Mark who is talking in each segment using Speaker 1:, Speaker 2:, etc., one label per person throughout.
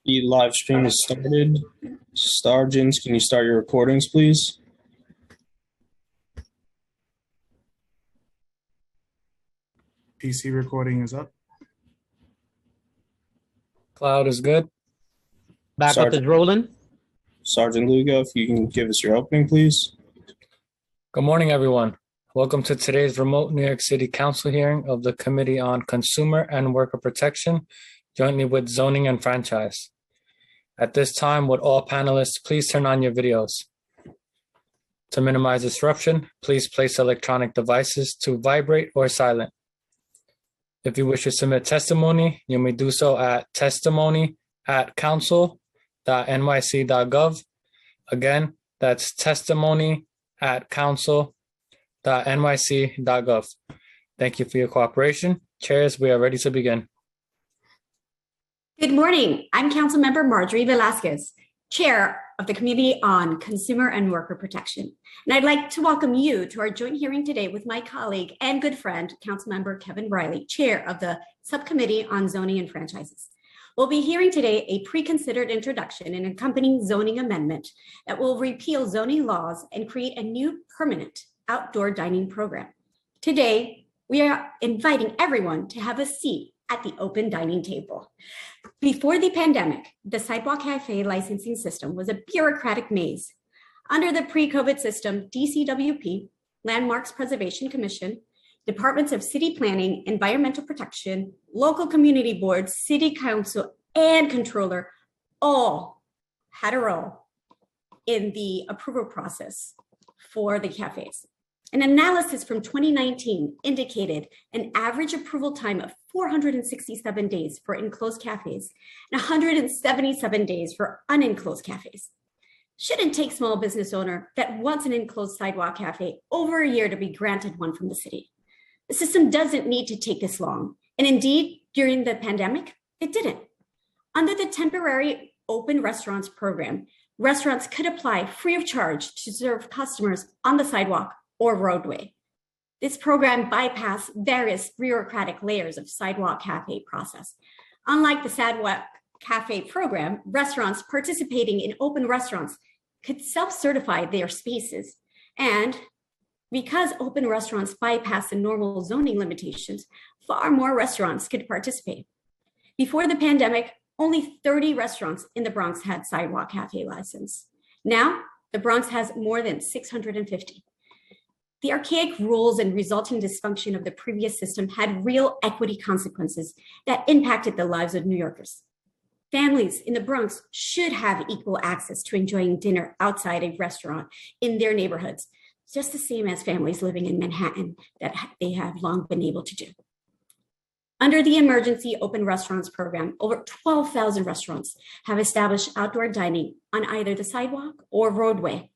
Speaker 1: The live stream is started. Stargens, can you start your recordings, please?
Speaker 2: PC recording is up.
Speaker 3: Cloud is good.
Speaker 4: Backup is rolling.
Speaker 1: Sergeant Lugo, if you can give us your opening, please.
Speaker 3: Good morning, everyone. Welcome to today's remote New York City Council hearing of the Committee on Consumer and Worker Protection, jointly with Zoning and Franchise. At this time, would all panelists please turn on your videos? To minimize disruption, please place electronic devices to vibrate or silent. If you wish to submit testimony, you may do so at testimony@council.nyc.gov. Again, that's testimony@council.nyc.gov. Thank you for your cooperation. Chairs, we are ready to begin.
Speaker 5: Good morning. I'm Councilmember Marjorie Velasquez, Chair of the Committee on Consumer and Worker Protection. And I'd like to welcome you to our joint hearing today with my colleague and good friend, Councilmember Kevin Riley, Chair of the Subcommittee on Zoning and Franchises. We'll be hearing today a pre-considered introduction and accompanying zoning amendment that will repeal zoning laws and create a new permanent outdoor dining program. Today, we are inviting everyone to have a seat at the open dining table. Before the pandemic, the Sidewalk Cafe licensing system was a bureaucratic maze. Under the pre-COVID system, DCWP, Landmarks Preservation Commission, Departments of City Planning, Environmental Protection, local community boards, city council, and controller all had a role in the approval process for the cafes. An analysis from 2019 indicated an average approval time of 467 days for enclosed cafes and 177 days for unenclosed cafes. Shouldn't take small business owner that wants an enclosed sidewalk cafe over a year to be granted one from the city. The system doesn't need to take this long. And indeed, during the pandemic, it didn't. Under the temporary open restaurants program, restaurants could apply free of charge to serve customers on the sidewalk or roadway. This program bypassed various bureaucratic layers of sidewalk cafe process. Unlike the sidewalk cafe program, restaurants participating in open restaurants could self-certify their spaces. And because open restaurants bypass the normal zoning limitations, far more restaurants could participate. Before the pandemic, only 30 restaurants in the Bronx had sidewalk cafe license. Now, the Bronx has more than 650. The archaic rules and resulting dysfunction of the previous system had real equity consequences that impacted the lives of New Yorkers. Families in the Bronx should have equal access to enjoying dinner outside a restaurant in their neighborhoods, just the same as families living in Manhattan that they have long been able to do. Under the Emergency Open Restaurants Program, over 12,000 restaurants have established outdoor dining on either the sidewalk or roadway.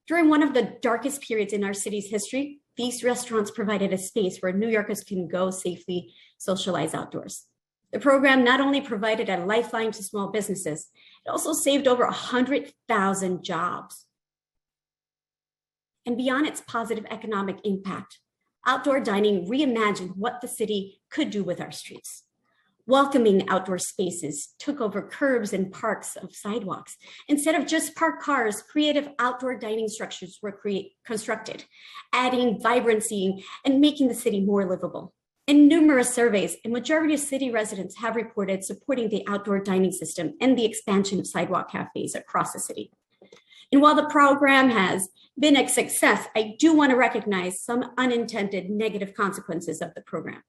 Speaker 5: During one of the darkest periods in our city's history, these restaurants provided a space where New Yorkers can go safely socialize outdoors. The program not only provided a lifeline to small businesses, it also saved over 100,000 jobs. And beyond its positive economic impact, outdoor dining reimagined what the city could do with our streets. Welcoming outdoor spaces took over curbs and parks of sidewalks. Instead of just parked cars, creative outdoor dining structures were constructed, adding vibrancy and making the city more livable. In numerous surveys, a majority of city residents have reported supporting the outdoor dining system and the expansion of sidewalk cafes across the city. And while the program has been a success, I do want to recognize some unintended negative consequences of the program.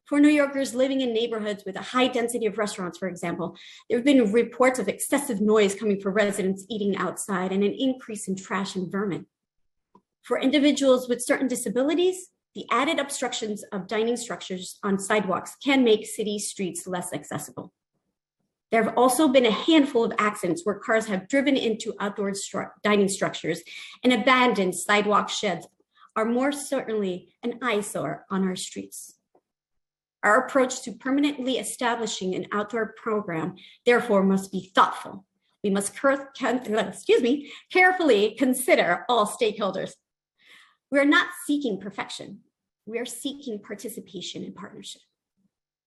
Speaker 5: For New Yorkers living in neighborhoods with a high density of restaurants, for example, there have been reports of excessive noise coming from residents eating outside and an increase in trash and vermin. For individuals with certain disabilities, the added obstructions of dining structures on sidewalks can make city streets less accessible. There have also been a handful of accidents where cars have driven into outdoor dining structures, and abandoned sidewalk sheds are more certainly an eyesore on our streets. Our approach to permanently establishing an outdoor program, therefore, must be thoughtful. We must carefully consider all stakeholders. We are not seeking perfection. We are seeking participation and partnership.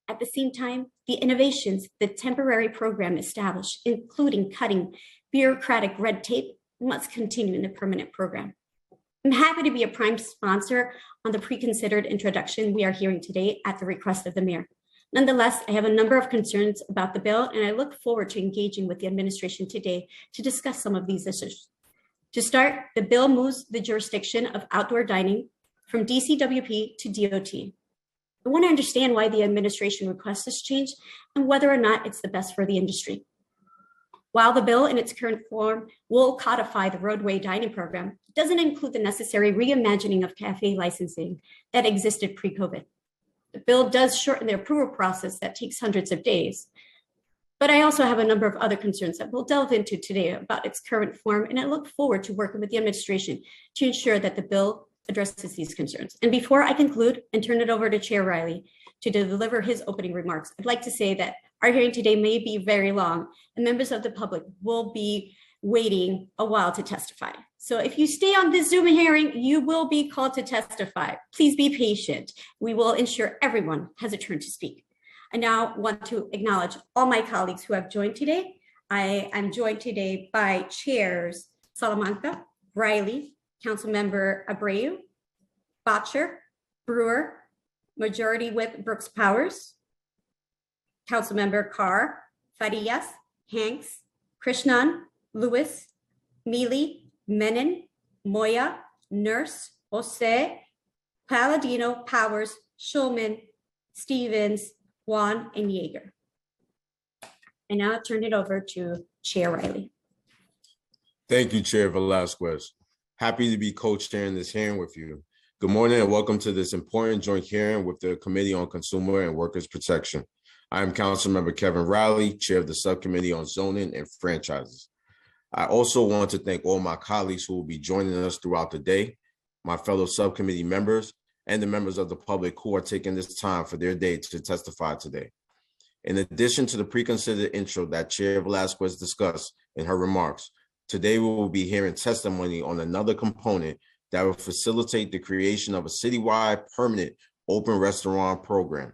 Speaker 5: At the same time, the innovations the temporary program established, including cutting bureaucratic red tape, must continue in the permanent program. I'm happy to be a prime sponsor on the pre-considered introduction we are hearing today at the request of the mayor. Nonetheless, I have a number of concerns about the bill, and I look forward to engaging with the administration today to discuss some of these issues. To start, the bill moves the jurisdiction of outdoor dining from DCWP to DOT. I want to understand why the administration requests this change and whether or not it's the best for the industry. While the bill in its current form will codify the roadway dining program, it doesn't include the necessary reimagining of cafe licensing that existed pre-COVID. The bill does shorten the approval process that takes hundreds of days. But I also have a number of other concerns that we'll delve into today about its current form, and I look forward to working with the administration to ensure that the bill addresses these concerns. And before I conclude and turn it over to Chair Riley to deliver his opening remarks, I'd like to say that our hearing today may be very long, and members of the public will be waiting a while to testify. So if you stay on this Zoom hearing, you will be called to testify. Please be patient. We will ensure everyone has a turn to speak. I now want to acknowledge all my colleagues who have joined today. I am joined today by Chairs Salamanca, Riley, Councilmember Abreu, Botcher, Brewer, Majority Whip Brooks Powers, Councilmember Carr, Farias, Hanks, Krishnan, Lewis, Mealy, Menon, Moya, Nurse, Jose, Palladino, Powers, Schulman, Stevens, Juan, and Yeager. And now I'll turn it over to Chair Riley.
Speaker 6: Thank you, Chair Velasquez. Happy to be co-chairing this hearing with you. Good morning and welcome to this important joint hearing with the Committee on Consumer and Workers' Protection. I am Councilmember Kevin Riley, Chair of the Subcommittee on Zoning and Franchises. I also want to thank all my colleagues who will be joining us throughout the day, my fellow subcommittee members, and the members of the public who are taking this time for their day to testify today. In addition to the pre-considered intro that Chair Velasquez discussed in her remarks, today we will be hearing testimony on another component that will facilitate the creation of a citywide permanent open restaurant program,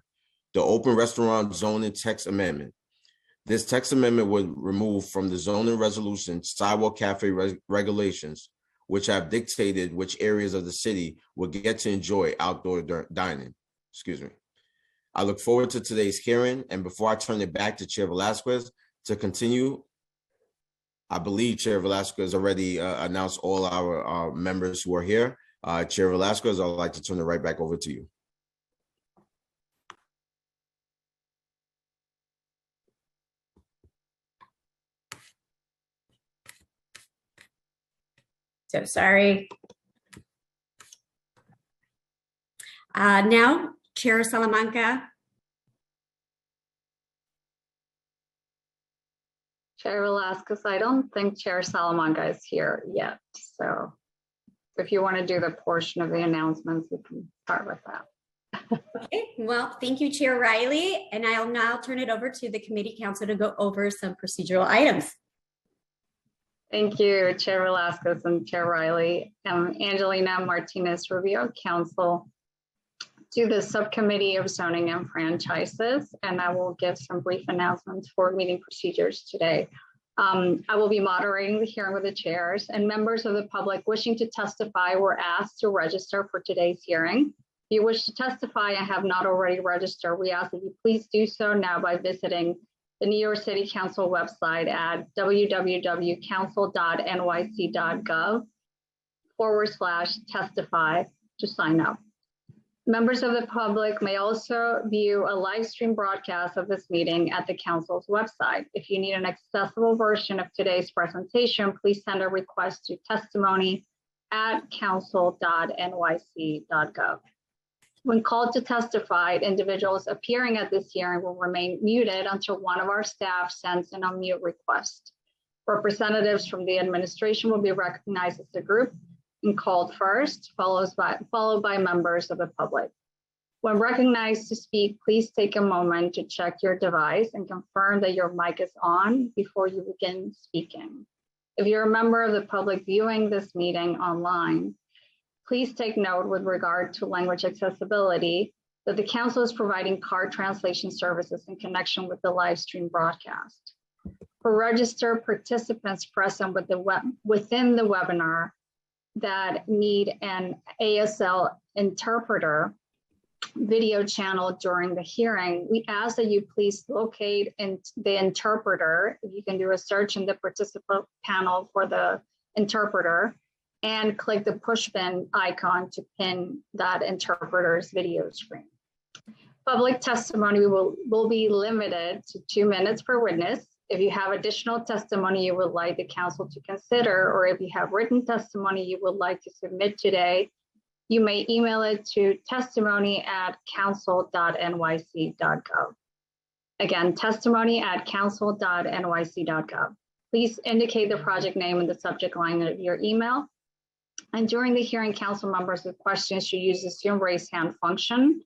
Speaker 6: the Open Restaurant Zoning Text Amendment. This text amendment would remove from the zoning resolution sidewalk cafe regulations, which have dictated which areas of the city will get to enjoy outdoor dining. Excuse me. I look forward to today's hearing, and before I turn it back to Chair Velasquez to continue, I believe Chair Velasquez already announced all our members who are here. Chair Velasquez, I'd like to turn it right back over to you.
Speaker 5: So sorry. Now, Chair Salamanca.
Speaker 7: Chair Velasquez, I don't think Chair Salamanca is here yet. So if you want to do the portion of the announcements, we can start with that.
Speaker 5: Okay, well, thank you, Chair Riley. And I'll now turn it over to the committee council to go over some procedural items.
Speaker 7: Thank you, Chair Velasquez and Chair Riley. Angelina Martinez Rubio, Council to the Subcommittee of Zoning and Franchises, and I will give some brief announcements for meeting procedures today. I will be moderating the hearing with the chairs, and members of the public wishing to testify were asked to register for today's hearing. If you wish to testify and have not already registered, we ask that you please do so now by visiting the New York City Council website at www.council.nyc.gov/testify to sign up. Members of the public may also view a live stream broadcast of this meeting at the council's website. If you need an accessible version of today's presentation, please send a request to testimony@council.nyc.gov. When called to testify, individuals appearing at this hearing will remain muted until one of our staff sends an unmute request. Representatives from the administration will be recognized as a group and called first, followed by members of the public. When recognized to speak, please take a moment to check your device and confirm that your mic is on before you begin speaking. If you're a member of the public viewing this meeting online, please take note with regard to language accessibility. that the council is providing card translation services in connection with the live stream broadcast. For registered participants present within the webinar that need an ASL interpreter video channel during the hearing, we ask that you please locate the interpreter. You can do a search in the participant panel for the interpreter and click the push pin icon to pin that interpreter's video screen. Public testimony will be limited to 2 minutes per witness. If you have additional testimony you would like the council to consider, or if you have written testimony you would like to submit today, you may email it to testimony@council.nyc.gov. Again, testimony@council.nyc.gov. Please indicate the project name in the subject line of your email. And during the hearing, council members with questions should use the Zoom raise hand function.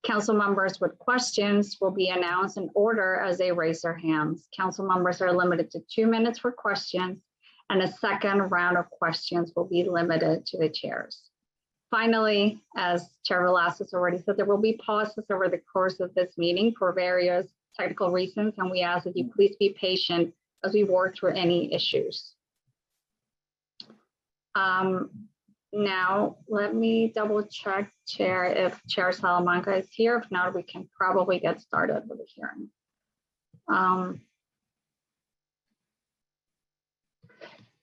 Speaker 7: Council members with questions will be announced in order as they raise their hands. Council members are limited to 2 minutes for questions, and a second round of questions will be limited to the chairs. Finally, as Chair Velasquez already said, there will be pauses over the course of this meeting for various technical reasons, and we ask that you please be patient as we work through any issues. Now, let me double check, Chair, if Chair Salamanca is here. If not, we can probably get started with the hearing.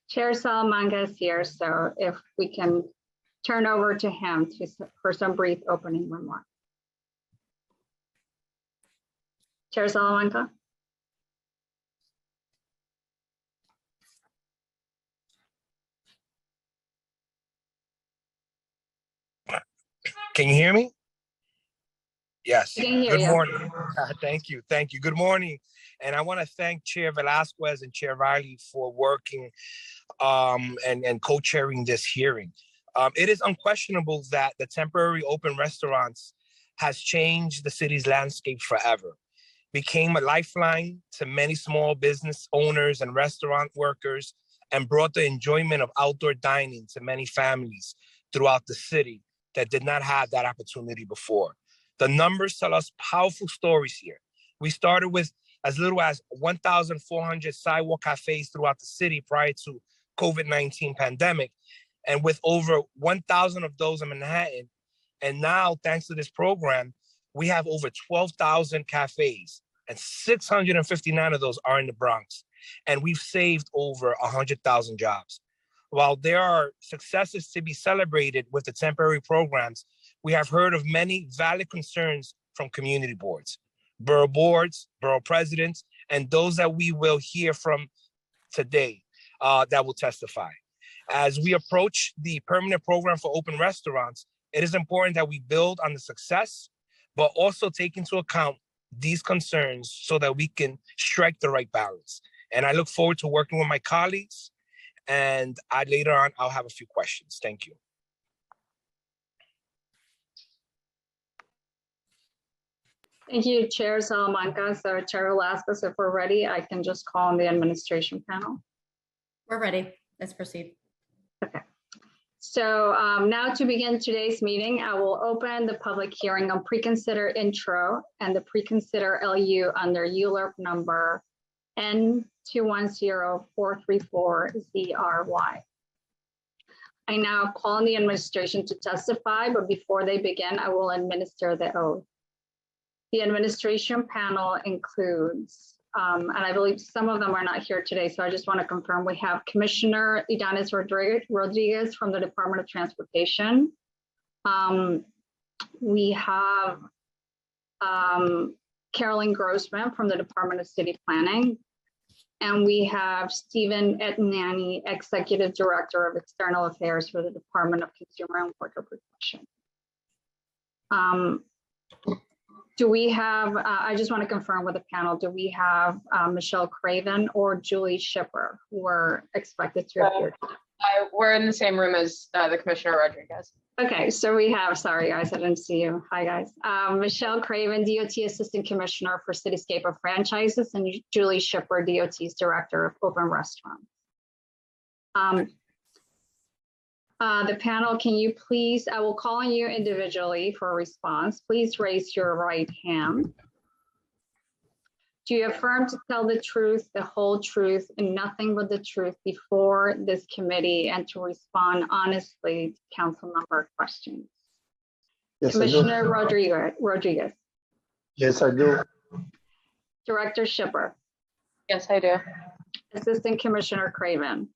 Speaker 7: Chair Salamanca is here, so if we can turn over to him for some brief opening remarks. Chair Salamanca.
Speaker 8: Can you hear me? Yes.
Speaker 7: I can hear
Speaker 8: Good
Speaker 7: you.
Speaker 8: morning. Thank you. Thank you. Good morning. And I want to thank Chair Velasquez and Chair Riley for working and co-chairing this hearing. It is unquestionable that the temporary open restaurants has changed the city's landscape forever, became a lifeline to many small business owners and restaurant workers, and brought the enjoyment of outdoor dining to many families throughout the city that did not have that opportunity before. The numbers tell us powerful stories here. We started with as little as 1,400 sidewalk cafes throughout the city prior to COVID-19 pandemic, and with over 1,000 of those in Manhattan. And now, thanks to this program, we have over 12,000 cafes, and 659 of those are in the Bronx. And we've saved over 100,000 jobs. While there are successes to be celebrated with the temporary programs, we have heard of many valid concerns from community boards, borough presidents, and those that we will hear from today that will testify. As we approach the permanent program for open restaurants, it is important that we build on the success, but also take into account these concerns so that we can strike the right balance. And I look forward to working with my colleagues. And later on, I'll have a few questions. Thank you.
Speaker 7: Thank you, Chair Salamanca. So Chair Velasquez, if we're ready, I can just call on the administration panel.
Speaker 5: We're ready. Let's proceed.
Speaker 7: Okay. So now to begin today's meeting, I will open the public hearing on pre-consider intro and the pre-consider LU under ULURP number N210434ZRY. I now call on the administration to testify, but before they begin, I will administer the oath. The administration panel includes, and I believe some of them are not here today, so I just want to confirm we have Commissioner Idanis Rodriguez from the Department of Transportation. We have Carolyn Grossman from the Department of City Planning. And we have Stephen Etnani, Executive Director of External Affairs for the Department of Consumer and Worker Protection. Do we have, I just want to confirm with the panel, do we have Michelle Craven or Julie Shipper who are expected to appear?
Speaker 9: We're in the same room as the Commissioner Rodriguez.
Speaker 7: Okay, so we have, sorry guys, I didn't see you. Hi guys. Michelle Craven, DOT Assistant Commissioner for Cityscape of Franchises, and Julie Shipper, DOT's Director of Open Restaurants. The panel, can you please, I will call on you individually for a response. Please raise your right hand. Do you affirm to tell the truth, the whole truth, and nothing but the truth before this committee and to respond honestly to council member questions?
Speaker 10: Yes,
Speaker 7: Commissioner
Speaker 10: I do.
Speaker 7: Rodriguez,
Speaker 10: Yes, I do.
Speaker 7: Director Shipper,
Speaker 9: Yes, I do.
Speaker 7: Assistant Commissioner Craven,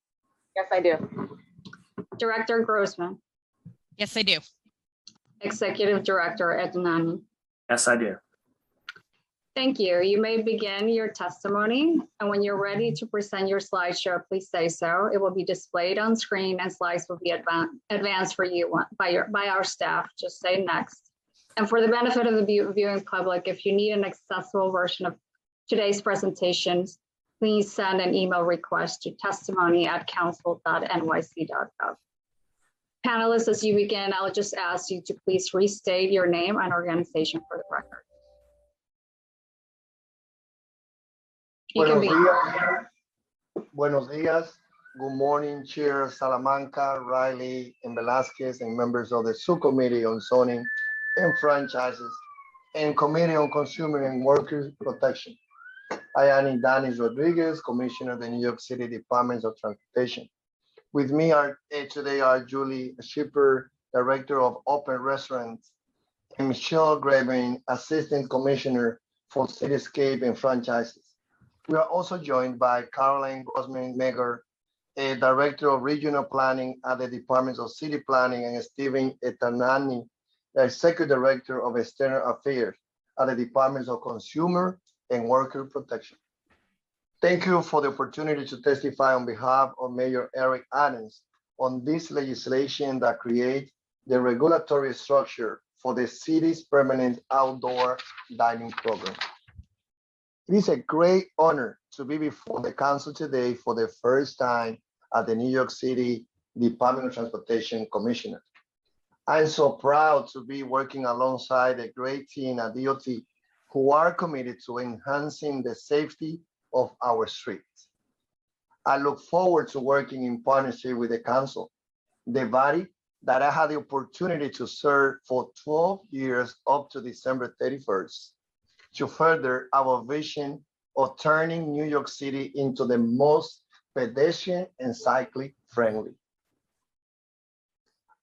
Speaker 9: Yes, I do.
Speaker 7: Director Grossman,
Speaker 11: Yes, I do.
Speaker 7: Executive Director Ednani.
Speaker 12: Yes, I do.
Speaker 7: Thank you. You may begin your testimony. And when you're ready to present your slideshow, please say so. It will be displayed on screen and slides will be advanced for you by our staff. Just say next. And for the benefit of the viewing public, if you need an accessible version of today's presentations, please send an email request to testimony@council.nyc.gov. Panelists, as you begin, I'll just ask you to please restate your name and organization for the record.
Speaker 10: Buenos días. Good morning, Chair Salamanca, Riley, and Velasquez, and members of the Subcommittee on Zoning and Franchises and Committee on Consumer and Workers Protection. I am Danis Rodriguez, Commissioner of the New York City Department of Transportation. With me today are Julie Shipper, Director of Open Restaurants, and Michelle Graven, Assistant Commissioner for Cityscape and Franchises. We are also joined by Caroline Grossman-Megger, a Director of Regional Planning at the Department of City Planning, and Stephen Etanani, the Executive Director of External Affairs at the Department of Consumer and Worker Protection. Thank you for the opportunity to testify on behalf of Mayor Eric Adams on this legislation that creates the regulatory structure for the city's permanent outdoor dining program. It is a great honor to be before the council today for the first time as the New York City Department of Transportation Commissioner. I'm so proud to be working alongside a great team at DOT who are committed to enhancing the safety of our streets. I look forward to working in partnership with the council, the body that I had the opportunity to serve for 12 years up to December 31st, to further our vision of turning New York City into the most pedestrian and cycling friendly.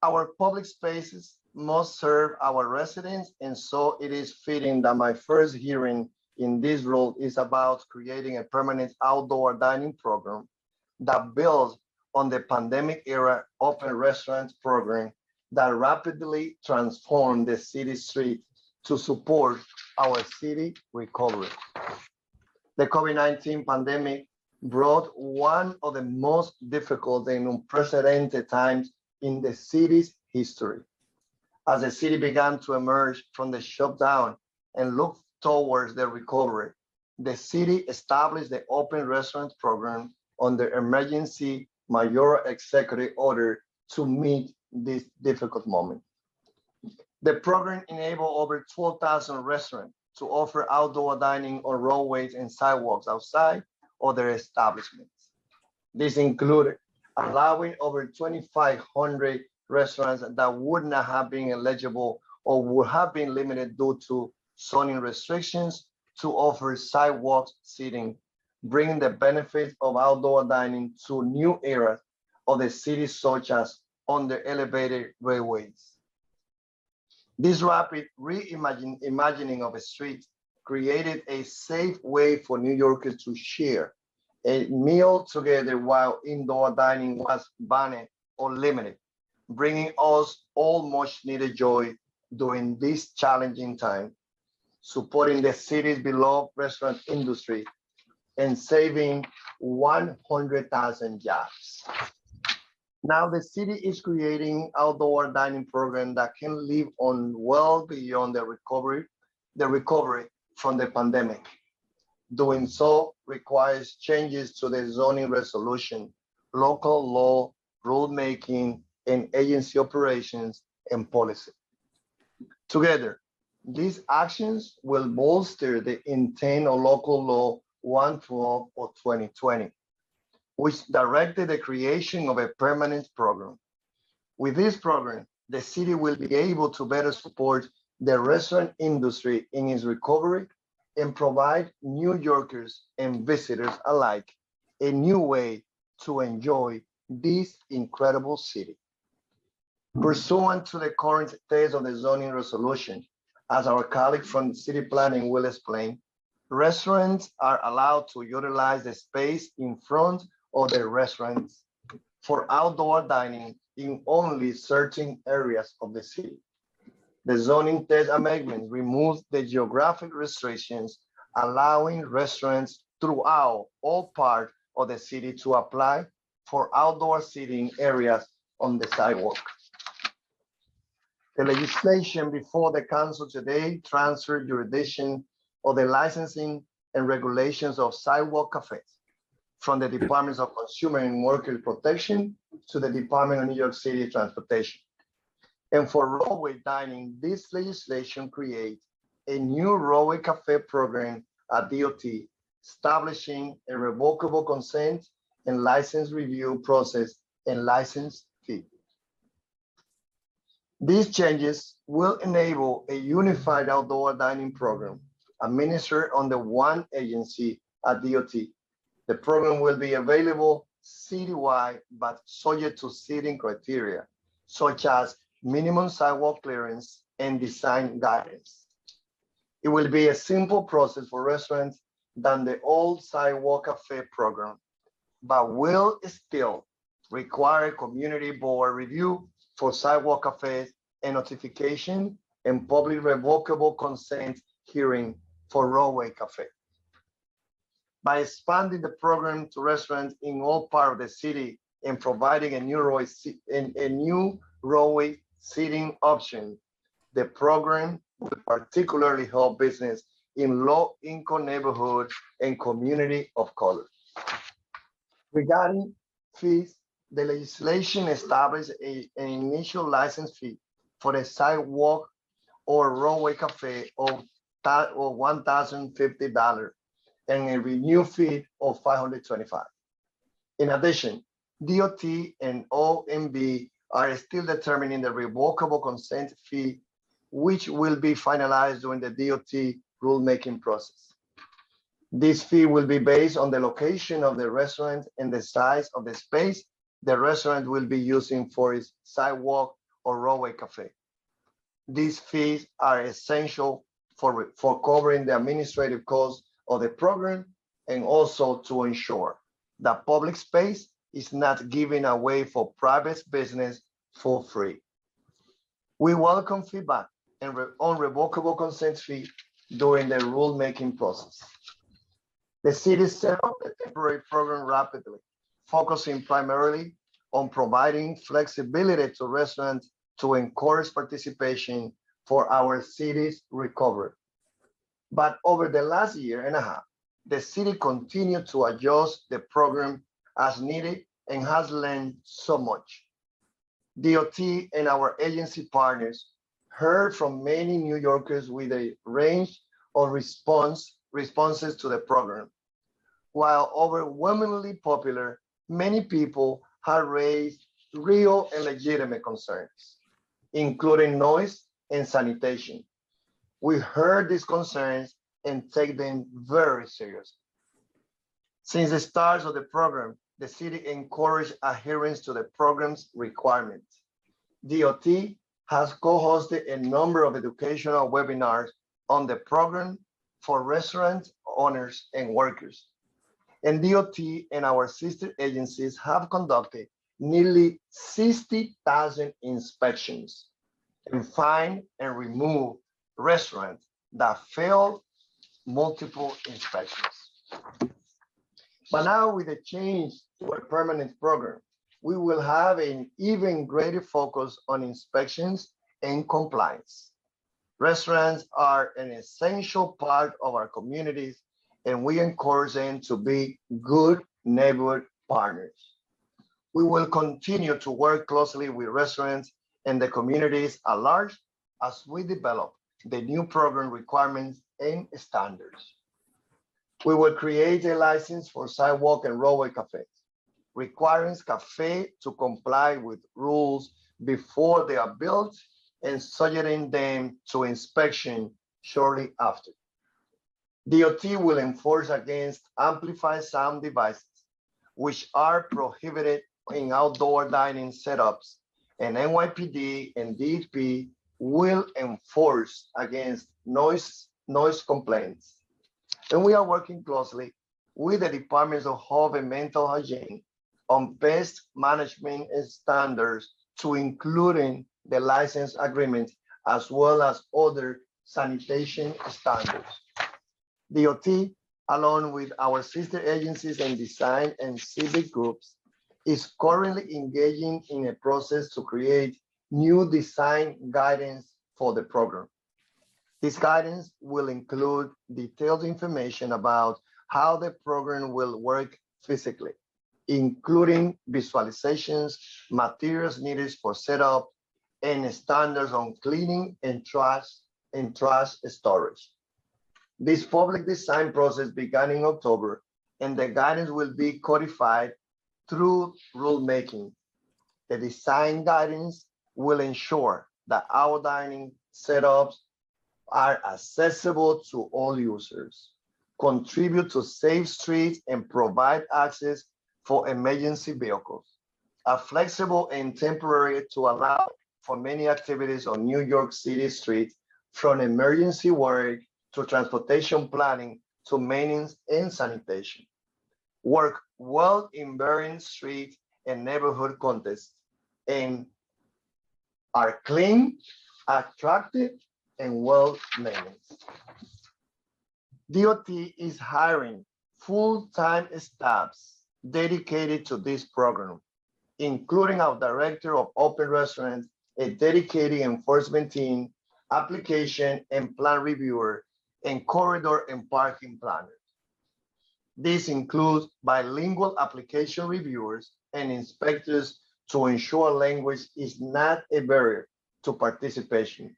Speaker 10: Our public spaces must serve our residents, and so it is fitting that my first hearing in this role is about creating a permanent outdoor dining program that builds on the pandemic era open restaurant program that rapidly transformed the city street to support our city recovery. The COVID-19 pandemic brought one of the most difficult and unprecedented times in the city's history. As the city began to emerge from the shutdown and look towards the recovery, the city established the open restaurant program under emergency mayoral executive order to meet this difficult moment. The program enabled over 12,000 restaurants to offer outdoor dining on roadways and sidewalks outside of their establishments. This included allowing over 2,500 restaurants that would not have been eligible or would have been limited due to zoning restrictions to offer sidewalk seating, bringing the benefits of outdoor dining to new areas of the city, such as under elevated railways. This rapid reimagining of a street created a safe way for New Yorkers to share a meal together while indoor dining was banned or limited, bringing us all much needed joy during this challenging time, supporting the city's beloved restaurant industry and saving 100,000 jobs. Now the city is creating outdoor dining program that can live on well beyond the recovery from the pandemic. Doing so requires changes to the zoning resolution, local law, rulemaking, and agency operations and policy. Together, these actions will bolster the intent of local law 112 of 2020, which directed the creation of a permanent program. With this program, the city will be able to better support the restaurant industry in its recovery and provide New Yorkers and visitors alike a new way to enjoy this incredible city. Pursuant to the current state of the zoning resolution, as our colleague from city planning will explain, restaurants are allowed to utilize the space in front of their restaurants for outdoor dining in only certain areas of the city. The zoning text amendment removes the geographic restrictions, allowing restaurants throughout all parts of the city to apply for outdoor seating areas on the sidewalk. The legislation before the council today transferred jurisdiction of the licensing and regulations of sidewalk cafes from the Departments of Consumer and Worker Protection to the Department of New York City Transportation. And for roadway dining, this legislation creates a new roadway cafe program at DOT, establishing a revocable consent and license review process and license fee. These changes will enable a unified outdoor dining program administered under one agency at DOT. The program will be available citywide, but subject to seating criteria, such as minimum sidewalk clearance and design guidance. It will be a simple process for restaurants than the old sidewalk cafe program, but will still require community board review for sidewalk cafes and notification and public revocable consent hearing for roadway cafe. By expanding the program to restaurants in all parts of the city and providing a new roadway seating option, the program will particularly help business in low-income neighborhoods and community of color. Regarding fees, the legislation established an initial license fee for a sidewalk or roadway cafe of $1,050 and a renewal fee of $525. In addition, DOT and OMB are still determining the revocable consent fee, which will be finalized during the DOT rulemaking process. This fee will be based on the location of the restaurant and the size of the space the restaurant will be using for its sidewalk or roadway cafe. These fees are essential for covering the administrative costs of the program and also to ensure that public space is not given away for private business for free. We welcome feedback on revocable consent fee during the rulemaking process. The city set up the temporary program rapidly, focusing primarily on providing flexibility to restaurants to encourage participation for our city's recovery. But over the last year and a half, the city continued to adjust the program as needed and has learned so much. DOT and our agency partners heard from many New Yorkers with a range of responses to the program. While overwhelmingly popular, many people have raised real and legitimate concerns, including noise and sanitation. We heard these concerns and take them very seriously. Since the start of the program, the city encouraged adherence to the program's requirements. DOT has co-hosted a number of educational webinars on the program for restaurant owners and workers. And DOT and our sister agencies have conducted nearly 60,000 inspections and find and remove restaurants that failed multiple inspections. But now with the change to a permanent program, we will have an even greater focus on inspections and compliance. Restaurants are an essential part of our communities, and we encourage them to be good neighborhood partners. We will continue to work closely with restaurants and the communities at large as we develop the new program requirements and standards. We will create a license for sidewalk and roadway cafes, requiring café to comply with rules before they are built and subjecting them to inspection shortly after. DOT will enforce against amplified sound devices, which are prohibited in outdoor dining setups, and NYPD and DEP will enforce against noise complaints. And we are working closely with the Departments of Health and Mental Hygiene on pest management standards, to including the license agreement, as well as other sanitation standards. DOT, along with our sister agencies and design and civic groups, is currently engaging in a process to create new design guidance for the program. This guidance will include detailed information about how the program will work physically, including visualizations, materials needed for setup, and standards on cleaning and trash storage. This public design process began in October, and the guidance will be codified through rulemaking. The design guidance will ensure that our dining setups are accessible to all users, contribute to safe streets, and provide access for emergency vehicles, are flexible and temporary to allow for many activities on New York City streets, from emergency work to transportation planning to maintenance and sanitation. Work well in varying street and neighborhood contexts, and are clean, attractive, and well managed. DOT is hiring full-time staffs dedicated to this program, including our Director of Open Restaurants, a dedicated enforcement team, application and plan reviewer, and corridor and parking planners. This includes bilingual application reviewers and inspectors to ensure language is not a barrier to participation.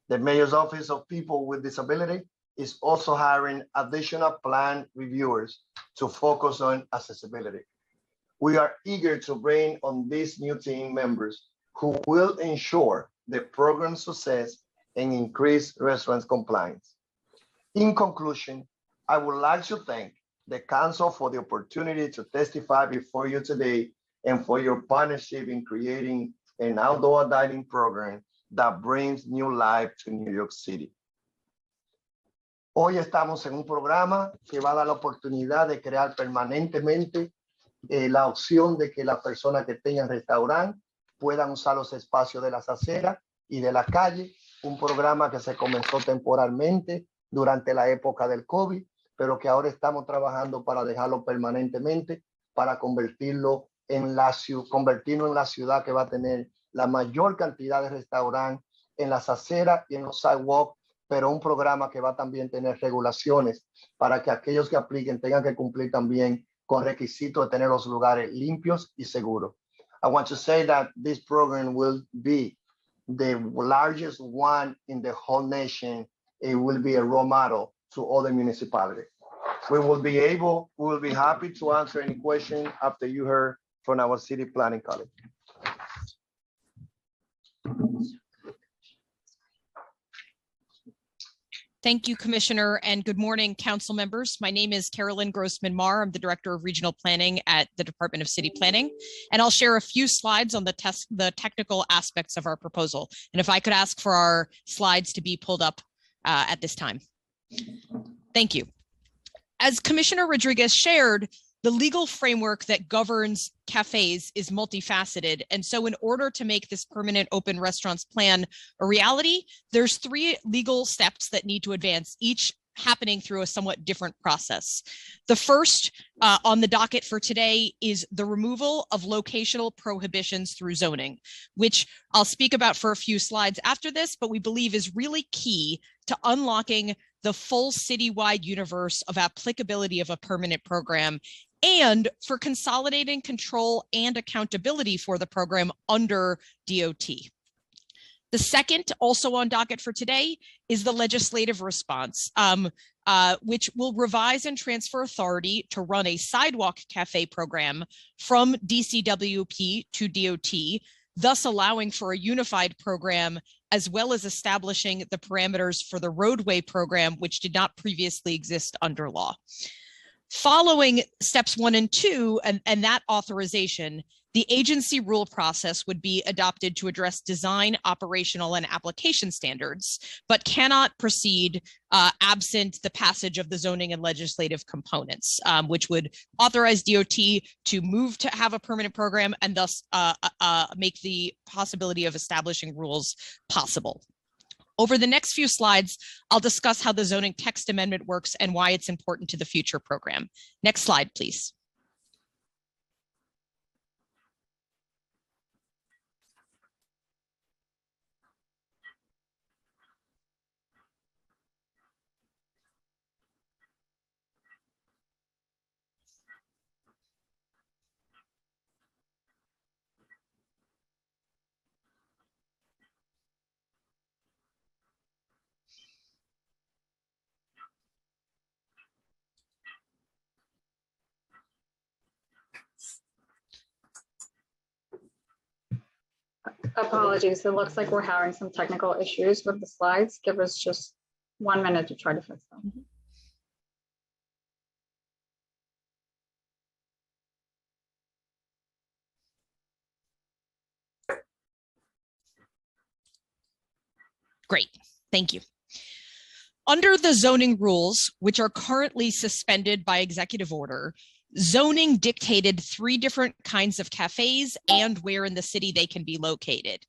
Speaker 10: The Mayor's Office of People with Disability is also hiring additional plan reviewers to focus on accessibility. We are eager to bring on these new team members who will ensure the program's success and increase restaurants compliance. In conclusion, I would like to thank the Council for the opportunity to testify before you today, and for your partnership in creating an outdoor dining program that brings new life to New York City. Hoy estamos en un programa que va a dar la oportunidad de crear permanentemente la opción de que las personas que tengan restaurante puedan usar los espacios de las aceras y de la calle. Un programa que se comenzó temporalmente durante la época del COVID, pero que ahora estamos trabajando para dejarlo permanentemente, para convertirlo en convertirnos en la ciudad que va a tener la mayor cantidad de restaurantes en las aceras y en los sidewalks, pero un programa que va a también tener regulaciones para que aquellos que apliquen tengan que cumplir también con requisitos de tener los lugares limpios y seguros. I want to say that this program will be the largest one in the whole nation. It will be a role model to other municipalities. We will be happy to answer any question after you heard from our city planning colleague.
Speaker 11: Thank you, Commissioner, and good morning, council members. My name is Carolyn Grossman-Marr. I'm the Director of Regional Planning at the Department of City Planning, and I'll share a few slides on the technical aspects of our proposal. And if I could ask for our slides to be pulled up at this time. Thank you. As Commissioner Rodriguez shared, the legal framework that governs cafes is multifaceted. And so in order to make this permanent open restaurants plan a reality, there's 3 legal steps that need to advance, each happening through a somewhat different process. The first on the docket for today is the removal of locational prohibitions through zoning, which I'll speak about for a few slides after this, but we believe is really key to unlocking the full citywide universe of applicability of a permanent program, and for consolidating control and accountability for the program under DOT. The second, also on docket for today, is the legislative response, which will revise and transfer authority to run a sidewalk cafe program from DCWP to DOT. thus allowing for a unified program, as well as establishing the parameters for the roadway program, which did not previously exist under law. Following steps 1 and 2 and that authorization, the agency rule process would be adopted to address design, operational, and application standards, but cannot proceed absent the passage of the zoning and legislative components, which would authorize DOT to move to have a permanent program and thus make the possibility of establishing rules possible. Over the next few slides, I'll discuss how the zoning text amendment works and why it's important to the future program. Next slide, please.
Speaker 7: Apologies, it looks like we're having some technical issues with the slides. Give us just 1 minute to try to fix them.
Speaker 11: Great, thank you. Under the zoning rules, which are currently suspended by executive order, zoning dictated 3 different kinds of cafes and where in the city they can be located.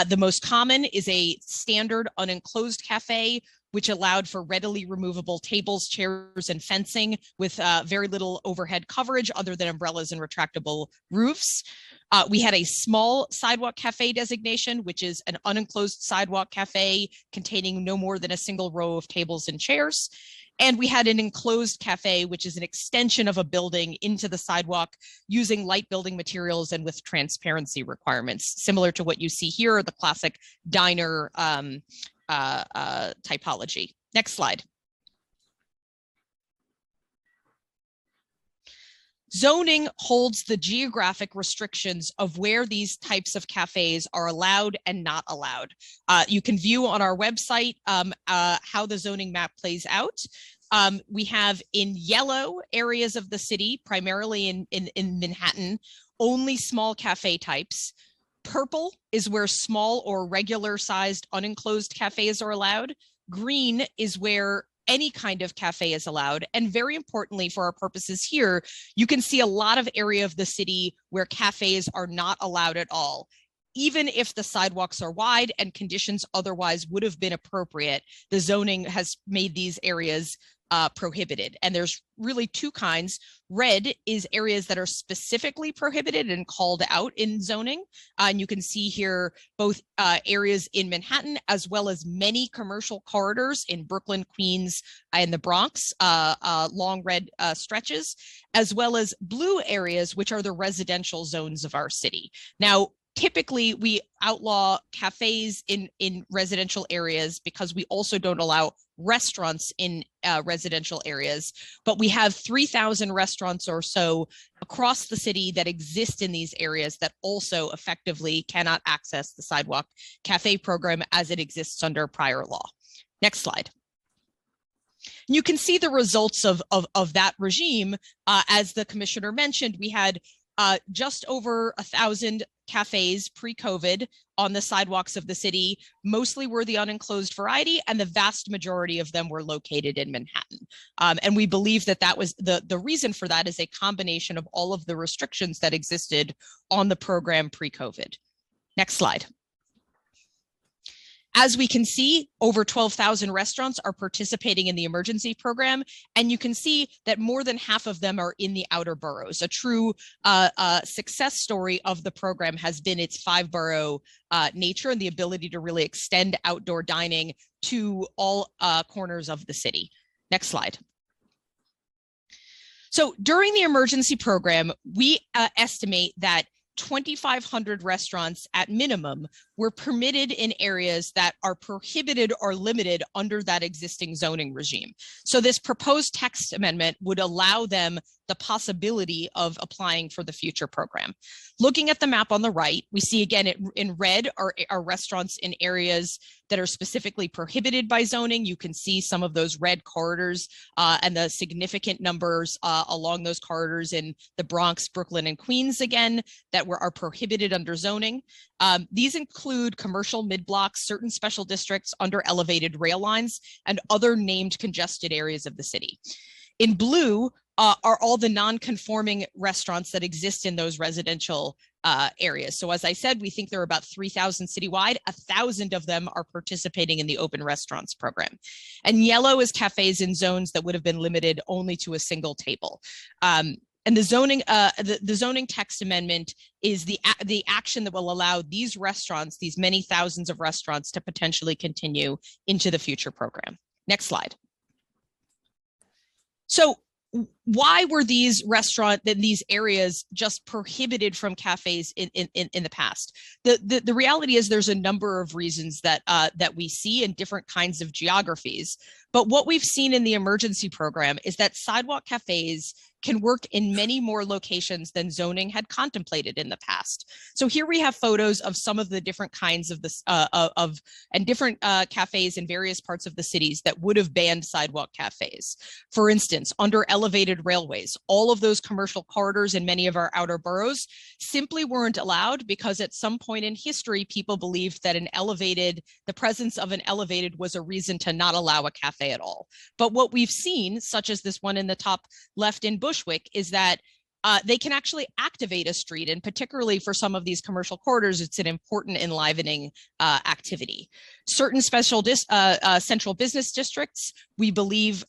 Speaker 11: The most common is a standard unenclosed cafe, which allowed for readily removable tables, chairs, and fencing with very little overhead coverage other than umbrellas and retractable roofs. We had a small sidewalk cafe designation, which is an unenclosed sidewalk cafe containing no more than a single row of tables and chairs. And we had an enclosed cafe, which is an extension of a building into the sidewalk using light building materials and with transparency requirements, similar to what you see here, the classic diner typology. Next slide. Zoning holds the geographic restrictions of where these types of cafes are allowed and not allowed. You can view on our website how the zoning map plays out. We have in yellow areas of the city, primarily in Manhattan, only small cafe types. Purple is where small or regular sized unenclosed cafes are allowed. Green is where any kind of cafe is allowed. And very importantly for our purposes here, you can see a lot of area of the city where cafes are not allowed at all. Even if the sidewalks are wide and conditions otherwise would have been appropriate, the zoning has made these areas prohibited. And there's really 2 kinds. Red is areas that are specifically prohibited and called out in zoning. And you can see here both areas in Manhattan as well as many commercial corridors in Brooklyn, Queens, and the Bronx, long red stretches, as well as blue areas, which are the residential zones of our city. Now, typically, we outlaw cafes in residential areas because we also don't allow restaurants in residential areas, but we have 3,000 restaurants or so across the city that exist in these areas that also effectively cannot access the sidewalk cafe program as it exists under prior law. Next slide. You can see the results of that regime. As the commissioner mentioned, we had just over 1,000 cafes pre-COVID on the sidewalks of the city. Mostly were the unenclosed variety, and the vast majority of them were located in Manhattan. And we believe that that was the reason for that is a combination of all of the restrictions that existed on the program pre-COVID. Next slide. As we can see, over 12,000 restaurants are participating in the emergency program, and you can see that more than half of them are in the outer boroughs. A true success story of the program has been its 5-borough nature and the ability to really extend outdoor dining to all corners of the city. Next slide. So during the emergency program, we estimate that 2,500 restaurants at minimum were permitted in areas that are prohibited or limited under that existing zoning regime. So this proposed text amendment would allow them the possibility of applying for the future program. Looking at the map on the right, we see again in red are restaurants in areas that are specifically prohibited by zoning. You can see some of those red corridors and the significant numbers along those corridors in the Bronx, Brooklyn, and Queens again that are prohibited under zoning. These include commercial mid-blocks, certain special districts under elevated rail lines, and other named congested areas of the city. In blue are all the non-conforming restaurants that exist in those residential areas. So as I said, we think there are about 3,000 citywide. 1,000 of them are participating in the open restaurants program. And yellow is cafes in zones that would have been limited only to a single table. And the zoning text amendment is the action that will allow these restaurants, these many thousands of restaurants, to potentially continue into the future program. Next slide. So why were these areas just prohibited from cafes in the past? The reality is there's a number of reasons that we see in different kinds of geographies. But what we've seen in the emergency program is that sidewalk cafes can work in many more locations than zoning had contemplated in the past. So here we have photos of some of the different kinds of this different cafes in various parts of the cities that would have banned sidewalk cafes. For instance, under elevated railways, all of those commercial corridors in many of our outer boroughs simply weren't allowed because at some point in history, people believed that the presence of an elevated was a reason to not allow a cafe at all. But what we've seen, such as this one in the top left in Bushwick, is that they can actually activate a street, and particularly for some of these commercial corridors, it's an important enlivening activity. Certain special central business districts, we believe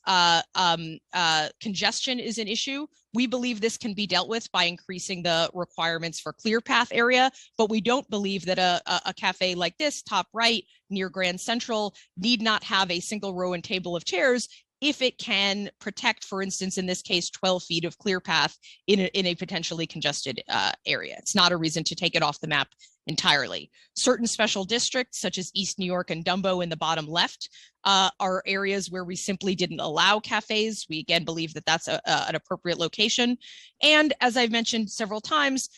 Speaker 11: congestion is an issue. We believe this can be dealt with by increasing the requirements for clear path area, but we don't believe that a cafe like this, top right, near Grand Central, need not have a single row and table of chairs if it can protect, for instance, in this case, 12 feet of clear path in a potentially congested area. It's not a reason to take it off the map entirely. Certain special districts, such as East New York and Dumbo in the bottom left, are areas where we simply didn't allow cafes. We again believe that that's an appropriate location. And as I've mentioned several times,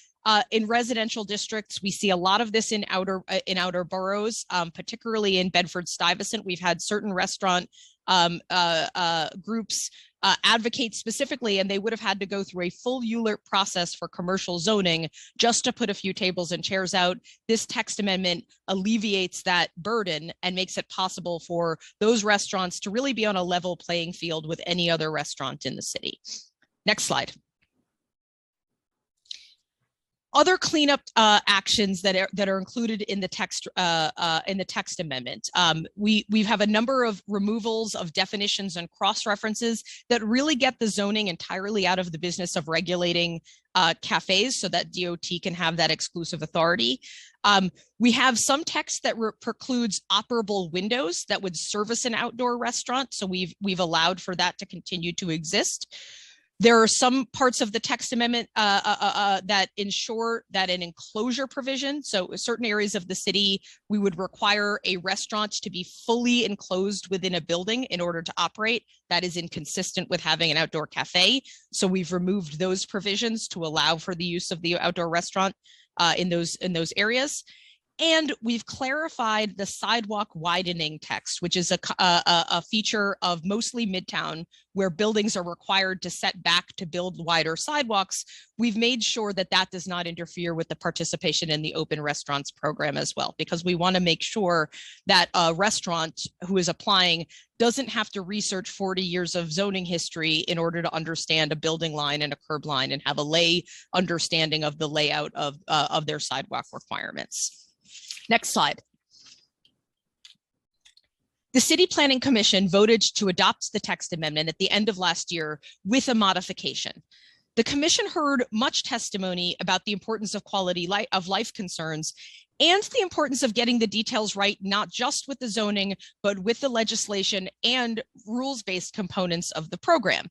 Speaker 11: in residential districts, we see a lot of this in outer boroughs, particularly in Bedford-Stuyvesant. We've had certain restaurant groups advocate specifically, and they would have had to go through a full ULURP process for commercial zoning just to put a few tables and chairs out. This text amendment alleviates that burden and makes it possible for those restaurants to really be on a level playing field with any other restaurant in the city. Next slide. Other cleanup actions that are included in the text amendment. We have a number of removals of definitions and cross references that really get the zoning entirely out of the business of regulating cafes, so that DOT can have that exclusive authority. We have some text that precludes operable windows that would service an outdoor restaurant, so we've allowed for that to continue to exist. There are some parts of the text amendment that ensure that an enclosure provision, so certain areas of the city, we would require a restaurant to be fully enclosed within a building in order to operate. That is inconsistent with having an outdoor cafe. So we've removed those provisions to allow for the use of the outdoor restaurant in those areas. And we've clarified the sidewalk widening text, which is a feature of mostly Midtown, where buildings are required to set back to build wider sidewalks. We've made sure that that does not interfere with the participation in the open restaurants program as well, because we want to make sure that a restaurant who is applying doesn't have to research 40 years of zoning history in order to understand a building line and a curb line and have a lay understanding of the layout of their sidewalk requirements. Next slide. The City Planning Commission voted to adopt the text amendment at the end of last year with a modification. The commission heard much testimony about the importance of quality of life concerns and the importance of getting the details right, not just with the zoning, but with the legislation and rules-based components of the program.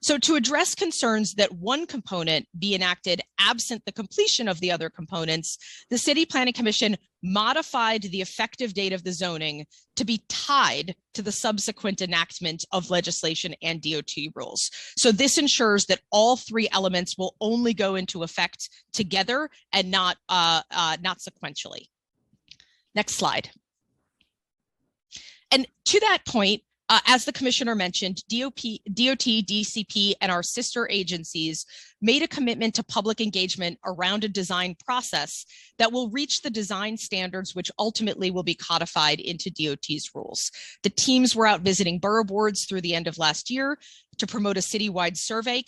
Speaker 11: So to address concerns that one component be enacted absent the completion of the other components, the City Planning Commission modified the effective date of the zoning to be tied to the subsequent enactment of legislation and DOT rules. So this ensures that all three elements will only go into effect together and not sequentially. Next slide. And to that point, as the commissioner mentioned, DOT, DCP, and our sister agencies made a commitment to public engagement around a design process that will reach the design standards, which ultimately will be codified into DOT's rules. The teams were out visiting borough boards through the end of last year to promote a citywide survey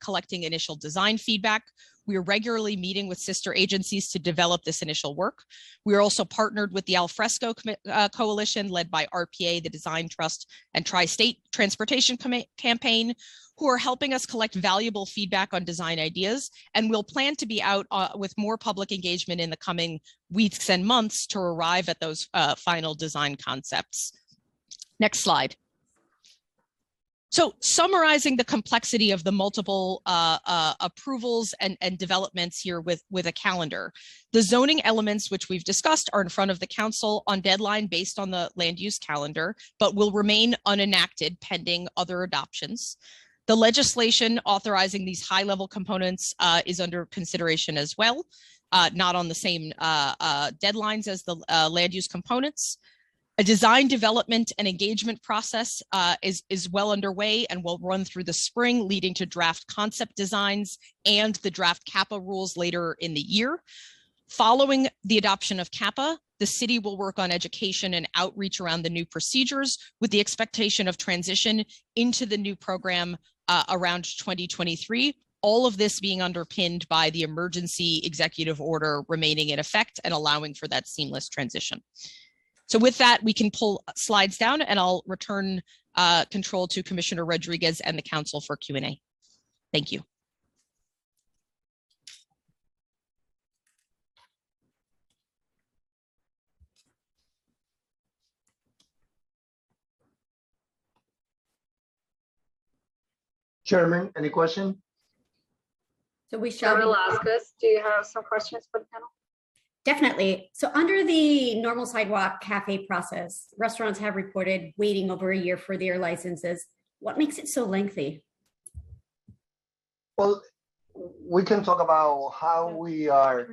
Speaker 11: collecting initial design feedback. We are regularly meeting with sister agencies to develop this initial work. We are also partnered with the Alfresco Coalition led by RPA, the Design Trust, and Tri-State Transportation Campaign, who are helping us collect valuable feedback on design ideas. And we'll plan to be out with more public engagement in the coming weeks and months to arrive at those final design concepts. Next slide. So summarizing the complexity of the multiple approvals and developments here with a calendar, the zoning elements which we've discussed are in front of the council on deadline based on the land use calendar, but will remain unenacted pending other adoptions. The legislation authorizing these high-level components is under consideration as well, not on the same deadlines as the land use components. A design development and engagement process is well underway and will run through the spring, leading to draft concept designs and the draft CAPA rules later in the year. Following the adoption of CAPA, the city will work on education and outreach around the new procedures with the expectation of transition into the new program around 2023. All of this being underpinned by the emergency executive order remaining in effect and allowing for that seamless transition. So with that, we can pull slides down and I'll return control to Commissioner Rodriguez and the council for Q&A. Thank you.
Speaker 10: Chairman, any question?
Speaker 5: So we shall.
Speaker 7: Chair Velasquez, do you have some questions for the panel?
Speaker 5: Definitely. So under the normal sidewalk cafe process, restaurants have reported waiting over a year for their licenses. What makes it so lengthy?
Speaker 10: Well, we can talk about how we are,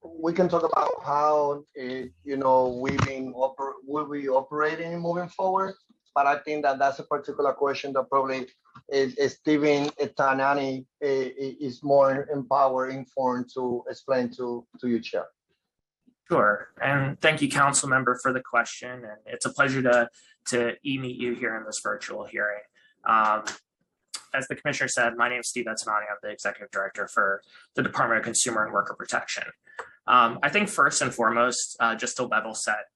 Speaker 10: we can talk about how, we'll be operating moving forward. But I think that that's a particular question that probably is Steven Tanani is more informed to explain to you, Chair.
Speaker 12: Sure, and thank you, Council Member, for the question. And it's a pleasure to meet you here in this virtual hearing. As the Commissioner said, my name is Steve Tanani. I'm the Executive Director for the Department of Consumer and Worker Protection. I think first and foremost, just to level set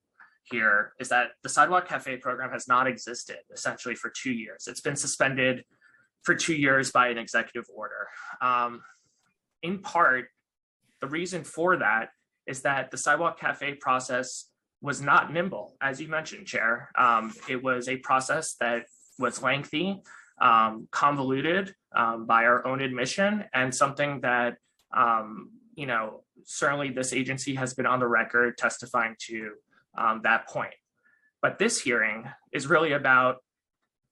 Speaker 12: here, is that the Sidewalk Cafe program has not existed essentially for 2 years. It's been suspended for 2 years by an executive order. In part, the reason for that is that the Sidewalk Cafe process was not nimble, as you mentioned, Chair. It was a process that was lengthy, convoluted by our own admission, and something that, certainly this agency has been on the record testifying to that point. But this hearing is really about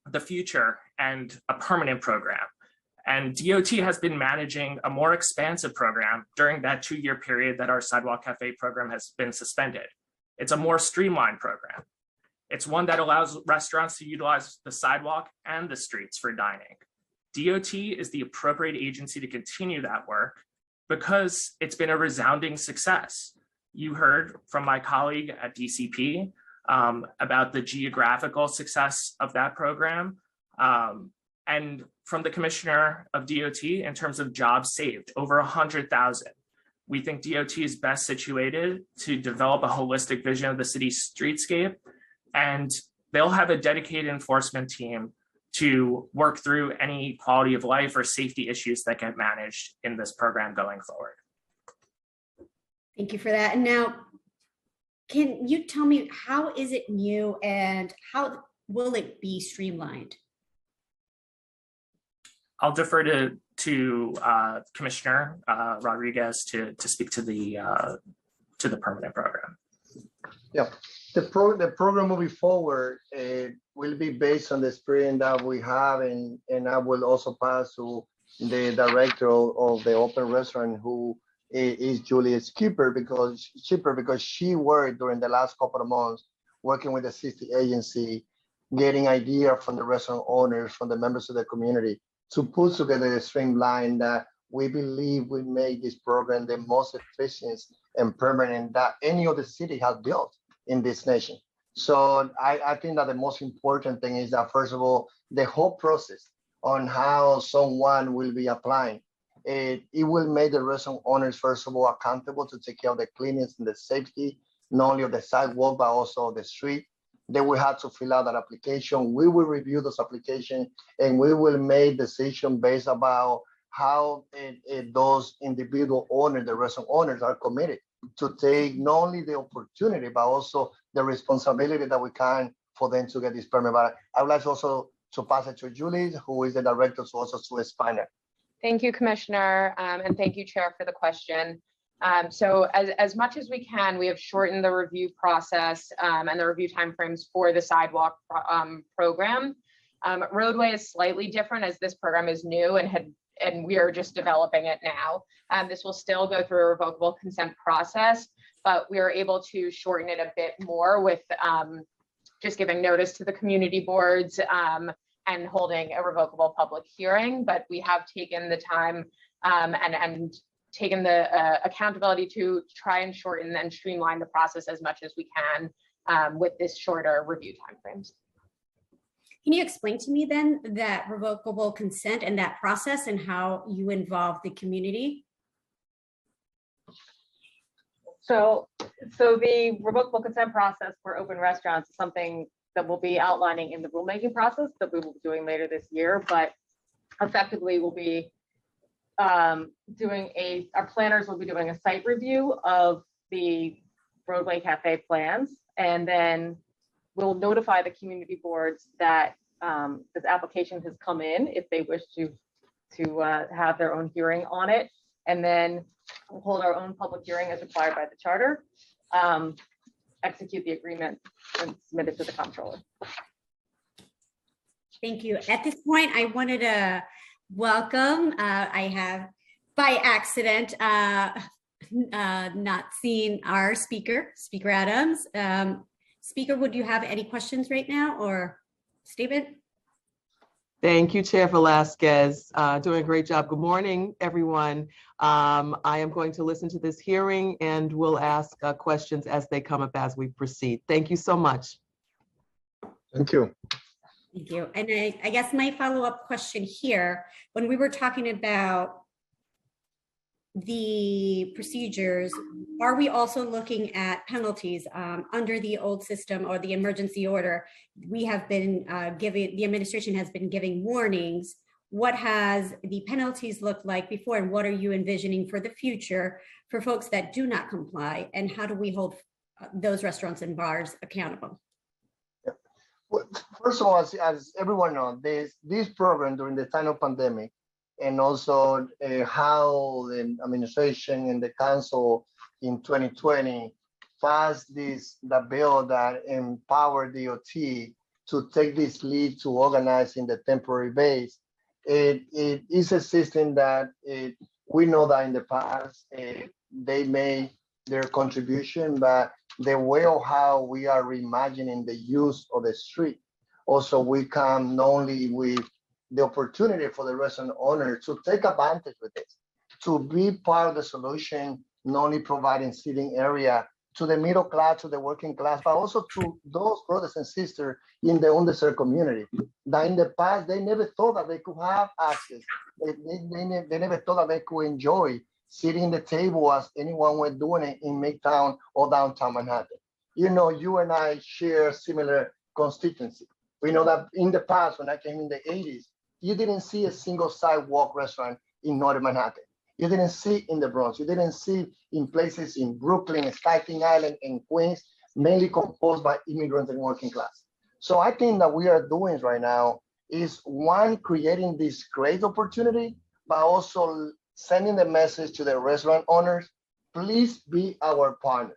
Speaker 12: the future and a permanent program. And DOT has been managing a more expansive program during that 2-year period that our Sidewalk Cafe program has been suspended. It's a more streamlined program. It's one that allows restaurants to utilize the sidewalk and the streets for dining. DOT is the appropriate agency to continue that work because it's been a resounding success. You heard from my colleague at DCP about the geographical success of that program, and from the Commissioner of DOT in terms of jobs saved, over 100,000. We think DOT is best situated to develop a holistic vision of the city's streetscape, and they'll have a dedicated enforcement team to work through any quality of life or safety issues that get managed in this program going forward.
Speaker 5: Thank you for that. And now, can you tell me, how is it new and how will it be streamlined?
Speaker 12: I'll defer to Commissioner Rodriguez to speak to the permanent program.
Speaker 10: Yeah, the program moving forward will be based on the experience that we have, and I will also pass to the director of the open restaurant, who is Julia Skipper, because she worked during the last couple of months working with the city agency, getting idea from the restaurant owners, from the members of the community, to put together a streamline that we believe will make this program the most efficient and permanent that any other city has built in this nation. So I think that the most important thing is that, first of all, the whole process on how someone will be applying, it will make the restaurant owners, first of all, accountable to take care of the cleanliness and the safety, not only of the sidewalk, but also of the street. They will have to fill out that application. We will review those applications, and we will make decision based about how those individual owners, the restaurant owners, are committed to take not only the opportunity, but also the responsibility that we can for them to get this permit. But I would like also to pass it to Julie, who is the director, so also to expand it.
Speaker 9: Thank you, Commissioner, and thank you, Chair, for the question. So as much as we can, we have shortened the review process and the review timeframes for the sidewalk program. Roadway is slightly different, as this program is new and we are just developing it now. This will still go through a revocable consent process, but we are able to shorten it a bit more with just giving notice to the community boards and holding a revocable public hearing. But we have taken the time and taken the accountability to try and shorten and streamline the process as much as we can with this shorter review timeframes.
Speaker 5: Can you explain to me then that revocable consent and that process and how you involve the community?
Speaker 9: So the revocable consent process for open restaurants is something that we'll be outlining in the rulemaking process that we will be doing later this year, but effectively we'll be our planners will be doing a site review of the roadway cafe plans, and then we'll notify the community boards that this application has come in if they wish to have their own hearing on it, and then we'll hold our own public hearing as required by the charter, execute the agreement, and submit it to the comptroller.
Speaker 5: Thank you. At this point, I wanted to welcome, I have by accident not seen our Speaker Adams. Speaker, would you have any questions right now or statement?
Speaker 13: Thank you, Chair Velasquez. Doing a great job. Good morning, everyone. I am going to listen to this hearing and we'll ask questions as they come up as we proceed. Thank you so much.
Speaker 10: Thank you.
Speaker 5: Thank you. And I guess my follow-up question here, when we were talking about the procedures, are we also looking at penalties under the old system or the emergency order? We have been the administration has been giving warnings. What has the penalties looked like before, and what are you envisioning for the future for folks that do not comply? And how do we hold those restaurants and bars accountable?
Speaker 10: Well, first of all, as everyone knows, this program during the time of pandemic, and also how the administration and the council in 2020 passed the bill that empowered DOT to take this lead to organize in the temporary base. It is a system that we know that in the past they made their contribution, but the way of how we are reimagining the use of the street. Also, we come not only with the opportunity for the restaurant owner to take advantage with this, to be part of the solution, not only providing seating area to the middle class, to the working class, but also to those brothers and sisters in the underserved community that in the past, they never thought that they could have access. They never thought that they could enjoy sitting at the table as anyone was doing it in Midtown or downtown Manhattan. You know, you and I share similar constituency. We know that in the past, when I came in the 80s, you didn't see a single sidewalk restaurant in Northern Manhattan. You didn't see in the Bronx. You didn't see in places in Brooklyn, Staten Island, and Queens, mainly composed by immigrants and working class. So I think that we are doing right now is one, creating this great opportunity, but also sending the message to the restaurant owners, please be our partner.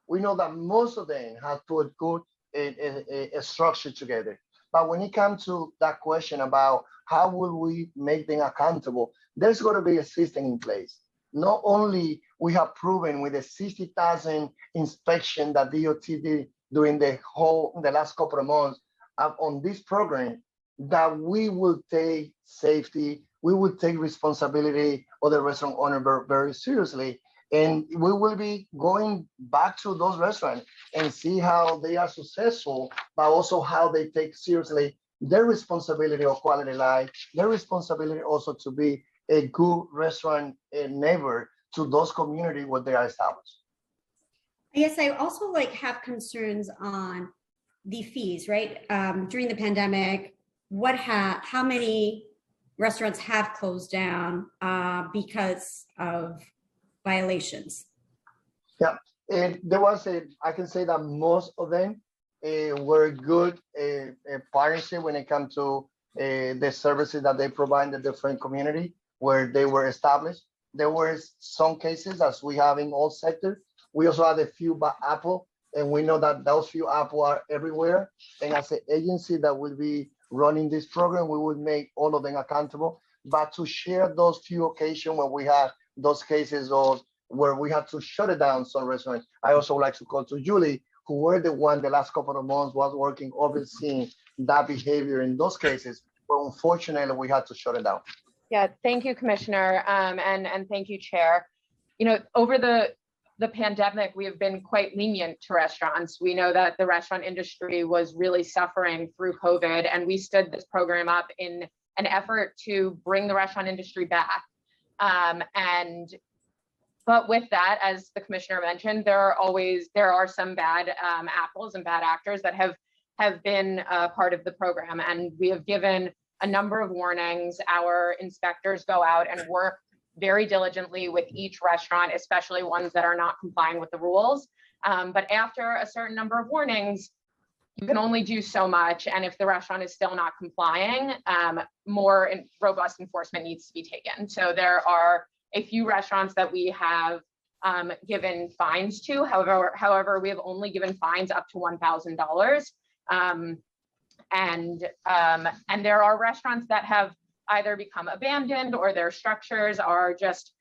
Speaker 10: We know that most of them have put good a structure together. But when it comes to that question about how will we make them accountable, there's going to be a system in place. Not only we have proven with the 60,000 inspection that DOT did during the last couple of months on this program, that we will take safety, we will take responsibility of the restaurant owner very, very seriously. And we will be going back to those restaurants and see how they are successful, but also how they take seriously their responsibility of quality life, their responsibility also to be a good restaurant neighbor to those communities where they are established.
Speaker 5: I guess I also have concerns on the fees, right? During the pandemic, how many restaurants have closed down because of violations?
Speaker 10: Yeah, and there was I can say that most of them were good partnership when it comes to the services that they provide in the different community where they were established. There were some cases, as we have in all sectors. We also had a few by Apple, and we know that those few Apple are everywhere. And as an agency that will be running this program, we will make all of them accountable. But to share those few occasions when we have those cases of where we had to shut it down some restaurants, I also would like to call to Julie, who were the one the last couple of months was working overseeing that behavior in those cases. But unfortunately, we had to shut it down.
Speaker 9: Yeah, thank you, Commissioner, and thank you, Chair. Over the pandemic, we have been quite lenient to restaurants. We know that the restaurant industry was really suffering through COVID, and we stood this program up in an effort to bring the restaurant industry back. But with that, as the Commissioner mentioned, there are some bad apples and bad actors that have been part of the program, and we have given a number of warnings. Our inspectors go out and work very diligently with each restaurant, especially ones that are not complying with the rules. But after a certain number of warnings, you can only do so much. And if the restaurant is still not complying, more robust enforcement needs to be taken. So there are a few restaurants that we have given fines to. However, we have only given fines up to $1,000. And there are restaurants that have either become abandoned or their structures are just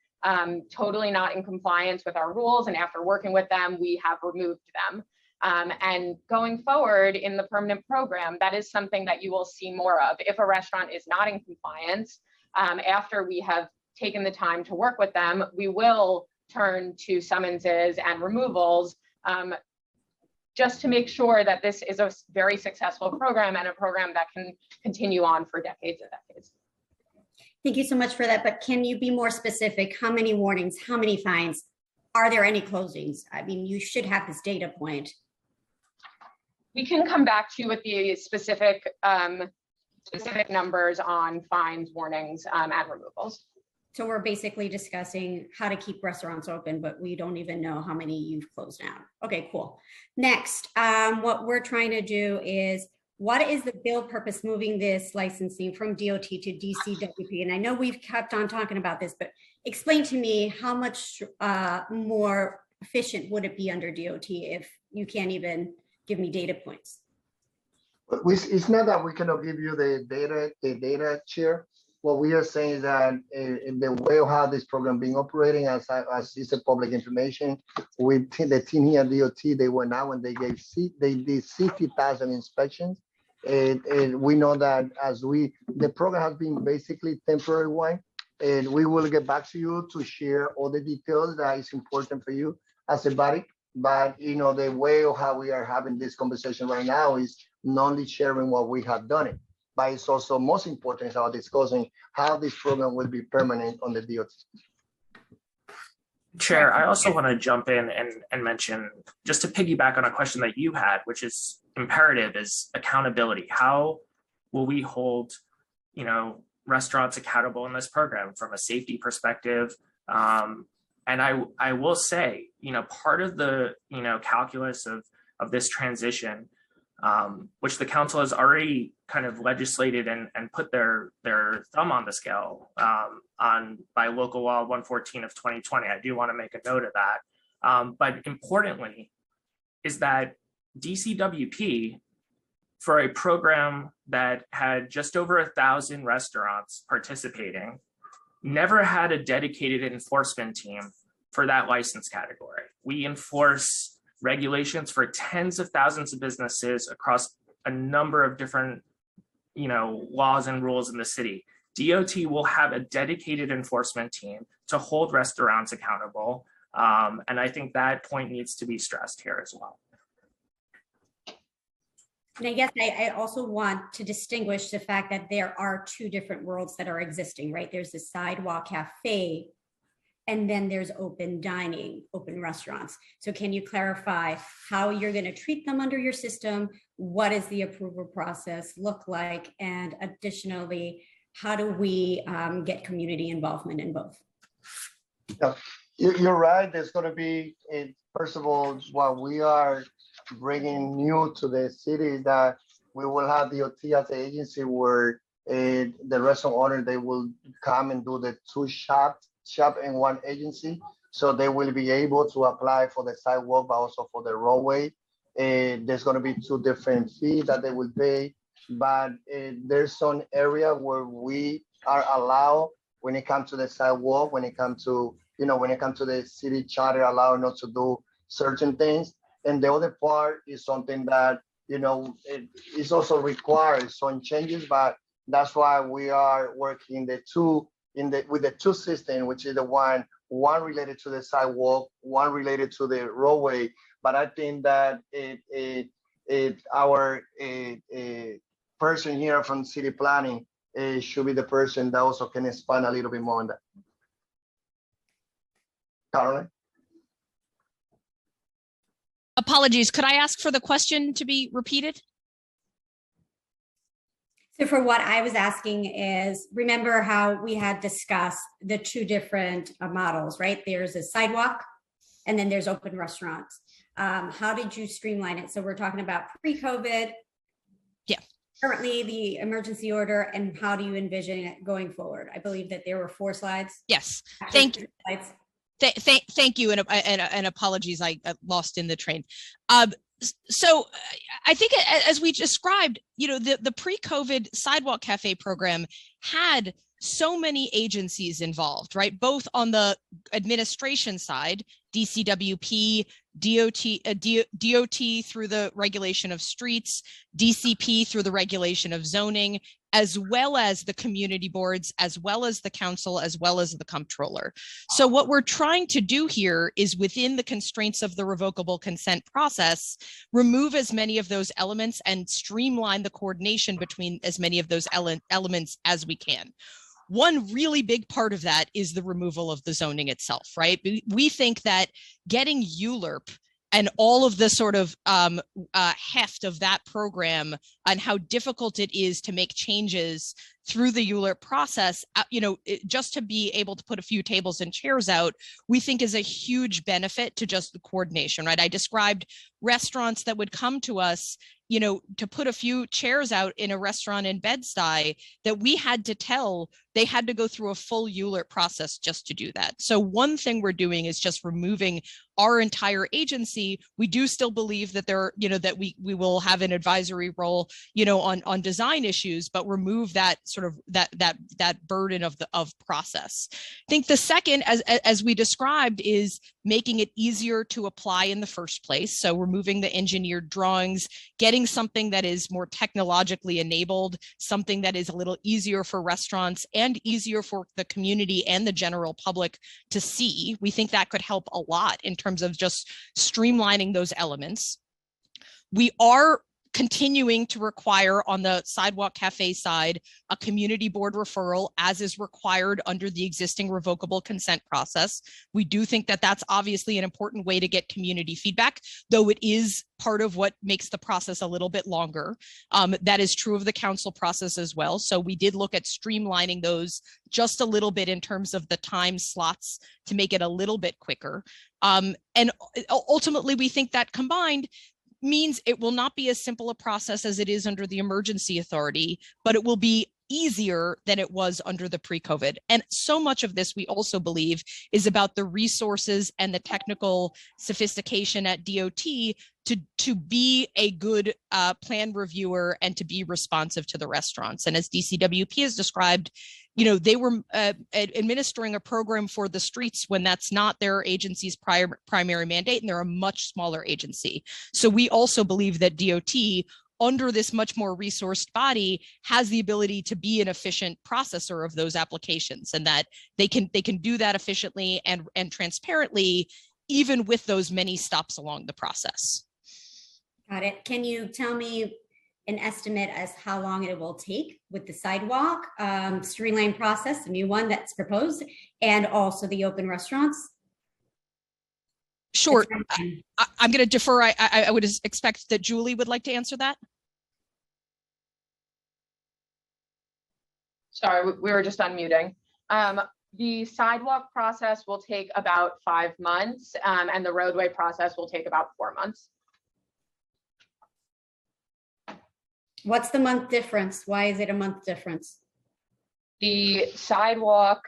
Speaker 9: totally not in compliance with our rules. And after working with them, we have removed them. And going forward in the permanent program, that is something that you will see more of. If a restaurant is not in compliance, after we have taken the time to work with them, we will turn to summonses and removals just to make sure that this is a very successful program and a program that can continue on for decades and decades.
Speaker 5: Thank you so much for that. But can you be more specific? How many warnings? How many fines? Are there any closings? I mean, you should have this data point.
Speaker 9: We can come back to you with the specific numbers on fines, warnings, and removals.
Speaker 5: So we're basically discussing how to keep restaurants open, but we don't even know how many you've closed down. Okay, cool. Next, what we're trying to do is, what is the bill purpose moving this licensing from DOT to DCWP? And I know we've kept on talking about this, but explain to me how much more efficient would it be under DOT if you can't even give me data points?
Speaker 10: It's not that we cannot give you the data, Chair. What we are saying is that in the way of how this program being operating, as is a public information, with the team here at DOT, they went out and they did 60,000 inspections. And we know that the program has been basically temporary one, and we will get back to you to share all the details that is important for you as a body. But the way of how we are having this conversation right now is not only sharing what we have done it, but it's also most important is our discussing how this program will be permanent on the DOT.
Speaker 12: Chair, I also want to jump in and mention, just to piggyback on a question that you had, which is imperative, is accountability. How will we hold, restaurants accountable in this program from a safety perspective? And I will say, part of the, calculus of this transition which the council has already kind of legislated and put their thumb on the scale by local law 114 of 2020. I do want to make a note of that. But importantly, is that DCWP, for a program that had just over 1,000 restaurants participating, never had a dedicated enforcement team for that license category. We enforce regulations for tens of thousands of businesses across a number of different, laws and rules in the city. DOT will have a dedicated enforcement team to hold restaurants accountable. And I think that point needs to be stressed here as well.
Speaker 5: And I guess I also want to distinguish the fact that there are two different worlds that are existing, right? There's the sidewalk cafe, and then there's open dining, open restaurants. So can you clarify how you're going to treat them under your system? What does the approval process look like? And additionally, how do we get community involvement in both?
Speaker 10: Yeah, you're right. There's going to be, first of all, what we are bringing new to the city is that we will have the DOT as an agency where the restaurant owner, they will come and do the two shop in one agency. So they will be able to apply for the sidewalk, but also for the roadway. There's going to be two different fees that they will pay, but there's some area where we are allowed when it comes to the sidewalk, when it comes to, when it comes to the city charter allowing us to do certain things. And the other part is something that, it is also required some changes, but that's why we are working with the two systems, which is the one related to the sidewalk, one related to the roadway. But I think that our person here from city planning should be the person that also can expand a little bit more on that. Caroline?
Speaker 11: Apologies, could I ask for the question to be repeated?
Speaker 5: So for what I was asking is, remember how we had discussed the two different models, right? There's a sidewalk and then there's open restaurants. How did you streamline it? So we're talking about pre-COVID.
Speaker 11: Yeah.
Speaker 5: Currently the emergency order, and how do you envision it going forward? I believe that there were 4 slides.
Speaker 11: Yes,
Speaker 5: Thank you.
Speaker 11: Thank you, and apologies, I got lost in the train. So I think as we described, the pre-COVID sidewalk cafe program had so many agencies involved, right? Both on the administration side, DCWP, DOT through the regulation of streets, DCP through the regulation of zoning, as well as the community boards, as well as the council, as well as the comptroller. So what we're trying to do here is, within the constraints of the revocable consent process, remove as many of those elements and streamline the coordination between as many of those elements as we can. One really big part of that is the removal of the zoning itself, right? We think that getting ULURP and all of the sort of heft of that program and how difficult it is to make changes through the ULURP process, just to be able to put a few tables and chairs out, we think is a huge benefit to just the coordination, right? I described restaurants that would come to us, to put a few chairs out in a restaurant in Bed-Stuy, that we had to tell they had to go through a full ULURP process just to do that. So one thing we're doing is just removing our entire agency. We do still believe that that we will have an advisory role, on design issues, but remove that sort of that burden of process. I think the second, as we described, is making it easier to apply in the first place. So removing the engineered drawings, getting something that is more technologically enabled, something that is a little easier for restaurants and easier for the community and the general public to see. We think that could help a lot in terms of just streamlining those elements. We are continuing to require, on the sidewalk cafe side, a community board referral, as is required under the existing revocable consent process. We do think that that's obviously an important way to get community feedback, though it is part of what makes the process a little bit longer. That is true of the council process as well. So we did look at streamlining those just a little bit in terms of the time slots to make it a little bit quicker. And ultimately, we think that combined means it will not be as simple a process as it is under the emergency authority, but it will be easier than it was under the pre-COVID. And so much of this, we also believe, is about the resources and the technical sophistication at DOT to be a good plan reviewer and to be responsive to the restaurants. And as DCWP has described, they were administering a program for the streets when that's not their agency's primary mandate, and they're a much smaller agency. So we also believe that DOT, under this much more resourced body, has the ability to be an efficient processor of those applications, and that they can do that efficiently and transparently, even with those many stops along the process.
Speaker 5: Got it. Can you tell me an estimate as how long it will take with the sidewalk streamline process, the new one that's proposed, and also the open restaurants?
Speaker 11: Sure. I'm going to defer. I would expect that Julie would like to answer that.
Speaker 9: Sorry, we were just unmuting. The sidewalk process will take about 5 months, and the roadway process will take about 4 months.
Speaker 5: What's the month difference? Why is it a month difference?
Speaker 9: The sidewalk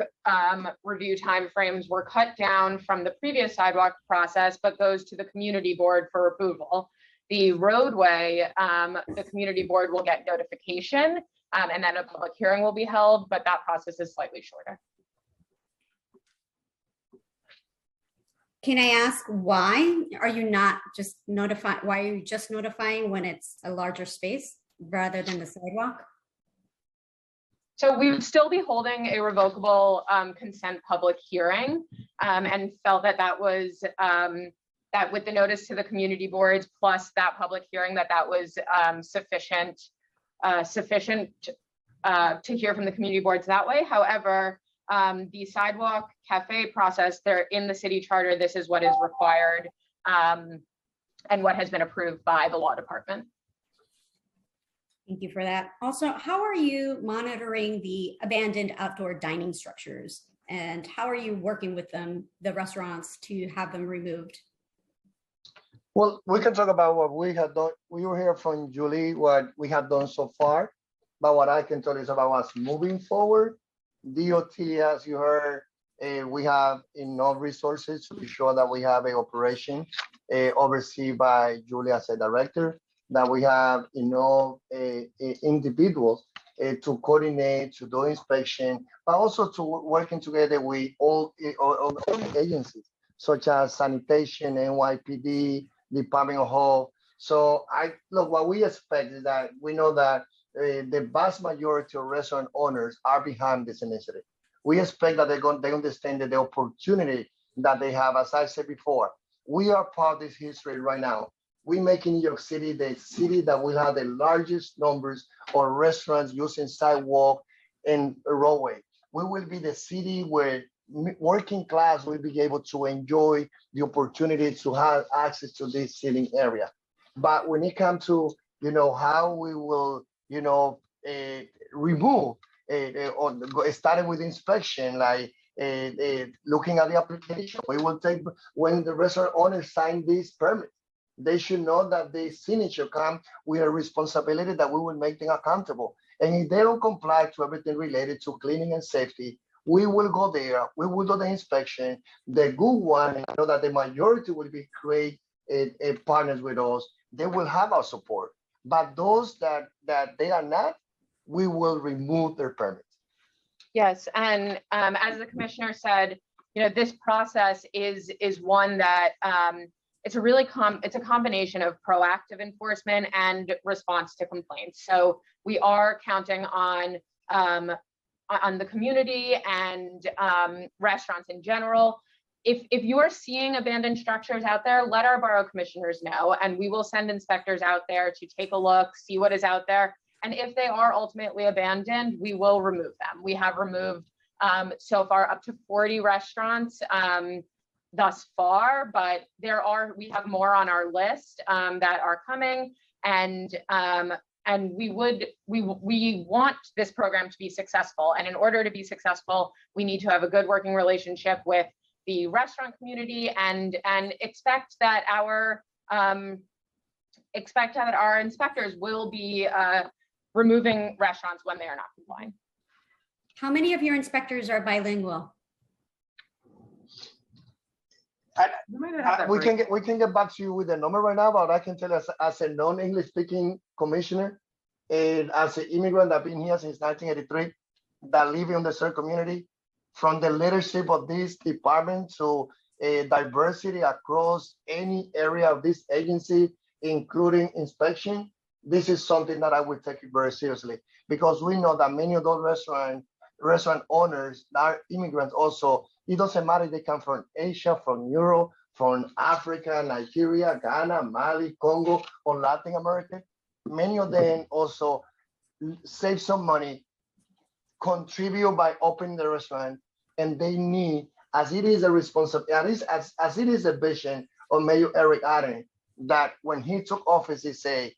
Speaker 9: review timeframes were cut down from the previous sidewalk process, but goes to the community board for approval. The roadway, the community board will get notification, and then a public hearing will be held, but that process is slightly shorter.
Speaker 5: Can I ask why are you not just notifying? Why are you just notifying when it's a larger space rather than the sidewalk?
Speaker 9: So we would still be holding a revocable consent public hearing, and felt that was that with the notice to the community boards plus that public hearing, that was sufficient to hear from the community boards that way. However, the sidewalk cafe process, they're in the city charter. This is what is required and what has been approved by the law department.
Speaker 5: Thank you for that. Also, how are you monitoring the abandoned outdoor dining structures, and how are you working with them, the restaurants, to have them removed?
Speaker 10: Well, we can talk about what we have done. We will hear from Julie what we have done so far, but what I can tell you is about us moving forward. DOT, as you heard, we have enough resources to be sure that we have an operation overseen by Julie as a director, that we have enough individuals to coordinate, to do inspection, but also to working together with all agencies, such as sanitation, NYPD, Department of Health. So look, what we expect is that we know that the vast majority of restaurant owners are behind this initiative. We expect that they understand that the opportunity that they have. As I said before, we are part of this history right now. We make in New York City the city that will have the largest numbers of restaurants using sidewalk and roadway. We will be the city where working class will be able to enjoy the opportunity to have access to this sitting area. But when it comes to how we will remove starting with inspection, like looking at the application, we will take when the restaurant owner sign this permit. They should know that the signature comes with a responsibility that we will make them accountable. And if they don't comply to everything related to cleaning and safety, we will go there, we will do the inspection. The good one, I know that the majority will be great partners with us. They will have our support. But those that they are not, we will remove their permits.
Speaker 9: Yes, and as the commissioner said, this process is one that it's a combination of proactive enforcement and response to complaints. So we are counting on the community and restaurants in general. If you are seeing abandoned structures out there, let our borough commissioners know, and we will send inspectors out there to take a look, see what is out there. And if they are ultimately abandoned, we will remove them. We have removed so far up to 40 restaurants thus far, but we have more on our list that are coming, and we want this program to be successful. And in order to be successful, we need to have a good working relationship with the restaurant community and expect that our expect that our inspectors will be removing restaurants when they are not complying.
Speaker 5: How many of your inspectors are bilingual?
Speaker 10: We can get back to you with the number right now, but I can tell you as a non-English speaking commissioner and as an immigrant that been here since 1983, that live in the CERT community, from the leadership of this department to diversity across any area of this agency, including inspection, this is something that I would take it very seriously, because we know that many of those restaurant owners that are immigrants also, it doesn't matter if they come from Asia, from Europe, from Africa, Nigeria, Ghana, Mali, Congo, or Latin America. Many of them also save some money, contribute by opening the restaurant, and they need, as it is a responsibility, as it is a vision of Mayor Eric Adams, that when he took office, he said,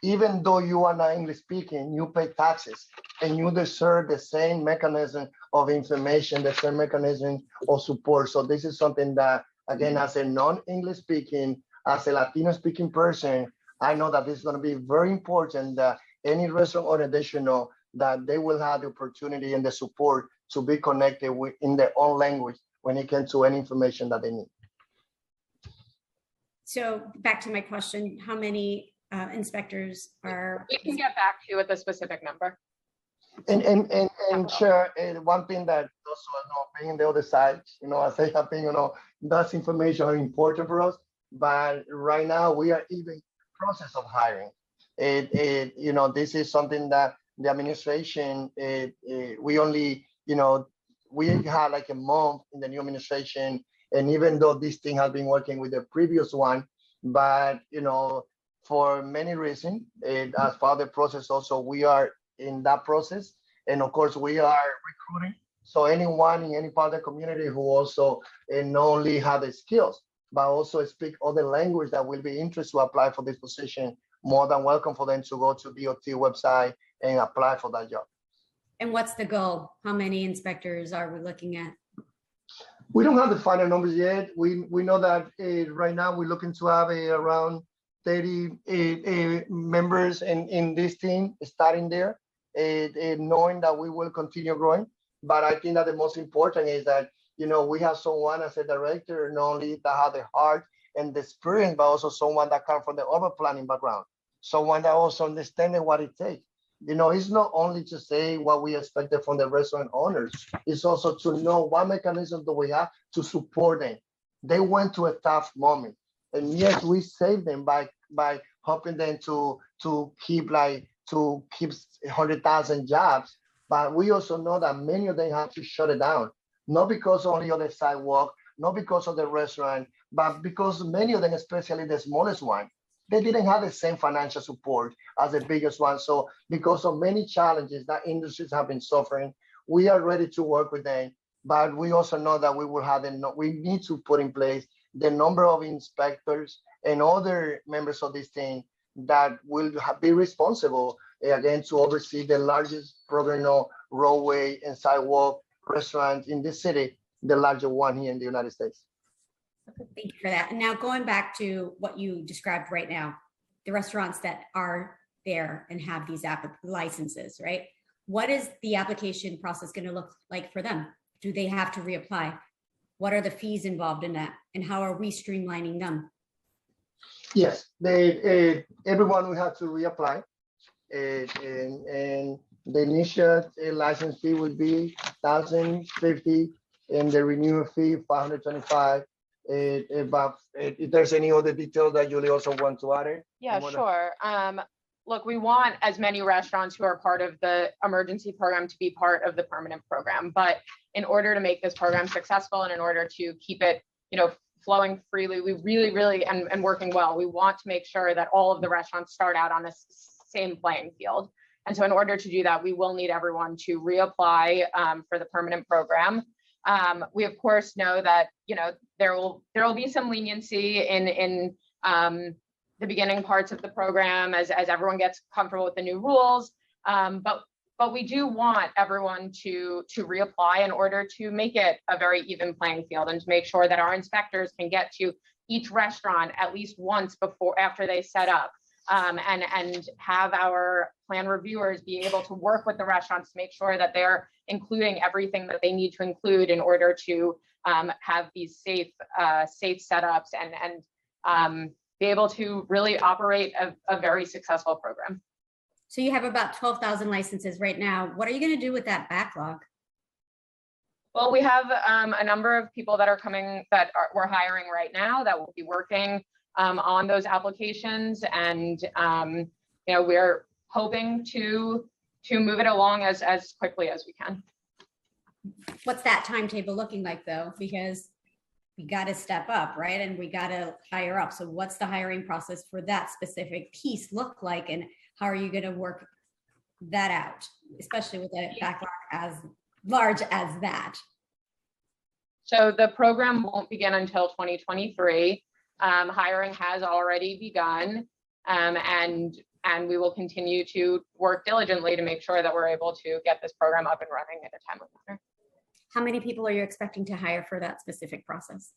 Speaker 10: even though you are not English speaking, you pay taxes and you deserve the same mechanism of information, the same mechanism of support. So this is something that, again, as a non-English speaking, as a Latino speaking person, I know that this is going to be very important that any restaurant owner, they should know that they will have the opportunity and the support to be connected with in their own language when it comes to any information that they need.
Speaker 5: So back to my question, how many inspectors are?
Speaker 9: We can get back to you with a specific number.
Speaker 10: And Chair, one thing that also, being on the other side, as I have been, that's information are important for us. But right now we are even in the process of hiring. This is something that the administration, we only, we had like a month in the new administration. And even though this thing has been working with the previous one, but, for many reasons, as part of the process also, we are in that process. And of course, we are recruiting. So anyone in any part of the community who also not only have the skills, but also speak other language that will be interested to apply for this position, more than welcome for them to go to DOT website and apply for that job.
Speaker 5: And what's the goal? How many inspectors are we looking at?
Speaker 10: We don't have the final numbers yet. We know that right now we're looking to have around 30 members in this team starting there, knowing that we will continue growing. But I think that the most important is that, we have someone as a director, not only that have the heart and the experience, but also someone that comes from the urban planning background, someone that also understands what it takes. It's not only to say what we expected from the restaurant owners, it's also to know what mechanism do we have to support them. They went to a tough moment. And yes, we saved them by helping them to keep 100,000 jobs. But we also know that many of them have to shut it down, not because only on the sidewalk, not because of the restaurant, but because many of them, especially the smallest one, they didn't have the same financial support as the biggest one. So because of many challenges that industries have been suffering, we are ready to work with them. But we also know that we need to put in place the number of inspectors and other members of this team that will be responsible, again, to oversee the largest program of roadway and sidewalk restaurants in this city, the largest one here in the United States.
Speaker 5: Thank you for that. And now going back to what you described right now, the restaurants that are there and have these licenses, right? What is the application process going to look like for them? Do they have to reapply? What are the fees involved in that? And how are we streamlining them?
Speaker 10: Yes, everyone will have to reapply. And the initial license fee would be $1,050 and the renewal fee $525. If there's any other detail that Julie also want to add?
Speaker 9: Yeah, sure. Look, we want as many restaurants who are part of the emergency program to be part of the permanent program. But in order to make this program successful and in order to keep it, flowing freely, we really, and working well, we want to make sure that all of the restaurants start out on the same playing field. And so in order to do that, we will need everyone to reapply for the permanent program. We of course know that there will be some leniency in the beginning parts of the program as everyone gets comfortable with the new rules. But we do want everyone to reapply in order to make it a very even playing field and to make sure that our inspectors can get to each restaurant at least once after they set up and have our plan reviewers be able to work with the restaurants to make sure that they're including everything that they need to include in order to have these safe setups and be able to really operate a very successful program.
Speaker 5: So you have about 12,000 licenses right now. What are you going to do with that backlog?
Speaker 9: Well, we have a number of people that are coming we're hiring right now that will be working on those applications, and we're hoping to move it along as quickly as we can.
Speaker 5: What's that timetable looking like though? Because we got to step up, right? And we got to hire up. So what's the hiring process for that specific piece look like? And how are you going to work that out, especially with a backlog as large as that?
Speaker 9: So the program won't begin until 2023. Hiring has already begun, and we will continue to work diligently to make sure that we're able to get this program up and running in a timely manner.
Speaker 5: How many people are you expecting to hire for that specific process?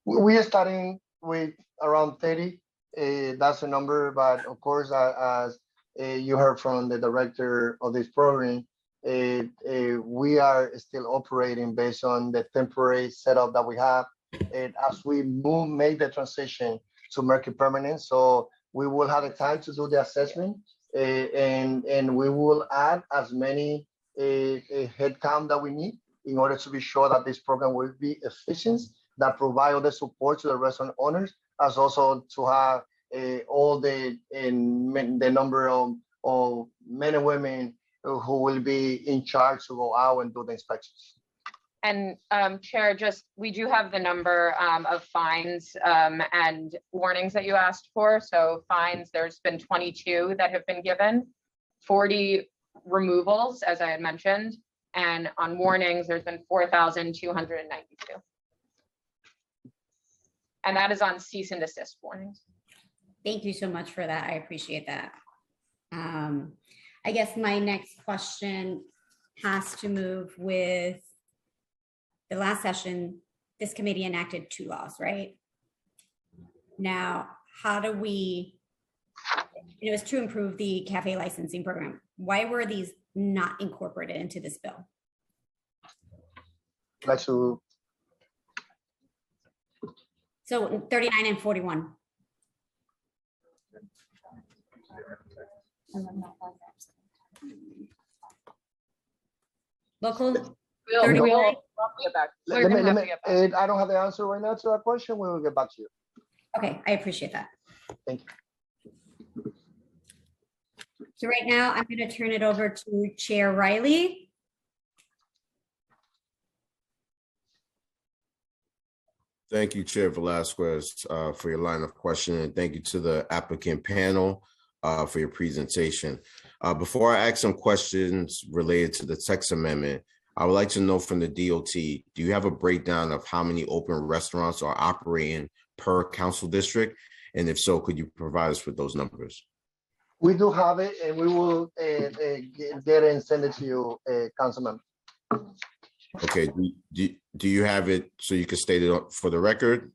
Speaker 10: We are starting with around 30. That's the number, but of course, as you heard from the director of this program, we are still operating based on the temporary setup that we have. And as we make the transition to market permanent, so we will have the time to do the assessment, and we will add as many headcount that we need in order to be sure that this program will be efficient, that provide all the support to the restaurant owners, as also to have all the number of men and women who will be in charge to go out and do the inspections.
Speaker 9: And Chair, we do have the number of fines and warnings that you asked for. So fines, there's been 22 that have been given, 40 removals, as I had mentioned, and on warnings, there's been 4,292. And that is on cease and desist warnings.
Speaker 5: Thank you so much for that. I appreciate that. I guess my next question has to move with the last session. This committee enacted 2 laws, right? Now, how do we, it was to improve the cafe licensing program. Why were these not incorporated into this bill?
Speaker 10: So
Speaker 5: 39 and 41. Local.
Speaker 10: I don't have the answer right now to that question. We will get back to you.
Speaker 5: Okay, I appreciate that.
Speaker 10: Thank you.
Speaker 5: So right now, I'm going to turn it over to Chair Riley.
Speaker 6: Thank you, Chair Velasquez, for your line of questioning. And thank you to the applicant panel for your presentation. Before I ask some questions related to the text amendment, I would like to know from the DOT, do you have a breakdown of how many open restaurants are operating per council district? And if so, could you provide us with those numbers?
Speaker 10: We do have it, and we will get it and send it to you, Councilman.
Speaker 6: Okay, do you have it so you can state it for the record?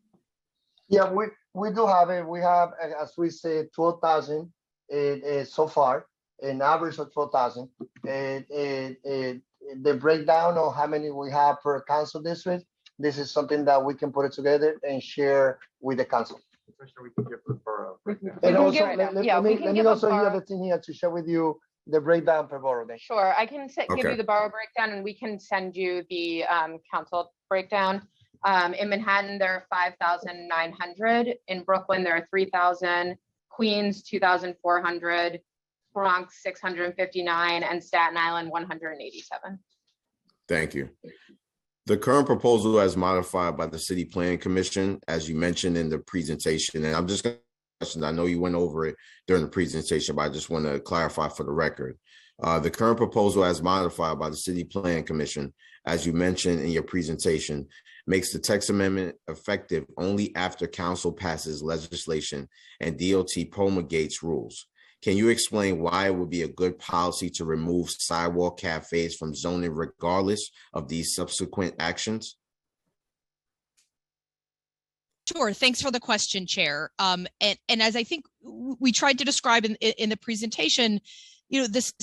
Speaker 10: Yeah, we do have it. We have, as we said, 12,000 so far, an average of 12,000. The breakdown of how many we have per council district, this is something that we can put it together and share with the council.
Speaker 14: We can give the borough breakdown.
Speaker 10: And also, let me also hear the thing here to share with you the breakdown per borough. Then.
Speaker 9: Sure, I can give you the borough breakdown, and we can send you the council breakdown. In Manhattan, there are 5,900. In Brooklyn, there are 3,000. Queens, 2,400. Bronx, 659, and Staten Island, 187. Thank you.
Speaker 6: The current proposal as modified by the City Planning Commission, as you mentioned in the presentation, and I'm just going to question, I know you went over it during the presentation, but I just want to clarify for the record. The current proposal as modified by the City Planning Commission, as you mentioned in your presentation, makes the text amendment effective only after council passes legislation and DOT promulgates rules. Can you explain why it would be a good policy to remove sidewalk cafes from zoning regardless of these subsequent actions?
Speaker 11: Sure. Thanks for the question, Chair. And as I think we tried to describe in the presentation, this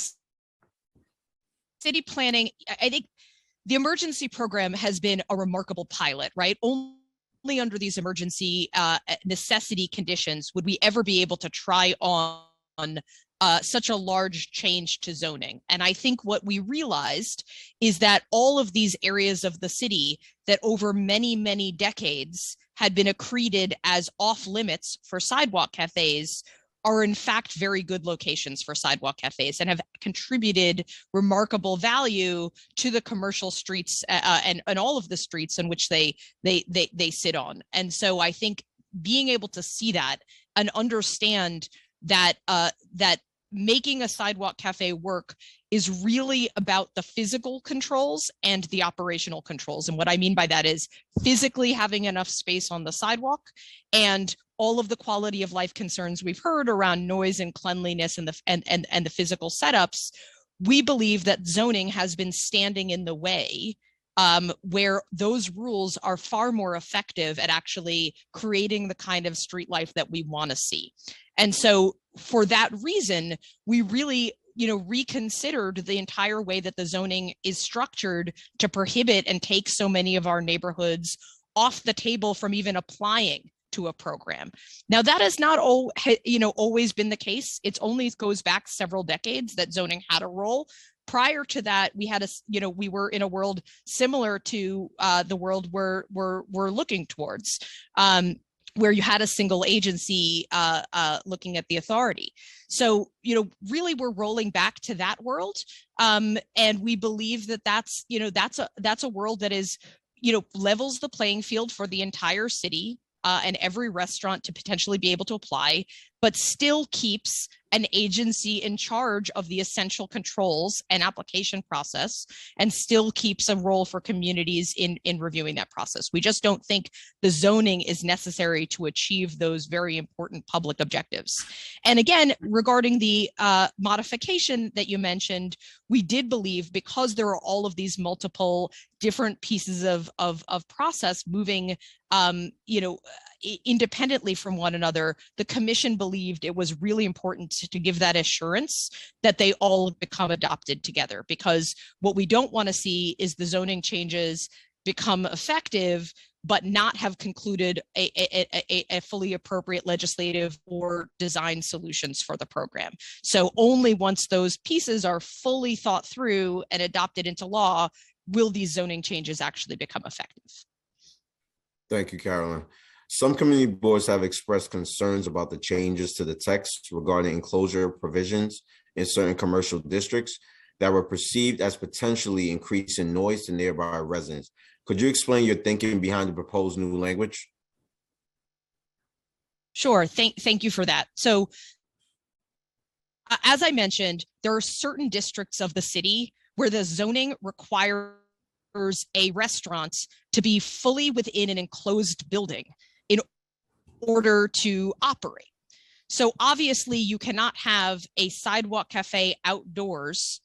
Speaker 11: city planning, I think the emergency program has been a remarkable pilot, right? Only under these emergency necessity conditions would we ever be able to try on such a large change to zoning. And I think what we realized is that all of these areas of the city that over many, many decades had been accreted as off limits for sidewalk cafes are in fact very good locations for sidewalk cafes and have contributed remarkable value to the commercial streets and all of the streets in which they sit on. And so I think being able to see that and understand that that making a sidewalk cafe work is really about the physical controls and the operational controls. And what I mean by that is physically having enough space on the sidewalk and all of the quality of life concerns we've heard around noise and cleanliness and the physical setups. We believe that zoning has been standing in the way where those rules are far more effective at actually creating the kind of street life that we want to see. And so for that reason, we really reconsidered the entire way that the zoning is structured to prohibit and take so many of our neighborhoods off the table from even applying to a program. Now, that has not always been the case. It only goes back several decades that zoning had a role. Prior to that, we had we were in a world similar to the world we're looking towards, where you had a single agency looking at the authority. So, really we're rolling back to that world. And we believe that that's a world that is, levels the playing field for the entire city and every restaurant to potentially be able to apply, but still keeps an agency in charge of the essential controls and application process, and still keeps a role for communities in reviewing that process. We just don't think the zoning is necessary to achieve those very important public objectives. And again, regarding the modification that you mentioned, we did believe, because there are all of these multiple different pieces of process moving independently from one another, the commission believed it was really important to give that assurance that they all become adopted together, because what we don't want to see is the zoning changes become effective but not have concluded a fully appropriate legislative or design solutions for the program. So only once those pieces are fully thought through and adopted into law will these zoning changes actually become effective.
Speaker 6: Thank you, Carolyn. Some community boards have expressed concerns about the changes to the text regarding enclosure provisions in certain commercial districts that were perceived as potentially increasing noise to nearby residents. Could you explain your thinking behind the proposed new language?
Speaker 11: Sure. Thank you for that. So, as I mentioned, there are certain districts of the city where the zoning requires a restaurant to be fully within an enclosed building in order to operate. So obviously you cannot have a sidewalk cafe outdoors,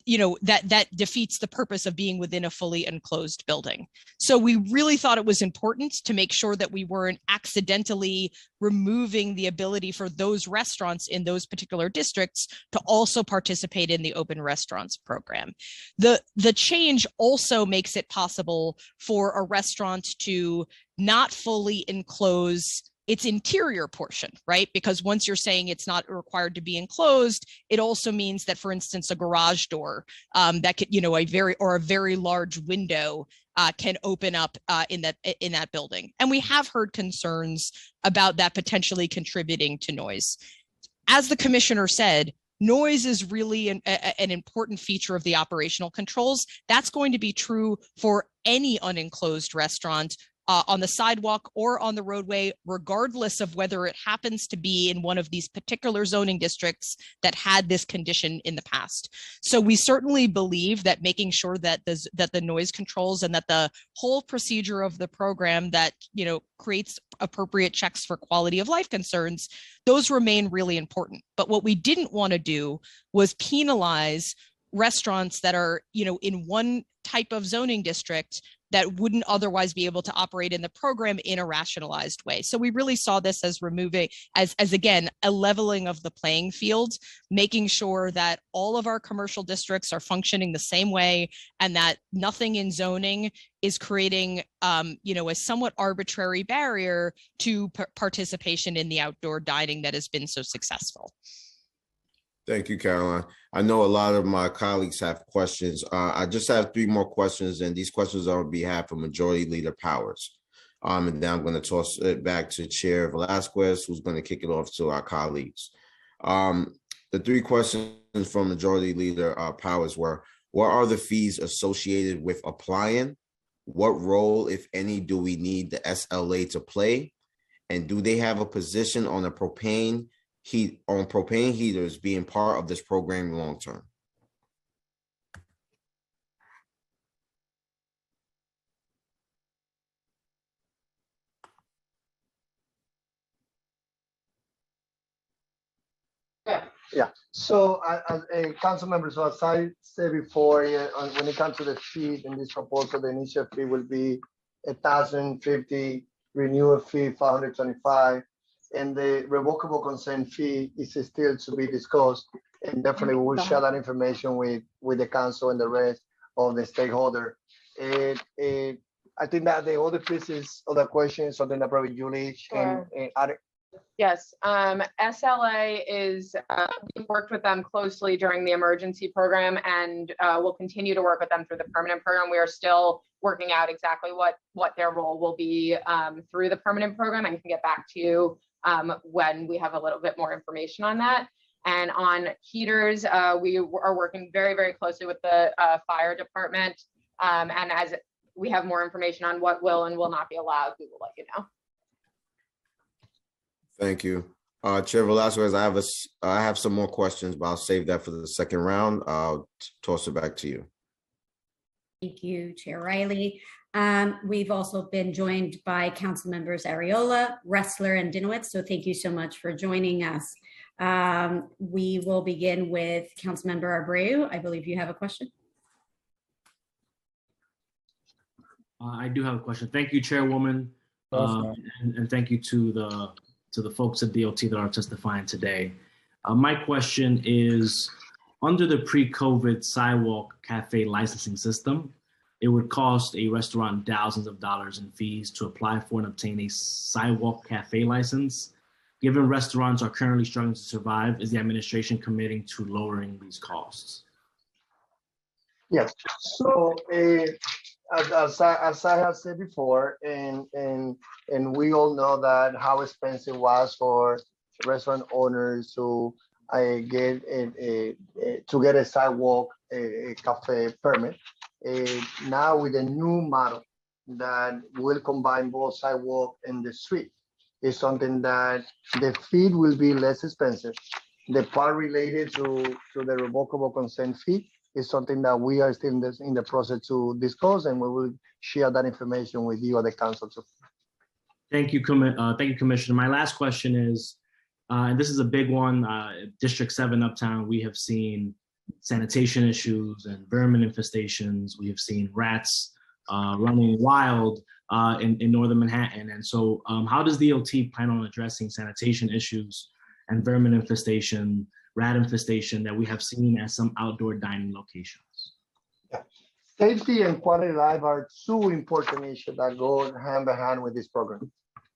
Speaker 11: that defeats the purpose of being within a fully enclosed building. So we really thought it was important to make sure that we weren't accidentally removing the ability for those restaurants in those particular districts to also participate in the open restaurants program. The change also makes it possible for a restaurant to not fully enclose its interior portion, right? Because once you're saying it's not required to be enclosed, it also means that, for instance, a garage door that could, a very large window can open up in that building. And we have heard concerns about that potentially contributing to noise. As the commissioner said, noise is really an important feature of the operational controls. That's going to be true for any unenclosed restaurant on the sidewalk or on the roadway, regardless of whether it happens to be in one of these particular zoning districts that had this condition in the past. So we certainly believe that making sure that the noise controls and that the whole procedure of the program that creates appropriate checks for quality of life concerns, those remain really important. But what we didn't want to do was penalize restaurants that are in one type of zoning district that wouldn't otherwise be able to operate in the program in a rationalized way. So we really saw this as removing, as again, a leveling of the playing field, making sure that all of our commercial districts are functioning the same way, and that nothing in zoning is creating, a somewhat arbitrary barrier to participation in the outdoor dining that has been so successful.
Speaker 6: Thank you, Caroline. I know a lot of my colleagues have questions. I just have 3 more questions, and these questions are on behalf of Majority Leader Powers. And then I'm going to toss it back to Chair Velasquez, who's going to kick it off to our colleagues. The 3 questions from Majority Leader Powers were, what are the fees associated with applying? What role, if any, do we need the SLA to play? And do they have a position on propane heaters being part of this program long term?
Speaker 10: Yeah. So, council members, so as I said before, when it comes to the fee in this proposal, the initial fee will be $1,050, renewal fee $525, and the revocable consent fee is still to be discussed. And definitely we will share that information with the council and the rest of the stakeholder. I think that the other pieces of the question is something that probably Julie can add.
Speaker 9: Yes, SLA is, we've worked with them closely during the emergency program, and we'll continue to work with them through the permanent program. We are still working out exactly what their role will be through the permanent program, and can get back to you when we have a little bit more information on that. And on heaters, we are working very, very closely with the fire department. And as we have more information on what will and will not be allowed, we will let you know.
Speaker 6: Thank you. Chair Velasquez, I have some more questions, but I'll save that for the second round. I'll toss it back to you.
Speaker 5: Thank you, Chair Riley. We've also been joined by Council Members Arreola, Ressler, and Dinowitz, so thank you so much for joining us. We will begin with Councilmember Abreu. I believe you have a question.
Speaker 15: I do have a question. Thank you, Chairwoman, and thank you to the folks at DOT that are testifying today. My question is, under the pre-COVID sidewalk cafe licensing system, it would cost a restaurant thousands of dollars in fees to apply for and obtain a sidewalk cafe license. Given restaurants are currently struggling to survive, is the administration committing to lowering these costs?
Speaker 10: Yes. So, as I have said before, and we all know that how expensive it was for restaurant owners to get a sidewalk cafe permit. Now with a new model that will combine both sidewalk and the street, is something that the fee will be less expensive. The part related to the revocable consent fee is something that we are still in the process to discuss, and we will share that information with you at the council too.
Speaker 15: Thank you, Commissioner. My last question is, and this is a big one, District 7 Uptown, we have seen sanitation issues and vermin infestations. We have seen rats running wild in northern Manhattan. And so how does DOT plan on addressing sanitation issues and vermin infestation, rat infestation that we have seen at some outdoor dining locations?
Speaker 10: Yeah. Safety and quality of life are 2 important issues that go hand by hand with this program.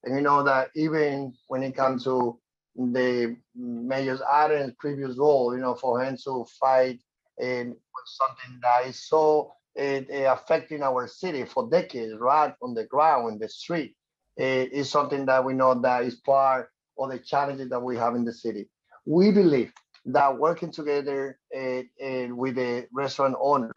Speaker 10: And you know that even when it comes to the Mayor Adams' previous role, for him to fight with something that is so affecting our city for decades, right on the ground, in the street, is something that we know that is part of the challenges that we have in the city. We believe that working together with the restaurant owner,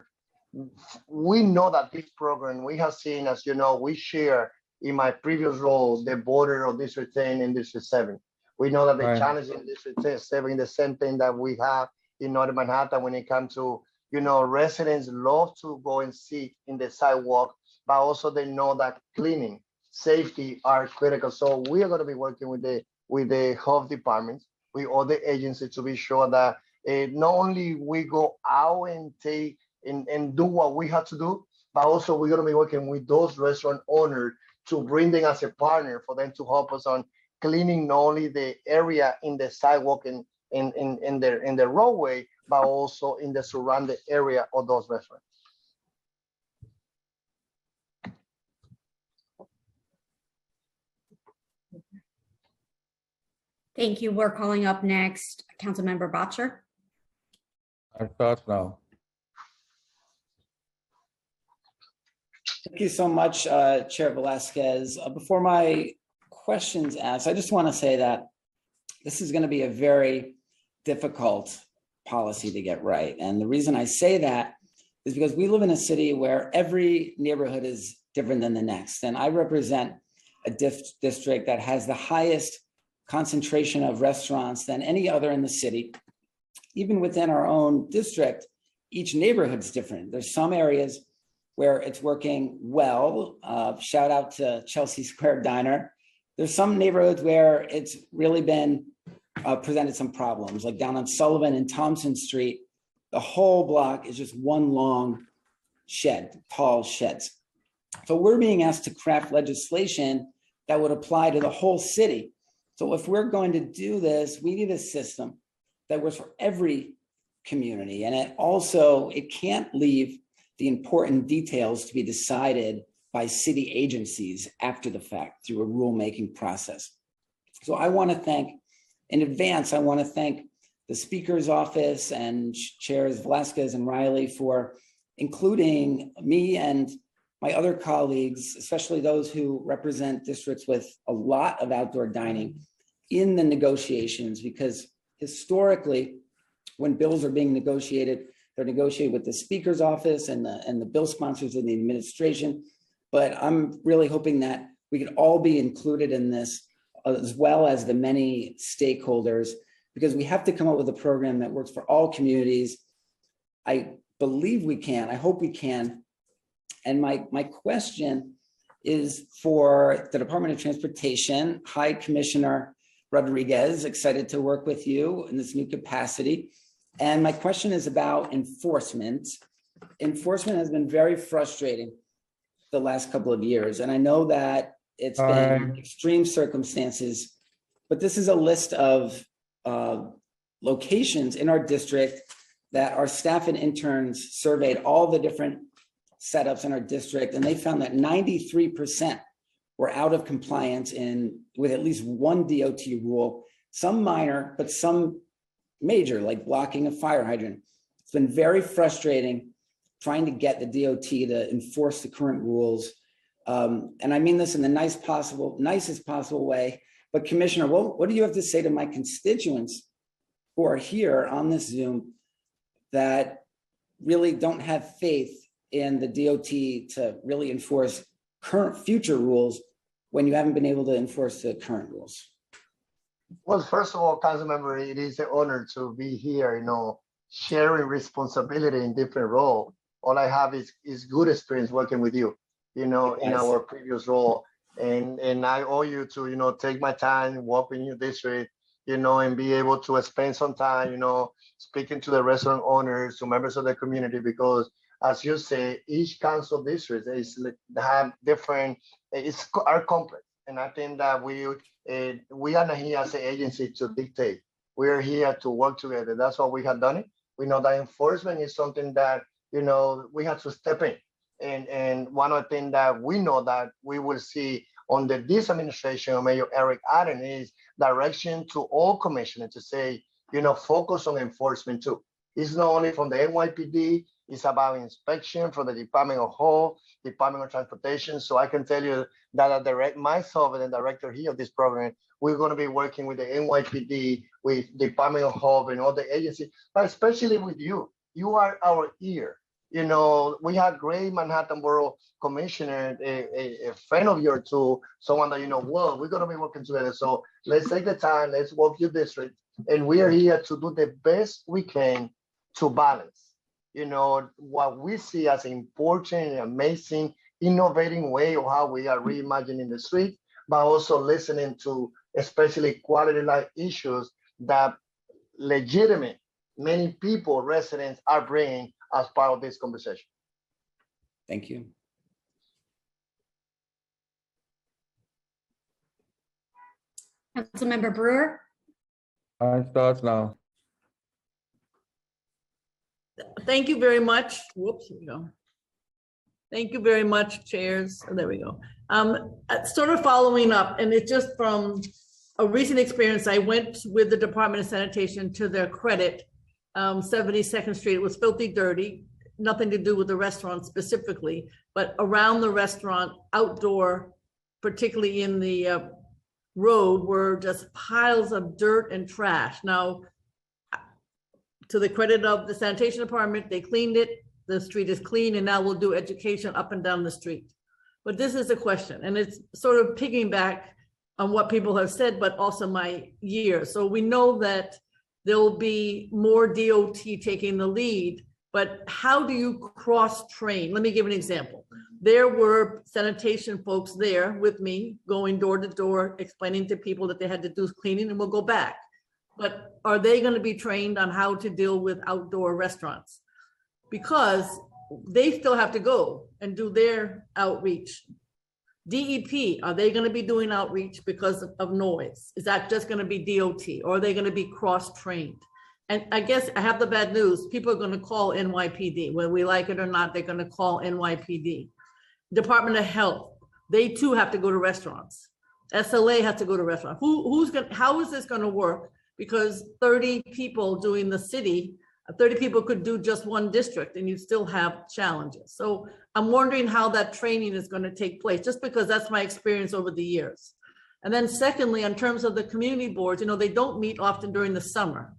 Speaker 10: we know that this program, we have seen, as you know, we share in my previous role, the border of District 10 and District 7. We know that the challenge in District 7, the same thing that we have in Northern Manhattan when it comes to, residents love to go and sit in the sidewalk, but also they know that cleaning, safety are critical. So we are going to be working with the health departments, with other agencies to be sure that not only we go out and take and do what we have to do, but also we're going to be working with those restaurant owners to bring them as a partner for them to help us on cleaning not only the area in the sidewalk and in the roadway, but also in the surrounding area of those restaurants.
Speaker 5: Thank you. We're calling up next Councilmember Botcher.
Speaker 3: Our thoughts now.
Speaker 16: Thank you so much, Chair Velasquez. Before my questions asked, I just want to say that this is going to be a very difficult policy to get right. And the reason I say that is because we live in a city where every neighborhood is different than the next. And I represent a district that has the highest concentration of restaurants than any other in the city. Even within our own district, each neighborhood's different. There's some areas where it's working well. Shout out to Chelsea Square Diner. There's some neighborhoods where it's really been presented some problems, like down on Sullivan and Thompson Street. The whole block is just one long shed, tall sheds. So we're being asked to craft legislation that would apply to the whole city. So if we're going to do this, we need a system that works for every community. And it can't leave the important details to be decided by city agencies after the fact through a rulemaking process. So I want to thank, in advance, I want to thank the Speaker's office and Chairs Velasquez and Riley for including me and my other colleagues, especially those who represent districts with a lot of outdoor dining, in the negotiations, because historically, when bills are being negotiated, they're negotiated with the Speaker's office and the bill sponsors in the administration. But I'm really hoping that we could all be included in this, as well as the many stakeholders, because we have to come up with a program that works for all communities. I believe we can. I hope we can. And my question is for the Department of Transportation. Hi, Commissioner Rodriguez, excited to work with you in this new capacity. And my question is about enforcement. Enforcement has been very frustrating the last couple of years. And I know that it's been extreme circumstances, but this is a list of locations in our district that our staff and interns surveyed all the different setups in our district, and they found that 93% were out of compliance with at least one DOT rule, some minor, but some major, like blocking a fire hydrant. It's been very frustrating trying to get the DOT to enforce the current rules. And I mean this in the nicest possible way, but Commissioner, what do you have to say to my constituents who are here on this Zoom that really don't have faith in the DOT to really enforce future rules when you haven't been able to enforce the current rules?
Speaker 10: Well, first of all, Councilmember, it is an honor to be here, sharing responsibility in different roles. All I have is good experience working with you, in our previous role. And I owe you to, take my time, walk in your district, and be able to spend some time, speaking to the restaurant owners, to members of the community, because as you say, each council district have different, are complex. And I think that we are not here as an agency to dictate. We are here to work together. That's why we have done it. We know that enforcement is something that, we have to step in. And one of the things that we know that we will see under this administration of Mayor Eric Adams is direction to all commissioners to say, focus on enforcement too. It's not only from the NYPD, it's about inspection from the Department of Health, Department of Transportation. So I can tell you that myself and the director here of this program, we're going to be working with the NYPD, with Department of Health and all the agencies, but especially with you. You are our ear. We have great Manhattan Borough Commissioner, a friend of yours too, someone that well, we're going to be working together. So let's take the time, let's work your district, and we are here to do the best we can to balance, what we see as an important, amazing, innovating way of how we are reimagining the street, but also listening to especially quality of life issues that legitimate many people, residents are bringing as part of this conversation.
Speaker 16: Thank you.
Speaker 5: Councilmember Brewer.
Speaker 3: Time starts now.
Speaker 17: Thank you very much. Whoops, here we go. Thank you very much, chairs. Oh, there we go. Sort of following up, and it's just from a recent experience. I went with the Department of Sanitation, to their credit, 72nd Street. It was filthy dirty, nothing to do with the restaurant specifically, but around the restaurant, outdoor, particularly in the road, were just piles of dirt and trash. Now, to the credit of the sanitation department, they cleaned it. The street is clean, and now we'll do education up and down the street. But this is a question, and it's sort of piggyback on what people have said, but also my year. So we know that there'll be more DOT taking the lead, but how do you cross-train? Let me give an example. There were sanitation folks there with me, going door to door, explaining to people that they had to do cleaning, and we'll go back. But are they going to be trained on how to deal with outdoor restaurants? Because they still have to go and do their outreach. DEP, are they going to be doing outreach because of noise? Is that just going to be DOT, or are they going to be cross-trained? And I guess I have the bad news. People are going to call NYPD. Whether we like it or not, they're going to call NYPD. Department of Health, they too have to go to restaurants. SLA has to go to restaurants. How is this going to work? Because 30 people doing the city, 30 people could do just one district, and you still have challenges. So I'm wondering how that training is going to take place, just because that's my experience over the years. And then secondly, in terms of the community boards, they don't meet often during the summer.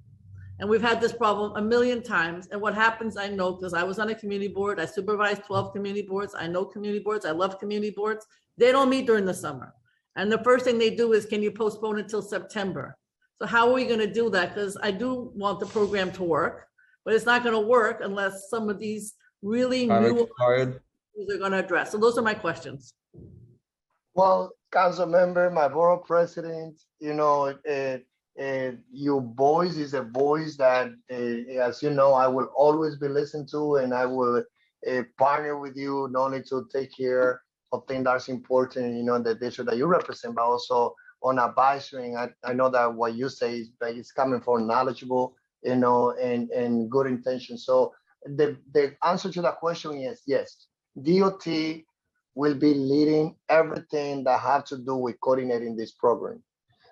Speaker 17: And we've had this problem a million times. And what happens, I know, because I was on a community board, I supervised 12 community boards. I know community boards, I love community boards. They don't meet during the summer. And the first thing they do is, can you postpone it till September? So how are we going to do that? Because I do want the program to work, but it's not going to work unless some of these really new issues are going to address. So those are my questions.
Speaker 10: Well, council member, my borough president, your voice is a voice that, as you know, I will always be listened to, and I will partner with you not only to take care of things that's important, in the district that you represent, but also on advisory. I know that what you say is coming from knowledgeable, and good intention. So the answer to that question is yes. DOT will be leading everything that have to do with coordinating this program.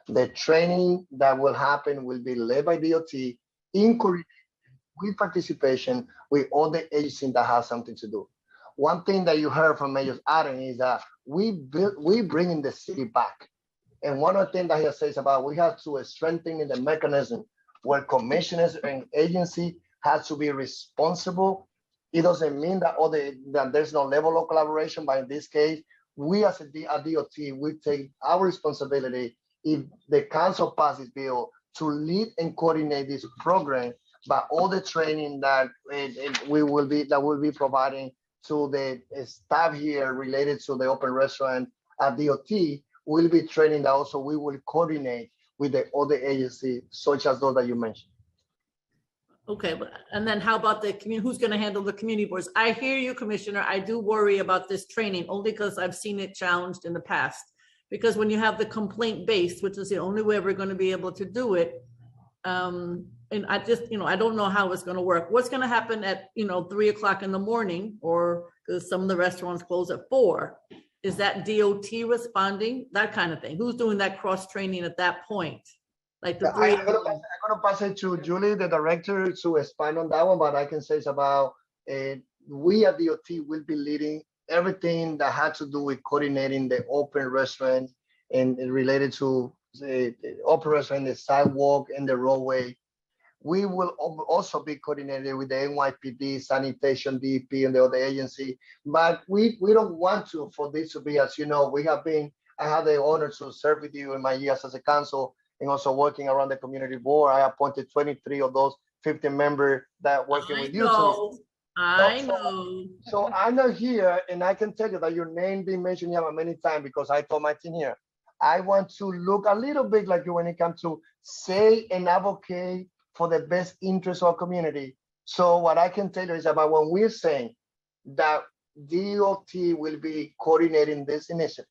Speaker 10: The training that will happen will be led by DOT in coordination with participation with all the agencies that have something to do. One thing that you heard from Mayor Adam is that we bringing the city back. And one of the things that he says about we have to strengthen the mechanism where commissioners and agency has to be responsible. It doesn't mean that there's no level of collaboration, but in this case, we as a DOT, we take our responsibility if the council passes bill to lead and coordinate this program, but all the training that will be providing to the staff here related to the open restaurant at DOT will be training that also we will coordinate with the other agencies, such as those that you mentioned.
Speaker 17: Okay, and then how about who's going to handle the community boards? I hear you, Commissioner. I do worry about this training only because I've seen it challenged in the past. Because when you have the complaint based, which is the only way we're going to be able to do it, and I just, I don't know how it's going to work. What's going to happen at 3 o'clock in the morning, or because some of the restaurants close at 4? Is that DOT responding? That kind of thing. Who's doing that cross training at that point? Like the three.
Speaker 10: I'm gonna pass it to Julie, the director, to expand on that one. But I can say it's about we at DOT will be leading everything that had to do with coordinating the open restaurant and related to the open restaurant, the sidewalk and the roadway. We will also be coordinated with the NYPD, sanitation, DEP, and the other agency. But we don't want for this to be, as you know, I had the honor to serve with you in my years as a council and also working around the community board. I appointed 23 of those 50 members that working with you.
Speaker 17: I know.
Speaker 10: So I'm not here, and I can tell you that your name been mentioned here many times because I told my team here, I want to look a little bit like you when it comes to say and advocate for the best interest of our community. So what I can tell you is about when we're saying that DOT will be coordinating this initiative,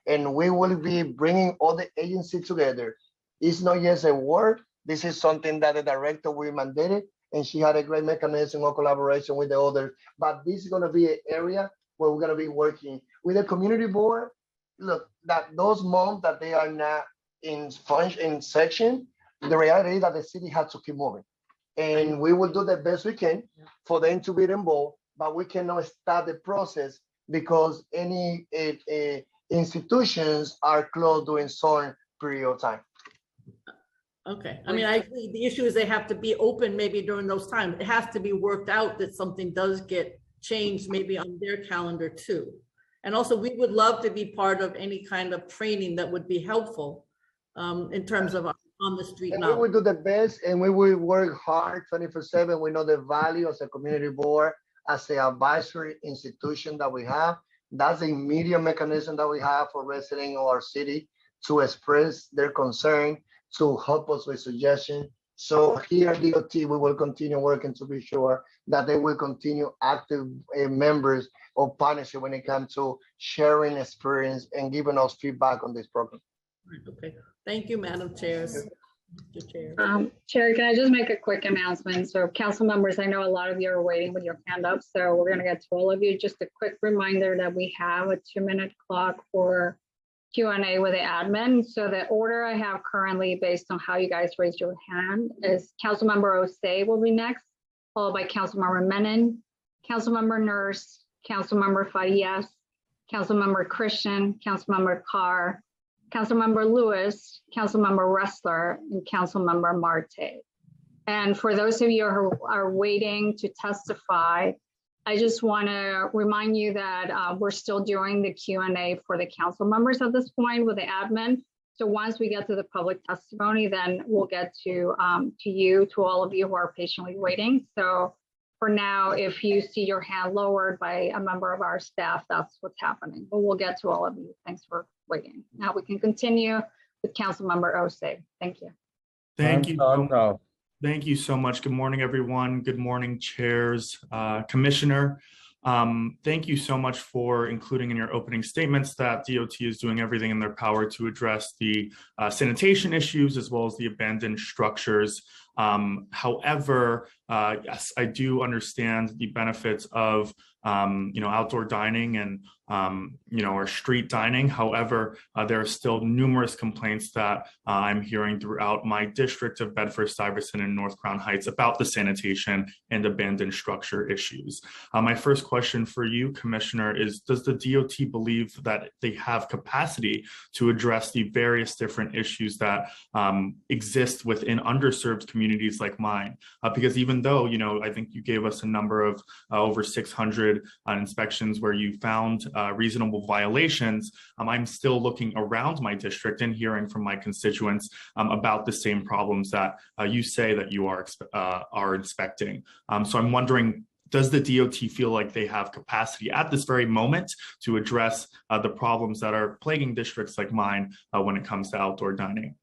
Speaker 10: and we will be bringing all the agencies together. It's not just a word. This is something that the director will mandate it, and she had a great mechanism of collaboration with the others. But this is going to be an area where we're going to be working with the community board. Look, that those moms that they are not in section, the reality is that the city has to keep moving. And we will do the best we can for them to be involved, but we cannot start the process because any institutions are closed during some period of time.
Speaker 17: Okay, I mean, I agree. The issue is they have to be open maybe during those times. It has to be worked out that something does get changed maybe on their calendar too. And also we would love to be part of any kind of training that would be helpful in terms of on the street.
Speaker 10: And we will do the best and we will work hard 24/7. We know the value as a community board, as an advisory institution that we have. That's the immediate mechanism that we have for residents of our city to express their concern, to help us with suggestions. So here at DOT, we will continue working to be sure that they will continue active members of partnership when it comes to sharing experience and giving us feedback on this program.
Speaker 17: Okay, thank you, Madam Chair.
Speaker 7: Chair, can I just make a quick announcement? So council members, I know a lot of you are waiting with your hand up, so we're gonna get to all of you. Just a quick reminder that we have a 2-minute clock for Q&A with the admin. So the order I have currently based on how you guys raised your hand is Councilmember Osei will be next, followed by Councilmember Menon, Councilmember Nurse, Councilmember Farias, Councilmember Christian, Councilmember Carr, Councilmember Lewis, Councilmember Ressler, and Councilmember Marte. And for those of you who are waiting to testify, I just want to remind you that we're still doing the Q&A for the council members at this point with the admin. So once we get to the public testimony, then we'll get to you, to all of you who are patiently waiting. So for now, if you see your hand lowered by a member of our staff, that's what's happening. But we'll get to all of you. Thanks for waiting. Now we can continue with Councilmember Osei. Thank you.
Speaker 2: Thank you. Thank you so much. Good morning, everyone. Good morning, chairs, commissioner. Thank you so much for including in your opening statements that DOT is doing everything in their power to address the sanitation issues as well as the abandoned structures. However, yes, I do understand the benefits of outdoor dining and or street dining. However, there are still numerous complaints that I'm hearing throughout my district of Bedford-Stuyvesant and North Crown Heights about the sanitation and abandoned structure issues. My first question for you, Commissioner, is does the DOT believe that they have capacity to address the various different issues that exist within underserved communities like mine? Because even though, I think you gave us a number of over 600 inspections where you found reasonable violations, I'm still looking around my district and hearing from my constituents about the same problems that you say that you are inspecting. So I'm wondering, does the DOT feel like they have capacity at this very moment to address the problems that are plaguing districts like mine when it comes to outdoor dining?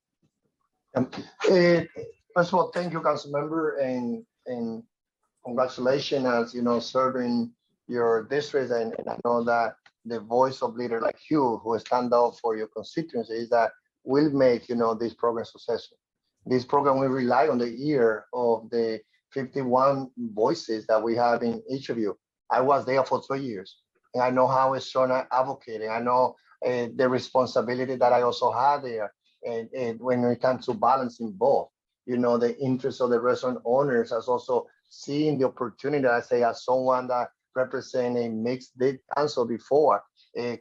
Speaker 10: First of all, thank you, Council Member, and congratulations as serving your district. And I know that the voice of leader like you who stand up for your constituency is that will make this program successful. This program will rely on the ear of the 51 voices that we have in each of you. I was there for 3 years, and I know how it's strong advocating. I know the responsibility that I also had there, and when it comes to balancing both, the interests of the restaurant owners, as also seeing the opportunity, I say, as someone that represent a mixed council before,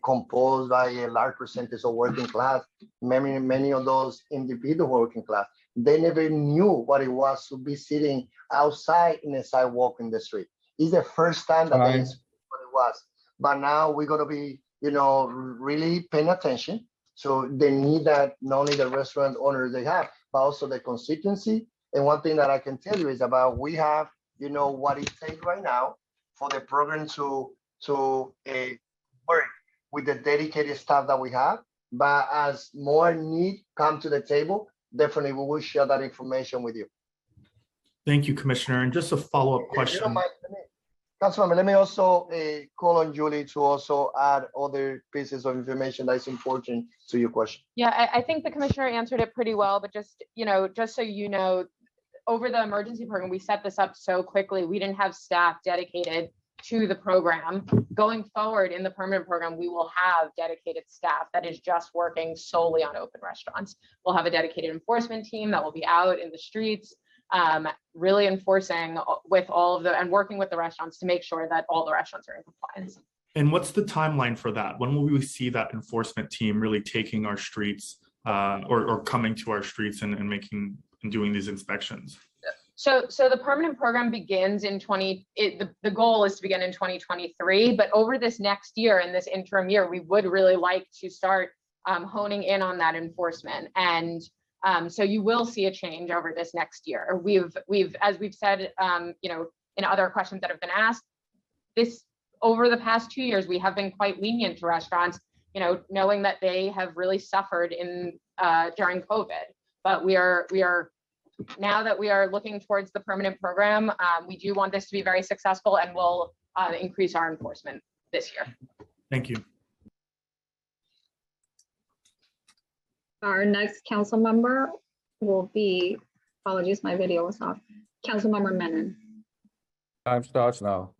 Speaker 10: composed by a large percentage of working class. Many of those individual working class, they never knew what it was to be sitting outside in a sidewalk in the street. It's the first time that they experienced what it was. But now we're going to be, really paying attention. So they need that not only the restaurant owners they have, but also the constituency. And one thing that I can tell you is about we have, what it takes right now for the program to work with the dedicated staff that we have. But as more need come to the table, definitely we will share that information with you.
Speaker 2: Thank you, Commissioner. And just a follow-up question.
Speaker 10: Councilmember, let me also call on Julie to also add other pieces of information that is important to your question.
Speaker 9: Yeah, I think the commissioner answered it pretty well, but just, just so you know, over the emergency program, we set this up so quickly. We didn't have staff dedicated to the program. Going forward in the permanent program, we will have dedicated staff that is just working solely on open restaurants. We'll have a dedicated enforcement team that will be out in the streets, really enforcing with all of the, and working with the restaurants to make sure that all the restaurants are in compliance.
Speaker 2: And what's the timeline for that? When will we see that enforcement team really taking our streets or coming to our streets and doing these inspections?
Speaker 9: So the permanent program begins in the goal is to begin in 2023, but over this next year, in this interim year, we would really like to start honing in on that enforcement. And so you will see a change over this next year. As we've said, in other questions that have been asked, over the past 2 years, we have been quite lenient to restaurants, knowing that they have really suffered during COVID. But we are now that we are looking towards the permanent program, we do want this to be very successful, and we'll increase our enforcement this year.
Speaker 2: Thank you.
Speaker 7: Our next council member will be, apologies, my video was off. Councilmember Menon.
Speaker 14: Time starts now.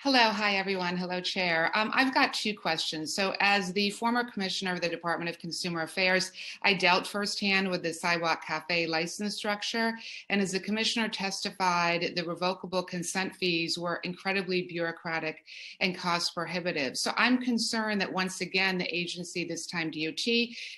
Speaker 18: Hello, hi everyone. Hello, Chair. I've got two questions. So as the former commissioner of the Department of Consumer Affairs, I dealt firsthand with the Sidewalk Cafe license structure. And as the commissioner testified, the revocable consent fees were incredibly bureaucratic and cost prohibitive. So I'm concerned that once again, the agency, this time DOT,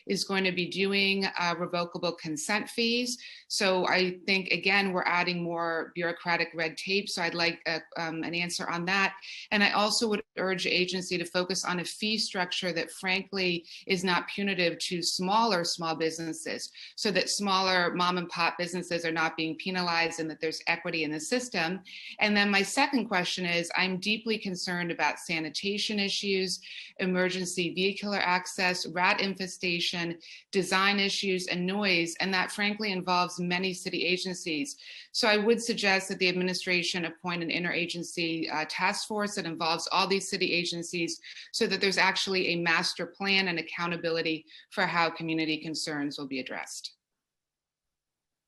Speaker 18: is going to be doing revocable consent fees. So I think, again, we're adding more bureaucratic red tape. So I'd like an answer on that. And I also would urge the agency to focus on a fee structure that frankly is not punitive to small businesses, so that smaller mom and pop businesses are not being penalized and that there's equity in the system. And then my second question is, I'm deeply concerned about sanitation issues, emergency vehicular access, rat infestation, design issues, and noise, and that frankly involves many city agencies. So I would suggest that the administration appoint an interagency task force that involves all these city agencies so that there's actually a master plan and accountability for how community concerns will be addressed.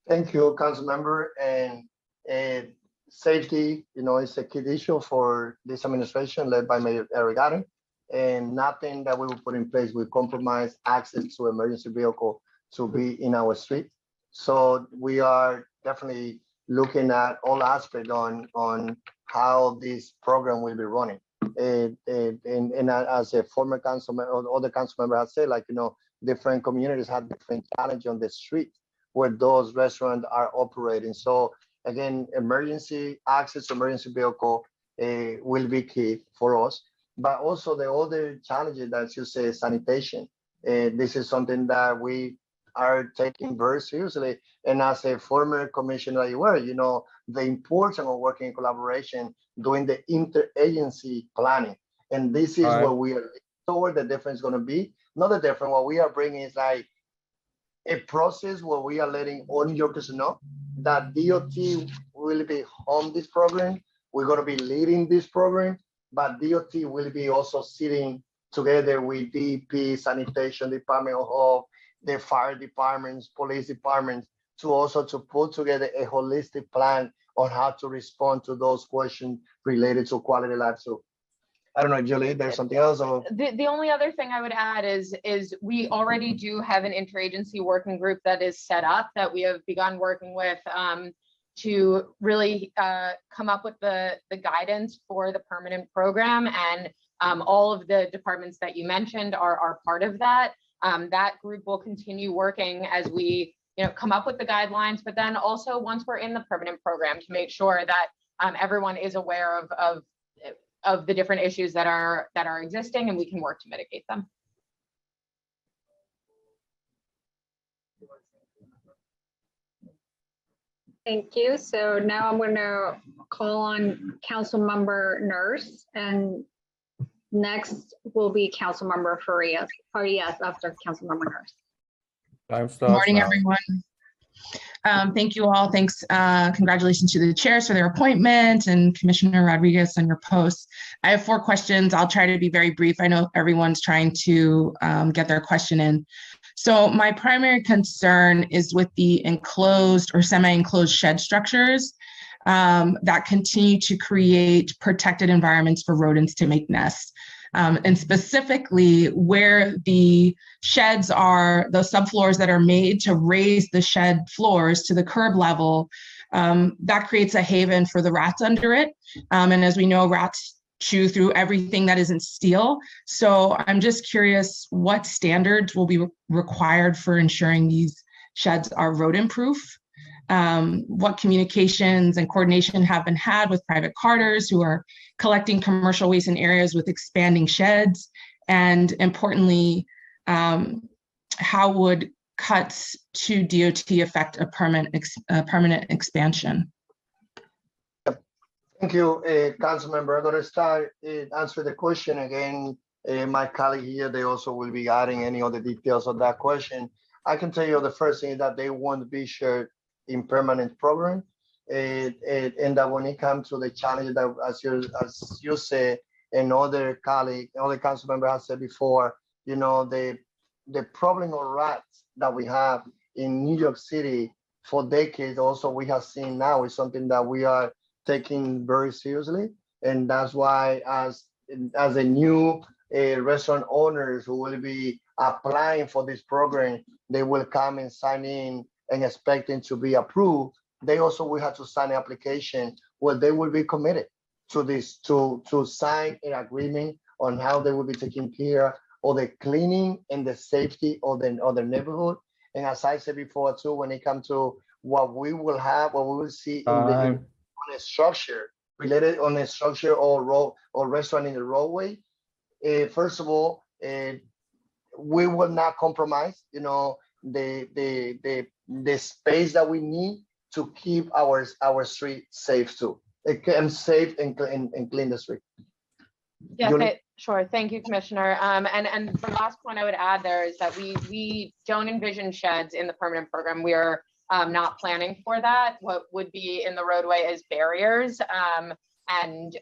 Speaker 10: Thank you, Councilmember. And safety, is a key issue for this administration led by Mayor Eric Adams. And nothing that we will put in place will compromise access to emergency vehicle to be in our street. So we are definitely looking at all aspects on how this program will be running. And as a former council member, or other council member has said, different communities have different challenges on the street where those restaurants are operating. So again, emergency access to emergency vehicle will be key for us. But also the other challenges that you say, sanitation. This is something that we are taking very seriously. And as a former commissioner you were, the importance of working in collaboration, doing the interagency planning. And this is what we are, so where the difference is going to be. Not the difference, what we are bringing is like a process where we are letting all New Yorkers know that DOT will be on this program. We're going to be leading this program, but DOT will be also sitting together with DEP, sanitation department of health, the fire departments, police departments, to put together a holistic plan on how to respond to those questions related to quality of life. So I don't know, Julie, there's something else? Or...
Speaker 9: The only other thing I would add is we already do have an interagency working group that is set up that we have begun working with to really come up with the guidance for the permanent program. And all of the departments that you mentioned are part of that. That group will continue working as we come up with the guidelines, but then also once we're in the permanent program to make sure that everyone is aware of the different issues that are existing, and we can work to mitigate them.
Speaker 7: Thank you. So now I'm going to call on Councilmember Nurse, and next will be Councilmember Farias after Councilmember Nurse.
Speaker 14: Time starts
Speaker 19: Good morning,
Speaker 14: now.
Speaker 19: everyone. Thank you all. Thanks. Congratulations to the chairs for their appointment and Commissioner Rodriguez on your posts. I have 4 questions. I'll try to be very brief. I know everyone's trying to get their question in. So my primary concern is with the enclosed or semi-enclosed shed structures that continue to create protected environments for rodents to make nests. And specifically where the sheds are, those subfloors that are made to raise the shed floors to the curb level, that creates a haven for the rats under it. And as we know, rats chew through everything that isn't steel. So I'm just curious what standards will be required for ensuring these sheds are rodent proof. What communications and coordination have been had with private carters who are collecting commercial waste in areas with expanding sheds, and importantly, how would cuts to DOT affect a permanent expansion?
Speaker 10: Thank you, Council Member. I'm going to start answer the question again. My colleague here, they also will be adding any other details of that question. I can tell you the first thing is that they won't be shared in permanent program, and that when it comes to the challenge that, as you say, and other colleague, other council member has said before, you know, the problem of rats that we have in New York City for decades, also we have seen now is something that we are taking very seriously, and that's why as a new restaurant owners who will be applying for this program, they will come and sign in and expecting to be approved. They also will have to sign an application where they will be committed to this, to sign an agreement on how they will be taking care of the cleaning and the safety of the neighborhood. And as I said before too, when it comes to what we will have, what we will see on a structure related on a structure or road or restaurant in the roadway, first of all, we will not compromise, you know, the space that we need to keep our street safe too. And safe and clean the street.
Speaker 9: Yes, sure. Thank you, Commissioner. And the last point I would add there is that we don't envision sheds in the permanent program. We are not planning for that. What would be in the roadway is barriers and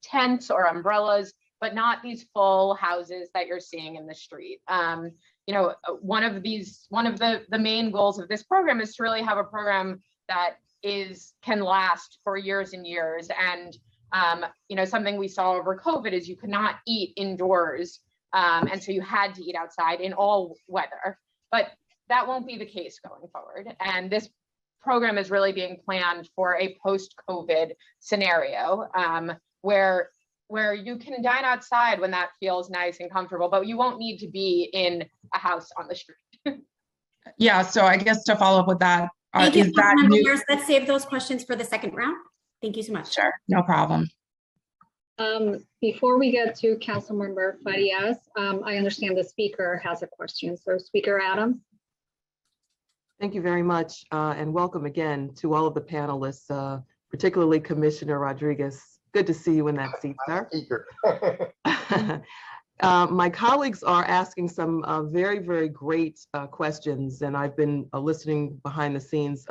Speaker 9: tents or umbrellas, but not these full houses that you're seeing in the street. You know, one of the main goals of this program is to really have a program that can last for years and years. And you know, something we saw over COVID is you could not eat indoors, and so you had to eat outside in all weather. But that won't be the case going forward. And this program is really being planned for a post-COVID scenario where you can dine outside when that feels nice and comfortable, but you won't need to be in a house on the street.
Speaker 19: Yeah, so I guess to follow up with that,
Speaker 5: Thank you,
Speaker 19: is that
Speaker 5: Councilmember
Speaker 19: new?
Speaker 5: Yers. Let's save those questions for the second round. Thank you so much.
Speaker 19: Sure, no problem.
Speaker 7: Before we get to Councilmember Farias, I understand the speaker has a question. So Speaker Adams.
Speaker 13: Thank you very much, and welcome again to all of the panelists, particularly Commissioner Rodriguez. Good to see you in that seat, sir. My colleagues are asking some very, very great questions, and I've been listening behind the scenes.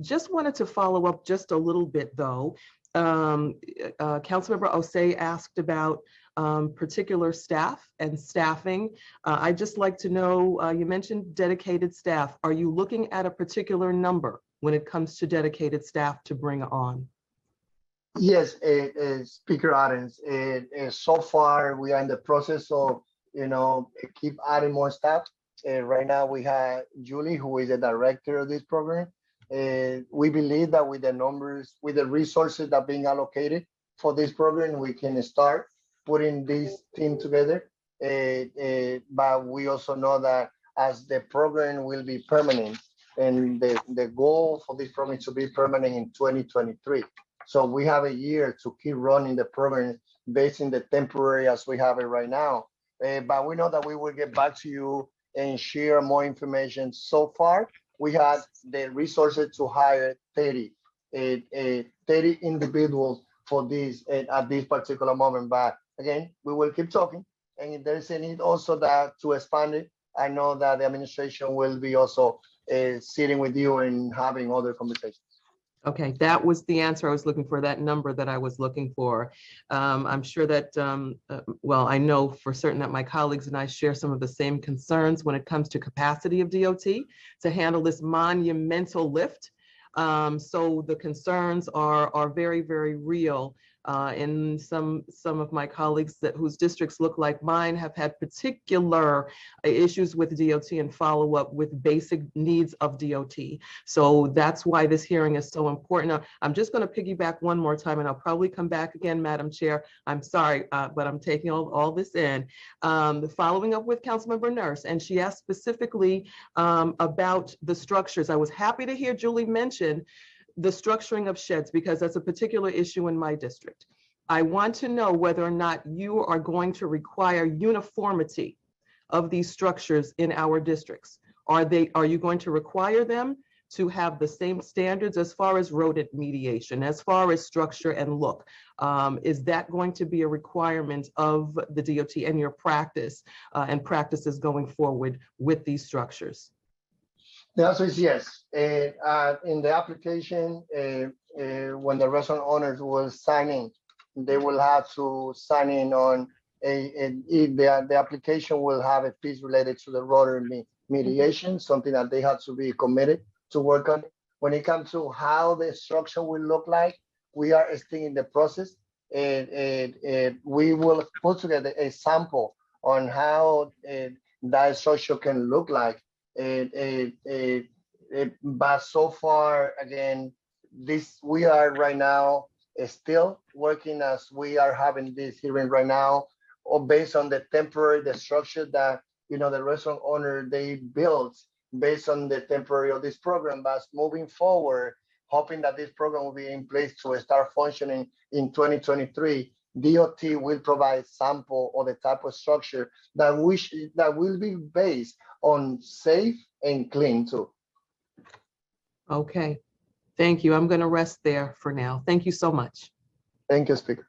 Speaker 13: Just wanted to follow up just a little bit, though. Councilmember Osei asked about particular staff and staffing. I'd just like to know, you mentioned dedicated staff. Are you looking at a particular number when it comes to dedicated staff to bring on?
Speaker 10: Yes, Speaker Adams. So far, we are in the process of, you know, keep adding more staff. Right now, we have Julie, who is the director of this program. We believe that with the numbers, with the resources that are being allocated for this program, we can start putting this team together. But we also know that as the program will be permanent, and the goal for this program is to be permanent in 2023. So we have a year to keep running the program based on the temporary as we have it right now. But we know that we will get back to you and share more information. So far, we had the resources to hire 30 individuals for this at this particular moment. But again, we will keep talking. And if there's a need also that to expand it, I know that the administration will be also sitting with you and having other conversations.
Speaker 13: Okay, that was the answer I was looking for, that number that I was looking for. I'm sure that, well, I know for certain that my colleagues and I share some of the same concerns when it comes to capacity of DOT to handle this monumental lift. So the concerns are very, very real. And some of my colleagues whose districts look like mine have had particular issues with DOT and follow up with basic needs of DOT. So that's why this hearing is so important. Now, I'm just going to piggyback one more time, and I'll probably come back again, Madam Chair. I'm sorry, but I'm taking all this in. Following up with Councilmember Nurse, and she asked specifically about the structures. I was happy to hear Julie mention the structuring of sheds, because that's a particular issue in my district. I want to know whether or not you are going to require uniformity of these structures in our districts. Are you going to require them to have the same standards as far as rodent mediation, as far as structure and look? Is that going to be a requirement of the DOT and your practice and practices going forward with these structures?
Speaker 10: The answer is yes. In the application, when the restaurant owners will sign in, they will have to sign in on the application will have a piece related to the rodent mediation, something that they have to be committed to work on. When it comes to how the structure will look like, we are still in the process. We will put together a sample on how that structure can look like. But so far, again, we are right now still working as we are having this hearing right now, or based on the structure that the restaurant owner they built based on the temporary of this program. But moving forward, hoping that this program will be in place to start functioning in 2023. DOT will provide sample or the type of structure that will be based on safe and clean too.
Speaker 13: Okay, thank you. I'm going to rest there for now. Thank you so much.
Speaker 10: Thank you, Speaker.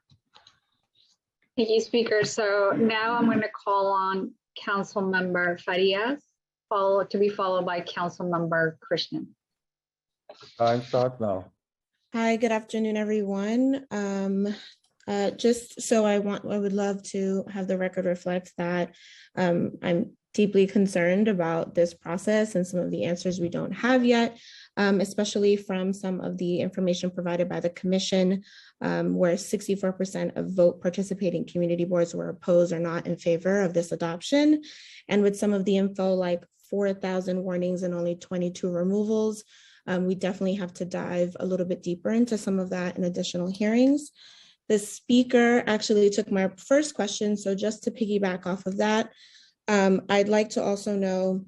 Speaker 7: Thank you, Speaker. So now I'm going to call on Council Member Farias, to be followed by Council Member Krishnan.
Speaker 14: Time starts now.
Speaker 20: Hi, good afternoon, everyone. Just so I would love to have the record reflect that I'm deeply concerned about this process and some of the answers we don't have yet, especially from some of the information provided by the commission, where 64% of vote participating community boards were opposed or not in favor of this adoption. And with some of the info like 4,000 warnings and only 22 removals, we definitely have to dive a little bit deeper into some of that in additional hearings. The speaker actually took my first question, so just to piggyback off of that, I'd like to also know,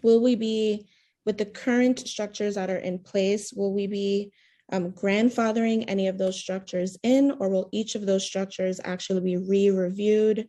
Speaker 20: will we be, with the current structures that are in place, will we be grandfathering any of those structures in, or will each of those structures actually be re-reviewed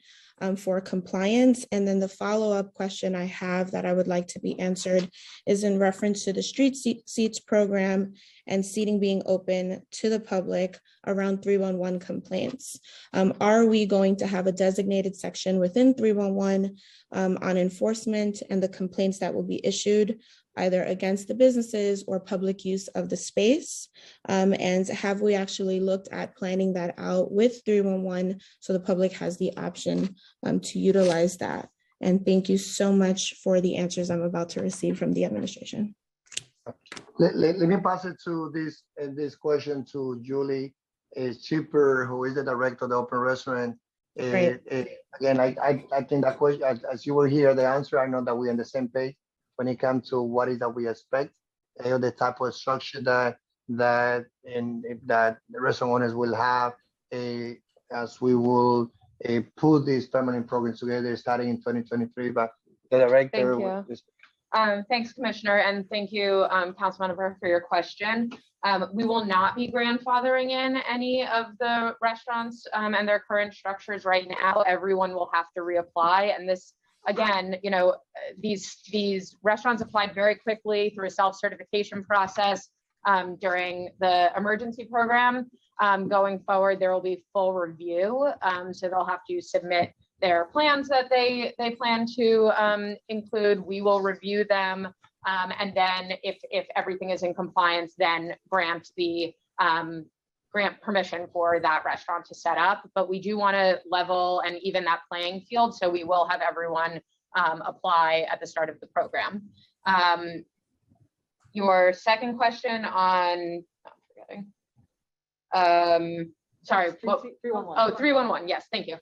Speaker 20: for compliance? And then the follow-up question I have that I would like to be answered is in reference to the street seats program and seating being open to the public around 311 complaints. Are we going to have a designated section within 311 on enforcement and the complaints that will be issued either against the businesses or public use of the space? And have we actually looked at planning that out with 311 so the public has the option to utilize that? And thank you so much for the answers I'm about to receive from the administration.
Speaker 10: Let me pass it to this question to Julie Chipper, who is the director of the Open Restaurant. Again, I think that question, as you were here, the answer, I know that we're on the same page when it comes to what is that we expect, the type of structure that the restaurant owners will have as we will put these permanent programs together starting in 2023. But the director.
Speaker 9: Thank you. Thanks, Commissioner, and thank you, Councilmember, for your question. We will not be grandfathering in any of the restaurants and their current structures right now. Everyone will have to reapply, and this, again, these restaurants applied very quickly through a self-certification process during the emergency program. Going forward, there will be full review, so they'll have to submit their plans that they plan to include. We will review them And then if everything is in compliance, then grant permission for that restaurant to set up. But we do want to level and even that playing field. So we will have everyone apply at the start of the program. Your second question on, sorry, 311. Oh, 311. Yes, thank you.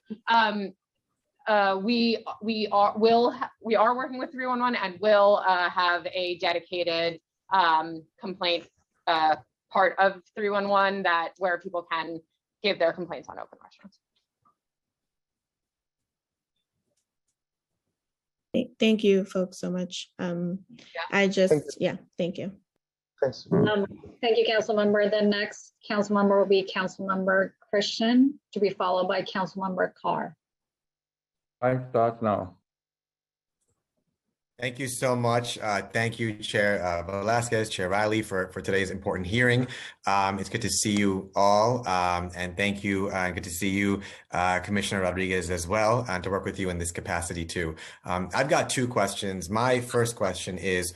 Speaker 9: We are working with 311 and will have a dedicated complaint part of 311 where people can give their complaints on open restaurants.
Speaker 20: Thank you folks so much. Thank you.
Speaker 10: Thanks.
Speaker 7: Thank you, council member. The next council member will be council member Christian, to be followed by council member Carr.
Speaker 14: I start now.
Speaker 21: Thank you so much. Thank you, Chair Velasquez, Chair Riley, for today's important hearing. It's good to see you all, and thank you. Good to see you, Commissioner Rodriguez, as well, and to work with you in this capacity too. I've got two questions. My first question is,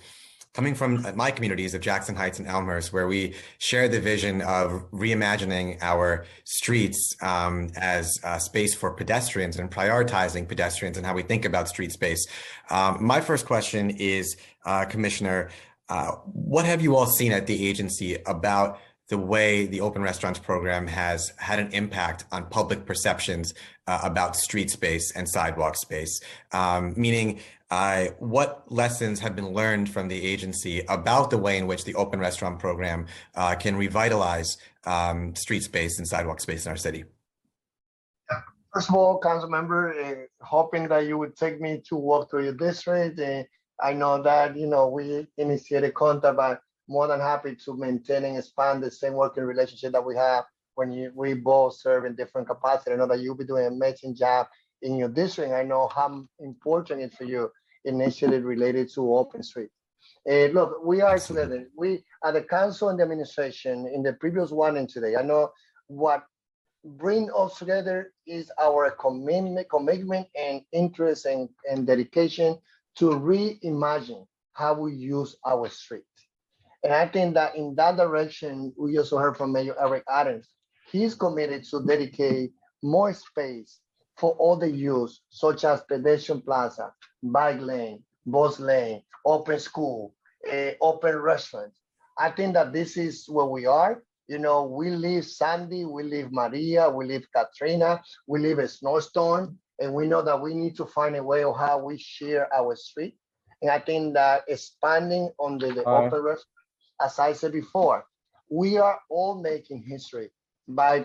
Speaker 21: coming from my communities of Jackson Heights and Elmhurst, where we share the vision of reimagining our streets as a space for pedestrians and prioritizing pedestrians and how we think about street space. My first question is, Commissioner, what have you all seen at the agency about the way the open restaurants program has had an impact on public perceptions about street space and sidewalk space? Meaning, what lessons have been learned from the agency about the way in which the open restaurant program can revitalize street space and sidewalk space in our city?
Speaker 10: First of all, council member, hoping that you would take me to walk through your district. I know that, we initiated contact, but more than happy to maintain and expand the same working relationship that we have when we both serve in different capacities. I know that you'll be doing an amazing job in your district. I know how important it is for you, initiative related to open street. Look, we are together. We at the council and the administration in the previous one and today. I know what bring us together is our commitment and interest and dedication to reimagine how we use our street. And I think that in that direction, we also heard from Mayor Eric Adams. He's committed to dedicate more space for all the use, such as pedestrian plaza, bike lane, bus lane, open school, open restaurants. I think that this is where we are. We live Sandy, we live Maria, we live Katrina, we live a snowstorm, and we know that we need to find a way of how we share our street. And I think that expanding on the open restaurant, as I said before, we are all making history by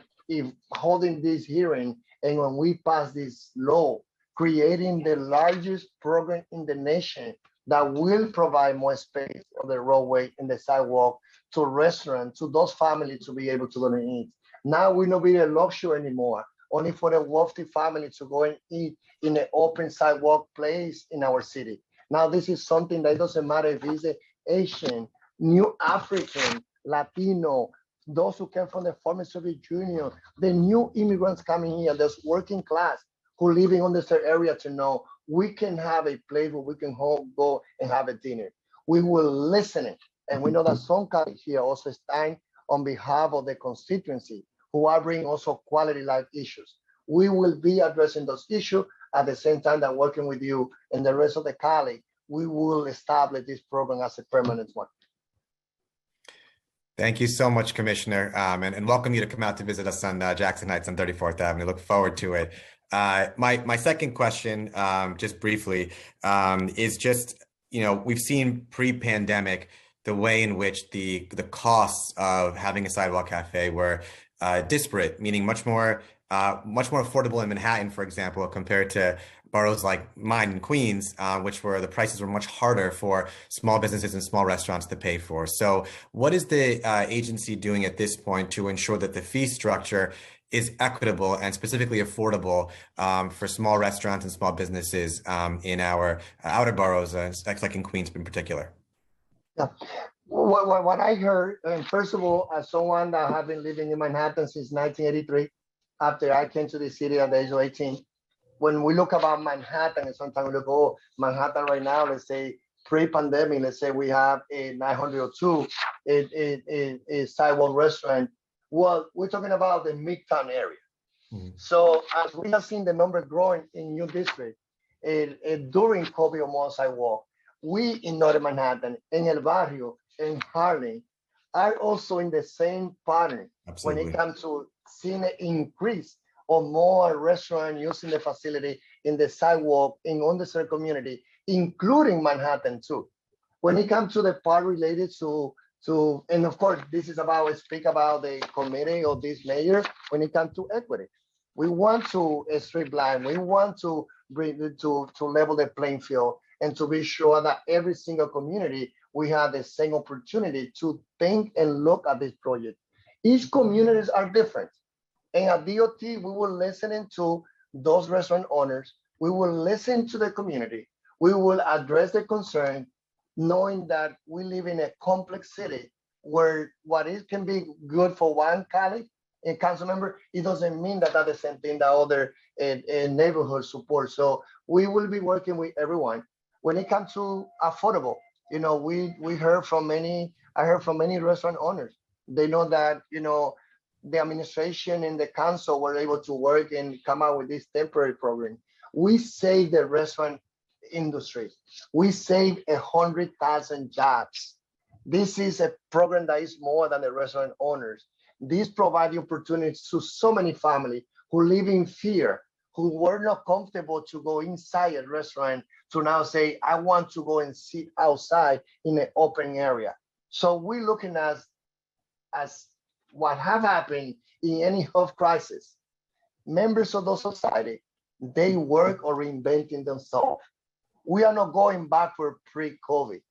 Speaker 10: holding this hearing, and when we pass this law, creating the largest program in the nation that will provide more space on the roadway and the sidewalk to restaurants, to those families to be able to go and eat. Now we don't be a luxury anymore, only for the wealthy family to go and eat in an open sidewalk place in our city. Now this is something that doesn't matter if it's Asian, New African, Latino, those who came from the former Soviet Union, the new immigrants coming here, there's working class who living on this area to know we can have a place where we can go and have a dinner. We will listen, and we know that some colleagues here also stand on behalf of the constituency who are bringing also quality life issues. We will be addressing those issues at the same time that working with you and the rest of the colleagues, we will establish this program as a permanent one.
Speaker 21: Thank you so much, Commissioner, and welcome you to come out to visit us on Jackson Heights on 34th Avenue. Look forward to it. My second question, just briefly, is just, we've seen pre-pandemic the way in which the costs of having a sidewalk cafe were disparate, meaning much more affordable in Manhattan, for example, compared to boroughs like mine in Queens, which were the prices were much harder for small businesses and small restaurants to pay for. So what is the agency doing at this point to ensure that the fee structure is equitable and specifically affordable for small restaurants and small businesses in our outer boroughs, like in Queens in particular?
Speaker 10: Yeah. What I heard, and first of all, as someone that have been living in Manhattan since 1983, after I came to the city at the age of 18, when we look about Manhattan, and sometimes we look, oh, Manhattan right now, let's say pre-pandemic, let's say we have a 902 a sidewalk restaurant. Well, we're talking about the Midtown area. So as we have seen the number growing in new district during COVID on one sidewalk, we in Northern Manhattan, in El Barrio, in Harlem, are also in the same pattern when it comes to seeing an increase or more restaurant using the facility in the sidewalk in underserved community, including Manhattan too. When it comes to the part related to and of course, this is about, speak about the committee of this mayor, when it comes to equity. We want to streamline, we want to bring it to level the playing field and to be sure that every single community, we have the same opportunity to think and look at this project. Each communities are different. And at DOT, we will listen to those restaurant owners. We will listen to the community. We will address the concern, knowing that we live in a complex city where what it can be good for one colleague and council member, it doesn't mean that that's the same thing that other neighborhood support. So we will be working with everyone. When it comes to affordable, you know, we heard from many, I heard from many restaurant owners. They know that, you know, the administration and the council were able to work and come out with this temporary program. We saved the restaurant industry. We saved 100,000 jobs. This is a program that is more than the restaurant owners. This provides opportunities to so many families who live in fear, who were not comfortable to go inside a restaurant, to now say, I want to go and sit outside in an open area. So we're looking at as what have happened in any health crisis. Members of the society, they work or reinventing themselves. We are not going back for pre-COVID.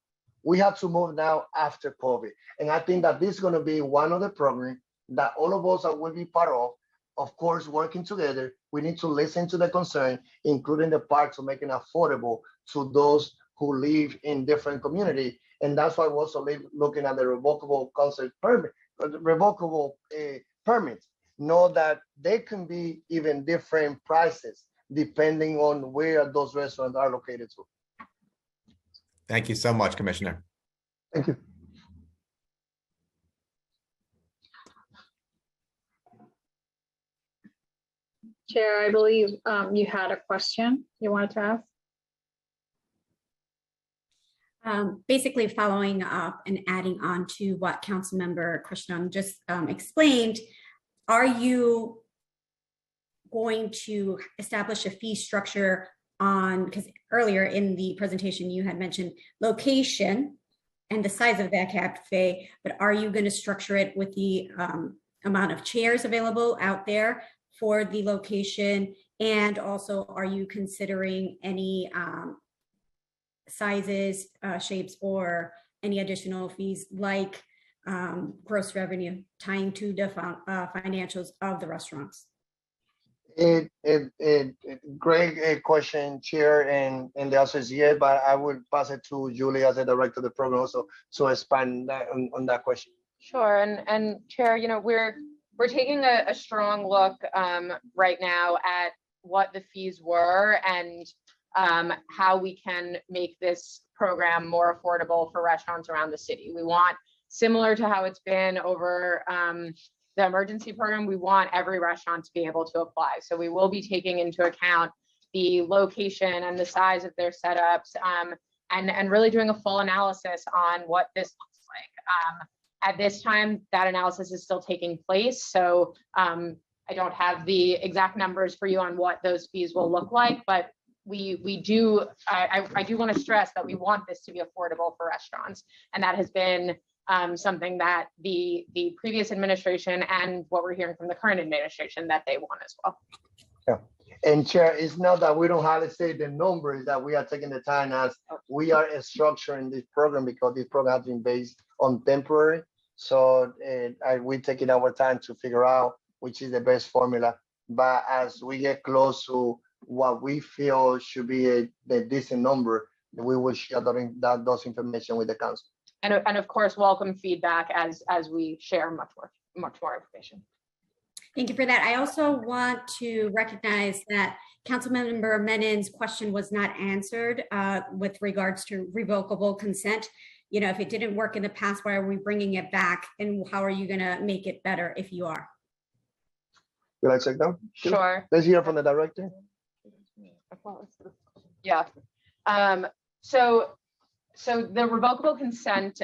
Speaker 10: We have to move now after COVID. And I think that this is going to be one of the programs that all of us will be part of. Of course, working together, we need to listen to the concern, including the parts of making affordable to those who live in different communities. And that's why we're also looking at the revocable concert permit, revocable permits. Know that they can be even different prices depending on where those restaurants are located to.
Speaker 21: Thank you so much, Commissioner.
Speaker 10: Thank you.
Speaker 7: Chair, I believe you had a question you wanted to ask.
Speaker 5: Basically following up and adding on to what Councilmember Krishnan just explained, are you going to establish a fee structure on, because earlier in the presentation you had mentioned location and the size of that cafe, but are you going to structure it with the amount of chairs available out there for the location? And also, are you considering any sizes, shapes, or any additional fees like gross revenue tying to the financials of the restaurants?
Speaker 10: Great question, Chair, and the answer is yes, but I would pass it to Julie as the director of the program also to expand on that question.
Speaker 9: Sure, and Chair, you know, we're taking a strong look right now at what the fees were and how we can make this program more affordable for restaurants around the city. We want, similar to how it's been over the emergency program, we want every restaurant to be able to apply. So we will be taking into account the location and the size of their setups and really doing a full analysis on what this looks like. At this time, that analysis is still taking place. So I don't have the exact numbers for you on what those fees will look like, but I do want to stress that we want this to be affordable for restaurants. And that has been something that the previous administration and what we're hearing from the current administration that they want as well.
Speaker 10: Yeah. And Chair, it's not that we don't have to say the numbers, that we are taking the time as we are structuring this program because this program has been based on temporary. So we're taking our time to figure out which is the best formula. But as we get close to what we feel should be the decent number, we will share those information with the council.
Speaker 9: And of course, welcome feedback as we share much more information.
Speaker 5: Thank you for that. I also want to recognize that Councilmember Menin's question was not answered with regards to revocable consent. You know, if it didn't work in the past, why are we bringing it back? And how are you going to make it better if you are?
Speaker 10: Will I check down?
Speaker 9: Sure.
Speaker 10: Let's hear from the director.
Speaker 9: Yeah. So the revocable consent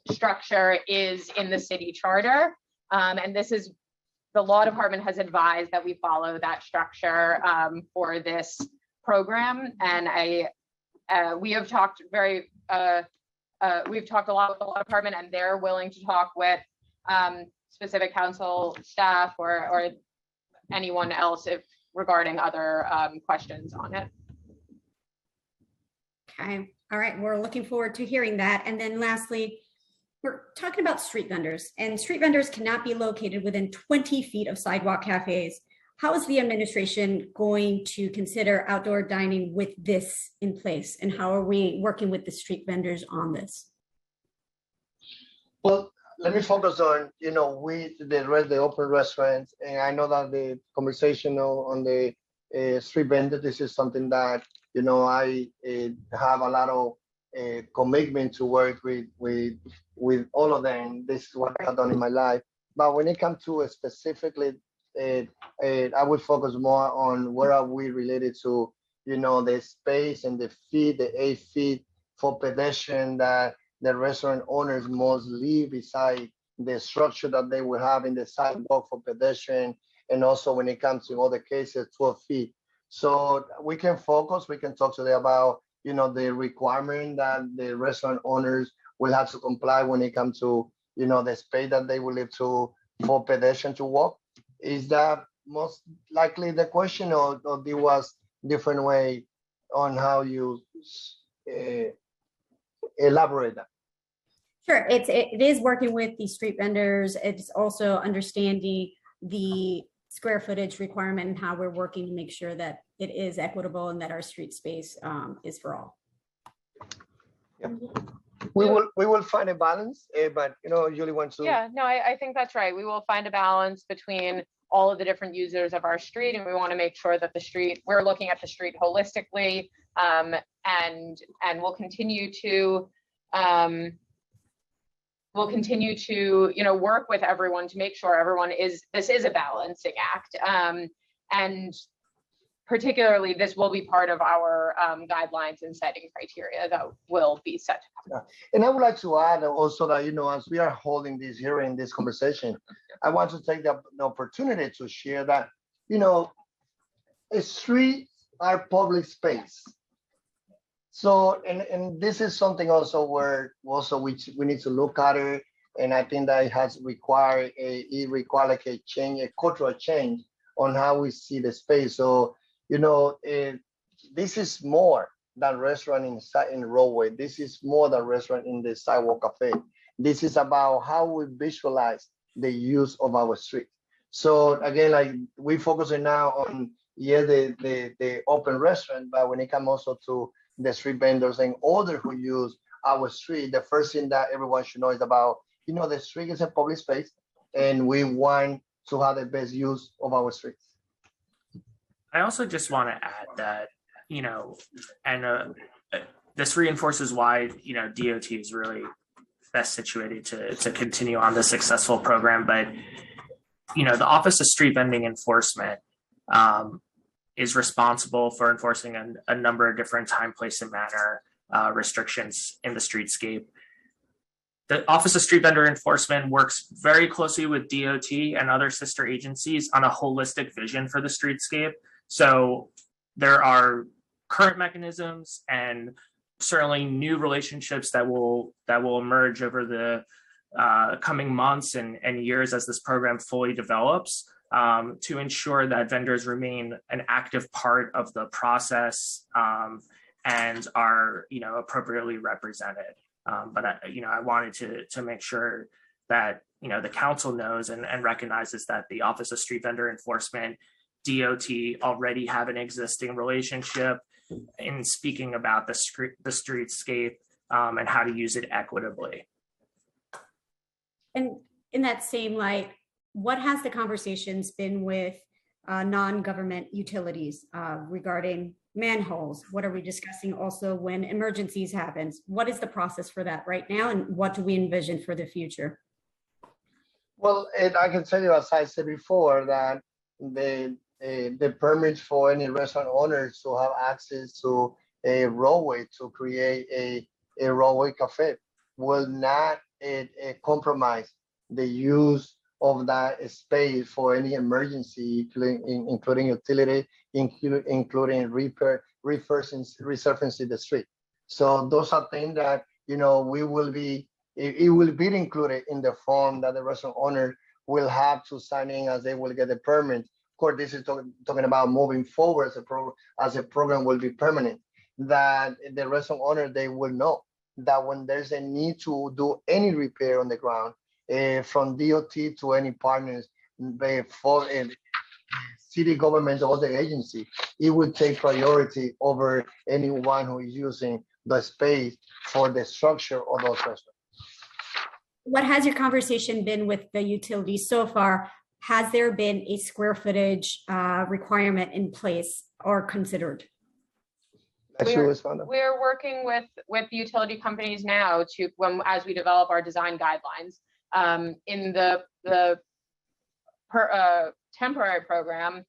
Speaker 9: structure is in the city charter. And this is, the law department has advised that we follow that structure for this program. And we have talked we've talked a lot with the law department, and they're willing to talk with specific council staff or anyone else regarding other questions on it.
Speaker 5: Okay. All right. We're looking forward to hearing that. And then lastly, we're talking about street vendors, and street vendors cannot be located within 20 feet of sidewalk cafes. How is the administration going to consider outdoor dining with this in place? And how are we working with the street vendors on this?
Speaker 10: Well, let me focus on, the open restaurants. And I know that the conversation on the street vendor, this is something that, I have a lot of commitment to work with all of them. This is what I've done in my life. But when it comes to specifically, I would focus more on where are we related to, the space and the 8 feet for pedestrian that the restaurant owners must leave beside the structure that they will have in the sidewalk for pedestrian. And also when it comes to other cases, 12 feet. So we can focus, we can talk today about, the requirement that the restaurant owners will have to comply when it comes to, the space that they will leave for pedestrian to walk. Is that most likely the question, or there was different way on how you elaborate that?
Speaker 5: Sure. It is working with the street vendors. It's also understanding the square footage requirement and how we're working to make sure that it is equitable and that our street space is for all.
Speaker 10: Yeah. We will find a balance, but Julie wants to.
Speaker 9: Yeah, no, I think that's right. We will find a balance between all of the different users of our street, and we want to make sure that we're looking at the street holistically, and we'll continue to work with everyone to make sure this is a balancing act. And particularly, this will be part of our guidelines and setting criteria that will be set.
Speaker 10: Yeah. And I would like to add also that, as we are holding this hearing, this conversation, I want to take the opportunity to share that, streets are public space. So, and this is something also where we need to look at it. And I think that it has required a change, a cultural change on how we see the space. So, this is more than restaurant in roadway. This is more than restaurant in the sidewalk cafe. This is about how we visualize the use of our street. So again, like we focusing now on the open restaurant, but when it comes also to the street vendors and others who use our street, the first thing that everyone should know is about, the street is a public space and we want to have the best use of our streets.
Speaker 12: I also just want to add that, this reinforces why, DOT is really best situated to continue on this successful program. But, the Office of Street Vending Enforcement is responsible for enforcing a number of different time, place, and manner restrictions in the streetscape. The Office of Street Vendor Enforcement works very closely with DOT and other sister agencies on a holistic vision for the streetscape. So there are current mechanisms and certainly new relationships that will emerge over the coming months and years as this program fully develops, to ensure that vendors remain an active part of the process and are appropriately represented. But I wanted to make sure that the council knows and recognizes that the Office of Street Vendor Enforcement, DOT, already have an existing relationship in speaking about the streetscape and how to use it equitably.
Speaker 5: And in that same light, what has the conversations been with non-government utilities regarding manholes? What are we discussing also when emergencies happens? What is the process for that right now, and what do we envision for the future?
Speaker 10: Well, I can tell you, as I said before, that the permits for any restaurant owners to have access to a roadway to create a roadway cafe will not compromise the use of that space for any emergency, including utility, including resurfacing the street. So those are things that, you know, we will be, it will be included in the form that the restaurant owner will have to sign in as they will get the permit. Of course, this is talking about moving forward as a program will be permanent, that the restaurant owner, they will know that when there's a need to do any repair on the ground, from DOT to any partners, for city government or the agency, it would take priority over anyone who is using the space for the structure of those restaurants.
Speaker 5: What has your conversation been with the utilities so far? Has there been a square footage requirement in place or considered?
Speaker 9: We're working with the utility companies now to as we develop our design guidelines. In the temporary program,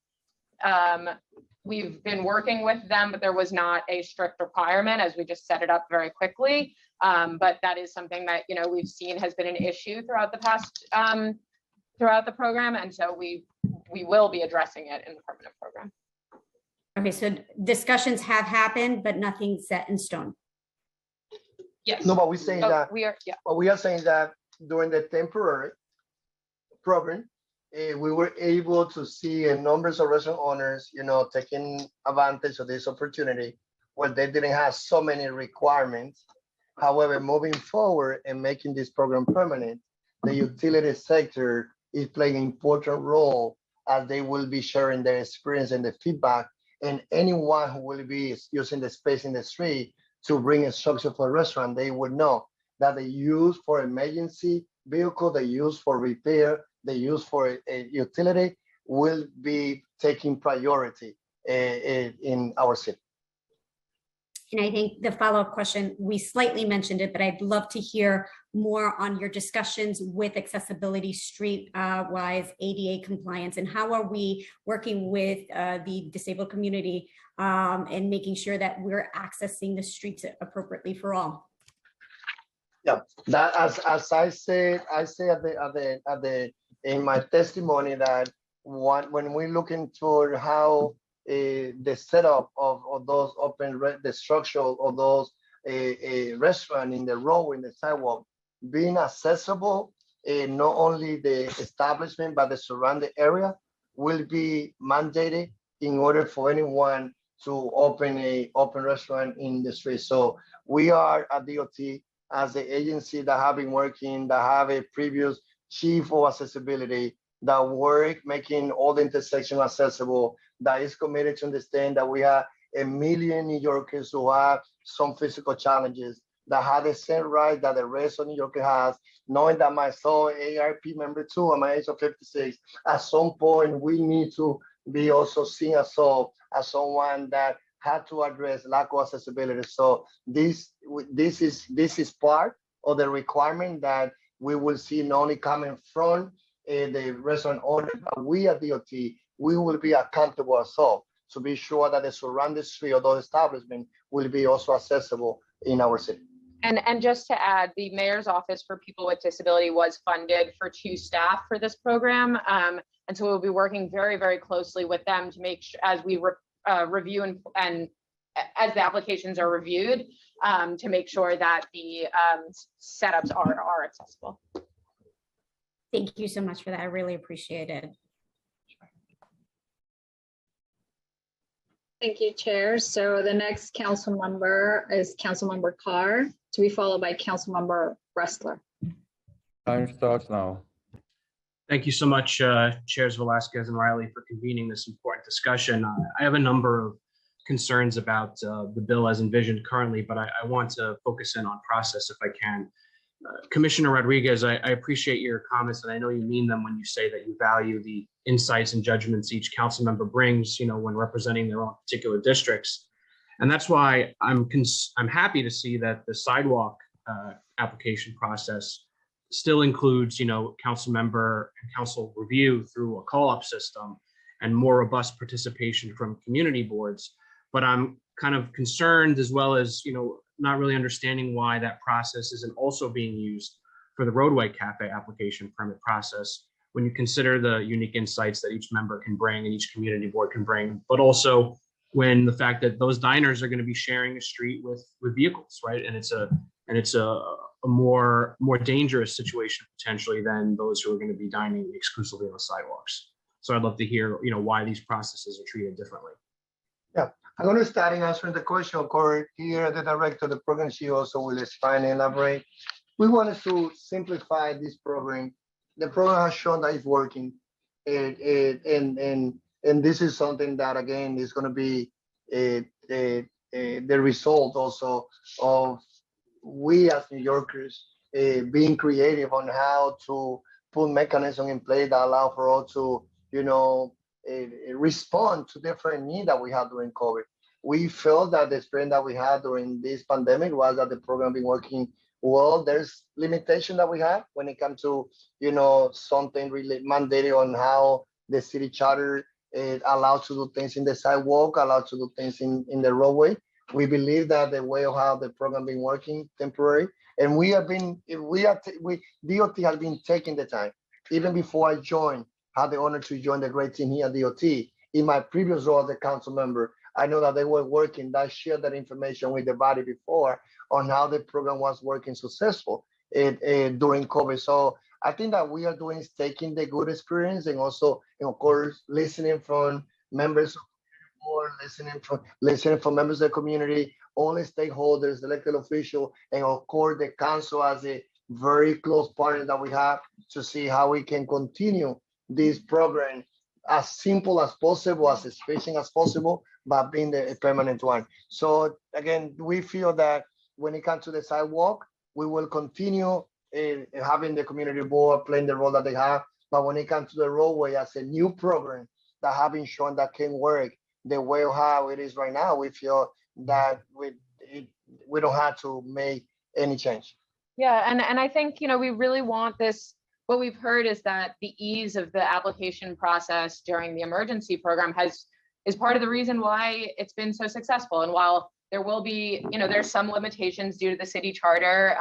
Speaker 9: we've been working with them, but there was not a strict requirement as we just set it up very quickly. But that is something that, you know, we've seen has been an issue throughout the past, throughout the program. And so we will be addressing it in the permanent program.
Speaker 5: Okay, so discussions have happened, but nothing set in stone.
Speaker 9: Yes.
Speaker 10: No, but we're saying that
Speaker 9: we are, yeah.
Speaker 10: But we are saying that during the temporary program, we were able to see a numbers of restaurant owners, you know, taking advantage of this opportunity where they didn't have so many requirements. However, moving forward and making this program permanent, the utility sector is playing an important role as they will be sharing their experience and the feedback, and anyone who will be using the space in the street to bring a structure for a restaurant, they would know that they use for emergency vehicle, they use for repair, they use for a utility will be taking priority in our city.
Speaker 5: And I think the follow-up question, we slightly mentioned it, but I'd love to hear more on your discussions with accessibility street-wise, ADA compliance, and how are we working with the disabled community and making sure that we're accessing the streets appropriately for all.
Speaker 10: Yeah, that as I said in my testimony that when we look into how the setup of those the structure of those restaurant in the road, in the sidewalk, being accessible, not only the establishment but the surrounding area will be mandated in order for anyone to open a restaurant in the street. So we are at DOT as the agency that have been working, that have a previous chief of accessibility, that work making all the intersection accessible, that is committed to understand that we have 1 million New Yorkers who have some physical challenges, that have the same right that the rest of New York has, knowing that myself, ARP member too, at my age of 56, at some point we need to be also seen as someone that had to address lack of accessibility. So this is part of the requirement that we will see not only coming from the restaurant owner, but we at DOT, we will be accountable ourselves to be sure that the surrounding street of those establishments will be also accessible in our city.
Speaker 9: And just to add, the Mayor's Office for People with Disability was funded for 2 staff for this program. And so we'll be working very, very closely with them to make sure as we review and as the applications are reviewed, to make sure that the setups are accessible.
Speaker 5: Thank you so much for that. I really appreciate it.
Speaker 7: Thank you, Chair. So the next council member is Councilmember Carr, to be followed by Councilmember Ressler.
Speaker 14: Time starts now.
Speaker 15: Thank you so much, Chairs Velasquez and Riley, for convening this important discussion. I have a number of concerns about the bill as envisioned currently, but I want to focus in on process if I can. Commissioner Rodriguez, I appreciate your comments, and I know you mean them when you say that you value the insights and judgments each council member brings, when representing their own particular districts. And that's why I'm happy to see that the sidewalk application process still includes, council member and council review through a call-up system and more robust participation from community boards. But I'm kind of concerned, as well as, not really understanding why that process isn't also being used for the roadway cafe application permit process, when you consider the unique insights that each member can bring and each community board can bring, but also when the fact that those diners are going to be sharing a street with vehicles, right? And it's a more dangerous situation potentially than those who are going to be dining exclusively on the sidewalks. So I'd love to hear, why these processes are treated differently.
Speaker 10: Yeah, I'm going to start in answering the question. Of course, here the director of the program, she also will expand and elaborate. We wanted to simplify this program. The program has shown that it's working, and this is something that again is going to be the result also of we as New Yorkers being creative on how to put mechanisms in place that allow for us to, respond to different needs that we had during COVID. We felt that the experience that we had during this pandemic was that the program been working well. There's limitation that we have when it comes to, something really mandated on how the city charter allowed to do things in the sidewalk, allowed to do things in the roadway. We believe that the way of how the program been working temporary, and DOT has been taking the time. Even before I joined, had the honor to join the great team here at DOT. In my previous role as a council member, I know that they were working, that shared that information with the body before on how the program was working successful during COVID. So I think that we are doing is taking the good experience and also, of course, listening from members of the board, listening from members of the community, all the stakeholders, elected officials, and of course the council as a very close partner that we have to see how we can continue this program as simple as possible, as efficient as possible, but being a permanent one. So again, we feel that when it comes to the sidewalk, we will continue having the community board playing the role that they have. But when it comes to the roadway as a new program that have been shown that can work the way of how it is right now, we feel that we don't have to make any change.
Speaker 9: Yeah, and I think, we really want this. What we've heard is that the ease of the application process during the emergency program is part of the reason why it's been so successful. And while there will be, there's some limitations due to the city charter,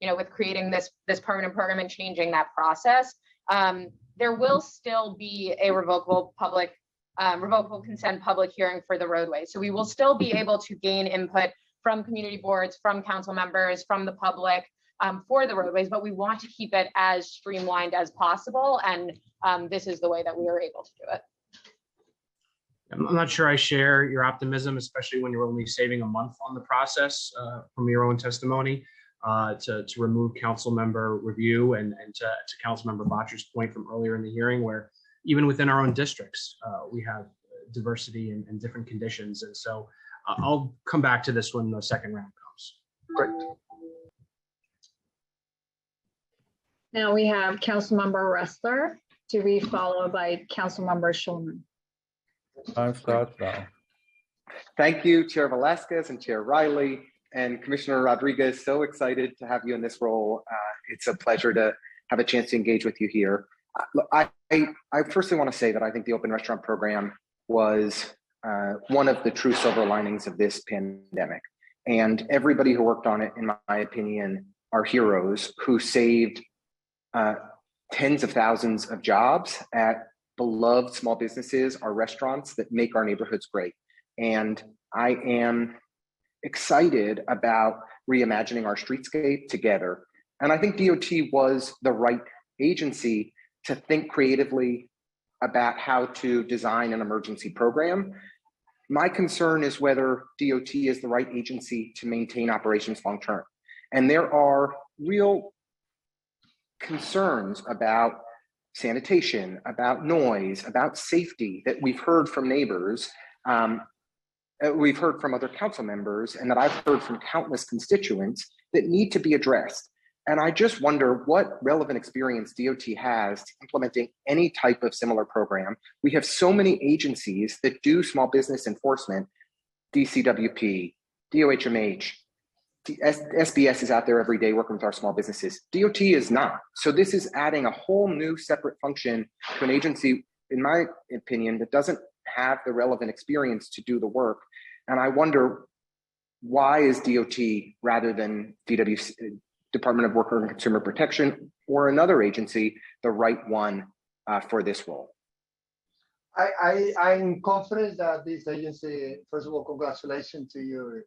Speaker 9: with creating this permanent program and changing that process, there will still be a revocable consent public hearing for the roadway. So we will still be able to gain input from community boards, from council members, from the public, for the roadways, but we want to keep it as streamlined as possible. And this is the way that we are able to do it.
Speaker 15: I'm not sure I share your optimism, especially when you're only saving a month on the process from your own testimony to remove council member review and to council member Botcher's point from earlier in the hearing, where even within our own districts, we have diversity and different conditions. And so I'll come back to this when the second round comes.
Speaker 10: Great.
Speaker 7: Now we have Councilmember Ressler to be followed by Councilmember Schulman.
Speaker 14: Time starts now.
Speaker 4: Thank you, Chair Velasquez and Chair Riley and Commissioner Rodriguez. So excited to have you in this role. It's a pleasure to have a chance to engage with you here. I firstly want to say that I think the open restaurant program was one of the true silver linings of this pandemic. And everybody who worked on it, in my opinion, are heroes who saved tens of thousands of jobs at beloved small businesses, our restaurants that make our neighborhoods great. And I am excited about reimagining our streetscape together. And I think DOT was the right agency to think creatively about how to design an emergency program. My concern is whether DOT is the right agency to maintain operations long-term. And there are real concerns about sanitation, about noise, about safety that we've heard from neighbors, we've heard from other council members, and that I've heard from countless constituents that need to be addressed. And I just wonder what relevant experience DOT has to implementing any type of similar program. We have so many agencies that do small business enforcement, DCWP, DOHMH, SBS is out there every day working with our small businesses. DOT is not. So this is adding a whole new separate function to an agency, in my opinion, that doesn't have the relevant experience to do the work. And I wonder, why is DOT rather than Department of Worker and Consumer Protection or another agency the right one for this role?
Speaker 10: I'm confident that this agency, first of all, congratulations to you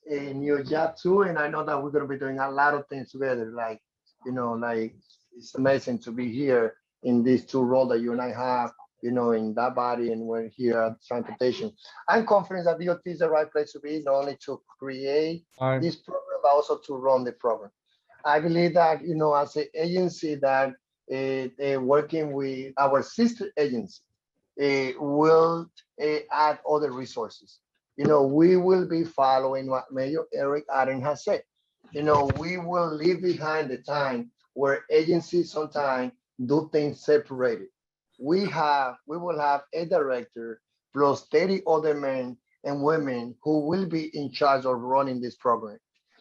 Speaker 10: in your job too. And I know that we're going to be doing a lot of things together. Like, it's amazing to be here in these two roles that you and I have, in that body, and we're here at transportation. I'm confident that DOT is the right place to be, not only to create this program, but also to run the program. I believe that, as an agency that working with our sister agency, will add other resources. We will be following what Mayor Eric Adams has said. We will leave behind the time where agencies sometimes do things separated. We will have a director plus 30 other men and women who will be in charge of running this program.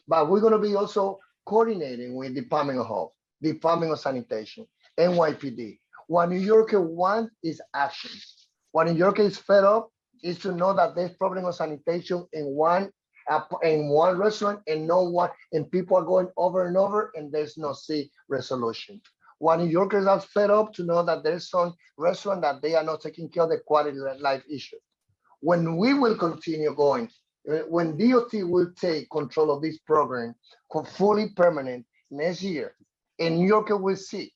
Speaker 10: But we're going to be also coordinating with Department of Health, Department of Sanitation, NYPD. What New Yorker wants is action. What New Yorker is fed up is to know that there's problem of sanitation in one restaurant and no one, and people are going over and over and there's no resolution. What New Yorkers are fed up to know that there's some restaurant that they are not taking care of the quality of life issue. When we will continue going, when DOT will take control of this program fully permanent next year, and New Yorker will see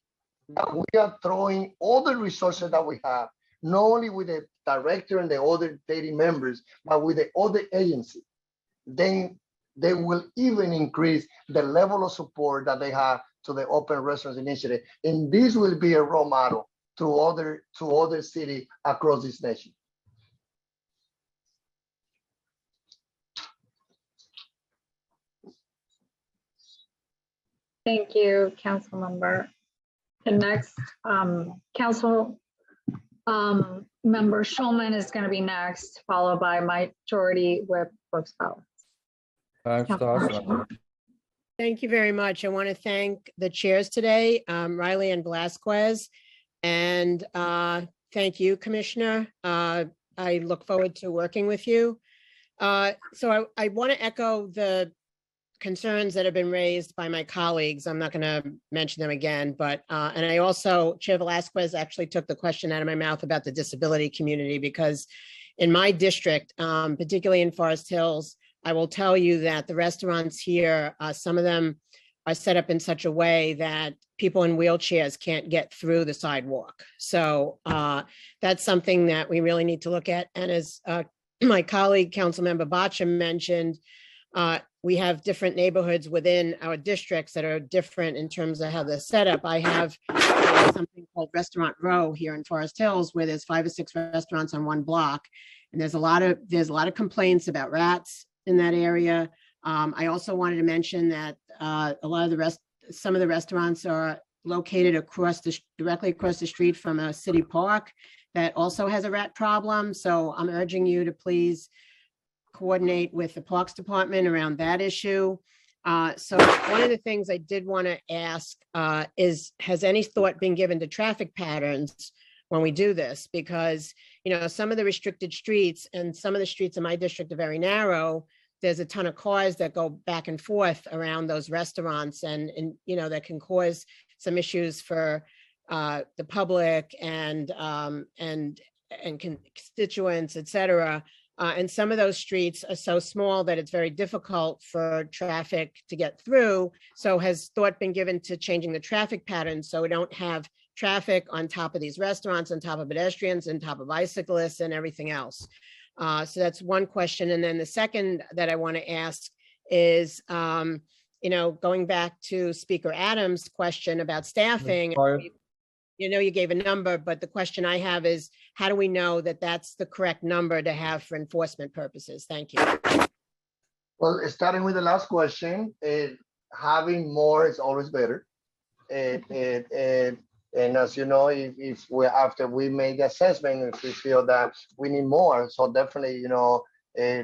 Speaker 10: that we are throwing all the resources that we have, not only with the director and the other 30 members, but with the other agencies, then they will even increase the level of support that they have to the Open Restaurants Initiative. And this will be a role model to other cities across this nation.
Speaker 7: Thank you, Council Member. The next Council Member Schulman is going to be next, followed by Majority Whip Brooks Powell.
Speaker 1: Thank you very much. I want to thank the chairs today, Riley and Velasquez, and thank you, Commissioner. I look forward to working with you. So I want to echo the concerns that have been raised by my colleagues. I'm not going to mention them again, but and I also, Chair Velasquez actually took the question out of my mouth about the disability community, because in my district, particularly in Forest Hills, I will tell you that the restaurants here, some of them are set up in such a way that people in wheelchairs can't get through the sidewalk. So that's something that we really need to look at. And as my colleague, Councilmember Baccia mentioned, we have different neighborhoods within our districts that are different in terms of how they're set up. I have something called Restaurant Row here in Forest Hills, where there's 5 or 6 restaurants on one block, and there's a lot of complaints about rats in that area. I also wanted to mention that some of the restaurants are located directly across the street from a city park that also has a rat problem. So I'm urging you to please coordinate with the Parks Department around that issue. So one of the things I did want to ask is, has any thought been given to traffic patterns when we do this? Because, some of the restricted streets and some of the streets in my district are very narrow. There's a ton of cars that go back and forth around those restaurants, and that can cause some issues for the public and constituents, et cetera. And some of those streets are so small that it's very difficult for traffic to get through. So has thought been given to changing the traffic pattern so we don't have traffic on top of these restaurants, on top of pedestrians, on top of bicyclists and everything else? So that's one question. And then the second that I want to ask is, going back to Speaker Adams' question about staffing. You gave a number, but the question I have is, how do we know that that's the correct number to have for enforcement purposes? Thank you.
Speaker 10: Well, starting with the last question, having more is always better. And as you know, if we after we make the assessment, if we feel that we need more, so definitely,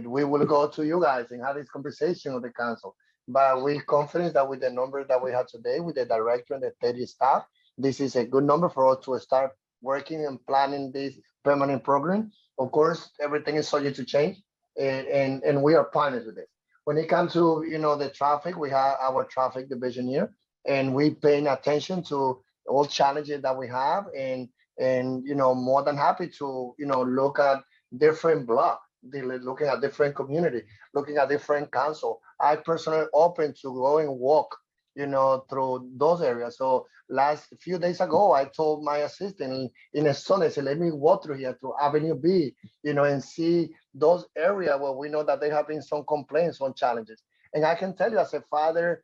Speaker 10: we will go to you guys and have this conversation with the council. But we're confident that with the numbers that we have today, with the director and the 30 staff, this is a good number for us to start working and planning this permanent program. Of course, everything is subject to change, and we are partners with it. When it comes to the traffic, we have our traffic division here, and we paying attention to all challenges that we have, and more than happy to look at different blocks, looking at different community, looking at different council. I personally open to go and walk through those areas. So last few days ago, I told my assistant in a Sunday, said, let me walk through here to Avenue B, and see those areas where we know that there have been some complaints, some challenges. And I can tell you as a father,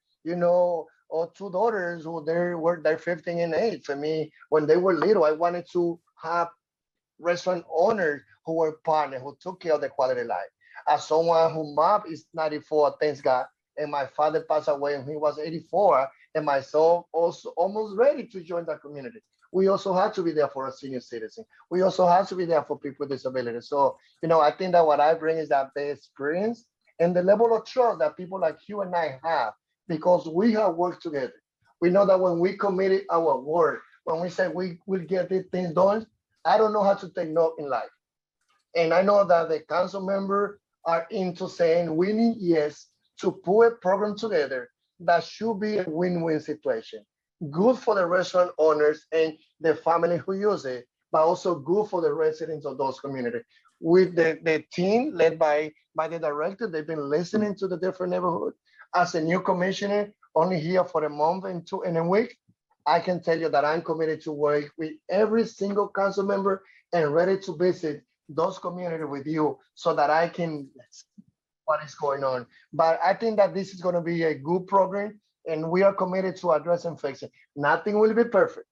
Speaker 10: or two daughters who they're 15 and 8. For me, when they were little, I wanted to have restaurant owners who were partners, who took care of the quality of life. As someone whose mom is 94, thanks God, and my father passed away when he was 84, and my son also almost ready to join the community. We also have to be there for a senior citizen. We also have to be there for people with disabilities. So, I think that what I bring is that the experience and the level of trust that people like you and I have, because we have worked together. We know that when we committed our word, when we said we will get these things done, I don't know how to take no in life. And I know that the council members are into saying we need, yes, to put a program together that should be a win-win situation. Good for the restaurant owners and the family who use it, but also good for the residents of those communities. With the team led by the director, they've been listening to the different neighborhoods. As a new commissioner, only here for a month and a week, I can tell you that I'm committed to work with every single council member and ready to visit those communities with you so that I can see what is going on. But I think that this is going to be a good program, and we are committed to address and fix it. Nothing will be perfect,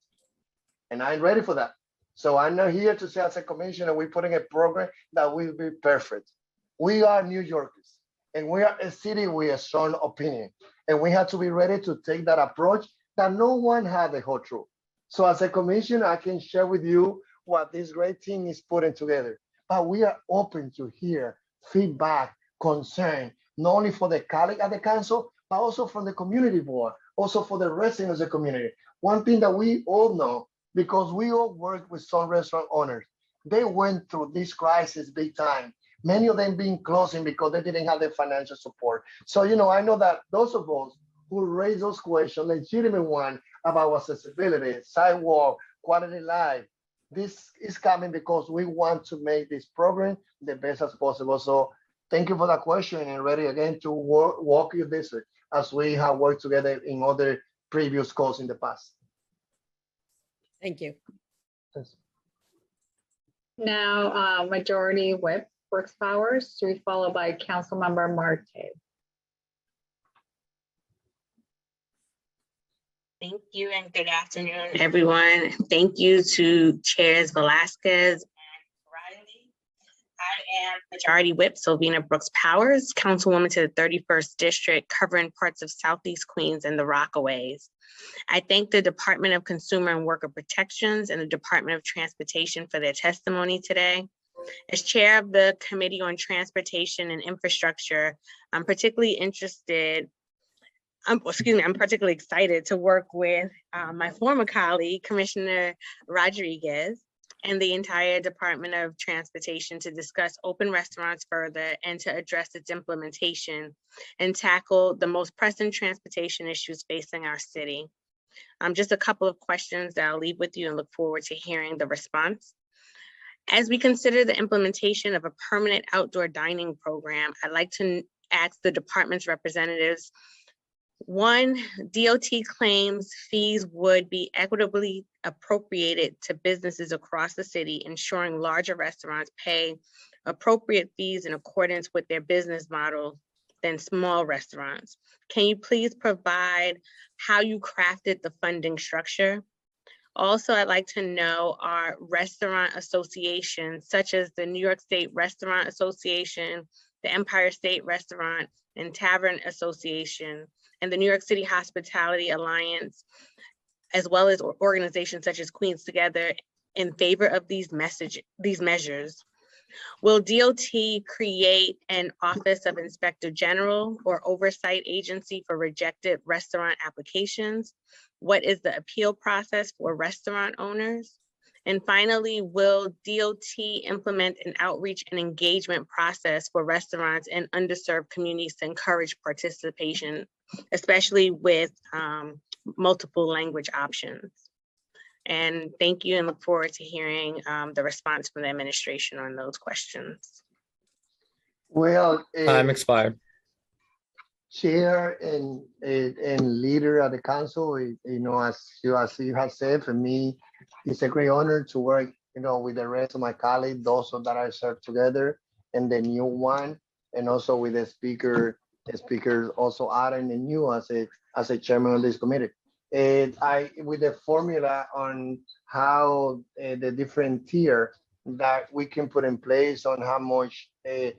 Speaker 10: and I'm ready for that. So I'm not here to say as a commissioner, we're putting a program that will be perfect. We are New Yorkers, and we are a city with a strong opinion, and we have to be ready to take that approach that no one has the whole truth. So as a commissioner, I can share with you what this great team is putting together, but we are open to hear feedback, concern, not only for the colleague at the council, but also from the community board, also for the residents of the community. One thing that we all know, because we all work with some restaurant owners, they went through this crisis big time. Many of them being closing because they didn't have the financial support. So, I know that those of us who raise those questions, legitimate one about accessibility, sidewalk, quality of life, this is coming because we want to make this program the best as possible. So thank you for that question, and ready again to walk your district as we have worked together in other previous calls in the past.
Speaker 1: Thank you.
Speaker 10: Yes.
Speaker 7: Now, Majority Whip Brooks Powers, to be followed by Councilmember Marte.
Speaker 8: Thank you and good afternoon, everyone. Thank you to Chairs Velasquez and Riley. I am Majority Whip Sylvina Brooks Powers, Councilwoman to the 31st District, covering parts of Southeast Queens and the Rockaways. I thank the Department of Consumer and Worker Protections and the Department of Transportation for their testimony today. As chair of the Committee on Transportation and Infrastructure, I'm particularly excited to work with my former colleague, Commissioner Rodriguez, and the entire Department of Transportation to discuss open restaurants further and to address its implementation and tackle the most pressing transportation issues facing our city. Just a couple of questions that I'll leave with you and look forward to hearing the response. As we consider the implementation of a permanent outdoor dining program, I'd like to ask the department's representatives, one, DOT claims fees would be equitably appropriated to businesses across the city, ensuring larger restaurants pay appropriate fees in accordance with their business model than small restaurants. Can you please provide how you crafted the funding structure? Also, I'd like to know, are restaurant associations such as the New York State Restaurant Association, the Empire State Restaurant and Tavern Association, and the New York City Hospitality Alliance, as well as organizations such as Queens Together, in favor of these measures? Will DOT create an Office of Inspector General or oversight agency for rejected restaurant applications? What is the appeal process for restaurant owners? And finally, will DOT implement an outreach and engagement process for restaurants in underserved communities to encourage participation, especially with multiple language options? And thank you, and look forward to hearing the response from the administration on those questions.
Speaker 10: Well,
Speaker 3: Time expired.
Speaker 10: Chair and leader of the council, as you have said, for me, it's a great honor to work, with the rest of my colleagues, those that I served together, and the new one, and also with the speaker also Aaron and you as a chairman of this committee. And with the formula on how the different tier that we can put in place on how much the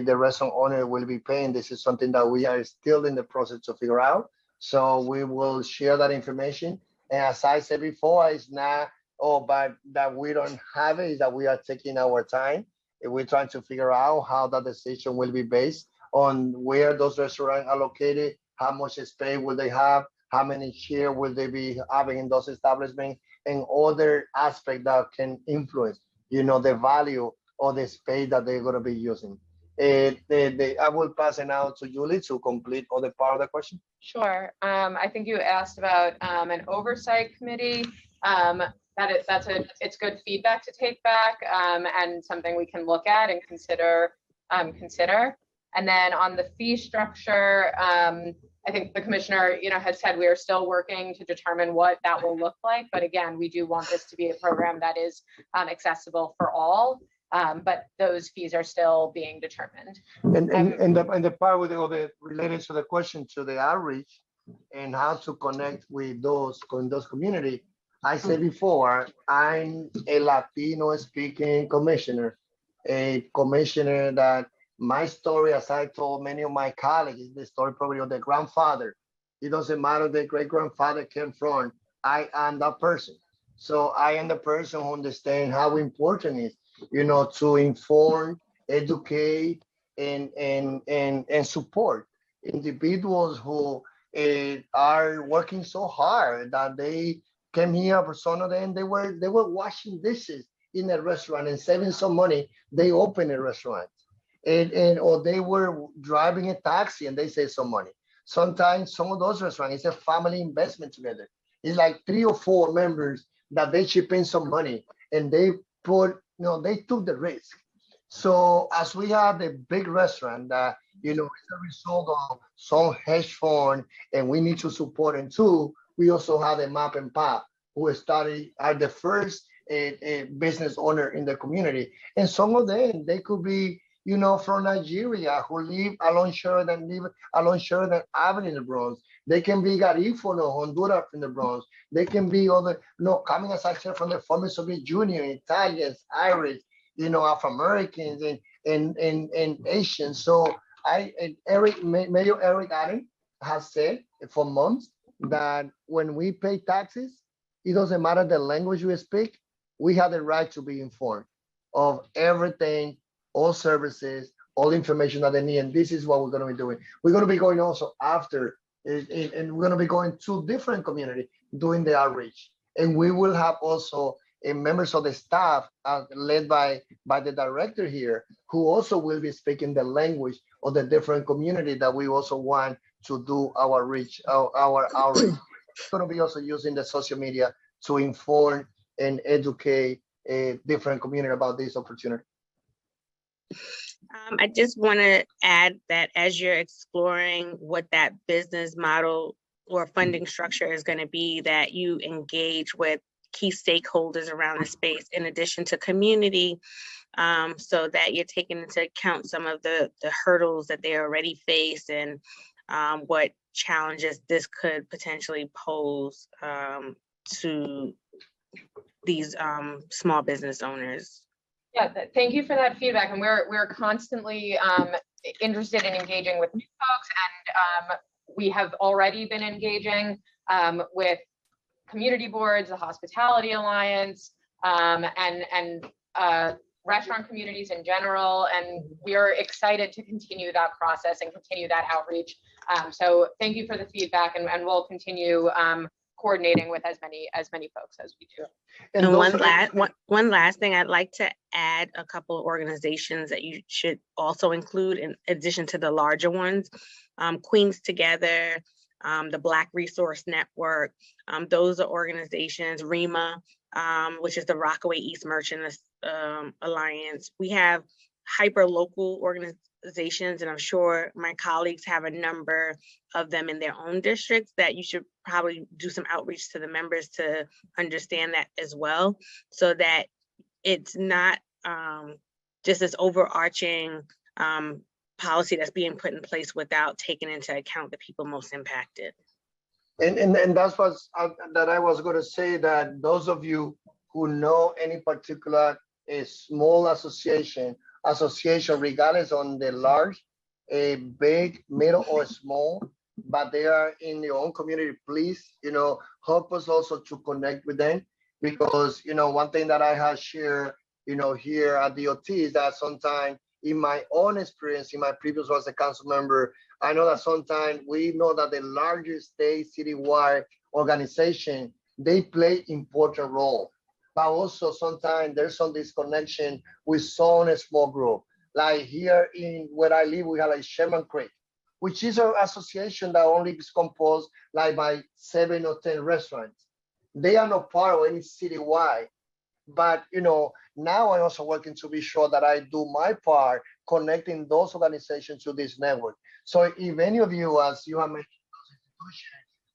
Speaker 10: restaurant owner will be paying. This is something that we are still in the process to figure out. So we will share that information. And as I said before, it's not, but that we don't have it, is that we are taking our time. And we're trying to figure out how that decision will be based on where those restaurants are located, how much space will they have, how many shares will they be having in those establishments, and other aspects that can influence, the value of the space that they're going to be using. I will pass it now to Julie to complete other part of the question.
Speaker 9: Sure. I think you asked about an oversight committee. It's good feedback to take back, and something we can look at and consider. And then on the fee structure, I think the commissioner, has said we are still working to determine what that will look like. But again, we do want this to be a program that is accessible for all. But those fees are still being determined.
Speaker 10: And the part with the related to the question to the outreach and how to connect with those community. I said before, I'm a Latino speaking commissioner, a commissioner that my story, as I told many of my colleagues, is the story probably of the grandfather. It doesn't matter the great grandfather came from. I am that person. So I am the person who understands how important it is, to inform, educate, and support individuals who are working so hard that they came here. For some of them, they were washing dishes in a restaurant and saving some money. They opened a restaurant, or they were driving a taxi and they save some money. Sometimes some of those restaurants, it's a family investment together. It's like 3 or 4 members that they chip in some money and they they took the risk. So as we have the big restaurant that, it's a result of some hedge fund and we need to support them too. We also have the Map and Pop who are the first business owner in the community. And some of them, they could be, from Nigeria who live along Sheridan Avenue in the Bronx. They can be Garifano, Honduras in the Bronx. They can be other, coming as I said, from the former Soviet Union, Italians, Irish, Afro-Americans and Asians. So Mayor Eric Allen has said for months that when we pay taxes, it doesn't matter the language we speak, we have the right to be informed of everything, all services, all information that they need. And this is what we're going to be doing. We're going to be going also after, and we're going to be going to different communities doing the outreach. And we will have also members of the staff led by the director here, who also will be speaking the language of the different community that we also want to do our outreach. We're going to be also using the social media to inform and educate a different community about this opportunity.
Speaker 8: I just want to add that as you're exploring what that business model or funding structure is going to be, that you engage with key stakeholders around the space in addition to community, so that you're taking into account some of the hurdles that they already face and what challenges this could potentially pose to these small business owners.
Speaker 9: Yeah, thank you for that feedback. And we're constantly interested in engaging with new folks. And we have already been engaging with community boards, the Hospitality Alliance, and restaurant communities in general, and we are excited to continue that process and continue that outreach. So thank you for the feedback, and we'll continue coordinating with as many folks as we do.
Speaker 8: And one last thing, I'd like to add a couple of organizations that you should also include in addition to the larger ones. Queens Together, the Black Resource Network, those are organizations, REMA, which is the Rockaway East Merchant Alliance. We have hyper local organizations, and I'm sure my colleagues have a number of them in their own districts that you should probably do some outreach to the members to understand that as well, so that it's not just this overarching policy that's being put in place without taking into account the people most impacted.
Speaker 10: And that's what that I was going to say, that those of you who know any particular small association, regardless on the large, a big, middle, or small, but they are in your own community, please, help us also to connect with them, because, one thing that I have shared, here at DOT is that sometimes in my own experience, in my previous role as a council member, I know that sometimes we know that the largest state citywide organization, they play important role. But also sometimes there's some disconnection with some small group. Like here in where I live, we have like Sherman Creek, which is an association that only is composed like by 7 or 10 restaurants. They are not part of any citywide. But now I'm also working to be sure that I do my part connecting those organizations to this network. So if any of you, as you have mentioned,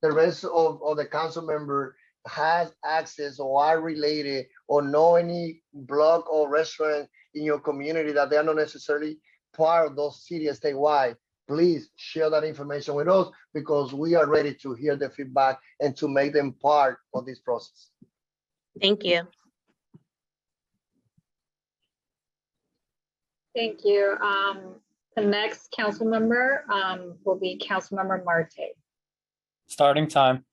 Speaker 10: the rest of the council member has access or are related or know any blog or restaurant in your community that they are not necessarily part of those cities statewide, please share that information with us, because we are ready to hear the feedback and to make them part of this process.
Speaker 8: Thank you.
Speaker 7: Thank you. The next council member will be Councilmember Marte.
Speaker 3: Starting time.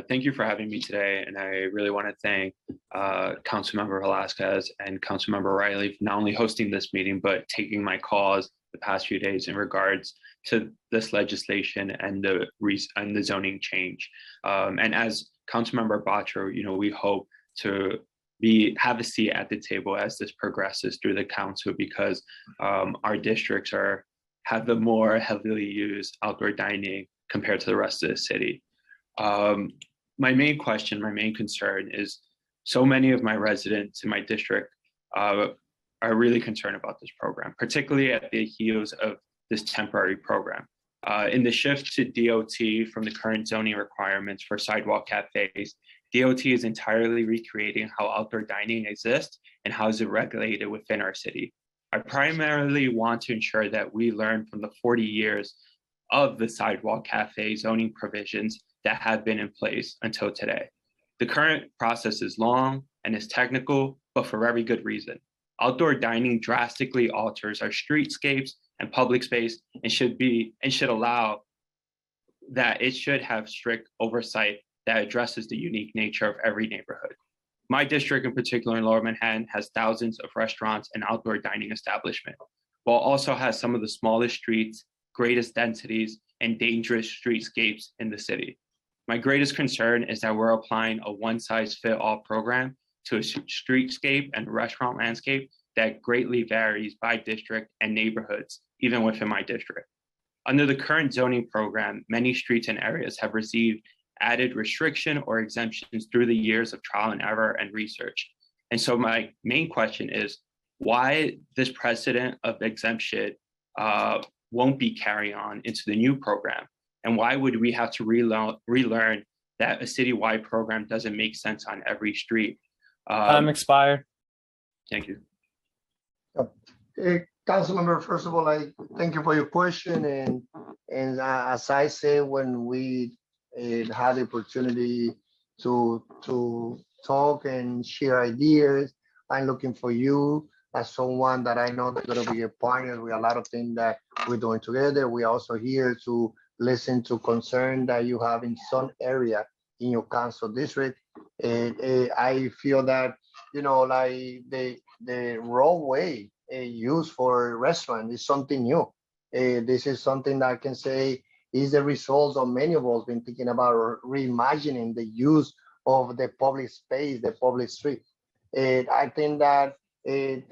Speaker 11: Thank you for having me today, and I really want to thank Councilmember Velasquez and Councilmember Riley for not only hosting this meeting, but taking my calls the past few days in regards to this legislation and the zoning change. And as Councilmember Batro, we hope to have a seat at the table as this progresses through the council, because our districts have the more heavily used outdoor dining compared to the rest of the city. My main concern is so many of my residents in my district are really concerned about this program, particularly at the heels of this temporary program. In the shift to DOT from the current zoning requirements for sidewalk cafes, DOT is entirely recreating how outdoor dining exists and how is it regulated within our city. I primarily want to ensure that we learn from the 40 years of the sidewalk cafe zoning provisions that have been in place until today. The current process is long and is technical, but for very good reason. Outdoor dining drastically alters our streetscapes and public space, and should allow that it should have strict oversight that addresses the unique nature of every neighborhood. My district in particular in Lower Manhattan has thousands of restaurants and outdoor dining establishments, while also has some of the smallest streets, greatest densities, and dangerous streetscapes in the city. My greatest concern is that we're applying a one-size-fits-all program to a streetscape and restaurant landscape that greatly varies by district and neighborhoods, even within my district. Under the current zoning program, many streets and areas have received added restriction or exemptions through the years of trial and error and research. And so my main question is why this precedent of exemption won't be carried on into the new program? And why would we have to relearn that a citywide program doesn't make sense on every street?
Speaker 3: Time expired.
Speaker 11: Thank you.
Speaker 10: Councilmember, first of all, I thank you for your question. And as I said, when we had the opportunity to talk and share ideas, I'm looking for you as someone that I know that's going to be a partner with a lot of things that we're doing together. We're also here to listen to concern that you have in some area in your council district. I feel that, like the roadway used for restaurant is something new. This is something that I can say is the result of many of us been thinking about or reimagining the use of the public space, the public street. I think that we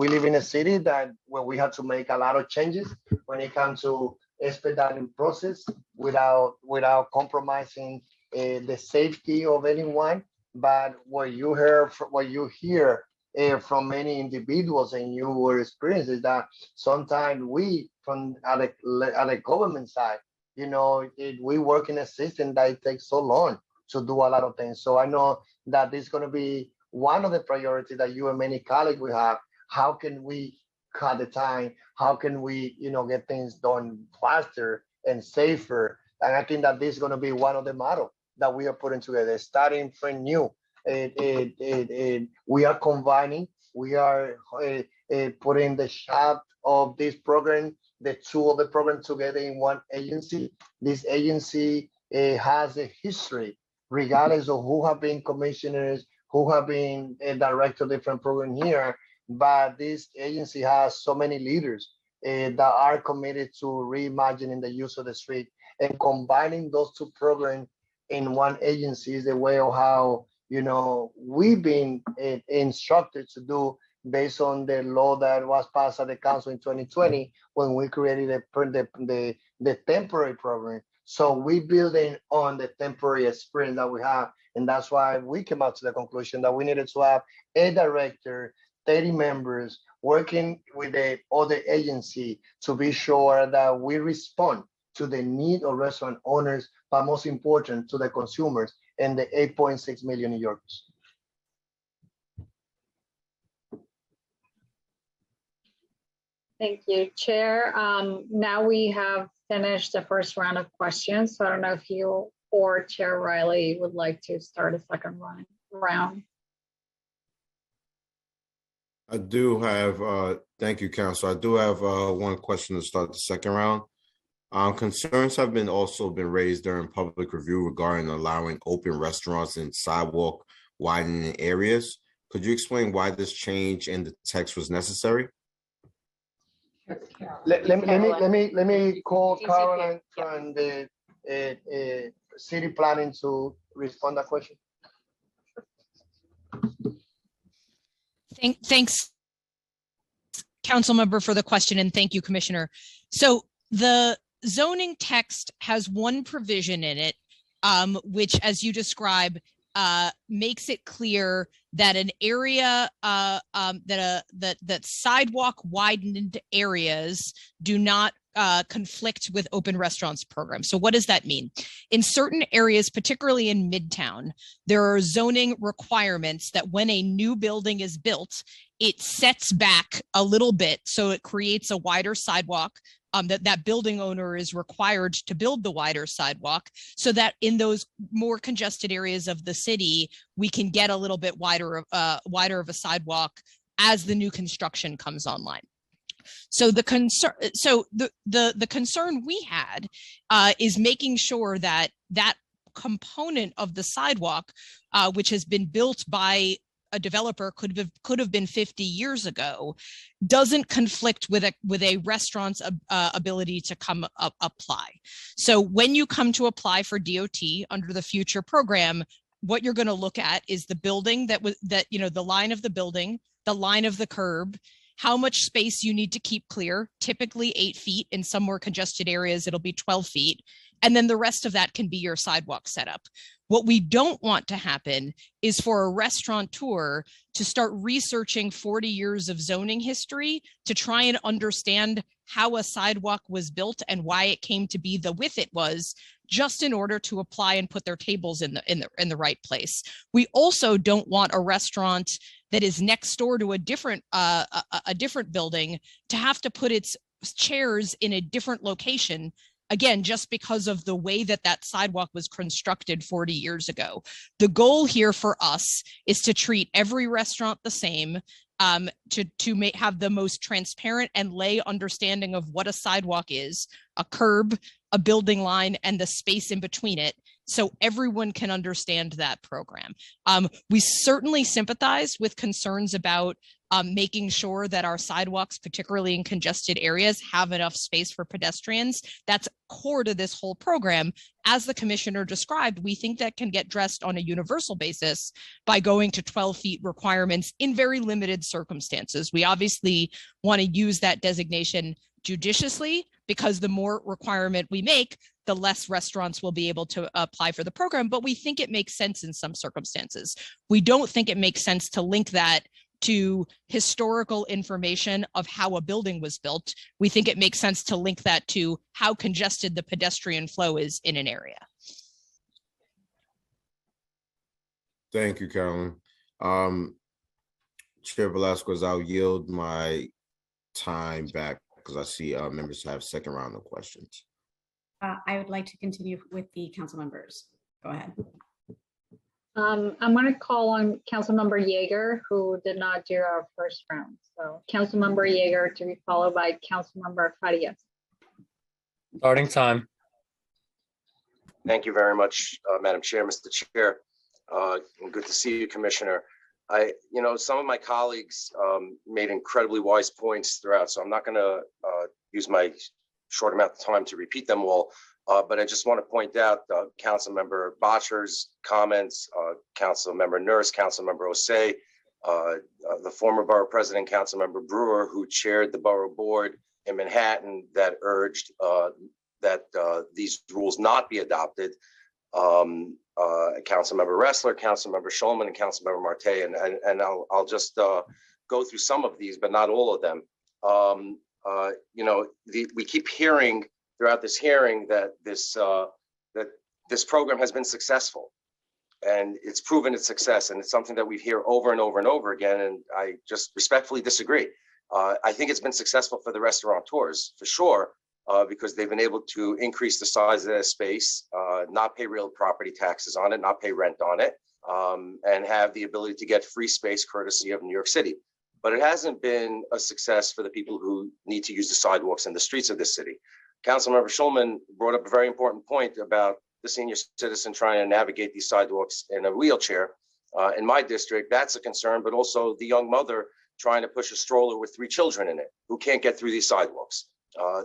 Speaker 10: live in a city that where we have to make a lot of changes when it comes to expediting process without compromising the safety of anyone. But what you hear from many individuals and your experience is that sometimes we from at the government side, we work in a system that it takes so long to do a lot of things. So I know that this is going to be one of the priorities that you and many colleagues will have. How can we cut the time? How can we, get things done faster and safer? And I think that this is going to be one of the models that we are putting together, starting from new. We are combining, we are putting the shaft of this program, the two of the program together in one agency. This agency has a history, regardless of who have been commissioners, who have been a director of different program here, but this agency has so many leaders that are committed to reimagining the use of the street, and combining those two programs in one agency is the way of how we've been instructed to do based on the law that was passed at the council in 2020 when we created the temporary program. So we building on the temporary experience that we have, and that's why we came out to the conclusion that we needed to have a director, 30 members working with the other agency to be sure that we respond to the need of restaurant owners, but most important to the consumers and the 8.6 million New Yorkers.
Speaker 7: Thank you, Chair. Now we have finished the first round of questions. So I don't know if you or Chair Riley would like to start a second round.
Speaker 6: I do have, thank you, Council. I do have one question to start the second round. Concerns have also been raised during public review regarding allowing open restaurants in sidewalk widening areas. Could you explain why this change in the text was necessary?
Speaker 10: Let me call Caroline from the city planning to respond to that question.
Speaker 22: Thanks, Council Member, for the question, and thank you, Commissioner. So the zoning text has one provision in it, which, as you describe, makes it clear that an area that sidewalk widened areas do not conflict with open restaurants program. So what does that mean? In certain areas, particularly in Midtown, there are zoning requirements that when a new building is built, it sets back a little bit, so it creates a wider sidewalk. That building owner is required to build the wider sidewalk so that in those more congested areas of the city, we can get a little bit wider of a sidewalk as the new construction comes online. So the concern we had is making sure that that component of the sidewalk, which has been built by a developer could have been 50 years ago, doesn't conflict with a restaurant's ability to come apply. So when you come to apply for DOT under the future program, what you're going to look at is the building the line of the building, the line of the curb, how much space you need to keep clear, typically 8 feet. In some more congested areas, it'll be 12 feet. And then the rest of that can be your sidewalk setup. What we don't want to happen is for a restaurateur to start researching 40 years of zoning history to try and understand how a sidewalk was built and why it came to be the width it was, just in order to apply and put their tables in the right place. We also don't want a restaurant that is next door to a different building to have to put its chairs in a different location, again, just because of the way that sidewalk was constructed 40 years ago. The goal here for us is to treat every restaurant the same, to have the most transparent and lay understanding of what a sidewalk is, a curb, a building line, and the space in between it, so everyone can understand that program. We certainly sympathize with concerns about making sure that our sidewalks, particularly in congested areas, have enough space for pedestrians. That's core to this whole program. As the commissioner described, we think that can get addressed on a universal basis by going to 12 feet requirements in very limited circumstances. We obviously want to use that designation judiciously, because the more requirement we make, the less restaurants will be able to apply for the program. But we think it makes sense in some circumstances. We don't think it makes sense to link that to historical information of how a building was built. We think it makes sense to link that to how congested the pedestrian flow is in an area.
Speaker 6: Thank you, Carolyn. Chair Velasquez, I'll yield my time back because I see members have second round of questions.
Speaker 5: I would like to continue with the council members. Go ahead.
Speaker 7: I'm going to call on Councilmember Yeager, who did not do our first round. So Councilmember Yeager to be followed by Councilmember Farias.
Speaker 3: Starting time.
Speaker 16: Thank you very much, Madam Chair, Mr. Chair. And good to see you, Commissioner. Some of my colleagues made incredibly wise points throughout, so I'm not going to use my short amount of time to repeat them all. But I just want to point out Councilmember Bottcher's comments, Councilmember Nurse, Councilmember Osei, the former Borough President, Councilmember Brewer, who chaired the Borough Board in Manhattan that urged that these rules not be adopted. Councilmember Ressler, Councilmember Schulman, and Councilmember Marte, and I'll just go through some of these, but not all of them. We keep hearing throughout this hearing that this program has been successful, and it's proven its success, and it's something that we hear over and over and over again. And I just respectfully disagree. I think it's been successful for the restaurateurs for sure, because they've been able to increase the size of their space, not pay real property taxes on it, not pay rent on it, and have the ability to get free space courtesy of New York City. But it hasn't been a success for the people who need to use the sidewalks and the streets of this city. Councilmember Schulman brought up a very important point about the senior citizen trying to navigate these sidewalks in a wheelchair. In my district, that's a concern, but also the young mother trying to push a stroller with 3 children in it who can't get through these sidewalks.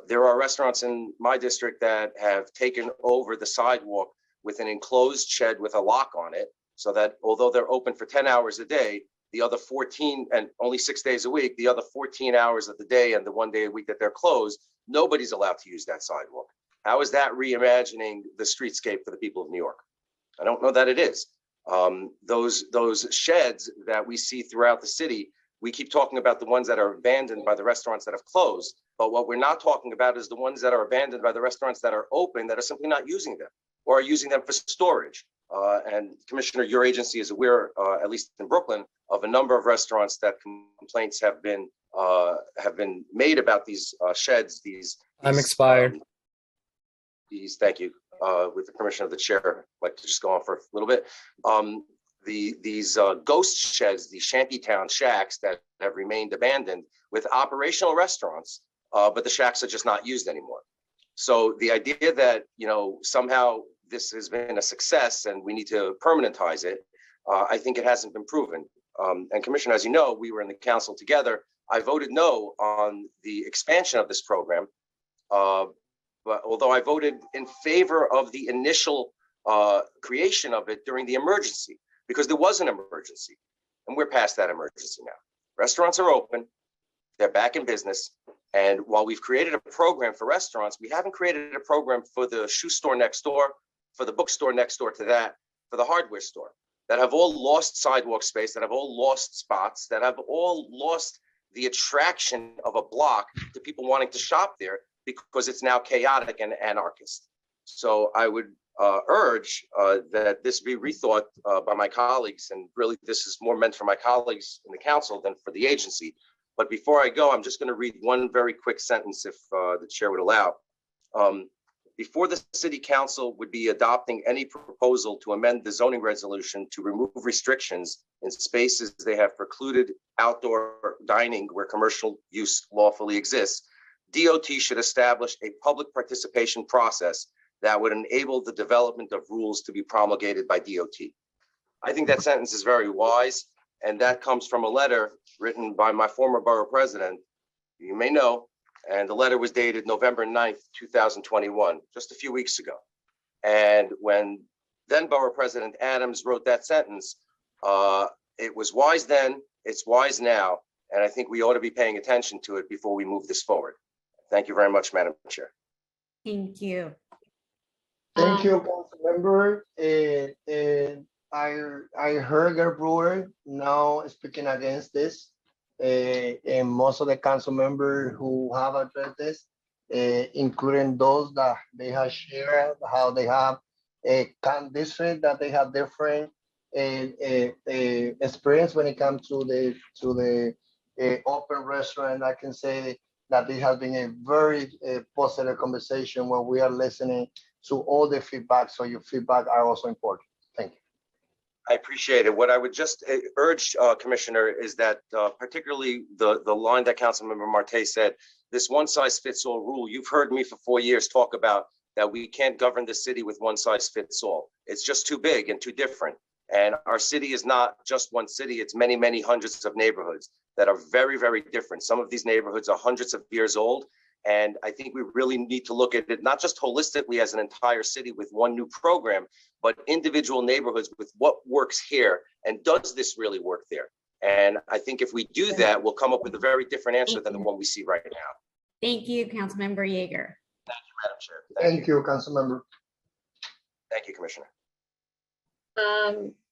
Speaker 16: There are restaurants in my district that have taken over the sidewalk with an enclosed shed with a lock on it, so that although they're open for 10 hours a day, the other 14, and only 6 days a week, the other 14 hours of the day and the 1 day a week that they're closed, nobody's allowed to use that sidewalk. How is that reimagining the streetscape for the people of New York? I don't know that it is. Those sheds that we see throughout the city, we keep talking about the ones that are abandoned by the restaurants that have closed, but what we're not talking about is the ones that are abandoned by the restaurants that are open, that are simply not using them or are using them for storage. And Commissioner, your agency is aware, at least in Brooklyn, of a number of restaurants that complaints have been made about these sheds.
Speaker 3: I'm expired.
Speaker 16: Thank you. With the permission of the chair, I'd like to just go on for a little bit. These ghost sheds, these shantytown shacks that have remained abandoned with operational restaurants, but the shacks are just not used anymore. So the idea that somehow this has been a success and we need to permanentize it, I think it hasn't been proven. And Commissioner, as you know, we were in the council together. I voted no on the expansion of this program, but although I voted in favor of the initial creation of it during the emergency, because there was an emergency, and we're past that emergency now. Restaurants are open, they're back in business, and while we've created a program for restaurants, we haven't created a program for the shoe store next door, for the bookstore next door to that, for the hardware store, that have all lost sidewalk space, that have all lost spots, that have all lost the attraction of a block to people wanting to shop there because it's now chaotic and anarchist. So I would urge that this be rethought by my colleagues, and really this is more meant for my colleagues in the council than for the agency. But before I go, I'm just going to read one very quick sentence if the chair would allow. Before the city council would be adopting any proposal to amend the zoning resolution to remove restrictions in spaces they have precluded outdoor dining where commercial use lawfully exists, DOT should establish a public participation process that would enable the development of rules to be promulgated by DOT. I think that sentence is very wise, and that comes from a letter written by my former borough president, you may know, and the letter was dated November 9th, 2021, just a few weeks ago. And when then Borough President Adams wrote that sentence, it was wise then, it's wise now, and I think we ought to be paying attention to it before we move this forward. Thank you very much, Madam Chair.
Speaker 5: Thank you.
Speaker 10: Thank you, Council Member. I heard Gerd Brewer now speaking against this. And most of the council members who have addressed this, including those that they have shared how they have a district that they have different experience when it comes to the open restaurant. I can say that it has been a very positive conversation where we are listening to all the feedback. So your feedback are also important. Thank you.
Speaker 16: I appreciate it. What I would just urge, Commissioner, is that particularly the line that Councilmember Marte said, this one-size-fits-all rule, you've heard me for 4 years talk about that we can't govern the city with one-size-fits-all. It's just too big and too different. And our city is not just one city, it's many, many hundreds of neighborhoods that are very, very different. Some of these neighborhoods are hundreds of years old. And I think we really need to look at it, not just holistically as an entire city with one new program, but individual neighborhoods with what works here and does this really work there? And I think if we do that, we'll come up with a very different answer than the one we see right now.
Speaker 5: Thank you, Councilmember Yeager.
Speaker 16: Thank you, Madam Chair.
Speaker 10: Thank you, Council Member.
Speaker 16: Thank you, Commissioner.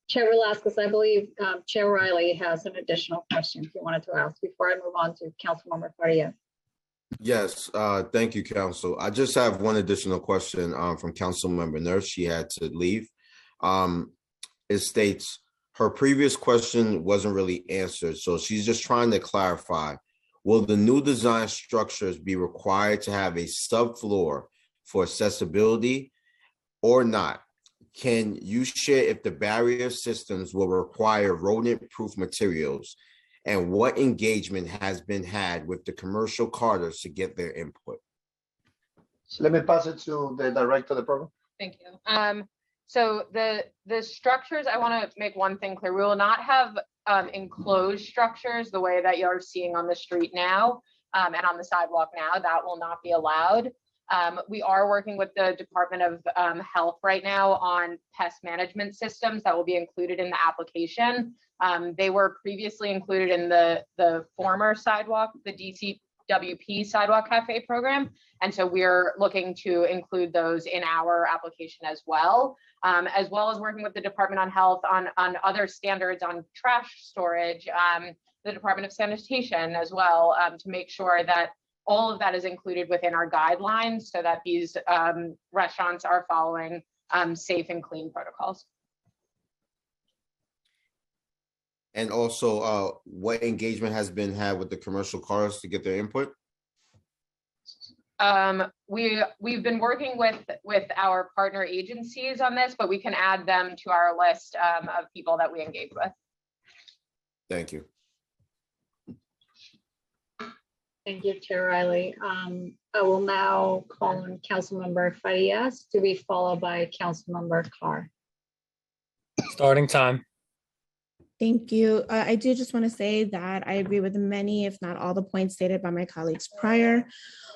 Speaker 7: Chair Velasquez, I believe Chair Riley has an additional question he wanted to ask before I move on to Councilmember Faria.
Speaker 6: Yes, thank you, Council. I just have one additional question from Councilmember Nurse. She had to leave. It states her previous question wasn't really answered, so she's just trying to clarify. Will the new design structures be required to have a subfloor for accessibility or not? Can you share if the barrier systems will require rodent-proof materials? And what engagement has been had with the commercial carters to get their input?
Speaker 10: So let me pass it to the director of the program.
Speaker 9: Thank you. So the structures, I want to make one thing clear. We will not have enclosed structures the way that you're seeing on the street now and on the sidewalk now. That will not be allowed. We are working with the Department of Health right now on pest management systems that will be included in the application. They were previously included in the former sidewalk, the DCWP Sidewalk Cafe program. And so we're looking to include those in our application as well as working with the Department of Health on other standards on trash storage, the Department of Sanitation as well, to make sure that all of that is included within our guidelines so that these restaurants are following safe and clean protocols.
Speaker 6: And also, what engagement has been had with the commercial cars to get their input?
Speaker 9: We've been working with our partner agencies on this, but we can add them to our list of people that we engage with.
Speaker 6: Thank you.
Speaker 7: Thank you, Chair Riley. I will now call on Councilmember Farias to be followed by Councilmember Carr.
Speaker 3: Starting time.
Speaker 20: Thank you. I do just want to say that I agree with many, if not all, the points stated by my colleagues prior.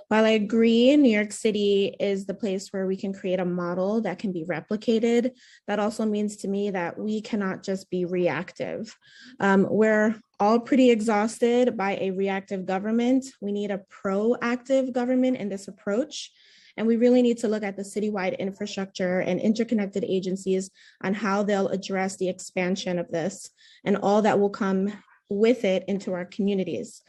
Speaker 20: While I agree New York City is the place where we can create a model that can be replicated, that also means to me that we cannot just be reactive. We're all pretty exhausted by a reactive government. We need a proactive government in this approach. And we really need to look at the citywide infrastructure and interconnected agencies on how they'll address the expansion of this and all that will come with it into our communities.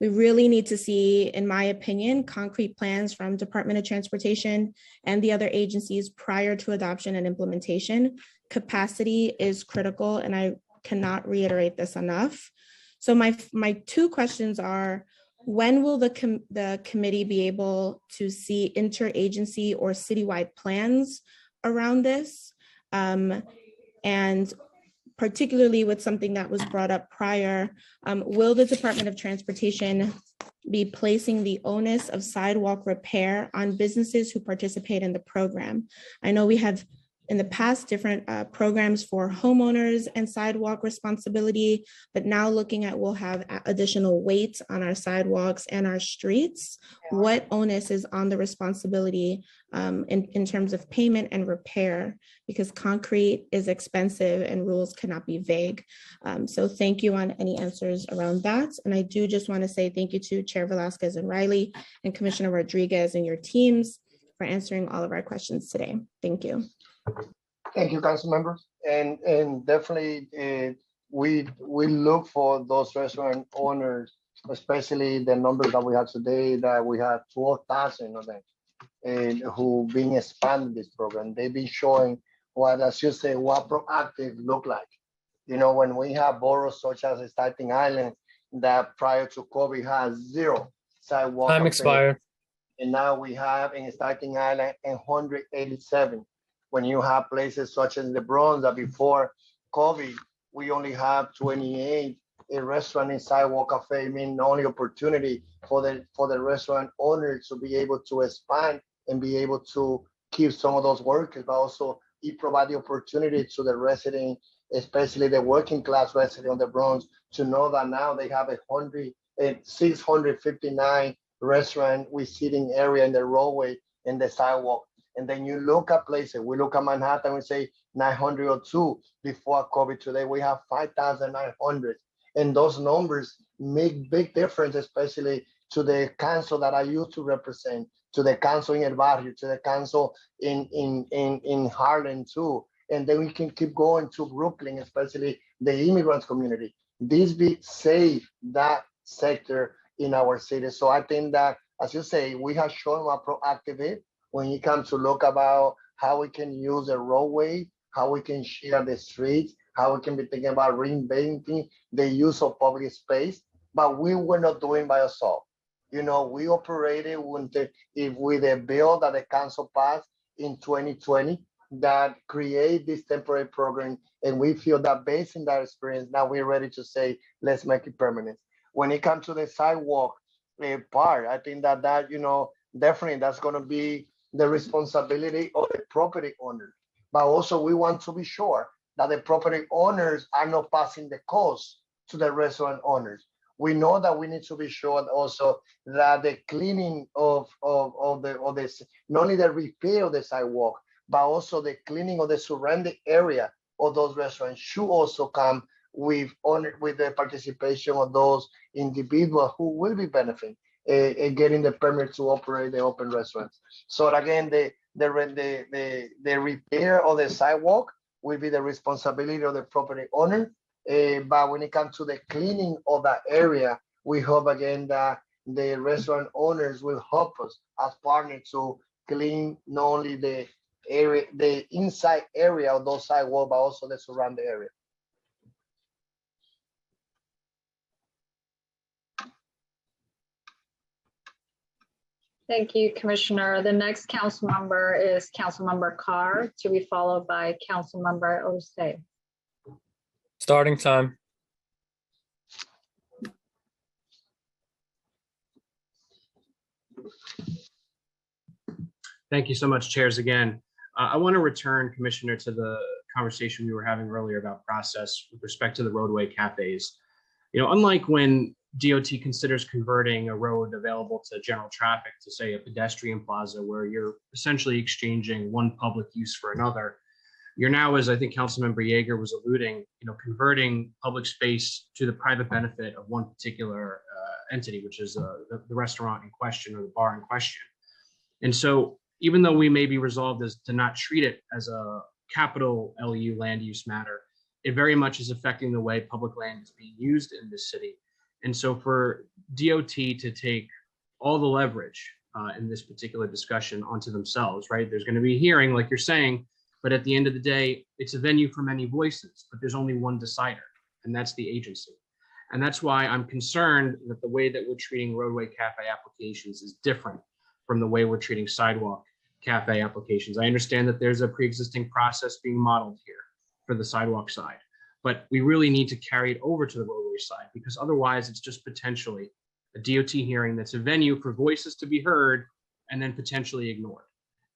Speaker 20: We really need to see, in my opinion, concrete plans from Department of Transportation and the other agencies prior to adoption and implementation. Capacity is critical, and I cannot reiterate this enough. So my two questions are, when will the committee be able to see interagency or citywide plans around this? And particularly with something that was brought up prior, will the Department of Transportation be placing the onus of sidewalk repair on businesses who participate in the program? I know we have in the past different programs for homeowners and sidewalk responsibility, but now looking at we'll have additional weight on our sidewalks and our streets. What onus is on the responsibility in terms of payment and repair? Because concrete is expensive and rules cannot be vague. So thank you on any answers around that. And I do just want to say thank you to Chair Velasquez and Riley and Commissioner Rodriguez and your teams for answering all of our questions today. Thank you.
Speaker 10: Thank you, council members. And definitely we look for those restaurant owners, especially the numbers that we have today, that we have 12,000 of them and who been expanding this program. They've been showing what, as you say, what proactive look like. You know, when we have boroughs such as Staten Island that prior to COVID has 0 sidewalk.
Speaker 3: Time expired.
Speaker 10: And now we have in Staten Island 187. When you have places such as the Bronx that before COVID, we only have 28 a restaurant in sidewalk cafe, mean the only opportunity for the restaurant owners to be able to expand and be able to keep some of those workers, but also it provide the opportunity to the resident, especially the working class resident of the Bronx, to know that now they have 659 restaurant with seating area in the roadway and the sidewalk. And then you look at places, we look at Manhattan, we say 902 before COVID. Today we have 5,900. And those numbers make big difference, especially to the council that I used to represent, to the council in El Barrio, to the council in Harlem too. And then we can keep going to Brooklyn, especially the immigrant community. This be save that sector in our city. So I think that, as you say, we have shown a proactive when it comes to look about how we can use the roadway, how we can share the streets, how we can be thinking about reinventing the use of public space, but we were not doing by ourselves. You know, we operated with the bill that the council passed in 2020 that create this temporary program, and we feel that based on that experience, now we're ready to say, let's make it permanent. When it comes to the sidewalk part, I think that you know, definitely that's going to be the responsibility of the property owner. But also we want to be sure that the property owners are not passing the cost to the restaurant owners. We know that we need to be sure also that the cleaning of this, not only the repair of the sidewalk, but also the cleaning of the surrounding area of those restaurants should also come with the participation of those individuals who will be benefiting getting the permit to operate the open restaurants. So again, the repair of the sidewalk will be the responsibility of the property owner. But when it comes to the cleaning of that area, we hope again that the restaurant owners will help us as partners to clean not only the area, the inside area of those sidewalks, but also the surrounding area.
Speaker 7: Thank you, Commissioner. The next council member is Council Member Carr, to be followed by Council Member Osei.
Speaker 3: Starting time.
Speaker 15: Thank you so much, chairs, again. I want to return, Commissioner, to the conversation we were having earlier about process with respect to the roadway cafes. You know, unlike when DOT considers converting a road available to general traffic to, say, a pedestrian plaza where you're essentially exchanging one public use for another, you're now, as I think Councilmember Yeager was alluding, you know, converting public space to the private benefit of one particular entity, which is the restaurant in question or the bar in question. And so even though we may be resolved as to not treat it as a capital LU land use matter, it very much is affecting the way public land is being used in this city. And so for DOT to take all the leverage in this particular discussion onto themselves, right? There's going to be a hearing, like you're saying, but at the end of the day, it's a venue for many voices, but there's only one decider, and that's the agency. And that's why I'm concerned that the way that we're treating roadway cafe applications is different from the way we're treating sidewalk cafe applications. I understand that there's a pre-existing process being modeled here for the sidewalk side, but we really need to carry it over to the roadway side, because otherwise it's just potentially a DOT hearing that's a venue for voices to be heard and then potentially ignored.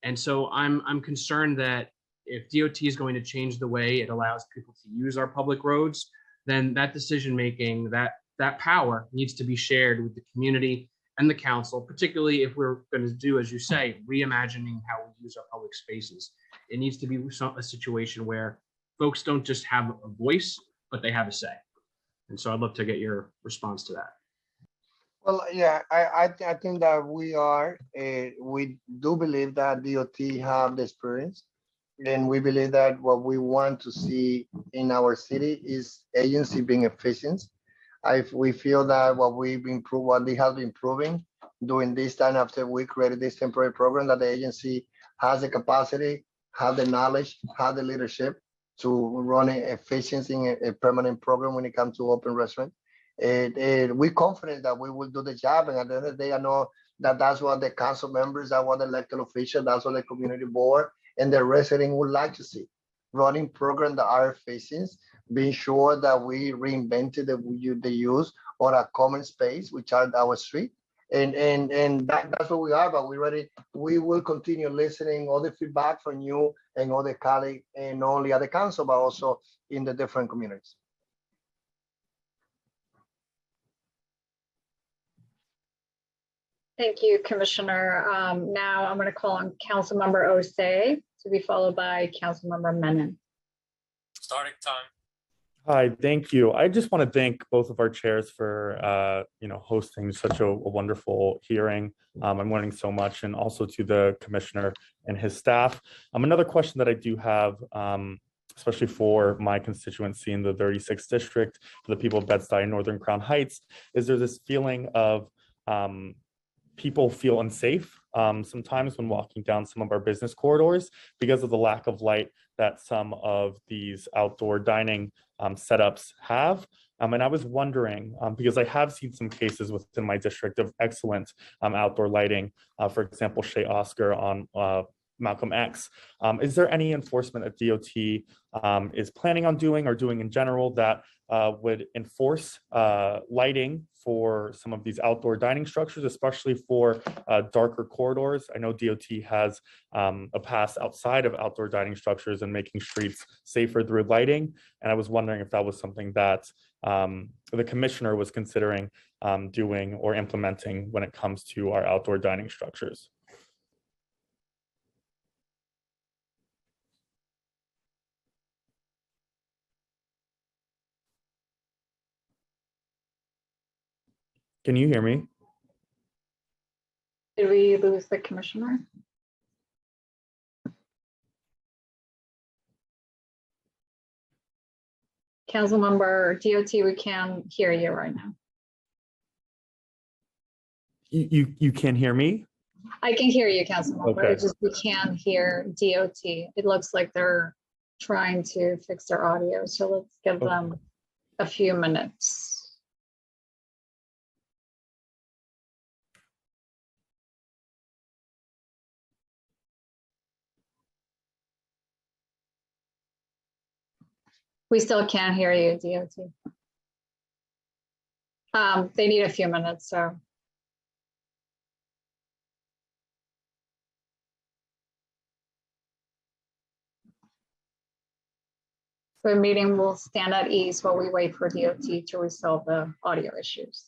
Speaker 15: And so I'm concerned that if DOT is going to change the way it allows people to use our public roads, then that decision-making, that power needs to be shared with the community and the council, particularly if we're going to do, as you say, reimagining how we use our public spaces. It needs to be a situation where folks don't just have a voice, but they have a say. And so I'd love to get your response to that.
Speaker 10: Well, yeah, I think that we do believe that DOT have the experience, and we believe that what we want to see in our city is agency being efficient. We feel that what they have been proving during this time after we created this temporary program, that the agency has the capacity, have the knowledge, have the leadership to run efficiency in a permanent program when it comes to open restaurant. We're confident that we will do the job. And at the end of the day, I know that that's what the council members, that's what the elected officials, that's what the community board and the resident would like to see. Running programs that are efficient, being sure that we reinvented the use of a common space, which are our street. And that's what we are, but we will continue listening all the feedback from you and all the colleagues, and not only at the council, but also in the different communities.
Speaker 7: Thank you, Commissioner. Now I'm going to call on Councilmember Osei to be followed by Councilmember Menon.
Speaker 14: Starting time.
Speaker 2: Hi, thank you. I just want to thank both of our chairs for hosting such a wonderful hearing. I'm learning so much, and also to the commissioner and his staff. Another question that I do have, especially for my constituency in the 36th district, for the people of Bed-Stuy and Northern Crown Heights, is there this feeling of people feel unsafe sometimes when walking down some of our business corridors because of the lack of light that some of these outdoor dining setups have. And I was wondering, because I have seen some cases within my district of excellent outdoor lighting, for example, Shea Oscar on Malcolm X. Is there any enforcement that DOT is planning on doing or doing in general that would enforce lighting for some of these outdoor dining structures, especially for darker corridors? I know DOT has a pass outside of outdoor dining structures and making streets safer through lighting. And I was wondering if that was something that the commissioner was considering doing or implementing when it comes to our outdoor dining structures. Can you hear me?
Speaker 7: Did we lose the commissioner? Councilmember DOT, we can hear you right now.
Speaker 2: You can hear me?
Speaker 7: I can hear you, Councilmember.
Speaker 2: Okay.
Speaker 7: It's just we can't hear DOT. It looks like they're trying to fix their audio. So let's give them a few minutes. We still can't hear you, DOT. They need a few minutes, so. The meeting will stand at ease while we wait for DOT to resolve the audio issues.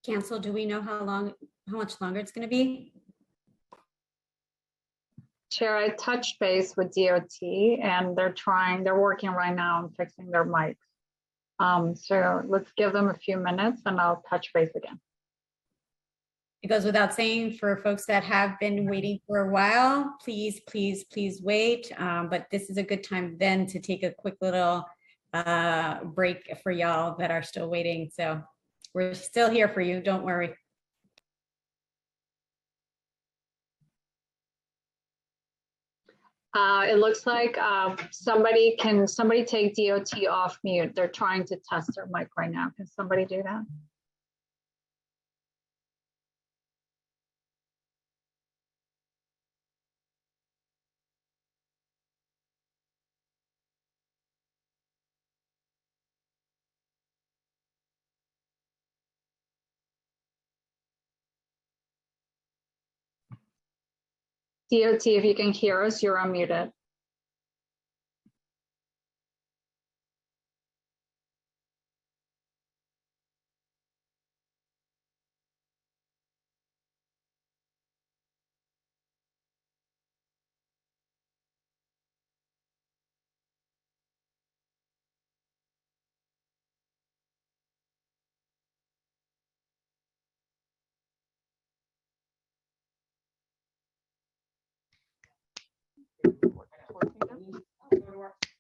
Speaker 5: Cancel, do we know how much longer it's going to be?
Speaker 7: Chair, I touched base with DOT and they're working right now on fixing their mics. So let's give them a few minutes and I'll touch base again.
Speaker 5: It goes without saying for folks that have been waiting for a while, please, please, please wait. But this is a good time then to take a quick little break for y'all that are still waiting. So we're still here for you, don't worry.
Speaker 7: It looks like somebody take DOT off mute. They're trying to test their mic right now. Can somebody do that? DOT, if you can hear us, you're unmuted.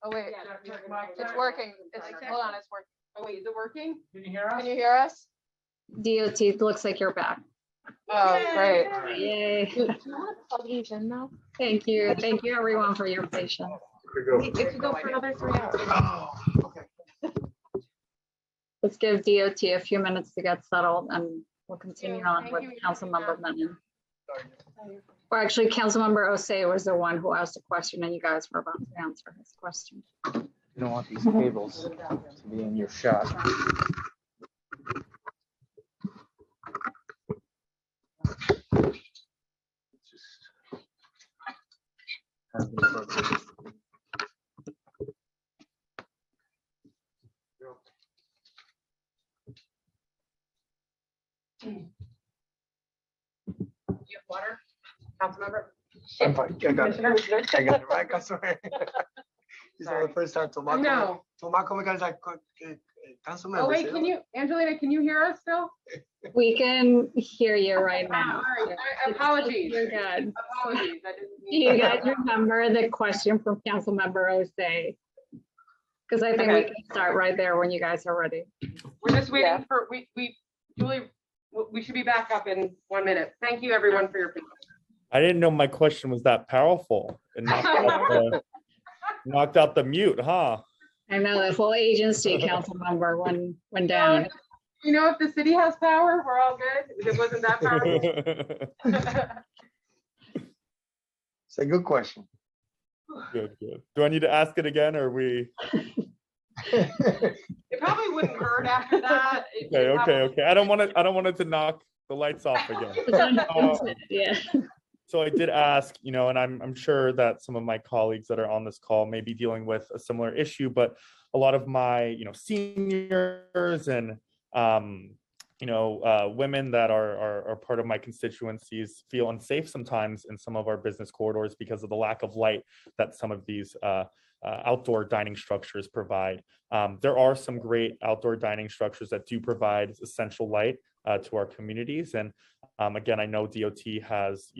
Speaker 9: Oh wait, it's working. Hold on, it's working.
Speaker 17: Oh wait, is it working?
Speaker 9: Can you hear us? Can you hear us?
Speaker 7: DOT, looks like you're back.
Speaker 9: Oh, great.
Speaker 7: Yay.
Speaker 9: Do you want to plug these in now?
Speaker 7: Thank you. Thank you everyone for your patience.
Speaker 9: It could go for another 3 hours.
Speaker 7: Let's give DOT a few minutes to get settled and we'll continue on with Councilmember Menon. Or actually, Councilmember Osei was the one who asked a question and you guys were about to answer his question.
Speaker 18: You don't want these cables to be in your shot.
Speaker 17: You have water, Councilmember?
Speaker 10: I'm fine. I got it. I got it, right? I swear. This is the first time Tomaco.
Speaker 17: No.
Speaker 10: Tomaco me guys like council member.
Speaker 17: Oh wait, can you, Angelina, can you hear us still?
Speaker 7: We can hear you right now.
Speaker 17: All right, apologies.
Speaker 7: You're good.
Speaker 17: Apologies.
Speaker 7: Do you guys remember the question from Councilmember Osei? Because I think we can start right there when you guys are ready.
Speaker 17: We're just waiting for, Julie, we should be back up in 1 minute. Thank you everyone for your patience.
Speaker 2: I didn't know my question was that powerful. It knocked out the mute, huh?
Speaker 7: I know the full agency council member went down.
Speaker 17: You know, if the city has power, we're all good. If it wasn't that powerful.
Speaker 10: It's a good question.
Speaker 2: Good. Do I need to ask it again, or are we?
Speaker 17: It probably wouldn't hurt after that.
Speaker 2: Okay. I don't want it to knock the lights off again.
Speaker 7: Yeah.
Speaker 2: So I did ask, and I'm sure that some of my colleagues that are on this call may be dealing with a similar issue, but a lot of my, seniors and, women that are part of my constituencies feel unsafe sometimes in some of our business corridors because of the lack of light that some of these outdoor dining structures provide. There are some great outdoor dining structures that do provide essential light to our communities. And again, I know DOT has,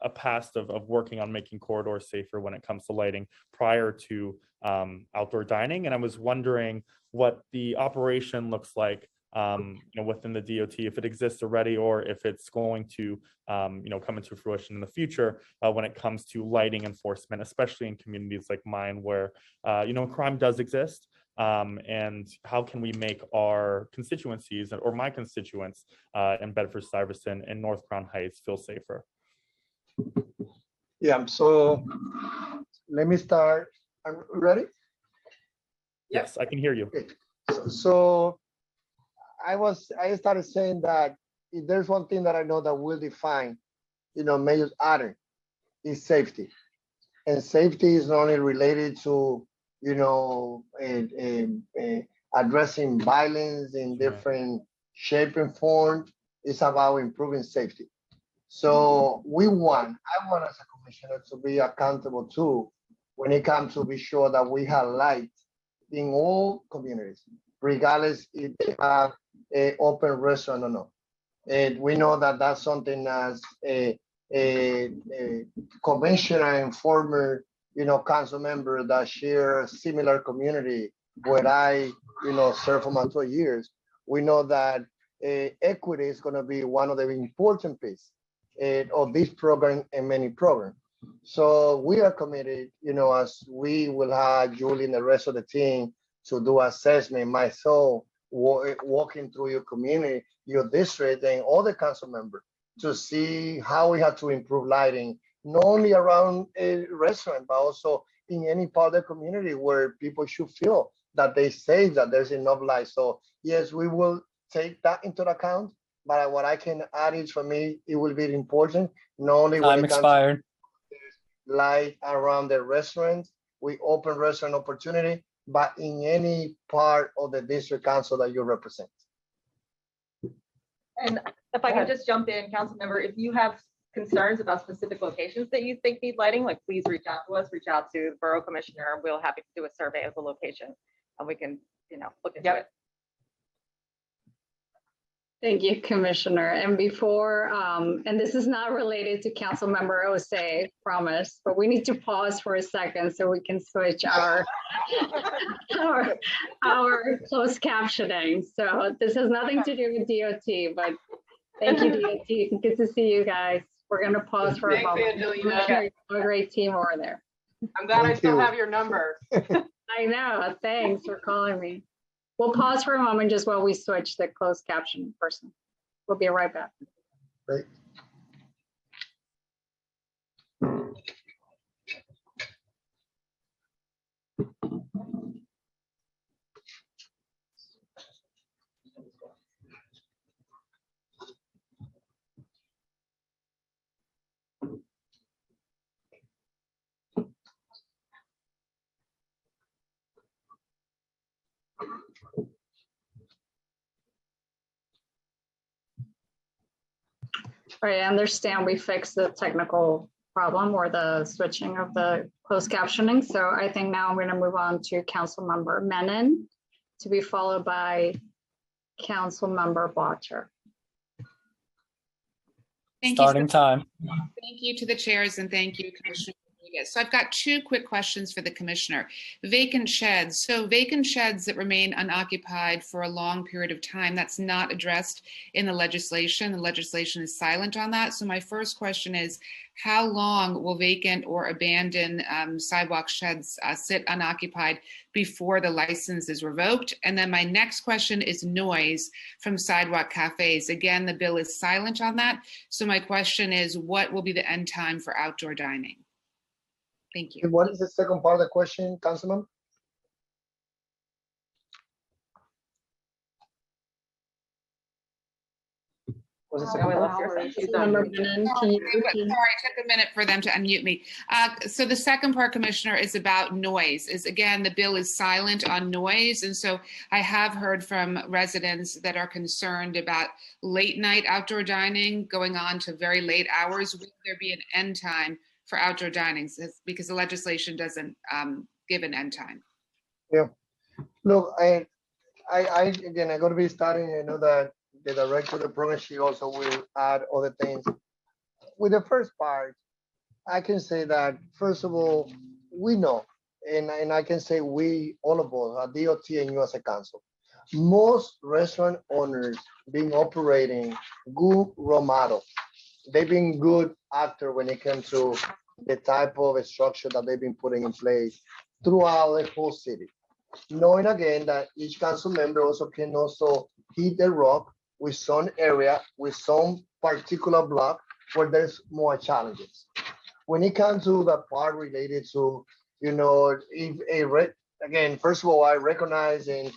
Speaker 2: a past of working on making corridors safer when it comes to lighting prior to outdoor dining. And I was wondering what the operation looks like, within the DOT, if it exists already, or if it's going to, come into fruition in the future when it comes to lighting enforcement, especially in communities like mine where, crime does exist. And how can we make our constituencies or my constituents in Bedford-Stuyvesant and North Crown Heights feel safer?
Speaker 10: Yeah, so let me start. I'm ready?
Speaker 2: Yes, I can hear you.
Speaker 10: Okay. So I started saying that if there's one thing that I know that will define, Mayor's honor is safety. And safety is not only related to, addressing violence in different shape, and form is about improving safety. So I want as a commissioner to be accountable too when it comes to be sure that we have light in all communities, regardless if they have an open restaurant or not. And we know that that's something as a commissioner and former, council member that share a similar community where I, served for my 12 years. We know that equity is going to be one of the important pieces of this program and many programs. So we are committed, as we will have Julie and the rest of the team to do assessment, myself, walking through your community, your district, and all the council members to see how we have to improve lighting, not only around a restaurant, but also in any part of the community where people should feel that they say that there's enough light. So yes, we will take that into account. But what I can add is, for me, it will be important, not only when
Speaker 3: Time
Speaker 10: it comes
Speaker 3: expired.
Speaker 10: to light around the restaurant, we open restaurant opportunity, but in any part of the district council that you represent.
Speaker 13: And if I could just jump in, council member, if you have concerns about specific locations that you think need lighting, like please reach out to us, reach out to the borough commissioner. We'll happy to do a survey of the location and we can, look into it.
Speaker 7: Thank you, Commissioner. And before, and this is not related to Council Member Osei, promise, but we need to pause for a second so we can switch our closed captioning. So this has nothing to do with DOT, but thank you, DOT. Good to see you guys. We're going to pause for a moment.
Speaker 17: Angelina.
Speaker 7: Commissioner, you have a great team over there.
Speaker 17: I'm glad I still have your number.
Speaker 7: I know. Thanks for calling me. We'll pause for a moment just while we switch the closed caption person. We'll be right back.
Speaker 10: Great.
Speaker 7: I understand we fixed the technical problem or the switching of the closed captioning. So I think now I'm going to move on to Council Member Menon, to be followed by Council Member Botcher.
Speaker 19: Thank
Speaker 3: Starting time.
Speaker 19: Thank you to the chairs and thank you, Commissioner Rodriguez. So I've got two quick questions for the commissioner. Vacant sheds. So vacant sheds that remain unoccupied for a long period of time, that's not addressed in the legislation. The legislation is silent on that. So my first question is, how long will vacant or abandoned sidewalk sheds sit unoccupied before the license is revoked? And then my next question is noise from sidewalk cafes. Again, the bill is silent on that. So my question is, what will be the end time for outdoor dining? Thank you.
Speaker 10: What is the second part of the question, Councilman?
Speaker 19: Sorry, it took a minute for them to unmute me. So the second part, Commissioner, is about noise. Is again, the bill is silent on noise. And so I have heard from residents that are concerned about late night outdoor dining going on to very late hours. Will there be an end time for outdoor dining? Because the legislation doesn't give an end time.
Speaker 10: Yeah. Look, I again, I'm going to be starting, I know that the director of the program, she also will add other things. With the first part, I can say that, first of all, we know, and I can say we, all of us, at DOT and you as a council, most restaurant owners been operating good role model. They've been good actor when it comes to the type of structure that they've been putting in place throughout the whole city. Knowing again that each council member also can also hit the rock with some area, with some particular block where there's more challenges. When it comes to the part related to, if again, first of all, I recognize and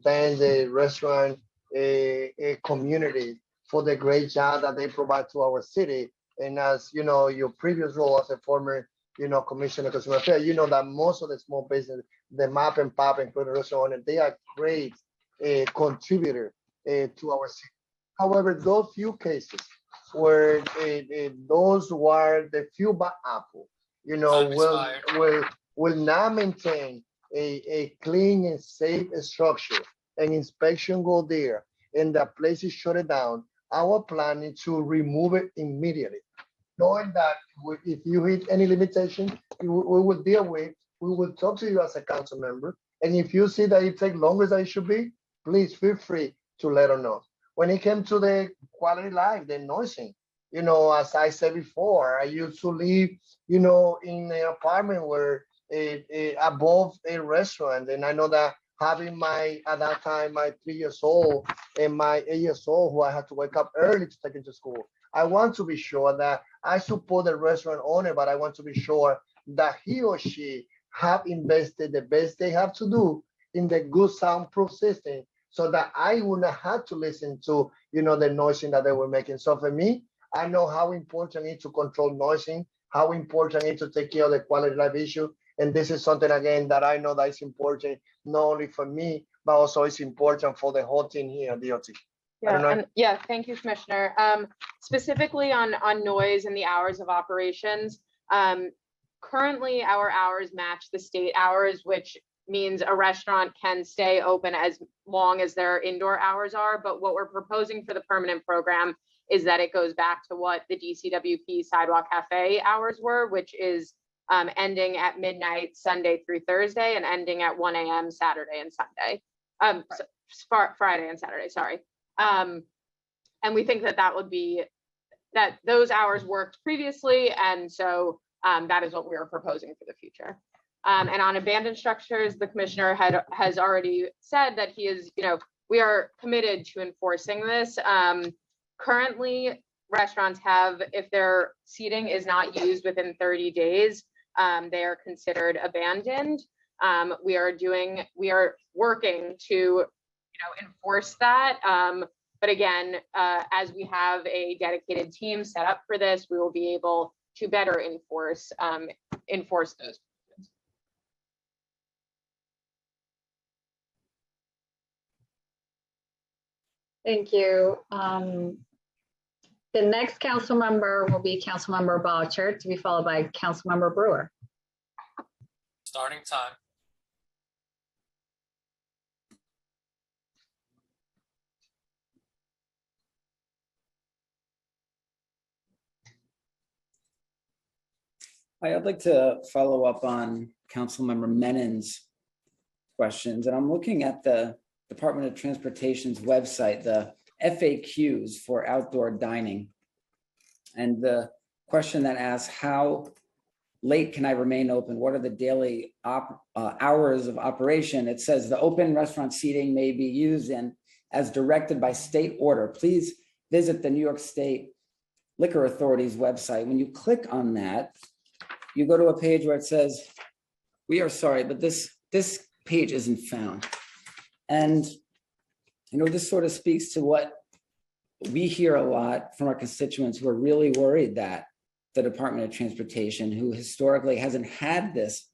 Speaker 10: thank the restaurant a community for the great job that they provide to our city. And as you know, your previous role as a former, commissioner of consumer affairs, you know that most of the small business, the map and pop, including restaurant owners, they are great contributor to our city. However, those few cases where those were the few bad apple, will not maintain a clean and safe structure, and inspection go there, and the place is shut down. Our plan is to remove it immediately, knowing that if you hit any limitation, we will deal with. We will talk to you as a council member, and if you see that it takes longer than it should be, please feel free to let us know. When it came to the quality life, the noising, as I said before, I used to live, in an apartment where above a restaurant, and I know that having at that time, my 3 years old and my 8 years old, who I had to wake up early to take into school. I want to be sure that I support the restaurant owner, but I want to be sure that he or she have invested the best they have to do in the good soundproof system, so that I would not have to listen to, the noising that they were making. So for me, I know how important it is to control noising, how important it is to take care of the quality of life issue. And this is something, again, that I know that is important, not only for me, but also it's important for the whole team here at DOT.
Speaker 9: Thank you, Commissioner. Specifically on noise and the hours of operations, currently our hours match the state hours, which means a restaurant can stay open as long as their indoor hours are. But what we're proposing for the permanent program is that it goes back to what the DCWP Sidewalk Cafe hours were, which is ending at midnight Sunday through Thursday and ending at 1 a.m. Saturday and Sunday. Friday and Saturday, sorry. And we think that would be that those hours worked previously, and so that is what we are proposing for the future. And on abandoned structures, the commissioner has already said that he is, we are committed to enforcing this. Currently, restaurants have, if their seating is not used within 30 days, they are considered abandoned. We are working to, enforce that. But again, as we have a dedicated team set up for this, we will be able to better enforce those.
Speaker 7: Thank you. The next council member will be Council Member Boucher, to be followed by Council Member Brewer.
Speaker 14: Starting time.
Speaker 12: I'd like to follow up on Councilmember Menon's questions, and I'm looking at the Department of Transportation's website, the FAQs for outdoor dining. And the question that asks, how late can I remain open? What are the daily hours of operation? It says the open restaurant seating may be used as directed by state order. Please visit the New York State Liquor Authority's website. When you click on that, you go to a page where it says, we are sorry, but this page isn't found. And this sort of speaks to what we hear a lot from our constituents who are really worried that the Department of Transportation, who historically hasn't had this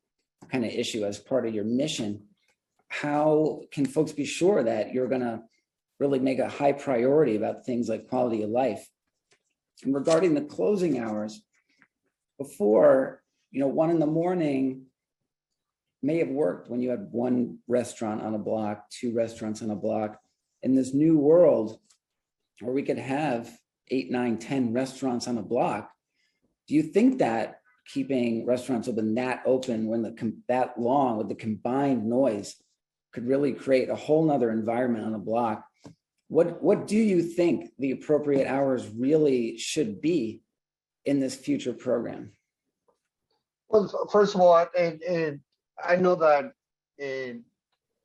Speaker 12: kind of issue as part of your mission, how can folks be sure that you're going to really make a high priority about things like quality of life? And regarding the closing hours, before, 1 a.m. may have worked when you had one restaurant on a block, two restaurants on a block. In this new world where we could have 8, 9, 10 restaurants on a block, do you think that keeping restaurants open when that long with the combined noise could really create a whole nother environment on a block? What do you think the appropriate hours really should be in this future program?
Speaker 10: Well, first of all, I know that,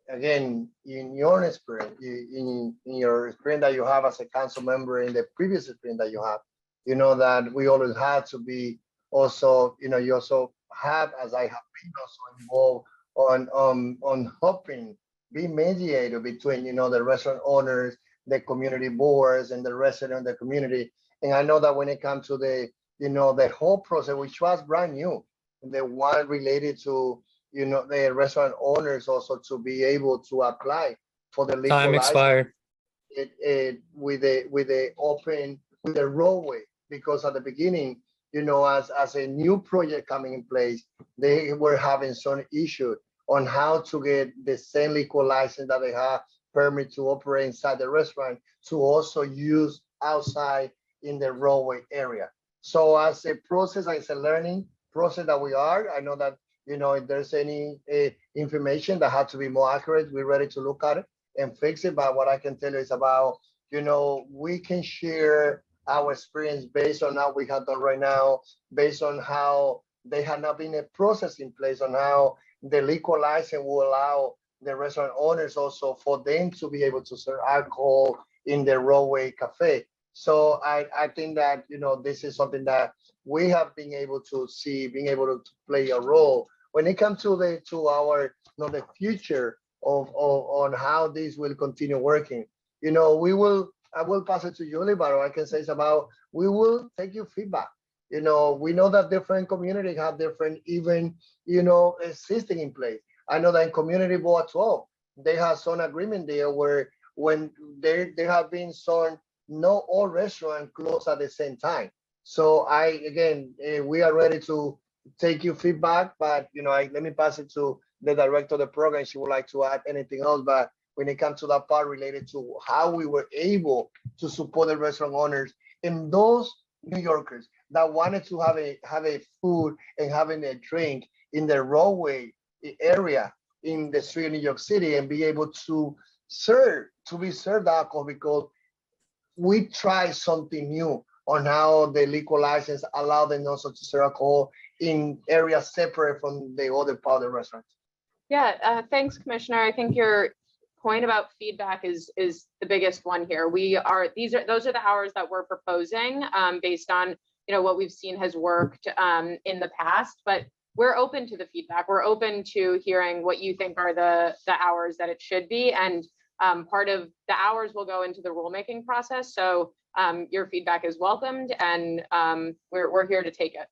Speaker 10: again, in your experience, in your experience that you have as a council member, in the previous experience that you have, that we always had to be also, you also have, as I have been also involved on helping be mediator between, the restaurant owners, the community boards, and the resident of the community. And I know that when it comes to the, the whole process, which was brand new, the one related to, the restaurant owners also to be able to apply for the legal
Speaker 3: Time expired.
Speaker 10: with the roadway, because at the beginning, as a new project coming in place, they were having some issue on how to get the same liquor license that they have permit to operate inside the restaurant to also use outside in the roadway area. So as a process, as a learning process that we are, I know that, if there's any information that has to be more accurate, we're ready to look at it and fix it. But what I can tell you is about, we can share our experience based on how we have done right now, based on how they had not been a process in place on how the liquor license will allow the restaurant owners also for them to be able to serve alcohol in the roadway cafe. So I think that, this is something that we have been able to see, being able to play a role when it comes to our, the future of on how this will continue working. I will pass it to Julie, but I can say it's about, we will take your feedback. We know that different communities have different even, existing in place. I know that in Community Board 12, they have some agreement there where when there have been some, not all restaurants close at the same time. So we are ready to take your feedback, but let me pass it to the director of the program. She would like to add anything else, but when it comes to that part related to how we were able to support the restaurant owners and those New Yorkers that wanted to have a food and having a drink in the roadway area in the street of New York City and be able to be served alcohol, because we try something new on how the liquor license allow them also to serve alcohol in areas separate from the other part of the restaurant.
Speaker 9: Yeah, thanks, Commissioner. I think your point about feedback is the biggest one here. Those are the hours that we're proposing based on what we've seen has worked in the past, but we're open to the feedback. We're open to hearing what you think are the hours that it should be, and part of the hours will go into the rulemaking process. So your feedback is welcomed, and we're here to take it.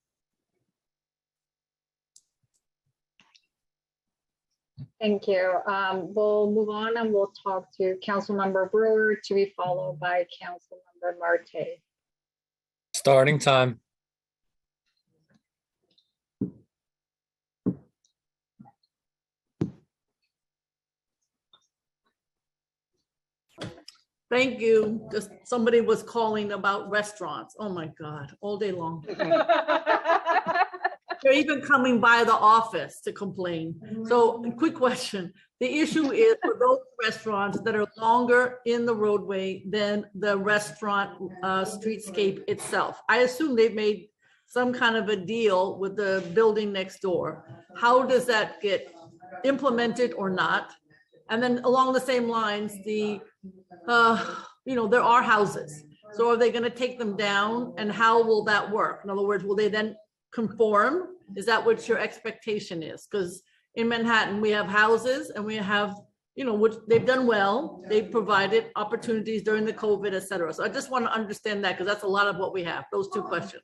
Speaker 7: Thank you. We'll move on and we'll talk to Councilmember Brewer, to be followed by Councilmember Marte.
Speaker 3: Starting time.
Speaker 4: Thank you. Just somebody was calling about restaurants. Oh my God, all day long. They're even coming by the office to complain. So quick question. The issue is for those restaurants that are longer in the roadway than the restaurant streetscape itself. I assume they've made some kind of a deal with the building next door. How does that get implemented or not? And then along the same lines, there are houses. So are they going to take them down, and how will that work? In other words, will they then conform? Is that what your expectation is? Because in Manhattan, we have houses and we have, which they've done well. They've provided opportunities during the COVID, et cetera. So I just want to understand that, because that's a lot of what we have. Those two questions.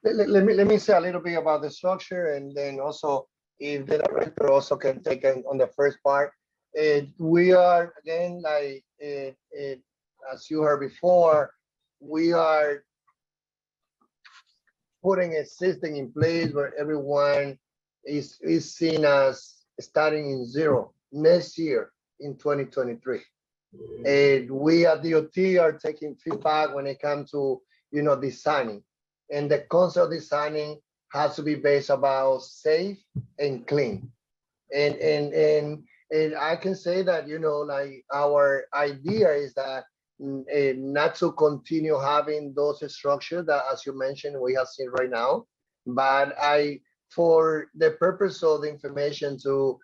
Speaker 10: Let me say a little bit about the structure, and then also if the director also can take on the first part. We are, again, like as you heard before, we are putting a system in place where everyone is seen as starting in zero next year in 2023. And we at DOT are taking feedback when it comes to designing, and the concept of designing has to be based about safe and clean. And I can say that like our idea is that not to continue having those structures that, as you mentioned, we have seen right now, but for the purpose of the information to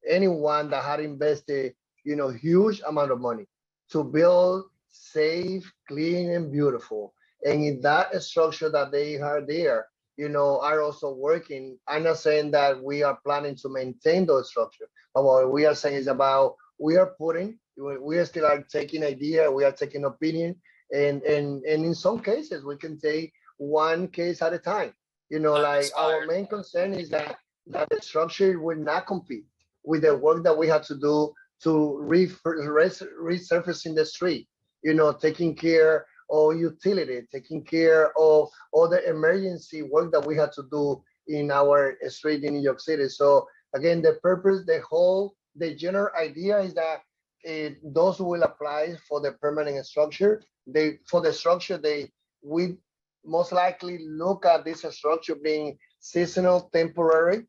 Speaker 10: anyone that had invested huge amount of money to build safe, clean, and beautiful, and in that structure that they are there, are also working. I'm not saying that we are planning to maintain those structures, but what we are saying is about we are still are taking idea, we are taking opinion, and in some cases we can take one case at a time. Like our main concern is that the structure will not compete with the work that we have to do to resurfacing the street, taking care of utility, taking care of all the emergency work that we had to do in our street in New York City. So again, the purpose, the general idea is that those who will apply for the permanent structure, we most likely look at this structure being seasonal, temporary,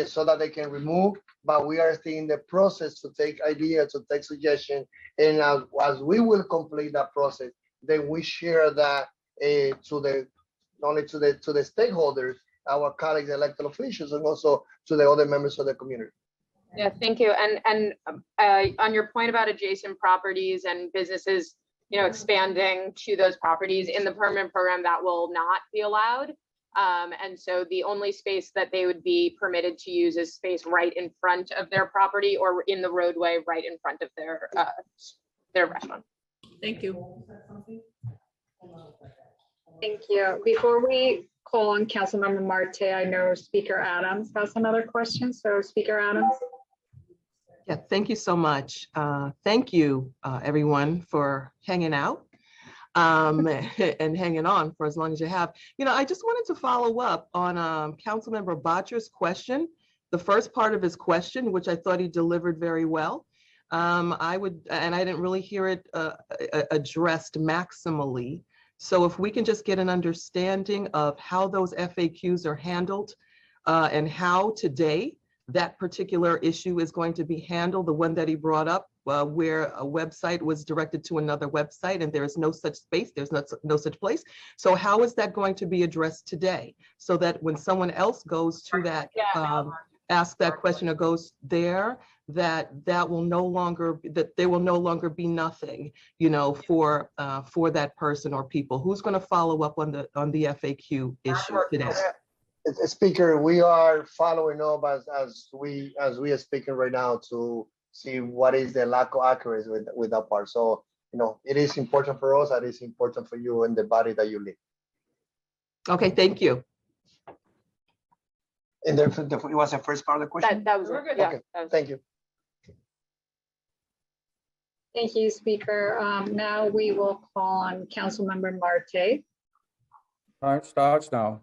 Speaker 10: so that they can remove. But we are still in the process to take ideas, to take suggestions, and as we will complete that process, then we share that not only to the stakeholders, our colleagues, elected officials, and also to the other members of the community.
Speaker 9: Yeah, thank you. And on your point about adjacent properties and businesses, expanding to those properties in the permanent program, that will not be allowed. And so the only space that they would be permitted to use is space right in front of their property or in the roadway right in front of their restaurant.
Speaker 4: Thank you.
Speaker 7: Thank you. Before we call on Councilmember Marte, I know Speaker Adams has another question. So Speaker Adams.
Speaker 1: Yeah, thank you so much. Thank you, everyone, for hanging out and hanging on for as long as you have. I just wanted to follow up on Councilmember Bottcher's question, the first part of his question, which I thought he delivered very well. I didn't really hear it addressed maximally. So if we can just get an understanding of how those FAQs are handled and how today that particular issue is going to be handled, the one that he brought up, where a website was directed to another website and there is no such space, there's no such place. So how is that going to be addressed today? So that when someone else goes to that, ask that question or goes there, that will no longer, that there will no longer be nothing, for that person or people. Who's going to follow up on the FAQ issue today?
Speaker 10: Speaker, we are following up as we are speaking right now to see what is the lack of accuracy with that part. So, it is important for us, and it's important for you and the body that you lead.
Speaker 1: Okay, thank you.
Speaker 10: And then it was the first part of the question?
Speaker 7: That was it. Yeah,
Speaker 10: okay, thank you.
Speaker 7: Thank you, Speaker. Now we will call on Councilmember Marte.
Speaker 18: All right, starts now.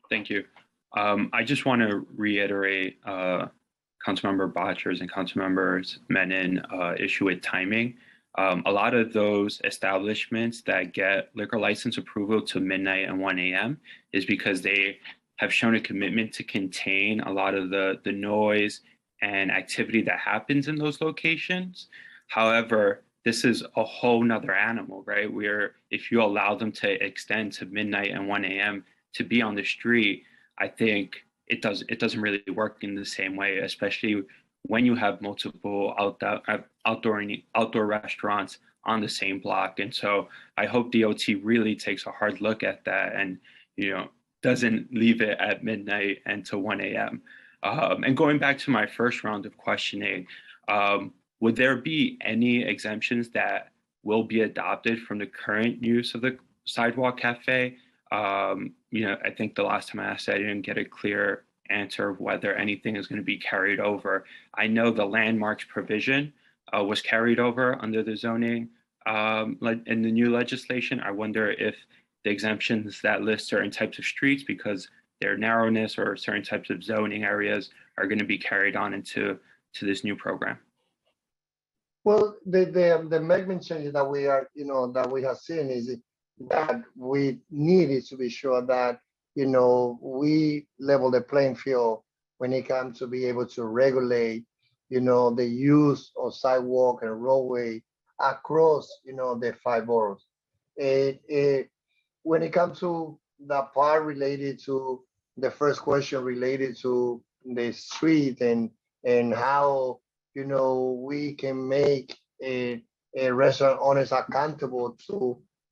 Speaker 11: Thank you. I just want to reiterate Councilmember Bottcher's and Councilmember Menon issue with timing. A lot of those establishments that get liquor license approval to midnight and 1 a.m. is because they have shown a commitment to contain a lot of the noise and activity that happens in those locations. However, this is a whole nother animal, right? Where if you allow them to extend to midnight and 1 a.m. to be on the street, I think it doesn't really work in the same way, especially when you have multiple outdoor restaurants on the same block. And so I hope DOT really takes a hard look at that and doesn't leave it at midnight and to 1 a.m. And going back to my first round of questioning, would there be any exemptions that will be adopted from the current use of the sidewalk cafe? I think the last time I asked, I didn't get a clear answer of whether anything is going to be carried over. I know the landmarks provision was carried over under the zoning in the new legislation. I wonder if the exemptions that list certain types of streets because their narrowness or certain types of zoning areas are going to be carried on into this new program.
Speaker 10: Well, the amendment changes that we are, that we have seen is that we needed to be sure that, we level the playing field when it comes to be able to regulate, the use of sidewalk and roadway across, the 5 boroughs. When it comes to the part related to the first question related to the street and how, we can make a restaurant owners accountable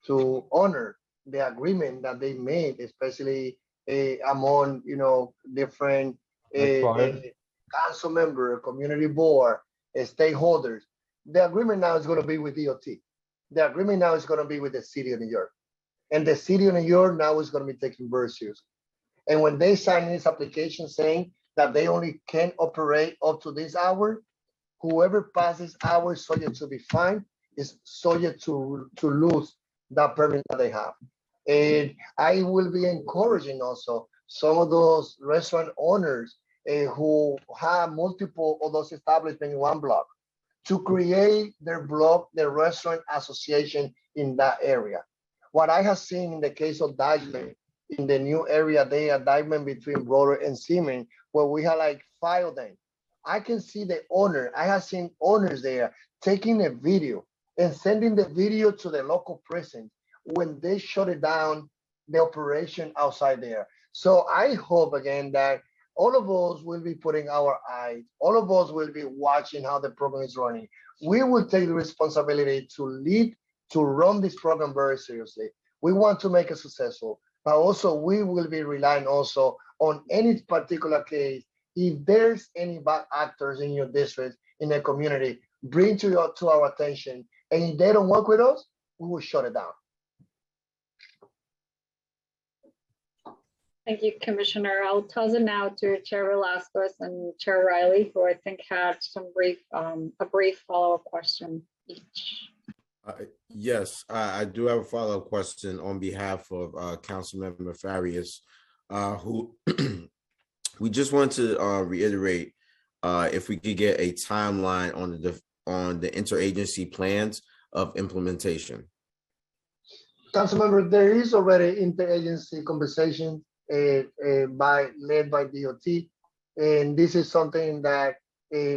Speaker 10: to honor the agreement that they made, especially among different council member, community board, stakeholders. The agreement now is going to be with DOT. The agreement now is going to be with the city of New York, and the city of New York now is going to be taking very seriously. And when they sign this application saying that they only can operate up to this hour. Whoever passes hours subject to be fined is subject to lose that permit that they have. And I will be encouraging also some of those restaurant owners who have multiple of those establishments in one block to create their block, their restaurant association in that area. What I have seen in the case of Deichmann, in the new area there, Deichmann between Broder and Seaman, where we have like 5 of them. I can see the owner. I have seen owners there taking a video and sending the video to the local prison when they shut it down, the operation outside there. So I hope again that all of us will be putting our eyes, all of us will be watching how the program is running. We will take the responsibility to lead, to run this program very seriously. We want to make it successful, but also we will be relying also on any particular case. If there's any bad actors in your district, in the community, bring to our attention. And if they don't work with us, we will shut it down.
Speaker 7: Thank you, Commissioner. I'll toss it now to Chair Velasquez and Chair Riley, who I think had some a brief follow-up question each.
Speaker 6: Yes, I do have a follow-up question on behalf of Councilmember Farias, who we just want to reiterate if we could get a timeline on the interagency plans of implementation.
Speaker 10: Councilmember, there is already interagency conversation led by DOT, and this is something that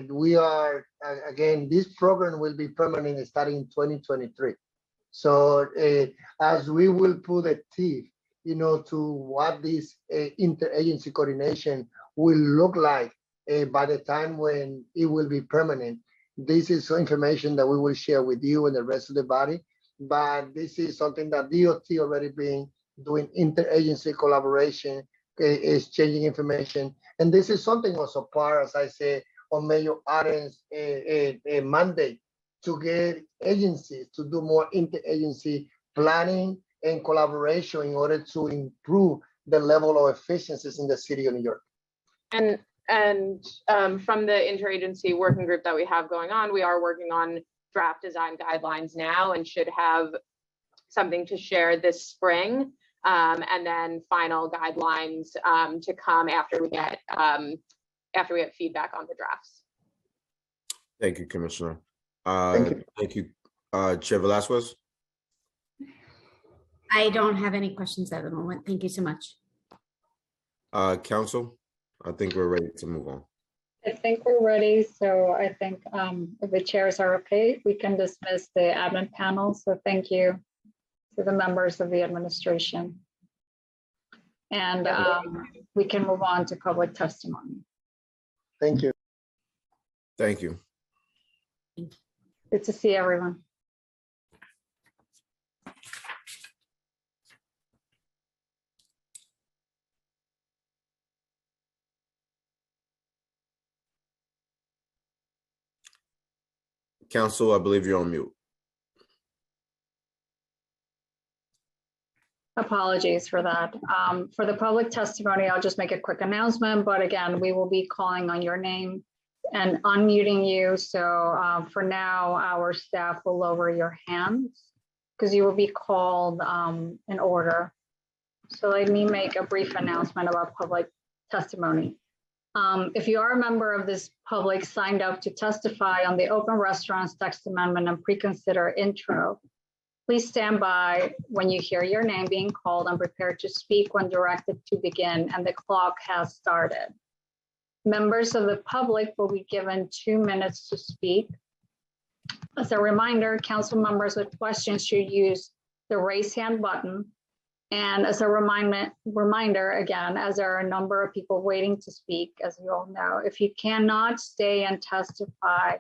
Speaker 10: we are, again, this program will be permanent starting in 2023. So as we will put a teeth, to what this interagency coordination will look like by the time when it will be permanent, this is information that we will share with you and the rest of the body. But this is something that DOT already been doing interagency collaboration, exchanging information. And this is something also part, as I say, on Mayor Adams' mandate to get agencies to do more interagency planning and collaboration in order to improve the level of efficiencies in the city of New York.
Speaker 9: And from the interagency working group that we have going on, we are working on draft design guidelines now and should have something to share this spring. And then final guidelines to come after we get feedback on the drafts.
Speaker 6: Thank you, Commissioner. Thank you, Chair Velasquez.
Speaker 5: I don't have any questions at the moment. Thank you so much.
Speaker 6: Council, I think we're ready to move on.
Speaker 7: I think we're ready. So I think if the chairs are okay, we can dismiss the admin panel. So thank you to the members of the administration. And we can move on to public testimony.
Speaker 10: Thank you.
Speaker 6: Thank you.
Speaker 7: Good to see everyone.
Speaker 6: Council, I believe you're on mute.
Speaker 7: Apologies for that. For the public testimony, I'll just make a quick announcement, but again, we will be calling on your name and unmuting you. So for now, our staff will lower your hands because you will be called in order. So let me make a brief announcement about public testimony. If you are a member of this public signed up to testify on the open restaurants text amendment and pre-consider intro, please stand by when you hear your name being called and prepare to speak when directed to begin and the clock has started. Members of the public will be given 2 minutes to speak. As a reminder, council members with questions should use the raise hand button. And as a reminder, again, as there are a number of people waiting to speak, as you all know, if you cannot stay and testify,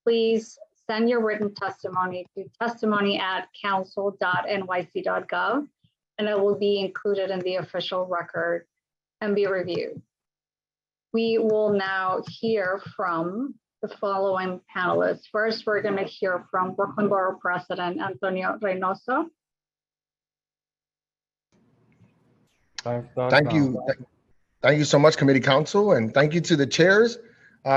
Speaker 7: please send your written testimony to testimony@council.nyc.gov, and it will be included in the official record and be reviewed. We will now hear from the following panelists. First, we're going to hear from Brooklyn Borough President Antonio Reynoso.
Speaker 8: Thank you. Thank you so much, Committee Council, and thank you to the chairs.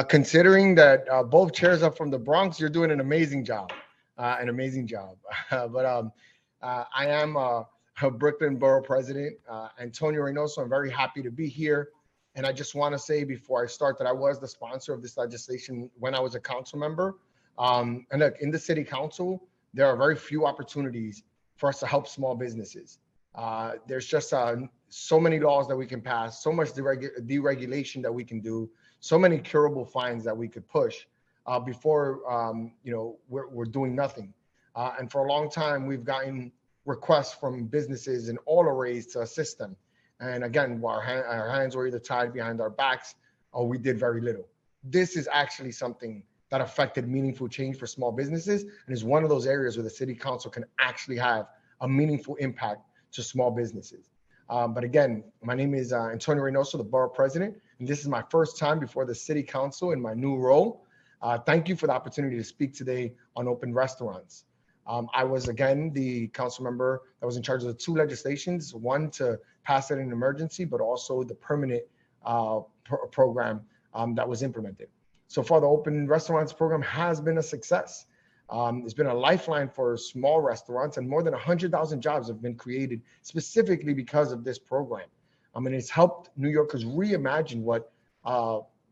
Speaker 8: Considering that both chairs are from the Bronx, you're doing an amazing job, an amazing job. I am a Brooklyn Borough President, Antonio Reynoso. I'm very happy to be here. And I just want to say before I start that I was the sponsor of this legislation when I was a council member. And look, in the City Council, there are very few opportunities for us to help small businesses. There's just so many laws that we can pass, so much deregulation that we can do, so many curable fines that we could push before we're doing nothing. And for a long time, we've gotten requests from businesses in all arrays to assist them. And again, while our hands were either tied behind our backs or we did very little. This is actually something that affected meaningful change for small businesses and is one of those areas where the City Council can actually have a meaningful impact to small businesses. But again, my name is Antonio Reynoso, the Borough President, and this is my first time before the City Council in my new role. Thank you for the opportunity to speak today on open restaurants. I was, again, the council member that was in charge of the two legislations, one to pass it in emergency, but also the permanent program that was implemented. So far, the open restaurants program has been a success. It's been a lifeline for small restaurants, and more than 100,000 jobs have been created specifically because of this program. I mean, it's helped New Yorkers reimagine what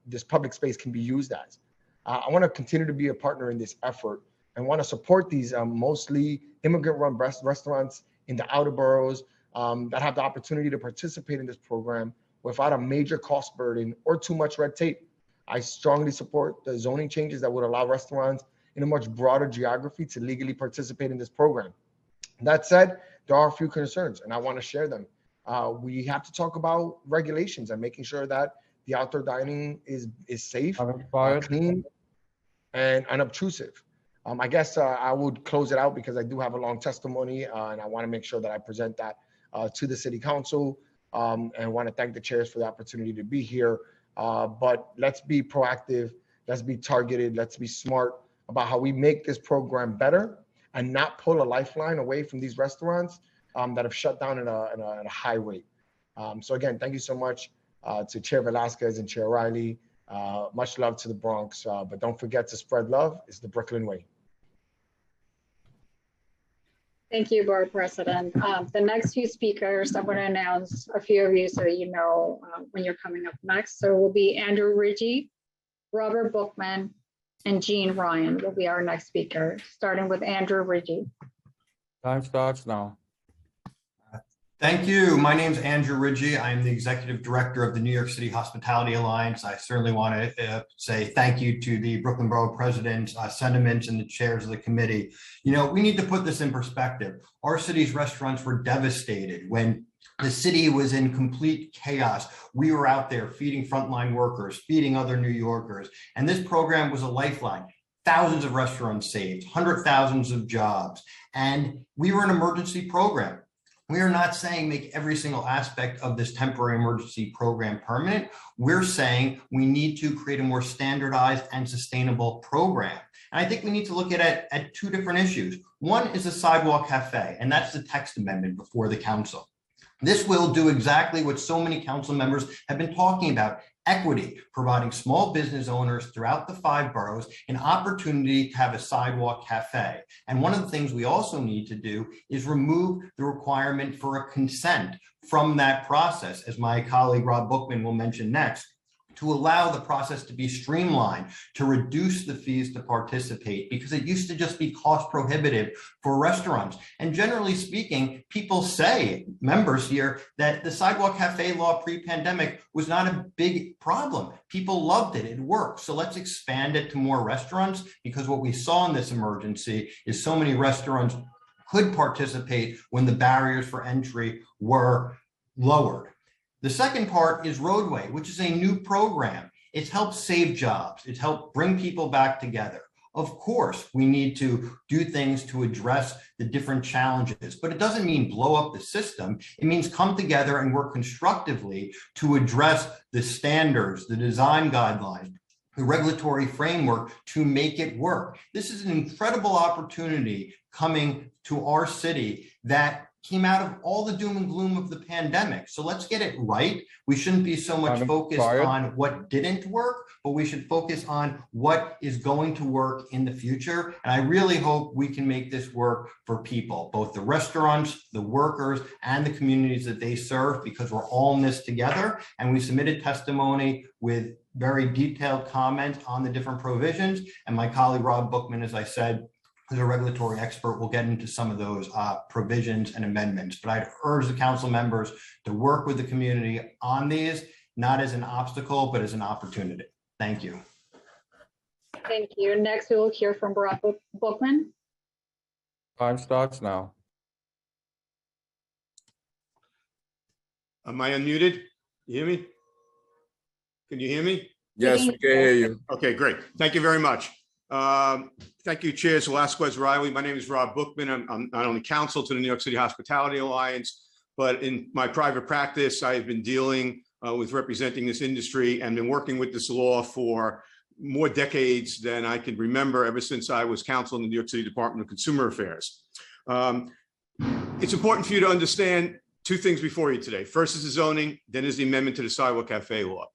Speaker 8: this public space can be used as. I want to continue to be a partner in this effort and want to support these mostly immigrant-run restaurants in the outer boroughs that have the opportunity to participate in this program without a major cost burden or too much red tape. I strongly support the zoning changes that would allow restaurants in a much broader geography to legally participate in this program. That said, there are a few concerns, and I want to share them. We have to talk about regulations and making sure that the outdoor dining is safe, clean, and unobtrusive. I guess I would close it out because I do have a long testimony, and I want to make sure that I present that to the City Council, and want to thank the chairs for the opportunity to be here. But let's be proactive, let's be targeted, let's be smart about how we make this program better and not pull a lifeline away from these restaurants that have shut down at a high rate. So again, thank you so much to Chair Velasquez and Chair Riley. Much love to the Bronx, but don't forget to spread love. It's the Brooklyn way.
Speaker 7: Thank you, Board President. The next few speakers, I'm going to announce a few of you so you know when you're coming up next. So it will be Andrew Ridgey, Robert Bookman, and Jean Ryan will be our next speaker, starting with Andrew Ridgey.
Speaker 21: Time starts now.
Speaker 23: Thank you. My name is Andrew Ridgey. I'm the Executive Director of the New York City Hospitality Alliance. I certainly want to say thank you to the Brooklyn Borough President's sentiments and the chairs of the committee. You know, we need to put this in perspective. Our city's restaurants were devastated when the city was in complete chaos. We were out there feeding frontline workers, feeding other New Yorkers, and this program was a lifeline. Thousands of restaurants saved, hundreds of thousands of jobs, and we were an emergency program. We are not saying make every single aspect of this temporary emergency program permanent. We're saying we need to create a more standardized and sustainable program. And I think we need to look at two different issues. One is the sidewalk cafe, and that's the text amendment before the council. This will do exactly what so many council members have been talking about: equity, providing small business owners throughout the 5 boroughs an opportunity to have a sidewalk cafe. And one of the things we also need to do is remove the requirement for a consent from that process, as my colleague Rob Bookman will mention next, to allow the process to be streamlined, to reduce the fees to participate, because it used to just be cost prohibitive for restaurants. And generally speaking, people say, members here, that the sidewalk cafe law pre-pandemic was not a big problem. People loved it, it worked. So let's expand it to more restaurants, because what we saw in this emergency is so many restaurants could participate when the barriers for entry were lowered. The second part is Roadway, which is a new program. It's helped save jobs. It's helped bring people back together. Of course, we need to do things to address the different challenges, but it doesn't mean blow up the system. It means come together and work constructively to address the standards, the design guidelines, the regulatory framework to make it work. This is an incredible opportunity coming to our city that came out of all the doom and gloom of the pandemic. So let's get it right. We shouldn't be so much focused on what didn't work, but we should focus on what is going to work in the future. And I really hope we can make this work for people, both the restaurants, the workers, and the communities that they serve, because we're all in this together. And we submitted testimony with very detailed comments on the different provisions. And my colleague, Rob Bookman, as I said, as a regulatory expert, will get into some of those provisions and amendments. But I'd urge the council members to work with the community on these, not as an obstacle, but as an opportunity. Thank you.
Speaker 7: Thank you. Next, we will hear from Barack Bookman.
Speaker 21: Time starts now.
Speaker 16: Am I unmuted? You hear me? Can you hear me?
Speaker 6: Yes, we can hear you.
Speaker 16: Okay, great. Thank you very much. Thank you, Chairs Velasquez, Riley. My name is Rob Bookman. I'm not only counsel to the New York City Hospitality Alliance, but in my private practice, I have been dealing with representing this industry and been working with this law for more decades than I can remember, ever since I was counsel in the New York City Department of Consumer Affairs. It's important for you to understand two things before you today. First is the zoning, then is the amendment to the Sidewalk Cafe law.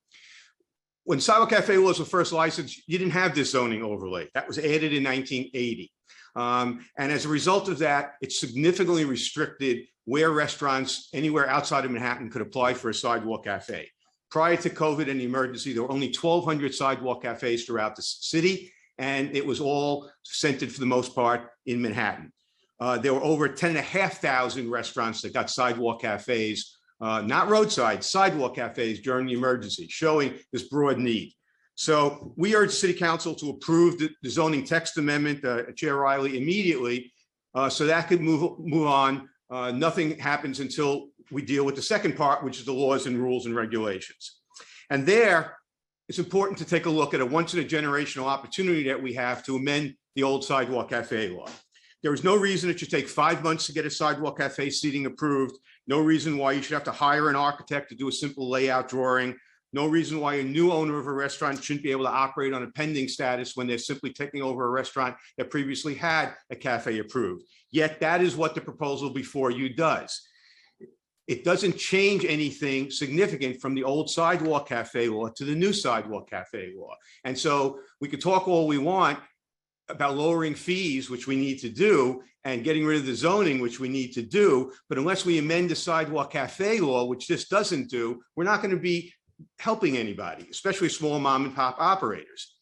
Speaker 16: When sidewalk cafe laws were first licensed, you didn't have this zoning overlay. That was added in 1980. And as a result of that, it significantly restricted where restaurants anywhere outside of Manhattan could apply for a sidewalk cafe. Prior to COVID and the emergency, there were only 1,200 sidewalk cafes throughout the city, and it was all centered for the most part in Manhattan. There were over 10,500 restaurants that got sidewalk cafes, not roadside, sidewalk cafes during the emergency, showing this broad need. So we urge City Council to approve the zoning text amendment, Chair Riley, immediately, so that could move on. Nothing happens until we deal with the second part, which is the laws and rules and regulations. And there, it's important to take a look at a once-in-a-generational opportunity that we have to amend the old sidewalk cafe law. There is no reason it should take 5 months to get a sidewalk cafe seating approved. No reason why you should have to hire an architect to do a simple layout drawing. No reason why a new owner of a restaurant shouldn't be able to operate on a pending status when they're simply taking over a restaurant that previously had a cafe approved. Yet that is what the proposal before you does. It doesn't change anything significant from the old sidewalk cafe law to the new sidewalk cafe law. And so we could talk all we want about lowering fees, which we need to do, and getting rid of the zoning, which we need to do. But unless we amend the sidewalk cafe law, which this doesn't do, we're not going to be helping anybody, especially small mom and pop operators.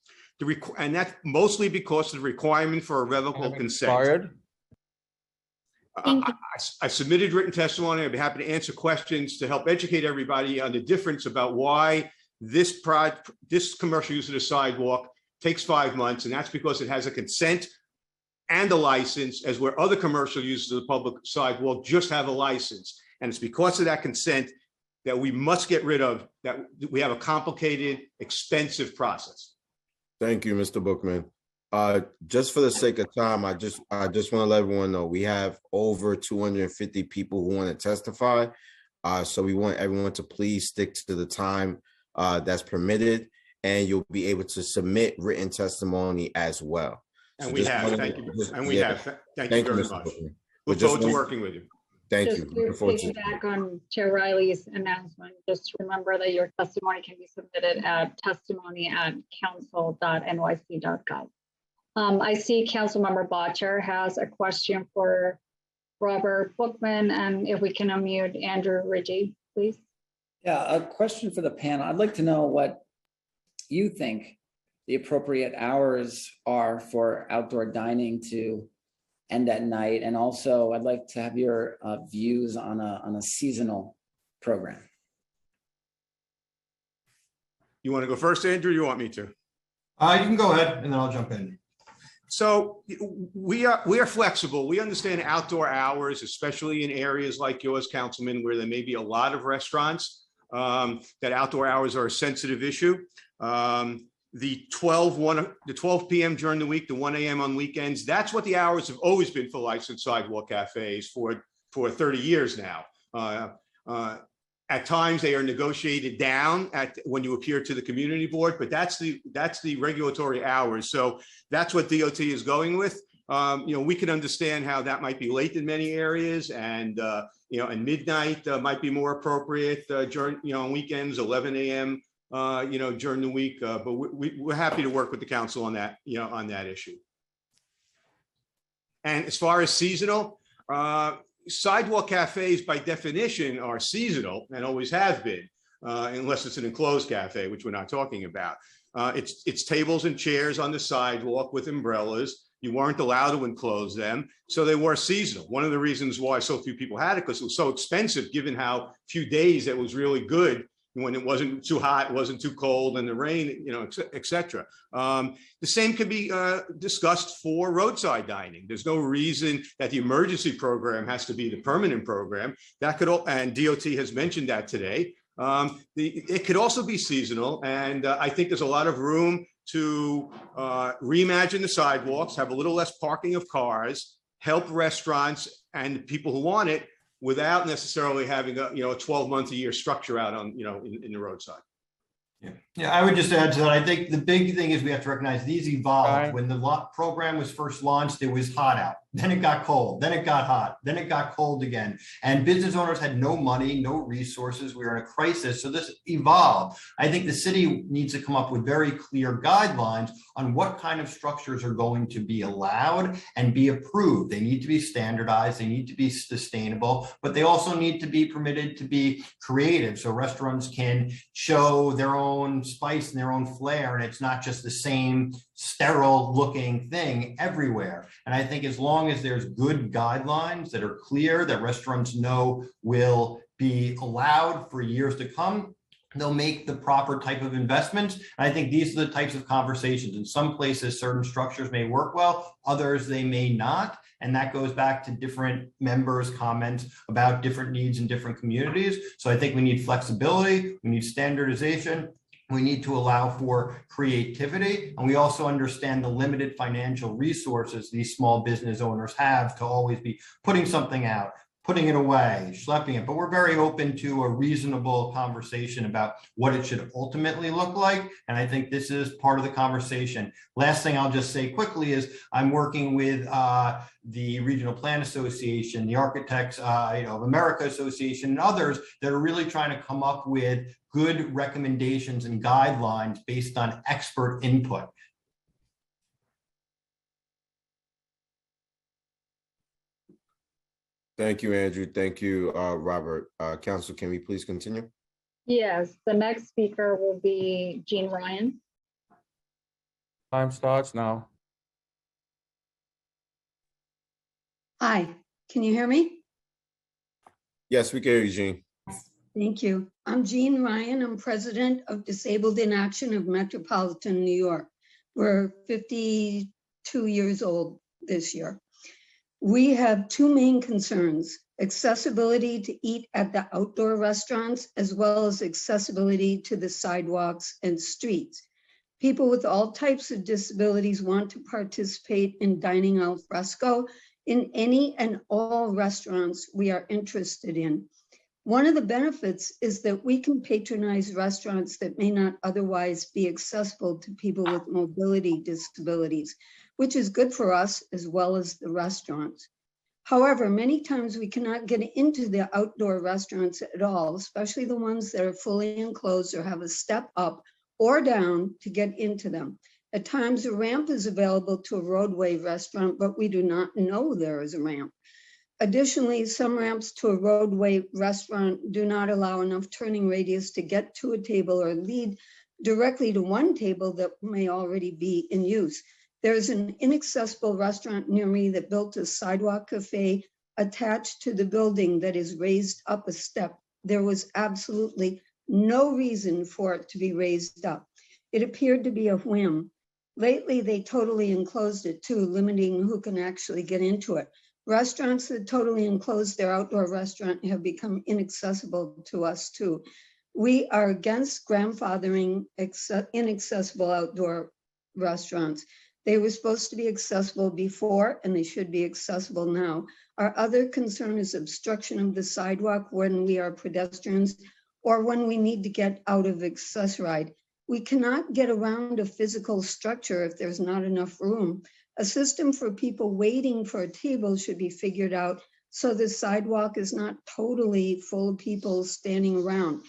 Speaker 16: And that's mostly because of the requirement for a revocable consent. I submitted written testimony. I'd be happy to answer questions to help educate everybody on the difference about why this commercial use of the sidewalk takes 5 months, and that's because it has a consent and a license, as where other commercial uses of the public sidewalk just have a license. And it's because of that consent that we must get rid of, that we have a complicated, expensive process.
Speaker 6: Thank you, Mr. Bookman. Just for the sake of time, I just want to let everyone know we have over 250 people who want to testify. So we want everyone to please stick to the time that's permitted, and you'll be able to submit written testimony as well.
Speaker 16: And we have, thank you. And we have, thank you very much. Look forward to working with you.
Speaker 6: Thank
Speaker 7: Just
Speaker 6: you.
Speaker 7: to piggyback on Chair Riley's announcement, just remember that your testimony can be submitted at testimony@council.nyc.gov. I see Councilmember Botcher has a question for Robert Bookman, and if we can unmute Andrew Ridgey, please.
Speaker 12: Yeah, a question for the panel. I'd like to know what you think the appropriate hours are for outdoor dining to end at night, and also I'd like to have your views on a seasonal program.
Speaker 16: You want to go first, Andrew? Or you want me to?
Speaker 23: You can go ahead, and then I'll jump in.
Speaker 16: So we are flexible. We understand outdoor hours, especially in areas like yours, Councilman, where there may be a lot of restaurants. That outdoor hours are a sensitive issue. The 12 p.m. during the week, the 1 a.m. on weekends, that's what the hours have always been for licensed sidewalk cafes for 30 years now. At times they are negotiated down when you appear to the community board, but that's the regulatory hours. So that's what DOT is going with. We can understand how that might be late in many areas, and and midnight might be more appropriate during on weekends, 11 a.m. During the week. But we're happy to work with the council on that on that issue. And as far as seasonal, sidewalk cafes by definition are seasonal and always have been, unless it's an enclosed cafe, which we're not talking about. It's tables and chairs on the sidewalk with umbrellas. You weren't allowed to enclose them, so they were seasonal. One of the reasons why so few people had it, because it was so expensive, given how few days it was really good, when it wasn't too hot, wasn't too cold, and the rain, etc. The same could be discussed for roadside dining. There's no reason that the emergency program has to be the permanent program. That could, and DOT has mentioned that today. It could also be seasonal, and I think there's a lot of room to reimagine the sidewalks, have a little less parking of cars, help restaurants and people who want it, without necessarily having a 12-month a year structure out on in the roadside.
Speaker 23: Yeah, I would just add to that. I think the big thing is we have to recognize these evolved. When the program was first launched, it was hot out. Then it got cold. Then it got hot. Then it got cold again. And business owners had no money, no resources. We were in a crisis. So this evolved. I think the city needs to come up with very clear guidelines on what kind of structures are going to be allowed and be approved. They need to be standardized. They need to be sustainable, but they also need to be permitted to be creative. So restaurants can show their own spice and their own flair, and it's not just the same sterile looking thing everywhere. And I think as long as there's good guidelines that are clear, that restaurants know will be allowed for years to come, they'll make the proper type of investments. And I think these are the types of conversations. In some places, certain structures may work well, others they may not. And that goes back to different members' comments about different needs in different communities. So I think we need flexibility, we need standardization, we need to allow for creativity, and we also understand the limited financial resources these small business owners have to always be putting something out, putting it away, schlepping it. But we're very open to a reasonable conversation about what it should ultimately look like. And I think this is part of the conversation. Last thing I'll just say quickly is I'm working with the Regional Plan Association, the Architects of America Association, and others that are really trying to come up with good recommendations and guidelines based on expert input.
Speaker 6: Thank you, Andrew. Thank you, Robert. Council, can we please continue?
Speaker 7: Yes, the next speaker will be Jean Ryan.
Speaker 21: Time starts now.
Speaker 15: Hi, can you hear me?
Speaker 6: Yes, we can hear you, Jean.
Speaker 15: Thank you. I'm Jean Ryan. I'm president of Disabled in Action of Metropolitan New York. We're 52 years old this year. We have two main concerns: accessibility to eat at the outdoor restaurants, as well as accessibility to the sidewalks and streets. People with all types of disabilities want to participate in dining al fresco in any and all restaurants we are interested in. One of the benefits is that we can patronize restaurants that may not otherwise be accessible to people with mobility disabilities, which is good for us as well as the restaurants. However, many times we cannot get into the outdoor restaurants at all, especially the ones that are fully enclosed or have a step up or down to get into them. At times, a ramp is available to a roadway restaurant, but we do not know there is a ramp. Additionally, some ramps to a roadway restaurant do not allow enough turning radius to get to a table or lead directly to one table that may already be in use. There's an inaccessible restaurant near me that built a sidewalk cafe attached to the building that is raised up a step. There was absolutely no reason for it to be raised up. It appeared to be a whim. Lately, they totally enclosed it too, limiting who can actually get into it. Restaurants that totally enclose their outdoor restaurant have become inaccessible to us too. We are against grandfathering inaccessible outdoor restaurants. They were supposed to be accessible before, and they should be accessible now. Our other concern is obstruction of the sidewalk when we are pedestrians or when we need to get out of accessoride. We cannot get around a physical structure if there's not enough room. A system for people waiting for a table should be figured out so the sidewalk is not totally full of people standing around.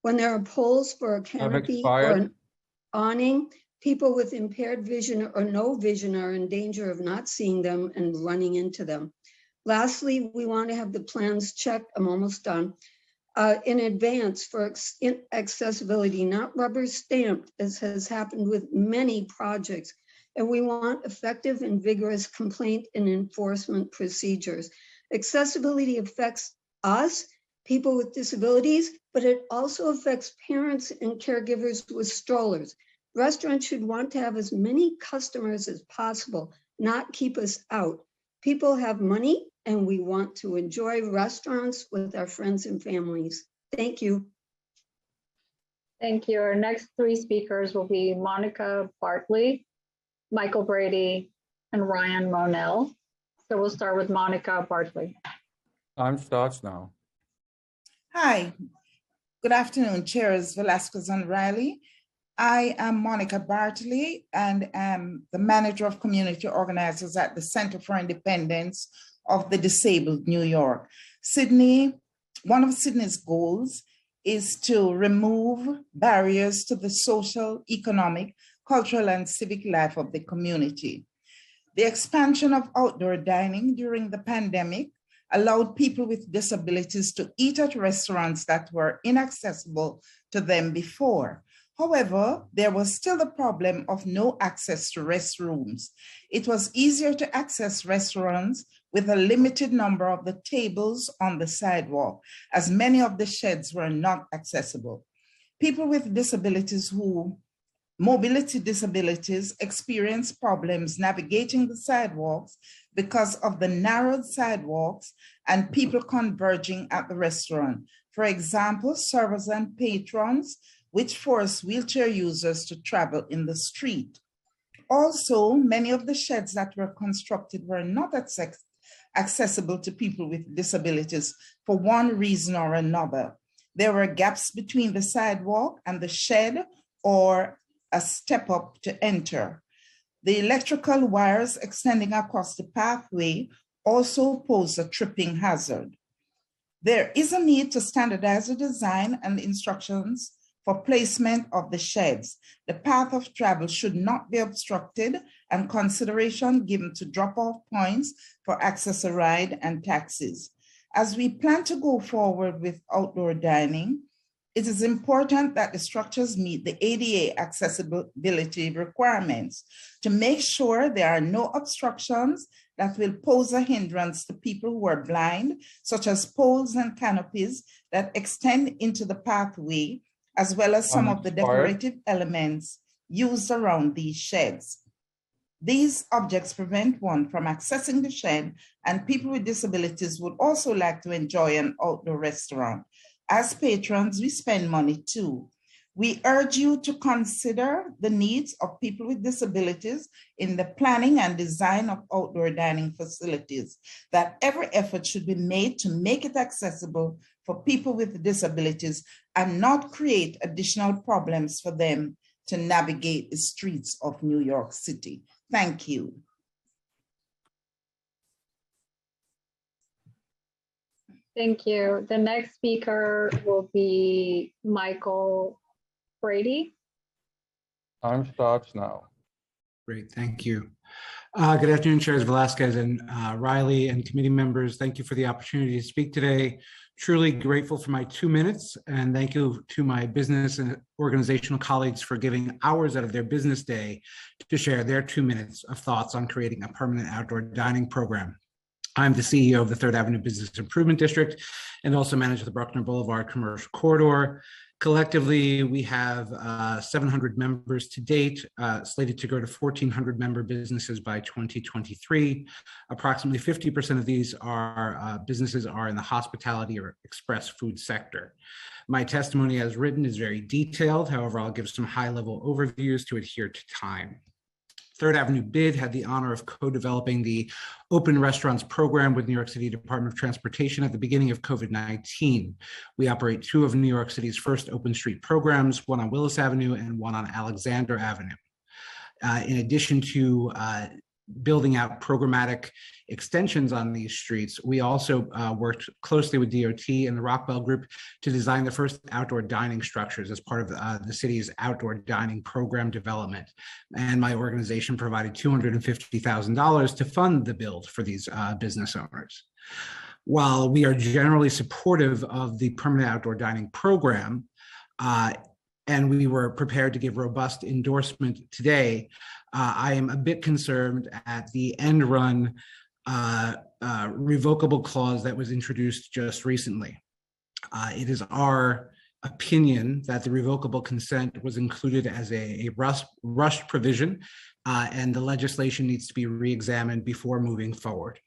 Speaker 15: When there are poles for a canopy or
Speaker 21: expired.
Speaker 15: an awning, people with impaired vision or no vision are in danger of not seeing them and running into them. Lastly, we want to have the plans checked, I'm almost done, in advance for accessibility, not rubber stamped, as has happened with many projects. And we want effective and vigorous complaint and enforcement procedures. Accessibility affects us, people with disabilities, but it also affects parents and caregivers with strollers. Restaurants should want to have as many customers as possible, not keep us out. People have money and we want to enjoy restaurants with our friends and families. Thank you.
Speaker 7: Thank you. Our next three speakers will be Monica Bartley, Michael Brady, and Ryan Monell. So we'll start with Monica Bartley.
Speaker 21: Time starts now.
Speaker 2: Hi, good afternoon, Chairs Velasquez and Riley. I am Monica Bartley and am the Manager of Community Organizers at the Center for Independence of the Disabled, New York. Sydney, one of Sydney's goals is to remove barriers to the social, economic, cultural, and civic life of the community. The expansion of outdoor dining during the pandemic allowed people with disabilities to eat at restaurants that were inaccessible to them before. However, there was still the problem of no access to restrooms. It was easier to access restaurants with a limited number of the tables on the sidewalk, as many of the sheds were not accessible. People with disabilities mobility disabilities experience problems navigating the sidewalks because of the narrowed sidewalks and people converging at the restaurant. For example, servers and patrons, which force wheelchair users to travel in the street. Also, many of the sheds that were constructed were not accessible to people with disabilities for one reason or another. There were gaps between the sidewalk and the shed or a step up to enter. The electrical wires extending across the pathway also pose a tripping hazard. There is a need to standardize the design and instructions for placement of the sheds. The path of travel should not be obstructed and consideration given to drop-off points for access a ride and taxis. As we plan to go forward with outdoor dining, it is important that the structures meet the ADA accessibility requirements to make sure there are no obstructions that will pose a hindrance to people who are blind, such as poles and canopies that extend into the pathway, as well as some of the decorative elements used around these sheds. These objects prevent one from accessing the shed, and people with disabilities would also like to enjoy an outdoor restaurant. As patrons, we spend money too. We urge you to consider the needs of people with disabilities in the planning and design of outdoor dining facilities, that every effort should be made to make it accessible for people with disabilities and not create additional problems for them to navigate the streets of New York City. Thank you.
Speaker 7: Thank you. The next speaker will be Michael Brady.
Speaker 21: Time starts now.
Speaker 20: Great, thank you. Good afternoon, Chairs Velasquez and Riley and committee members. Thank you for the opportunity to speak today. Truly grateful for my 2 minutes, and thank you to my business and organizational colleagues for giving hours out of their business day to share their 2 minutes of thoughts on creating a permanent outdoor dining program. I'm the CEO of the 3rd Avenue Business Improvement District and also manage the Bruckner Boulevard Commercial Corridor. Collectively, we have 700 members to date, slated to grow to 1,400 member businesses by 2023. Approximately 50% of these businesses are in the hospitality or express food sector. My testimony as written is very detailed. However, I'll give some high-level overviews to adhere to time. 3rd Avenue BID had the honor of co-developing the Open Restaurants program with New York City Department of Transportation at the beginning of COVID-19. We operate 2 of New York City's first open street programs, one on Willis Avenue and one on Alexander Avenue. In addition to building out programmatic extensions on these streets, we also worked closely with DOT and the Rockwell Group to design the first outdoor dining structures as part of the city's outdoor dining program development. And my organization provided $250,000 to fund the build for these business owners. While we are generally supportive of the permanent outdoor dining program, and we were prepared to give robust endorsement today, I am a bit concerned at the end run revocable clause that was introduced just recently. It is our opinion that the revocable consent was included as a rushed provision, and the legislation needs to be re-examined before moving forward.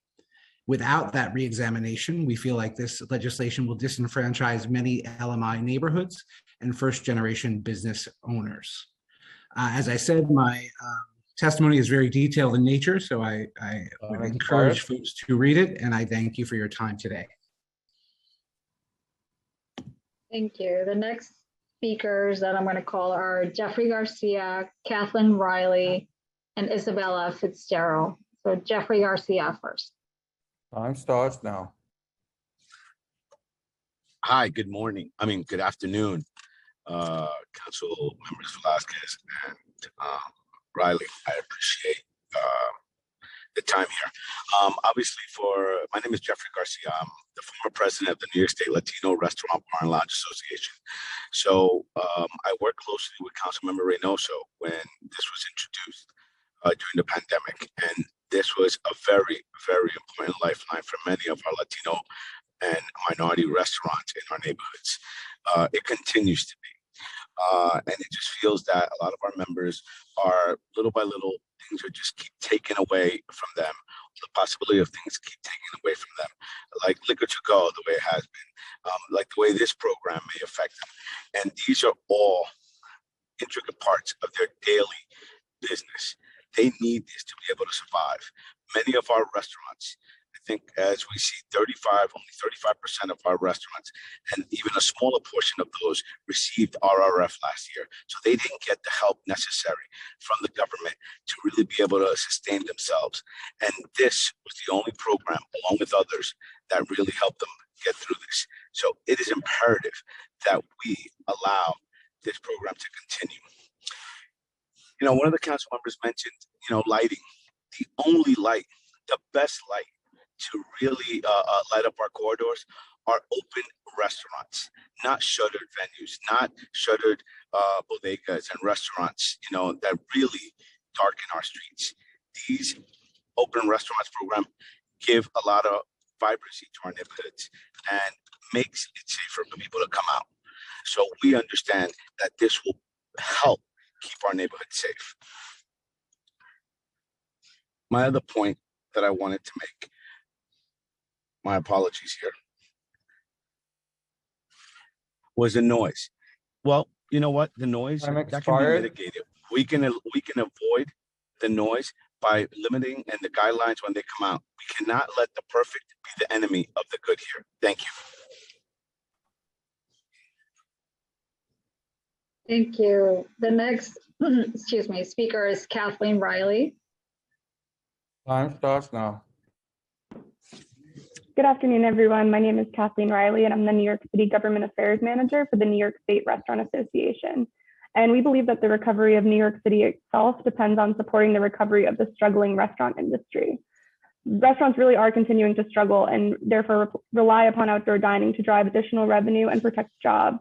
Speaker 20: Without that re-examination, we feel like this legislation will disenfranchise many LMI neighborhoods and first-generation business owners. As I said, my testimony is very detailed in nature, so I would encourage folks to read it, and I thank you for your time today.
Speaker 7: Thank you. The next speakers that I'm going to call are Jeffrey Garcia, Kathleen Riley, and Isabella Fitzgerald. So Jeffrey Garcia first.
Speaker 21: Time starts now.
Speaker 13: Hi, good morning. Good afternoon, Council Members Velasquez and Riley. I appreciate the time here. Obviously, my name is Jeffrey Garcia. I'm the former president of the New York State Latino Restaurant Bar and Lounge Association. So I worked closely with Councilmember Reynoso when this was introduced during the pandemic, and this was a very, very important lifeline for many of our Latino and minority restaurants in our neighborhoods. It continues to be. And it just feels that a lot of our members are, little by little, things are just keep taken away from them. The possibility of things keep taken away from them, like liquor to go, the way it has been, like the way this program may affect them. And these are all intricate parts of their daily business. They need this to be able to survive. Many of our restaurants, I think as we see only 35% of our restaurants, and even a smaller portion of those received RRF last year. So they didn't get the help necessary from the government to really be able to sustain themselves. And this was the only program, along with others, that really helped them get through this. So it is imperative that we allow this program to continue. One of the council members mentioned, lighting. The only light, the best light to really light up our corridors are open restaurants, not shuttered venues, not shuttered bodegas and restaurants, that really darken our streets. These open restaurants program give a lot of vibrancy to our neighborhoods and makes it safer for people to come out. So we understand that this will help keep our neighborhood safe. My other point that I wanted to make, my apologies here, was the noise. Well, you know what? The noise that can be mitigated. We can avoid the noise by limiting and the guidelines when they come out. We cannot let the perfect be the enemy of the good here. Thank you.
Speaker 7: Thank you. The next, speaker is Kathleen Riley.
Speaker 21: Time starts now.
Speaker 17: Good afternoon, everyone. My name is Kathleen Riley, and I'm the New York City Government Affairs Manager for the New York State Restaurant Association. And we believe that the recovery of New York City itself depends on supporting the recovery of the struggling restaurant industry. Restaurants really are continuing to struggle and therefore rely upon outdoor dining to drive additional revenue and protect jobs.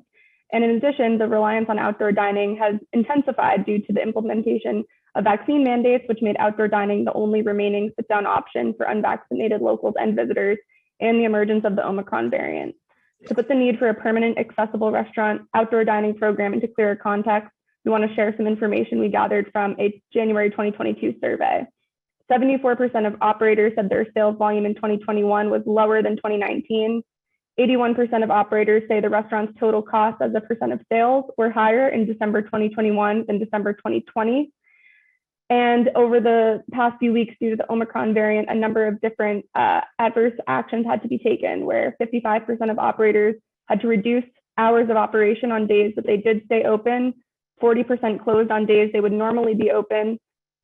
Speaker 17: And in addition, the reliance on outdoor dining has intensified due to the implementation of vaccine mandates, which made outdoor dining the only remaining sit-down option for unvaccinated locals and visitors, and the emergence of the Omicron variant. To put the need for a permanent accessible restaurant outdoor dining program into clearer context, we want to share some information we gathered from a January 2022 survey. 74% of operators said their sales volume in 2021 was lower than 2019. 81% of operators say the restaurant's total costs as a percent of sales were higher in December 2021 than December 2020. And over the past few weeks, due to the Omicron variant, a number of different adverse actions had to be taken, where 55% of operators had to reduce hours of operation on days that they did stay open, 40% closed on days they would normally be open,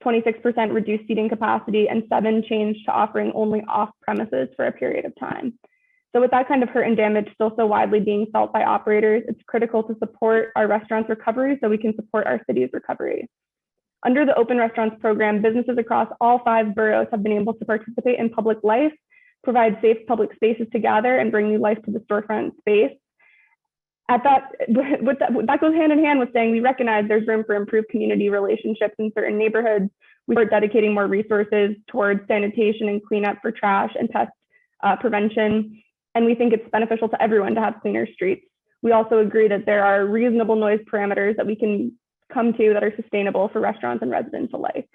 Speaker 17: 26% reduced seating capacity, and 7 changed to offering only off premises for a period of time. So with that kind of hurt and damage still so widely being felt by operators, it's critical to support our restaurants' recovery so we can support our city's recovery. Under the Open Restaurants program, businesses across all 5 boroughs have been able to participate in public life, provide safe public spaces to gather, and bring new life to the storefront space. That goes hand in hand with saying we recognize there's room for improved community relationships in certain neighborhoods. We are dedicating more resources towards sanitation and cleanup for trash and pest prevention. And we think it's beneficial to everyone to have cleaner streets. We also agree that there are reasonable noise parameters that we can come to that are sustainable for restaurants and residents alike.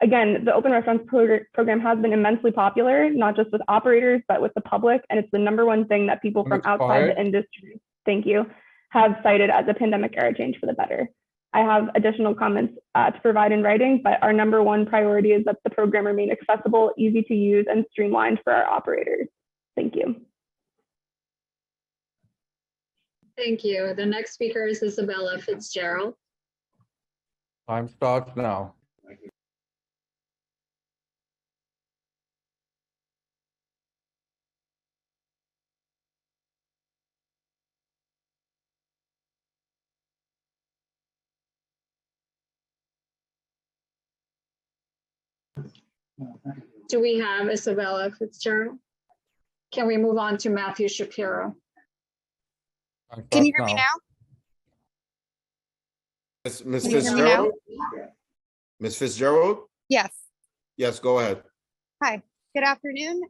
Speaker 17: Again, the Open Restaurants program has been immensely popular, not just with operators, but with the public. And it's the #1 thing that people from outside the industry, thank you, have cited as a pandemic era change for the better. I have additional comments to provide in writing, but our #1 priority is that the program remain accessible, easy to use, and streamlined for our operators. Thank you.
Speaker 7: Thank you. The next speaker is Isabella Fitzgerald.
Speaker 21: Time starts now.
Speaker 7: Do we have Isabella Fitzgerald? Can we move on to Matthew Shapiro?
Speaker 14: Can you hear me now?
Speaker 6: Ms.
Speaker 14: Can you hear me now?
Speaker 6: Fitzgerald? Ms. Fitzgerald?
Speaker 14: Yes.
Speaker 6: Yes, go ahead.
Speaker 14: Hi. Good afternoon.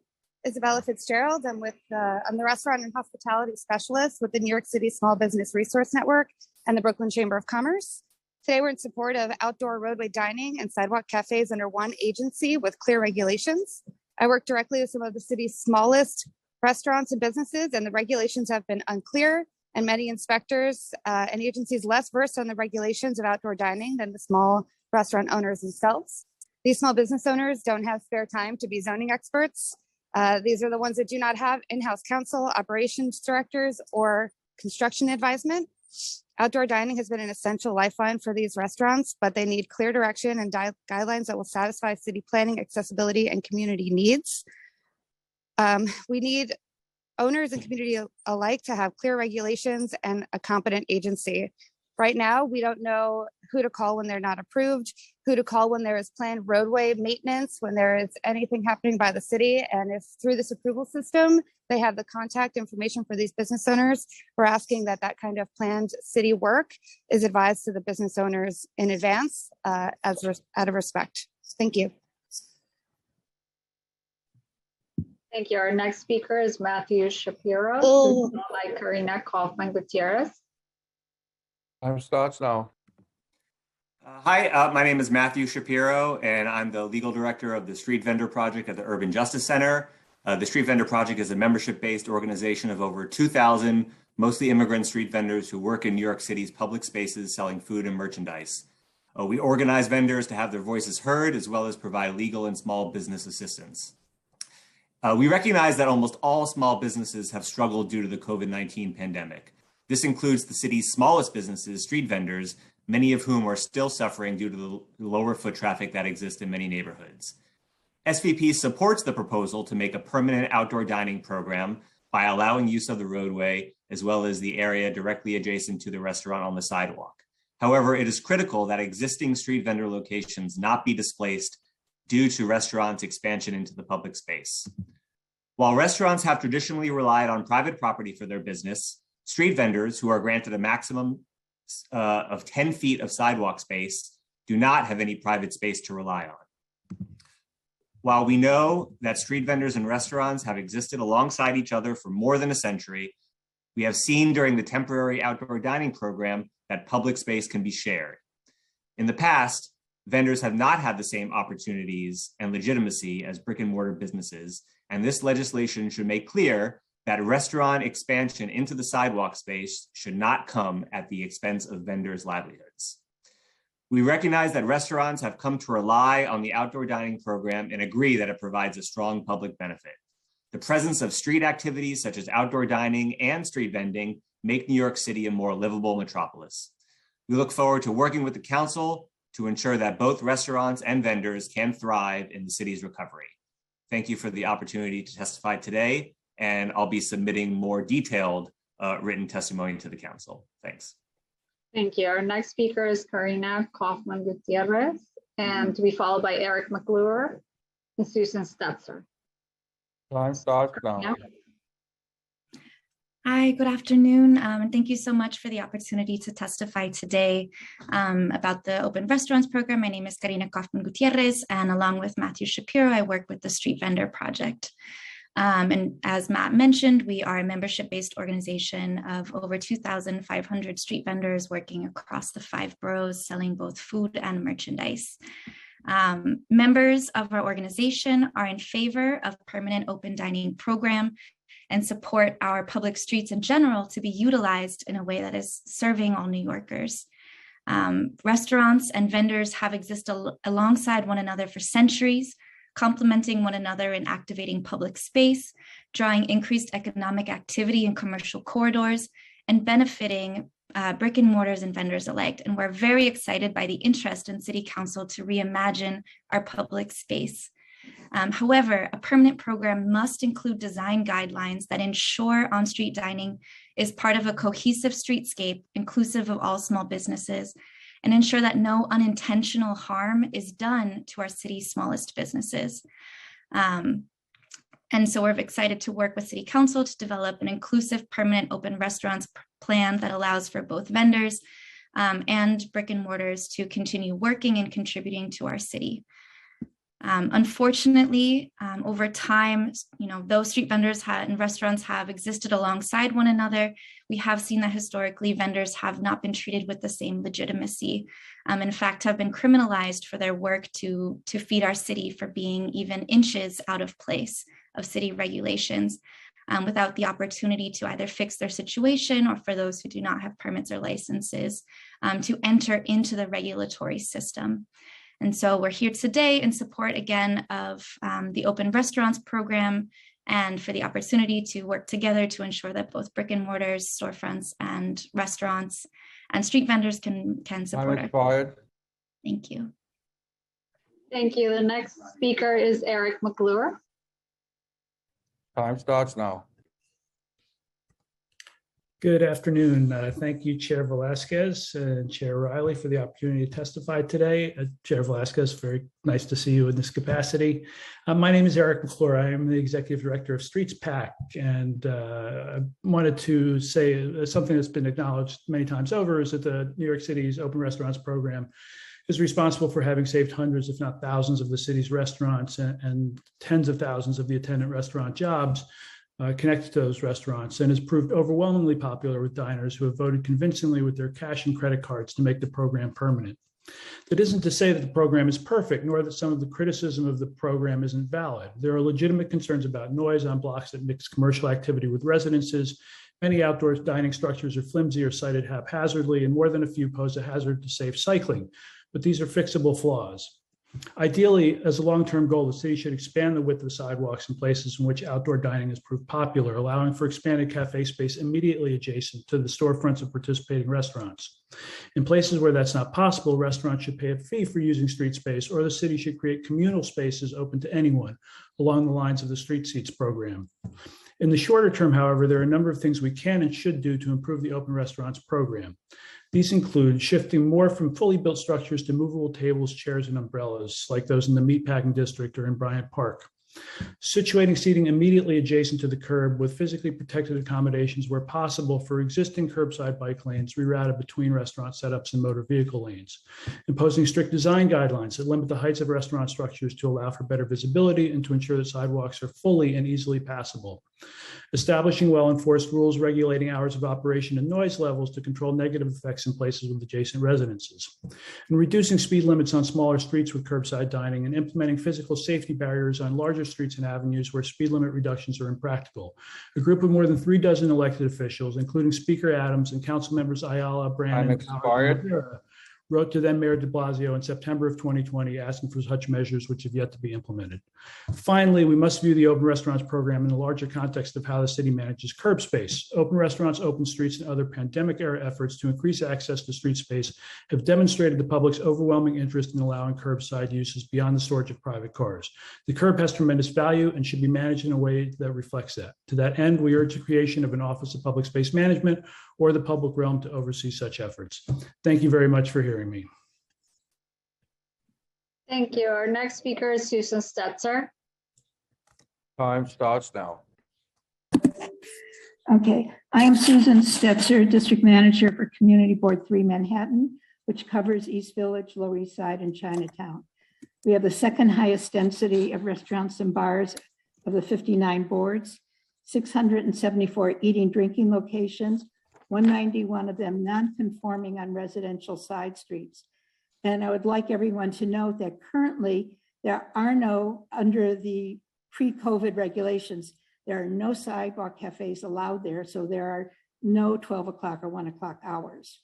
Speaker 14: Isabella Fitzgerald. I'm the restaurant and hospitality specialist with the New York City Small Business Resource Network and the Brooklyn Chamber of Commerce. Today, we're in support of outdoor roadway dining and sidewalk cafes under one agency with clear regulations. I work directly with some of the city's smallest restaurants and businesses, and the regulations have been unclear, and many inspectors and agencies less versed on the regulations of outdoor dining than the small restaurant owners themselves. These small business owners don't have spare time to be zoning experts. These are the ones that do not have in-house counsel, operations directors, or construction advisement. Outdoor dining has been an essential lifeline for these restaurants, but they need clear direction and guidelines that will satisfy city planning, accessibility, and community needs. We need owners and community alike to have clear regulations and a competent agency. Right now, we don't know who to call when they're not approved, who to call when there is planned roadway maintenance, when there is anything happening by the city. And if through this approval system, they have the contact information for these business owners, we're asking that that kind of planned city work is advised to the business owners in advance out of respect. Thank you.
Speaker 7: Thank you. Our next speaker is Matthew Shapiro, by Karina Kaufman Gutierrez.
Speaker 21: Time starts now.
Speaker 19: Hi, my name is Matthew Shapiro, and I'm the legal director of the Street Vendor Project at the Urban Justice Center. The Street Vendor Project is a membership-based organization of over 2,000, mostly immigrant street vendors who work in New York City's public spaces selling food and merchandise. We organize vendors to have their voices heard, as well as provide legal and small business assistance. We recognize that almost all small businesses have struggled due to the COVID-19 pandemic. This includes the city's smallest businesses, street vendors, many of whom are still suffering due to the lower foot traffic that exists in many neighborhoods. SVP supports the proposal to make a permanent outdoor dining program by allowing use of the roadway, as well as the area directly adjacent to the restaurant on the sidewalk. However, it is critical that existing street vendor locations not be displaced due to restaurants' expansion into the public space. While restaurants have traditionally relied on private property for their business, street vendors who are granted a maximum of 10 feet of sidewalk space do not have any private space to rely on. While we know that street vendors and restaurants have existed alongside each other for more than a century, we have seen during the temporary outdoor dining program that public space can be shared. In the past, vendors have not had the same opportunities and legitimacy as brick and mortar businesses, and this legislation should make clear that restaurant expansion into the sidewalk space should not come at the expense of vendors' livelihoods. We recognize that restaurants have come to rely on the outdoor dining program and agree that it provides a strong public benefit. The presence of street activities such as outdoor dining and street vending make New York City a more livable metropolis. We look forward to working with the council to ensure that both restaurants and vendors can thrive in the city's recovery. Thank you for the opportunity to testify today, and I'll be submitting more detailed written testimony to the council. Thanks.
Speaker 7: Thank you. Our next speaker is Karina Kaufman Gutierrez, and to be followed by Eric McClure and Susan Stetzer.
Speaker 21: Time starts now.
Speaker 7: Yeah.
Speaker 3: Hi, good afternoon, and thank you so much for the opportunity to testify today about the Open Restaurants Program. My name is Karina Kaufman Gutierrez, and along with Matthew Shapiro, I work with the Street Vendor Project. And as Matt mentioned, we are a membership-based organization of over 2,500 street vendors working across the 5 boroughs, selling both food and merchandise. Members of our organization are in favor of permanent open dining program and support our public streets in general to be utilized in a way that is serving all New Yorkers. Restaurants and vendors have existed alongside one another for centuries, complementing one another in activating public space, drawing increased economic activity in commercial corridors, and benefiting brick and mortars and vendors alike. And we're very excited by the interest in City Council to reimagine our public space. However, a permanent program must include design guidelines that ensure on-street dining is part of a cohesive streetscape, inclusive of all small businesses, and ensure that no unintentional harm is done to our city's smallest businesses. And so we're excited to work with City Council to develop an inclusive permanent open restaurants plan that allows for both vendors and brick and mortars to continue working and contributing to our city. Unfortunately, over time, though street vendors and restaurants have existed alongside one another, we have seen that historically vendors have not been treated with the same legitimacy. In fact, have been criminalized for their work to feed our city for being even inches out of place of city regulations, without the opportunity to either fix their situation or for those who do not have permits or licenses to enter into the regulatory system. And so we're here today in support again of the Open Restaurants Program and for the opportunity to work together to ensure that both brick and mortars, storefronts, and restaurants and street vendors can support
Speaker 21: Expired.
Speaker 3: Thank you.
Speaker 7: Thank you. The next speaker is Eric McClure.
Speaker 21: Time starts now.
Speaker 4: Good afternoon. Thank you, Chair Velasquez and Chair Riley, for the opportunity to testify today. Chair Velasquez, very nice to see you in this capacity. My name is Eric McClure. I am the Executive Director of Streets PAC, and I wanted to say something that's been acknowledged many times over is that the New York City's Open Restaurants Program is responsible for having saved hundreds, if not thousands, of the city's restaurants and tens of thousands of the attendant restaurant jobs connected to those restaurants, and has proved overwhelmingly popular with diners who have voted convincingly with their cash and credit cards to make the program permanent. That isn't to say that the program is perfect, nor that some of the criticism of the program isn't valid. There are legitimate concerns about noise on blocks that mix commercial activity with residences. Many outdoor dining structures are flimsy or sited haphazardly, and more than a few pose a hazard to safe cycling. But these are fixable flaws. Ideally, as a long-term goal, the city should expand the width of sidewalks in places in which outdoor dining has proved popular, allowing for expanded cafe space immediately adjacent to the storefronts of participating restaurants. In places where that's not possible, restaurants should pay a fee for using street space, or the city should create communal spaces open to anyone along the lines of the Street Seats program. In the shorter term, however, there are a number of things we can and should do to improve the Open Restaurants Program. These include shifting more from fully built structures to movable tables, chairs, and umbrellas, like those in the Meatpacking District or in Bryant Park. Situating seating immediately adjacent to the curb with physically protected accommodations where possible for existing curbside bike lanes rerouted between restaurant setups and motor vehicle lanes. Imposing strict design guidelines that limit the heights of restaurant structures to allow for better visibility and to ensure that sidewalks are fully and easily passable. Establishing well-enforced rules regulating hours of operation and noise levels to control negative effects in places with adjacent residences. And reducing speed limits on smaller streets with curbside dining and implementing physical safety barriers on larger streets and avenues where speed limit reductions are impractical. A group of more than 36 elected officials, including Speaker Adams and Council members Ayala, Brannon, and Rivera, wrote to then Mayor de Blasio in September of 2020 asking for such measures which have yet to be implemented. Finally, we must view the open restaurants program in the larger context of how the city manages curb space. Open restaurants, open streets, and other pandemic-era efforts to increase access to street space have demonstrated the public's overwhelming interest in allowing curbside uses beyond the storage of private cars. The curb has tremendous value and should be managed in a way that reflects that. To that end, we urge the creation of an Office of Public Space Management or the public realm to oversee such efforts. Thank you very much for hearing me.
Speaker 7: Thank you. Our next speaker is Susan Stetzer.
Speaker 21: Time starts now.
Speaker 1: Okay, I am Susan Stetzer, District Manager for Community Board 3 Manhattan, which covers East Village, Lower East Side, and Chinatown. We have the second highest density of restaurants and bars of the 59 boards, 674 eating, drinking locations, 191 of them non-conforming on residential side streets. And I would like everyone to note that currently there are no, under the pre-COVID regulations, there are no sidewalk cafes allowed there, so there are no 12 o'clock or 1 o'clock hours.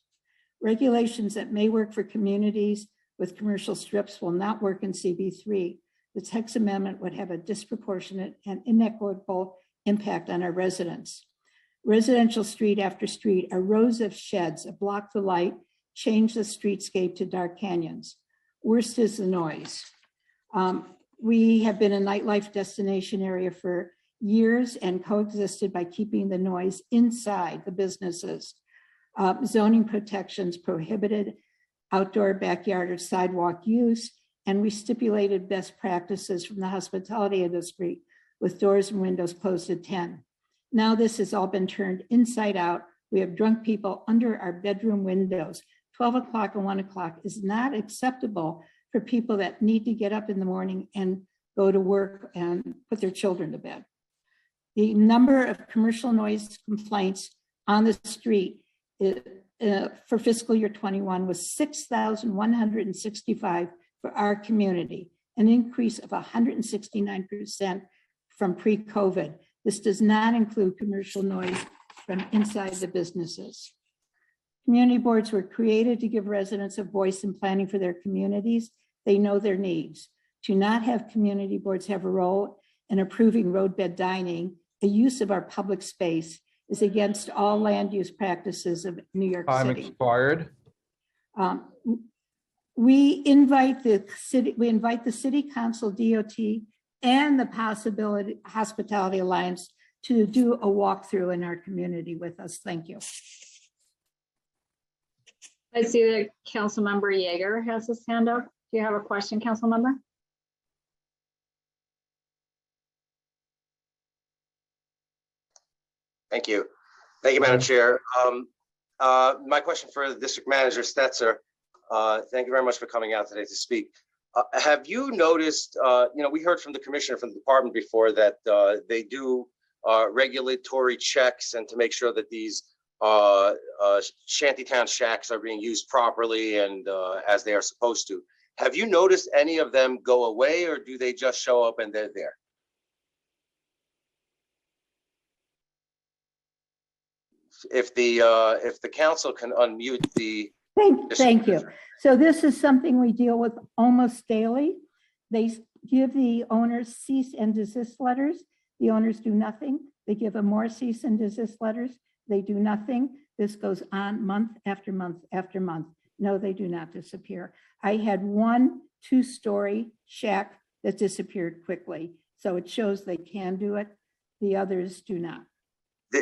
Speaker 1: Regulations that may work for communities with commercial strips will not work in CB3. The text amendment would have a disproportionate and inequitable impact on our residents. Residential street after street are rows of sheds that block the light, change the streetscape to dark canyons. Worst is the noise. We have been a nightlife destination area for years and coexisted by keeping the noise inside the businesses. Zoning protections prohibited outdoor backyard or sidewalk use, and we stipulated best practices from the hospitality industry with doors and windows closed at 10. Now this has all been turned inside out. We have drunk people under our bedroom windows. 12 o'clock and 1 o'clock is not acceptable for people that need to get up in the morning and go to work and put their children to bed. The number of commercial noise complaints on the street for fiscal year 21 was 6,165 for our community, an increase of 169% from pre-COVID. This does not include commercial noise from inside the businesses. Community boards were created to give residents a voice in planning for their communities. They know their needs. To not have community boards have a role in approving roadbed dining, a use of our public space, is against all land use practices of New York
Speaker 21: Time
Speaker 1: City.
Speaker 21: expired.
Speaker 1: We invite the city council, DOT, and the Hospitality Alliance to do a walkthrough in our community with us. Thank you.
Speaker 7: I see that Councilmember Yeager has his hand up. Do you have a question, Councilmember?
Speaker 18: Thank you. Thank you, Madam Chair. My question for the District Manager Stetzer. Thank you very much for coming out today to speak. Have you noticed, we heard from the commissioner from the department before that they do regulatory checks and to make sure that these shantytown shacks are being used properly and as they are supposed to. Have you noticed any of them go away, or do they just show up and they're there? If the council can unmute the.
Speaker 1: Thank you. So this is something we deal with almost daily. They give the owners cease and desist letters. The owners do nothing. They give them more cease and desist letters. They do nothing. This goes on month after month after month. No, they do not disappear. I had one 2-story shack that disappeared quickly. So it shows they can do it. The others do not.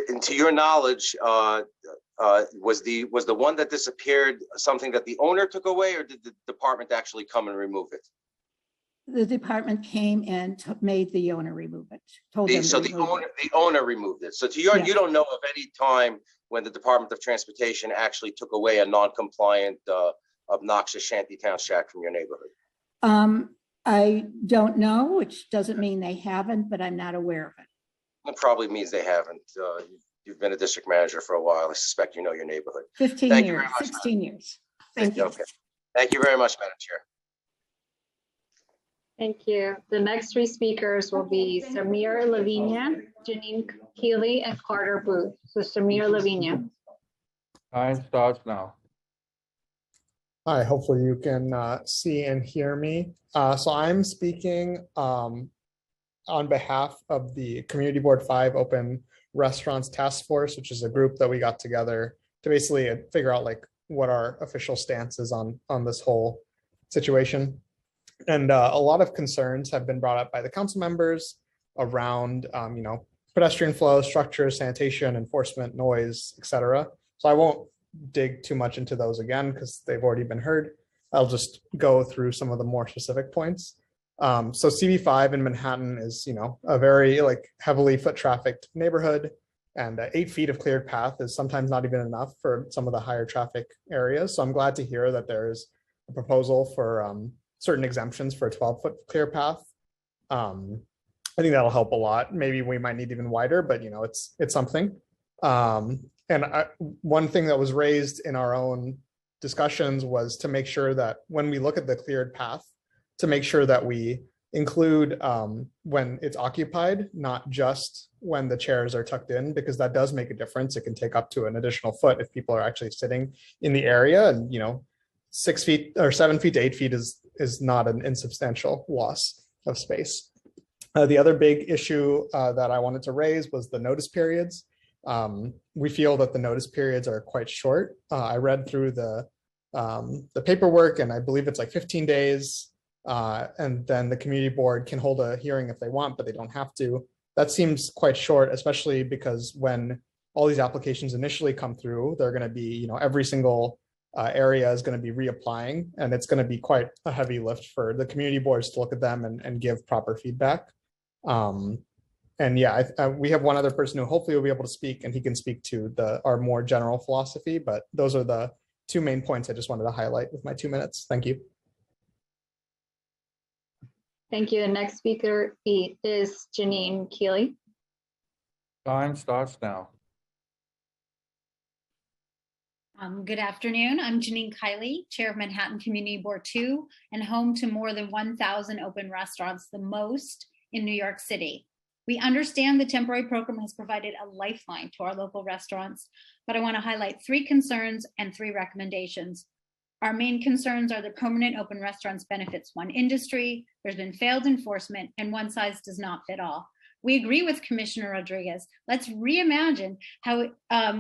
Speaker 18: And to your knowledge, was the one that disappeared something that the owner took away, or did the department actually come and remove it?
Speaker 1: The department came and made the owner remove it. The
Speaker 18: owner removed it. So to your, you don't know of any time when the Department of Transportation actually took away a non-compliant, obnoxious shantytown shack from your neighborhood?
Speaker 1: I don't know, which doesn't mean they haven't, but I'm not aware of it.
Speaker 18: It probably means they haven't. You've been a district manager for a while. I suspect you know your neighborhood.
Speaker 1: 15 years, 16 years. Thank you.
Speaker 18: Okay. Thank you very much, Madam Chair.
Speaker 7: Thank you. The next 3 speakers will be Samir Lavinia, Janine Keeley, and Carter Booth. So Samir Lavinia.
Speaker 21: Time starts now.
Speaker 9: Hi, hopefully you can see and hear me. So I'm speaking on behalf of the Community Board 5 Open Restaurants Task Force, which is a group that we got together to basically figure out like what our official stance is on this whole situation. And a lot of concerns have been brought up by the council members around, pedestrian flow, structure, sanitation, enforcement, noise, etc. So I won't dig too much into those again because they've already been heard. I'll just go through some of the more specific points. So CB5 in Manhattan is, a very heavily foot trafficked neighborhood, and 8 feet of cleared path is sometimes not even enough for some of the higher traffic areas. So I'm glad to hear that there is a proposal for certain exemptions for a 12-foot clear path. I think that'll help a lot. Maybe we might need even wider, but it's something. One thing that was raised in our own discussions was to make sure that when we look at the cleared path, to make sure that we include when it's occupied, not just when the chairs are tucked in, because that does make a difference. It can take up to an additional foot if people are actually sitting in the area, and 6 feet or 7 feet to 8 feet is not an insubstantial loss of space. The other big issue that I wanted to raise was the notice periods. We feel that the notice periods are quite short. I read through the paperwork, and I believe it's like 15 days. And then the community board can hold a hearing if they want, but they don't have to. That seems quite short, especially because when all these applications initially come through, they're going to be, every single area is going to be reapplying, and it's going to be quite a heavy lift for the community boards to look at them and give proper feedback. And yeah, we have one other person who hopefully will be able to speak, and he can speak to our more general philosophy, but those are the 2 main points I just wanted to highlight with my 2 minutes. Thank you.
Speaker 7: Thank you. The next speaker is Janine Keeley.
Speaker 21: Time starts now.
Speaker 11: Good afternoon. I'm Janine Kiley, Chair of Manhattan Community Board 2, and home to more than 1,000 open restaurants, the most in New York City. We understand the temporary program has provided a lifeline to our local restaurants, but I want to highlight 3 concerns and 3 recommendations. Our main concerns are the permanent open restaurants benefits one industry, there's been failed enforcement, and one size does not fit all. We agree with Commissioner Rodriguez. Let's reimagine how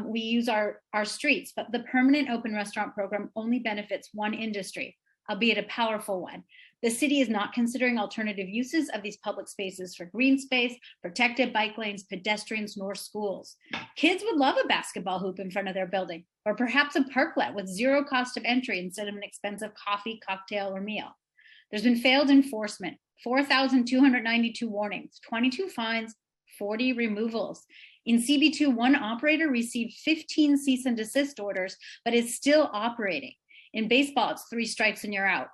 Speaker 11: we use our streets, but the permanent open restaurant program only benefits one industry, albeit a powerful one. The city is not considering alternative uses of these public spaces for green space, protected bike lanes, pedestrians, nor schools. Kids would love a basketball hoop in front of their building, or perhaps a parklet with 0 cost of entry instead of an expensive coffee, cocktail, or meal. There's been failed enforcement, 4,292 warnings, 22 fines, 40 removals. In CB2, one operator received 15 cease and desist orders, but is still operating. In baseball, it's 3 strikes and you're out.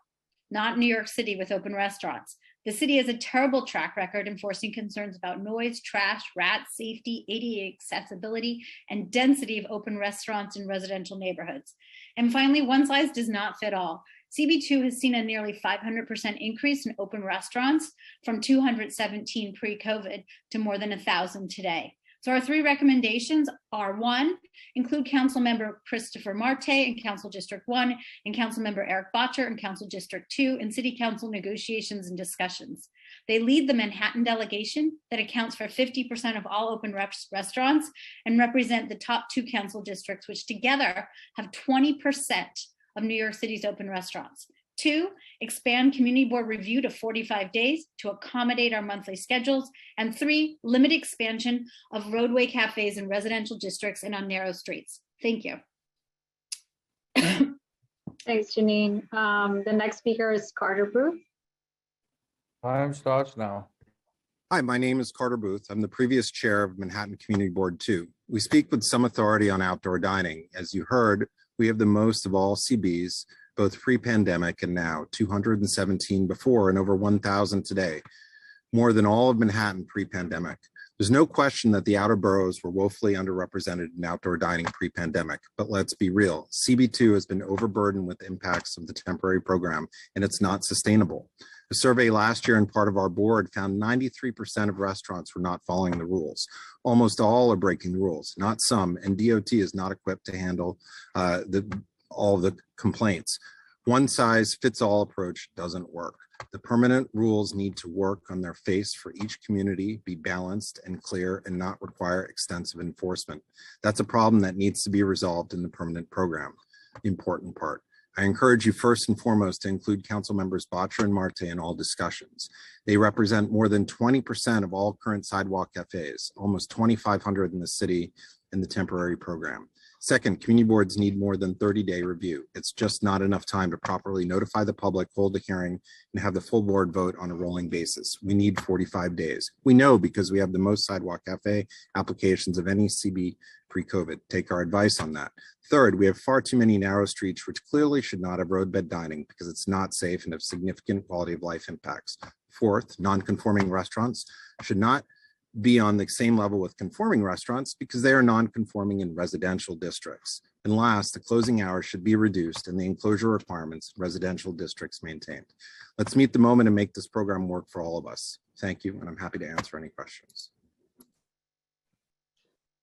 Speaker 11: Not New York City with open restaurants. The city has a terrible track record enforcing concerns about noise, trash, rats, safety, ADA accessibility, and density of open restaurants in residential neighborhoods. And finally, one size does not fit all. CB2 has seen a nearly 500% increase in open restaurants from 217 pre-COVID to more than 1,000 today. So our 3 recommendations are: 1, include Councilmember Christopher Marte in Council District 1 and Councilmember Eric Botcher in Council District 2 in City Council negotiations and discussions. They lead the Manhattan delegation that accounts for 50% of all open restaurants and represent the top 2 council districts, which together have 20% of New York City's open restaurants. 2, expand community board review to 45 days to accommodate our monthly schedules. And 3, limit expansion of roadway cafes in residential districts and on narrow streets. Thank you.
Speaker 7: Thanks, Janine. The next speaker is Carter Booth.
Speaker 21: Time starts now.
Speaker 22: Hi, my name is Carter Booth. I'm the previous chair of Manhattan Community Board 2. We speak with some authority on outdoor dining. As you heard, we have the most of all CBs, both pre-pandemic and now, 217 before and over 1,000 today, more than all of Manhattan pre-pandemic. There's no question that the outer boroughs were woefully underrepresented in outdoor dining pre-pandemic, but let's be real. CB2 has been overburdened with impacts of the temporary program, and it's not sustainable. A survey last year and part of our board found 93% of restaurants were not following the rules. Almost all are breaking the rules, not some, and DOT is not equipped to handle all the complaints. One size fits all approach doesn't work. The permanent rules need to work on their face for each community, be balanced and clear, and not require extensive enforcement. That's a problem that needs to be resolved in the permanent program. The important part. I encourage you first and foremost to include Council Members Bottcher and Marte in all discussions. They represent more than 20% of all current sidewalk cafes, almost 2,500 in the city in the temporary program. Second, community boards need more than 30-day review. It's just not enough time to properly notify the public, hold a hearing, and have the full board vote on a rolling basis. We need 45 days. We know because we have the most sidewalk cafe applications of any CB pre-COVID. Take our advice on that. Third, we have far too many narrow streets which clearly should not have roadbed dining because it's not safe and have significant quality of life impacts. Fourth, non-conforming restaurants should not be on the same level with conforming restaurants because they are non-conforming in residential districts. And last, the closing hours should be reduced and the enclosure requirements in residential districts maintained. Let's meet the moment and make this program work for all of us. Thank you, and I'm happy to answer any questions.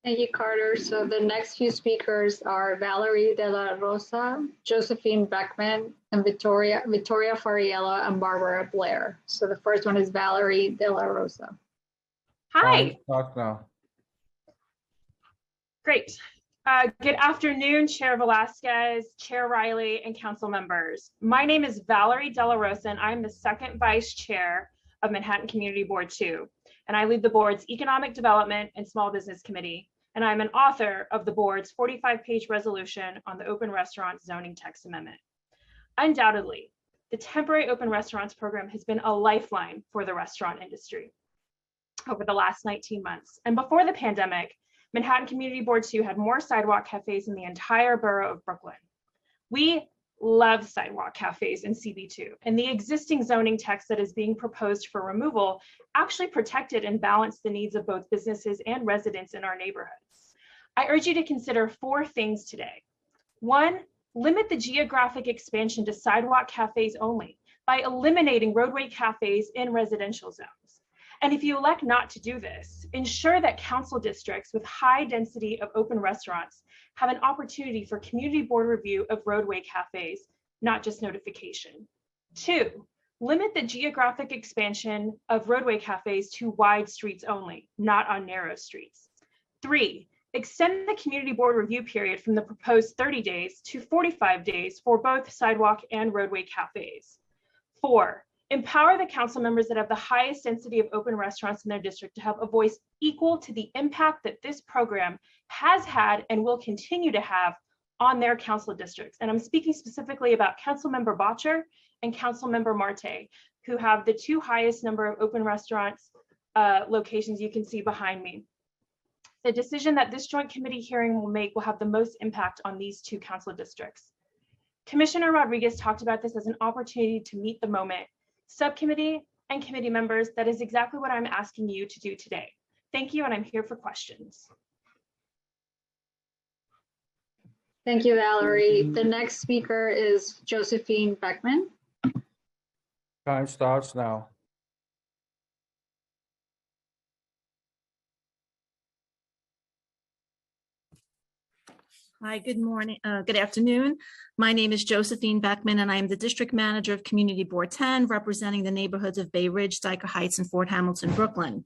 Speaker 7: Thank you, Carter. So the next few speakers are Valerie De La Rosa, Josephine Beckman, and Victoria Fariello, and Barbara Blair. So the first one is Valerie De La Rosa.
Speaker 21: Hi. Talk now.
Speaker 5: Great. Good afternoon, Chair Velasquez, Chair Riley, and council members. My name is Valerie De La Rosa, and I'm the second vice chair of Manhattan Community Board 2, and I lead the board's Economic Development and Small Business Committee, and I'm an author of the board's 45-page resolution on the open restaurant zoning text amendment. Undoubtedly, the temporary open restaurants program has been a lifeline for the restaurant industry over the last 19 months. And before the pandemic, Manhattan Community Board 2 had more sidewalk cafes in the entire borough of Brooklyn. We love sidewalk cafes in CB2, and the existing zoning text that is being proposed for removal actually protected and balanced the needs of both businesses and residents in our neighborhoods. I urge you to consider 4 things today. 1, limit the geographic expansion to sidewalk cafes only by eliminating roadway cafes in residential zones. And if you elect not to do this, ensure that council districts with high density of open restaurants have an opportunity for community board review of roadway cafes, not just notification. 2, limit the geographic expansion of roadway cafes to wide streets only, not on narrow streets. 3, extend the community board review period from the proposed 30 days to 45 days for both sidewalk and roadway cafes. 4, empower the council members that have the highest density of open restaurants in their district to have a voice equal to the impact that this program has had and will continue to have on their council districts. And I'm speaking specifically about Councilmember Bottcher and Councilmember Marte, who have the 2 highest number of open restaurants locations you can see behind me. The decision that this joint committee hearing will make will have the most impact on these 2 council districts. Commissioner Rodriguez talked about this as an opportunity to meet the moment. Subcommittee and committee members, that is exactly what I'm asking you to do today. Thank you, and I'm here for questions.
Speaker 7: Thank you, Valerie. The next speaker is Josephine Beckman.
Speaker 21: Time starts now.
Speaker 8: Hi, good morning, good afternoon. My name is Josephine Beckman, and I am the District Manager of Community Board 10, representing the neighborhoods of Bay Ridge, Dyker Heights, and Fort Hamilton, Brooklyn.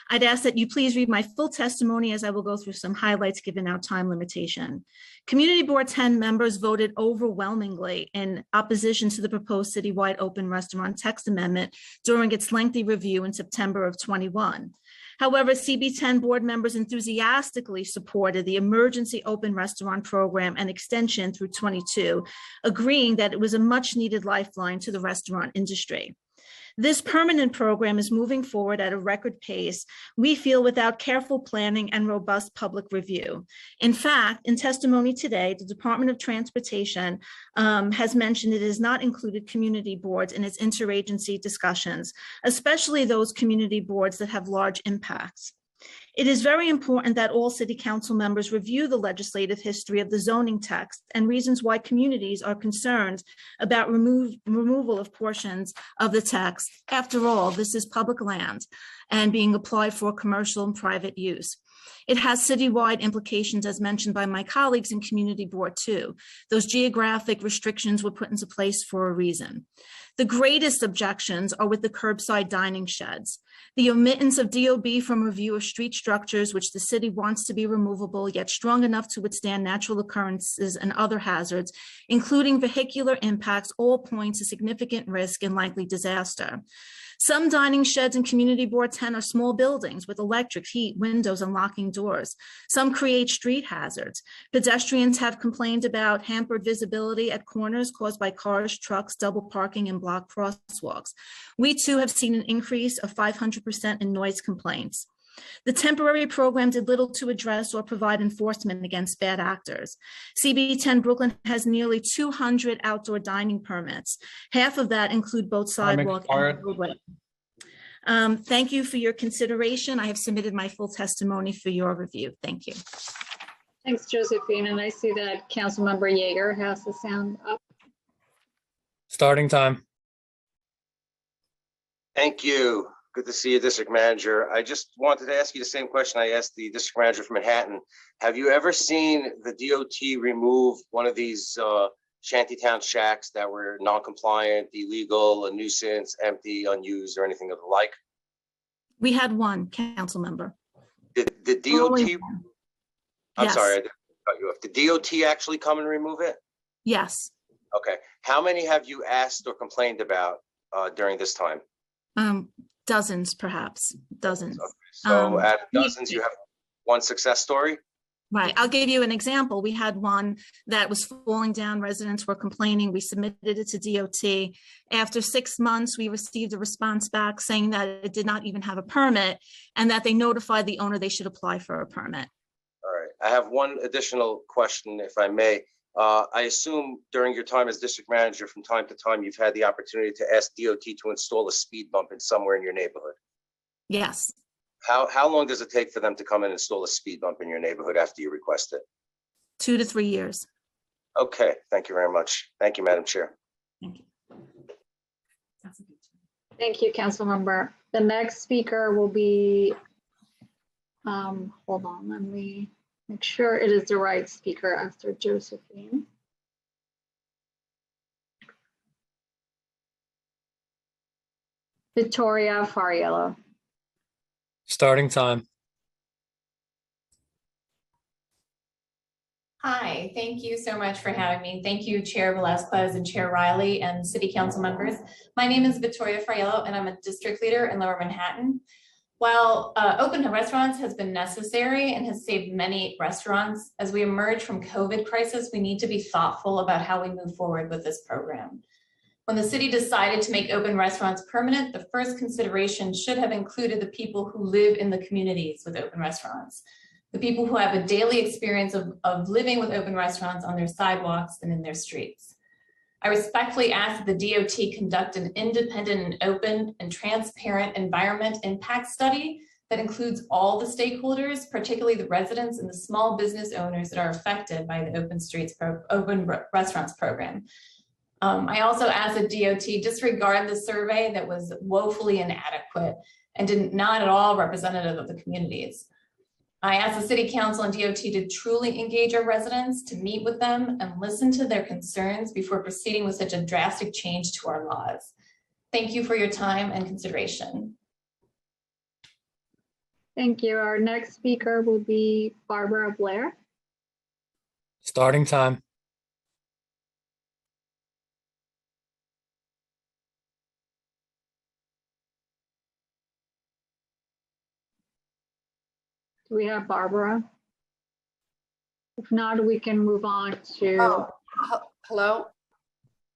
Speaker 8: I'd ask that you please read my full testimony as I will go through some highlights given our time limitation. Community Board 10 members voted overwhelmingly in opposition to the proposed citywide open restaurant text amendment during its lengthy review in September of 21. However, CB10 board members enthusiastically supported the emergency open restaurant program and extension through 22, agreeing that it was a much needed lifeline to the restaurant industry. This permanent program is moving forward at a record pace, we feel, without careful planning and robust public review. In fact, in testimony today, the Department of Transportation has mentioned it has not included community boards in its interagency discussions, especially those community boards that have large impacts. It is very important that all city council members review the legislative history of the zoning text and reasons why communities are concerned about removal of portions of the text. After all, this is public land and being applied for commercial and private use. It has citywide implications, as mentioned by my colleagues in Community Board 2. Those geographic restrictions were put into place for a reason. The greatest objections are with the curbside dining sheds. The omittance of DOB from review of street structures, which the city wants to be removable, yet strong enough to withstand natural occurrences and other hazards, including vehicular impacts, all point to significant risk and likely disaster. Some dining sheds in Community Board 10 are small buildings with electric, heat, windows, and locking doors. Some create street hazards. Pedestrians have complained about hampered visibility at corners caused by cars, trucks, double parking, and blocked crosswalks. We too have seen an increase of 500% in noise complaints. The temporary program did little to address or provide enforcement against bad actors. CB 10 Brooklyn has nearly 200 outdoor dining permits. Half of that include both sidewalk and roadway. Thank you for your consideration. I have submitted my full testimony for your review. Thank you.
Speaker 7: Thanks, Josephine. And I see that Councilmember Yeager has the sound up.
Speaker 21: Starting time.
Speaker 18: Thank you. Good to see you, District Manager. I just wanted to ask you the same question I asked the District Manager from Manhattan. Have you ever seen the DOT remove one of these shantytown shacks that were non-compliant, illegal, a nuisance, empty, unused, or anything of the like?
Speaker 8: We had one council member.
Speaker 18: Did the DOT, I'm
Speaker 8: Yes.
Speaker 18: sorry, I didn't cut you off. Did DOT actually come and remove it?
Speaker 8: Yes.
Speaker 18: Okay. How many have you asked or complained about during this time?
Speaker 8: Dozens, perhaps, dozens.
Speaker 18: Okay. So out of dozens, you have one success story?
Speaker 8: Right. I'll give you an example. We had one that was falling down. Residents were complaining. We submitted it to DOT. After 6 months, we received a response back saying that it did not even have a permit and that they notified the owner they should apply for a permit.
Speaker 18: All right. I have one additional question, if I may. I assume during your time as district manager, from time to time, you've had the opportunity to ask DOT to install a speed bump in somewhere in your neighborhood.
Speaker 8: Yes.
Speaker 18: How long does it take for them to come and install a speed bump in your neighborhood after you request it?
Speaker 8: 2 to 3 years.
Speaker 18: Okay, thank you very much. Thank you, Madam Chair.
Speaker 8: Thank you.
Speaker 7: Thank you, Councilmember. The next speaker will be, hold on, let me make sure it is the right speaker after Josephine. Victoria Fariello.
Speaker 21: Starting time.
Speaker 10: Hi, thank you so much for having me. Thank you, Chair Velazquez and Chair Riley and City Council members. My name is Victoria Fariello and I'm a district leader in Lower Manhattan. While open restaurants has been necessary and has saved many restaurants, as we emerge from COVID crisis, we need to be thoughtful about how we move forward with this program. When the city decided to make open restaurants permanent, the first consideration should have included the people who live in the communities with open restaurants, the people who have a daily experience of living with open restaurants on their sidewalks and in their streets. I respectfully ask that the DOT conduct an independent and open and transparent environment impact study that includes all the stakeholders, particularly the residents and the small business owners that are affected by the open restaurants program. I also ask that DOT disregard the survey that was woefully inadequate and not at all representative of the communities. I ask the City Council and DOT to truly engage our residents, to meet with them and listen to their concerns before proceeding with such a drastic change to our laws. Thank you for your time and consideration.
Speaker 7: Thank you. Our next speaker will be Barbara Blair.
Speaker 21: Starting time.
Speaker 7: Do we have Barbara? If not, we can move on to.
Speaker 12: Hello?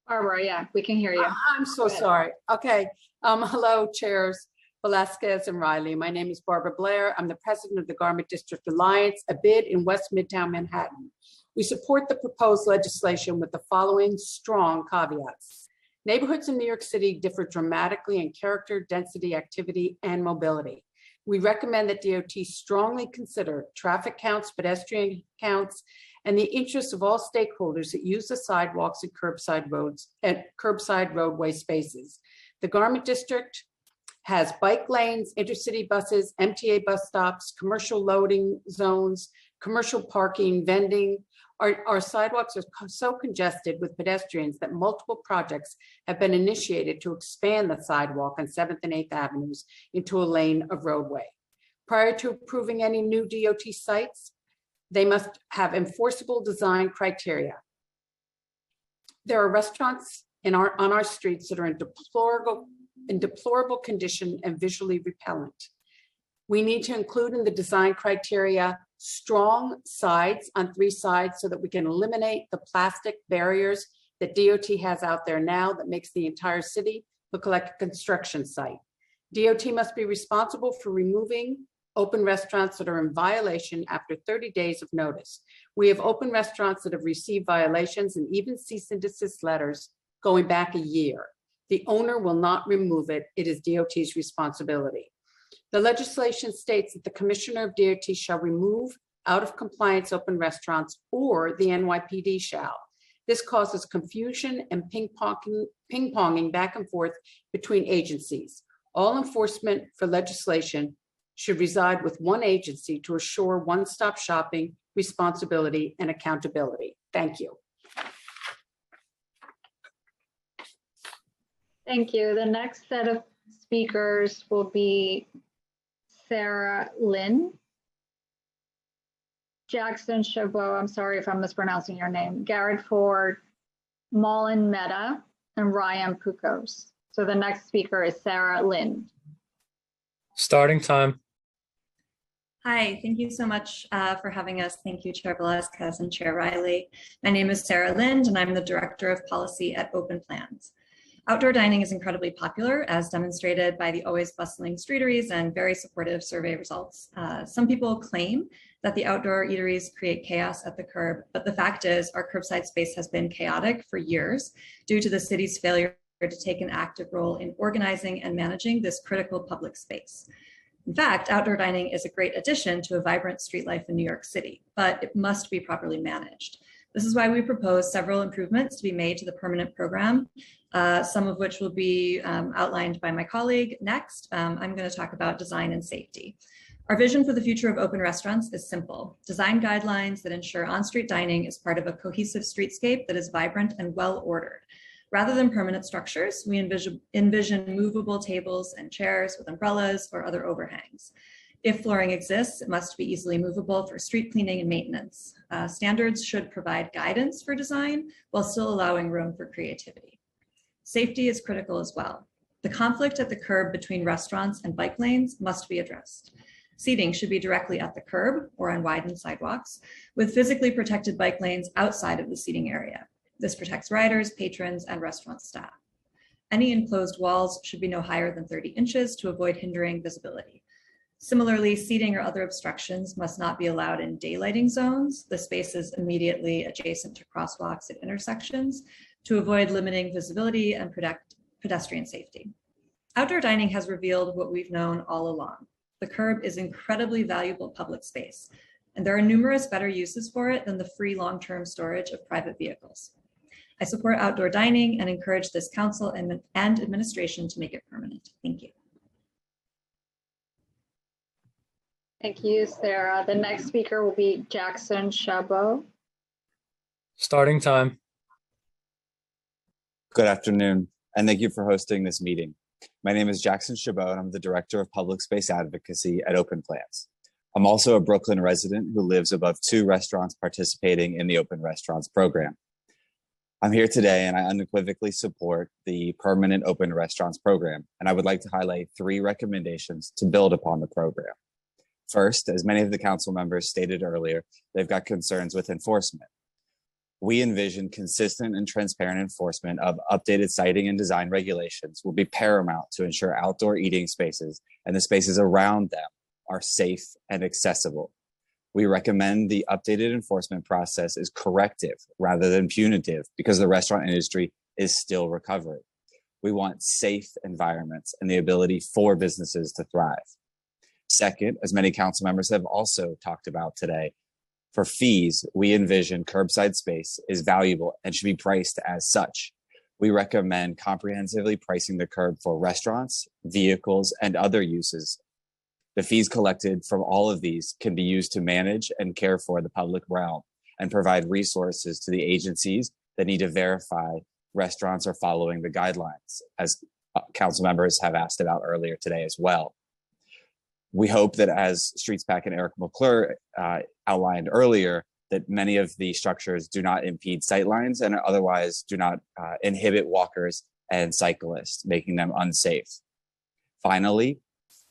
Speaker 7: Barbara, yeah, we can hear you.
Speaker 12: I'm so sorry. Okay. Hello, Chairs Velazquez and Riley. My name is Barbara Blair. I'm the president of the Garment District Alliance, a bid in West Midtown Manhattan. We support the proposed legislation with the following strong caveats. Neighborhoods in New York City differ dramatically in character, density, activity, and mobility. We recommend that DOT strongly consider traffic counts, pedestrian counts, and the interests of all stakeholders that use the sidewalks and curbside roads and curbside roadway spaces. The Garment District has bike lanes, intercity buses, MTA bus stops, commercial loading zones, commercial parking, vending. Our sidewalks are so congested with pedestrians that multiple projects have been initiated to expand the sidewalk on 7th and 8th Avenues into a lane of roadway. Prior to approving any new DOT sites, they must have enforceable design criteria. There are restaurants on our streets that are in deplorable condition and visually repellent. We need to include in the design criteria strong sides on 3 sides so that we can eliminate the plastic barriers that DOT has out there now that makes the entire city look like a construction site. DOT must be responsible for removing open restaurants that are in violation after 30 days of notice. We have open restaurants that have received violations and even cease and desist letters going back a year. The owner will not remove it. It is DOT's responsibility. The legislation states that the commissioner of DOT shall remove out of compliance open restaurants, or the NYPD shall. This causes confusion and ping-ponging back and forth between agencies. All enforcement for legislation should reside with one agency to assure one-stop shopping, responsibility, and accountability. Thank you.
Speaker 7: Thank you. The next set of speakers will be Sarah Lynn, Jackson Chabot, I'm sorry if I'm mispronouncing your name, Garrett Ford, Malin Mehta, and Ryan Pukos. So the next speaker is Sarah Lynn.
Speaker 21: Starting time.
Speaker 3: Hi, thank you so much for having us. Thank you, Chair Velasquez and Chair Riley. My name is Sarah Lind, and I'm the Director of Policy at Open Plans. Outdoor dining is incredibly popular, as demonstrated by the always bustling streeteries and very supportive survey results. Some people claim that the outdoor eateries create chaos at the curb, but the fact is our curbside space has been chaotic for years due to the city's failure to take an active role in organizing and managing this critical public space. In fact, outdoor dining is a great addition to a vibrant street life in New York City, but it must be properly managed. This is why we propose several improvements to be made to the permanent program, some of which will be outlined by my colleague next. I'm going to talk about design and safety. Our vision for the future of open restaurants is simple: design guidelines that ensure on-street dining is part of a cohesive streetscape that is vibrant and well-ordered. Rather than permanent structures, we envision movable tables and chairs with umbrellas or other overhangs. If flooring exists, it must be easily movable for street cleaning and maintenance. Standards should provide guidance for design while still allowing room for creativity. Safety is critical as well. The conflict at the curb between restaurants and bike lanes must be addressed. Seating should be directly at the curb or on widened sidewalks, with physically protected bike lanes outside of the seating area. This protects riders, patrons, and restaurant staff. Any enclosed walls should be no higher than 30 inches to avoid hindering visibility. Similarly, seating or other obstructions must not be allowed in daylighting zones, the spaces immediately adjacent to crosswalks at intersections, to avoid limiting visibility and pedestrian safety. Outdoor dining has revealed what we've known all along. The curb is incredibly valuable public space, and there are numerous better uses for it than the free long-term storage of private vehicles. I support outdoor dining and encourage this council and administration to make it permanent. Thank you.
Speaker 7: Thank you, Sarah. The next speaker will be Jackson Chabot.
Speaker 21: Starting time.
Speaker 15: Good afternoon, and thank you for hosting this meeting. My name is Jackson Chabot, and I'm the Director of Public Space Advocacy at Open Plans. I'm also a Brooklyn resident who lives above 2 restaurants participating in the Open Restaurants program. I'm here today and I unequivocally support the permanent Open Restaurants program, and I would like to highlight 3 recommendations to build upon the program. First, as many of the council members stated earlier, they've got concerns with enforcement. We envision consistent and transparent enforcement of updated siting and design regulations will be paramount to ensure outdoor eating spaces and the spaces around them are safe and accessible. We recommend the updated enforcement process is corrective rather than punitive because the restaurant industry is still recovering. We want safe environments and the ability for businesses to thrive. Second, as many council members have also talked about today, for fees, we envision curbside space is valuable and should be priced as such. We recommend comprehensively pricing the curb for restaurants, vehicles, and other uses. The fees collected from all of these can be used to manage and care for the public realm and provide resources to the agencies that need to verify restaurants are following the guidelines, as council members have asked about earlier today as well. We hope that, as Streets PAC and Eric McClure outlined earlier, that many of the structures do not impede sightlines and otherwise do not inhibit walkers and cyclists, making them unsafe. Finally,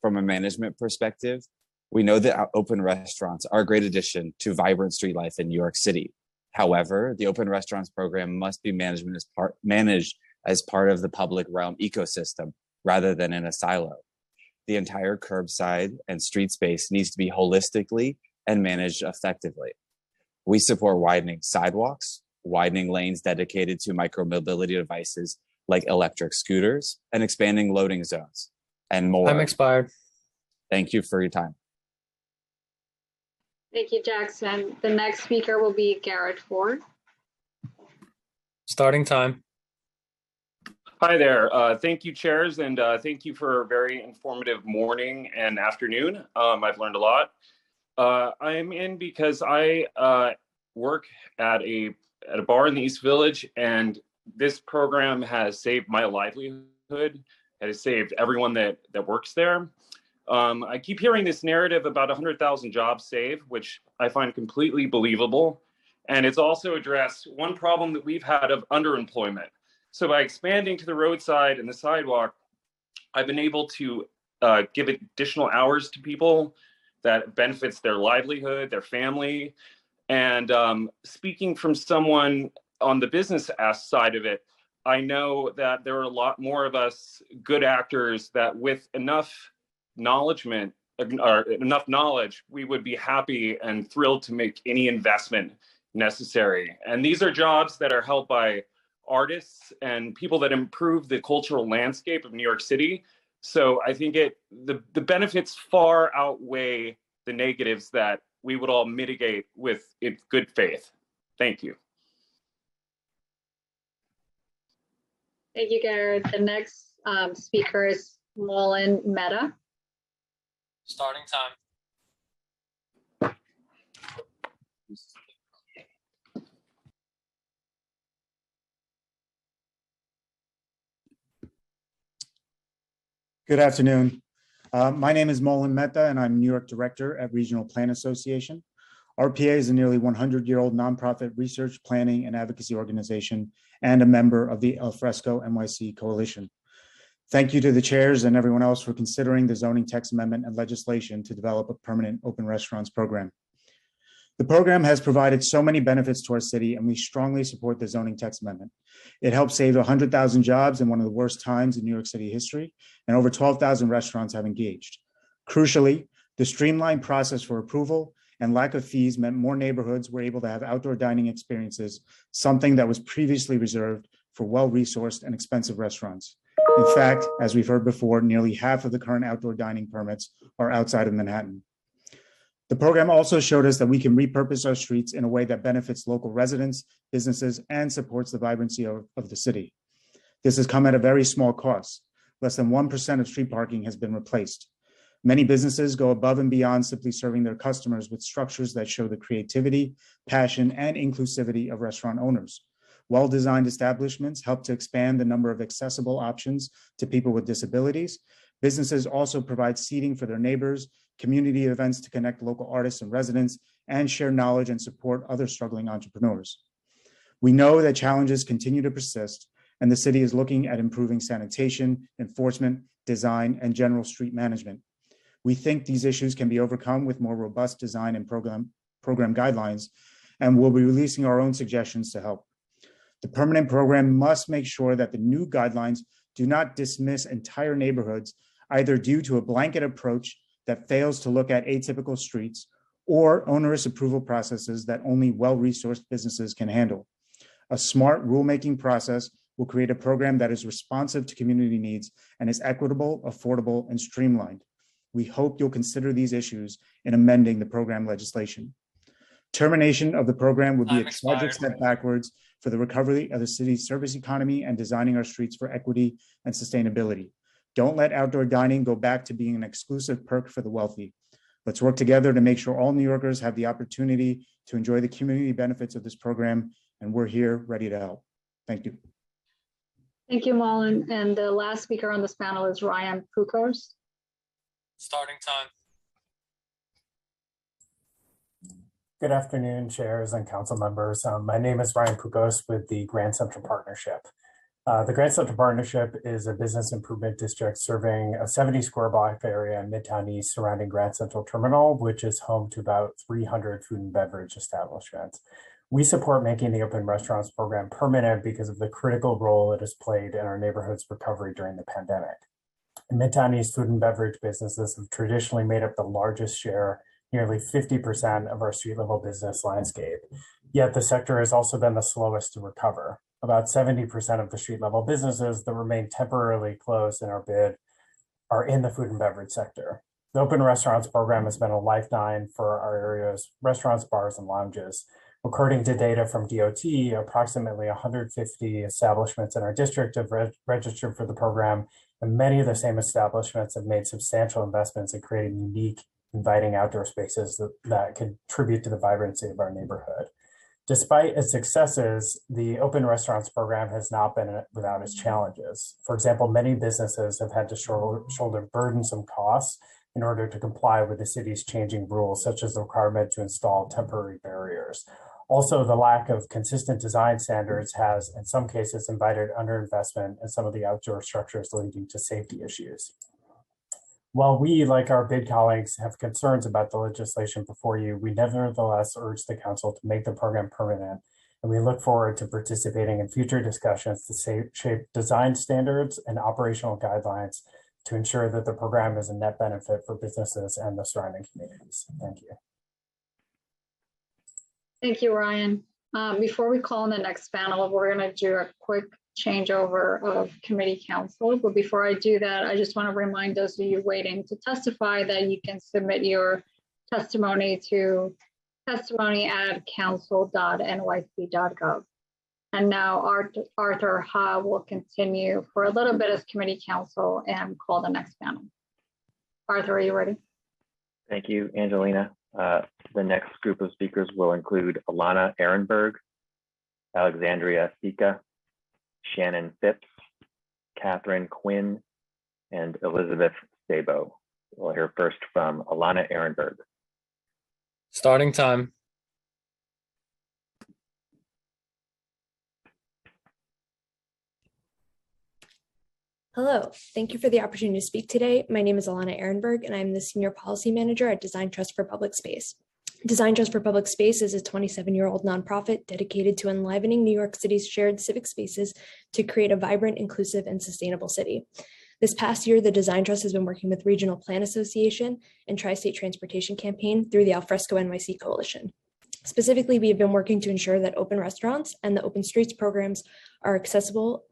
Speaker 15: from a management perspective, we know that open restaurants are a great addition to vibrant street life in New York City. However, the open restaurants program must be managed as part of the public realm ecosystem rather than in a silo. The entire curbside and street space needs to be holistically and managed effectively. We support widening sidewalks, widening lanes dedicated to micromobility devices like electric scooters, and expanding loading zones, and more.
Speaker 21: Time expired.
Speaker 15: Thank you for your time.
Speaker 7: Thank you, Jackson. The next speaker will be Garrett Ford.
Speaker 21: Starting time.
Speaker 2: Hi there. Thank you, chairs, and thank you for a very informative morning and afternoon. I've learned a lot. I am in because I work at a bar in the East Village, and this program has saved my livelihood. It has saved everyone that works there. I keep hearing this narrative about 100,000 jobs saved, which I find completely believable. And it's also addressed one problem that we've had of underemployment. So by expanding to the roadside and the sidewalk, I've been able to give additional hours to people that benefits their livelihood, their family. And speaking from someone on the business side of it, I know that there are a lot more of us good actors that with enough knowledge, we would be happy and thrilled to make any investment necessary. And these are jobs that are held by artists and people that improve the cultural landscape of New York City. So I think the benefits far outweigh the negatives that we would all mitigate with its good faith. Thank you.
Speaker 7: Thank you, Garrett. The next speaker is Mullen Mehta.
Speaker 21: Starting time.
Speaker 16: Good afternoon. My name is Mullen Mehta, and I'm New York Director at Regional Plan Association. RPA is a nearly 100-year-old nonprofit research, planning, and advocacy organization and a member of the Al Fresco NYC Coalition. Thank you to the chairs and everyone else for considering the zoning text amendment and legislation to develop a permanent open restaurants program. The program has provided so many benefits to our city, and we strongly support the zoning text amendment. It helped save 100,000 jobs in one of the worst times in New York City history, and over 12,000 restaurants have engaged. Crucially, the streamlined process for approval and lack of fees meant more neighborhoods were able to have outdoor dining experiences, something that was previously reserved for well-resourced and expensive restaurants. In fact, as we've heard before, nearly half of the current outdoor dining permits are outside of Manhattan. The program also showed us that we can repurpose our streets in a way that benefits local residents, businesses, and supports the vibrancy of the city. This has come at a very small cost. Less than 1% of street parking has been replaced. Many businesses go above and beyond simply serving their customers with structures that show the creativity, passion, and inclusivity of restaurant owners. Well-designed establishments help to expand the number of accessible options to people with disabilities. Businesses also provide seating for their neighbors, community events to connect local artists and residents, and share knowledge and support other struggling entrepreneurs. We know that challenges continue to persist, and the city is looking at improving sanitation, enforcement, design, and general street management. We think these issues can be overcome with more robust design and program guidelines, and we'll be releasing our own suggestions to help. The permanent program must make sure that the new guidelines do not dismiss entire neighborhoods, either due to a blanket approach that fails to look at atypical streets or onerous approval processes that only well-resourced businesses can handle. A smart rulemaking process will create a program that is responsive to community needs and is equitable, affordable, and streamlined. We hope you'll consider these issues in amending the program legislation. Termination of the program would be a tragic step backwards for the recovery of the city's service economy and designing our streets for equity and sustainability. Don't let outdoor dining go back to being an exclusive perk for the wealthy. Let's work together to make sure all New Yorkers have the opportunity to enjoy the community benefits of this program, and we're here ready to help. Thank you.
Speaker 7: Thank you, Mullen. And the last speaker on this panel is Ryan Pukos.
Speaker 21: Starting time.
Speaker 13: Good afternoon, chairs and council members. My name is Ryan Pukos with the Grand Central Partnership. The Grand Central Partnership is a business improvement district serving a 70 square block area in Midtown East surrounding Grand Central Terminal, which is home to about 300 food and beverage establishments. We support making the open restaurants program permanent because of the critical role it has played in our neighborhood's recovery during the pandemic. In Midtown East, food and beverage businesses have traditionally made up the largest share, nearly 50% of our street level business landscape. Yet the sector has also been the slowest to recover. About 70% of the street level businesses that remain temporarily closed in our bid are in the food and beverage sector. The open restaurants program has been a lifeline for our area's restaurants, bars, and lounges. According to data from DOT, approximately 150 establishments in our district have registered for the program, and many of the same establishments have made substantial investments in creating unique, inviting outdoor spaces that contribute to the vibrancy of our neighborhood. Despite its successes, the open restaurants program has not been without its challenges. For example, many businesses have had to shoulder burdensome costs in order to comply with the city's changing rules, such as the requirement to install temporary barriers. Also, the lack of consistent design standards has, in some cases, invited underinvestment in some of the outdoor structures, leading to safety issues. While we, like our bid colleagues, have concerns about the legislation before you, we nevertheless urge the council to make the program permanent, and we look forward to participating in future discussions to shape design standards and operational guidelines to ensure that the program is a net benefit for businesses and the surrounding communities. Thank you.
Speaker 7: Thank you, Ryan. Before we call on the next panel, we're going to do a quick changeover of committee council. But before I do that, I just want to remind those of you waiting to testify that you can submit your testimony to testimony@council.nyc.gov. And now Arthur Ha will continue for a little bit as committee council and call the next panel. Arthur, are you ready?
Speaker 20: Thank you, Angelina. The next group of speakers will include Alana Ehrenberg, Alexandria Sika, Shannon Phipps, Catherine Quinn, and Elizabeth Sabo. We'll hear first from Alana Ehrenberg.
Speaker 21: Starting time.
Speaker 23: Hello, thank you for the opportunity to speak today. My name is Alana Ehrenberg, and I'm the Senior Policy Manager at Design Trust for Public Space. Design Trust for Public Space is a 27-year-old nonprofit dedicated to enlivening New York City's shared civic spaces to create a vibrant, inclusive, and sustainable city. This past year, the Design Trust has been working with Regional Plan Association and Tri-State Transportation Campaign through the Alfresco NYC Coalition. Specifically, we have been working to ensure that open restaurants and the open streets programs are accessible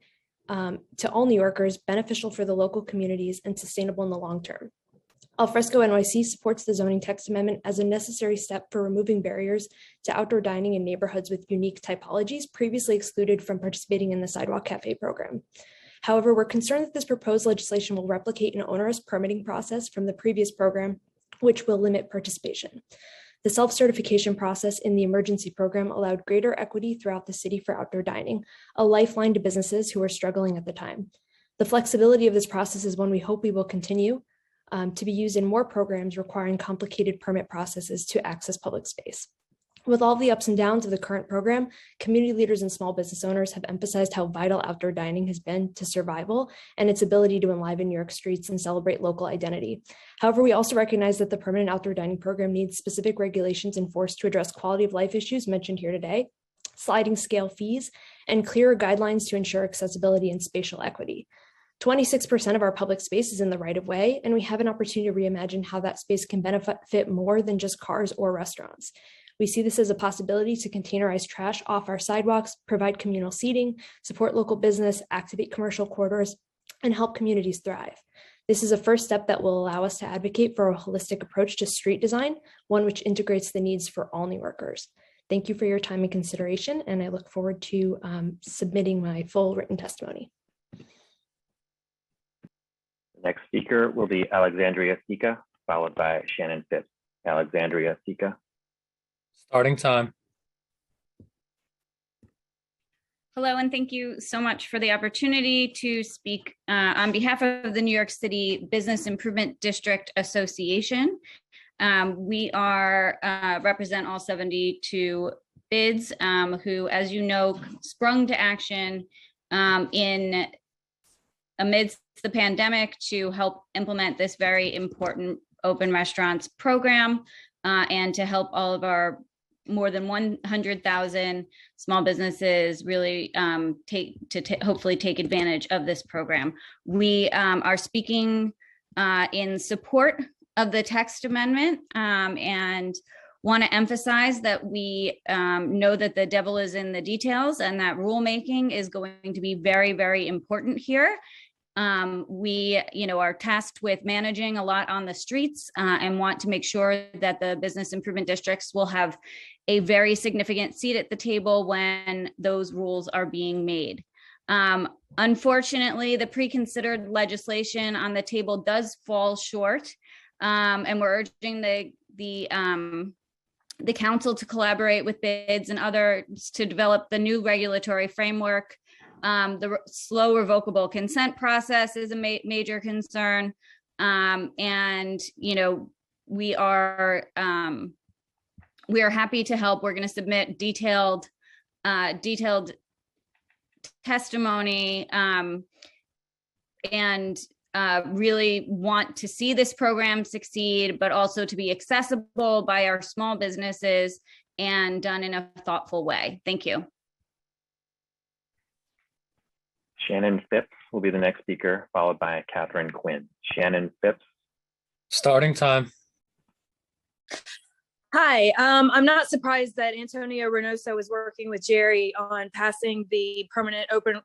Speaker 23: to all New Yorkers, beneficial for the local communities, and sustainable in the long term. Alfresco NYC supports the zoning text amendment as a necessary step for removing barriers to outdoor dining in neighborhoods with unique typologies previously excluded from participating in the Sidewalk Cafe program. However, we're concerned that this proposed legislation will replicate an onerous permitting process from the previous program, which will limit participation. The self-certification process in the emergency program allowed greater equity throughout the city for outdoor dining, a lifeline to businesses who were struggling at the time. The flexibility of this process is one we hope we will continue to be used in more programs requiring complicated permit processes to access public space. With all the ups and downs of the current program, community leaders and small business owners have emphasized how vital outdoor dining has been to survival and its ability to enliven New York streets and celebrate local identity. However, we also recognize that the permanent outdoor dining program needs specific regulations enforced to address quality of life issues mentioned here today, sliding scale fees, and clearer guidelines to ensure accessibility and spatial equity. 26% of our public space is in the right of way, and we have an opportunity to reimagine how that space can benefit more than just cars or restaurants. We see this as a possibility to containerize trash off our sidewalks, provide communal seating, support local business, activate commercial corridors, and help communities thrive. This is a first step that will allow us to advocate for a holistic approach to street design, one which integrates the needs for all New Yorkers. Thank you for your time and consideration, and I look forward to submitting my full written testimony.
Speaker 20: The next speaker will be Alexandria Sika, followed by Shannon Phipps. Alexandria Sika.
Speaker 21: Starting time.
Speaker 6: Hello, and thank you so much for the opportunity to speak on behalf of the New York City Business Improvement District Association. We represent all 72 bids who, as you know, sprung to action amidst the pandemic to help implement this very important open restaurants program and to help all of our more than 100,000 small businesses really hopefully take advantage of this program. We are speaking in support of the text amendment and want to emphasize that we know that the devil is in the details and that rulemaking is going to be very, very important here. We, are tasked with managing a lot on the streets and want to make sure that the business improvement districts will have a very significant seat at the table when those rules are being made. Unfortunately, the pre-considered legislation on the table does fall short, and we're urging the council to collaborate with bids and others to develop the new regulatory framework. The slow revocable consent process is a major concern. And, we are happy to help. We're going to submit detailed testimony and really want to see this program succeed, but also to be accessible by our small businesses and done in a thoughtful way. Thank you.
Speaker 20: Shannon Phipps will be the next speaker, followed by Catherine Quinn. Shannon Phipps.
Speaker 21: Starting time.
Speaker 14: Hi, I'm not surprised that Antonio Reynoso is working with Jerry on passing the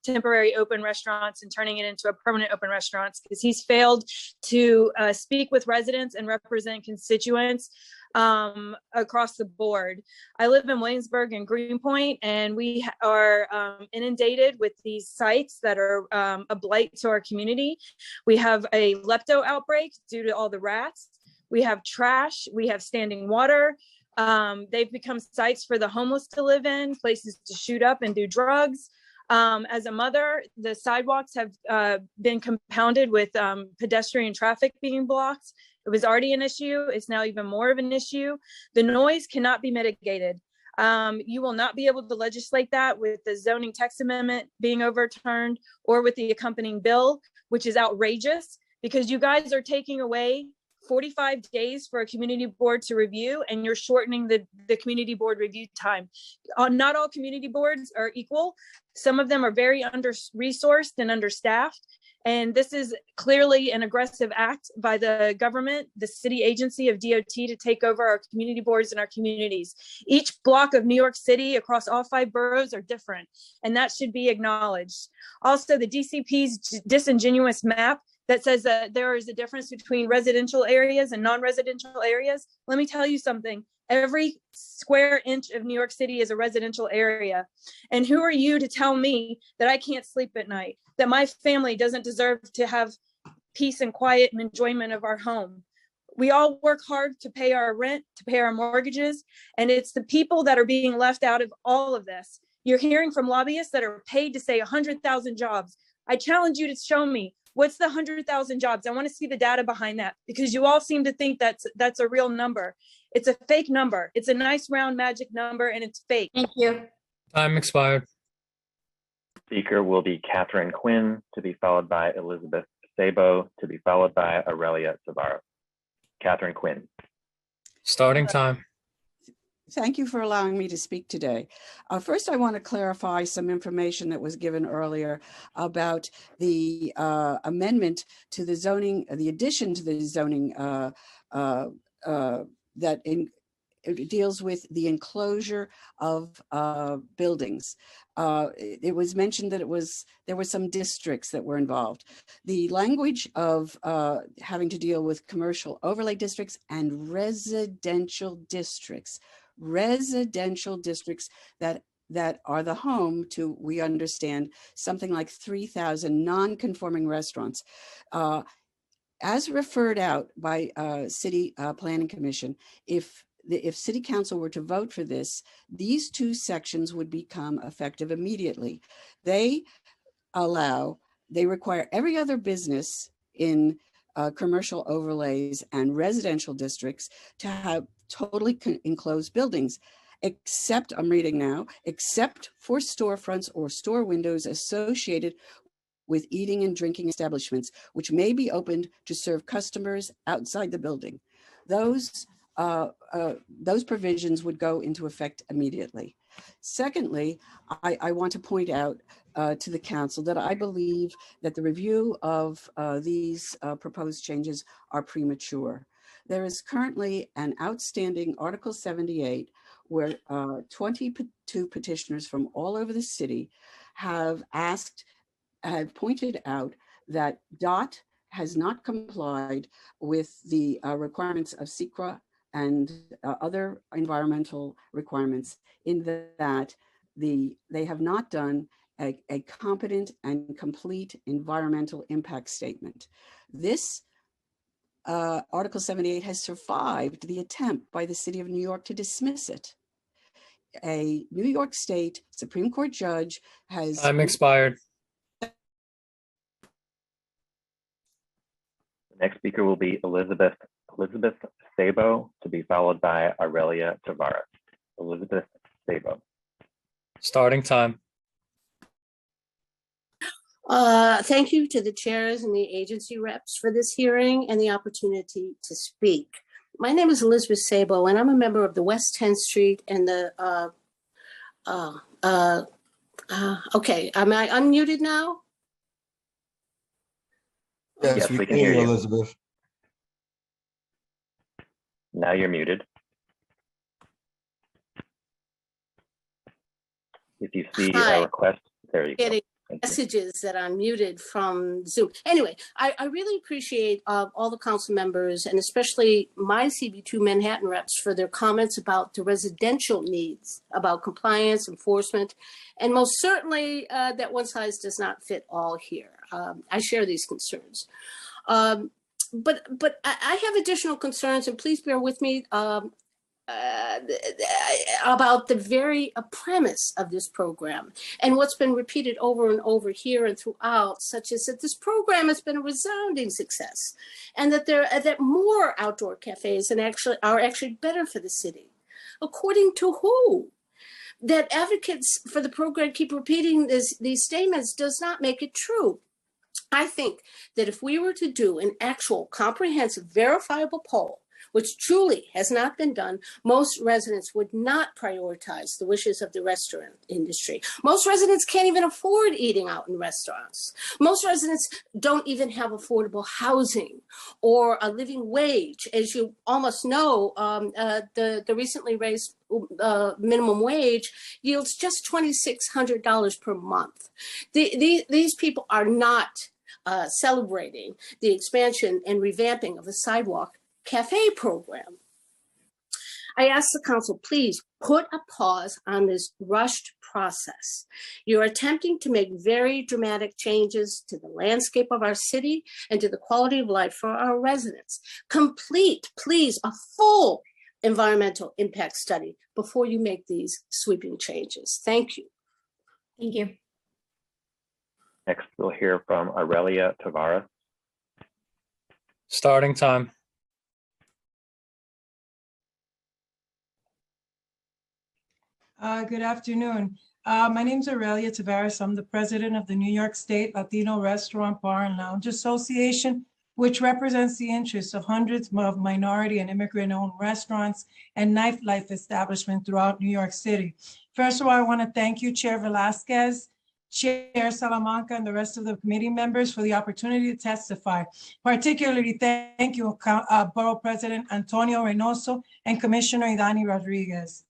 Speaker 14: temporary open restaurants and turning it into a permanent open restaurants, because he's failed to speak with residents and represent constituents across the board. I live in Williamsburg and Greenpoint, and we are inundated with these sites that are a blight to our community. We have a lepto outbreak due to all the rats. We have trash, we have standing water. They've become sites for the homeless to live in, places to shoot up and do drugs. As a mother, the sidewalks have been compounded with pedestrian traffic being blocked. It was already an issue. It's now even more of an issue. The noise cannot be mitigated. You will not be able to legislate that with the zoning text amendment being overturned or with the accompanying bill, which is outrageous because you guys are taking away 45 days for a community board to review, and you're shortening the community board review time. Not all community boards are equal. Some of them are very under-resourced and understaffed. And this is clearly an aggressive act by the government, the city agency of DOT, to take over our community boards and our communities. Each block of New York City across all 5 boroughs are different, and that should be acknowledged. Also, the DCP's disingenuous map that says that there is a difference between residential areas and non-residential areas. Let me tell you something. Every square inch of New York City is a residential area. And who are you to tell me that I can't sleep at night, that my family doesn't deserve to have peace and quiet and enjoyment of our home? We all work hard to pay our rent, to pay our mortgages, and it's the people that are being left out of all of this. You're hearing from lobbyists that are paid to say 100,000 jobs. I challenge you to show me, what's the 100,000 jobs? I want to see the data behind that, because you all seem to think that's a real number. It's a fake number. It's a nice round magic number, and it's fake.
Speaker 6: Thank you.
Speaker 21: Time expired.
Speaker 20: Speaker will be Catherine Quinn, to be followed by Elizabeth Sabo, to be followed by Aurelia Savaro. Catherine Quinn.
Speaker 21: Starting time.
Speaker 17: Thank you for allowing me to speak today. First, I want to clarify some information that was given earlier about the amendment to the zoning, the addition to the zoning that it deals with the enclosure of buildings. It was mentioned that there were some districts that were involved. The language of having to deal with commercial overlay districts and residential districts that are the home to, we understand, something like 3,000 non-conforming restaurants. As referred out by City Planning Commission, if City Council were to vote for this, these two sections would become effective immediately. They require every other business in commercial overlays and residential districts to have totally enclosed buildings, except, I'm reading now, except for storefronts or store windows associated with eating and drinking establishments, which may be opened to serve customers outside the building. Those provisions would go into effect immediately. Secondly, I want to point out to the council that I believe that the review of these proposed changes are premature. There is currently an outstanding Article 78 where 22 petitioners from all over the city have pointed out that DOT has not complied with the requirements of SECRA and other environmental requirements, in that they have not done a competent and complete environmental impact statement. This Article 78 has survived the attempt by the City of New York to dismiss it. A New York State Supreme Court judge has—
Speaker 21: Time expired.
Speaker 20: The next speaker will be Elizabeth Sabo, to be followed by Aurelia Tavares. Elizabeth Sabo.
Speaker 21: Starting time.
Speaker 1: Thank you to the chairs and the agency reps for this hearing and the opportunity to speak. My name is Elizabeth Sabo, and I'm a member of the West 10th Street and the, okay, am I unmuted now?
Speaker 20: Yes, we can hear you,
Speaker 4: Elizabeth.
Speaker 20: Now you're muted. If you see a request, there you go.
Speaker 1: Messages that I'm muted from Zoom. Anyway, I really appreciate all the council members, and especially my CB2 Manhattan reps, for their comments about the residential needs, about compliance, enforcement, and most certainly that one size does not fit all here. I share these concerns. But I have additional concerns, and please bear with me, about the very premise of this program and what's been repeated over and over here and throughout, such as that this program has been a resounding success, and that more outdoor cafes are actually better for the city. According to who? That advocates for the program keep repeating these statements does not make it true. I think that if we were to do an actual comprehensive verifiable poll, which truly has not been done, most residents would not prioritize the wishes of the restaurant industry. Most residents can't even afford eating out in restaurants. Most residents don't even have affordable housing or a living wage. As you almost know, the recently raised minimum wage yields just $2,600 per month. These people are not celebrating the expansion and revamping of the sidewalk cafe program. I ask the council, please put a pause on this rushed process. You're attempting to make very dramatic changes to the landscape of our city and to the quality of life for our residents. Complete, please, a full environmental impact study before you make these sweeping changes. Thank you.
Speaker 11: Thank you.
Speaker 20: Next, we'll hear from Aurelia Tavares.
Speaker 21: Starting time.
Speaker 19: Good afternoon. My name is Aurelia Tavares. I'm the president of the New York State Latino Restaurant, Bar, and Lounge Association, which represents the interests of hundreds of minority and immigrant-owned restaurants and nightlife establishments throughout New York City. First of all, I want to thank you, Chair Velasquez, Chair Salamanca, and the rest of the committee members for the opportunity to testify. Particularly thank you, Borough President Antonio Reynoso and Commissioner Idani Rodriguez.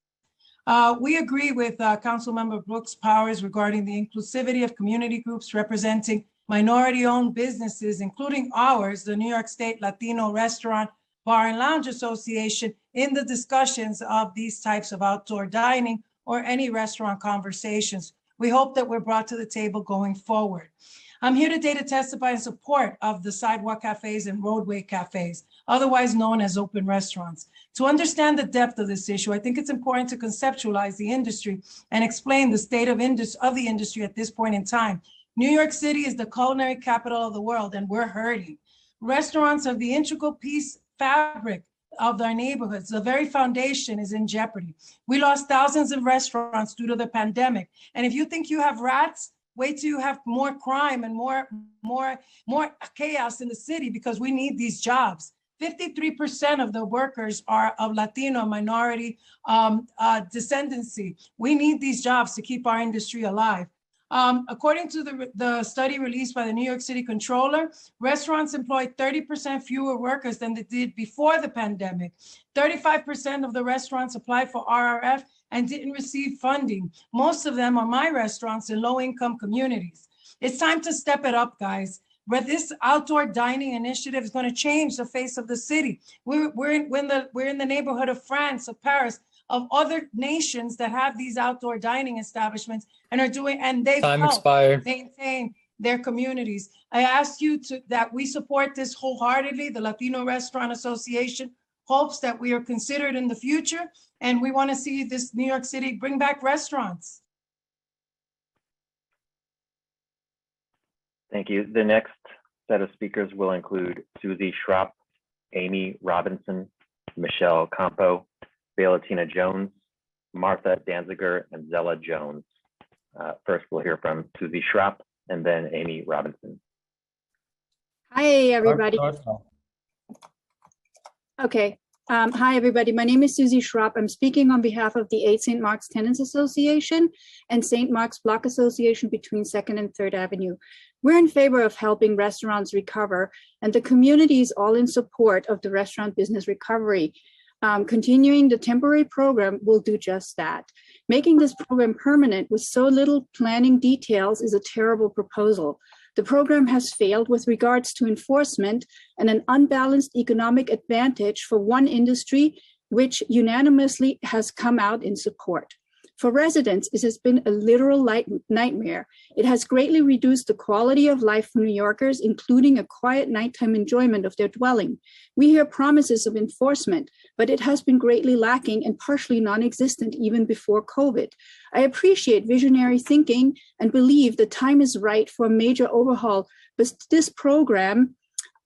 Speaker 19: We agree with Councilmember Brooks Powers regarding the inclusivity of community groups representing minority-owned businesses, including ours, the New York State Latino Restaurant, Bar and Lounge Association, in the discussions of these types of outdoor dining or any restaurant conversations. We hope that we're brought to the table going forward. I'm here today to testify in support of the sidewalk cafes and roadway cafes, otherwise known as open restaurants. To understand the depth of this issue, I think it's important to conceptualize the industry and explain the state of the industry at this point in time. New York City is the culinary capital of the world, and we're hurting. Restaurants are the integral fabric of our neighborhoods. The very foundation is in jeopardy. We lost thousands of restaurants due to the pandemic. And if you think you have rats, wait till you have more crime and more chaos in the city, because we need these jobs. 53% of the workers are of Latino minority descendancy. We need these jobs to keep our industry alive. According to the study released by the New York City Controller, restaurants employ 30% fewer workers than they did before the pandemic. 35% of the restaurants applied for RRF and didn't receive funding. Most of them are my restaurants in low-income communities. It's time to step it up, guys. But this outdoor dining initiative is going to change the face of the city. We're in the neighborhood of France, of Paris, of other nations that have these outdoor dining establishments and they've helped maintain their communities. I ask you that we support this wholeheartedly. The Latino Restaurant Association hopes that we are considered in the future, and we want to see this New York City bring back restaurants.
Speaker 20: Thank you. The next set of speakers will include Susie Schropp, Amy Robinson, Michelle Campo, Valentina Jones, Martha Danziger, and Zella Jones. First, we'll hear from Susie Schropp and then Amy Robinson.
Speaker 4: Hi, everybody. Okay. Hi, everybody. My name is Susie Schropp. I'm speaking on behalf of the 8 St. Mark's Tenants Association and St. Mark's Block Association between 2nd and 3rd Avenue. We're in favor of helping restaurants recover, and the community is all in support of the restaurant business recovery. Continuing the temporary program will do just that. Making this program permanent with so little planning details is a terrible proposal. The program has failed with regards to enforcement and an unbalanced economic advantage for one industry, which unanimously has come out in support. For residents, it has been a literal nightmare. It has greatly reduced the quality of life for New Yorkers, including a quiet nighttime enjoyment of their dwelling. We hear promises of enforcement, but it has been greatly lacking and partially non-existent even before COVID. I appreciate visionary thinking and believe the time is right for a major overhaul, but this program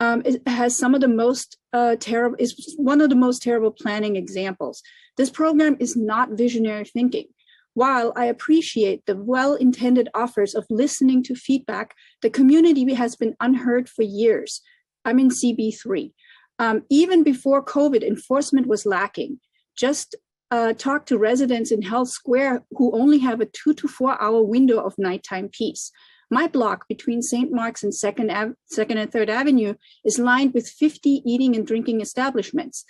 Speaker 4: has some of the most is one of the most terrible planning examples. This program is not visionary thinking. While I appreciate the well-intended offers of listening to feedback, the community has been unheard for years. I'm in CB3. Even before COVID, enforcement was lacking. Just talk to residents in Hell Square who only have a 2 to 4 hour window of nighttime peace. My block between St. Mark's and 2nd and 3rd Avenue is lined with 50 eating and drinking establishments.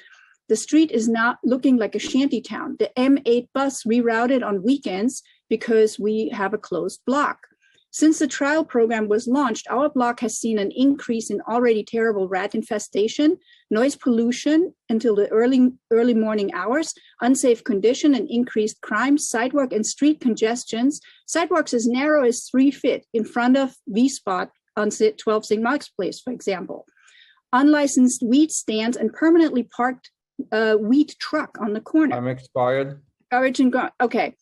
Speaker 4: The street is now looking like a shanty town. The M8 bus rerouted on weekends because we have a closed block. Since the trial program was launched, our block has seen an increase in already terrible rat infestation, noise pollution until the early morning hours, unsafe condition and increased crime, sidewalk and street congestions, sidewalks as narrow as 3 feet in front of V-Spot on 12 St. Mark's Place, for example. Unlicensed weed stands and permanently parked wheat truck on the corner.
Speaker 9: I'm expired.
Speaker 4: Okay.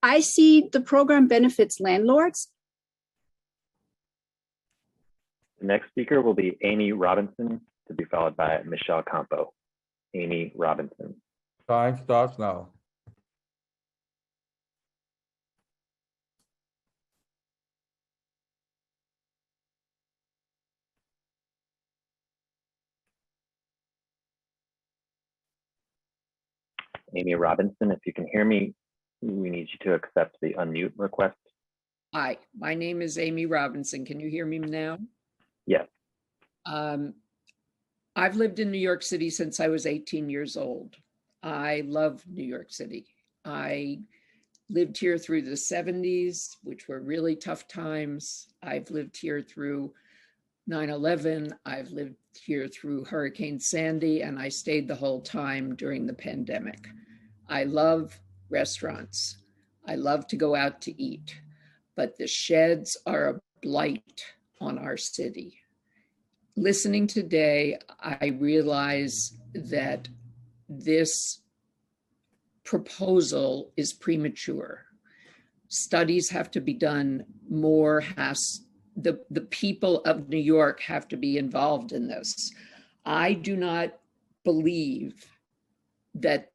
Speaker 4: I see the program benefits landlords.
Speaker 20: The next speaker will be Amy Robinson, to be followed by Michelle Campo. Amy Robinson.
Speaker 9: Time starts now.
Speaker 20: Amy Robinson, if you can hear me, we need you to accept the unmute request.
Speaker 5: Hi, my name is Amy Robinson. Can you hear me now?
Speaker 20: Yes.
Speaker 5: I've lived in New York City since I was 18 years old. I love New York City. I lived here through the 70s, which were really tough times. I've lived here through 9/11. I've lived here through Hurricane Sandy, and I stayed the whole time during the pandemic. I love restaurants. I love to go out to eat, but the sheds are a blight on our city. Listening today, I realize that this proposal is premature. Studies have to be done more, the people of New York have to be involved in this. I do not believe that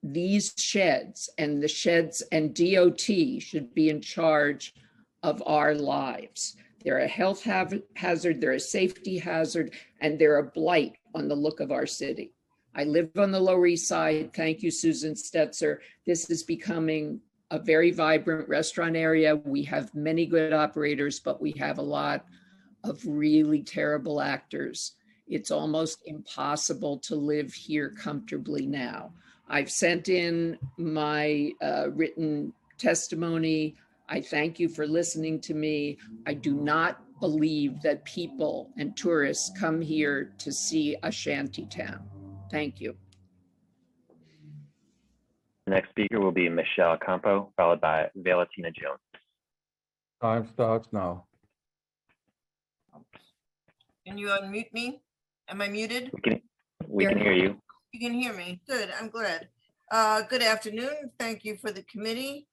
Speaker 5: these sheds and DOT should be in charge of our lives. They're a health hazard, they're a safety hazard, and they're a blight on the look of our city. I live on the Lower East Side. Thank you, Susan Stetzer. This is becoming a very vibrant restaurant area. We have many good operators, but we have a lot of really terrible actors. It's almost impossible to live here comfortably now. I've sent in my written testimony. I thank you for listening to me. I do not believe that people and tourists come here to see a shanty town. Thank you.
Speaker 20: The next speaker will be Michelle Campo, followed by Valentina Jones.
Speaker 9: Time starts now.
Speaker 18: Can you unmute me? Am I muted?
Speaker 20: We can hear you.
Speaker 18: You can hear me. Good. I'm glad. Good afternoon. Thank you for the committee.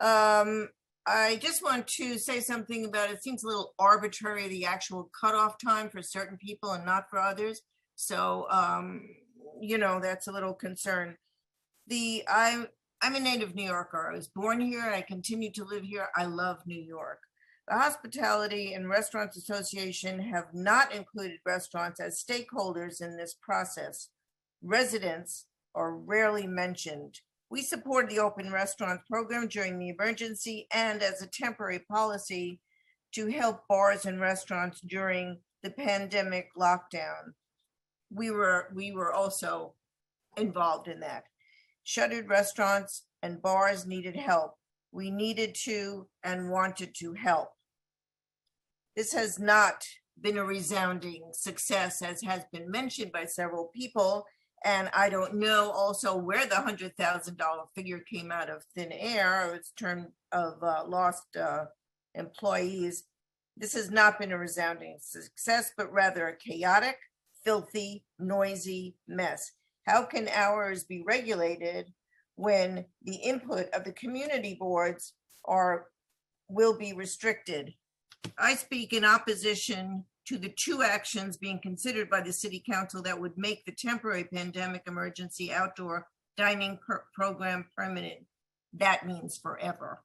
Speaker 18: I just want to say something about it seems a little arbitrary, the actual cutoff time for certain people and not for others. So, you know, that's a little concern. I'm a native New Yorker. I was born here. I continue to live here. I love New York. The Hospitality and Restaurants Association have not included restaurants as stakeholders in this process. Residents are rarely mentioned. We support the open restaurant program during the emergency and as a temporary policy to help bars and restaurants during the pandemic lockdown. We were also involved in that. Shuttered restaurants and bars needed help. We needed to and wanted to help. This has not been a resounding success, as has been mentioned by several people. And I don't know also where the $100,000 figure came out of thin air, or its term of lost employees. This has not been a resounding success, but rather a chaotic, filthy, noisy mess. How can hours be regulated when the input of the community boards will be restricted? I speak in opposition to the two actions being considered by the City Council that would make the temporary pandemic emergency outdoor dining program permanent. That means forever.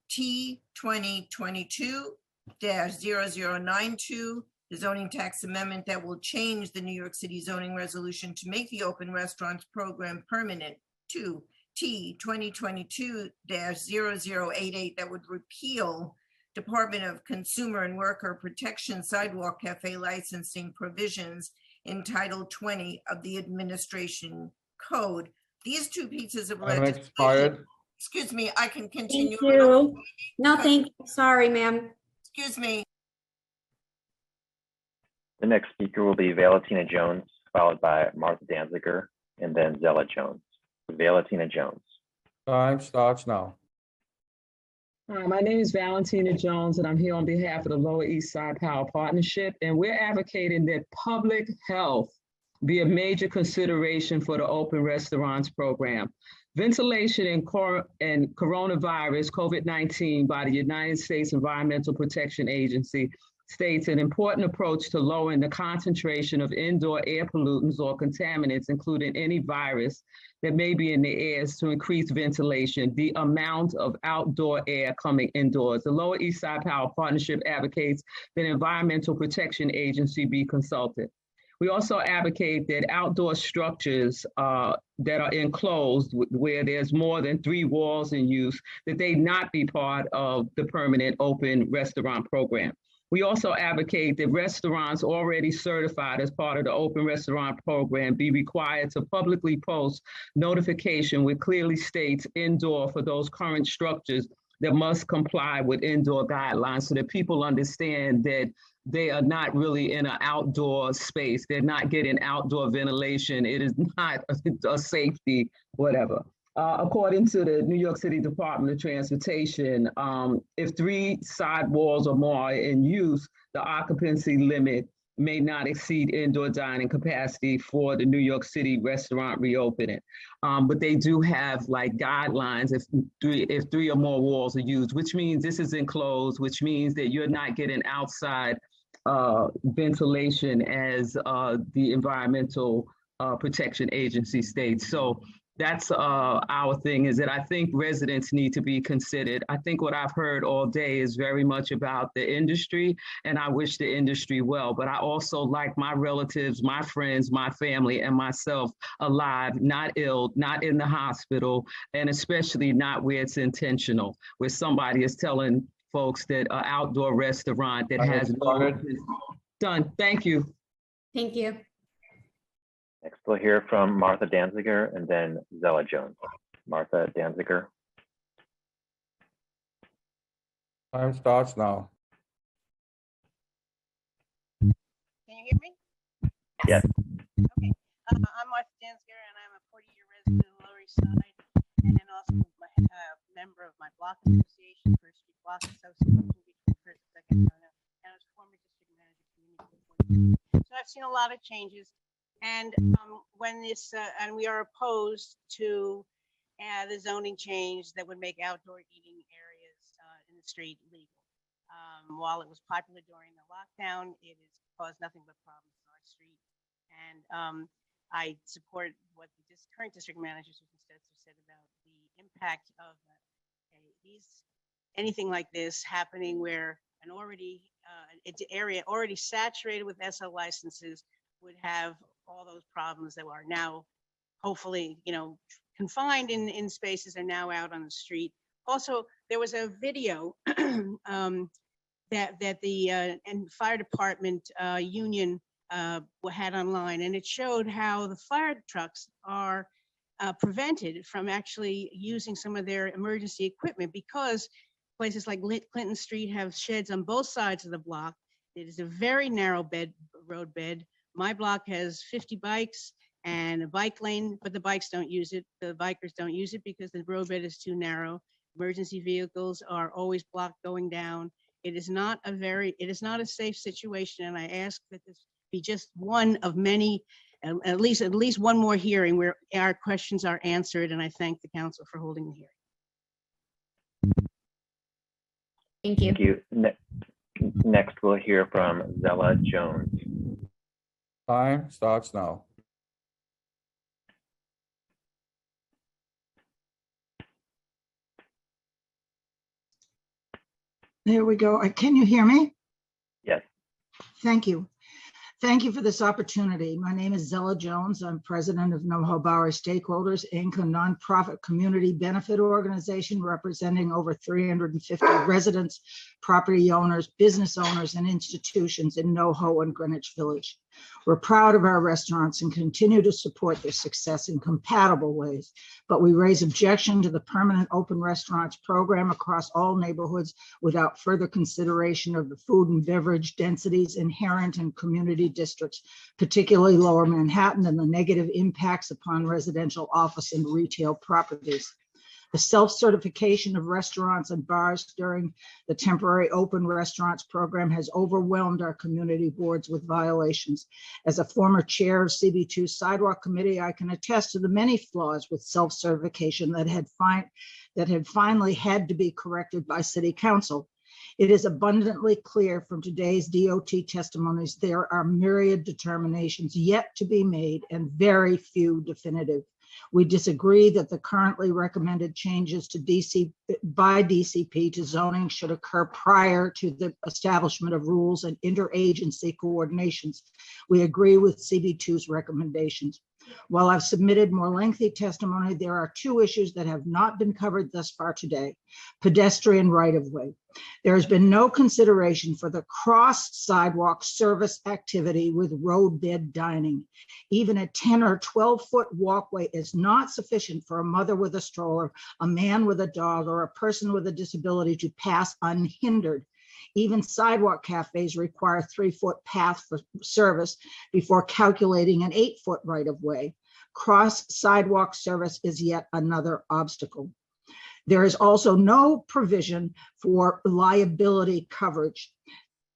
Speaker 18: T 2022-0092, the zoning tax amendment that will change the New York City zoning resolution to make the open restaurants program permanent. 2, T 2022-0088, that would repeal Department of Consumer and Worker Protection sidewalk cafe licensing provisions in Title 20 of the Administration Code. These two pieces of legislation.
Speaker 9: Expired.
Speaker 18: Excuse me, I can continue.
Speaker 22: Thank you. No, thank you. Sorry, ma'am.
Speaker 18: Excuse me.
Speaker 20: The next speaker will be Valentina Jones, followed by Martha Danziger, and then Zella Jones. Valentina Jones.
Speaker 9: Time starts now.
Speaker 24: Hi, my name is Valentina Jones, and I'm here on behalf of the Lower East Side Power Partnership, and we're advocating that public health be a major consideration for the open restaurants program. Ventilation and coronavirus, COVID-19, by the United States Environmental Protection Agency states an important approach to lowering the concentration of indoor air pollutants or contaminants, including any virus that may be in the air, is to increase ventilation, the amount of outdoor air coming indoors. The Lower East Side Power Partnership advocates that Environmental Protection Agency be consulted. We also advocate that outdoor structures that are enclosed where there's more than 3 walls in use, that they not be part of the permanent open restaurant program. We also advocate that restaurants already certified as part of the open restaurant program be required to publicly post notification which clearly states indoor for those current structures that must comply with indoor guidelines so that people understand that they are not really in an outdoor space. They're not getting outdoor ventilation. It is not a safety, whatever. According to the New York City Department of Transportation, if 3 side walls or more are in use, the occupancy limit may not exceed indoor dining capacity for the New York City restaurant reopening. But they do have like guidelines if 3 or more walls are used, which means this is enclosed, which means that you're not getting outside ventilation as the Environmental Protection Agency states. So that's our thing, is that I think residents need to be considered. I think what I've heard all day is very much about the industry, and I wish the industry well, but I also like my relatives, my friends, my family, and myself alive, not ill, not in the hospital, and especially not where it's intentional, where somebody is telling folks that an outdoor restaurant that has no done. Thank you.
Speaker 22: Thank you.
Speaker 20: Next, we'll hear from Martha Danziger and then Zella Jones. Martha Danziger.
Speaker 9: Time starts now.
Speaker 3: Can you hear me?
Speaker 20: Yes.
Speaker 3: Okay. I'm Martha Danziger, and I'm a 40-year resident of the Lower East Side, and then also a member of my block association, First Street Block Association, First and Second, and I was former district manager community. So I've seen a lot of changes. And when this, and we are opposed to the zoning change that would make outdoor eating areas in the street legal. While it was popular during the lockdown, it has caused nothing but problems on our street. And I support what the current district manager, Susan Stetzer, said about the impact of anything like this happening where an area already saturated with SL licenses would have all those problems that are now hopefully, confined in spaces are now out on the street. Also, there was a video that the fire department union had online, and it showed how the fire trucks are prevented from actually using some of their emergency equipment because places like Clinton Street have sheds on both sides of the block. It is a very narrow road bed. My block has 50 bikes and a bike lane, but the bikes don't use it. The bikers don't use it because the roadbed is too narrow. Emergency vehicles are always blocked going down. It is not a safe situation. And I ask that this be just one of many, at least one more hearing where our questions are answered. And I thank the council for holding the hearing.
Speaker 22: Thank you.
Speaker 20: Thank you. Next, we'll hear from Zella Jones.
Speaker 9: Time starts now.
Speaker 8: There we go. Can you hear me?
Speaker 20: Yes.
Speaker 8: Thank you. Thank you for this opportunity. My name is Zella Jones. I'm president of NoHo Bowery Stakeholders, Inc., a nonprofit community benefit organization representing over 350 residents, property owners, business owners, and institutions in NoHo and Greenwich Village. We're proud of our restaurants and continue to support their success in compatible ways, but we raise objection to the permanent open restaurants program across all neighborhoods without further consideration of the food and beverage densities inherent in community districts, particularly Lower Manhattan, and the negative impacts upon residential, office, and retail properties. The self-certification of restaurants and bars during the temporary open restaurants program has overwhelmed our community boards with violations. As a former chair of CB2 Sidewalk Committee, I can attest to the many flaws with self-certification that had finally had to be corrected by City Council. It is abundantly clear from today's DOT testimonies there are myriad determinations yet to be made and very few definitive. We disagree that the currently recommended changes to by DCP to zoning should occur prior to the establishment of rules and interagency coordinations. We agree with CB2's recommendations. While I've submitted more lengthy testimony, there are two issues that have not been covered thus far today: pedestrian right-of-way. There has been no consideration for the cross-sidewalk service activity with roadbed dining. Even a 10 or 12-foot walkway is not sufficient for a mother with a stroller, a man with a dog, or a person with a disability to pass unhindered. Even sidewalk cafes require 3-foot path for service before calculating an 8-foot right-of-way. Cross sidewalk service is yet another obstacle. There is also no provision for liability coverage.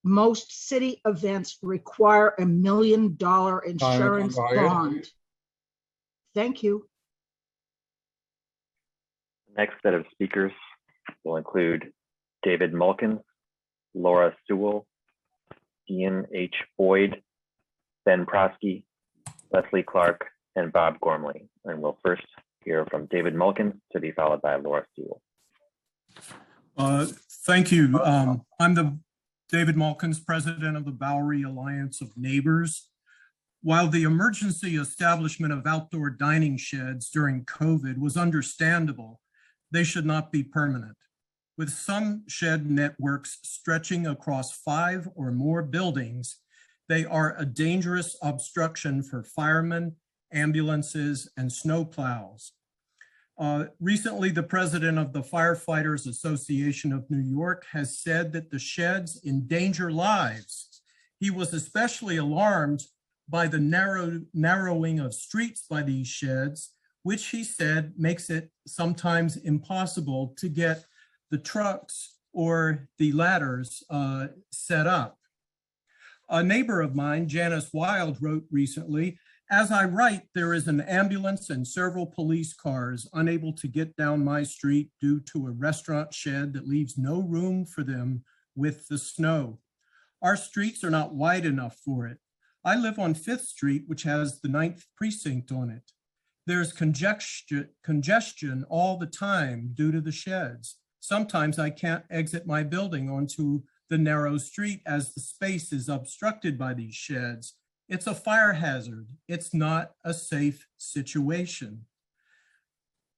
Speaker 8: Most city events require $1 million insurance bond. Thank you.
Speaker 20: The next set of speakers will include David Mulkins, Laura Sewell, Ian H. Boyd, Ben Prosky, Leslie Clark, and Bob Gormley. And we'll first hear from David Mulkins, to be followed by Laura Sewell.
Speaker 2: Thank you. I'm the David Mulkins, president of the Bowery Alliance of Neighbors. While the emergency establishment of outdoor dining sheds during COVID was understandable, they should not be permanent. With some shed networks stretching across 5 or more buildings, they are a dangerous obstruction for firemen, ambulances, and snowplows. Recently, the president of the Firefighters Association of New York has said that the sheds endanger lives. He was especially alarmed by the narrowing of streets by these sheds, which he said makes it sometimes impossible to get the trucks or the ladders set up. A neighbor of mine, Janice Wild, wrote recently, "As I write, there is an ambulance and several police cars unable to get down my street due to a restaurant shed that leaves no room for them with the snow. Our streets are not wide enough for it. I live on 5th Street, which has the 9th precinct on it. There's congestion all the time due to the sheds. Sometimes I can't exit my building onto the narrow street as the space is obstructed by these sheds. It's a fire hazard. It's not a safe situation.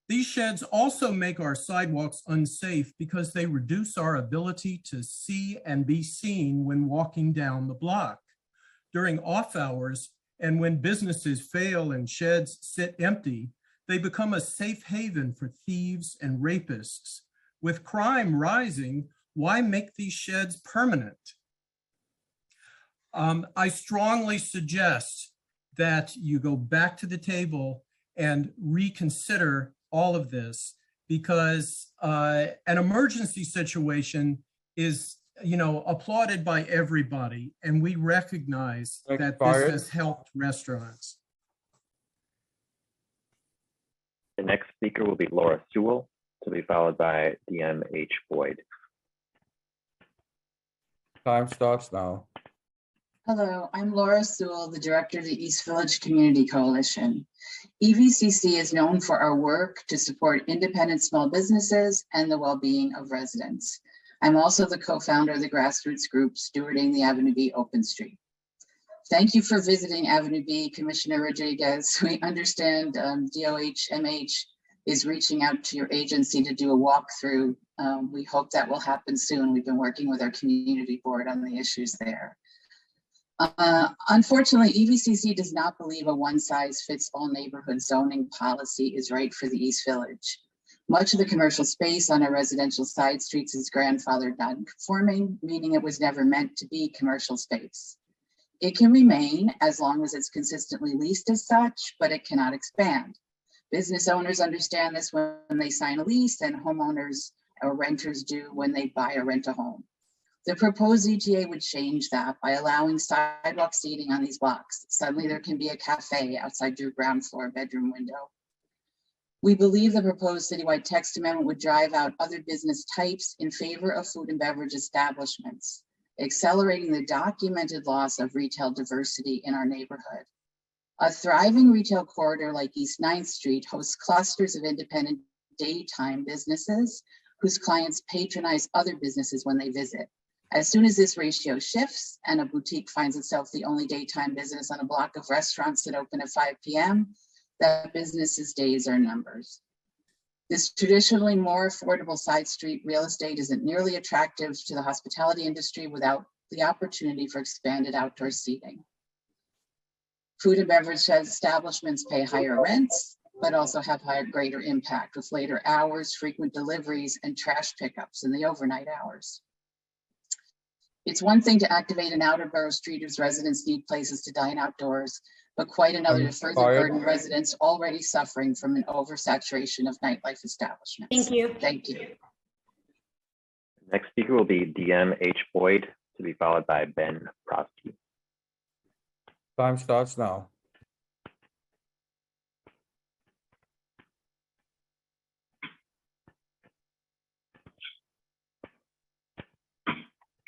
Speaker 2: These sheds also make our sidewalks unsafe because they reduce our ability to see and be seen when walking down the block. During off hours and when businesses fail and sheds sit empty, they become a safe haven for thieves and rapists. With crime rising, why make these sheds permanent? I strongly suggest that you go back to the table and reconsider all of this, because an emergency situation is, applauded by everybody, and we recognize that this has helped restaurants.
Speaker 20: The next speaker will be Laura Sewell, to be followed by DM H. Boyd.
Speaker 9: Time starts now.
Speaker 10: Hello, I'm Laura Sewell, the director of the East Village Community Coalition. EVCC is known for our work to support independent small businesses and the well-being of residents. I'm also the co-founder of the grassroots group Stewarding the Avenue B Open Street. Thank you for visiting Avenue B, Commissioner Rodriguez. We understand DOH-MH is reaching out to your agency to do a walkthrough. We hope that will happen soon. We've been working with our community board on the issues there. Unfortunately, EVCC does not believe a one-size-fits-all neighborhood zoning policy is right for the East Village. Much of the commercial space on our residential side streets is grandfathered non-conforming, meaning it was never meant to be commercial space. It can remain as long as it's consistently leased as such, but it cannot expand. Business owners understand this when they sign a lease, and homeowners or renters do when they buy or rent a home. The proposed ETA would change that by allowing sidewalk seating on these blocks. Suddenly there can be a cafe outside your ground floor bedroom window. We believe the proposed citywide text amendment would drive out other business types in favor of food and beverage establishments, accelerating the documented loss of retail diversity in our neighborhood. A thriving retail corridor like East 9th Street hosts clusters of independent daytime businesses whose clients patronize other businesses when they visit. As soon as this ratio shifts and a boutique finds itself the only daytime business on a block of restaurants that open at 5 p.m., that business's days are numbers. This traditionally more affordable side street real estate isn't nearly attractive to the hospitality industry without the opportunity for expanded outdoor seating. Food and beverage establishments pay higher rents, but also have greater impact with later hours, frequent deliveries, and trash pickups in the overnight hours. It's one thing to activate an outer borough street as residents need places to dine outdoors, but quite another to further burden residents already suffering from an oversaturation of nightlife establishments.
Speaker 22: Thank you.
Speaker 10: Thank you.
Speaker 20: Next speaker will be DM H. Boyd, to be followed by Ben Prosky.
Speaker 9: Time starts now.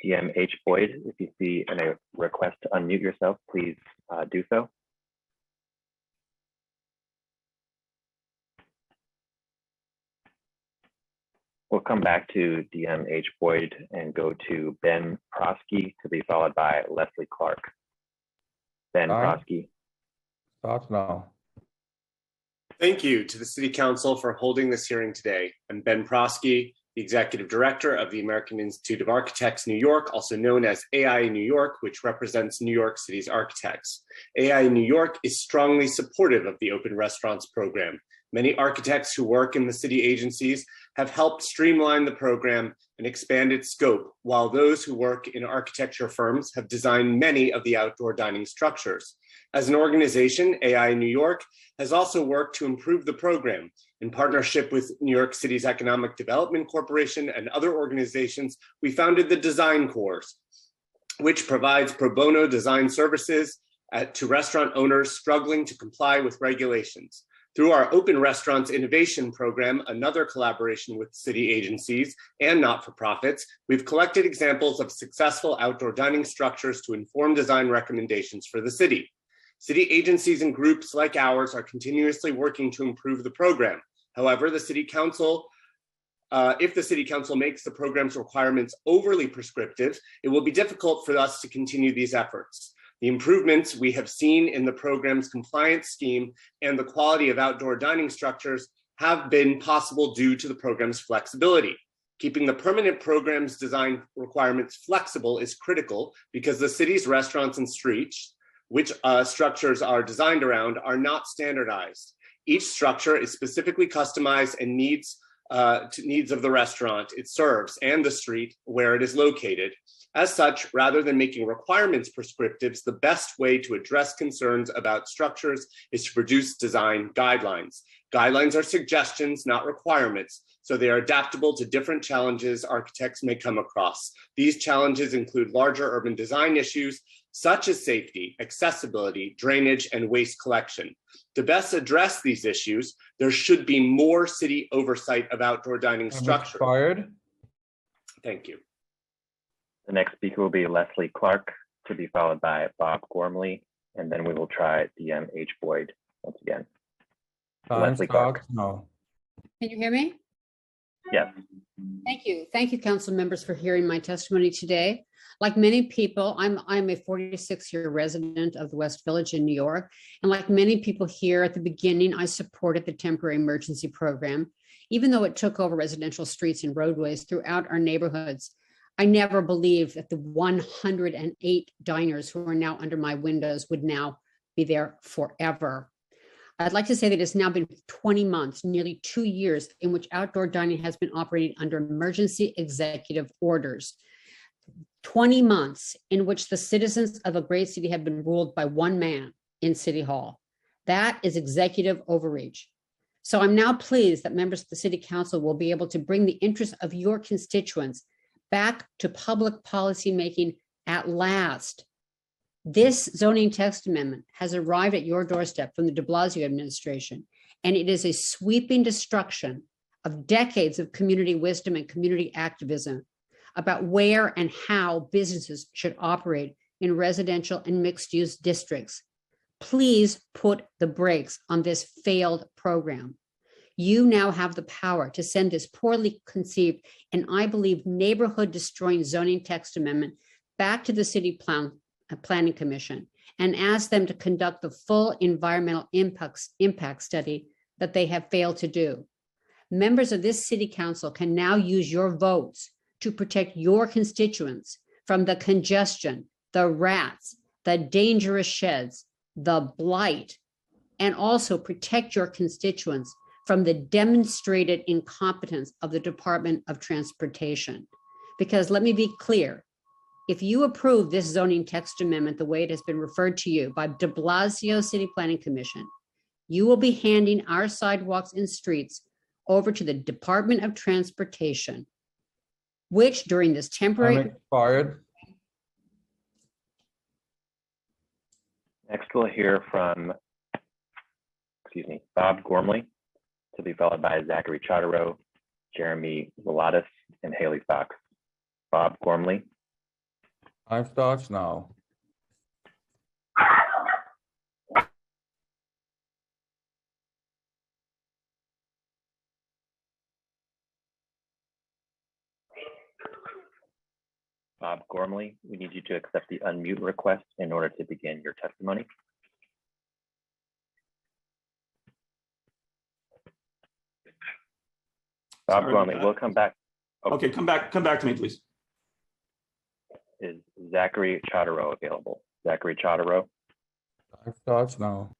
Speaker 20: DM H. Boyd, if you see a request to unmute yourself, please do so. We'll come back to DM H. Boyd and go to Ben Prosky, to be followed by Leslie Clark. Ben Prosky.
Speaker 9: Starts now.
Speaker 12: Thank you to the City Council for holding this hearing today. I'm Ben Prosky, the Executive Director of the American Institute of Architects New York, also known as AI New York, which represents New York City's architects. AI New York is strongly supportive of the Open Restaurants program. Many architects who work in the city agencies have helped streamline the program and expand its scope, while those who work in architecture firms have designed many of the outdoor dining structures. As an organization, AI New York has also worked to improve the program. In partnership with New York City's Economic Development Corporation and other organizations, we founded the Design Corps, which provides pro bono design services to restaurant owners struggling to comply with regulations. Through our Open Restaurants Innovation Program, another collaboration with city agencies and not-for-profits, we've collected examples of successful outdoor dining structures to inform design recommendations for the city. City agencies and groups like ours are continuously working to improve the program. However, the City Council, if the City Council makes the program's requirements overly prescriptive, it will be difficult for us to continue these efforts. The improvements we have seen in the program's compliance scheme and the quality of outdoor dining structures have been possible due to the program's flexibility. Keeping the permanent program's design requirements flexible is critical because the city's restaurants and streets, which structures are designed around, are not standardized. Each structure is specifically customized and needs of the restaurant it serves and the street where it is located. As such, rather than making requirements prescriptives, the best way to address concerns about structures is to produce design guidelines. Guidelines are suggestions, not requirements, so they are adaptable to different challenges architects may come across. These challenges include larger urban design issues, such as safety, accessibility, drainage, and waste collection. To best address these issues, there should be more city oversight of outdoor dining structure. Thank you.
Speaker 20: The next speaker will be Leslie Clark, to be followed by Bob Gormley, and then we will try DM H. Boyd once again. Leslie Clark.
Speaker 9: No.
Speaker 13: Can you hear me?
Speaker 20: Yes.
Speaker 13: Thank you. Thank you, council members, for hearing my testimony today. Like many people, I'm a 46-year resident of the West Village in New York. And like many people here at the beginning, I supported the temporary emergency program, even though it took over residential streets and roadways throughout our neighborhoods. I never believed that the 108 diners who are now under my windows would now be there forever. I'd like to say that it's now been 20 months, nearly 2 years, in which outdoor dining has been operating under emergency executive orders. 20 months in which the citizens of a great city have been ruled by one man in City Hall. That is executive overreach. So I'm now pleased that members of the City Council will be able to bring the interests of your constituents back to public policy making at last. This zoning text amendment has arrived at your doorstep from the de Blasio administration, and it is a sweeping destruction of decades of community wisdom and community activism about where and how businesses should operate in residential and mixed-use districts. Please put the brakes on this failed program. You now have the power to send this poorly conceived and I believe neighborhood destroying zoning text amendment back to the City Planning Commission and ask them to conduct the full environmental impact study that they have failed to do. Members of this City Council can now use your votes to protect your constituents from the congestion, the rats, the dangerous sheds, the blight, and also protect your constituents from the demonstrated incompetence of the Department of Transportation. Because let me be clear, if you approve this zoning text amendment the way it has been referred to you by de Blasio City Planning Commission, you will be handing our sidewalks and streets over to the Department of Transportation, which during this temporary—
Speaker 9: Time expired.
Speaker 20: Next, we'll hear from, Bob Gormley, to be followed by Zachary Charterow, Jeremy Wilatis, and Haley Fox. Bob Gormley.
Speaker 9: Time starts now.
Speaker 20: Bob Gormley, we need you to accept the unmute request in order to begin your testimony. Bob Gormley, we'll come back.
Speaker 7: Okay, come back to me, please.
Speaker 20: Is Zachary Charterow available? Zachary Charterow.
Speaker 9: Time starts now.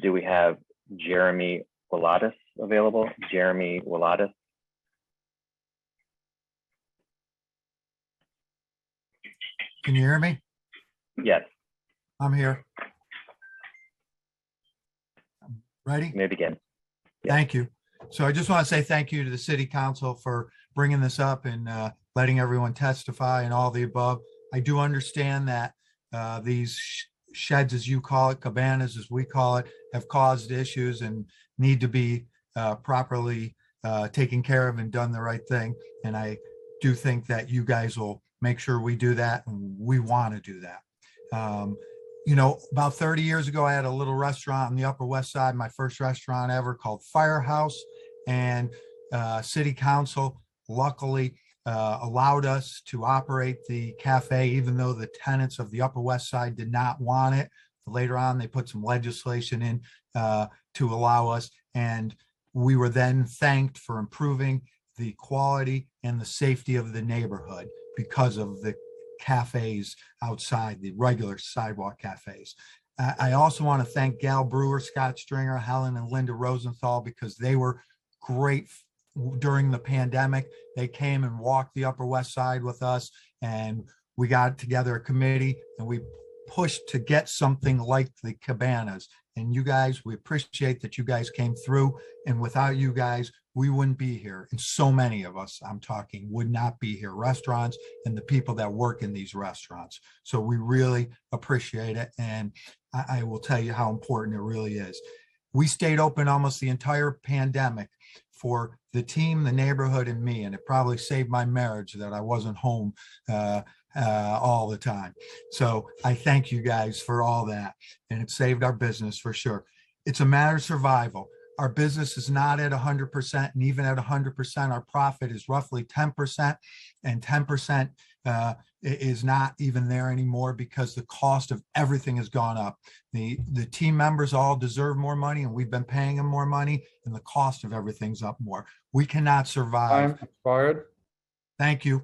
Speaker 20: Do we have Jeremy Wilatis available? Jeremy Wilatis.
Speaker 15: Can you hear me?
Speaker 20: Yes.
Speaker 15: I'm here. Ready?
Speaker 20: You may begin.
Speaker 15: Thank you. So I just want to say thank you to the City Council for bringing this up and letting everyone testify and all the above. I do understand that these sheds, as you call it, cabanas, as we call it, have caused issues and need to be properly taken care of and done the right thing. And I do think that you guys will make sure we do that, and we want to do that. You know, about 30 years ago, I had a little restaurant on the Upper West Side, my first restaurant ever, called Firehouse, and City Council luckily allowed us to operate the cafe, even though the tenants of the Upper West Side did not want it. Later on, they put some legislation in to allow us, and we were then thanked for improving the quality and the safety of the neighborhood because of the cafes outside, the regular sidewalk cafes. I also want to thank Gal Brewer, Scott Stringer, Helen and Linda Rosenthal, because they were great during the pandemic. They came and walked the Upper West Side with us, and we got together a committee and we pushed to get something like the cabanas. And you guys, we appreciate that you guys came through, and without you guys, we wouldn't be here. And so many of us, I'm talking, would not be here, restaurants and the people that work in these restaurants. So we really appreciate it. And I will tell you how important it really is. We stayed open almost the entire pandemic for the team, the neighborhood, and me. And it probably saved my marriage that I wasn't home all the time. So I thank you guys for all that. And it saved our business for sure. It's a matter of survival. Our business is not at 100%, and even at 100%, our profit is roughly 10%, and 10% is not even there anymore because the cost of everything has gone up. The team members all deserve more money, and we've been paying them more money, and the cost of everything's up more. We cannot survive.
Speaker 9: Time expired.
Speaker 15: Thank you.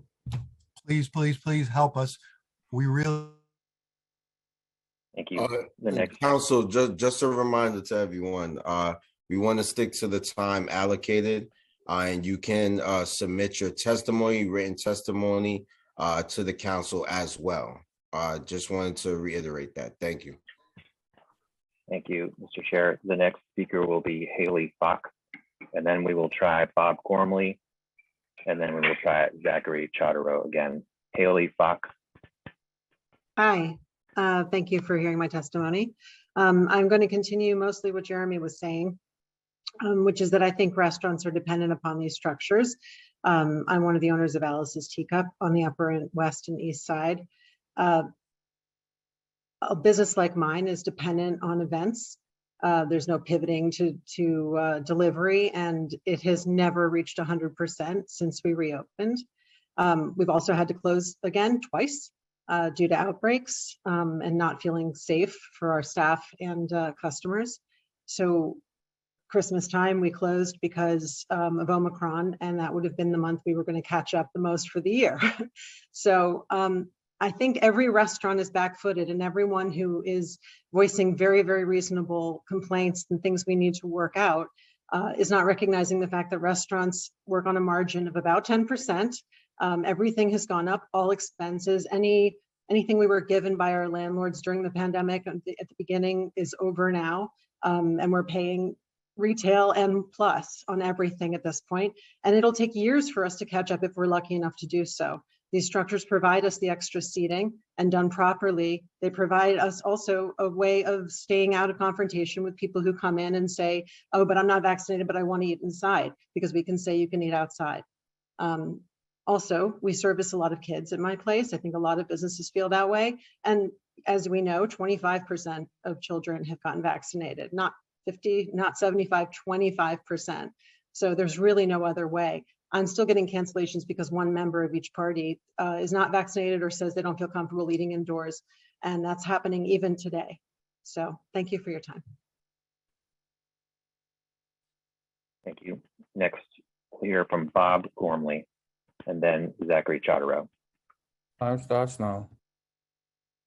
Speaker 15: Please, please, please help us. We really.
Speaker 20: Thank you. The next
Speaker 16: council, just a reminder to everyone, we want to stick to the time allocated, and you can submit your testimony, written testimony, to the council as well. Just wanted to reiterate that. Thank you.
Speaker 20: Thank you, Mr. Chair. The next speaker will be Haley Fox, and then we will try Bob Gormley, and then we will try Zachary Charterow again. Haley Fox.
Speaker 23: Hi, thank you for hearing my testimony. I'm going to continue mostly what Jeremy was saying. which is that I think restaurants are dependent upon these structures. I'm one of the owners of Alice's Teacup on the Upper and West and East Side. A business like mine is dependent on events. There's no pivoting to delivery, and it has never reached 100% since we reopened. We've also had to close again twice due to outbreaks and not feeling safe for our staff and customers. So Christmas time, we closed because of Omicron, and that would have been the month we were going to catch up the most for the year. So I think every restaurant is back-footed, and everyone who is voicing very, very reasonable complaints and things we need to work out is not recognizing the fact that restaurants work on a margin of about 10%. Everything has gone up, all expenses. Anything we were given by our landlords during the pandemic at the beginning is over now, and we're paying retail and plus on everything at this point. And it'll take years for us to catch up if we're lucky enough to do so. These structures provide us the extra seating, and done properly, they provide us also a way of staying out of confrontation with people who come in and say, oh, but I'm not vaccinated, but I want to eat inside, because we can say you can eat outside. Also, we service a lot of kids at my place. I think a lot of businesses feel that way. And as we know, 25% of children have gotten vaccinated, not 50, not 75, 25%. So there's really no other way. I'm still getting cancellations because one member of each party is not vaccinated or says they don't feel comfortable eating indoors. And that's happening even today. So thank you for your time.
Speaker 20: Thank you. Next, we'll hear from Bob Gormley and then Zachary Chodorow.
Speaker 9: Time starts now.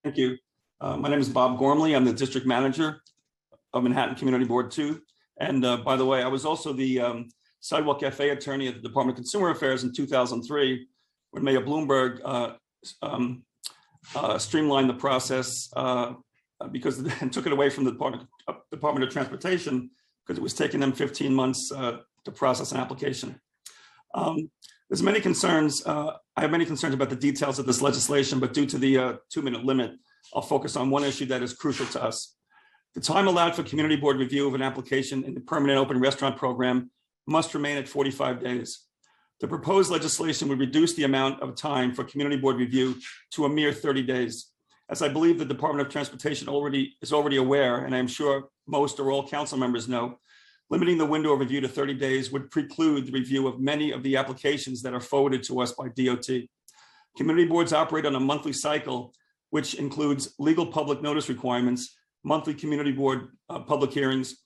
Speaker 7: Thank you. My name is Bob Gormley. I'm the district manager of Manhattan Community Board 2. And by the way, I was also the Sidewalk Cafe attorney at the Department of Consumer Affairs in 2003, when Mayor Bloomberg streamlined the process because and took it away from the Department of Transportation, because it was taking them 15 months to process an application. There's many concerns. I have many concerns about the details of this legislation, but due to the 2-minute limit, I'll focus on one issue that is crucial to us. The time allowed for community board review of an application in the permanent open restaurant program must remain at 45 days. The proposed legislation would reduce the amount of time for community board review to a mere 30 days. As I believe the Department of Transportation is already aware, and I'm sure most or all council members know, limiting the window of review to 30 days would preclude the review of many of the applications that are forwarded to us by DOT. Community boards operate on a monthly cycle, which includes legal public notice requirements, monthly community board public hearings,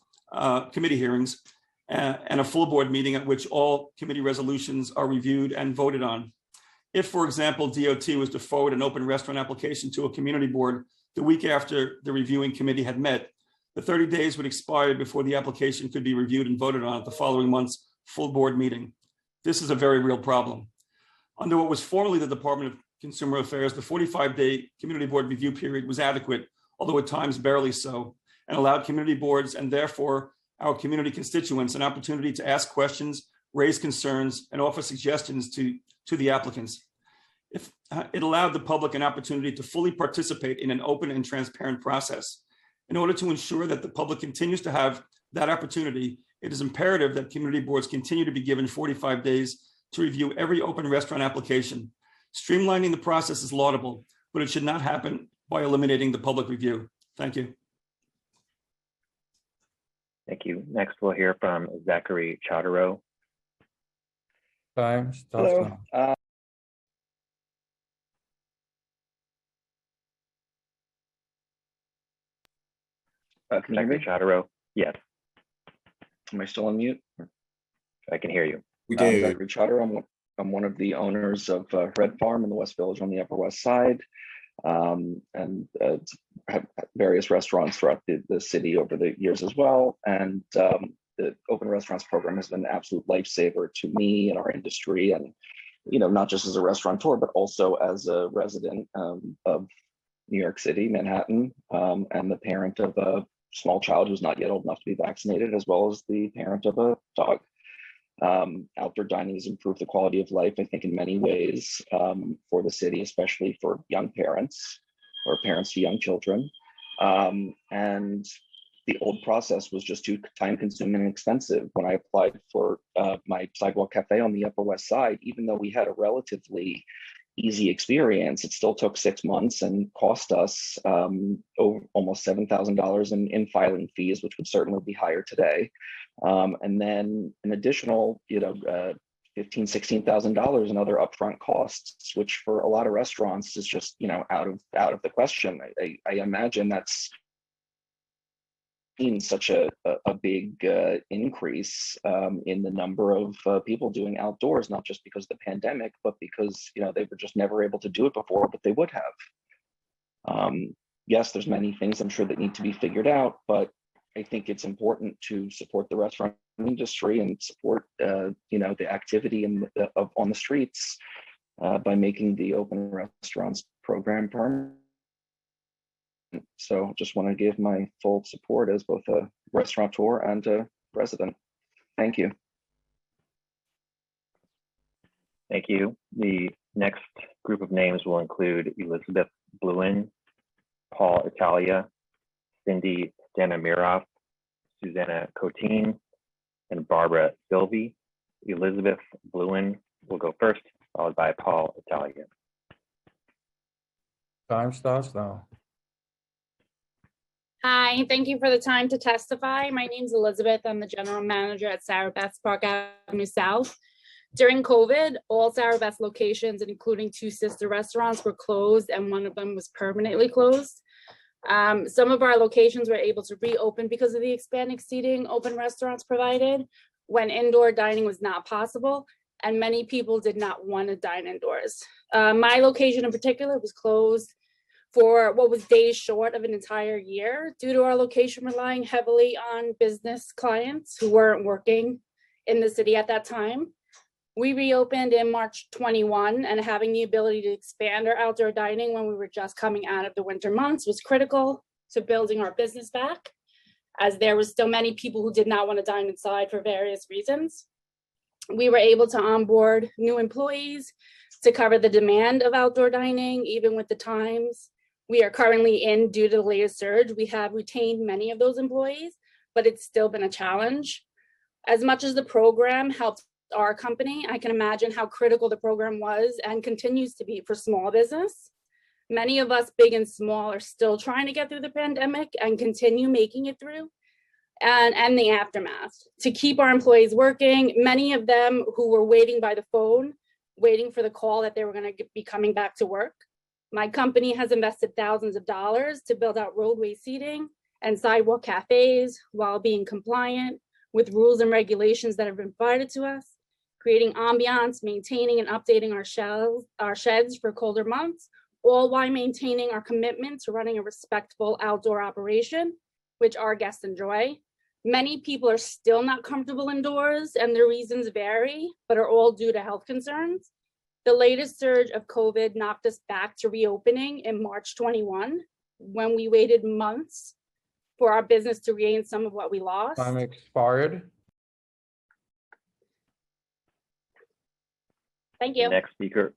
Speaker 7: committee hearings, and a full board meeting at which all committee resolutions are reviewed and voted on. If, for example, DOT was to forward an open restaurant application to a community board the week after the reviewing committee had met, the 30 days would expire before the application could be reviewed and voted on at the following month's full board meeting. This is a very real problem. Under what was formerly the Department of Consumer Affairs, the 45-day community board review period was adequate, although at times barely so, and allowed community boards and therefore our community constituents an opportunity to ask questions, raise concerns, and offer suggestions to the applicants. If it allowed the public an opportunity to fully participate in an open and transparent process. In order to ensure that the public continues to have that opportunity, it is imperative that community boards continue to be given 45 days to review every open restaurant application. Streamlining the process is laudable, but it should not happen by eliminating the public review. Thank you.
Speaker 20: Thank you. Next, we'll hear from Zachary Chodorow.
Speaker 9: Time starts
Speaker 20: Hello.
Speaker 9: now.
Speaker 1: Can you hear me?
Speaker 20: Zachary Chodorow, yes,
Speaker 1: Am I still on mute?
Speaker 20: I can hear you.
Speaker 16: We can hear you.
Speaker 1: Zachary Chotter. I'm one of the owners of Red Farm in the West Village on the Upper West Side, and have various restaurants throughout the city over the years as well. And the Open Restaurants program has been an absolute lifesaver to me and our industry, and not just as a restaurateur, but also as a resident of New York City, Manhattan, and the parent of a small child who's not yet old enough to be vaccinated, as well as the parent of a dog. Outdoor dining has improved the quality of life, I think, in many ways for the city, especially for young parents or parents to young children. And the old process was just too time consuming and expensive. When I applied for my sidewalk cafe on the Upper West Side, even though we had a relatively easy experience, it still took 6 months and cost us over almost $7,000 in filing fees, which would certainly be higher today. And then an additional, $15,000, $16,000 in other upfront costs, which for a lot of restaurants is just, out of the question. I imagine that's seen such a big increase in the number of people doing outdoors, not just because of the pandemic, but because they were just never able to do it before, but they would have. Yes, there's many things I'm sure that need to be figured out, but I think it's important to support the restaurant industry and support the activity on the streets by making the open restaurants program permanent. So just want to give my full support as both a restaurateur and a resident. Thank you.
Speaker 20: Thank you. The next group of names will include Elizabeth Bluen, Paul Italia, Cindy Stanimiroff, Susanna Coteen, and Barbara Silvey. Elizabeth Bluen will go first, followed by Paul Italia.
Speaker 9: Time starts now.
Speaker 6: Hi, thank you for the time to testify. My name is Elizabeth. I'm the general manager at Sarah Beth's Park Avenue South. During COVID, all Sarah Beth's locations, including 2 sister restaurants, were closed, and one of them was permanently closed. Some of our locations were able to reopen because of the expanding seating open restaurants provided when indoor dining was not possible, and many people did not want to dine indoors. My location in particular was closed for what was days short of an entire year due to our location relying heavily on business clients who weren't working in the city at that time. We reopened in March 21, and having the ability to expand our outdoor dining when we were just coming out of the winter months was critical to building our business back, as there was still many people who did not want to dine inside for various reasons. We were able to onboard new employees to cover the demand of outdoor dining, even with the times we are currently in due to the latest surge. We have retained many of those employees, but it's still been a challenge. As much as the program helped our company, I can imagine how critical the program was and continues to be for small business. Many of us, big and small, are still trying to get through the pandemic and continue making it through and the aftermath. To keep our employees working, many of them who were waiting by the phone, waiting for the call that they were going to be coming back to work. My company has invested thousands of dollars to build out roadway seating and sidewalk cafes while being compliant with rules and regulations that have been provided to us, creating ambiance, maintaining and updating our sheds for colder months, all while maintaining our commitment to running a respectful outdoor operation, which our guests enjoy. Many people are still not comfortable indoors, and the reasons vary, but are all due to health concerns. The latest surge of COVID knocked us back to reopening in March 21, when we waited months for our business to regain some of what we lost.
Speaker 9: Time expired.
Speaker 6: Thank you.
Speaker 20: The next speaker,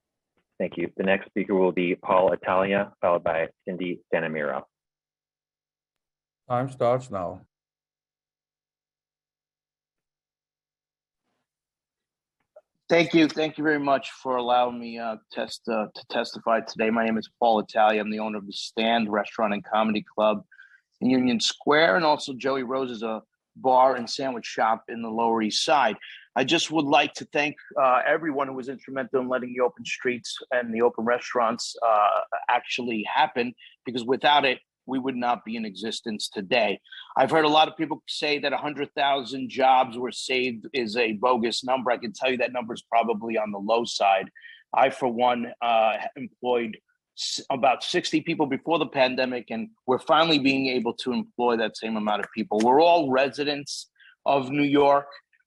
Speaker 20: thank you. The next speaker will be Paul Italia, followed by Cindy Stanimiroff.
Speaker 9: Time starts now.
Speaker 11: Thank you. Thank you very much for allowing me to testify today. My name is Paul Italia. I'm the owner of the Stand Restaurant and Comedy Club in Union Square, and also Joey Rose is a bar and sandwich shop in the Lower East Side. I just would like to thank everyone who was instrumental in letting the open streets and the open restaurants actually happen, because without it, we would not be in existence today. I've heard a lot of people say that 100,000 jobs were saved is a bogus number. I can tell you that number is probably on the low side. I, for one, employed about 60 people before the pandemic, and we're finally being able to employ that same amount of people. We're all residents of New York,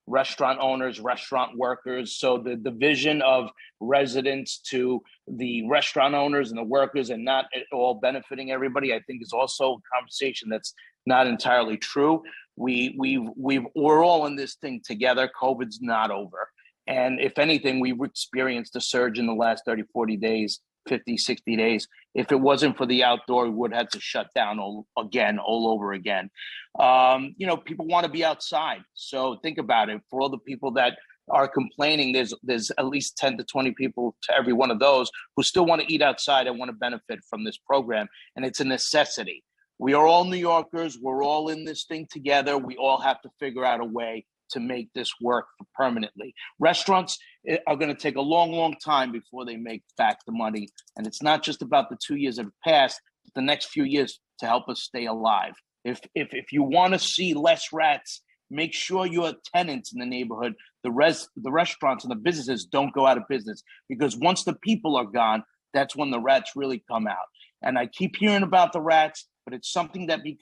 Speaker 11: restaurant owners, restaurant workers. So the division of residents to the restaurant owners and the workers and not at all benefiting everybody, I think is also a conversation that's not entirely true. We're all in this thing together. COVID's not over. And if anything, we've experienced a surge in the last 30, 40 days 50, 60 days. If it wasn't for the outdoor, we would have to shut down all over again. People want to be outside. So think about it. For all the people that are complaining, there's at least 10 to 20 people to every one of those who still want to eat outside and want to benefit from this program. And it's a necessity. We are all New Yorkers. We're all in this thing together. We all have to figure out a way to make this work permanently. Restaurants are going to take a long, long time before they make back the money. And it's not just about the 2 years that have passed, but the next few years to help us stay alive. If you want to see less rats, make sure your tenants in the neighborhood, the restaurants and the businesses don't go out of business, because once the people are gone, that's when the rats really come out. And I keep hearing about the rats, but it's something that we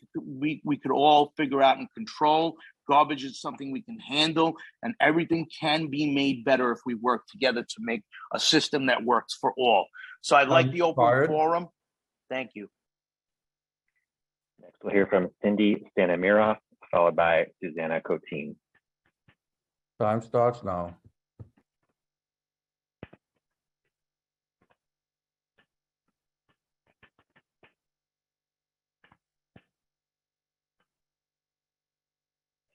Speaker 11: could all figure out and control. Garbage is something we can handle, and everything can be made better if we work together to make a system that works for all. So I'd like the open forum. Thank you.
Speaker 20: Next, we'll hear from Cindy Stanimiroff, followed by Susanna Coteen.
Speaker 9: Time starts now.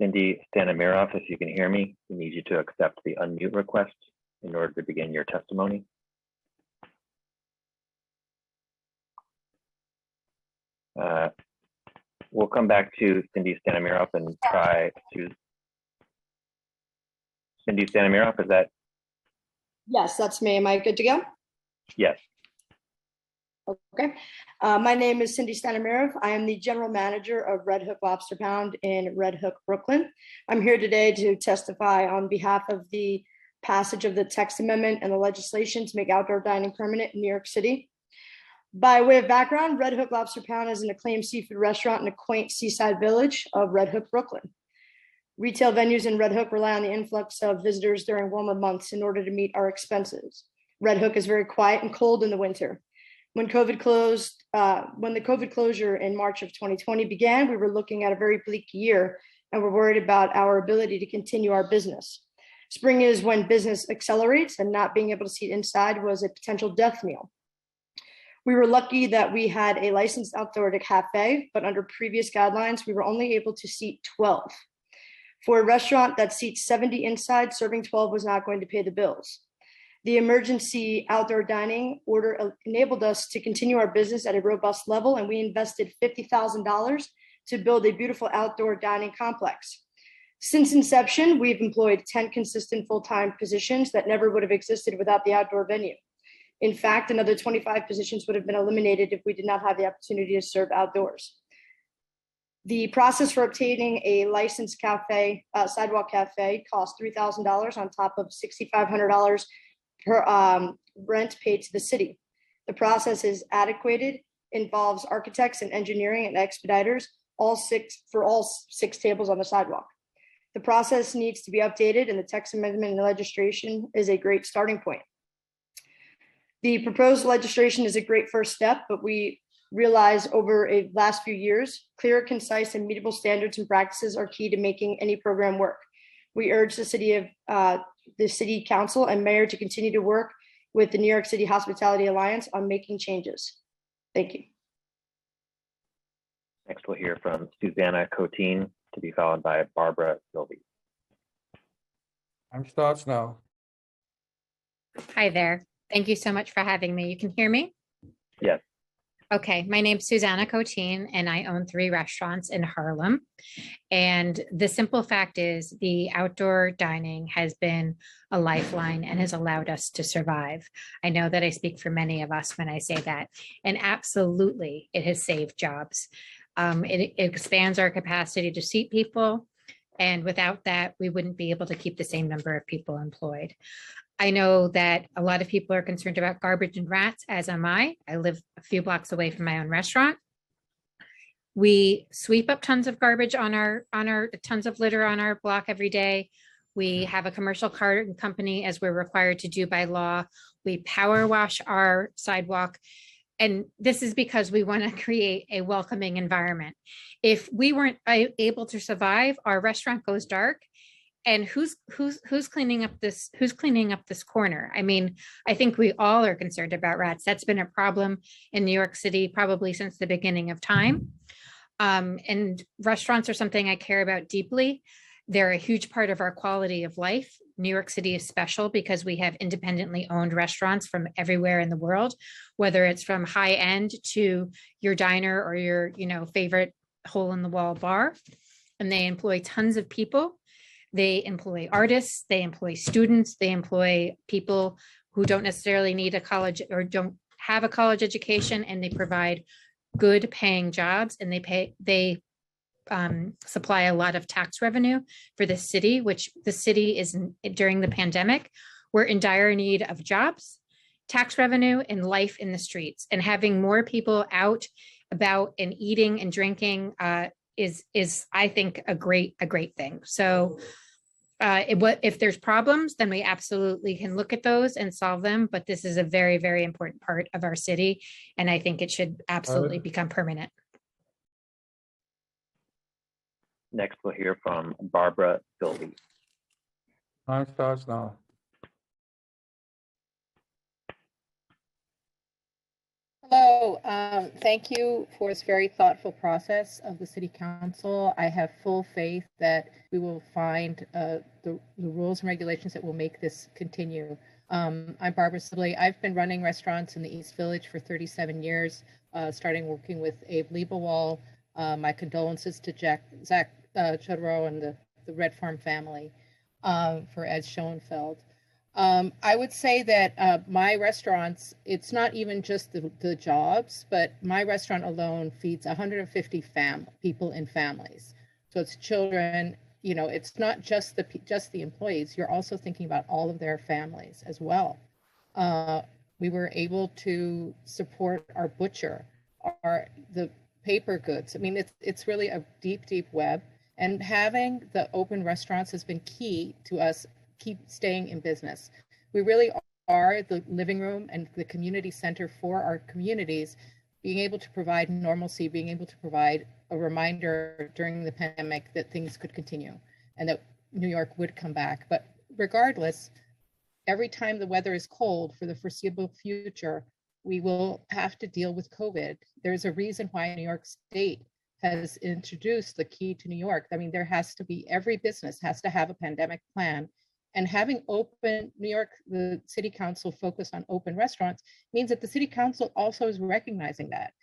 Speaker 20: Cindy Stanimiroff, if you can hear me, we need you to accept the unmute request in order to begin your testimony. We'll come back to Cindy Stanimiroff and try to. Cindy Stanimiroff, is that?
Speaker 14: Yes, that's me. Am I good to go?
Speaker 20: Yes.
Speaker 14: Okay. My name is Cindy Stanimiroff. I am the general manager of Red Hook Lobster Pound in Red Hook, Brooklyn. I'm here today to testify on behalf of the passage of the text amendment and the legislation to make outdoor dining permanent in New York City. By way of background, Red Hook Lobster Pound is an acclaimed seafood restaurant in a quaint seaside village of Red Hook, Brooklyn. Retail venues in Red Hook rely on the influx of visitors during warmer months in order to meet our expenses. Red Hook is very quiet and cold in the winter. When the COVID closure in March of 2020 began, we were looking at a very bleak year and we're worried about our ability to continue our business. Spring is when business accelerates, and not being able to seat inside was a potential death knell. We were lucky that we had a licensed outdoor cafe, but under previous guidelines, we were only able to seat 12. For a restaurant that seats 70 inside, serving 12 was not going to pay the bills. The emergency outdoor dining order enabled us to continue our business at a robust level, and we invested $50,000 to build a beautiful outdoor dining complex. Since inception, we've employed 10 consistent full-time positions that never would have existed without the outdoor venue. In fact, another 25 positions would have been eliminated if we did not have the opportunity to serve outdoors. The process for obtaining a licensed cafe, sidewalk cafe, cost $3,000 on top of $6,500 per rent paid to the city. The process is adequate, involves architects and engineering and expediters, all six tables on the sidewalk. The process needs to be updated, and the text amendment and legislation is a great starting point. The proposed legislation is a great first step, but we realize over a last few years, clear, concise, and meetable standards and practices are key to making any program work. We urge the City Council and Mayor to continue to work with the New York City Hospitality Alliance on making changes. Thank you.
Speaker 20: Next, we'll hear from Susanna Coteen, to be followed by Barbara Sylvie.
Speaker 9: Time starts now.
Speaker 22: Hi there. Thank you so much for having me. You can hear me?
Speaker 20: Yes.
Speaker 22: Okay, my name's Susanna Coteen, and I own 3 restaurants in Harlem. And the simple fact is the outdoor dining has been a lifeline and has allowed us to survive. I know that I speak for many of us when I say that. And absolutely, it has saved jobs. It expands our capacity to seat people. And without that, we wouldn't be able to keep the same number of people employed. I know that a lot of people are concerned about garbage and rats, as am I. I live a few blocks away from my own restaurant. We sweep up tons of garbage on our tons of litter on our block every day. We have a commercial carton company, as we're required to do by law. We power wash our sidewalk. And this is because we want to create a welcoming environment. If we weren't able to survive, our restaurant goes dark and who's cleaning up this corner? I mean, I think we all are concerned about rats. That's been a problem in New York City probably since the beginning of time. And restaurants are something I care about deeply. They're a huge part of our quality of life. New York City is special because we have independently owned restaurants from everywhere in the world, whether it's from high end to your diner or your, favorite hole in the wall bar. And they employ tons of people. They employ artists, they employ students, they employ people who don't necessarily need a college or don't have a college education, and they provide good paying jobs, and they supply a lot of tax revenue for the city, which the city is during the pandemic. We're in dire need of jobs, tax revenue, and life in the streets. And having more people out about and eating and drinking is I think a great thing. So if there's problems, then we absolutely can look at those and solve them. But this is a very, very important part of our city, and I think it should absolutely become permanent.
Speaker 20: Next, we'll hear from Barbara Sylvie.
Speaker 9: Time starts now.
Speaker 4: Hello, thank you for this very thoughtful process of the City Council. I have full faith that we will find the rules and regulations that will make this continue. I'm Barbara Sibley. I've been running restaurants in the East Village for 37 years, starting working with Abe Liebewall. My condolences to Zach Chodorow and the Red Farm family for Ed Schoenfeld. I would say that my restaurants, it's not even just the jobs, but my restaurant alone feeds 150 people in families. So it's children, it's not just the employees. You're also thinking about all of their families as well. We were able to support our butcher, the paper goods. I mean, it's really a deep, deep web. And having the open restaurants has been key to us keep staying in business. We really are the living room and the community center for our communities, being able to provide normalcy, being able to provide a reminder during the pandemic that things could continue and that New York would come back. But regardless, every time the weather is cold for the foreseeable future, we will have to deal with COVID. There's a reason why New York State has introduced the key to New York. I mean, there has to be, every business has to have a pandemic plan. And having open New York, the City Council focus on open restaurants means that the City Council also is recognizing that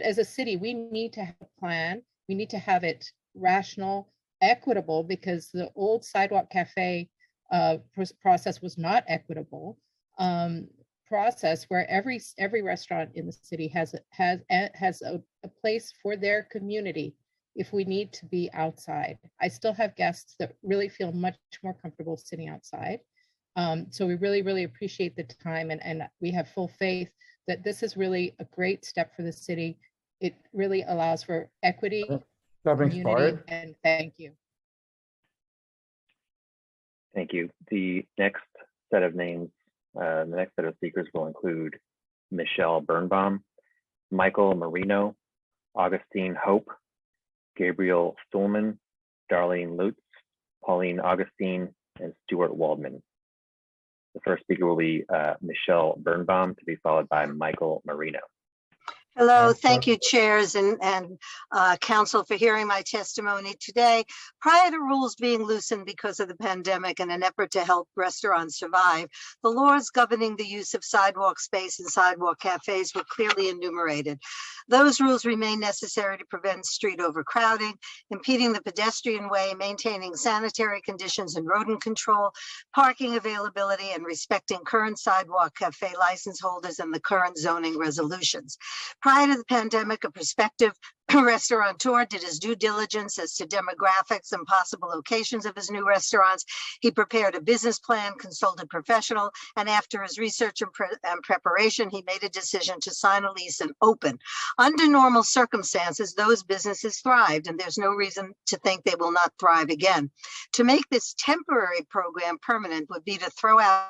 Speaker 4: as a city, we need to have a plan. We need to have it rational, equitable, because the old sidewalk cafe process was not equitable. Process where every restaurant in the city has a place for their community if we need to be outside. I still have guests that really feel much more comfortable sitting outside. So we really, really appreciate the time, and we have full faith that this is really a great step for the city. It really allows for equity, community, and thank you.
Speaker 20: Thank you. The next set of names, the next set of speakers will include Michelle Birnbaum, Michael Marino, Augustine Hope, Gabriel Stulman, Darlene Lutz, Pauline Augustine, and Stuart Waldman. The first speaker will be Michelle Birnbaum, to be followed by Michael Marino.
Speaker 17: Hello, thank you, chairs and council, for hearing my testimony today. Prior to rules being loosened because of the pandemic in an effort to help restaurants survive, the laws governing the use of sidewalk space and sidewalk cafes were clearly enumerated. Those rules remain necessary to prevent street overcrowding, impeding the pedestrian way, maintaining sanitary conditions and rodent control, parking availability, and respecting current sidewalk cafe license holders and the current zoning resolutions. Prior to the pandemic, a prospective restaurateur did his due diligence as to demographics and possible locations of his new restaurants. He prepared a business plan, consulted professional, and after his research and preparation, he made a decision to sign a lease and open. Under normal circumstances, those businesses thrived, and there's no reason to think they will not thrive again. To make this temporary program permanent would be to throw out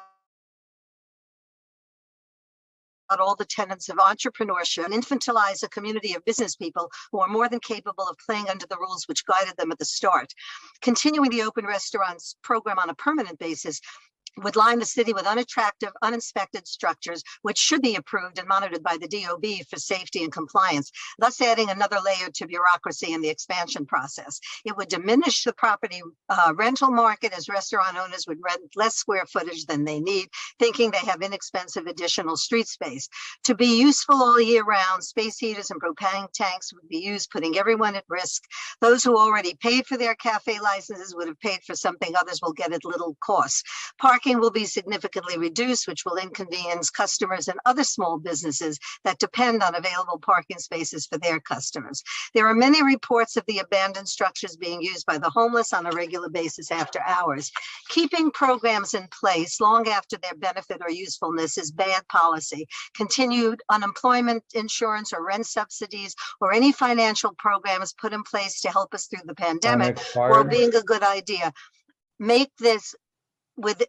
Speaker 17: all the tenets of entrepreneurship and infantilize a community of business people who are more than capable of playing under the rules which guided them at the start. Continuing the open restaurants program on a permanent basis would line the city with unattractive, uninspected structures, which should be approved and monitored by the DOB for safety and compliance, thus adding another layer to bureaucracy in the expansion process. It would diminish the property rental market as restaurant owners would rent less square footage than they need, thinking they have inexpensive additional street space. To be useful all year round, space heaters and propane tanks would be used, putting everyone at risk. Those who already paid for their cafe licenses would have paid for something others will get at little cost. Parking will be significantly reduced, which will inconvenience customers and other small businesses that depend on available parking spaces for their customers. There are many reports of the abandoned structures being used by the homeless on a regular basis after hours. Keeping programs in place long after their benefit or usefulness is bad policy. Continued unemployment insurance or rent subsidies or any financial programs put in place to help us through the pandemic, while being a good idea, make this with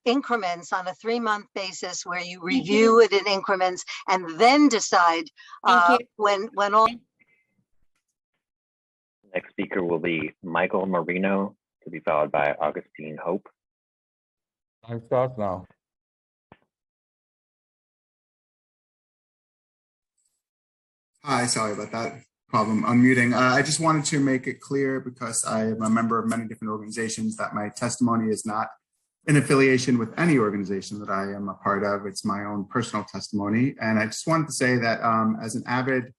Speaker 17: increments on a 3-month basis where you review it in increments and then decide when all.
Speaker 20: Next speaker will be Michael Marino, to be followed by Augustine Hope.
Speaker 9: Time starts now.
Speaker 5: Hi, sorry about that problem unmuting. I just wanted to make it clear, because I am a member of many different organizations, that my testimony is not in affiliation with any organization that I am a part of. It's my own personal testimony. And I just wanted to say that as an avid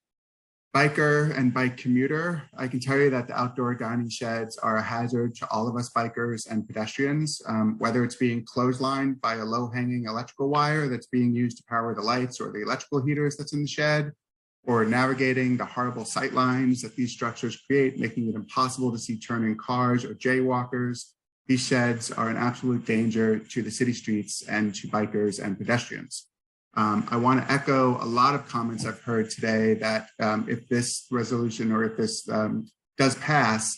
Speaker 5: biker and bike commuter, I can tell you that the outdoor dining sheds are a hazard to all of us bikers and pedestrians, whether it's being clotheslined by a low-hanging electrical wire that's being used to power the lights or the electrical heaters that's in the shed, or navigating the horrible sight lines that these structures create, making it impossible to see turning cars or jaywalkers. These sheds are an absolute danger to the city streets and to bikers and pedestrians. I want to echo a lot of comments I've heard today that if this resolution or if this does pass,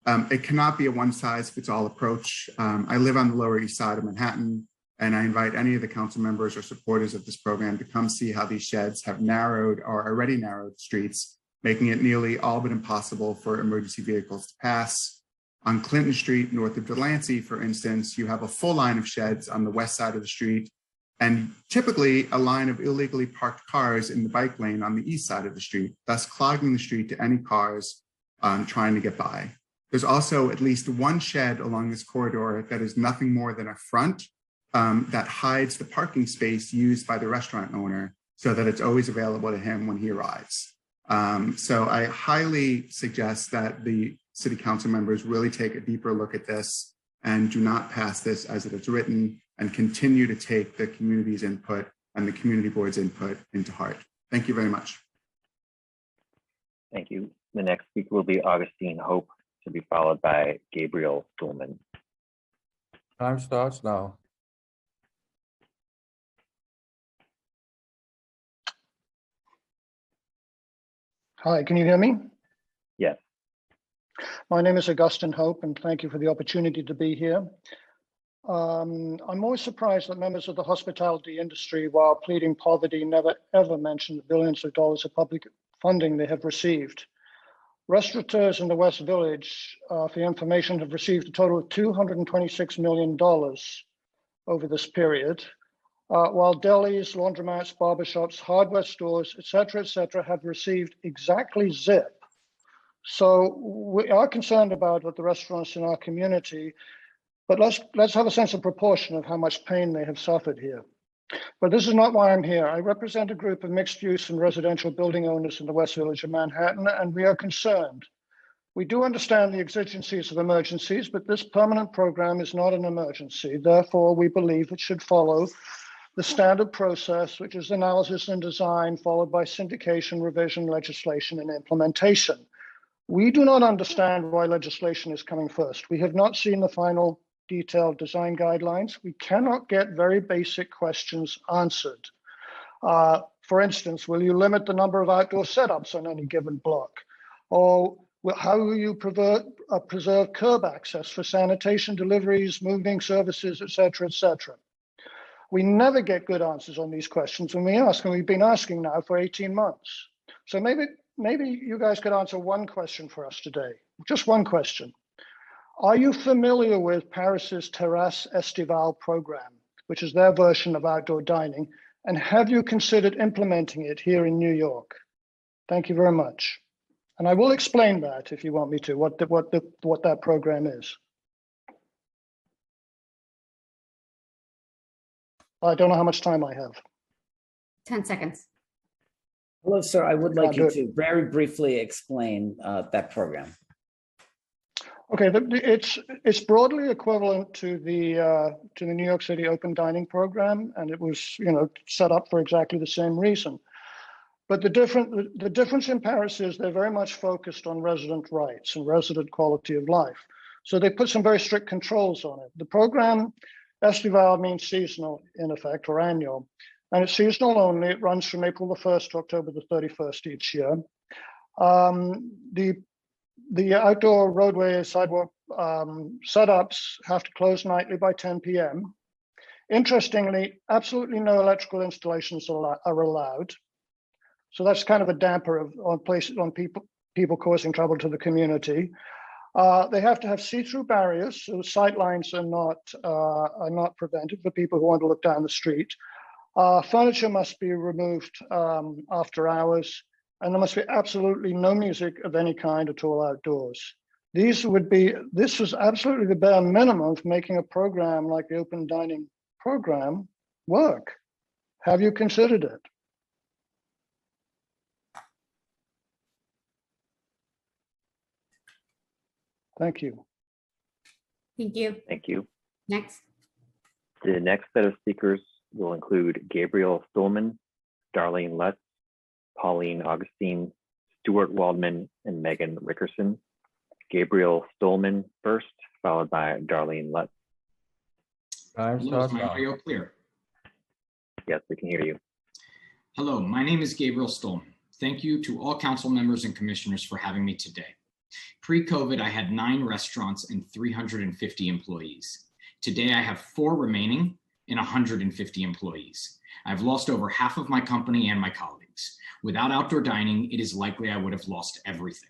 Speaker 5: it cannot be a one-size-fits-all approach. I live on the Lower East Side of Manhattan, and I invite any of the council members or supporters of this program to come see how these sheds have narrowed or already narrowed streets, making it nearly all but impossible for emergency vehicles to pass. On Clinton Street, north of Delancey, for instance, you have a full line of sheds on the west side of the street, and typically a line of illegally parked cars in the bike lane on the east side of the street, thus clogging the street to any cars trying to get by. There's also at least one shed along this corridor that is nothing more than a front that hides the parking space used by the restaurant owner so that it's always available to him when he arrives. So I highly suggest that the city council members really take a deeper look at this and do not pass this as it is written, and continue to take the community's input and the community board's input into heart. Thank you very much.
Speaker 20: Thank you. The next speaker will be Augustine Hope, to be followed by Gabriel Stuhlman.
Speaker 9: Time starts now.
Speaker 18: Hi, can you hear me?
Speaker 20: Yes.
Speaker 18: My name is Augustine Hope, and thank you for the opportunity to be here. I'm always surprised that members of the hospitality industry, while pleading poverty, never ever mention the billions of dollars of public funding they have received. Restaurateurs in the West Village, for your information, have received a total of $226 million over this period, while delis, laundromats, barbershops, hardware stores, et cetera, have received exactly zip. So we are concerned about what the restaurants in our community, but let's have a sense of proportion of how much pain they have suffered here. But this is not why I'm here. I represent a group of mixed use and residential building owners in the West Village of Manhattan, and we are concerned. We do understand the exigencies of emergencies, but this permanent program is not an emergency. Therefore, we believe it should follow the standard process, which is analysis and design, followed by syndication, revision, legislation, and implementation. We do not understand why legislation is coming first. We have not seen the final detailed design guidelines. We cannot get very basic questions answered. For instance, will you limit the number of outdoor setups on any given block? Or how will you preserve curb access for sanitation, deliveries, moving services, et cetera, et cetera? We never get good answers on these questions when we ask, and we've been asking now for 18 months. So maybe you guys could answer one question for us today, just one question. Are you familiar with Paris's Terrasse Estivale program, which is their version of outdoor dining? And have you considered implementing it here in New York? Thank you very much. And I will explain that if you want me to, what that program is. I don't know how much time I have.
Speaker 3: 10 seconds.
Speaker 19: Hello, sir. I would like
Speaker 18: do
Speaker 19: you
Speaker 18: it.
Speaker 19: to very briefly explain that program.
Speaker 18: Okay, it's broadly equivalent to the New York City Open Dining Program, and it was set up for exactly the same reason. But the difference in Paris is they're very much focused on resident rights and resident quality of life. So they put some very strict controls on it. The program Estival means seasonal in effect, or annual, and it's seasonal only. It runs from April the 1st to October the 31st each year. The outdoor roadway sidewalk setups have to close nightly by 10 p.m. Interestingly, absolutely no electrical installations are allowed. So that's kind of a damper on people causing trouble to the community. They have to have see-through barriers, so sight lines are not prevented for people who want to look down the street. Furniture must be removed after hours, and there must be absolutely no music of any kind at all outdoors. This was absolutely the bare minimum of making a program like the Open Dining Program work. Have you considered it? Thank you.
Speaker 3: Thank you.
Speaker 20: Thank you.
Speaker 3: Next.
Speaker 20: The next set of speakers will include Gabriel Stolman, Darlene Lutz, Pauline Augustine, Stuart Waldman, and Megan Rickerson. Gabriel Stolman first, followed by Darlene Lutz.
Speaker 21: Hello, is my audio clear?
Speaker 20: Yes, we can hear you.
Speaker 21: Hello, my name is Gabriel Stolman. Thank you to all council members and commissioners for having me today. Pre-COVID, I had 9 restaurants and 350 employees. Today, I have 4 remaining and 150 employees. I've lost over half of my company and my colleagues. Without outdoor dining, it is likely I would have lost everything.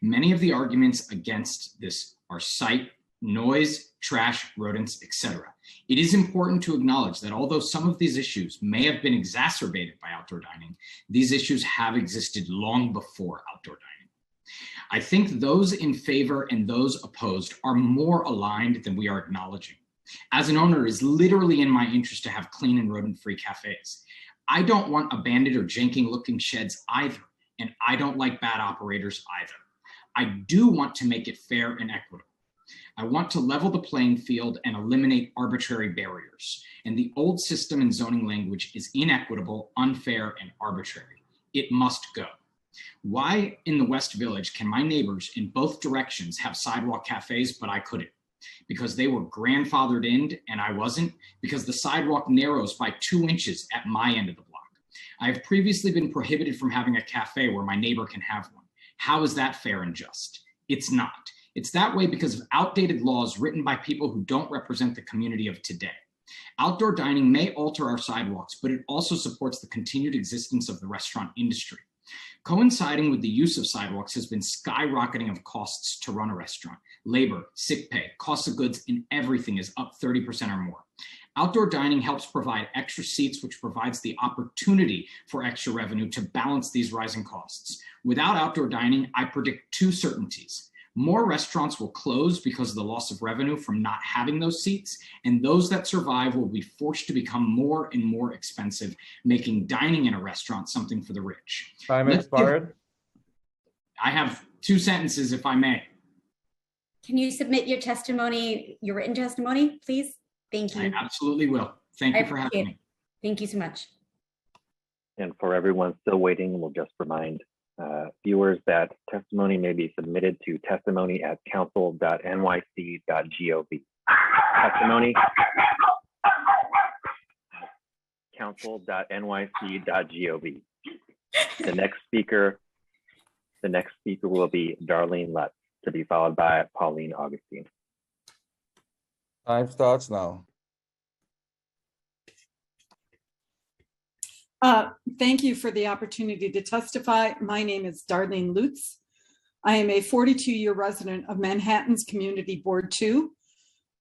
Speaker 21: Many of the arguments against this are site, noise, trash, rodents, etc. It is important to acknowledge that although some of these issues may have been exacerbated by outdoor dining, these issues have existed long before outdoor dining. I think those in favor and those opposed are more aligned than we are acknowledging. As an owner, it is literally in my interest to have clean and rodent-free cafes. I don't want abandoned or janky-looking sheds either, and I don't like bad operators either. I do want to make it fair and equitable. I want to level the playing field and eliminate arbitrary barriers. And the old system and zoning language is inequitable, unfair, and arbitrary. It must go. Why in the West Village can my neighbors in both directions have sidewalk cafes, but I couldn't? Because they were grandfathered in and I wasn't? Because the sidewalk narrows by 2 inches at my end of the block. I have previously been prohibited from having a cafe where my neighbor can have one. How is that fair and just? It's not. It's that way because of outdated laws written by people who don't represent the community of today. Outdoor dining may alter our sidewalks, but it also supports the continued existence of the restaurant industry. Coinciding with the use of sidewalks has been skyrocketing of costs to run a restaurant. Labor, sick pay, cost of goods, and everything is up 30% or more. Outdoor dining helps provide extra seats, which provides the opportunity for extra revenue to balance these rising costs. Without outdoor dining, I predict 2 certainties. More restaurants will close because of the loss of revenue from not having those seats, and those that survive will be forced to become more and more expensive, making dining in a restaurant something for the rich.
Speaker 9: Time expired.
Speaker 21: I have 2 sentences, if I may.
Speaker 3: Can you submit your testimony, your written testimony, please? Thank you.
Speaker 21: I absolutely will. Thank you for having me.
Speaker 3: Thank you so much.
Speaker 20: And for everyone still waiting, we'll just remind viewers that testimony may be submitted to testimony@council.nyc.gov. Testimony council.nyc.gov. The next speaker will be Darlene Lutz, to be followed by Pauline Augustine.
Speaker 9: Time starts now.
Speaker 2: Thank you for the opportunity to testify. My name is Darlene Lutz. I am a 42-year resident of Manhattan's Community Board 2,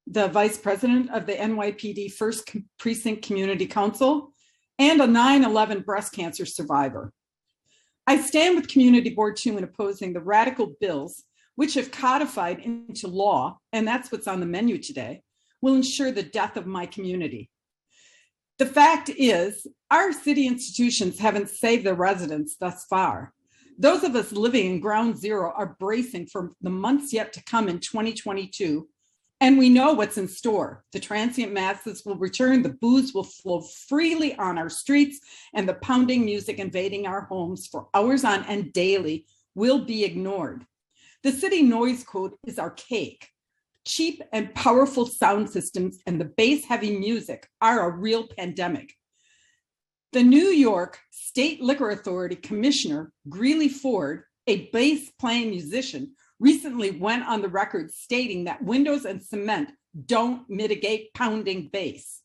Speaker 2: the vice president of the NYPD 1st Precinct Community Council, and a 9/11 breast cancer survivor. I stand with Community Board 2 in opposing the radical bills, which if codified into law, and that's what's on the menu today, will ensure the death of my community. The fact is, our city institutions haven't saved their residents thus far. Those of us living in ground zero are bracing for the months yet to come in 2022, and we know what's in store. The transient masses will return, the booze will flow freely on our streets, and the pounding music invading our homes for hours on end daily will be ignored. The city noise code is archaic. Cheap and powerful sound systems and the bass-heavy music are a real pandemic. The New York State Liquor Authority Commissioner Greeley Ford, a bass-playing musician, recently went on the record stating that windows and cement don't mitigate pounding bass.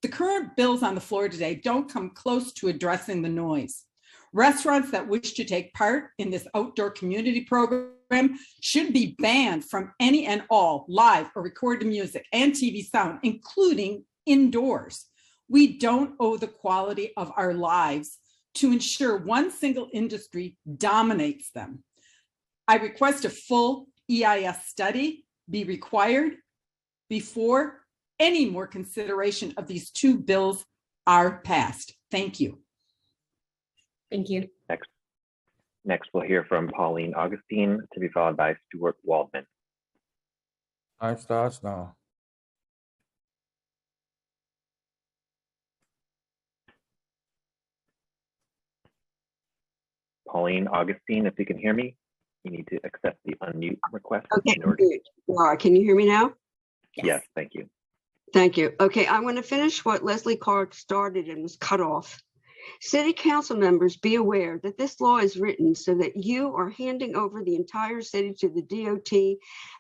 Speaker 2: The current bills on the floor today don't come close to addressing the noise. Restaurants that wish to take part in this outdoor community program should be banned from any and all live or recorded music and TV sound, including indoors. We don't owe the quality of our lives to ensure one single industry dominates them. I request a full EIS study be required before any more consideration of these two bills are passed. Thank you.
Speaker 3: Thank you.
Speaker 20: Next, we'll hear from Pauline Augustine, to be followed by Stuart Waldman.
Speaker 9: Time starts now.
Speaker 20: Pauline Augustine, if you can hear me, you need to accept the unmute request.
Speaker 8: Okay, Laura, can you hear me now?
Speaker 20: Yes, thank you.
Speaker 8: Thank you. Okay, I'm going to finish what Leslie Clark started and was cut off. City council members, be aware that this law is written so that you are handing over the entire city to the DOT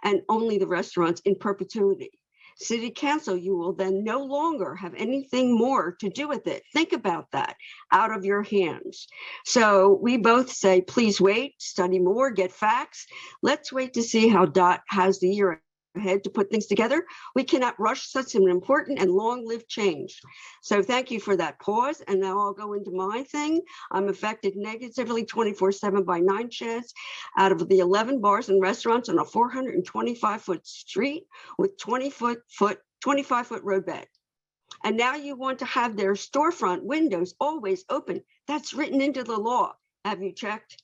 Speaker 8: and only the restaurants in perpetuity. City council, you will then no longer have anything more to do with it. Think about that, out of your hands. So we both say, please wait, study more, get facts. Let's wait to see how DOT has the year ahead to put things together. We cannot rush such an important and long-lived change. So thank you for that pause. And now I'll go into my thing. I'm affected negatively 24/7 by 9 sheds out of the 11 bars and restaurants on a 425-foot street with 25-foot roadbed. And now you want to have their storefront windows always open. That's written into the law. Have you checked?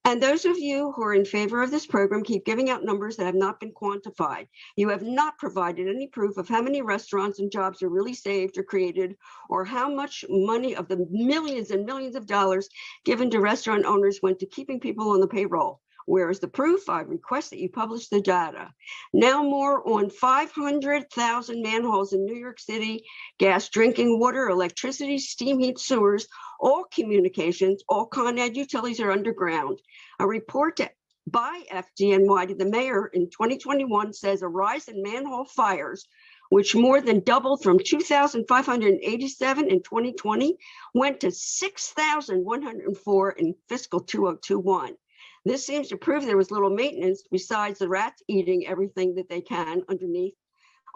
Speaker 8: And those of you who are in favor of this program keep giving out numbers that have not been quantified. You have not provided any proof of how many restaurants and jobs are really saved or created, or how much money of the millions and millions of dollars given to restaurant owners went to keeping people on the payroll. Where is the proof? I request that you publish the data. Now more on 500,000 manholes in New York City, gas, drinking water, electricity, steam, heat, sewers, all communications, all Con Ed utilities are underground. A report by FDNY to the mayor in 2021 says a rise in manhole fires, which more than doubled from 2,587 in 2020, went to 6,104 in fiscal 2021. This seems to prove there was little maintenance besides the rats eating everything that they can underneath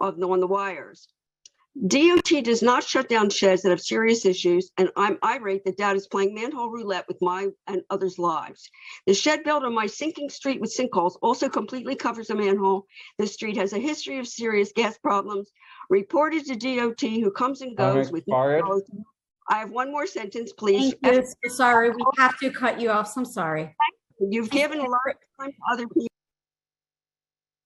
Speaker 8: on the wires. DOT does not shut down sheds that have serious issues, and I'm irate that DOT is playing manhole roulette with my and others' lives. The shed built on my sinking street with sinkholes also completely covers a manhole. The street has a history of serious gas problems. Reported to DOT, who comes and goes with no. I have one more sentence, please.
Speaker 3: Thank you. So sorry, we have to cut you off. So I'm sorry.
Speaker 8: You've given a lot of time to other people.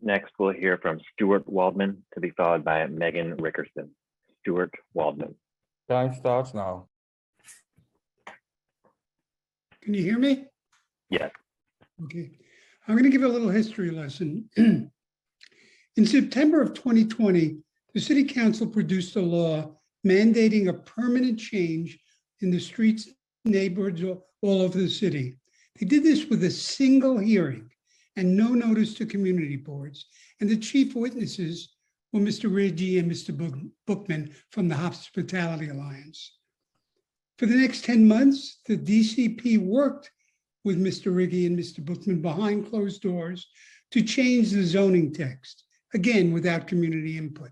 Speaker 20: Next, we'll hear from Stuart Waldman, to be followed by Megan Rickerson. Stuart Waldman.
Speaker 9: Time starts now.
Speaker 10: Can you hear me?
Speaker 20: Yes.
Speaker 10: Okay. I'm going to give a little history lesson. In September of 2020, the City Council produced a law mandating a permanent change in the streets, neighborhoods all over the city. They did this with a single hearing and no notice to community boards. And the chief witnesses were Mr. Ridgey and Mr. Bookman from the Hospitality Alliance. For the next 10 months, the DCP worked with Mr. Riggi and Mr. Bookman behind closed doors to change the zoning text, again, without community input.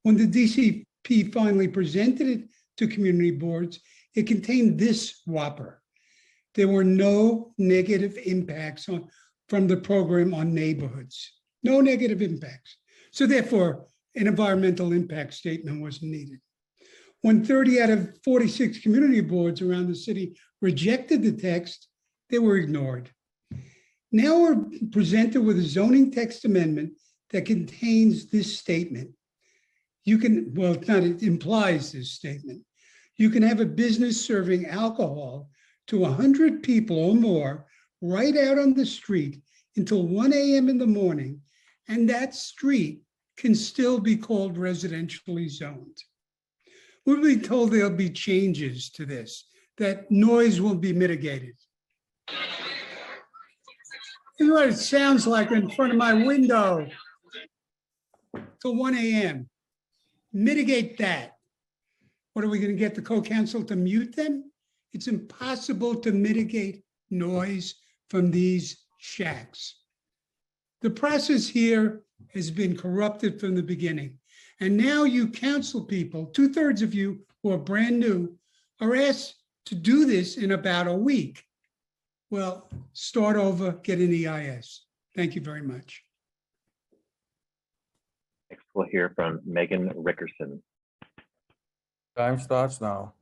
Speaker 10: When the DCP finally presented it to community boards, it contained this whopper. There were no negative impacts from the program on neighborhoods. No negative impacts. So therefore, an environmental impact statement wasn't needed. When 30 out of 46 community boards around the city rejected the text, they were ignored. Now we're presented with a zoning text amendment that contains this statement. You can, well, it's not, it implies this statement. You can have a business serving alcohol to 100 people or more right out on the street until 1 a.m. in the morning, and that street can still be called residentially zoned. We've been told there'll be changes to this, that noise will be mitigated. This is what it sounds like in front of my window till 1 a.m. Mitigate that. What, are we going to get the co-counsel to mute them? It's impossible to mitigate noise from these shacks. The process here has been corrupted from the beginning. And now you council people, 2/3 of you who are brand new, are asked to do this in about a week. Well, start over, get an EIS. Thank you very much.
Speaker 20: Next, we'll hear from Megan Rickerson.
Speaker 9: Time starts now.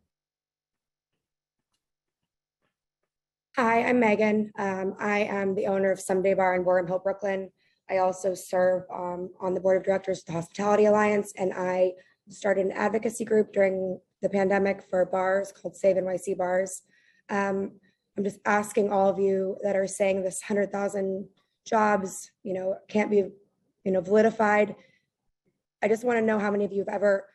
Speaker 12: Hi, I'm Megan. I am the owner of Someday Bar in Borum Hill, Brooklyn. I also serve on the board of directors of the Hospitality Alliance, and I started an advocacy group during the pandemic for bars called Save NYC Bars. I'm just asking all of you that are saying this 100,000 jobs, can't be, validified. I just want to know how many of you have ever,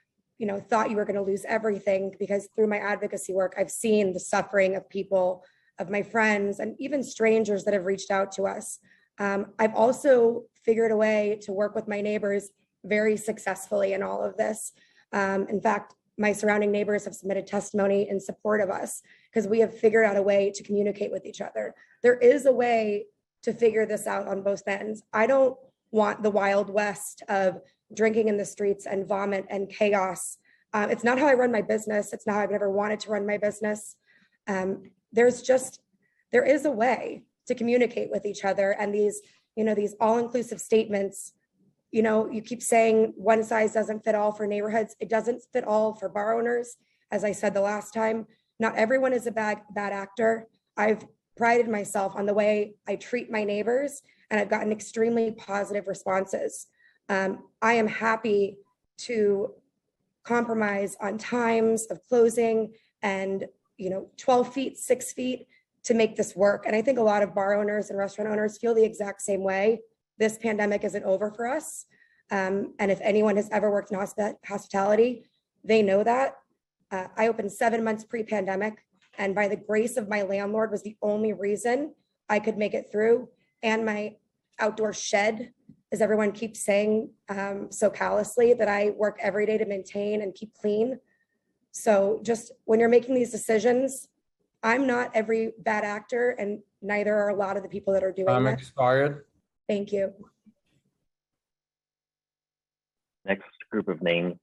Speaker 12: thought you were going to lose everything, because through my advocacy work, I've seen the suffering of people, of my friends, and even strangers that have reached out to us. I've also figured a way to work with my neighbors very successfully in all of this. In fact, my surrounding neighbors have submitted testimony in support of us because we have figured out a way to communicate with each other. There is a way to figure this out on both ends. I don't want the Wild West of drinking in the streets and vomit and chaos. It's not how I run my business. It's not how I've ever wanted to run my business. There is a way to communicate with each other, and these all-inclusive statements, you keep saying one size doesn't fit all for neighborhoods. It doesn't fit all for bar owners. As I said the last time, not everyone is a bad actor. I've prided myself on the way I treat my neighbors, and I've gotten extremely positive responses. I am happy to compromise on times of closing and 12 feet, 6 feet to make this work. And I think a lot of bar owners and restaurant owners feel the exact same way. This pandemic isn't over for us. And if anyone has ever worked in hospitality, they know that. I opened 7 months pre-pandemic, and by the grace of my landlord was the only reason I could make it through. And my outdoor shed, as everyone keeps saying so callously, that I work every day to maintain and keep clean. So just when you're making these decisions, I'm not every bad actor, and neither are a lot of the people that are doing
Speaker 9: Time
Speaker 12: that.
Speaker 9: expired.
Speaker 12: Thank you.
Speaker 20: Next group of names,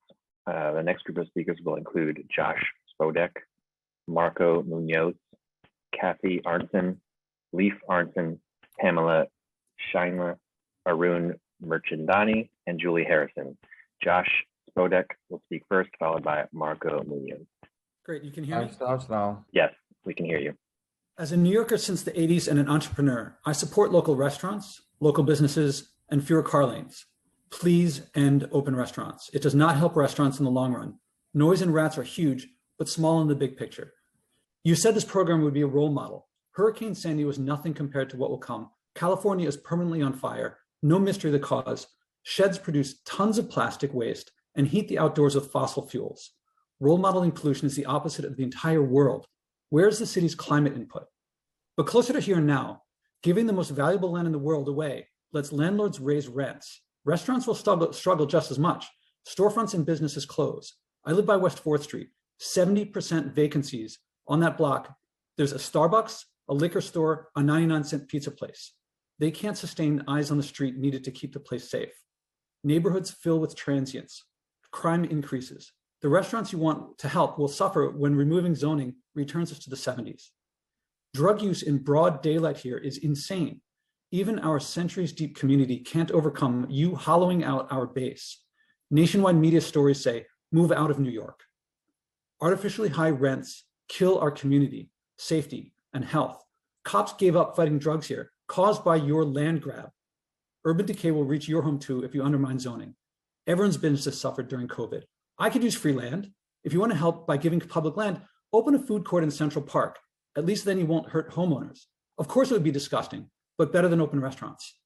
Speaker 20: the next group of speakers will include Josh Spodek, Marco Munoz, Kathy Arnson, Leif Arnson, Pamela Scheinler, Arun Merchandani, and Julie Harrison. Josh Spodek will speak first, followed by Marco Munoz.
Speaker 13: Great, you can hear me?
Speaker 9: Time starts now.
Speaker 20: Yes, we can hear you.
Speaker 13: As a New Yorker since the 80s and an entrepreneur, I support local restaurants, local businesses, and fewer car lanes. Please end open restaurants. It does not help restaurants in the long run. Noise and rats are huge, but small in the big picture. You said this program would be a role model. Hurricane Sandy was nothing compared to what will come. California is permanently on fire. No mystery of the cause. Sheds produce tons of plastic waste and heat the outdoors with fossil fuels. Role modeling pollution is the opposite of the entire world. Where's the city's climate input? But closer to here and now, giving the most valuable land in the world away lets landlords raise rents. Restaurants will struggle just as much. Storefronts and businesses close. I live by West 4th Street. 70% vacancies on that block. There's a Starbucks, a liquor store, a 99-cent pizza place. They can't sustain eyes on the street needed to keep the place safe. Neighborhoods fill with transients. Crime increases. The restaurants you want to help will suffer when removing zoning returns us to the 70s. Drug use in broad daylight here is insane. Even our centuries-deep community can't overcome you hollowing out our base. Nationwide media stories say, move out of New York. Artificially high rents kill our community, safety, and health. Cops gave up fighting drugs here, caused by your land grab. Urban decay will reach your home too if you undermine zoning. Everyone's business suffered during COVID. I could use free land. If you want to help by giving public land, open a food court in Central Park. At least then you won't hurt homeowners. Of course it would be disgusting, but better than open restaurants.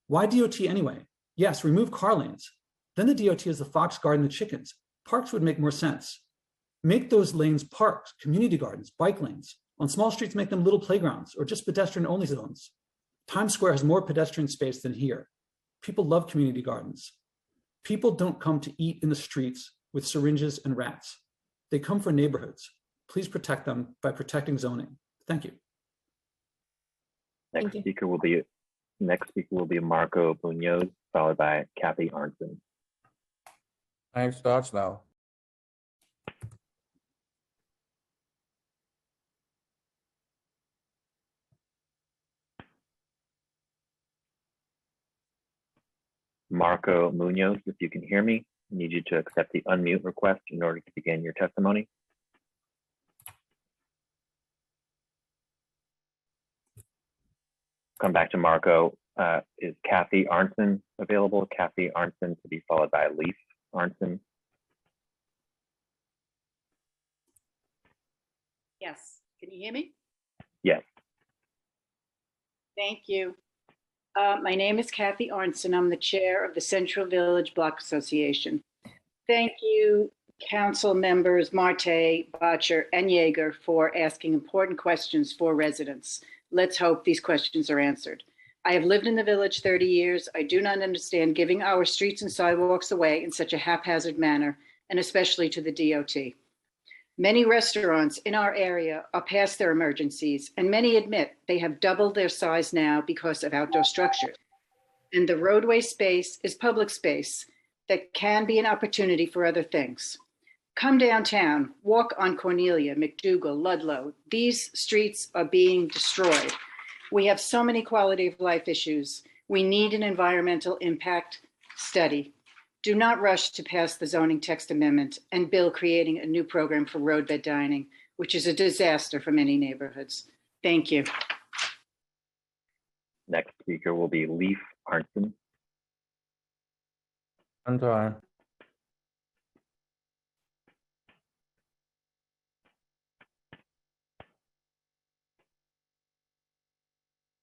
Speaker 13: Why DOT anyway? Yes, remove car lanes. Then the DOT is the fox guarding the chickens. Parks would make more sense. Make those lanes parks, community gardens, bike lanes. On small streets, make them little playgrounds or just pedestrian-only zones. Times Square has more pedestrian space than here. People love community gardens. People don't come to eat in the streets with syringes and rats. They come for neighborhoods. Please protect them by protecting zoning. Thank you.
Speaker 20: Next speaker will be Marco Munoz, followed by Kathy Arnson.
Speaker 9: Time starts now.
Speaker 20: Marco Munoz, if you can hear me, I need you to accept the unmute request in order to begin your testimony. Come back to Marco. Is Kathy Arnson available? Kathy Arnson to be followed by Leif Arnson.
Speaker 7: Yes, can you hear me?
Speaker 20: Yes.
Speaker 7: Thank you. My name is Kathy Arnson. I'm the chair of the Central Village Block Association. Thank you, council members Marte, Botcher, and Yeager for asking important questions for residents. Let's hope these questions are answered. I have lived in the village 30 years. I do not understand giving our streets and sidewalks away in such a haphazard manner, and especially to the DOT. Many restaurants in our area are past their emergencies, and many admit they have doubled their size now because of outdoor structures. And the roadway space is public space that can be an opportunity for other things. Come downtown, walk on Cornelia, McDougal, Ludlow. These streets are being destroyed. We have so many quality of life issues. We need an environmental impact study. Do not rush to pass the zoning text amendment and bill creating a new program for roadbed dining, which is a disaster for many neighborhoods. Thank you.
Speaker 20: Next speaker will be Leif Arnson.
Speaker 9: On time.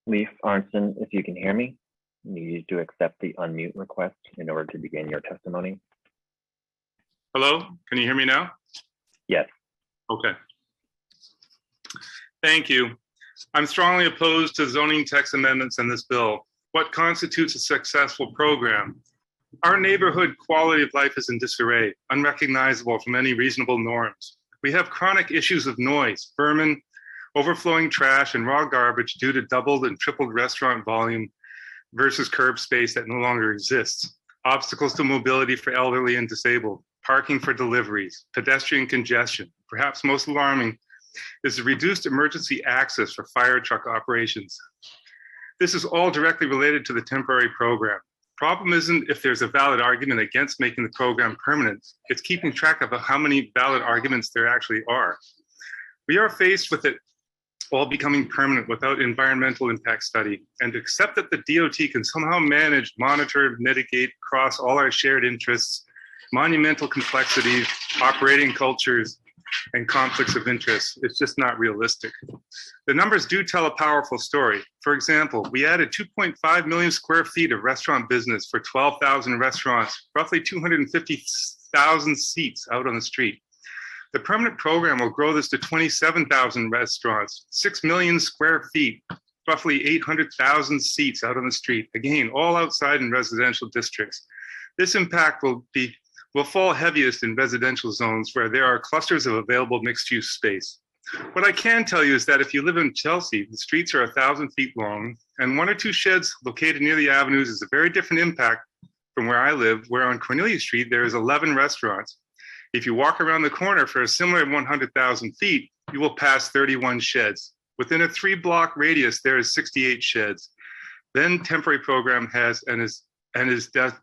Speaker 20: Leif Arnson, if you can hear me, I need you to accept the unmute request in order to begin your testimony.
Speaker 15: Hello, can you hear me now?
Speaker 20: Yes.
Speaker 15: Okay. Thank you. I'm strongly opposed to zoning text amendments in this bill. What constitutes a successful program? Our neighborhood quality of life is in disarray, unrecognizable from any reasonable norms. We have chronic issues of noise, vermin, overflowing trash, and raw garbage due to doubled and tripled restaurant volume versus curb space that no longer exists. Obstacles to mobility for elderly and disabled, parking for deliveries, pedestrian congestion. Perhaps most alarming is the reduced emergency access for fire truck operations. This is all directly related to the temporary program. Problem isn't if there's a valid argument against making the program permanent, it's keeping track of how many valid arguments there actually are. We are faced with it all becoming permanent without environmental impact study, and accept that the DOT can somehow manage, monitor, mitigate across all our shared interests, monumental complexities, operating cultures, and conflicts of interest. It's just not realistic. The numbers do tell a powerful story. For example, we added 2.5 million square feet of restaurant business for 12,000 restaurants, roughly 250,000 seats out on the street. The permanent program will grow this to 27,000 restaurants, 6 million square feet, roughly 800,000 seats out on the street. Again, all outside in residential districts. This impact will be will fall heaviest in residential zones where there are clusters of available mixed-use space. What I can tell you is that if you live in Chelsea, the streets are 1,000 feet long, and 1 or 2 sheds located near the avenues is a very different impact from where I live, where on Cornelia Street there is 11 restaurants. If you walk around the corner for a similar 100,000 feet, you will pass 31 sheds. Within a 3-block radius, there is 68 sheds. Then temporary program has and is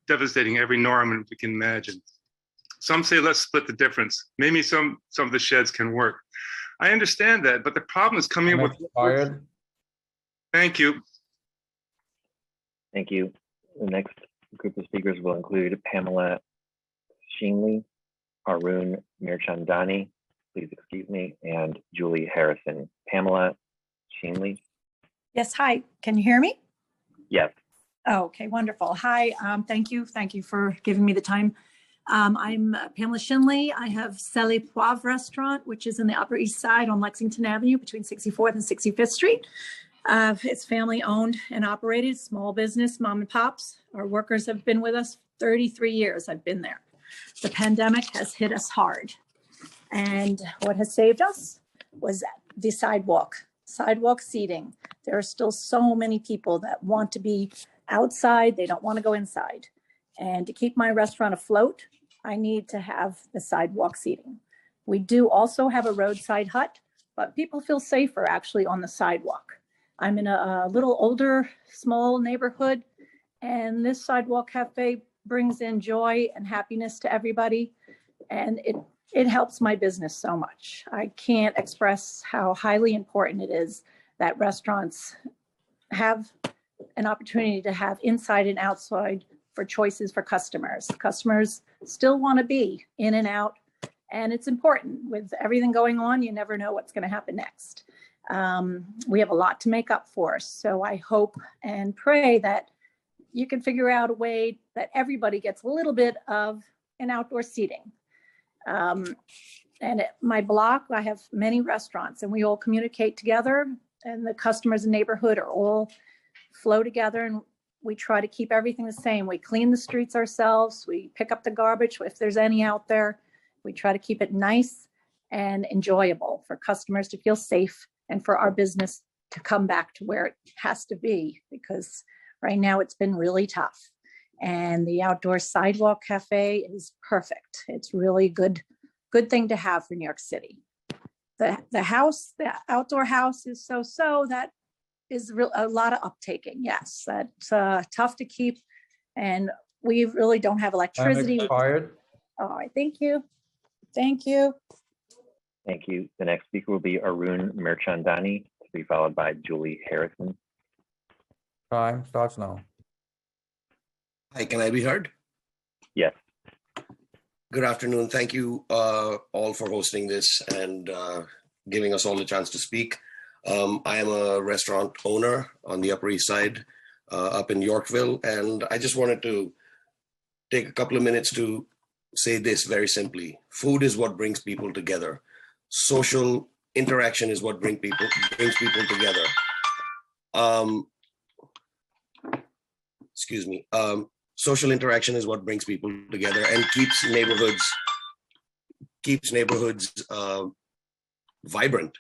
Speaker 15: devastating every norm we can imagine. Some say, let's split the difference. Maybe some of the sheds can work. I understand that, but the problem is coming up with. Thank you.
Speaker 20: Thank you. The next group of speakers will include Pamela Sheenley, Arun Mirchandani, please excuse me, and Julie Harrison. Pamela Sheenley.
Speaker 1: Yes, hi. Can you hear me?
Speaker 20: Yes.
Speaker 1: Oh, okay, wonderful. Hi, thank you. Thank you for giving me the time. I'm Pamela Shinley. I have Salé Poivre restaurant, which is in the Upper East Side on Lexington Avenue between 64th and 65th Street. It's family owned and operated, small business, mom and pops. Our workers have been with us 33 years. I've been there. The pandemic has hit us hard. And what has saved us was the sidewalk seating. There are still so many people that want to be outside. They don't want to go inside. And to keep my restaurant afloat, I need to have the sidewalk seating. We do also have a roadside hut, but people feel safer actually on the sidewalk. I'm in a little older, small neighborhood, and this sidewalk cafe brings in joy and happiness to everybody. And it helps my business so much. I can't express how highly important it is that restaurants have an opportunity to have inside and outside for choices for customers. Customers still want to be in and out, and it's important. With everything going on, you never know what's going to happen next. We have a lot to make up for, so I hope and pray that you can figure out a way that everybody gets a little bit of an outdoor seating. And at my block, I have many restaurants, and we all communicate together, and the customers in the neighborhood are all flow together, and we try to keep everything the same. We clean the streets ourselves. We pick up the garbage if there's any out there. We try to keep it nice and enjoyable for customers to feel safe and for our business to come back to where it has to be, because right now it's been really tough. And the outdoor sidewalk cafe is perfect. It's really good thing to have for New York City. The outdoor house is so that is a lot of uptaking. Yes, that's tough to keep, and we really don't have electricity.
Speaker 9: All
Speaker 1: right, thank you. Thank you.
Speaker 20: Thank you. The next speaker will be Arun Mirchandani, to be followed by Julie Harrison.
Speaker 9: Time starts now.
Speaker 16: Hi, can I be heard?
Speaker 20: Yes.
Speaker 16: Good afternoon. Thank you all for hosting this and giving us all a chance to speak. I am a restaurant owner on the Upper East Side up in Yorkville, and I just wanted to take a couple of minutes to say this very simply. Food is what brings people together. Social interaction is what brings people together. Social interaction is what brings people together and keeps neighborhoods vibrant.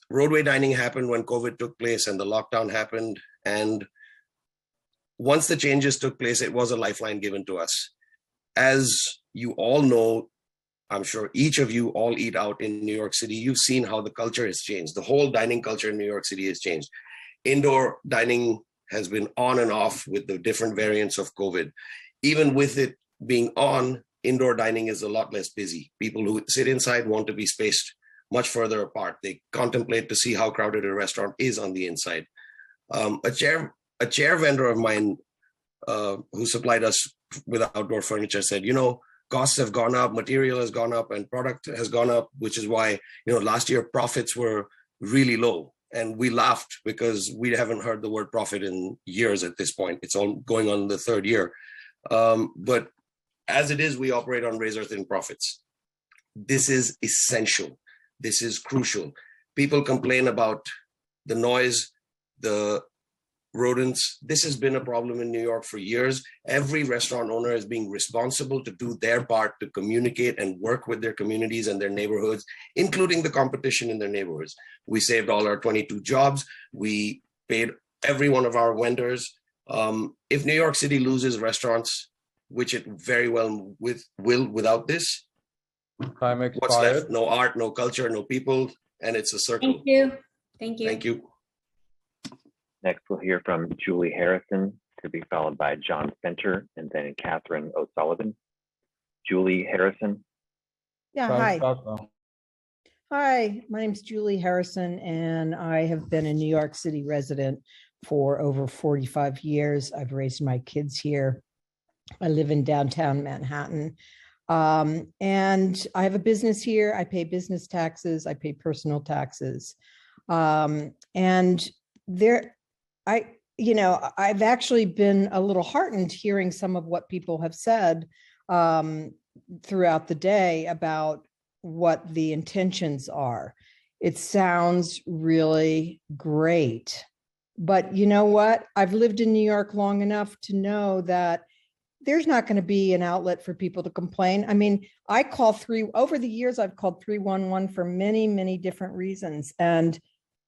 Speaker 16: Roadway dining happened when COVID took place and the lockdown happened. And once the changes took place, it was a lifeline given to us. As you all know, I'm sure each of you all eat out in New York City. You've seen how the culture has changed. The whole dining culture in New York City has changed. Indoor dining has been on and off with the different variants of COVID. Even with it being on, indoor dining is a lot less busy. People who sit inside want to be spaced much further apart. They contemplate to see how crowded a restaurant is on the inside. A chair vendor of mine who supplied us with outdoor furniture said, costs have gone up, material has gone up, and product has gone up, which is why, last year profits were really low. And we laughed because we haven't heard the word profit in years at this point. It's all going on the third year. But as it is, we operate on razor thin profits. This is essential. This is crucial. People complain about the noise, the rodents. This has been a problem in New York for years. Every restaurant owner is being responsible to do their part to communicate and work with their communities and their neighborhoods, including the competition in their neighborhoods. We saved all our 22 jobs. We paid every one of our vendors. If New York City loses restaurants, which it very well will without this,
Speaker 9: Time
Speaker 16: what's
Speaker 9: expired.
Speaker 16: left? No art, no culture, no people, and it's a circle.
Speaker 3: Thank you. Thank you.
Speaker 16: Thank you.
Speaker 20: Next, we'll hear from Julie Harrison, to be followed by John Center and then Catherine O'Sullivan. Julie Harrison.
Speaker 6: Yeah,
Speaker 9: Time
Speaker 6: hi.
Speaker 9: starts now.
Speaker 6: Hi, my name's Julie Harrison, and I have been a New York City resident for over 45 years. I've raised my kids here. I live in downtown Manhattan. And I have a business here. I pay business taxes. I pay personal taxes. And I've actually been a little heartened hearing some of what people have said throughout the day about what the intentions are. It sounds really great. But you know what? I've lived in New York long enough to know that there's not going to be an outlet for people to complain. I mean, over the years, I've called 311 for many, many different reasons and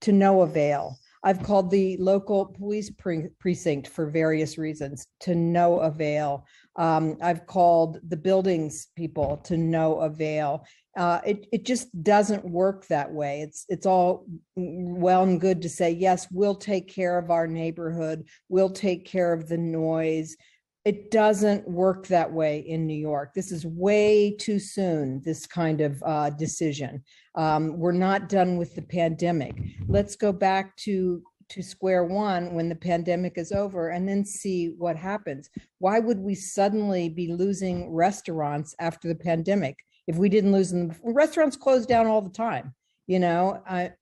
Speaker 6: to no avail. I've called the local police precinct for various reasons to no avail. I've called the buildings people to no avail. It just doesn't work that way. It's all well and good to say, yes, we'll take care of our neighborhood. We'll take care of the noise. It doesn't work that way in New York. This is way too soon, this kind of decision. We're not done with the pandemic. Let's go back to square one when the pandemic is over and then see what happens. Why would we suddenly be losing restaurants after the pandemic? If we didn't lose them, restaurants close down all the time.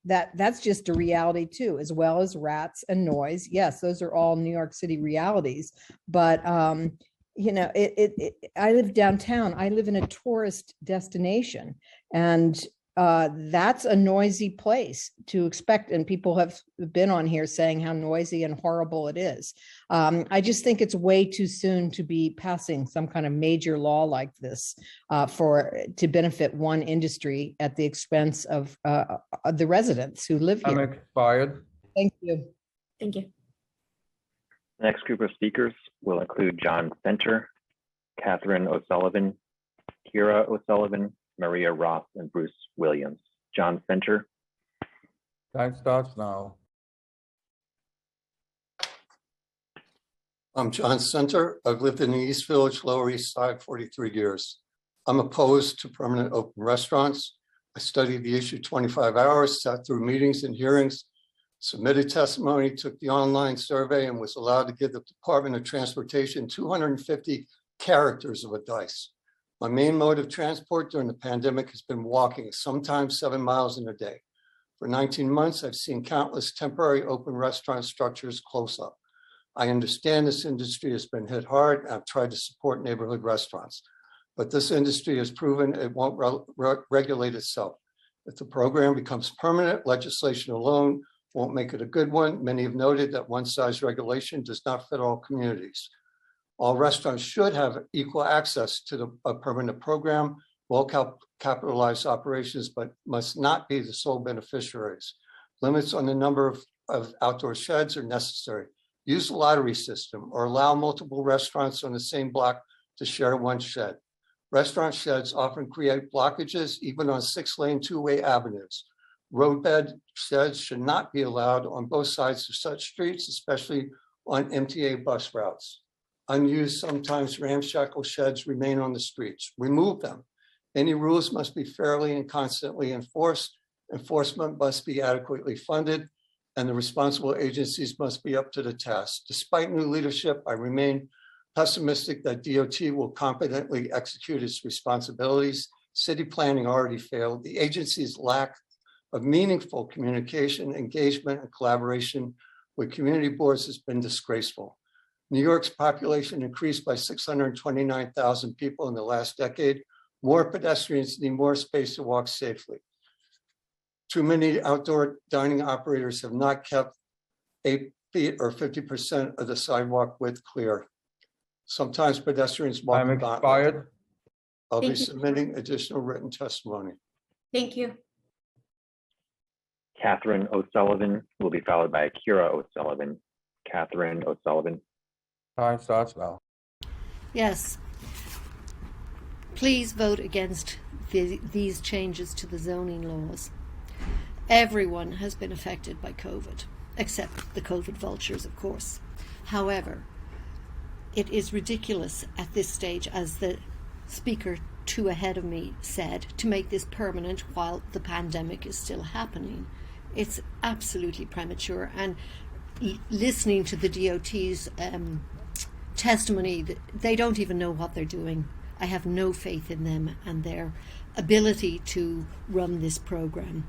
Speaker 6: That's just a reality too, as well as rats and noise. Yes, those are all New York City realities. But I live downtown. I live in a tourist destination, and that's a noisy place to expect. And people have been on here saying how noisy and horrible it is. I just think it's way too soon to be passing some kind of major law like this to benefit one industry at the expense of the residents who live
Speaker 9: Time
Speaker 6: here.
Speaker 9: expired.
Speaker 6: Thank you.
Speaker 3: Thank you.
Speaker 20: The next group of speakers will include John Center, Catherine O'Sullivan, Kira O'Sullivan, Maria Ross, and Bruce Williams. John Center.
Speaker 9: Time starts now.
Speaker 11: I'm John Center. I've lived in the East Village, Lower East Side, 43 years. I'm opposed to permanent open restaurants. I studied the issue 25 hours, sat through meetings and hearings, submitted testimony, took the online survey, and was allowed to give the Department of Transportation 250 characters of advice. My main mode of transport during the pandemic has been walking, sometimes 7 miles in a day. For 19 months, I've seen countless temporary open restaurant structures close up. I understand this industry has been hit hard, and I've tried to support neighborhood restaurants, but this industry has proven it won't regulate itself. If the program becomes permanent, legislation alone won't make it a good one. Many have noted that one-size regulation does not fit all communities. All restaurants should have equal access to a permanent program, well-capitalized operations, but must not be the sole beneficiaries. Limits on the number of outdoor sheds are necessary. Use the lottery system or allow multiple restaurants on the same block to share one shed. Restaurant sheds often create blockages even on 6-lane two-way avenues. Roadbed sheds should not be allowed on both sides of such streets, especially on MTA bus routes. Unused, sometimes ramshackle sheds remain on the streets. Remove them. Any rules must be fairly and constantly enforced. Enforcement must be adequately funded, and the responsible agencies must be up to the task. Despite new leadership, I remain pessimistic that DOT will competently execute its responsibilities. City planning already failed. The agency's lack of meaningful communication, engagement, and collaboration with community boards has been disgraceful. New York's population increased by 629,000 people in the last decade. More pedestrians need more space to walk safely. Too many outdoor dining operators have not kept a feet or 50% of the sidewalk width clear. Sometimes pedestrians walk
Speaker 9: Time
Speaker 11: the gauntlet.
Speaker 9: expired.
Speaker 11: I'll be
Speaker 3: Thank you.
Speaker 11: submitting additional written testimony.
Speaker 3: Thank you.
Speaker 20: Catherine O'Sullivan will be followed by Kira O'Sullivan. Catherine O'Sullivan.
Speaker 9: Time starts now.
Speaker 14: Yes. Please vote against these changes to the zoning laws. Everyone has been affected by COVID, except the COVID vultures, of course. However, it is ridiculous at this stage, as the speaker two ahead of me said, to make this permanent while the pandemic is still happening. It's absolutely premature. And listening to the DOT's testimony, they don't even know what they're doing. I have no faith in them and their ability to run this program.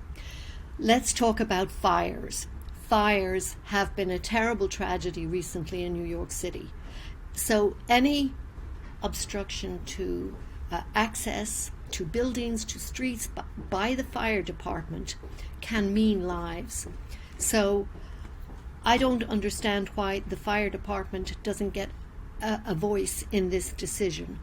Speaker 14: Let's talk about fires. Fires have been a terrible tragedy recently in New York City. So any obstruction to access to buildings, to streets by the fire department can mean lives. So I don't understand why the fire department doesn't get a voice in this decision.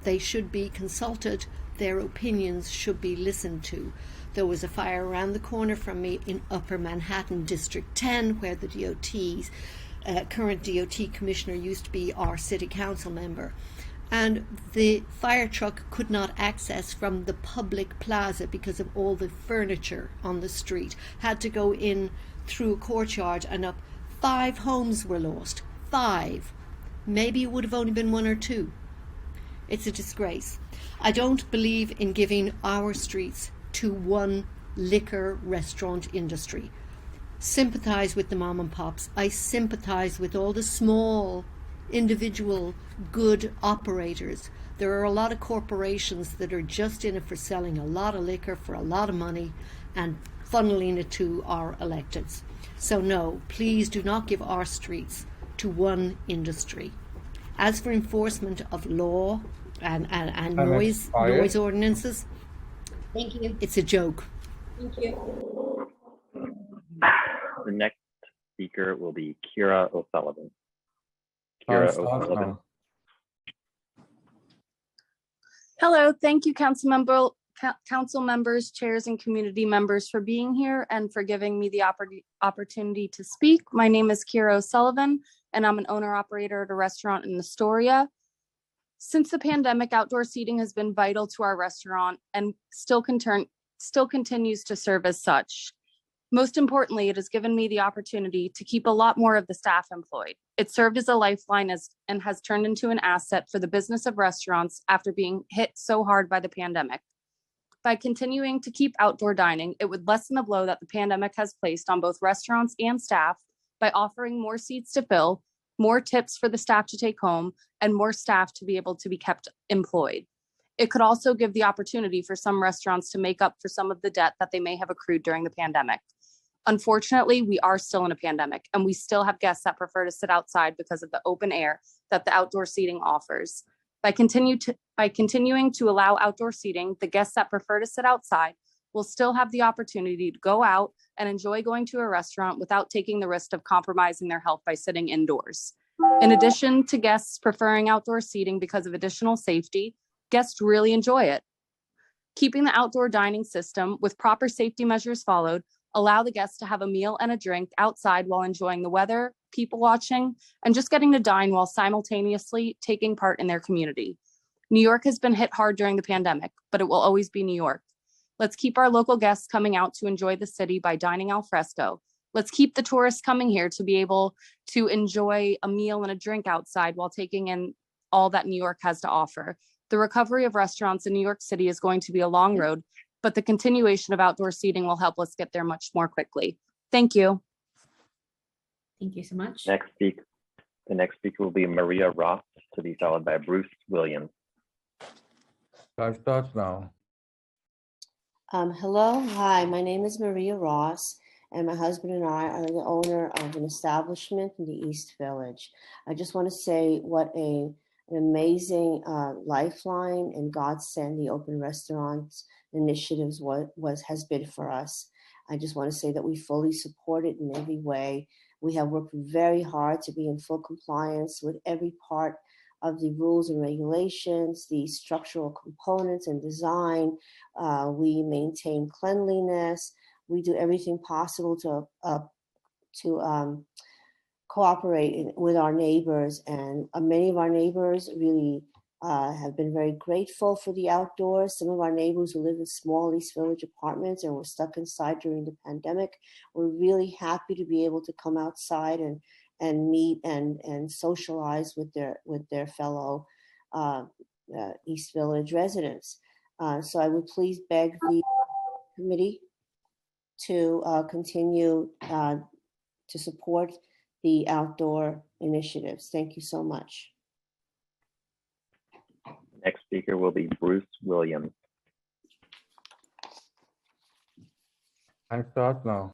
Speaker 14: They should be consulted. Their opinions should be listened to. There was a fire around the corner from me in Upper Manhattan, District 10, where the DOT's current DOT commissioner used to be our city council member. And the fire truck could not access from the public plaza because of all the furniture on the street. Had to go in through a courtyard and up. 5 homes were lost. 5. Maybe it would have only been 1 or 2. It's a disgrace. I don't believe in giving our streets to one liquor restaurant industry. Sympathize with the mom and pops. I sympathize with all the small individual good operators. There are a lot of corporations that are just in it for selling a lot of liquor for a lot of money and funneling it to our electeds. So no, please do not give our streets to one industry. As for enforcement of law and noise ordinances,
Speaker 3: thank you.
Speaker 14: It's a joke.
Speaker 3: Thank you.
Speaker 20: The next speaker will be Kira O'Sullivan.
Speaker 9: Time
Speaker 20: Kira
Speaker 9: starts
Speaker 20: O'Sullivan.
Speaker 9: now.
Speaker 22: Hello, thank you, council members, chairs, and community members for being here and for giving me the opportunity to speak. My name is Kira O'Sullivan, and I'm an owner-operator at a restaurant in Astoria. Since the pandemic, outdoor seating has been vital to our restaurant and still continues to serve as such. Most importantly, it has given me the opportunity to keep a lot more of the staff employed. It served as a lifeline and has turned into an asset for the business of restaurants after being hit so hard by the pandemic. By continuing to keep outdoor dining, it would lessen the blow that the pandemic has placed on both restaurants and staff by offering more seats to fill, more tips for the staff to take home, and more staff to be able to be kept employed. It could also give the opportunity for some restaurants to make up for some of the debt that they may have accrued during the pandemic. Unfortunately, we are still in a pandemic, and we still have guests that prefer to sit outside because of the open air that the outdoor seating offers. By continuing to allow outdoor seating, the guests that prefer to sit outside will still have the opportunity to go out and enjoy going to a restaurant without taking the risk of compromising their health by sitting indoors. In addition to guests preferring outdoor seating because of additional safety, guests really enjoy it. Keeping the outdoor dining system with proper safety measures followed allow the guests to have a meal and a drink outside while enjoying the weather, people watching, and just getting to dine while simultaneously taking part in their community. New York has been hit hard during the pandemic, but it will always be New York. Let's keep our local guests coming out to enjoy the city by dining al fresco. Let's keep the tourists coming here to be able to enjoy a meal and a drink outside while taking in all that New York has to offer. The recovery of restaurants in New York City is going to be a long road, but the continuation of outdoor seating will help us get there much more quickly. Thank you.
Speaker 3: Thank you so much.
Speaker 20: The next speaker will be Maria Ross, to be followed by Bruce Williams.
Speaker 9: Time starts now.
Speaker 23: Hello, hi, my name is Maria Ross, and my husband and I are the owner of an establishment in the East Village. I just want to say what an amazing lifeline and godsend the open restaurants initiatives has been for us. I just want to say that we fully support it in every way. We have worked very hard to be in full compliance with every part of the rules and regulations, the structural components and design. We maintain cleanliness. We do everything possible to cooperate with our neighbors, and many of our neighbors really have been very grateful for the outdoors. Some of our neighbors who live in small East Village apartments and were stuck inside during the pandemic were really happy to be able to come outside and meet and socialize with their fellow East Village residents. So I would please beg the committee to continue to support the outdoor initiatives. Thank you so much.
Speaker 20: Next speaker will be Bruce Williams.
Speaker 9: Time starts now.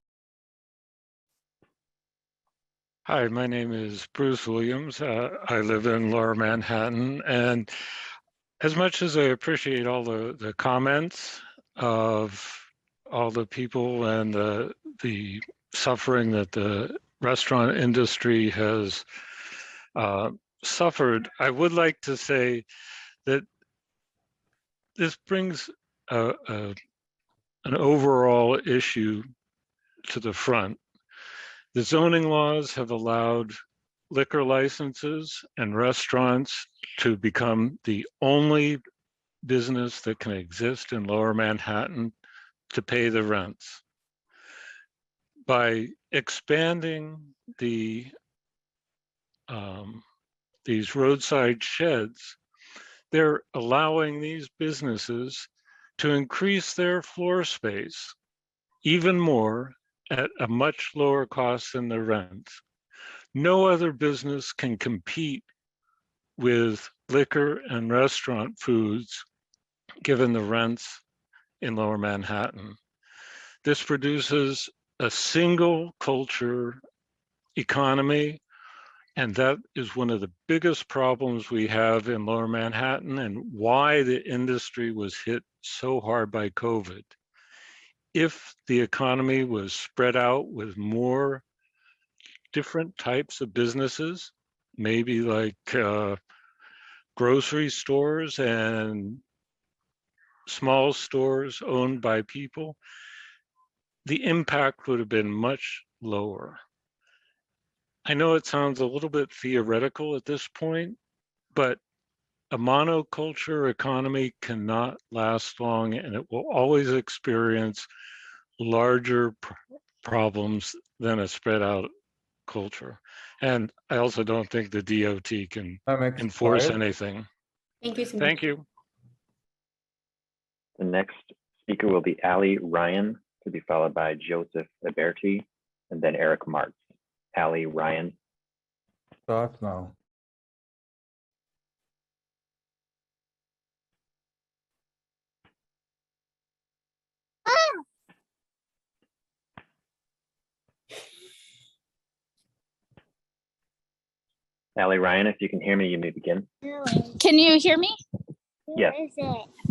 Speaker 4: Hi, my name is Bruce Williams. I live in Lower Manhattan, and as much as I appreciate all the comments of all the people and the suffering that the restaurant industry has suffered, I would like to say that this brings an overall issue to the front. The zoning laws have allowed liquor licenses and restaurants to become the only business that can exist in Lower Manhattan to pay the rents. By expanding these roadside sheds, they're allowing these businesses to increase their floor space even more at a much lower cost than the rent. No other business can compete with liquor and restaurant foods given the rents in Lower Manhattan. This produces a single culture economy, and that is one of the biggest problems we have in Lower Manhattan and why the industry was hit so hard by COVID. If the economy was spread out with more different types of businesses, maybe like grocery stores and small stores owned by people, the impact would have been much lower. I know it sounds a little bit theoretical at this point, but a monoculture economy cannot last long, and it will always experience larger problems than a spread out culture. And I also don't think the DOT can enforce anything.
Speaker 3: Thank you so much.
Speaker 4: Thank you.
Speaker 20: The next speaker will be Ali Ryan, to be followed by Joseph Alberti, and then Eric Martz. Ali Ryan.
Speaker 9: Starts now.
Speaker 20: Ali Ryan, if you can hear me, you may begin.
Speaker 5: Can you hear me?
Speaker 20: Yes.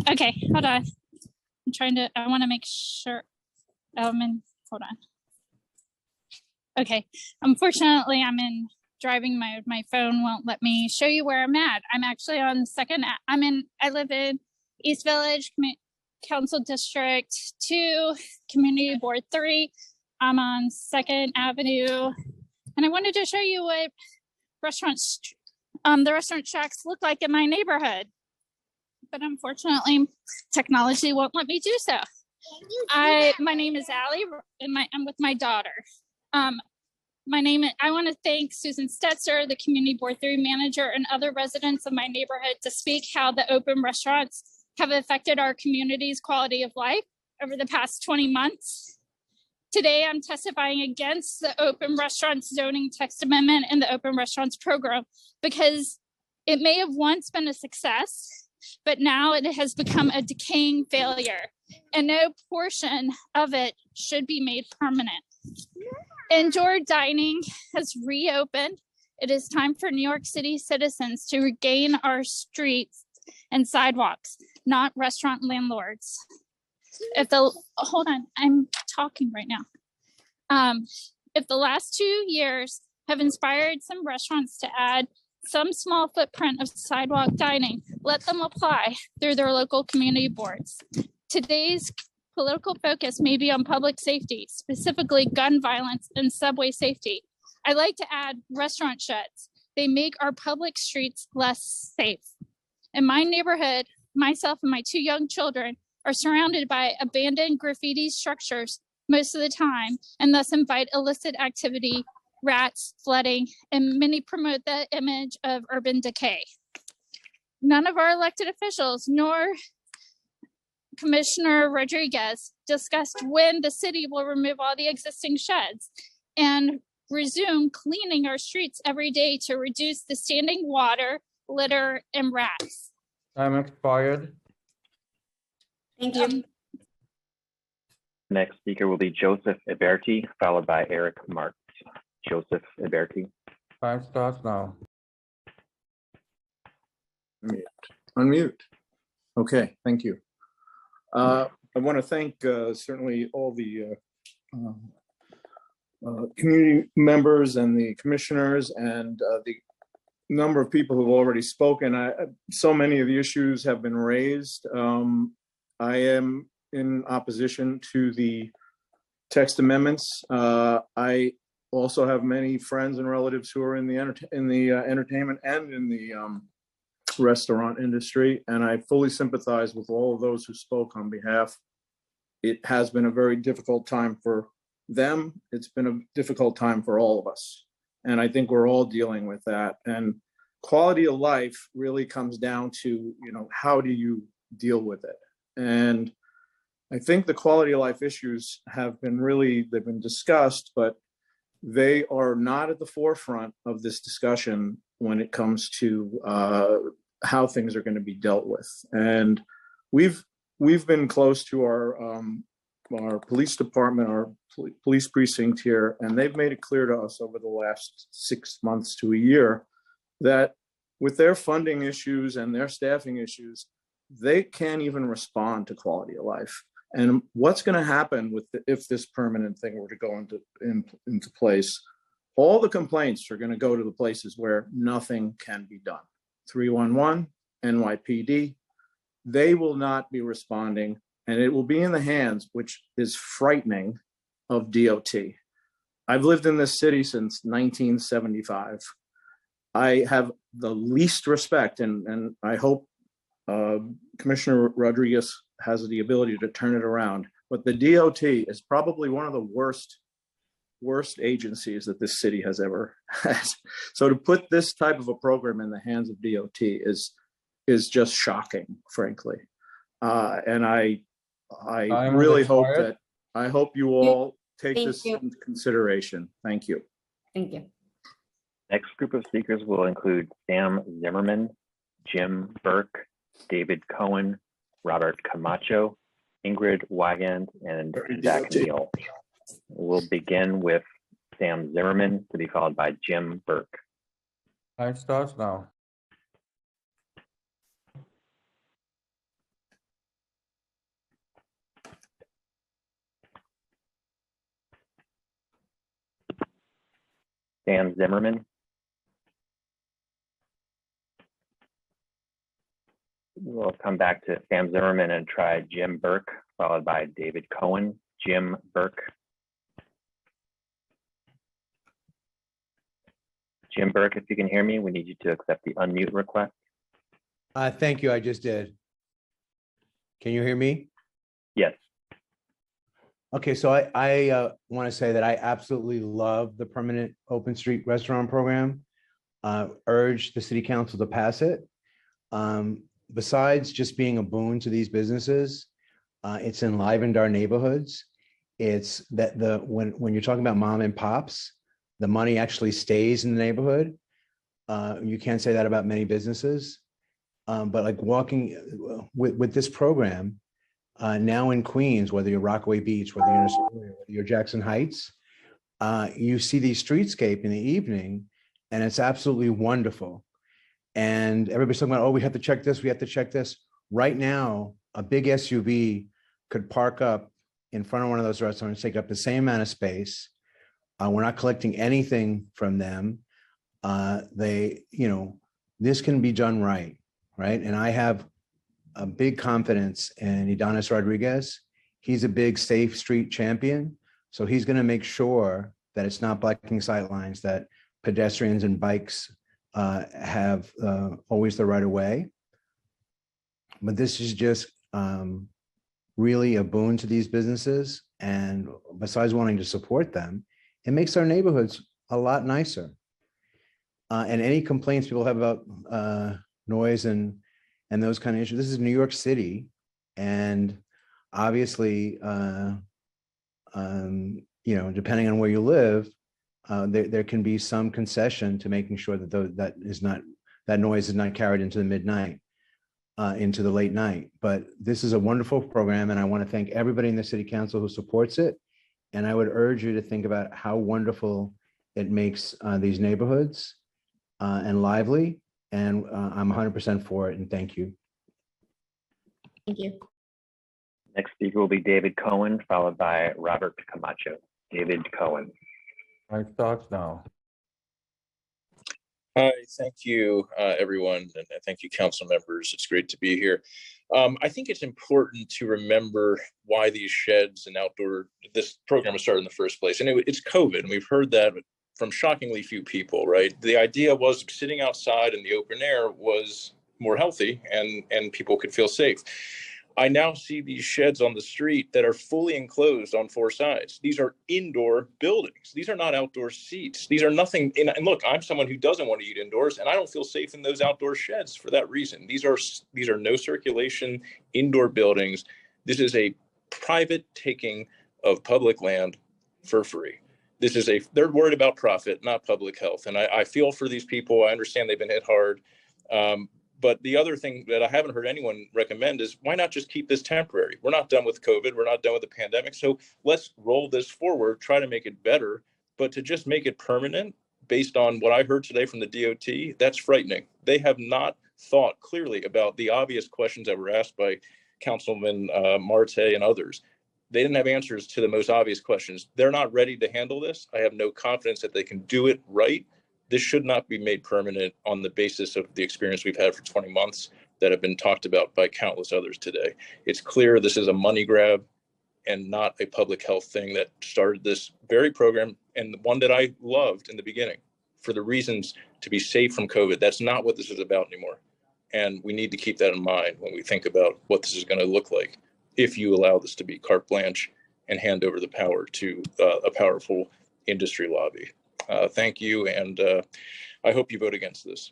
Speaker 5: Okay, hold on. I want to make sure. Hold on. Okay, unfortunately, driving. My phone won't let me show you where I'm at. I'm actually on I live in East Village Council District 2, Community Board 3. I'm on 2nd Avenue, and I wanted to show you what the restaurant shacks look like in my neighborhood. But unfortunately, technology won't let me do so. My name is Allie, and I'm with my daughter. I want to thank Susan Stetzer, the Community Board 3 manager, and other residents of my neighborhood to speak how the open restaurants have affected our community's quality of life over the past 20 months. Today, I'm testifying against the open restaurants zoning text amendment and the open restaurants program because it may have once been a success, but now it has become a decaying failure, and no portion of it should be made permanent. Indoor dining has reopened. It is time for New York City citizens to regain our streets and sidewalks, not restaurant landlords. Hold on, I'm talking right now. If the last 2 years have inspired some restaurants to add some small footprint of sidewalk dining, let them apply through their local community boards. Today's political focus may be on public safety, specifically gun violence and subway safety. I like to add restaurant sheds. They make our public streets less safe. In my neighborhood, myself and my 2 young children are surrounded by abandoned graffiti structures most of the time, and thus invite illicit activity, rats, flooding, and many promote the image of urban decay. None of our elected officials nor Commissioner Rodriguez discussed when the city will remove all the existing sheds and resume cleaning our streets every day to reduce the standing water, litter, and rats.
Speaker 9: Time expired.
Speaker 3: Thank you.
Speaker 20: Next speaker will be Joseph Eberti, followed by Eric Martz. Joseph Eberti.
Speaker 9: Time starts now.
Speaker 17: Unmute. Okay, thank you. I want to thank certainly all the community members and the commissioners and the number of people who've already spoken. So many of the issues have been raised. I am in opposition to the text amendments. I also have many friends and relatives who are in the entertainment and in the restaurant industry, and I fully sympathize with all of those who spoke on behalf. It has been a very difficult time for them. It's been a difficult time for all of us, and I think we're all dealing with that. And quality of life really comes down to, how do you deal with it? And I think the quality of life issues they've been discussed, but they are not at the forefront of this discussion when it comes to how things are going to be dealt with. And we've been close to our police department, our police precinct here, and they've made it clear to us over the last 6 months to a year that with their funding issues and their staffing issues, they can't even respond to quality of life. And what's going to happen if this permanent thing were to go into place? All the complaints are going to go to the places where nothing can be done. 311, NYPD, they will not be responding, and it will be in the hands, which is frightening, of DOT. I've lived in this city since 1975. I have the least respect, and I hope Commissioner Rodriguez has the ability to turn it around. But the DOT is probably one of the worst agencies that this city has ever had. So to put this type of a program in the hands of DOT is just shocking, frankly. And I really hope you all take this into consideration. Thank you.
Speaker 3: Thank you.
Speaker 20: Next group of speakers will include Sam Zimmerman, Jim Burke, David Cohen, Robert Camacho, Ingrid Wigand, and Zach Neal. We'll begin with Sam Zimmerman, to be followed by Jim Burke.
Speaker 9: Time starts now.
Speaker 20: Sam Zimmerman. We'll come back to Sam Zimmerman and try Jim Burke, followed by David Cohen. Jim Burke. Jim Burke, if you can hear me, we need you to accept the unmute request.
Speaker 18: Thank you, I just did. Can you hear me?
Speaker 20: Yes.
Speaker 18: Okay, so I want to say that I absolutely love the permanent open street restaurant program. Urge the city council to pass it. Besides just being a boon to these businesses, it's enlivened our neighborhoods. It's that when you're talking about mom and pops, the money actually stays in the neighborhood. You can't say that about many businesses, but like walking with this program, now in Queens, whether you're Rockaway Beach, whether you're Jackson Heights, you see the streetscape in the evening, and it's absolutely wonderful. And everybody's talking about, oh, we have to check this, we have to check this. Right now, a big SUV could park up in front of one of those restaurants, take up the same amount of space. We're not collecting anything from them. This can be done right. And I have a big confidence in Adonis Rodriguez. He's a big Safe Street champion. So he's going to make sure that it's not blocking sightlines, that pedestrians and bikes have always the right of way. But this is just really a boon to these businesses. And besides wanting to support them, it makes our neighborhoods a lot nicer. And any complaints people have about noise and those kind of issues, this is New York City. And obviously, depending on where you live, there can be some concession to making sure that that noise is not carried into the midnight, into the late night. But this is a wonderful program, and I want to thank everybody in the City Council who supports it. And I would urge you to think about how wonderful it makes these neighborhoods and lively. And I'm 100% for it. And thank you.
Speaker 3: Thank you.
Speaker 20: Next speaker will be David Cohen, followed by Robert Camacho. David Cohen.
Speaker 9: Time starts now.
Speaker 2: Hi, thank you, everyone, and thank you, council members. It's great to be here. I think it's important to remember why these sheds and this program was started in the first place. And it's COVID, and we've heard that from shockingly few people, right? The idea was sitting outside in the open air was more healthy and people could feel safe. I now see these sheds on the street that are fully enclosed on four sides. These are indoor buildings. These are not outdoor seats. These are nothing. And look, I'm someone who doesn't want to eat indoors, and I don't feel safe in those outdoor sheds for that reason. These are no circulation indoor buildings. This is a private taking of public land for free. They're worried about profit, not public health. And I feel for these people. I understand they've been hit hard. But the other thing that I haven't heard anyone recommend is why not just keep this temporary? We're not done with COVID. We're not done with the pandemic. So let's roll this forward, try to make it better. But to just make it permanent based on what I heard today from the DOT, that's frightening. They have not thought clearly about the obvious questions that were asked by Councilman Marte and others. They didn't have answers to the most obvious questions. They're not ready to handle this. I have no confidence that they can do it right. This should not be made permanent on the basis of the experience we've had for 20 months that have been talked about by countless others today. It's clear this is a money grab and not a public health thing that started this very program, and one that I loved in the beginning for the reasons to be safe from COVID. That's not what this is about anymore. And we need to keep that in mind when we think about what this is going to look like if you allow this to be carte blanche and hand over the power to a powerful industry lobby. Thank you, and I hope you vote against this.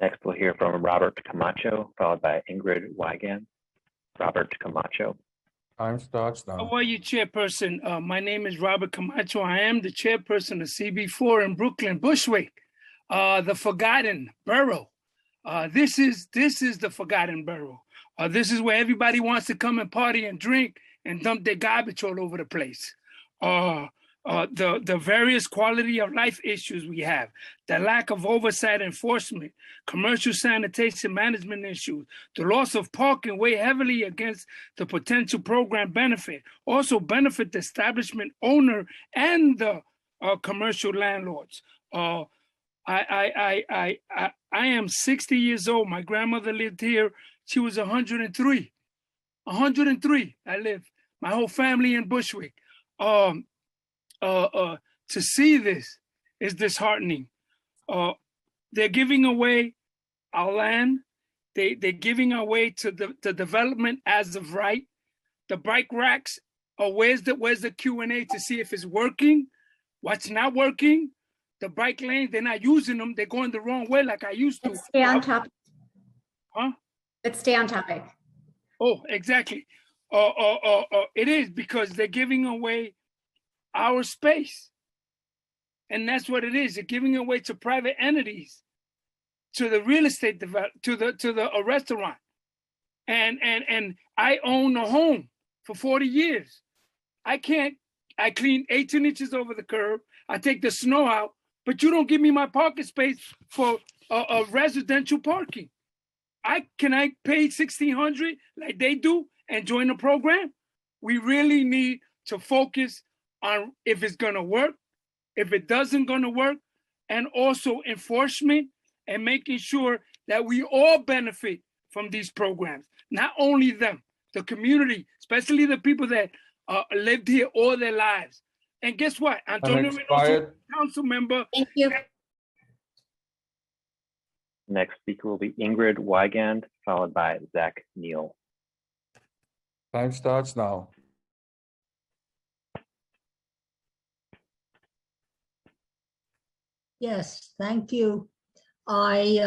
Speaker 20: Next, we'll hear from Robert Camacho, followed by Ingrid Wiegand. Robert Camacho.
Speaker 9: Time starts now.
Speaker 19: How are you, Chairperson? My name is Robert Camacho. I am the chairperson of CB4 in Brooklyn, Bushwick, the forgotten borough. This is the forgotten borough. This is where everybody wants to come and party and drink and dump their garbage all over the place. The various quality of life issues we have, the lack of oversight enforcement, commercial sanitation management issues, the loss of parking weigh heavily against the potential program benefit, also benefit the establishment owner and the commercial landlords. I am 60 years old. My grandmother lived here. She was 103. 103. I lived. My whole family in Bushwick. To see this is disheartening. They're giving away our land. They're giving away to the development as of right. The bike racks. Where's the Q&A to see if it's working? What's not working? The bike lanes, they're not using them. They're going the wrong way like I used to.
Speaker 3: Let's stay on topic.
Speaker 19: Huh?
Speaker 3: Let's stay on topic.
Speaker 19: Oh, exactly. It is because they're giving away our space. And that's what it is. They're giving away to private entities, to the real estate to the restaurant. And I own a home for 40 years. I clean 18 inches over the curb. I take the snow out, but you don't give me my parking space for a residential parking. Can I pay $1,600 like they do and join the program? We really need to focus on if it's going to work, if it doesn't going to work, and also enforcement and making sure that we all benefit from these programs, not only them, the community, especially the people that lived here all their lives. And guess what? Antonio Reynoso, council member.
Speaker 3: Thank you.
Speaker 20: Next speaker will be Ingrid Wygand, followed by Zach Neal.
Speaker 9: Time starts now.
Speaker 8: Yes, thank you. I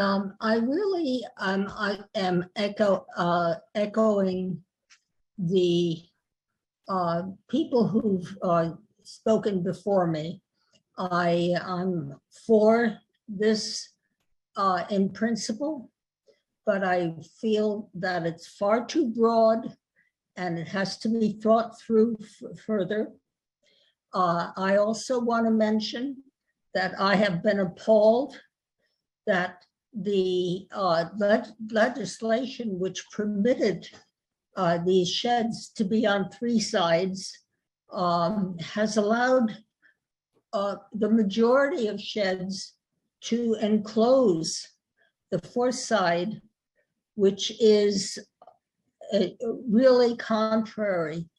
Speaker 8: really I am echoing the people who've spoken before me. I'm for this in principle, but I feel that it's far too broad and it has to be thought through further. I also want to mention that I have been appalled that the legislation which permitted these sheds to be on 3 sides has allowed the majority of sheds to enclose the 4th side, which is really contrary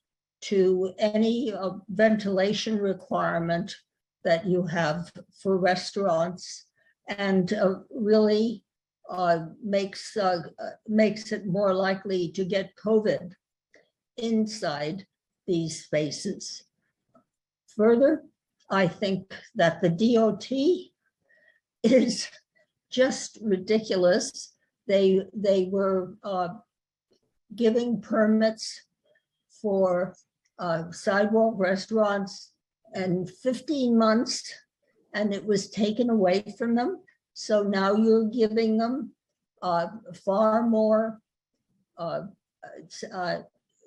Speaker 8: to any ventilation requirement that you have for restaurants, and really makes it more likely to get COVID inside these spaces. Further, I think that the DOT is just ridiculous. They were giving permits for sidewalk restaurants in 15 months, and it was taken away from them. So now you're giving them far more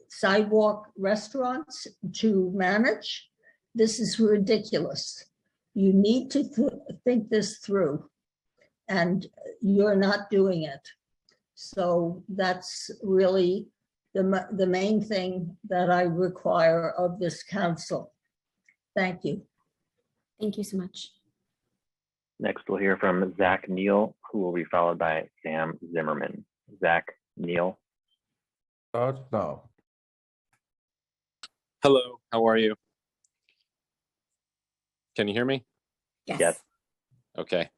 Speaker 8: sidewalk restaurants to manage. This is ridiculous. You need to think this through, and you're not doing it. So that's really the main thing that I require of this council. Thank you.
Speaker 3: Thank you so much.
Speaker 20: Next, we'll hear from Zach Neal, who will be followed by Sam Zimmerman. Zach Neal.
Speaker 9: Starts now.
Speaker 10: Hello, how are you? Can you hear me?
Speaker 3: Yes.
Speaker 10: Okay.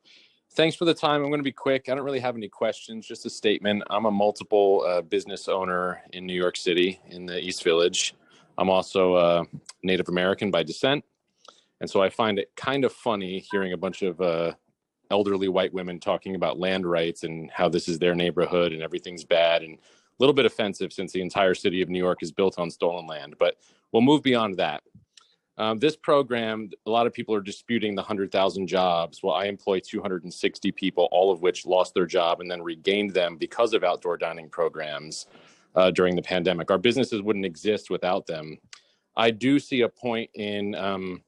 Speaker 10: Thanks for the time. I'm going to be quick. I don't really have any questions, just a statement. I'm a multiple business owner in New York City in the East Village. I'm also Native American by descent. And so I find it kind of funny hearing a bunch of elderly white women talking about land rights and how this is their neighborhood and everything's bad, and a little bit offensive since the entire city of New York is built on stolen land. But we'll move beyond that. This program, a lot of people are disputing the 100,000 jobs. Well, I employ 260 people, all of which lost their job and then regained them because of outdoor dining programs during the pandemic. Our businesses wouldn't exist without them. I do see a point in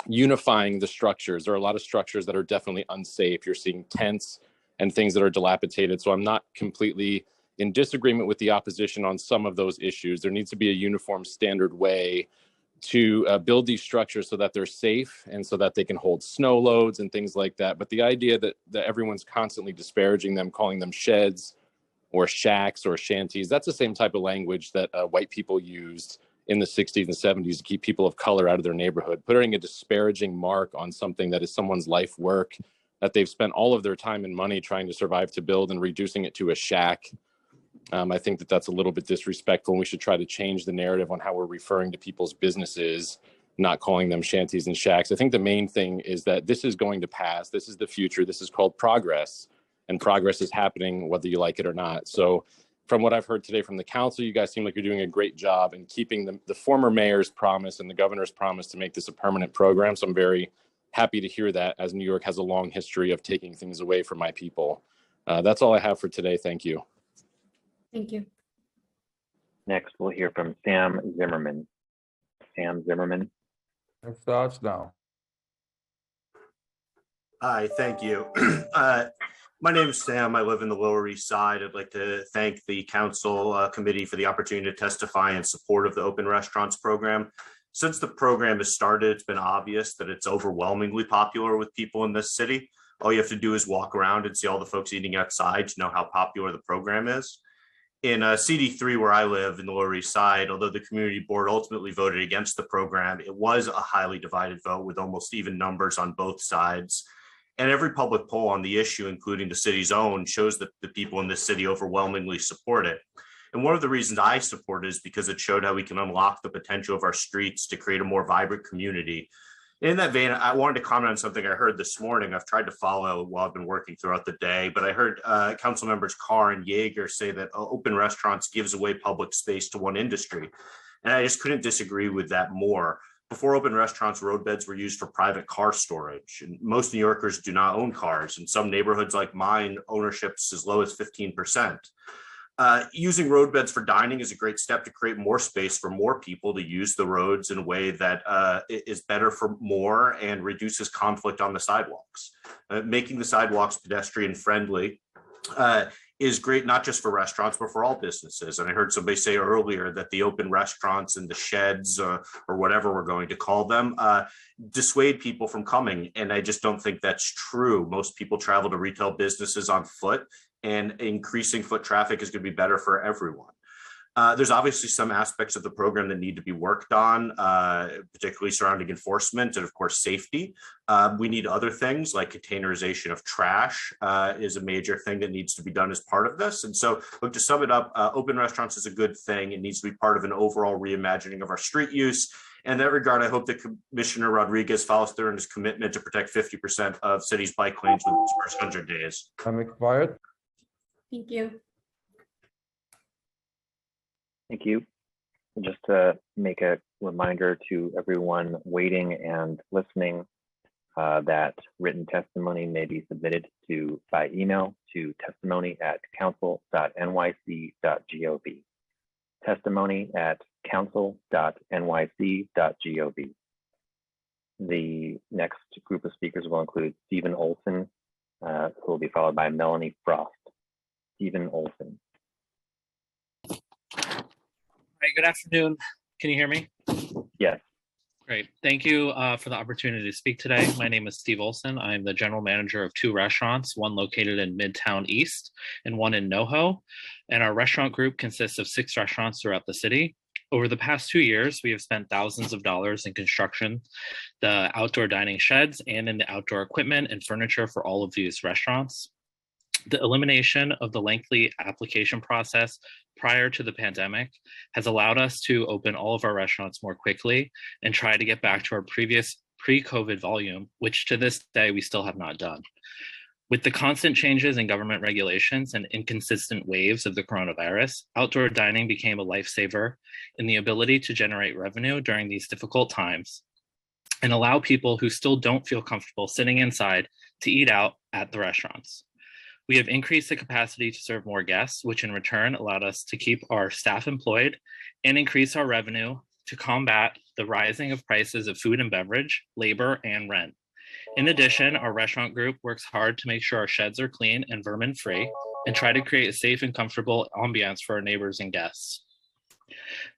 Speaker 10: unifying the structures. There are a lot of structures that are definitely unsafe. You're seeing tents and things that are dilapidated. So I'm not completely in disagreement with the opposition on some of those issues. There needs to be a uniform standard way to build these structures so that they're safe and so that they can hold snow loads and things like that. But the idea that everyone's constantly disparaging them, calling them sheds or shacks or shanties, that's the same type of language that white people used in the 60s and 70s to keep people of color out of their neighborhood. Putting a disparaging mark on something that is someone's life work, that they've spent all of their time and money trying to survive to build, and reducing it to a shack. I think that that's a little bit disrespectful, and we should try to change the narrative on how we're referring to people's businesses, not calling them shanties and shacks. I think the main thing is that this is going to pass. This is the future. This is called progress, and progress is happening whether you like it or not. So from what I've heard today from the council, you guys seem like you're doing a great job in keeping the former mayor's promise and the governor's promise to make this a permanent program. So I'm very happy to hear that, as New York has a long history of taking things away from my people. That's all I have for today. Thank you.
Speaker 3: Thank you.
Speaker 20: Next, we'll hear from Sam Zimmerman. Sam Zimmerman.
Speaker 9: It starts now.
Speaker 21: Hi, thank you. My name is Sam. I live in the Lower East Side. I'd like to thank the council committee for the opportunity to testify in support of the open restaurants program. Since the program has started, it's been obvious that it's overwhelmingly popular with people in this city. All you have to do is walk around and see all the folks eating outside to know how popular the program is. In CD3, where I live in the Lower East Side, although the community board ultimately voted against the program, it was a highly divided vote with almost even numbers on both sides. And every public poll on the issue, including the city's own, shows that the people in this city overwhelmingly support it. And one of the reasons I support it is because it showed how we can unlock the potential of our streets to create a more vibrant community. In that vein, I wanted to comment on something I heard this morning. I've tried to follow while I've been working throughout the day, but I heard council members Carr and Yeager say that open restaurants gives away public space to one industry. And I just couldn't disagree with that more. Before open restaurants, roadbeds were used for private car storage. And most New Yorkers do not own cars. In some neighborhoods like mine, ownership's as low as 15%. Using roadbeds for dining is a great step to create more space for more people to use the roads in a way that is better for more and reduces conflict on the sidewalks. Making the sidewalks pedestrian friendly is great, not just for restaurants, but for all businesses. And I heard somebody say earlier that the open restaurants and the sheds or whatever we're going to call them dissuade people from coming. And I just don't think that's true. Most people travel to retail businesses on foot, and increasing foot traffic is going to be better for everyone. There's obviously some aspects of the program that need to be worked on, particularly surrounding enforcement and, of course, safety. We need other things like containerization of trash is a major thing that needs to be done as part of this. And so, look, to sum it up, open restaurants is a good thing. It needs to be part of an overall reimagining of our street use. In that regard, I hope that Commissioner Rodriguez follows through on his commitment to protect 50% of cities' bike lanes within the first 100 days.
Speaker 9: I'm quiet.
Speaker 3: Thank you.
Speaker 20: Thank you. Just to make a reminder to everyone waiting and listening that written testimony may be submitted by email to testimony@council.nyc.gov. testimony@council.nyc.gov. The next group of speakers will include Stephen Olson, who will be followed by Melanie Frost. Stephen Olson.
Speaker 7: Hi, good afternoon. Can you hear me?
Speaker 20: Yes.
Speaker 7: Great. Thank you for the opportunity to speak today. My name is Steve Olson. I'm the general manager of 2 restaurants, one located in Midtown East and one in NoHo. And our restaurant group consists of 6 restaurants throughout the city. Over the past 2 years, we have spent thousands of dollars in construction, the outdoor dining sheds, and in the outdoor equipment and furniture for all of these restaurants. The elimination of the lengthy application process prior to the pandemic has allowed us to open all of our restaurants more quickly and try to get back to our previous pre-COVID volume, which to this day we still have not done. With the constant changes in government regulations and inconsistent waves of the coronavirus, outdoor dining became a lifesaver in the ability to generate revenue during these difficult times and allow people who still don't feel comfortable sitting inside to eat out at the restaurants. We have increased the capacity to serve more guests, which in return allowed us to keep our staff employed and increase our revenue to combat the rising of prices of food and beverage, labor, and rent. In addition, our restaurant group works hard to make sure our sheds are clean and vermin-free and try to create a safe and comfortable ambiance for our neighbors and guests.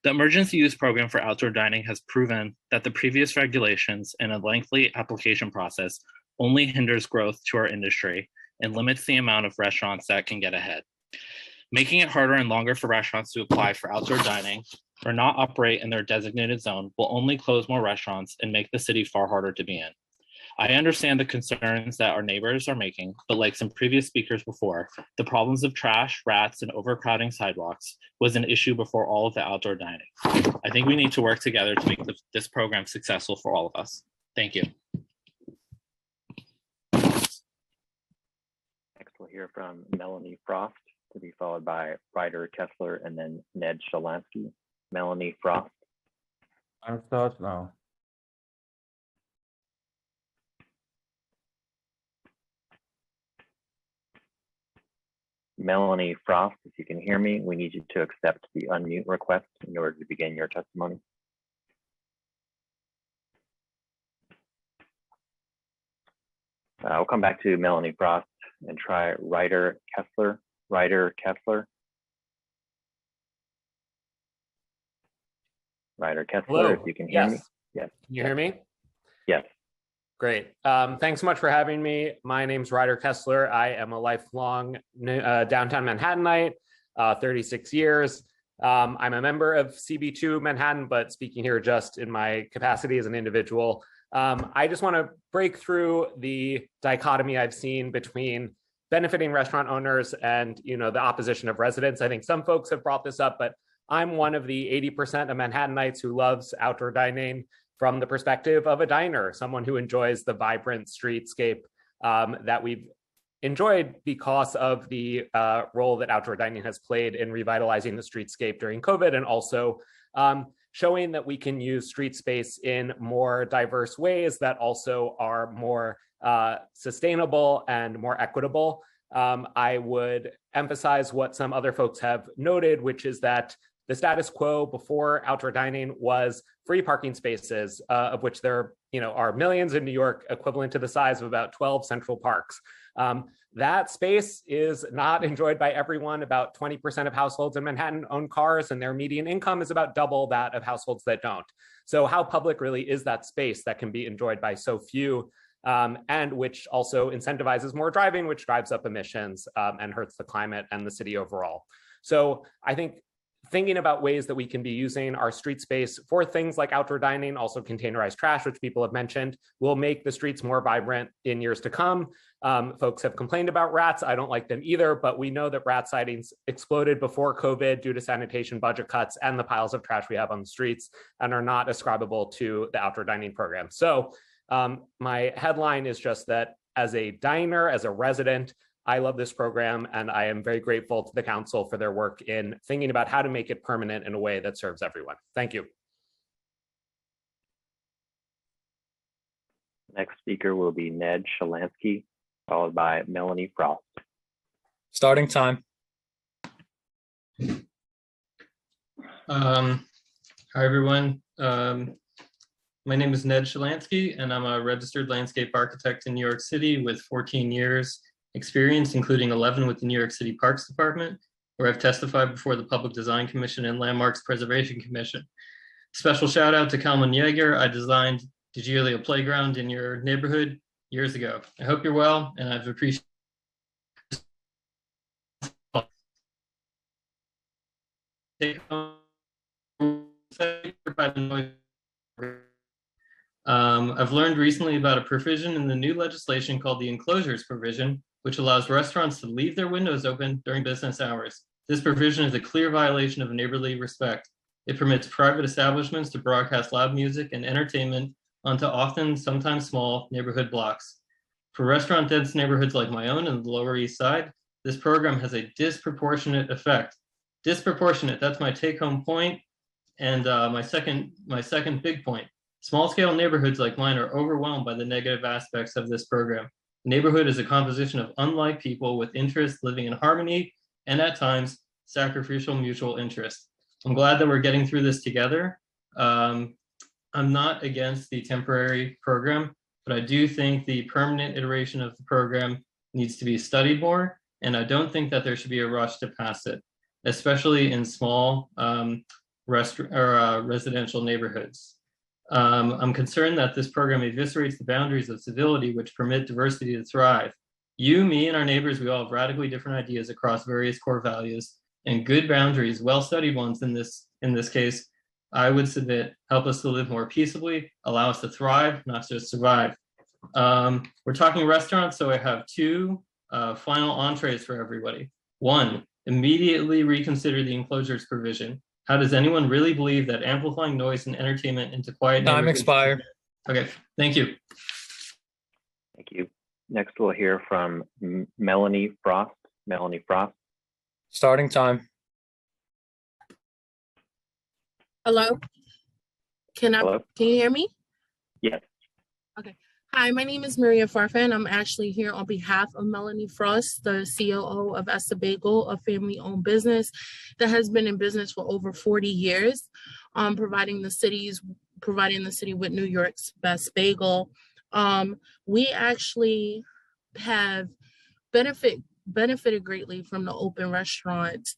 Speaker 7: The emergency use program for outdoor dining has proven that the previous regulations and a lengthy application process only hinders growth to our industry and limits the amount of restaurants that can get ahead. Making it harder and longer for restaurants to apply for outdoor dining or not operate in their designated zone will only close more restaurants and make the city far harder to be in. I understand the concerns that our neighbors are making, but like some previous speakers before, the problems of trash, rats, and overcrowding sidewalks was an issue before all of the outdoor dining. I think we need to work together to make this program successful for all of us. Thank you.
Speaker 20: We'll hear from Melanie Frost, to be followed by Ryder Kessler and then Ned Shalansky. Melanie Frost.
Speaker 9: Time starts now.
Speaker 20: Melanie Frost, if you can hear me, we need you to accept the unmute request in order to begin your testimony. I'll come back to Melanie Frost and try Ryder Kessler. Ryder Kessler. Ryder Kessler,
Speaker 12: Hello.
Speaker 20: if you can hear me.
Speaker 12: Yes.
Speaker 20: Yes.
Speaker 12: Can you hear me?
Speaker 20: Yes.
Speaker 12: Great. Thanks so much for having me. My name's Ryder Kessler. I am a lifelong downtown Manhattanite, 36 years. I'm a member of CB2 Manhattan, but speaking here just in my capacity as an individual. I just want to break through the dichotomy I've seen between benefiting restaurant owners and the opposition of residents. I think some folks have brought this up, but I'm one of the 80% of Manhattanites who loves outdoor dining from the perspective of a diner, someone who enjoys the vibrant streetscape that we've enjoyed because of the role that outdoor dining has played in revitalizing the streetscape during COVID, and also showing that we can use street space in more diverse ways that also are more sustainable and more equitable. I would emphasize what some other folks have noted, which is that the status quo before outdoor dining was free parking spaces, of which there are millions in New York, equivalent to the size of about 12 central parks. That space is not enjoyed by everyone. About 20% of households in Manhattan own cars, and their median income is about double that of households that don't. So how public really is that space that can be enjoyed by so few, and which also incentivizes more driving, which drives up emissions and hurts the climate and the city overall. So I think thinking about ways that we can be using our street space for things like outdoor dining, also containerized trash, which people have mentioned, will make the streets more vibrant in years to come. Folks have complained about rats. I don't like them either, but we know that rat sightings exploded before COVID due to sanitation budget cuts and the piles of trash we have on the streets, and are not ascribable to the outdoor dining program. So my headline is just that as a diner, as a resident, I love this program, and I am very grateful to the council for their work in thinking about how to make it permanent in a way that serves everyone. Thank you.
Speaker 20: Next speaker will be Ned Shalansky, followed by Melanie Frost.
Speaker 13: Starting time. Hi, everyone. My name is Ned Shalansky, and I'm a registered landscape architect in New York City with 14 years experience, including 11 with the New York City Parks Department, where I've testified before the Public Design Commission and Landmarks Preservation Commission. Special shout out to Kalman Yeager. I designed DeGiulio Playground in your neighborhood years ago. I hope you're well, and I've appreciated I've learned recently about a provision in the new legislation called the enclosures provision, which allows restaurants to leave their windows open during business hours. This provision is a clear violation of neighborly respect. It permits private establishments to broadcast loud music and entertainment onto often, sometimes small, neighborhood blocks. For restaurant-dense neighborhoods like my own in the Lower East Side, this program has a disproportionate effect. Disproportionate, that's my take-home point, and my second big point. Small-scale neighborhoods like mine are overwhelmed by the negative aspects of this program. The neighborhood is a composition of unlike people with interests living in harmony and at times sacrificial mutual interest. I'm glad that we're getting through this together. I'm not against the temporary program, but I do think the permanent iteration of the program needs to be studied more, and I don't think that there should be a rush to pass it, especially in small residential neighborhoods. I'm concerned that this program eviscerates the boundaries of civility which permit diversity to thrive. You, me, and our neighbors, we all have radically different ideas across various core values, and good boundaries, well-studied ones in this case, I would submit, help us to live more peaceably, allow us to thrive, not just survive. We're talking restaurants, so I have two final entrees for everybody. One, immediately reconsider the enclosures provision. How does anyone really believe that amplifying noise and entertainment into quiet neighborhoods? Time expired. Okay, thank you.
Speaker 20: Thank you. Next, we'll hear from Melanie Frost. Melanie Frost.
Speaker 13: Starting time.
Speaker 15: Hello?
Speaker 20: Hello?
Speaker 15: Can you hear me?
Speaker 20: Yes.
Speaker 15: Okay. Hi, my name is Maria Farfan. I'm actually here on behalf of Melanie Frost, the COO of Estebago, a family-owned business that has been in business for over 40 years, providing the city with New York's best bagel. We actually have benefited greatly from the open restaurants,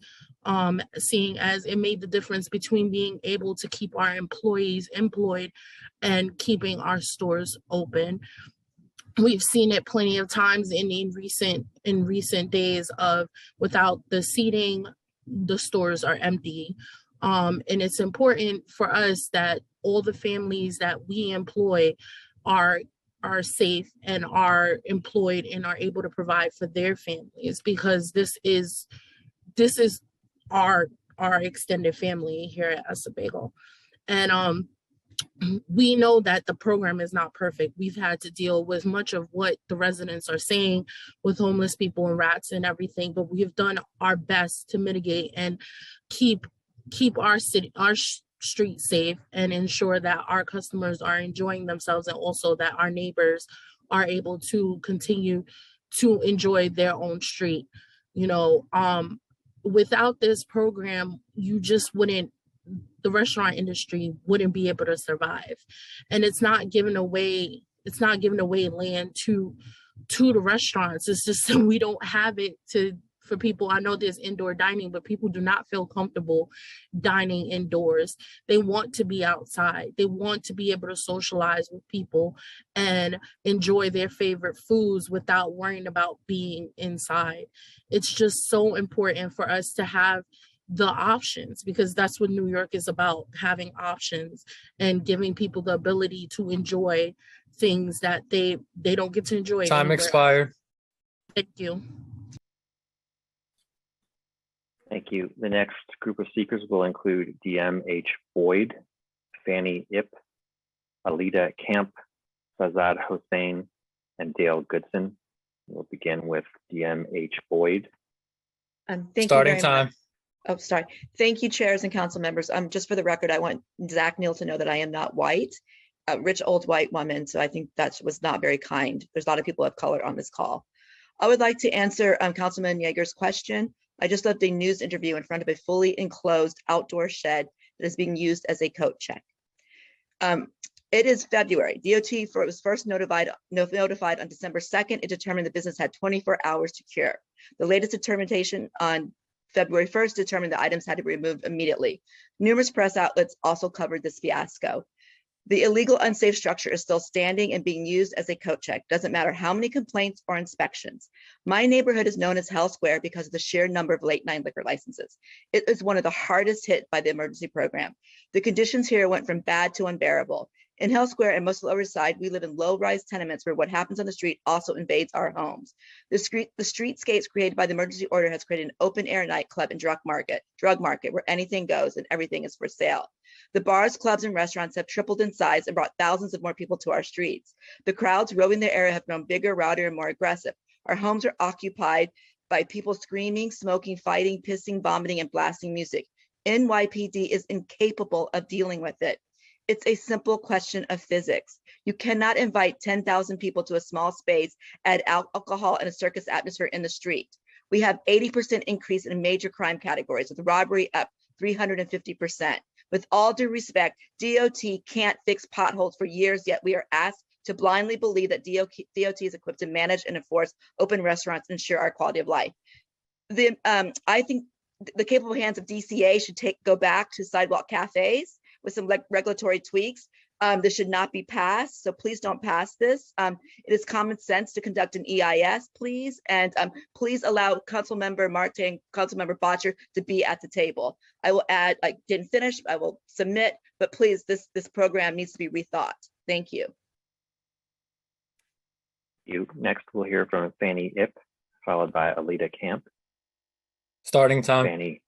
Speaker 15: seeing as it made the difference between being able to keep our employees employed and keeping our stores open. We've seen it plenty of times in recent days of without the seating, the stores are empty. And it's important for us that all the families that we employ are safe and are employed and are able to provide for their families, because this is our extended family here at Estabagel. And we know that the program is not perfect. We've had to deal with much of what the residents are saying with homeless people and rats and everything, but we have done our best to mitigate and keep our city, our street safe, and ensure that our customers are enjoying themselves, and also that our neighbors are able to continue to enjoy their own street. You know, without this program, the restaurant industry wouldn't be able to survive. And it's not giving away land to the restaurants. It's just that we don't have it for people. I know there's indoor dining, but people do not feel comfortable dining indoors. They want to be outside. They want to be able to socialize with people and enjoy their favorite foods without worrying about being inside. It's just so important for us to have the options, because that's what New York is about, having options and giving people the ability to enjoy things that they don't get to enjoy.
Speaker 1: Time expired.
Speaker 15: Thank you.
Speaker 20: Thank you. The next group of speakers will include DM.H. Boyd, Fanny Ip, Alida Camp, Fazad Hossein, and Dale Goodson. We'll begin with DM.H. Boyd.
Speaker 1: Starting time.
Speaker 6: Oh, sorry. Thank you, chairs and council members. Just for the record, I want Zach Neal to know that I am not white, a rich old white woman. So I think that was not very kind. There's a lot of people of color on this call. I would like to answer Councilman Yeager's question. I just left a news interview in front of a fully enclosed outdoor shed that is being used as a coat check. It is February. DOT was first notified on December 2nd. It determined the business had 24 hours to cure. The latest determination on February 1st determined the items had to be removed immediately. Numerous press outlets also covered this fiasco. The illegal unsafe structure is still standing and being used as a coat check. Doesn't matter how many complaints or inspections. My neighborhood is known as Hell Square because of the sheer number of late night liquor licenses. It is one of the hardest hit by the emergency program. The conditions here went from bad to unbearable. In Hell Square and most of the Lower Side, we live in low-rise tenements where what happens on the street also invades our homes. The streetscapes created by the emergency order has created an open-air nightclub and drug market where anything goes and everything is for sale. The bars, clubs, and restaurants have tripled in size and brought thousands of more people to our streets. The crowds roving the area have grown bigger, rowdier, and more aggressive. Our homes are occupied by people screaming, smoking, fighting, pissing, vomiting, and blasting music. NYPD is incapable of dealing with it. It's a simple question of physics. You cannot invite 10,000 people to a small space, add alcohol and a circus atmosphere in the street. We have 80% increase in major crime categories, with robbery up 350%. With all due respect, DOT can't fix potholes for years, yet we are asked to blindly believe that DOT is equipped to manage and enforce open restaurants and ensure our quality of life. I think the capable hands of DCA should go back to sidewalk cafes with some regulatory tweaks. This should not be passed, so please don't pass this. It is common sense to conduct an EIS, please, and please allow Councilmember Marte and Councilmember Botcher to be at the table. I will add, I didn't finish, I will submit, but please, this program needs to be rethought. Thank you.
Speaker 20: Next, we'll hear from Fanny Ip, followed by Alida Camp.
Speaker 1: Starting time.
Speaker 20: Fanny.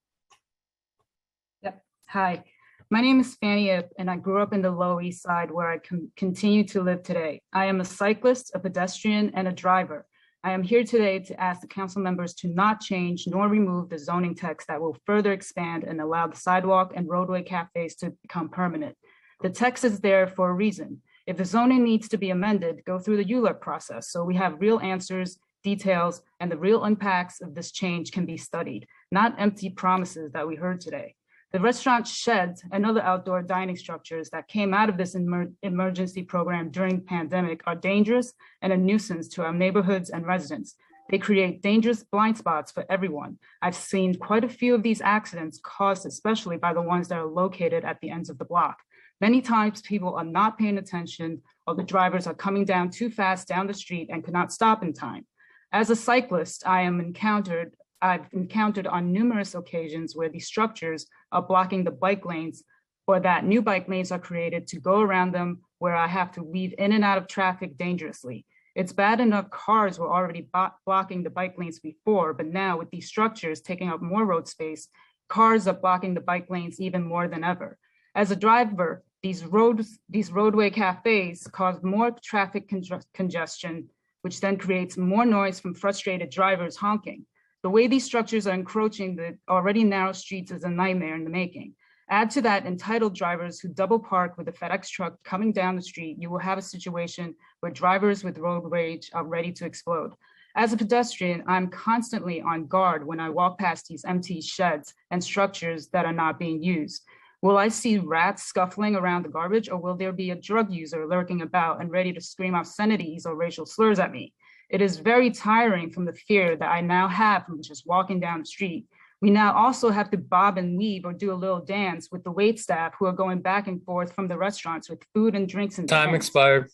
Speaker 16: Yep. Hi. My name is Fanny Ip, and I grew up in the Lower East Side where I continue to live today. I am a cyclist, a pedestrian, and a driver. I am here today to ask the council members to not change nor remove the zoning text that will further expand and allow the sidewalk and roadway cafes to become permanent. The text is there for a reason. If the zoning needs to be amended, go through the ULURP process so we have real answers, details, and the real impacts of this change can be studied, not empty promises that we heard today. The restaurant sheds and other outdoor dining structures that came out of this emergency program during the pandemic are dangerous and a nuisance to our neighborhoods and residents. They create dangerous blind spots for everyone. I've seen quite a few of these accidents caused especially by the ones that are located at the ends of the block. Many times people are not paying attention or the drivers are coming down too fast down the street and cannot stop in time. As a cyclist, I've encountered on numerous occasions where these structures are blocking the bike lanes or that new bike lanes are created to go around them where I have to weave in and out of traffic dangerously. It's bad enough cars were already blocking the bike lanes before, but now with these structures taking up more road space, cars are blocking the bike lanes even more than ever. As a driver, these roadway cafes cause more traffic congestion, which then creates more noise from frustrated drivers honking. The way these structures are encroaching the already narrow streets is a nightmare in the making. Add to that entitled drivers who double park with a FedEx truck coming down the street, you will have a situation where drivers with road rage are ready to explode. As a pedestrian, I'm constantly on guard when I walk past these empty sheds and structures that are not being used. Will I see rats scuffling around the garbage, or will there be a drug user lurking about and ready to scream obscenities or racial slurs at me? It is very tiring from the fear that I now have from just walking down the street. We now also have to bob and weave or do a little dance with the wait staff who are going back and forth from the restaurants with food and drinks in their
Speaker 1: Time
Speaker 16: hands.
Speaker 1: expired.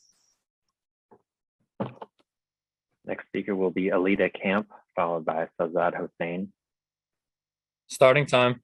Speaker 20: Next speaker will be Alida Camp, followed by Fazad Hossein.
Speaker 1: Starting time.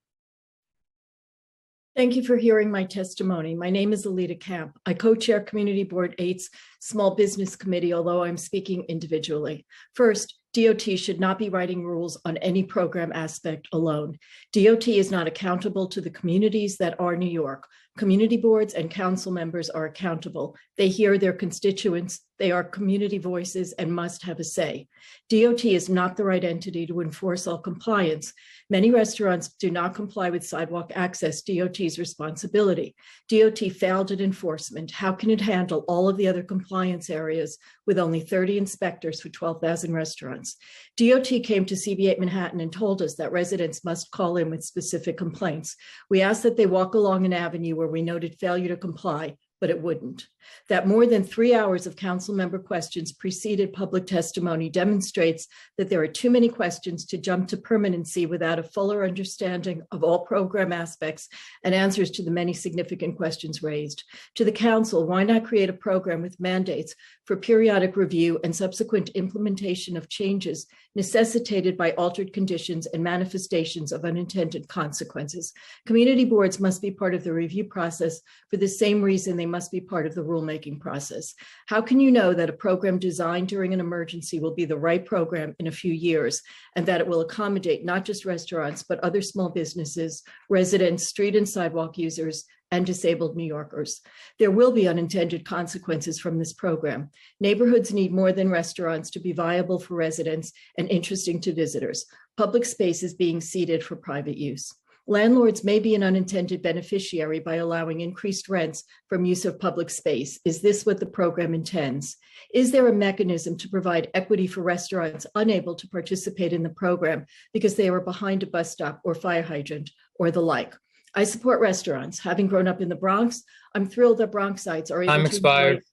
Speaker 11: Thank you for hearing my testimony. My name is Alida Camp. I co-chair Community Board 8's Small Business Committee, although I'm speaking individually. First, DOT should not be writing rules on any program aspect alone. DOT is not accountable to the communities that are New York. Community boards and council members are accountable. They hear their constituents. They are community voices and must have a say. DOT is not the right entity to enforce all compliance. Many restaurants do not comply with sidewalk access, DOT's responsibility. DOT failed at enforcement. How can it handle all of the other compliance areas with only 30 inspectors for 12,000 restaurants? DOT came to CB8 Manhattan and told us that residents must call in with specific complaints. We asked that they walk along an avenue where we noted failure to comply, but it wouldn't. That more than 3 hours of council member questions preceded public testimony demonstrates that there are too many questions to jump to permanency without a fuller understanding of all program aspects and answers to the many significant questions raised. To the council, why not create a program with mandates for periodic review and subsequent implementation of changes necessitated by altered conditions and manifestations of unintended consequences? Community boards must be part of the review process for the same reason they must be part of the rulemaking process. How can you know that a program designed during an emergency will be the right program in a few years and that it will accommodate not just restaurants, but other small businesses, residents, street and sidewalk users, and disabled New Yorkers? There will be unintended consequences from this program. Neighborhoods need more than restaurants to be viable for residents and interesting to visitors. Public space is being ceded for private use. Landlords may be an unintended beneficiary by allowing increased rents from use of public space. Is this what the program intends? Is there a mechanism to provide equity for restaurants unable to participate in the program because they are behind a bus stop or fire hydrant or the like? I support restaurants. Having grown up in the Bronx, I'm thrilled that Bronxites are able
Speaker 1: Time
Speaker 11: to
Speaker 1: expired.
Speaker 11: enjoy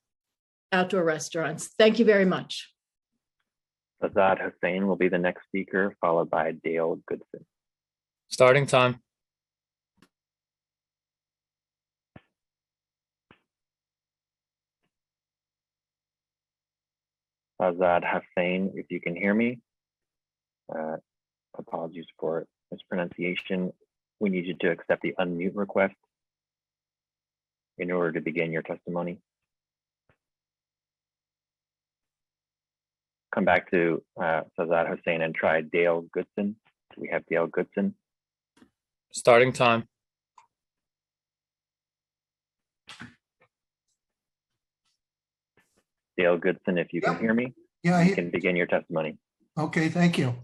Speaker 11: outdoor restaurants. Thank you very much.
Speaker 20: Fazad Hossein will be the next speaker, followed by Dale Goodson.
Speaker 1: Starting time.
Speaker 20: Fazad Hossein, if you can hear me. Apologies for mispronunciation. We need you to accept the unmute request in order to begin your testimony. Come back to Fazad Hossein and try Dale Goodson. Do we have Dale Goodson?
Speaker 1: Starting time.
Speaker 20: Dale Goodson, if you can hear me,
Speaker 14: Yeah,
Speaker 20: you can begin your testimony.
Speaker 14: okay, thank you.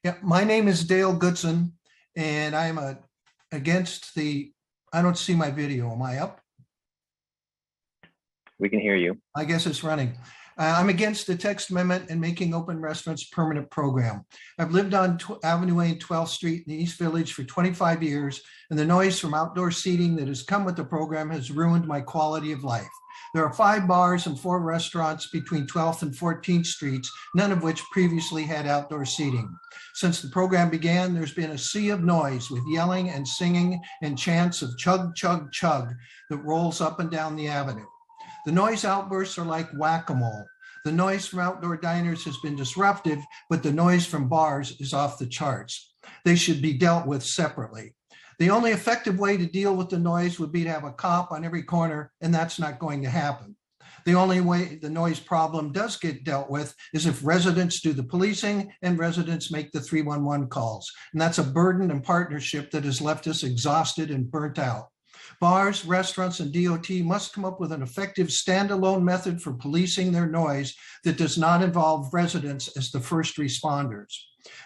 Speaker 14: Yeah, my name is Dale Goodson, and I'm against the, I don't see my video. Am I up?
Speaker 20: We can hear you.
Speaker 14: I guess it's running. I'm against the text amendment and making open restaurants a permanent program. I've lived on Avenue A and 12th Street in the East Village for 25 years, and the noise from outdoor seating that has come with the program has ruined my quality of life. There are 5 bars and 4 restaurants between 12th and 14th Streets, none of which previously had outdoor seating. Since the program began, there's been a sea of noise with yelling and singing and chants of chug, chug, chug that rolls up and down the avenue. The noise outbursts are like whack-a-mole. The noise from outdoor diners has been disruptive, but the noise from bars is off the charts. They should be dealt with separately. The only effective way to deal with the noise would be to have a cop on every corner, and that's not going to happen. The only way the noise problem does get dealt with is if residents do the policing and residents make the 311 calls. And that's a burden and partnership that has left us exhausted and burnt out. Bars, restaurants, and DOT must come up with an effective standalone method for policing their noise that does not involve residents as the first responders.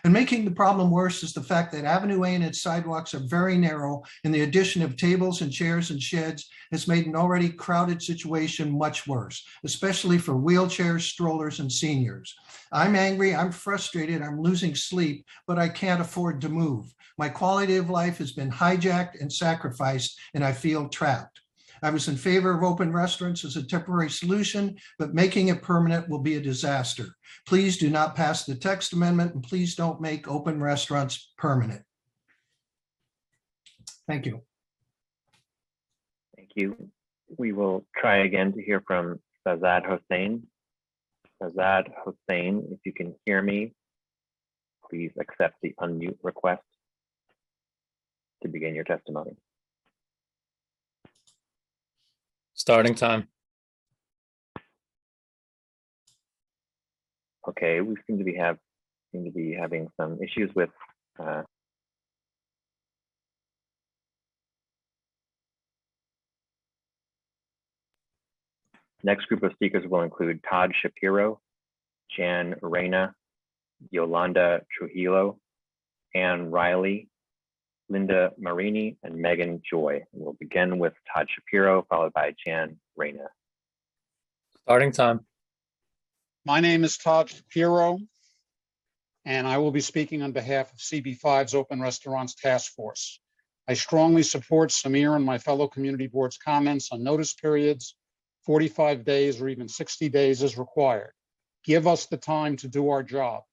Speaker 14: And making the problem worse is the fact that Avenue A and its sidewalks are very narrow, and the addition of tables and chairs and sheds has made an already crowded situation much worse, especially for wheelchairs, strollers, and seniors. I'm angry, I'm frustrated, I'm losing sleep, but I can't afford to move. My quality of life has been hijacked and sacrificed, and I feel trapped. I was in favor of open restaurants as a temporary solution, but making it permanent will be a disaster. Please do not pass the text amendment, and please don't make open restaurants permanent. Thank you.
Speaker 20: Thank you. We will try again to hear from Fazad Hossain. Fazad Hossain, if you can hear me, please accept the unmute request to begin your testimony.
Speaker 1: Starting time.
Speaker 20: Okay, we seem to be having some issues with next group of speakers will include Todd Shapiro, Jan Reyna, Yolanda Trujillo, Ann Riley, Linda Marini, and Megan Joy. We'll begin with Todd Shapiro, followed by Jan Reyna.
Speaker 1: Starting time.
Speaker 4: My name is Todd Shapiro, and I will be speaking on behalf of CB5's Open Restaurants Task Force. I strongly support Samir and my fellow community board's comments on notice periods, 45 days or even 60 days as required. Give us the time to do our job.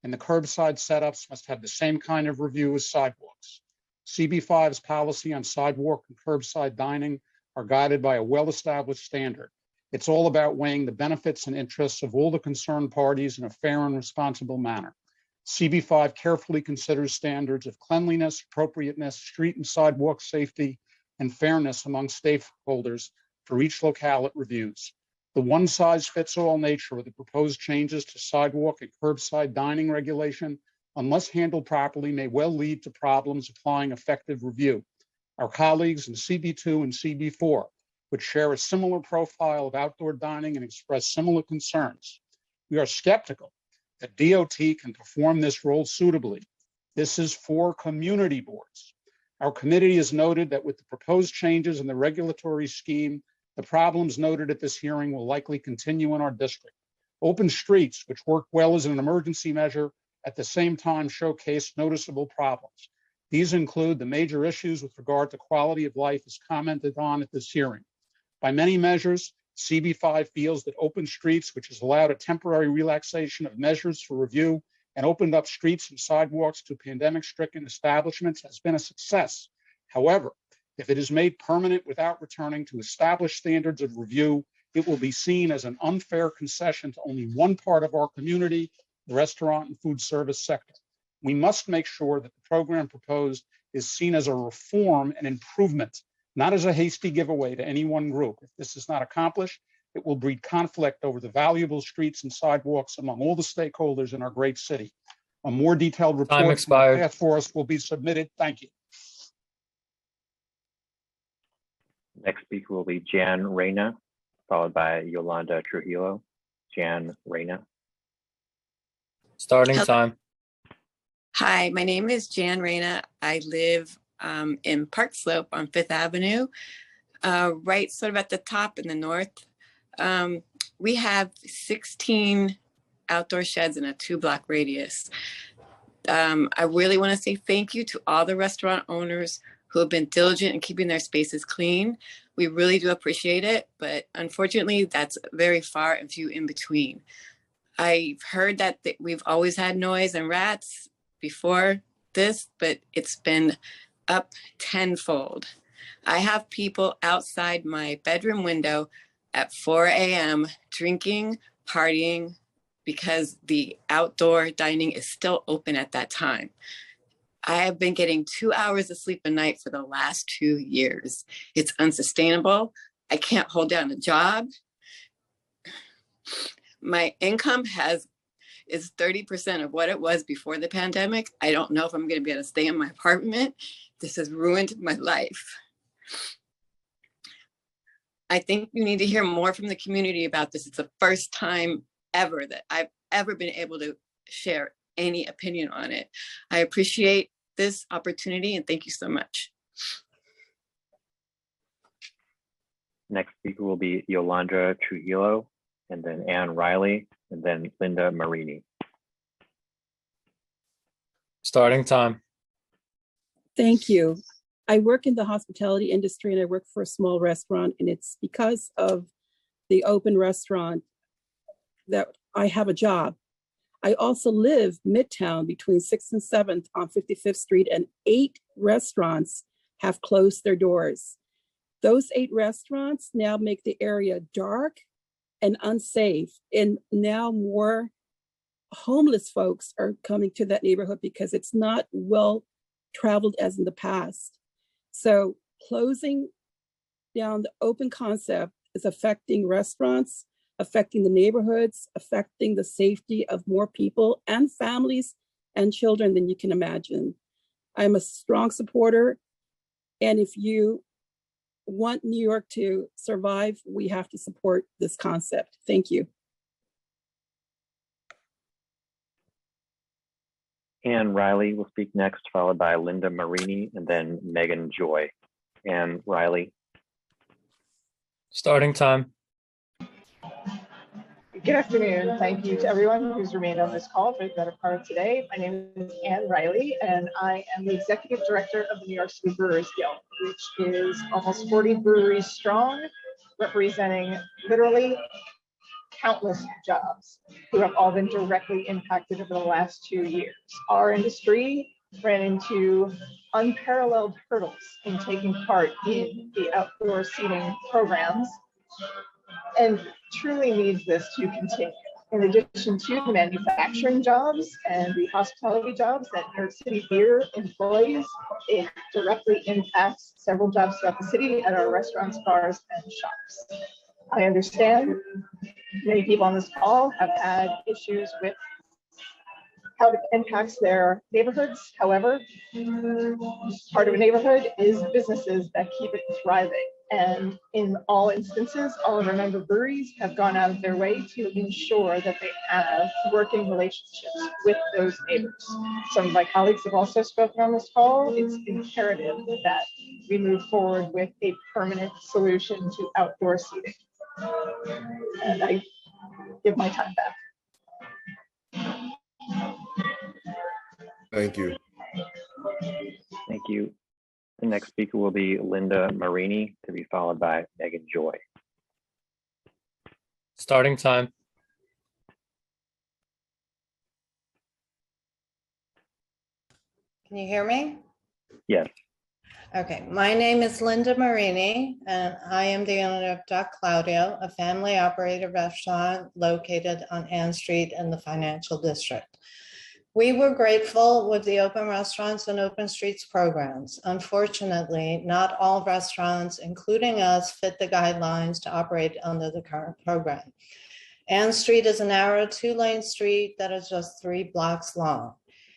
Speaker 4: And the curbside setups must have the same kind of review as sidewalks. CB5's policy on sidewalk and curbside dining are guided by a well-established standard. It's all about weighing the benefits and interests of all the concerned parties in a fair and responsible manner. CB5 carefully considers standards of cleanliness, appropriateness, street and sidewalk safety, and fairness among stakeholders for each locale it reviews. The one-size-fits-all nature of the proposed changes to sidewalk and curbside dining regulation, unless handled properly, may well lead to problems applying effective review. Our colleagues in CB2 and CB4, which share a similar profile of outdoor dining and express similar concerns. We are skeptical that DOT can perform this role suitably. This is for community boards. Our committee has noted that with the proposed changes in the regulatory scheme, the problems noted at this hearing will likely continue in our district. Open streets, which work well as an emergency measure, at the same time showcase noticeable problems. These include the major issues with regard to quality of life as commented on at this hearing. By many measures, CB5 feels that open streets, which has allowed a temporary relaxation of measures for review and opened up streets and sidewalks to pandemic-stricken establishments, has been a success. However, if it is made permanent without returning to established standards of review, it will be seen as an unfair concession to only one part of our community, the restaurant and food service sector. We must make sure that the program proposed is seen as a reform and improvement, not as a hasty giveaway to any one group. If this is not accomplished, it will breed conflict over the valuable streets and sidewalks among all the stakeholders in our great city. A more detailed report from the task force will be submitted. Thank you.
Speaker 20: Next speaker will be Jan Reyna, followed by Yolanda Trujillo. Jan Reyna.
Speaker 1: Starting time.
Speaker 22: Hi, my name is Jan Reyna. I live in Park Slope on 5th Avenue, right sort of at the top in the north. We have 16 outdoor sheds in a 2-block radius. I really want to say thank you to all the restaurant owners who have been diligent in keeping their spaces clean. We really do appreciate it, but unfortunately, that's very far and few in between. I've heard that we've always had noise and rats before this, but it's been up tenfold. I have people outside my bedroom window at 4 a.m. drinking, partying, because the outdoor dining is still open at that time. I have been getting 2 hours of sleep a night for the last 2 years. It's unsustainable. I can't hold down a job. My income is 30% of what it was before the pandemic. I don't know if I'm going to be able to stay in my apartment. This has ruined my life. I think you need to hear more from the community about this. It's the first time ever that I've ever been able to share any opinion on it. I appreciate this opportunity and thank you so much.
Speaker 20: Next speaker will be Yolanda Trujillo, and then Ann Riley, and then Linda Marini.
Speaker 1: Starting time.
Speaker 5: Thank you. I work in the hospitality industry and I work for a small restaurant, and it's because of the open restaurant that I have a job. I also live Midtown between 6th and 7th on 55th Street, and 8 restaurants have closed their doors. Those 8 restaurants now make the area dark and unsafe, and now more homeless folks are coming to that neighborhood because it's not well traveled as in the past. So closing down the open concept is affecting restaurants, affecting the neighborhoods, affecting the safety of more people and families and children than you can imagine. I'm a strong supporter, and if you want New York to survive, we have to support this concept. Thank you.
Speaker 20: Ann Riley will speak next, followed by Linda Marini, and then Megan Joy. Ann Riley.
Speaker 1: Starting time.
Speaker 17: Good afternoon. Thank you to everyone who's remained on this call for the better part of today. My name is Ann Riley, and I am the Executive Director of the New York City Brewers Guild, which is almost 40 breweries strong, representing literally countless jobs who have all been directly impacted over the last 2 years. Our industry ran into unparalleled hurdles in taking part in the outdoor seating programs and truly needs this to continue. In addition to the manufacturing jobs and the hospitality jobs that New York City Beer employs, it directly impacts several jobs throughout the city at our restaurants, bars, and shops. I understand many people on this call have had issues with how it impacts their neighborhoods. However, part of a neighborhood is businesses that keep it thriving. And in all instances, all of our member breweries have gone out of their way to ensure that they have working relationships with those neighbors. Some of my colleagues have also spoken on this call. It's imperative that we move forward with a permanent solution to outdoor seating. And I give my time back.
Speaker 23: Thank you.
Speaker 20: Thank you. The next speaker will be Linda Marini, to be followed by Megan Joy.
Speaker 1: Starting time.
Speaker 24: Can you hear me?
Speaker 20: Yes.
Speaker 24: Okay, my name is Linda Marini, and I am the owner of Duck Claudio, a family operated restaurant located on Ann Street in the financial district. We were grateful with the Open Restaurants and Open Streets programs. Unfortunately, not all restaurants, including us, fit the guidelines to operate under the current program. Ann Street is a narrow 2-lane street that is just 3 blocks long.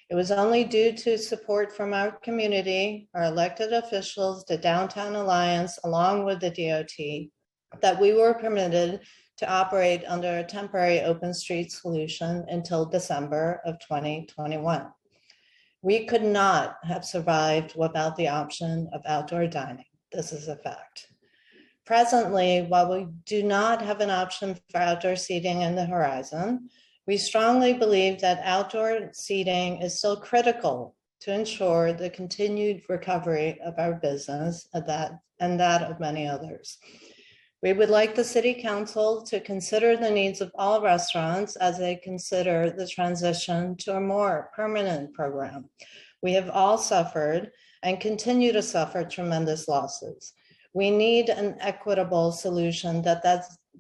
Speaker 24: It was only due to support from our community, our elected officials, the Downtown Alliance, along with the DOT, that we were permitted to operate under a temporary open street solution until December of 2021. We could not have survived without the option of outdoor dining. This is a fact. Presently, while we do not have an option for outdoor seating in the horizon, we strongly believe that outdoor seating is still critical to ensure the continued recovery of our business and that of many others. We would like the City Council to consider the needs of all restaurants as they consider the transition to a more permanent program. We have all suffered and continue to suffer tremendous losses. We need an equitable solution that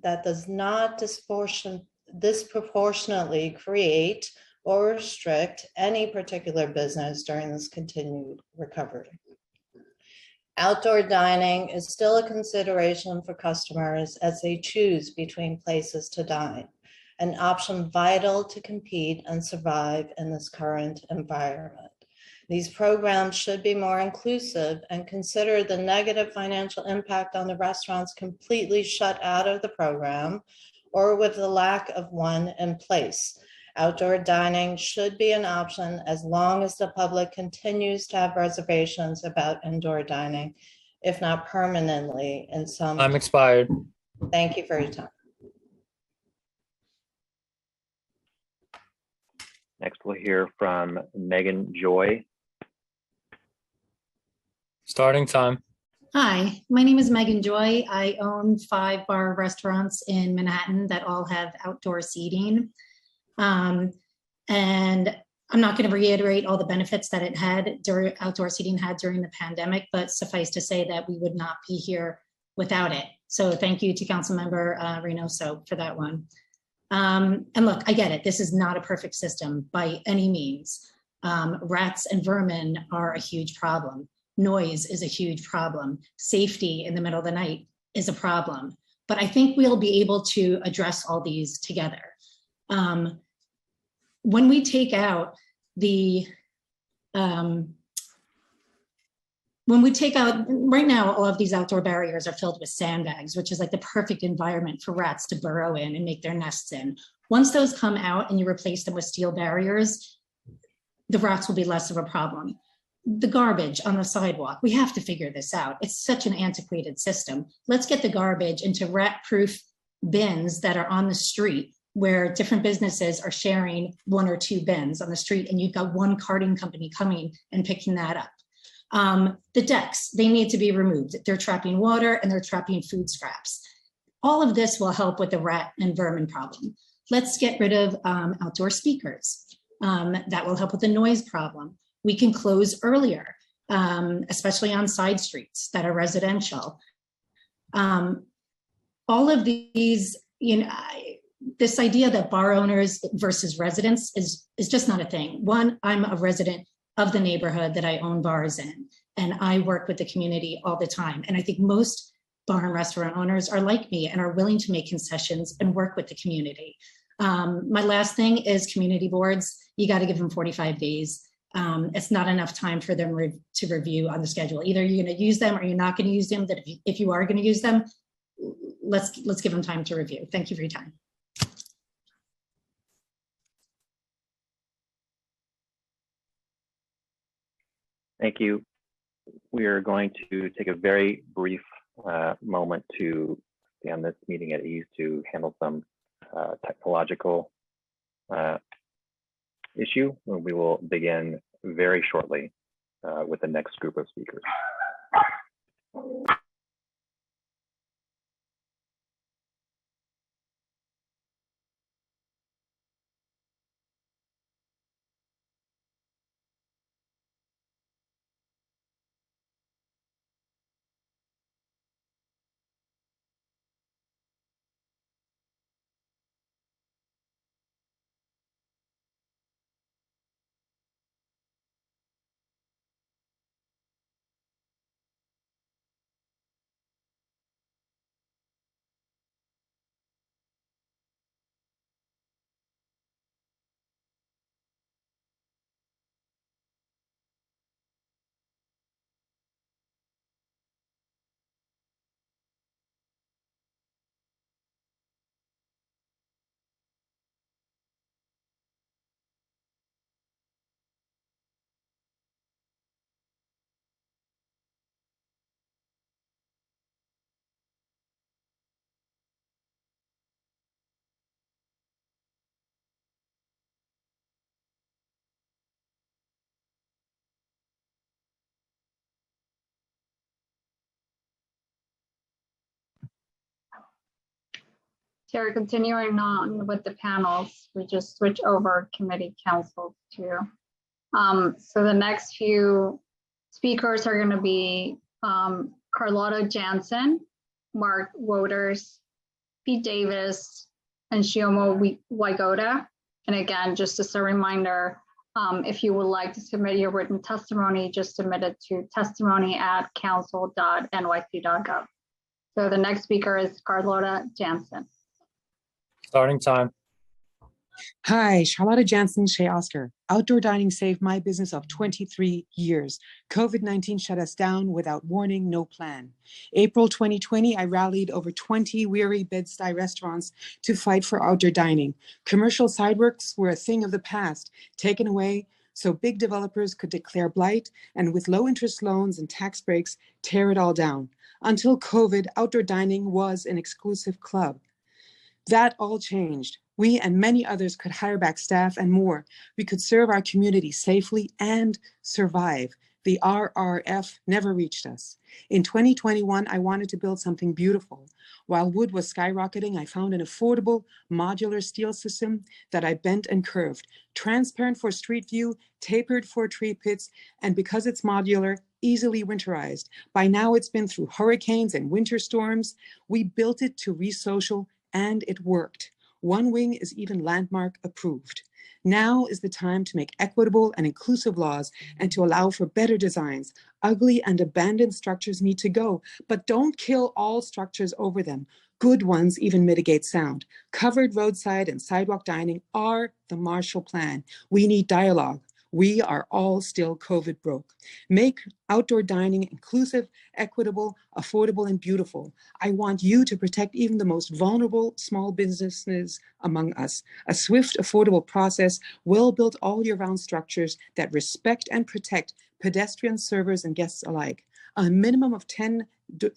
Speaker 24: does not disproportionately create or restrict any particular business during this continued recovery. Outdoor dining is still a consideration for customers as they choose between places to dine, an option vital to compete and survive in this current environment. These programs should be more inclusive and consider the negative financial impact on the restaurants completely shut out of the program or with the lack of one in place. Outdoor dining should be an option as long as the public continues to have reservations about indoor dining, if not permanently in some.
Speaker 1: Time expired.
Speaker 24: Thank you for your time.
Speaker 20: Next, we'll hear from Megan Joy.
Speaker 1: Starting time.
Speaker 2: Hi, my name is Megan Joy. I own 5 bar restaurants in Manhattan that all have outdoor seating. And I'm not going to reiterate all the benefits that it had outdoor seating had during the pandemic, but suffice to say that we would not be here without it. So thank you to Councilmember Reynoso for that one. And look, I get it. This is not a perfect system by any means. Rats and vermin are a huge problem. Noise is a huge problem. Safety in the middle of the night is a problem. But I think we'll be able to address all these together. When we take out right now, all of these outdoor barriers are filled with sandbags, which is like the perfect environment for rats to burrow in and make their nests in. Once those come out and you replace them with steel barriers, the rats will be less of a problem. The garbage on the sidewalk, we have to figure this out. It's such an antiquated system. Let's get the garbage into rat-proof bins that are on the street where different businesses are sharing 1 or 2 bins on the street, and you've got one carting company coming and picking that up. The decks, they need to be removed. They're trapping water and they're trapping food scraps. All of this will help with the rat and vermin problem. Let's get rid of outdoor speakers. That will help with the noise problem. We can close earlier, especially on side streets that are residential. All of these, this idea that bar owners versus residents is just not a thing. One, I'm a resident of the neighborhood that I own bars in, and I work with the community all the time. And I think most bar and restaurant owners are like me and are willing to make concessions and work with the community. My last thing is community boards. You got to give them 45 days. It's not enough time for them to review on the schedule. Either you're going to use them or you're not going to use them. That if you are going to use them, let's give them time to review. Thank you for your time.
Speaker 20: Thank you. We are going to take a very brief moment to stand this meeting at ease to handle some technological issue. And we will begin very shortly with the next group of speakers.
Speaker 8: Chair, continuing on with the panels, we just switch over committee councils too. So the next few speakers are going to be Carlotta Jansen, Mark Woders, Pete Davis, and Shiomo Waigoda. And again, just as a reminder, if you would like to submit your written testimony, just submit it to testimony@council.nyc.gov. So the next speaker is Carlotta Jansen.
Speaker 1: Starting time.
Speaker 18: Hi, Charlotta Jansen, Shea Oscar. Outdoor dining saved my business of 23 years. COVID-19 shut us down without warning, no plan. April 2020, I rallied over 20 weary Bed-Stuy restaurants to fight for outdoor dining. Commercial sideworks were a thing of the past, taken away so big developers could declare blight and with low interest loans and tax breaks, tear it all down. Until COVID, outdoor dining was an exclusive club. That all changed. We and many others could hire back staff and more. We could serve our community safely and survive. The RRF never reached us. In 2021, I wanted to build something beautiful. While wood was skyrocketing, I found an affordable modular steel system that I bent and curved, transparent for street view, tapered for tree pits, and because it's modular, easily winterized. By now it's been through hurricanes and winter storms. We built it to re-social and it worked. One wing is even landmark approved. Now is the time to make equitable and inclusive laws and to allow for better designs. Ugly and abandoned structures need to go, but don't kill all structures over them. Good ones even mitigate sound. Covered roadside and sidewalk dining are the Marshall Plan. We need dialogue. We are all still COVID broke. Make outdoor dining inclusive, equitable, affordable, and beautiful. I want you to protect even the most vulnerable small businesses among us. A swift, affordable process, well-built all-year-round structures that respect and protect pedestrians, servers, and guests alike. A minimum of 10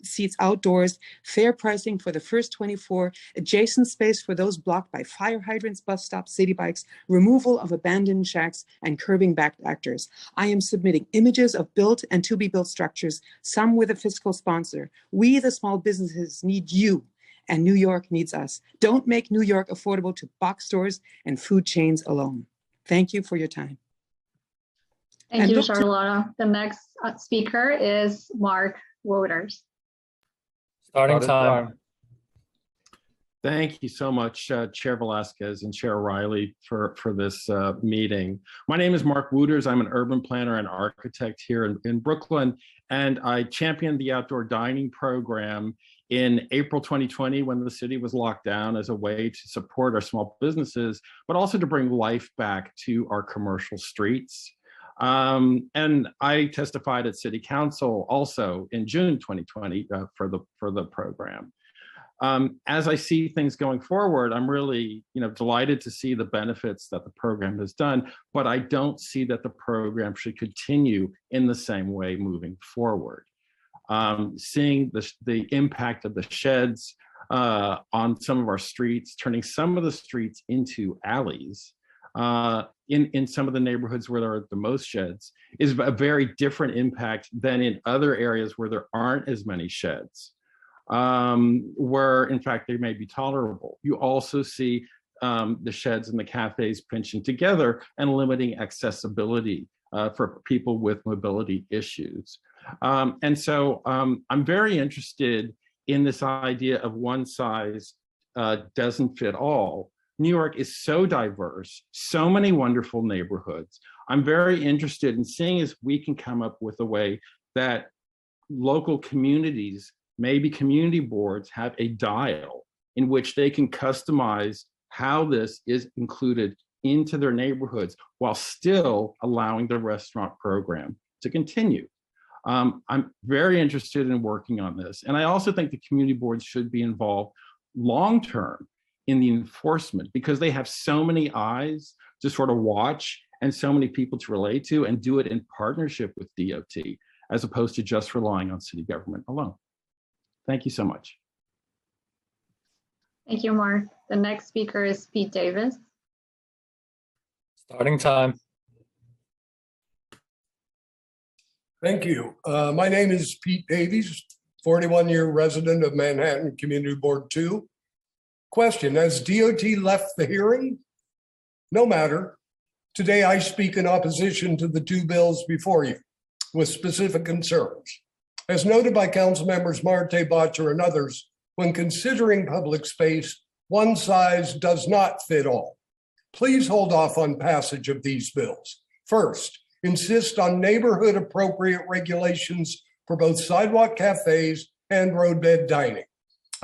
Speaker 18: seats outdoors, fair pricing for the first 24, adjacent space for those blocked by fire hydrants, bus stops, city bikes, removal of abandoned shacks, and curbing back actors. I am submitting images of built and to-be-built structures, some with a fiscal sponsor. We, the small businesses, need you, and New York needs us. Don't make New York affordable to box stores and food chains alone. Thank you for your time.
Speaker 8: Thank you, Charlotta. The next speaker is Mark Woders.
Speaker 1: Starting time.
Speaker 19: Thank you so much, Chair Velasquez and Chair Riley for this meeting. My name is Mark Wooters. I'm an urban planner and architect here in Brooklyn, and I championed the outdoor dining program in April 2020 when the city was locked down as a way to support our small businesses, but also to bring life back to our commercial streets. And I testified at City Council also in June 2020 for the program. As I see things going forward, I'm really delighted to see the benefits that the program has done, but I don't see that the program should continue in the same way moving forward. Seeing the impact of the sheds on some of our streets, turning some of the streets into alleys, in some of the neighborhoods where there are the most sheds is a very different impact than in other areas where there aren't as many sheds, where in fact they may be tolerable. You also see the sheds and the cafes pinching together and limiting accessibility for people with mobility issues. And so I'm very interested in this idea of one size doesn't fit all. New York is so diverse, so many wonderful neighborhoods. I'm very interested in seeing if we can come up with a way that local communities, maybe community boards, have a dial in which they can customize how this is included into their neighborhoods while still allowing the restaurant program to continue. I'm very interested in working on this. And I also think the community boards should be involved long-term in the enforcement because they have so many eyes to sort of watch and so many people to relate to and do it in partnership with DOT as opposed to just relying on city government alone. Thank you so much.
Speaker 8: Thank you, Mark. The next speaker is Pete Davis.
Speaker 1: Starting time.
Speaker 23: Thank you. My name is Pete Davies, 41-year resident of Manhattan Community Board 2. Question, has DOT left the hearing? No matter. Today I speak in opposition to the two bills before you with specific concerns. As noted by council members Marte, Botcher, and others, when considering public space, one size does not fit all. Please hold off on passage of these bills. First, insist on neighborhood appropriate regulations for both sidewalk cafes and roadbed dining.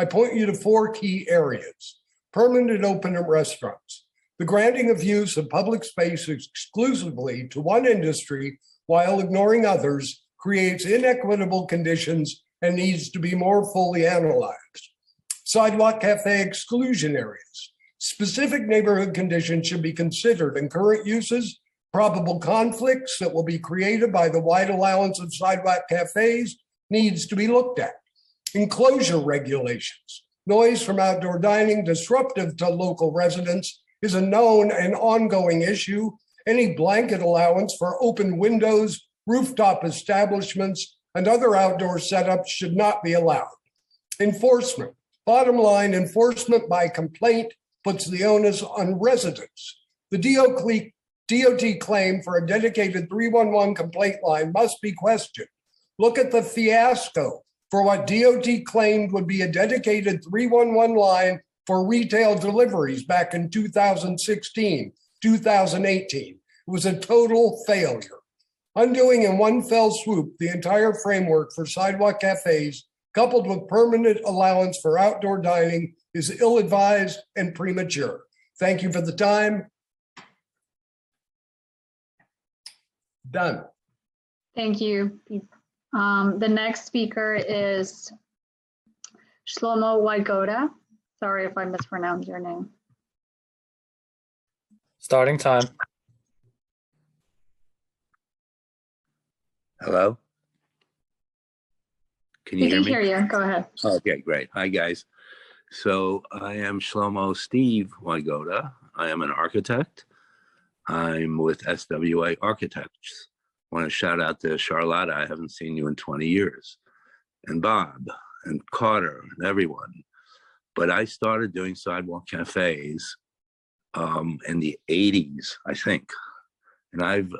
Speaker 23: I point you to 4 key areas: permanent open restaurants, the granting of use of public space exclusively to one industry while ignoring others creates inequitable conditions and needs to be more fully analyzed. Sidewalk cafe exclusion areas. Specific neighborhood conditions should be considered and current uses, probable conflicts that will be created by the wide allowance of sidewalk cafes needs to be looked at. Enclosure regulations. Noise from outdoor dining disruptive to local residents is a known and ongoing issue. Any blanket allowance for open windows, rooftop establishments, and other outdoor setups should not be allowed. Enforcement. Bottom line, enforcement by complaint puts the onus on residents. The DOT claim for a dedicated 311 complaint line must be questioned. Look at the fiasco for what DOT claimed would be a dedicated 311 line for retail deliveries back in 2016, 2018. It was a total failure. Undoing in one fell swoop the entire framework for sidewalk cafes, coupled with permanent allowance for outdoor dining, is ill-advised and premature. Thank you for the time. Done.
Speaker 8: Thank you. The next speaker is Shlomo Wygoda. Sorry if I mispronounced your name.
Speaker 1: Starting time.
Speaker 3: Hello? Can you
Speaker 8: We
Speaker 3: hear
Speaker 8: can
Speaker 3: me?
Speaker 8: hear you. Go ahead.
Speaker 3: Okay, great. Hi, guys. So I am Shlomo Steve Wygoda. I am an architect. I'm with SWA Architects. I want to shout out to Charlotta. I haven't seen you in 20 years. And Bob and Carter and everyone. But I started doing sidewalk cafes in the 80s, I think. And I've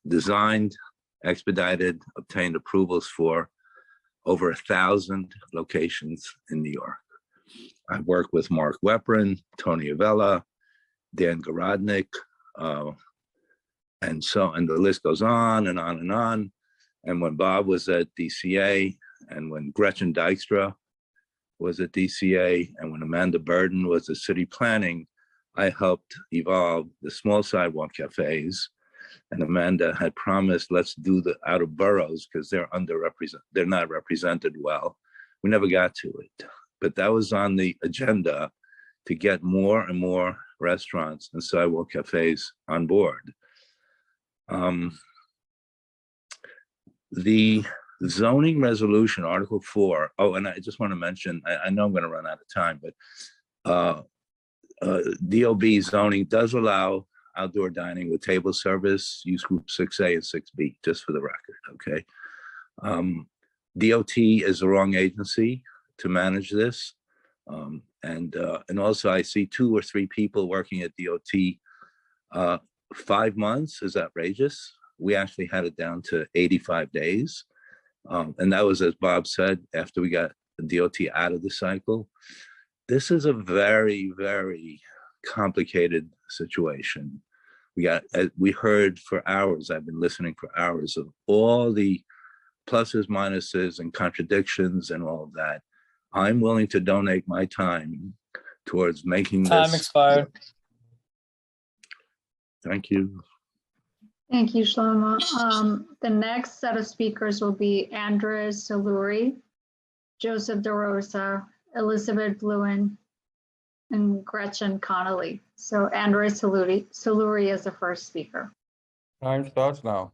Speaker 3: designed, expedited, obtained approvals for over 1,000 locations in New York. I've worked with Mark Weprin, Tony Avella, Dan Garodnik, and the list goes on and on and on. And when Bob was at DCA, and when Gretchen Dykstra was at DCA, and when Amanda Burden was at City Planning, I helped evolve the small sidewalk cafes. And Amanda had promised, let's do the out of boroughs because they're they're not represented well. We never got to it, but that was on the agenda to get more and more restaurants and sidewalk cafes on board. The zoning resolution, Article 4. Oh, and I just want to mention, I know I'm going to run out of time, but DOB zoning does allow outdoor dining with table service, use group 6A and 6B, just for the record, okay? DOT is the wrong agency to manage this. And also I see 2 or 3 people working at DOT. 5 months is outrageous. We actually had it down to 85 days. And that was, as Bob said, after we got the DOT out of the cycle. This is a very, very complicated situation. We heard for hours, I've been listening for hours of all the pluses, minuses, and contradictions and all of that. I'm willing to donate my time towards making
Speaker 1: Time
Speaker 3: this.
Speaker 1: expired.
Speaker 3: Thank you.
Speaker 8: Thank you, Shlomo. The next set of speakers will be Andres Saluri, Joseph DeRosa, Elizabeth Bluen, and Gretchen Connolly. So Andres Saluri is the first speaker.
Speaker 9: Time starts now.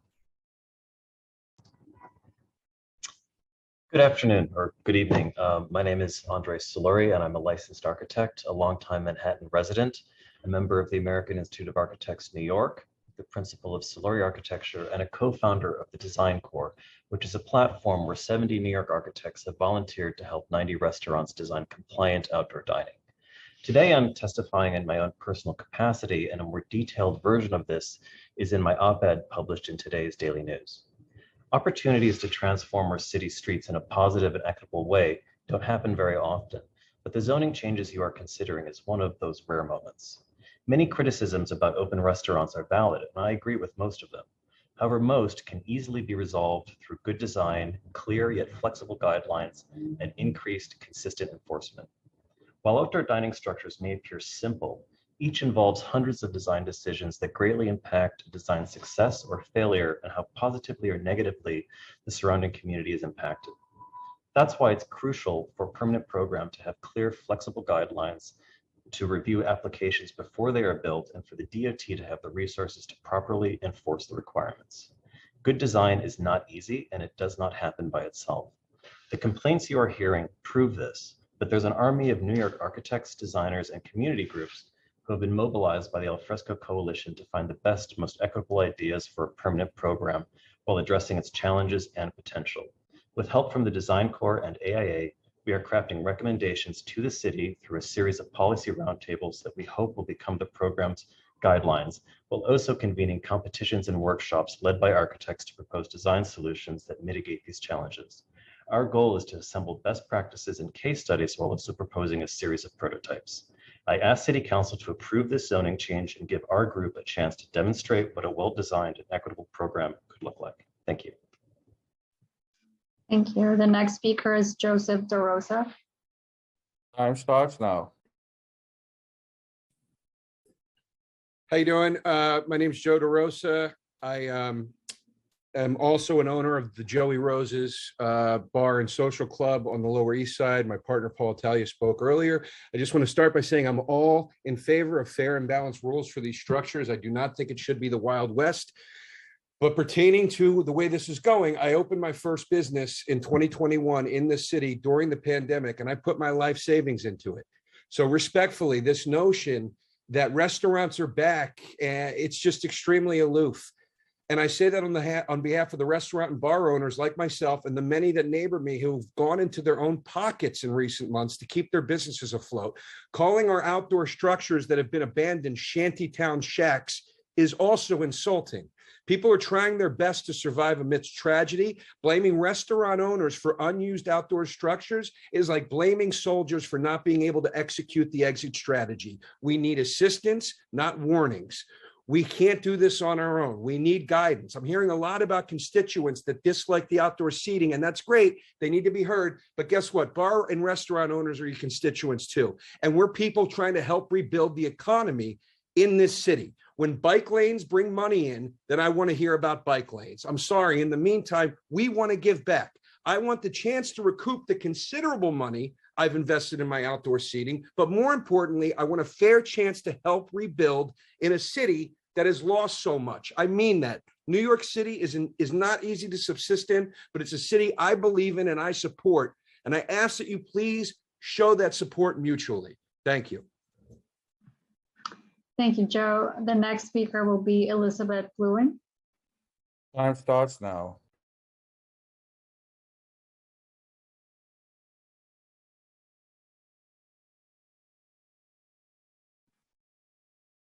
Speaker 7: Good afternoon or good evening. My name is Andres Saluri and I'm a licensed architect, a longtime Manhattan resident, a member of the American Institute of Architects, New York, the principal of Saluri Architecture, and a co-founder of the Design Corps, which is a platform where 70 New York architects have volunteered to help 90 restaurants design compliant outdoor dining. Today, I'm testifying in my own personal capacity, and a more detailed version of this is in my op-ed published in today's Daily News. Opportunities to transform our city streets in a positive and equitable way don't happen very often, but the zoning changes you are considering is one of those rare moments. Many criticisms about open restaurants are valid, and I agree with most of them. However, most can easily be resolved through good design, clear yet flexible guidelines, and increased consistent enforcement. While outdoor dining structures may appear simple, each involves hundreds of design decisions that greatly impact design success or failure and how positively or negatively the surrounding community is impacted. That's why it's crucial for a permanent program to have clear, flexible guidelines to review applications before they are built and for the DOT to have the resources to properly enforce the requirements. Good design is not easy, and it does not happen by itself. The complaints you are hearing prove this, but there's an army of New York architects, designers, and community groups who have been mobilized by the Alfresco Coalition to find the best, most equitable ideas for a permanent program while addressing its challenges and potential. With help from the Design Corps and AIA, we are crafting recommendations to the city through a series of policy roundtables that we hope will become the program's guidelines, while also convening competitions and workshops led by architects to propose design solutions that mitigate these challenges. Our goal is to assemble best practices and case studies while also proposing a series of prototypes. I ask City Council to approve this zoning change and give our group a chance to demonstrate what a well-designed and equitable program could look like. Thank you.
Speaker 8: Thank you. The next speaker is Joseph DeRosa.
Speaker 9: Time starts now.
Speaker 10: How you doing? My name is Joe DeRosa. I am also an owner of the Joey Rose's Bar and Social Club on the Lower East Side. My partner, Paul Italia, spoke earlier. I just want to start by saying I'm all in favor of fair and balanced rules for these structures. I do not think it should be the Wild West. But pertaining to the way this is going, I opened my first business in 2021 in the city during the pandemic, and I put my life savings into it. So respectfully, this notion that restaurants are back, it's just extremely aloof. And I say that on behalf of the restaurant and bar owners like myself and the many that neighbor me who've gone into their own pockets in recent months to keep their businesses afloat. Calling our outdoor structures that have been abandoned shantytown shacks is also insulting. People are trying their best to survive amidst tragedy. Blaming restaurant owners for unused outdoor structures is like blaming soldiers for not being able to execute the exit strategy. We need assistance, not warnings. We can't do this on our own. We need guidance. I'm hearing a lot about constituents that dislike the outdoor seating, and that's great. They need to be heard. But guess what? Bar and restaurant owners are your constituents too. And we're people trying to help rebuild the economy in this city. When bike lanes bring money in, then I want to hear about bike lanes. I'm sorry. In the meantime, we want to give back. I want the chance to recoup the considerable money I've invested in my outdoor seating. But more importantly, I want a fair chance to help rebuild in a city that has lost so much. I mean that. New York City is not easy to subsist in, but it's a city I believe in and I support. And I ask that you please show that support mutually. Thank you.
Speaker 8: Thank you, Joe. The next speaker will be Elizabeth Lewin.
Speaker 9: Time starts now.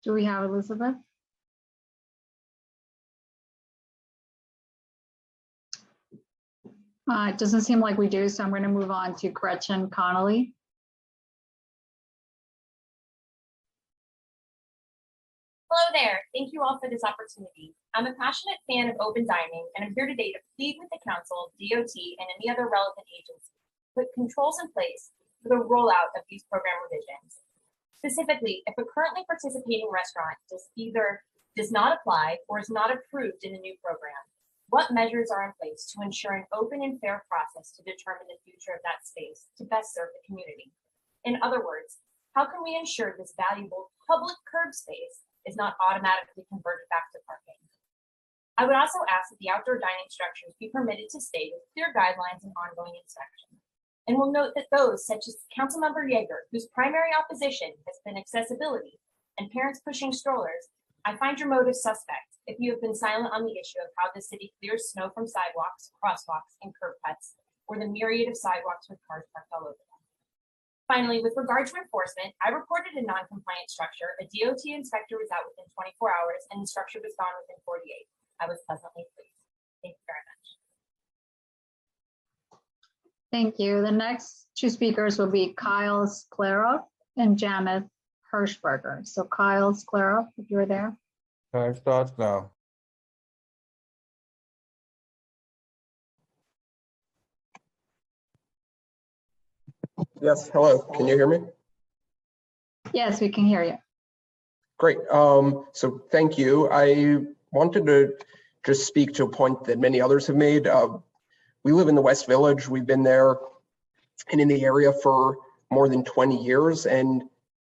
Speaker 8: Do we have Elizabeth? It doesn't seem like we do, so I'm going to move on to Gretchen Connolly.
Speaker 12: Hello there. Thank you all for this opportunity. I'm a passionate fan of open dining, and I'm here today to plead with the council, DOT, and any other relevant agency to put controls in place for the rollout of these program revisions. Specifically, if a currently participating restaurant either does not apply or is not approved in the new program, what measures are in place to ensure an open and fair process to determine the future of that space to best serve the community? In other words, how can we ensure this valuable public curb space is not automatically converted back to parking? I would also ask that the outdoor dining structures be permitted to stay with clear guidelines and ongoing inspection. And we'll note that those such as Councilmember Yeager, whose primary opposition has been accessibility and parents pushing strollers, I find your motive suspect if you have been silent on the issue of how the city clears snow from sidewalks, crosswalks, and curb cuts, or the myriad of sidewalks with cars parked all over them. Finally, with regard to enforcement, I reported a non-compliant structure. A DOT inspector was out within 24 hours and the structure was gone within 48. I was pleasantly pleased. Thank you very much.
Speaker 8: Thank you. The next two speakers will be Kyle Sklarov and Janet Hirschberger. So Kyle Sklarov, if you're there.
Speaker 9: Time starts now.
Speaker 6: Yes, hello. Can you hear me?
Speaker 8: Yes, we can hear you.
Speaker 6: Great. So thank you. I wanted to just speak to a point that many others have made. We live in the West Village. We've been there and in the area for more than 20 years. And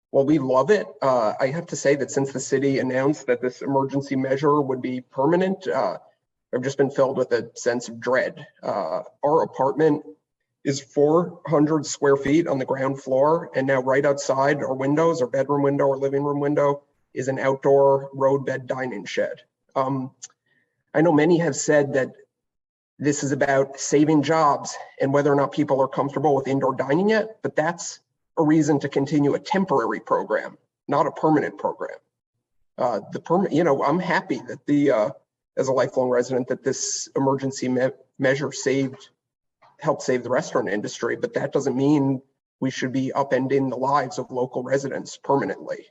Speaker 6: while we love it, I have to say that since the city announced that this emergency measure would be permanent, I've just been filled with a sense of dread. Our apartment is 400 square feet on the ground floor. And now right outside our windows, our bedroom window, our living room window, is an outdoor roadbed dining shed. I know many have said that this is about saving jobs and whether or not people are comfortable with indoor dining yet, but that's a reason to continue a temporary program, not a permanent program. I'm happy that as a lifelong resident, that this emergency measure helped save the restaurant industry, but that doesn't mean we should be upending the lives of local residents permanently.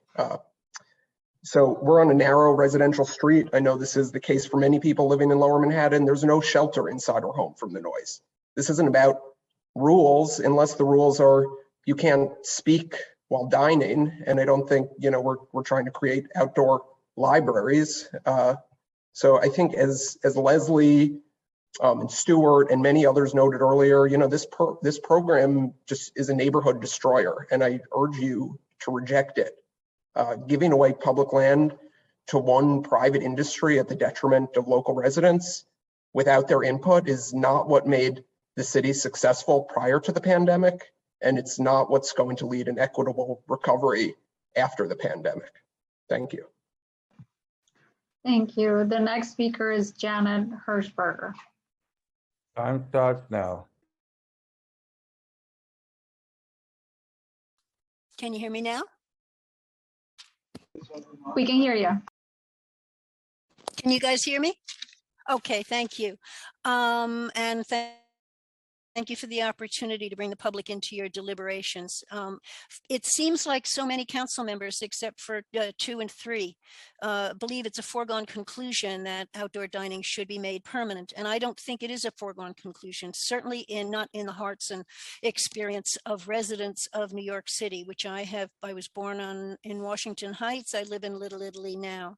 Speaker 6: So we're on a narrow residential street. I know this is the case for many people living in Lower Manhattan. There's no shelter inside our home from the noise. This isn't about rules, unless the rules are you can't speak while dining. And I don't think, we're trying to create outdoor libraries. So I think as Leslie and Stuart and many others noted earlier, this program just is a neighborhood destroyer, and I urge you to reject it. Giving away public land to one private industry at the detriment of local residents without their input is not what made the city successful prior to the pandemic, and it's not what's going to lead an equitable recovery after the pandemic. Thank you.
Speaker 8: Thank you. The next speaker is Janet Hirschberger.
Speaker 9: Time starts now.
Speaker 13: Can you hear me now?
Speaker 8: We can hear you.
Speaker 13: Can you guys hear me? Okay, thank you. And thank you for the opportunity to bring the public into your deliberations. It seems like so many council members, except for 2 and 3, believe it's a foregone conclusion that outdoor dining should be made permanent. And I don't think it is a foregone conclusion, certainly not in the hearts and experience of residents of New York City, which I was born in Washington Heights. I live in Little Italy now.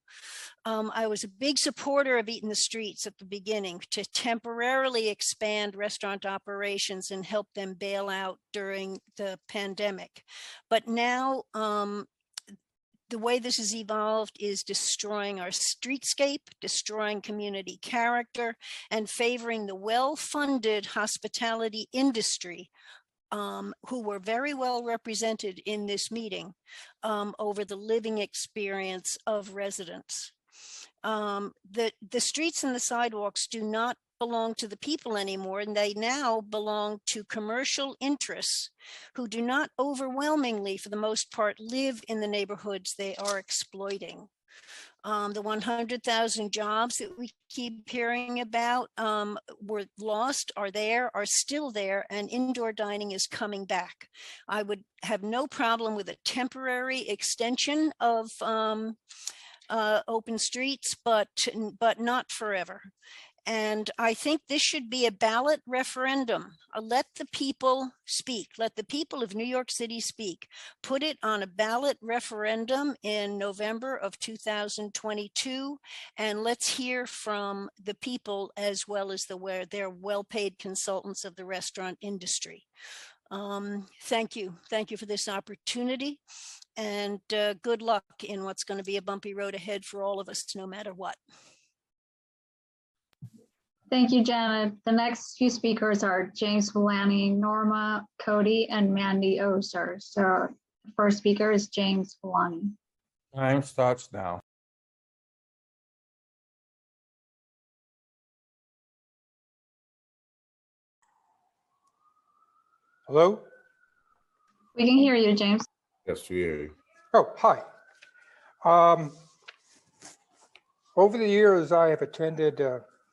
Speaker 13: I was a big supporter of Eat in the Streets at the beginning to temporarily expand restaurant operations and help them bail out during the pandemic. But now the way this has evolved is destroying our streetscape, destroying community character, and favoring the well-funded hospitality industry who were very well represented in this meeting over the living experience of residents. The streets and the sidewalks do not belong to the people anymore, and they now belong to commercial interests who do not overwhelmingly, for the most part, live in the neighborhoods they are exploiting. The 100,000 jobs that we keep hearing about were lost, are still there, and indoor dining is coming back. I would have no problem with a temporary extension of open streets, but not forever. And I think this should be a ballot referendum. Let the people speak. Let the people of New York City speak. Put it on a ballot referendum in November of 2022. And let's hear from the people as well as their well-paid consultants of the restaurant industry. Thank you. Thank you for this opportunity. And good luck in what's going to be a bumpy road ahead for all of us, no matter what.
Speaker 8: Thank you, Janet. The next few speakers are James Villani, Norma Cody, and Mandy Oser. So the first speaker is James Villani.
Speaker 9: Time starts now.
Speaker 10: Hello?
Speaker 8: We can hear you, James.
Speaker 9: Yes, yeah.
Speaker 11: Oh, hi. Over the years, I have attended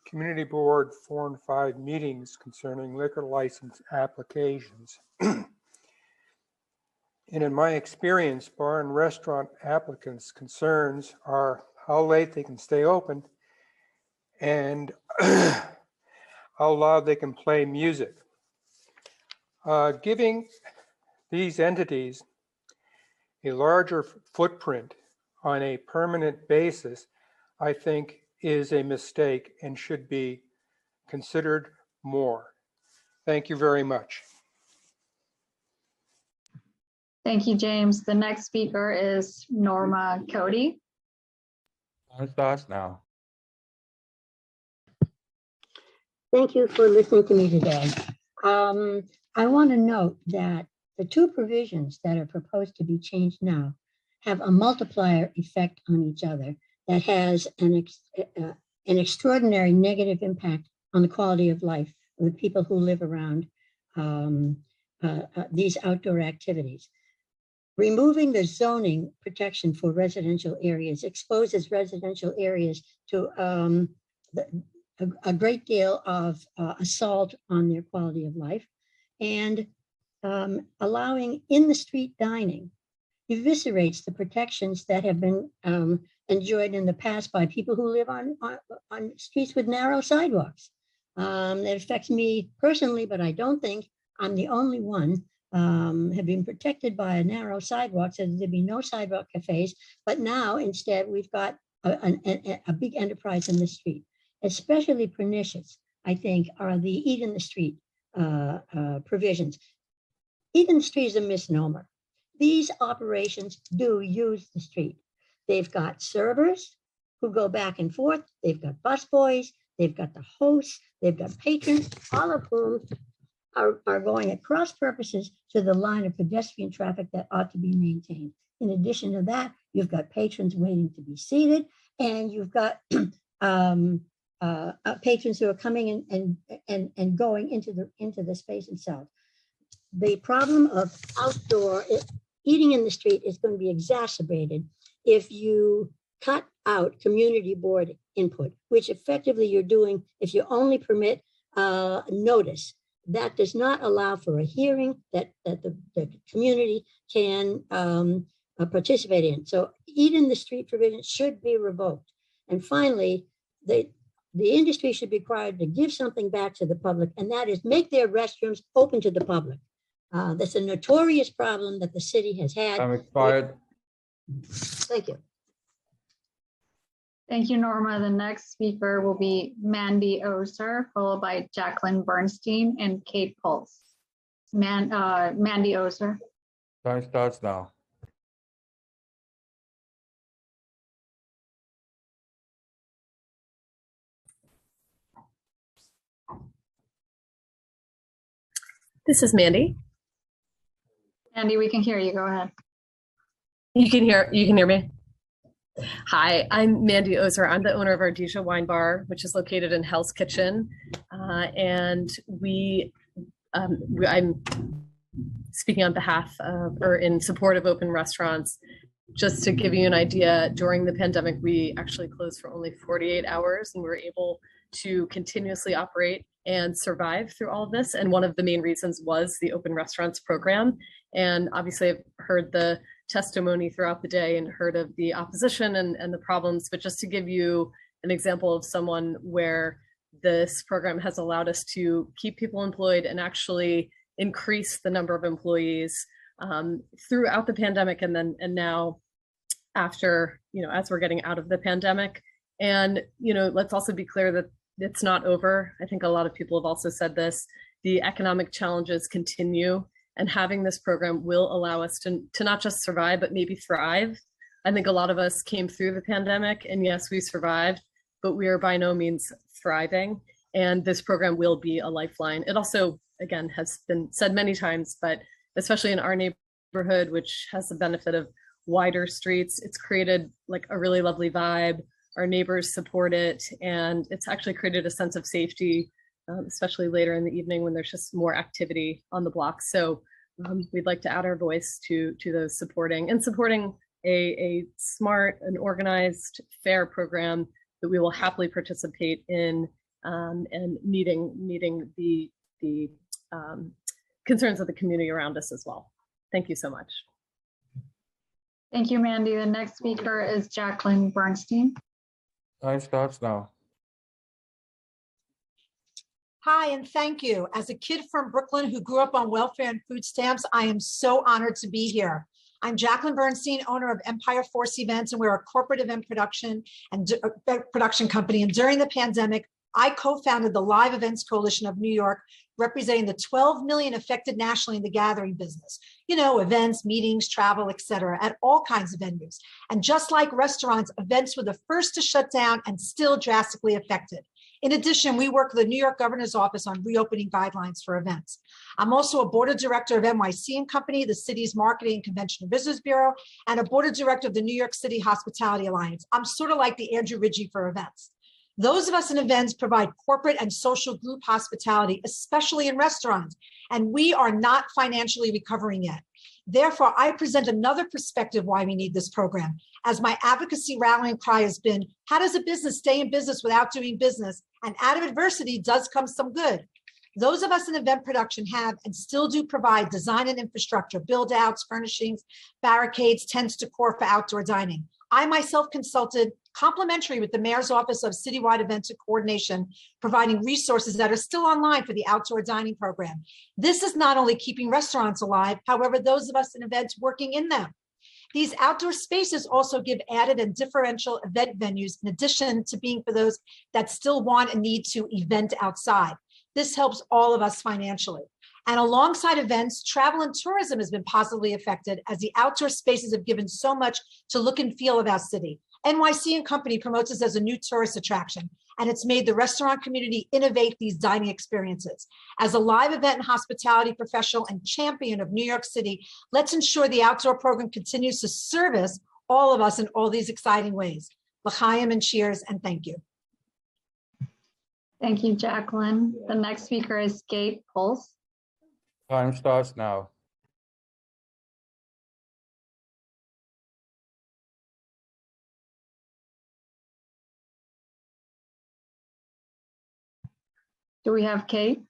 Speaker 11: Community Board 4 and 5 meetings concerning liquor license applications. And in my experience, bar and restaurant applicants' concerns are how late they can stay open and how loud they can play music. Giving these entities a larger footprint on a permanent basis, I think, is a mistake and should be considered more. Thank you very much.
Speaker 8: Thank you, James. The next speaker is Norma Cody.
Speaker 9: Time starts now.
Speaker 15: Thank you for listening to me today. I want to note that the two provisions that are proposed to be changed now have a multiplier effect on each other that has an extraordinary negative impact on the quality of life of the people who live around these outdoor activities. Removing the zoning protection for residential areas exposes residential areas to a great deal of assault on their quality of life, and allowing in-the-street dining eviscerates the protections that have been enjoyed in the past by people who live on streets with narrow sidewalks. It affects me personally, but I don't think I'm the only one. Have been protected by a narrow sidewalk so that there'd be no sidewalk cafes, but now instead we've got a big enterprise in the street. Especially pernicious, I think, are the eat in the street provisions. Eat in the street is a misnomer. These operations do use the street. They've got servers who go back and forth. They've got busboys. They've got the hosts. They've got patrons, all of whom are going at cross purposes to the line of pedestrian traffic that ought to be maintained. In addition to that, you've got patrons waiting to be seated, and you've got patrons who are coming and going into the space itself. The problem of outdoor eating in the street is going to be exacerbated if you cut out community board input, which effectively you're doing if you only permit notice. That does not allow for a hearing that the community can participate in. So eat in the street provision should be revoked. And finally, the industry should be required to give something back to the public, and that is make their restrooms open to the public. That's a notorious problem that the city has had.
Speaker 9: I'm expired.
Speaker 15: Thank you.
Speaker 8: Thank you, Norma. The next speaker will be Mandy Oser, followed by Jacqueline Bernstein and Kate Pulse. Mandy Oser.
Speaker 9: Time starts now.
Speaker 16: This is Mandy.
Speaker 8: Mandy, we can hear you. Go ahead.
Speaker 16: You can hear me? Hi, I'm Mandy Ozer. I'm the owner of Ardisha Wine Bar, which is located in Hell's Kitchen. And I'm speaking on behalf of, or in support of open restaurants. Just to give you an idea, during the pandemic, we actually closed for only 48 hours and we were able to continuously operate and survive through all of this. And one of the main reasons was the open restaurants program. And obviously I've heard the testimony throughout the day and heard of the opposition and the problems, but just to give you an example of someone where this program has allowed us to keep people employed and actually increase the number of employees throughout the pandemic and now after, as we're getting out of the pandemic. And, let's also be clear that it's not over. I think a lot of people have also said this, the economic challenges continue, and having this program will allow us to not just survive, but maybe thrive. I think a lot of us came through the pandemic and yes, we survived, but we are by no means thriving. And this program will be a lifeline. It also, again, has been said many times, but especially in our neighborhood, which has the benefit of wider streets, it's created like a really lovely vibe. Our neighbors support it, and it's actually created a sense of safety, especially later in the evening when there's just more activity on the block. So we'd like to add our voice to those supporting a smart and organized, fair program that we will happily participate in, and meeting the concerns of the community around us as well. Thank you so much.
Speaker 8: Thank you, Mandy. The next speaker is Jacqueline Bernstein.
Speaker 9: Time starts now.
Speaker 4: Hi, and thank you. As a kid from Brooklyn who grew up on welfare and food stamps, I am so honored to be here. I'm Jacqueline Bernstein, owner of Empire Force Events, and we're a corporate event production company. And during the pandemic, I co-founded the Live Events Coalition of New York, representing the 12 million affected nationally in the gathering business. You know, events, meetings, travel, etc., at all kinds of venues. And just like restaurants, events were the first to shut down and still drastically affected. In addition, we work with the New York Governor's Office on reopening guidelines for events. I'm also a board of director of NYC & Company, the city's marketing, convention and visitors bureau, and a board of director of the New York City Hospitality Alliance. I'm sort of like the Andrew Ridgie for events. Those of us in events provide corporate and social group hospitality, especially in restaurants, and we are not financially recovering yet. Therefore, I present another perspective why we need this program. As my advocacy rallying cry has been, how does a business stay in business without doing business? And out of adversity does come some good. Those of us in event production have and still do provide design and infrastructure, build outs, furnishings, barricades, tents, decor for outdoor dining. I myself consulted complimentary with the Mayor's Office of Citywide Events and Coordination, providing resources that are still online for the outdoor dining program. This is not only keeping restaurants alive, however, those of us in events working in them. These outdoor spaces also give added and differential event venues in addition to being for those that still want and need to event outside. This helps all of us financially. And alongside events, travel and tourism has been positively affected as the outdoor spaces have given so much to look and feel of our city. NYC & Company promotes us as a new tourist attraction, and it's made the restaurant community innovate these dining experiences. As a live event and hospitality professional and champion of New York City, let's ensure the outdoor program continues to service all of us in all these exciting ways. L'chaim and cheers, and thank you.
Speaker 8: Thank you, Jacqueline. The next speaker is Kate Pulse.
Speaker 9: Time starts now.
Speaker 8: Do we have Kate?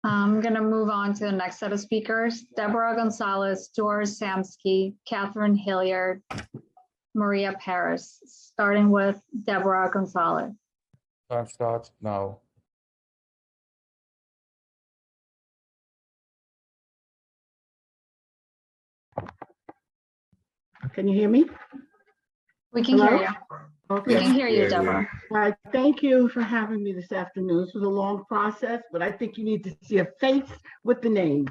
Speaker 8: I'm going to move on to the next set of speakers. Deborah Gonzalez, Doris Samsky, Catherine Hilliard, Maria Paris, starting with Deborah Gonzalez.
Speaker 9: Time starts now.
Speaker 14: Can you hear me?
Speaker 8: We can hear you.
Speaker 14: Okay.
Speaker 8: We can hear you, Deborah.
Speaker 14: All right. Thank you for having me this afternoon. This was a long process, but I think you need to see a face with the name.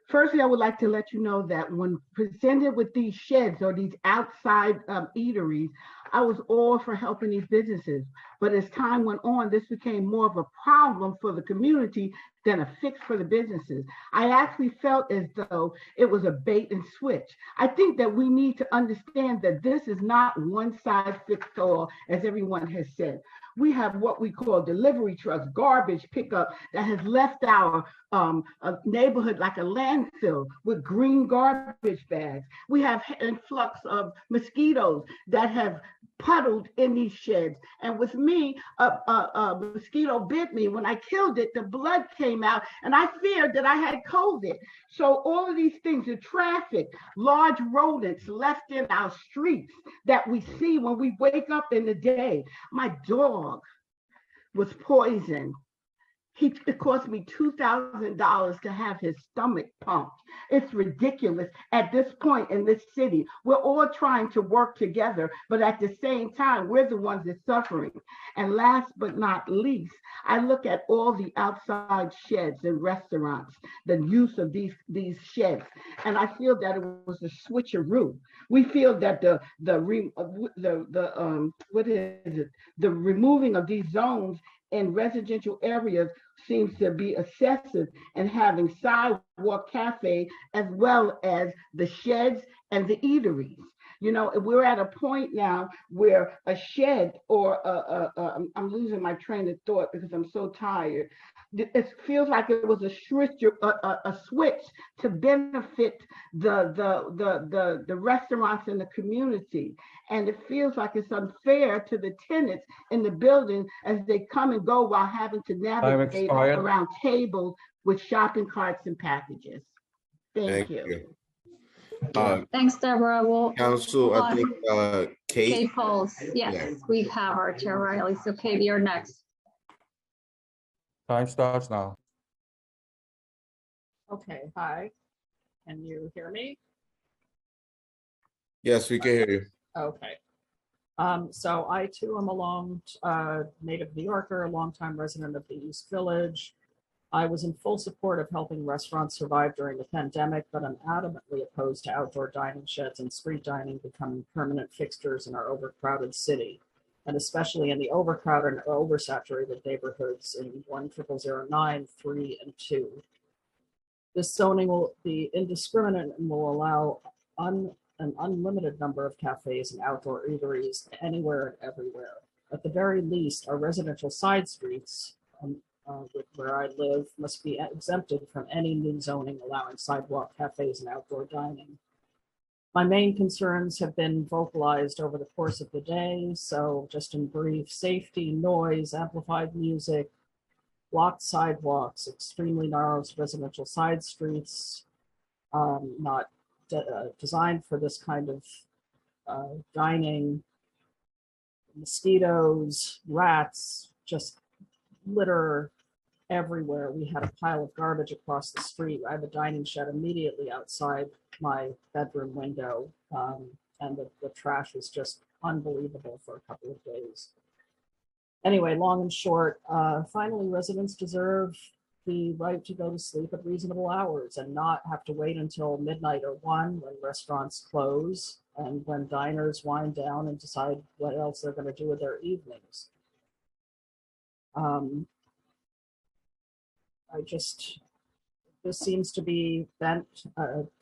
Speaker 14: Firstly, I would like to let you know that when presented with these sheds or these outside eateries, I was all for helping these businesses. But as time went on, this became more of a problem for the community than a fix for the businesses. I actually felt as though it was a bait and switch. I think that we need to understand that this is not one size fits all, as everyone has said. We have what we call delivery trucks, garbage pickup that has left our neighborhood like a landfill with green garbage bags. We have influx of mosquitoes that have puddled in these sheds. And with me, a mosquito bit me. When I killed it, the blood came out and I feared that I had COVID. So all of these things, the traffic, large rodents left in our streets that we see when we wake up in the day. My dog was poisoned. It cost me $2,000 to have his stomach pumped. It's ridiculous at this point in this city. We're all trying to work together, but at the same time, we're the ones that's suffering. And last but not least, I look at all the outside sheds in restaurants, the use of these sheds, and I feel that it was a switcheroo. We feel that the removing of these zones in residential areas seems to be excessive, and having sidewalk cafe as well as the sheds and the eateries. You know, we're at a point now where a shed or I'm losing my train of thought because I'm so tired. it feels like it was a switch to benefit the restaurants in the community. And it feels like it's unfair to the tenants in the building as they come and go while having to navigate around tables with shopping carts and packages. Thank you.
Speaker 8: Thanks, Deborah. We'll
Speaker 5: Council, I think Kate.
Speaker 8: Kate Poles. Yes,
Speaker 5: Yeah.
Speaker 8: we have our Chair Riley. So Kate, you're next.
Speaker 9: Time starts now.
Speaker 17: Okay, hi. Can you hear me?
Speaker 5: Yes, we can hear you.
Speaker 17: Okay. So I too am a native New Yorker, a longtime resident of the East Village. I was in full support of helping restaurants survive during the pandemic, but I'm adamantly opposed to outdoor dining sheds and street dining becoming permanent fixtures in our overcrowded city, and especially in the overcrowded and oversaturated neighborhoods in 10009, 3, and 2. This zoning will be indiscriminate and will allow an unlimited number of cafes and outdoor eateries anywhere and everywhere. At the very least, our residential side streets, where I live, must be exempted from any new zoning allowing sidewalk cafes and outdoor dining. My main concerns have been vocalized over the course of the day. So just in brief, safety, noise, amplified music, blocked sidewalks, extremely narrow residential side streets, not designed for this kind of dining, mosquitoes, rats, just litter everywhere. We had a pile of garbage across the street. I have a dining shed immediately outside my bedroom window, and the trash was just unbelievable for a couple of days. Anyway, long and short, finally, residents deserve the right to go to sleep at reasonable hours and not have to wait until midnight or 1 when restaurants close and when diners wind down and decide what else they're going to do with their evenings. This seems to be bent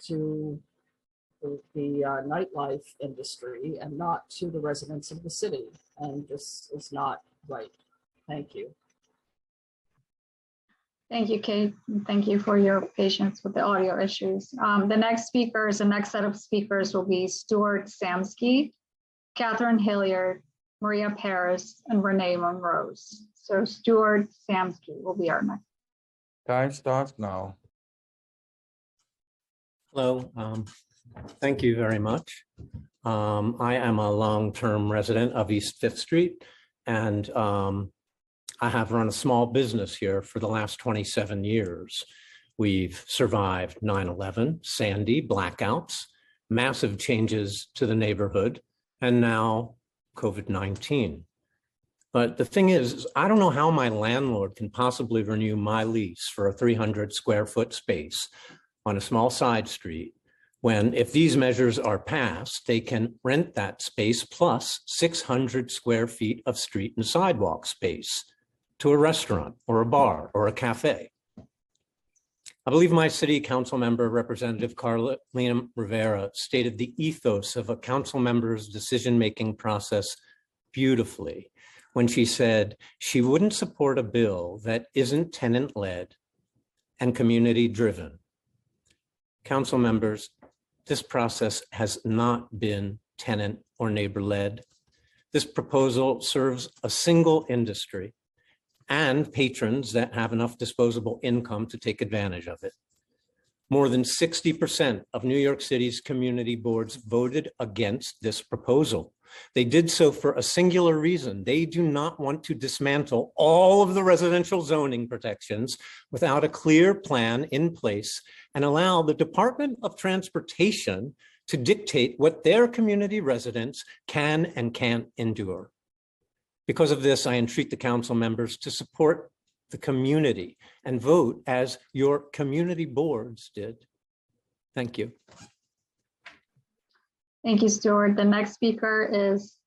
Speaker 17: to the nightlife industry and not to the residents of the city. And this is not right. Thank you.
Speaker 8: Thank you, Kate. Thank you for your patience with the audio issues. The next set of speakers will be Stuart Samsky, Catherine Hilliard, Maria Paris, and Renee Monrose. So Stuart Samsky will be our next.
Speaker 9: Time starts now.
Speaker 21: Hello, thank you very much. I am a long-term resident of East 5th Street, and I have run a small business here for the last 27 years. We've survived 9/11, Sandy, blackouts, massive changes to the neighborhood, and now COVID-19. But the thing is, I don't know how my landlord can possibly renew my lease for a 300 square foot space on a small side street when, if these measures are passed, they can rent that space plus 600 square feet of street and sidewalk space to a restaurant or a bar or a cafe. I believe my city council member, Representative Carolina Rivera, stated the ethos of a council member's decision-making process beautifully when she said she wouldn't support a bill that isn't tenant-led and community-driven. Council members, this process has not been tenant or neighbor-led. This proposal serves a single industry and patrons that have enough disposable income to take advantage of it. More than 60% of New York City's community boards voted against this proposal. They did so for a singular reason. They do not want to dismantle all of the residential zoning protections without a clear plan in place and allow the Department of Transportation to dictate what their community residents can and can't endure. Because of this, I entreat the council members to support the community and vote as your community boards did. Thank you.
Speaker 8: Thank you, Stuart. The next speaker is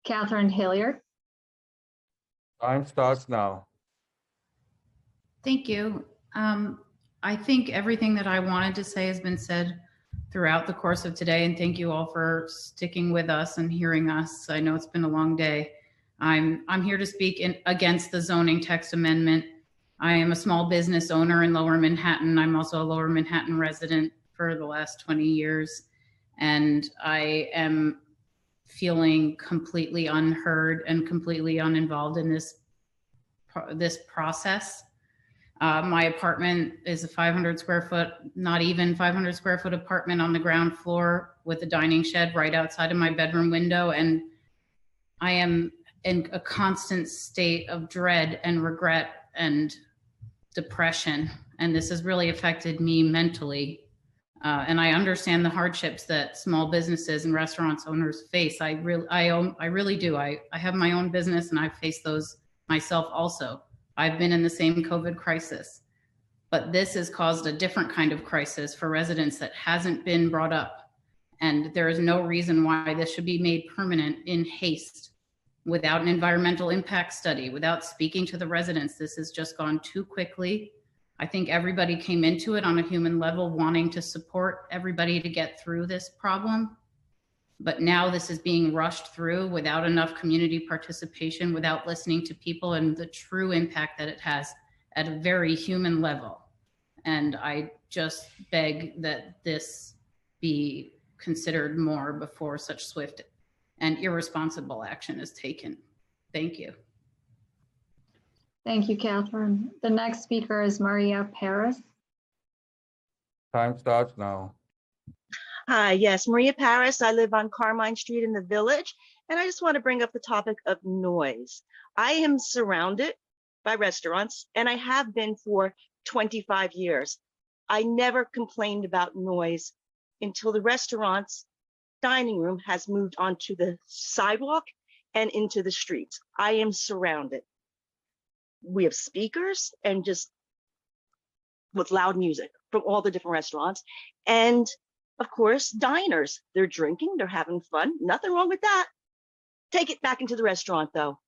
Speaker 8: Catherine Hilliard.
Speaker 9: Time starts now.
Speaker 22: Thank you. I think everything that I wanted to say has been said throughout the course of today, and thank you all for sticking with us and hearing us. I know it's been a long day. I'm here to speak against the zoning text amendment. I am a small business owner in Lower Manhattan. I'm also a Lower Manhattan resident for the last 20 years. And I am feeling completely unheard and completely uninvolved in this process. My apartment is a 500 square foot, not even 500 square foot apartment on the ground floor with a dining shed right outside of my bedroom window. And I am in a constant state of dread and regret and depression. And this has really affected me mentally. And I understand the hardships that small businesses and restaurants owners face. I really do. I have my own business and I face those myself also. I've been in the same COVID crisis, but this has caused a different kind of crisis for residents that hasn't been brought up. And there is no reason why this should be made permanent in haste without an environmental impact study, without speaking to the residents. This has just gone too quickly. I think everybody came into it on a human level wanting to support everybody to get through this problem. But now this is being rushed through without enough community participation, without listening to people and the true impact that it has at a very human level. And I just beg that this be considered more before such swift and irresponsible action is taken. Thank you.
Speaker 8: Thank you, Catherine. The next speaker is Maria Paris.
Speaker 9: Time starts now.
Speaker 2: Hi, yes, Maria Paris. I live on Carmine Street in the Village, and I just want to bring up the topic of noise. I am surrounded by restaurants, and I have been for 25 years. I never complained about noise until the restaurant's dining room has moved onto the sidewalk and into the streets. I am surrounded. We have speakers and just with loud music from all the different restaurants. And of course, diners, they're drinking, they're having fun. Nothing wrong with that. Take it back into the restaurant though.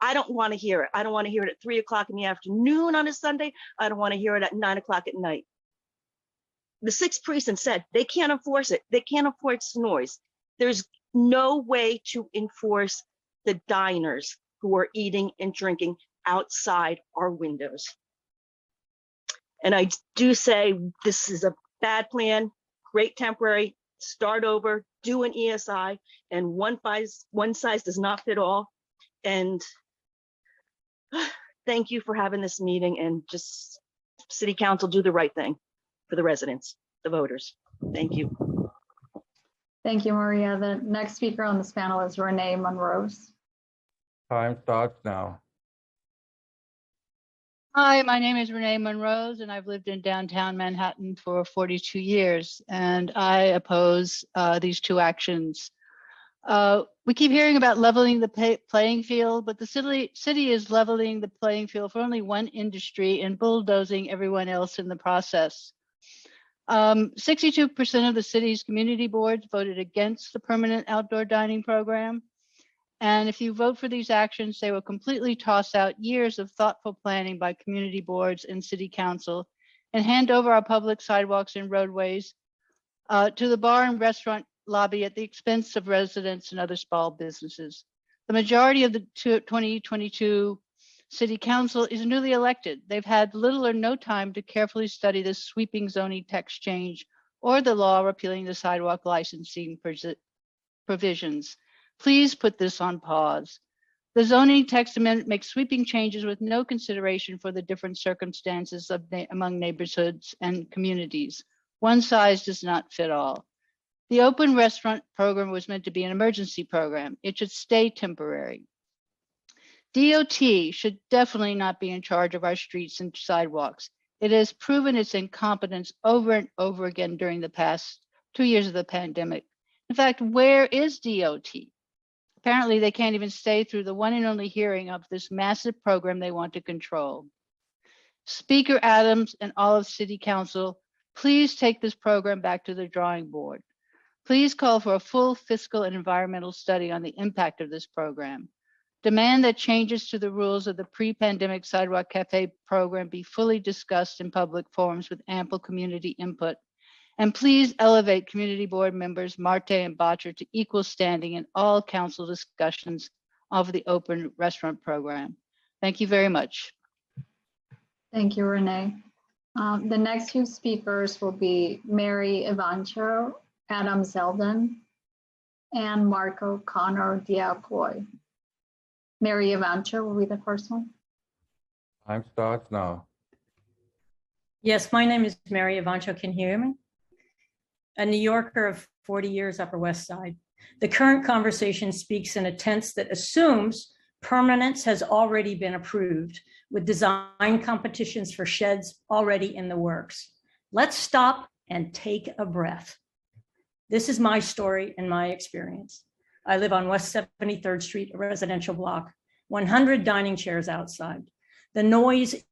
Speaker 2: I don't want to hear it. I don't want to hear it at 3 o'clock in the afternoon on a Sunday. I don't want to hear it at 9 o'clock at night. The 6th precinct said they can't enforce it. They can't enforce noise. There's no way to enforce the diners who are eating and drinking outside our windows. And I do say this is a bad plan, great temporary, start over, do an ESI, and one size does not fit all. And thank you for having this meeting, and just City Council, do the right thing for the residents, the voters. Thank you.
Speaker 8: Thank you, Maria. The next speaker on this panel is Renee Monrose.
Speaker 9: Time starts now.
Speaker 18: Hi, my name is Renee Monrose, and I've lived in downtown Manhattan for 42 years, and I oppose these two actions. We keep hearing about leveling the playing field, but the city is leveling the playing field for only one industry and bulldozing everyone else in the process. 62% of the city's community boards voted against the permanent outdoor dining program. And if you vote for these actions, they will completely toss out years of thoughtful planning by community boards and city council and hand over our public sidewalks and roadways to the bar and restaurant lobby at the expense of residents and other small businesses. The majority of the 2022 city council is newly elected. They've had little or no time to carefully study this sweeping zoning text change or the law repealing the sidewalk licensing provisions. Please put this on pause. The zoning text amendment makes sweeping changes with no consideration for the different circumstances among neighborhoods and communities. One size does not fit all. The open restaurant program was meant to be an emergency program. It should stay temporary. DOT should definitely not be in charge of our streets and sidewalks. It has proven its incompetence over and over again during the past 2 years of the pandemic. In fact, where is DOT? Apparently, they can't even stay through the one and only hearing of this massive program they want to control. Speaker Adams and all of City Council, please take this program back to the drawing board. Please call for a full fiscal and environmental study on the impact of this program. Demand that changes to the rules of the pre-pandemic Sidewalk Cafe program be fully discussed in public forums with ample community input. And please elevate community board members Marte and Botcher to equal standing in all council discussions of the open restaurant program. Thank you very much.
Speaker 8: Thank you, Renee. The next few speakers will be Mary Ivancho, Adam Zeldin, and Marco Connor Diacoy. Mary Ivancho will be the first one.
Speaker 9: Time starts now.
Speaker 19: Yes, my name is Mary Ivancho. Can you hear me? A New Yorker of 40 years, Upper West Side. The current conversation speaks in a tense that assumes permanence has already been approved, with design competitions for sheds already in the works. Let's stop and take a breath. This is my story and my experience. I live on West 73rd Street, a residential block, 100 dining chairs outside. The noise is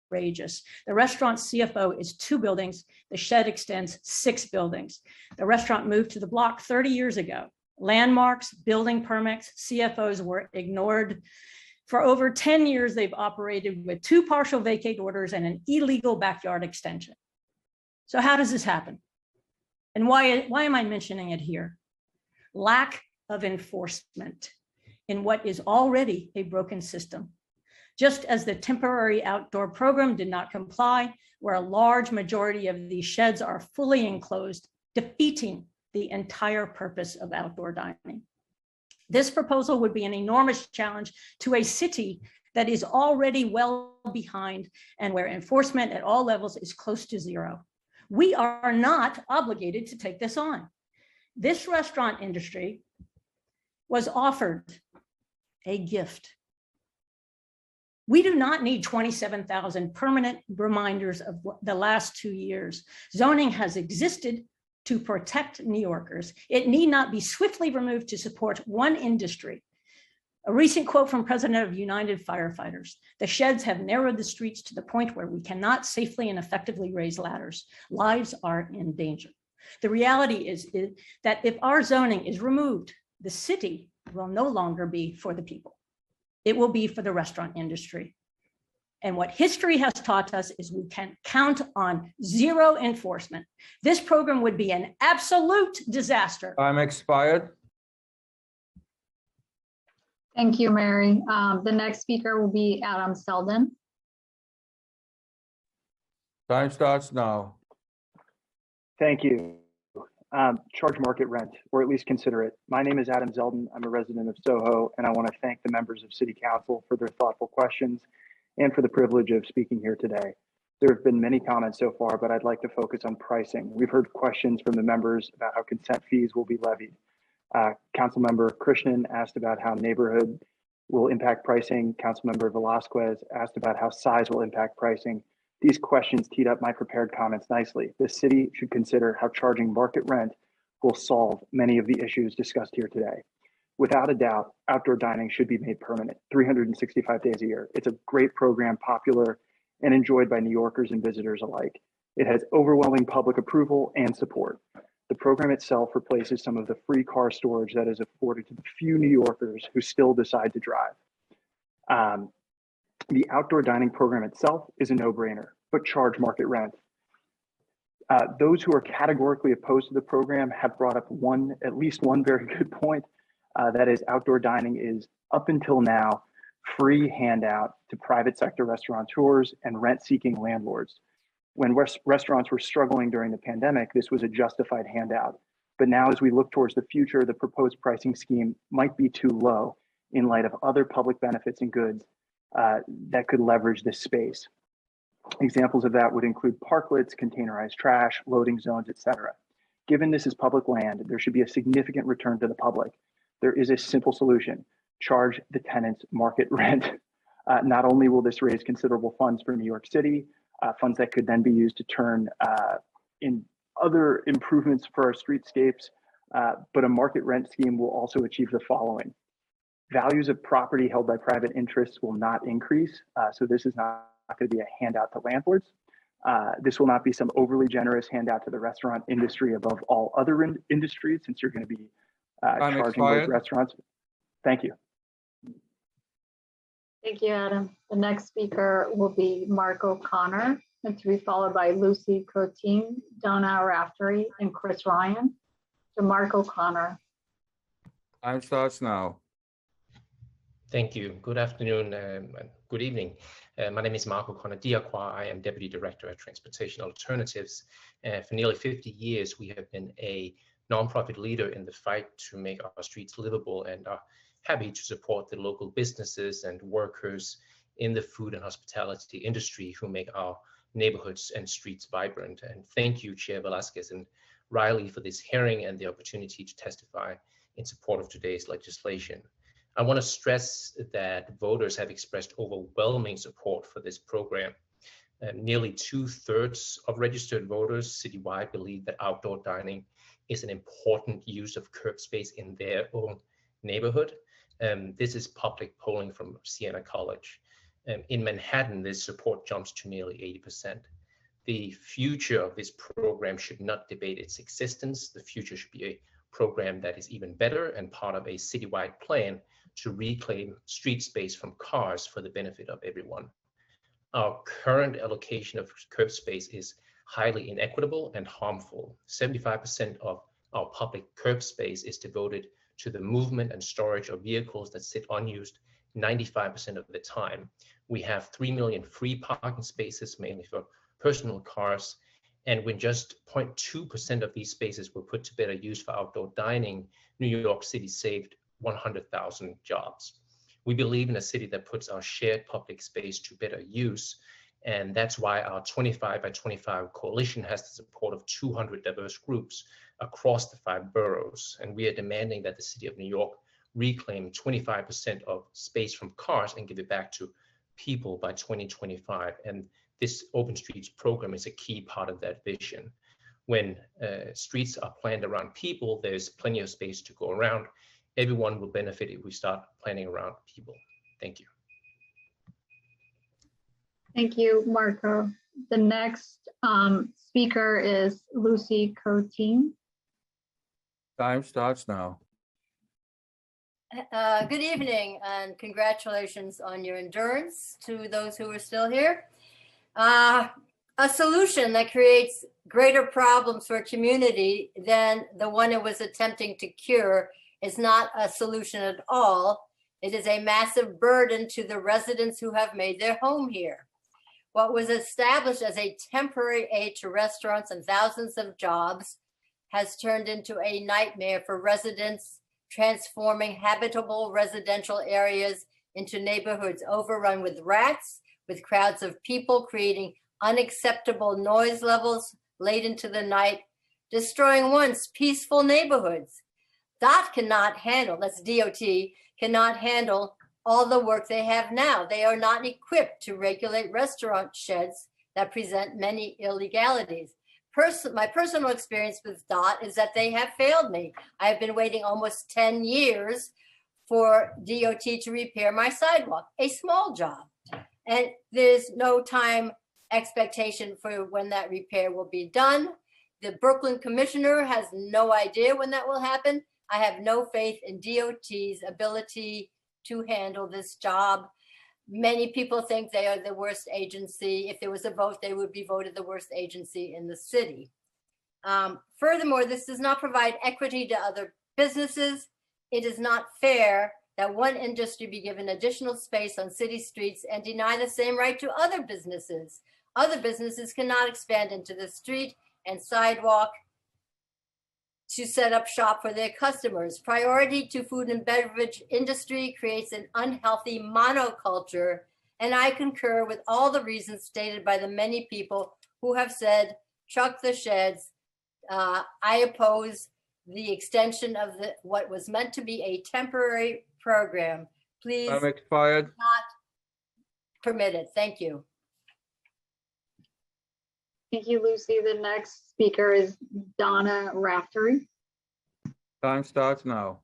Speaker 19: outrageous. The restaurant's CFO is 2 buildings. The shed extends 6 buildings. The restaurant moved to the block 30 years ago. Landmarks, building permits, CFOs were ignored. For over 10 years, they've operated with 2 partial vacate orders and an illegal backyard extension. So how does this happen? And why am I mentioning it here? Lack of enforcement in what is already a broken system. Just as the temporary outdoor program did not comply, where a large majority of these sheds are fully enclosed, defeating the entire purpose of outdoor dining. This proposal would be an enormous challenge to a city that is already well behind and where enforcement at all levels is close to zero. We are not obligated to take this on. This restaurant industry was offered a gift. We do not need 27,000 permanent reminders of the last 2 years. Zoning has existed to protect New Yorkers. It need not be swiftly removed to support one industry. A recent quote from President of United Firefighters: "The sheds have narrowed the streets to the point where we cannot safely and effectively raise ladders. Lives are in danger." The reality is that if our zoning is removed, the city will no longer be for the people. It will be for the restaurant industry. And what history has taught us is we can count on zero enforcement. This program would be an absolute disaster.
Speaker 9: Time expired.
Speaker 8: Thank you, Mary. The next speaker will be Adam Zeldin.
Speaker 9: Time starts now.
Speaker 20: Thank you. Charge market rent, or at least consider it. My name is Adam Zeldin. I'm a resident of Soho, and I want to thank the members of City Council for their thoughtful questions and for the privilege of speaking here today. There have been many comments so far, but I'd like to focus on pricing. We've heard questions from the members about how consent fees will be levied. Councilmember Krishnan asked about how neighborhood will impact pricing. Councilmember Velasquez asked about how size will impact pricing. These questions teed up my prepared comments nicely. The city should consider how charging market rent will solve many of the issues discussed here today. Without a doubt, outdoor dining should be made permanent, 365 days a year. It's a great program, popular and enjoyed by New Yorkers and visitors alike. It has overwhelming public approval and support. The program itself replaces some of the free car storage that is afforded to the few New Yorkers who still decide to drive. The outdoor dining program itself is a no-brainer, but charge market rent. Those who are categorically opposed to the program have brought up at least one very good point. That is, outdoor dining is, up until now, free handout to private sector restaurateurs and rent-seeking landlords. When restaurants were struggling during the pandemic, this was a justified handout. But now, as we look towards the future, the proposed pricing scheme might be too low in light of other public benefits and goods that could leverage this space. Examples of that would include parklets, containerized trash, loading zones, etc. Given this is public land, there should be a significant return to the public. There is a simple solution: charge the tenants market rent. Not only will this raise considerable funds for New York City, funds that could then be used to turn in other improvements for our streetscapes, but a market rent scheme will also achieve the following. Values of property held by private interests will not increase, so this is not going to be a handout to landlords. This will not be some overly generous handout to the restaurant industry above all other industries, since you're going to be charging those restaurants. Thank you.
Speaker 8: Thank you, Adam. The next speaker will be Mark O'Connor, and to be followed by Lucy Coteen, Donna Raftery, and Chris Ryan. So Mark O'Connor.
Speaker 9: Time starts now.
Speaker 1: Thank you. Good afternoon, good evening. My name is Marco Conadiaqua. I am Deputy Director at Transportation Alternatives. For nearly 50 years, we have been a nonprofit leader in the fight to make our streets livable, and are happy to support the local businesses and workers in the food and hospitality industry who make our neighborhoods and streets vibrant. And thank you, Chair Velasquez and Riley, for this hearing and the opportunity to testify in support of today's legislation. I want to stress that voters have expressed overwhelming support for this program. Nearly 2/3 of registered voters citywide believe that outdoor dining is an important use of curb space in their own neighborhood. This is public polling from Siena College. In Manhattan, this support jumps to nearly 80%. The future of this program should not debate its existence. The future should be a program that is even better and part of a citywide plan to reclaim street space from cars for the benefit of everyone. Our current allocation of curb space is highly inequitable and harmful. 75% of our public curb space is devoted to the movement and storage of vehicles that sit unused 95% of the time. We have 3 million free parking spaces, mainly for personal cars. And when just 0.2% of these spaces were put to better use for outdoor dining, New York City saved 100,000 jobs. We believe in a city that puts our shared public space to better use. And that's why our 25 by 25 coalition has the support of 200 diverse groups across the 5 boroughs. And we are demanding that the city of New York reclaim 25% of space from cars and give it back to people by 2025. And this Open Streets program is a key part of that vision. When streets are planned around people, there's plenty of space to go around. Everyone will benefit if we start planning around people. Thank you.
Speaker 8: Thank you, Marco. The next speaker is Lucy Coteen.
Speaker 9: Time starts now.
Speaker 3: Good evening and congratulations on your endurance to those who are still here. A solution that creates greater problems for a community than the one it was attempting to cure is not a solution at all. It is a massive burden to the residents who have made their home here. What was established as a temporary aid to restaurants and thousands of jobs has turned into a nightmare for residents, transforming habitable residential areas into neighborhoods overrun with rats, with crowds of people, creating unacceptable noise levels late into the night, destroying once peaceful neighborhoods. DOT cannot handle, that's DOT, cannot handle all the work they have now. They are not equipped to regulate restaurant sheds that present many illegalities. My personal experience with DOT is that they have failed me. I have been waiting almost 10 years for DOT to repair my sidewalk, a small job. And there's no time expectation for when that repair will be done. The Brooklyn commissioner has no idea when that will happen. I have no faith in DOT's ability to handle this job. Many people think they are the worst agency. If there was a vote, they would be voted the worst agency in the city. Furthermore, this does not provide equity to other businesses. It is not fair that one industry be given additional space on city streets and deny the same right to other businesses. Other businesses cannot expand into the street and sidewalk to set up shop for their customers. Priority to food and beverage industry creates an unhealthy monoculture, and I concur with all the reasons stated by the many people who have said, chuck the sheds. I oppose the extension of what was meant to be a temporary program. Please
Speaker 9: Time expired.
Speaker 3: not permit it. Thank you.
Speaker 8: Thank you, Lucy. The next speaker is Donna Raftery.
Speaker 9: Time starts now.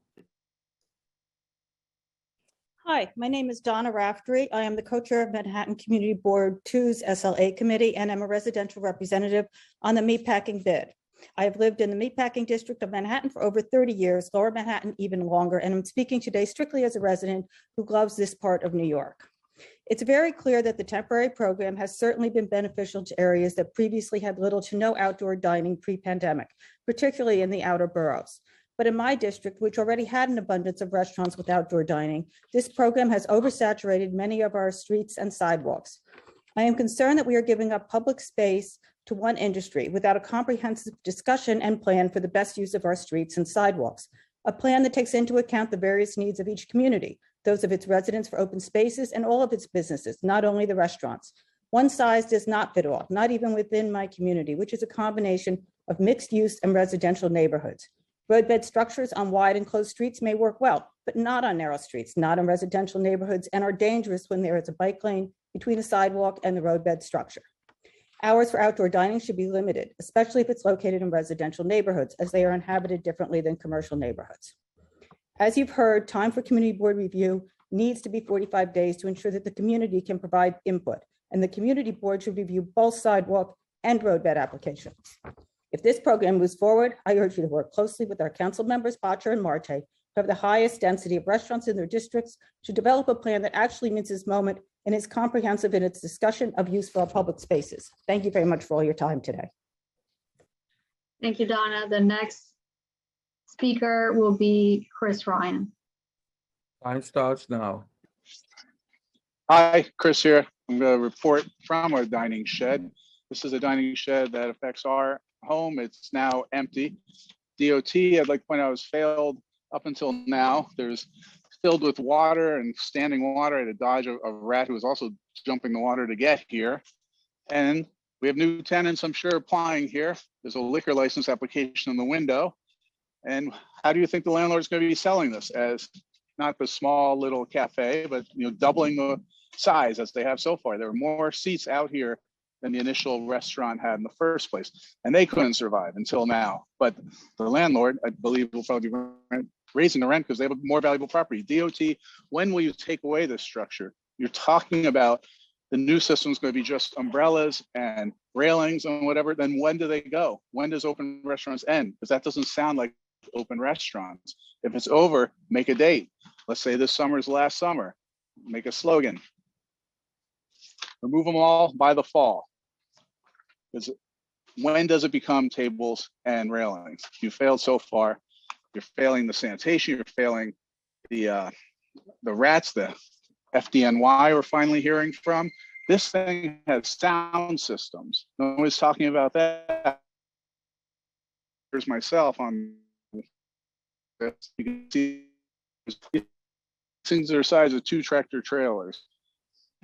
Speaker 23: Hi, my name is Donna Raftery. I am the co-chair of Manhattan Community Board 2's SLA committee, and I'm a residential representative on the meatpacking bid. I have lived in the meatpacking district of Manhattan for over 30 years, Lower Manhattan even longer, and I'm speaking today strictly as a resident who loves this part of New York. It's very clear that the temporary program has certainly been beneficial to areas that previously had little to no outdoor dining pre-pandemic, particularly in the outer boroughs. But in my district, which already had an abundance of restaurants with outdoor dining, this program has oversaturated many of our streets and sidewalks. I am concerned that we are giving up public space to one industry without a comprehensive discussion and plan for the best use of our streets and sidewalks. A plan that takes into account the various needs of each community, those of its residents for open spaces and all of its businesses, not only the restaurants. One size does not fit all, not even within my community, which is a combination of mixed use and residential neighborhoods. Roadbed structures on wide and closed streets may work well, but not on narrow streets, not in residential neighborhoods, and are dangerous when there is a bike lane between the sidewalk and the roadbed structure. Hours for outdoor dining should be limited, especially if it's located in residential neighborhoods, as they are inhabited differently than commercial neighborhoods. As you've heard, time for community board review needs to be 45 days to ensure that the community can provide input, and the community board should review both sidewalk and roadbed applications. If this program moves forward, I urge you to work closely with our council members, Bottcher and Marte, who have the highest density of restaurants in their districts, to develop a plan that actually meets this moment and is comprehensive in its discussion of use for our public spaces. Thank you very much for all your time today.
Speaker 8: Thank you, Donna. The next speaker will be Chris Ryan.
Speaker 9: Time starts now.
Speaker 6: Hi, Chris here. I'm going to report from our dining shed. This is a dining shed that affects our home. It's now empty. DOT, I'd like to point out, has failed up until now. There's filled with water and standing water. I had to dodge a rat who was also jumping the water to get here. And we have new tenants, I'm sure, applying here. There's a liquor license application in the window. And how do you think the landlord's going to be selling this as not the small little cafe, but doubling the size as they have so far? There are more seats out here than the initial restaurant had in the first place, and they couldn't survive until now. But the landlord, I believe, will probably be raising the rent because they have a more valuable property. DOT, when will you take away this structure? You're talking about the new system is going to be just umbrellas and railings and whatever. Then when do they go? When does open restaurants end? Because that doesn't sound like open restaurants. If it's over, make a date. Let's say this summer is last summer. Make a slogan. Remove them all by the fall. Because when does it become tables and railings? You failed so far. You're failing the sanitation. You're failing the rats, the FDNY we're finally hearing from. This thing has sound systems. No one's talking about that. Here's myself on this. You can see things that are the size of 2 tractor trailers.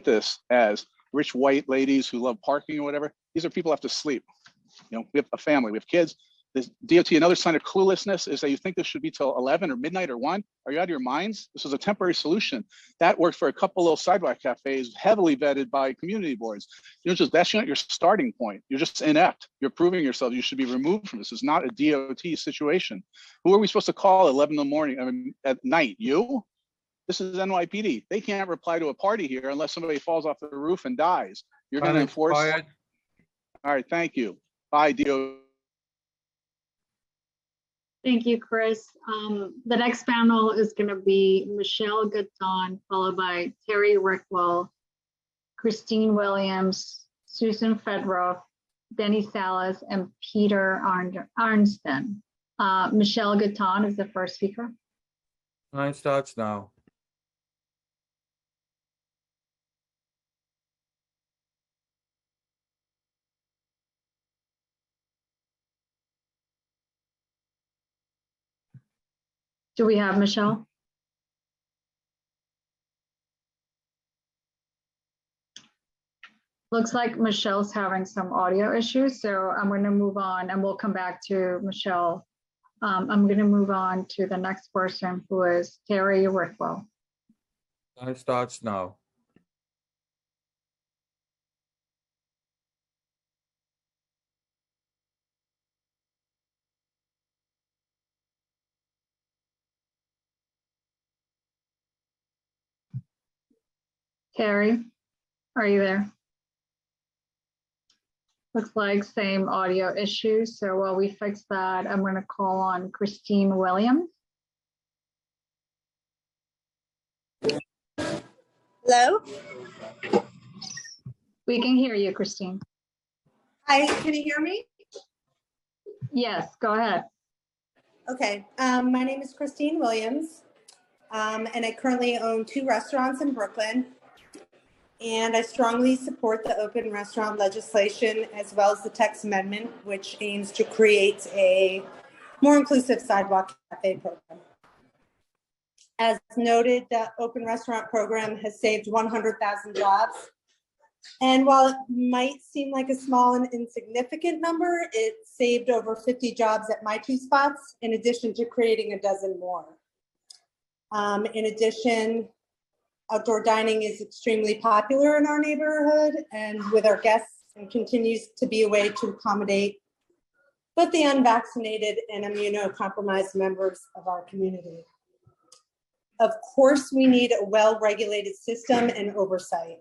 Speaker 6: This as rich white ladies who love parking or whatever. These are people who have to sleep. We have a family, we have kids. This DOT, another sign of cluelessness is that you think this should be till 11 or midnight or 1. Are you out of your minds? This is a temporary solution. That worked for a couple little sidewalk cafes, heavily vetted by community boards. That's not your starting point. You're just inept. You're proving yourself. You should be removed from this. It's not a DOT situation. Who are we supposed to call at 11 in the morning, at night? You? This is NYPD. They can't reply to a party here unless somebody falls off the roof and dies. You're going to enforce. All right, thank you. Bye, DOT.
Speaker 8: Thank you, Chris. The next panel is going to be Michelle Gatton, followed by Terry Rickwell, Christine Williams, Susan Fedroff, Denny Salas, and Peter Arnston. Michelle Gatton is the first speaker.
Speaker 9: Time starts now.
Speaker 8: Do we have Michelle? Looks like Michelle's having some audio issues, so I'm going to move on and we'll come back to Michelle. I'm going to move on to the next person, who is Terry Rickwell.
Speaker 9: Time starts now.
Speaker 8: Terry, are you there? Looks like same audio issues. So while we fix that, I'm going to call on Christine Williams.
Speaker 7: Hello?
Speaker 8: We can hear you, Christine.
Speaker 7: Hi, can you hear me?
Speaker 8: Yes, go ahead.
Speaker 7: Okay, my name is Christine Williams, and I currently own 2 restaurants in Brooklyn. And I strongly support the open restaurant legislation as well as the text amendment, which aims to create a more inclusive sidewalk cafe program. As noted, the open restaurant program has saved 100,000 jobs. And while it might seem like a small and insignificant number, it saved over 50 jobs at my 2 spots, in addition to creating a dozen more. In addition, outdoor dining is extremely popular in our neighborhood and with our guests, and continues to be a way to accommodate both the unvaccinated and immunocompromised members of our community. Of course, we need a well-regulated system and oversight.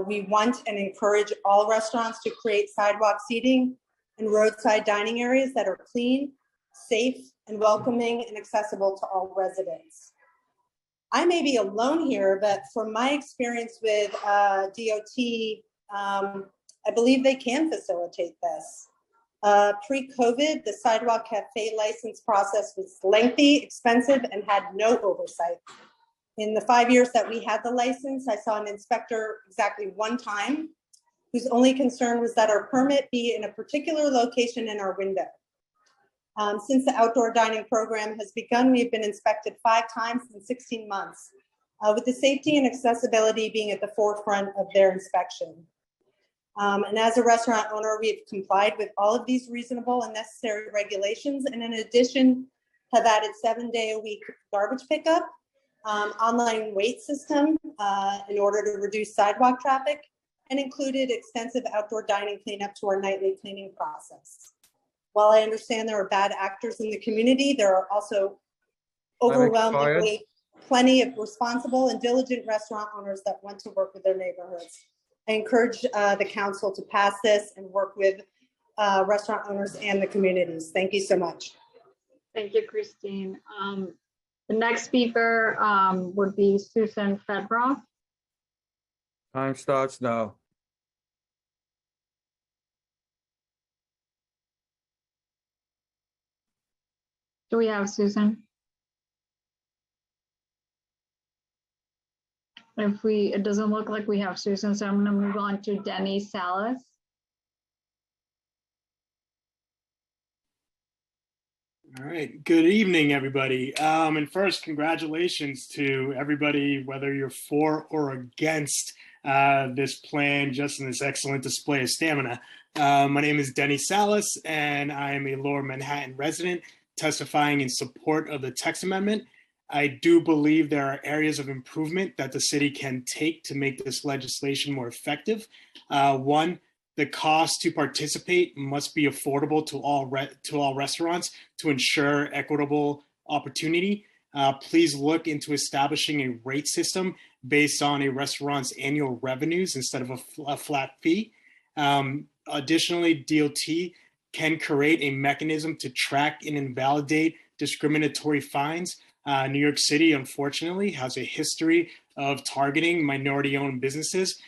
Speaker 7: We want and encourage all restaurants to create sidewalk seating and roadside dining areas that are clean, safe, and welcoming and accessible to all residents. I may be alone here, but from my experience with DOT, I believe they can facilitate this. Pre-COVID, the sidewalk cafe license process was lengthy, expensive, and had no oversight. In the 5 years that we had the license, I saw an inspector exactly 1 time, whose only concern was that our permit be in a particular location in our window. Since the outdoor dining program has begun, we've been inspected 5 times in 16 months, with the safety and accessibility being at the forefront of their inspection. And as a restaurant owner, we've complied with all of these reasonable and necessary regulations, and in addition, have added 7-day-a-week garbage pickup, online weight system in order to reduce sidewalk traffic, and included extensive outdoor dining cleanup to our nightly cleaning process. While I understand there are bad actors in the community, there are also overwhelmingly plenty of responsible and diligent restaurant owners that want to work with their neighborhoods. I encourage the council to pass this and work with restaurant owners and the communities. Thank you so much.
Speaker 8: Thank you, Christine. The next speaker would be Susan Fedroff.
Speaker 9: Time starts now.
Speaker 8: Do we have Susan? It doesn't look like we have Susan, so I'm going to move on to Denny Salas.
Speaker 12: All right, good evening, everybody. And first, congratulations to everybody, whether you're for or against this plan, just in this excellent display of stamina. My name is Denny Salas, and I am a Lower Manhattan resident testifying in support of the text amendment. I do believe there are areas of improvement that the city can take to make this legislation more effective. One, the cost to participate must be affordable to all restaurants to ensure equitable opportunity. Please look into establishing a rate system based on a restaurant's annual revenues instead of a flat fee. Additionally, DOT can create a mechanism to track and invalidate discriminatory fines. New York City, unfortunately, has a history of targeting minority-owned businesses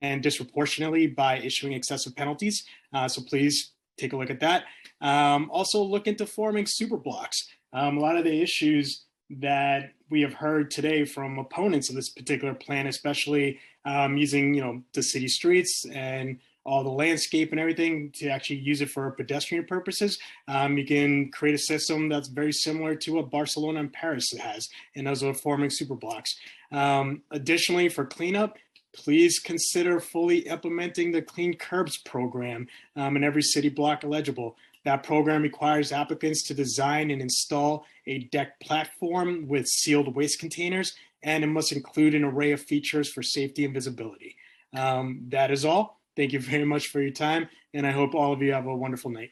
Speaker 12: and disproportionately by issuing excessive penalties. So please take a look at that. Also look into forming super blocks. A lot of the issues that we have heard today from opponents of this particular plan, especially using the city streets and all the landscape and everything to actually use it for pedestrian purposes. You can create a system that's very similar to what Barcelona and Paris has, and those are forming super blocks. Additionally, for cleanup, please consider fully implementing the Clean Curbs program in every city block eligible. That program requires applicants to design and install a deck platform with sealed waste containers, and it must include an array of features for safety and visibility. That is all. Thank you very much for your time, and I hope all of you have a wonderful night.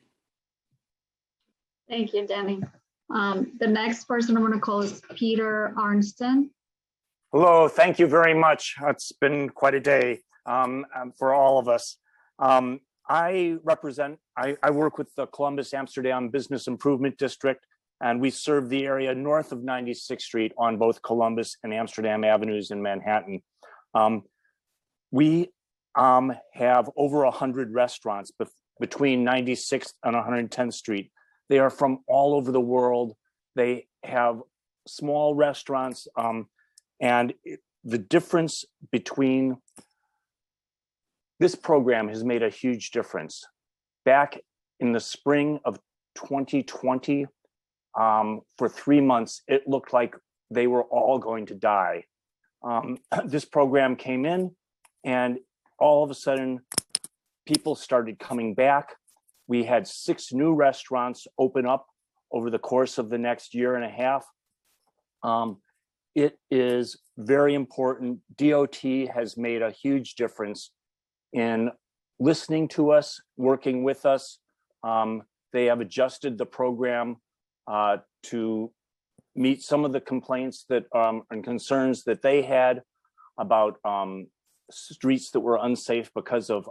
Speaker 8: Thank you, Denny. The next person I'm going to call is Peter Arnston.
Speaker 13: Hello, thank you very much. It's been quite a day for all of us. I work with the Columbus Amsterdam Business Improvement District, and we serve the area north of 96th Street on both Columbus and Amsterdam Avenues in Manhattan. We have over 100 restaurants between 96th and 110th Street. They are from all over the world. They have small restaurants, and the difference between this program has made a huge difference. Back in the spring of 2020, for 3 months, it looked like they were all going to die. This program came in, and all of a sudden, people started coming back. We had 6 new restaurants open up over the course of the next year and a half. It is very important. DOT has made a huge difference in listening to us, working with us. They have adjusted the program to meet some of the complaints that and concerns that they had about streets that were unsafe because of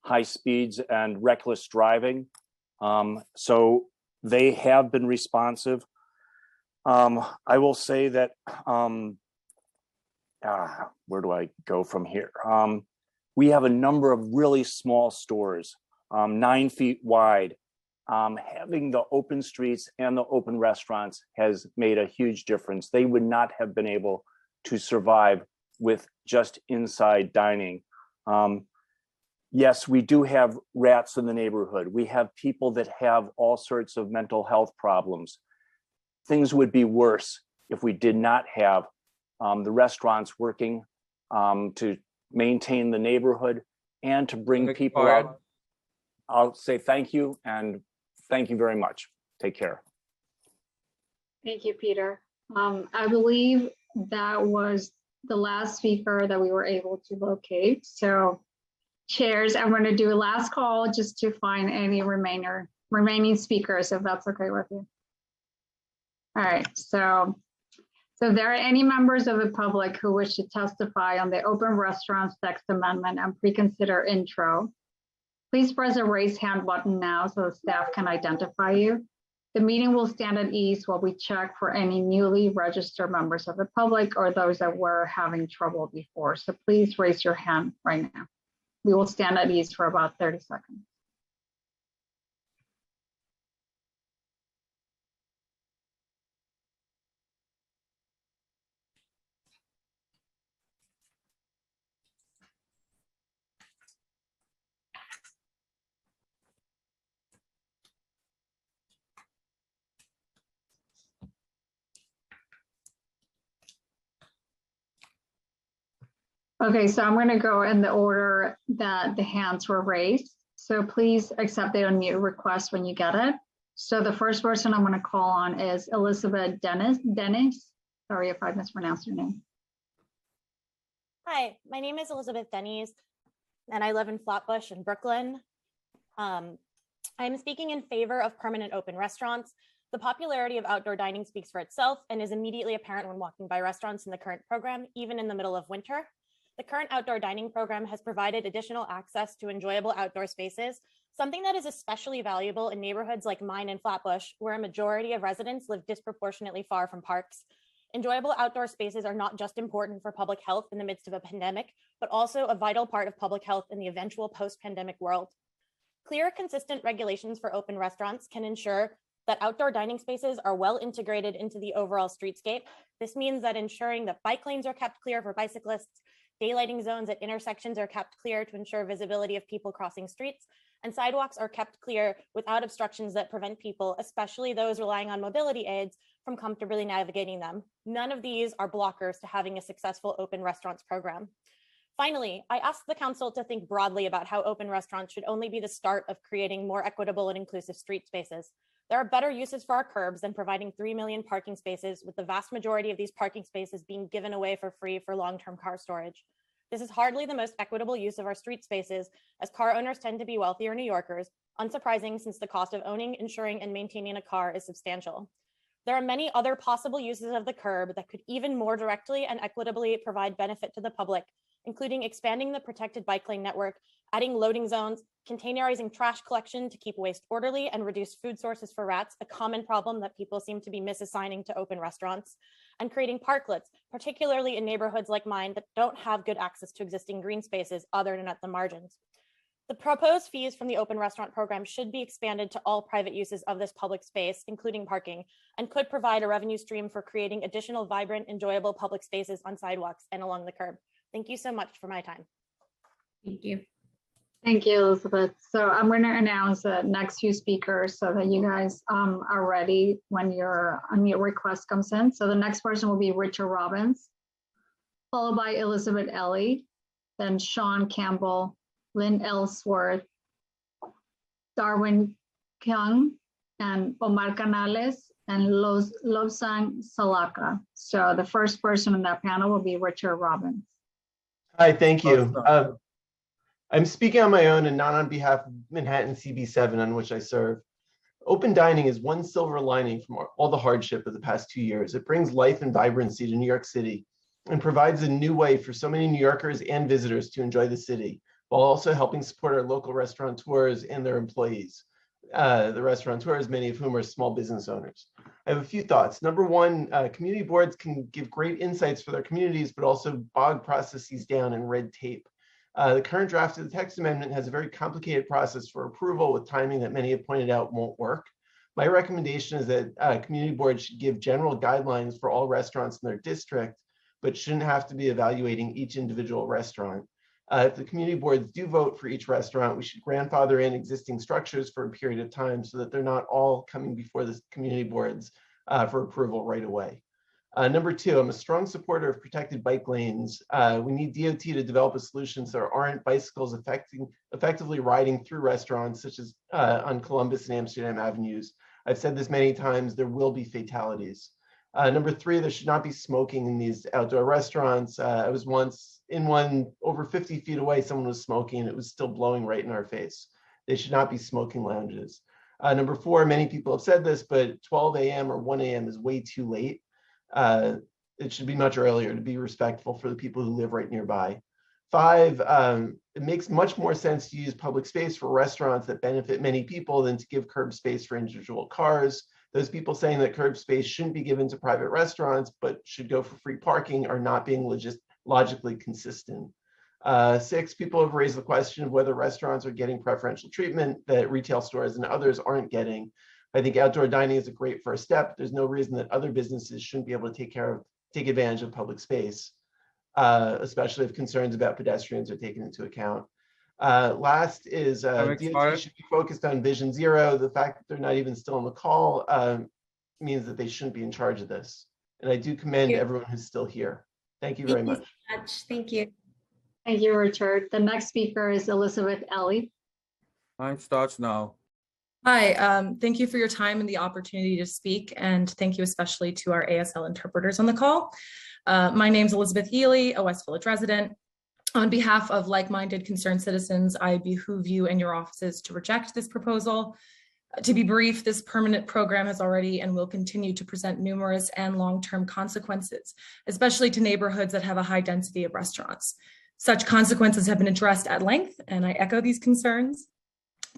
Speaker 13: high speeds and reckless driving. So they have been responsive. I will say that, where do I go from here? We have a number of really small stores, 9 feet wide. Having the open streets and the open restaurants has made a huge difference. They would not have been able to survive with just inside dining. Yes, we do have rats in the neighborhood. We have people that have all sorts of mental health problems. Things would be worse if we did not have the restaurants working to maintain the neighborhood and to bring people out. I'll say thank you, and thank you very much. Take care.
Speaker 8: Thank you, Peter. I believe that was the last speaker that we were able to locate. So chairs, I'm going to do a last call just to find any remaining speakers, if that's okay with you. All right, so if there are any members of the public who wish to testify on the Open Restaurants Text Amendment and pre-consider intro, please press the raise hand button now so the staff can identify you. The meeting will stand at ease while we check for any newly registered members of the public or those that were having trouble before. So please raise your hand right now. We will stand at ease for about 30 seconds. Okay, so I'm going to go in the order that the hands were raised. So please accept the unmute request when you get it. So the first person I'm going to call on is Elizabeth Dennis. Sorry if I mispronounced your name.
Speaker 10: Hi, my name is Elizabeth Dennis, and I live in Flatbush in Brooklyn. I'm speaking in favor of permanent open restaurants. The popularity of outdoor dining speaks for itself and is immediately apparent when walking by restaurants in the current program, even in the middle of winter. The current outdoor dining program has provided additional access to enjoyable outdoor spaces, something that is especially valuable in neighborhoods like mine in Flatbush, where a majority of residents live disproportionately far from parks. Enjoyable outdoor spaces are not just important for public health in the midst of a pandemic, but also a vital part of public health in the eventual post-pandemic world. Clear, consistent regulations for open restaurants can ensure that outdoor dining spaces are well integrated into the overall streetscape. This means that ensuring that bike lanes are kept clear for bicyclists, daylighting zones at intersections are kept clear to ensure visibility of people crossing streets, and sidewalks are kept clear without obstructions that prevent people, especially those relying on mobility aids, from comfortably navigating them. None of these are blockers to having a successful open restaurants program. Finally, I ask the council to think broadly about how open restaurants should only be the start of creating more equitable and inclusive street spaces. There are better uses for our curbs than providing 3 million parking spaces, with the vast majority of these parking spaces being given away for free for long-term car storage. This is hardly the most equitable use of our street spaces, as car owners tend to be wealthier New Yorkers, unsurprising since the cost of owning, insuring, and maintaining a car is substantial. There are many other possible uses of the curb that could even more directly and equitably provide benefit to the public, including expanding the protected bike lane network, adding loading zones, containerizing trash collection to keep waste orderly and reduce food sources for rats, a common problem that people seem to be misassigning to open restaurants, and creating parklets, particularly in neighborhoods like mine that don't have good access to existing green spaces other than at the margins. The proposed fees from the open restaurant program should be expanded to all private uses of this public space, including parking, and could provide a revenue stream for creating additional vibrant, enjoyable public spaces on sidewalks and along the curb. Thank you so much for my time.
Speaker 22: Thank you.
Speaker 8: Thank you, Elizabeth. So I'm going to announce the next few speakers so that you guys are ready when your unmute request comes in. So the next person will be Richard Robbins, followed by Elizabeth Ellie, then Sean Campbell, Lynn Ellsworth, Darwin Kyung, and Omar Canales, and Lobsang Salaka. So the first person in that panel will be Richard Robbins.
Speaker 11: Hi, thank you. I'm speaking on my own and not on behalf of Manhattan CB7, on which I serve. Open dining is one silver lining from all the hardship of the past 2 years. It brings life and vibrancy to New York City and provides a new way for so many New Yorkers and visitors to enjoy the city, while also helping support our local restaurateurs and their employees. The restaurateurs, many of whom are small business owners. I have a few thoughts. Number one, community boards can give great insights for their communities, but also bog processes down in red tape. The current draft of the text amendment has a very complicated process for approval with timing that many have pointed out won't work. My recommendation is that community boards should give general guidelines for all restaurants in their district, but shouldn't have to be evaluating each individual restaurant. If the community boards do vote for each restaurant, we should grandfather in existing structures for a period of time so that they're not all coming before the community boards for approval right away. Number two, I'm a strong supporter of protected bike lanes. We need DOT to develop a solution so there aren't bicycles effectively riding through restaurants, such as on Columbus and Amsterdam Avenues. I've said this many times, there will be fatalities. Number three, there should not be smoking in these outdoor restaurants. I was once in one over 50 feet away, someone was smoking and it was still blowing right in our face. They should not be smoking lounges. Number four, many people have said this, but 12 a.m. or 1 a.m. is way too late. It should be much earlier to be respectful for the people who live right nearby. Five, it makes much more sense to use public space for restaurants that benefit many people than to give curb space for individual cars. Those people saying that curb space shouldn't be given to private restaurants, but should go for free parking are not being logically consistent. Six, people have raised the question of whether restaurants are getting preferential treatment that retail stores and others aren't getting. I think outdoor dining is a great first step. There's no reason that other businesses shouldn't be able to take advantage of public space, especially if concerns about pedestrians are taken into account. Last is DOT should be focused on Vision Zero. The fact that they're not even still on the call means that they shouldn't be in charge of this. And I do commend everyone who's still here. Thank you very much.
Speaker 22: Thank you.
Speaker 8: Thank you, Richard. The next speaker is Elizabeth Ellie.
Speaker 9: Time starts now.
Speaker 15: Hi, thank you for your time and the opportunity to speak, and thank you especially to our ASL interpreters on the call. My name is Elizabeth Ely, a West Village resident. On behalf of like-minded concerned citizens, I behoove you and your offices to reject this proposal. To be brief, this permanent program has already and will continue to present numerous and long-term consequences, especially to neighborhoods that have a high density of restaurants. Such consequences have been addressed at length, and I echo these concerns.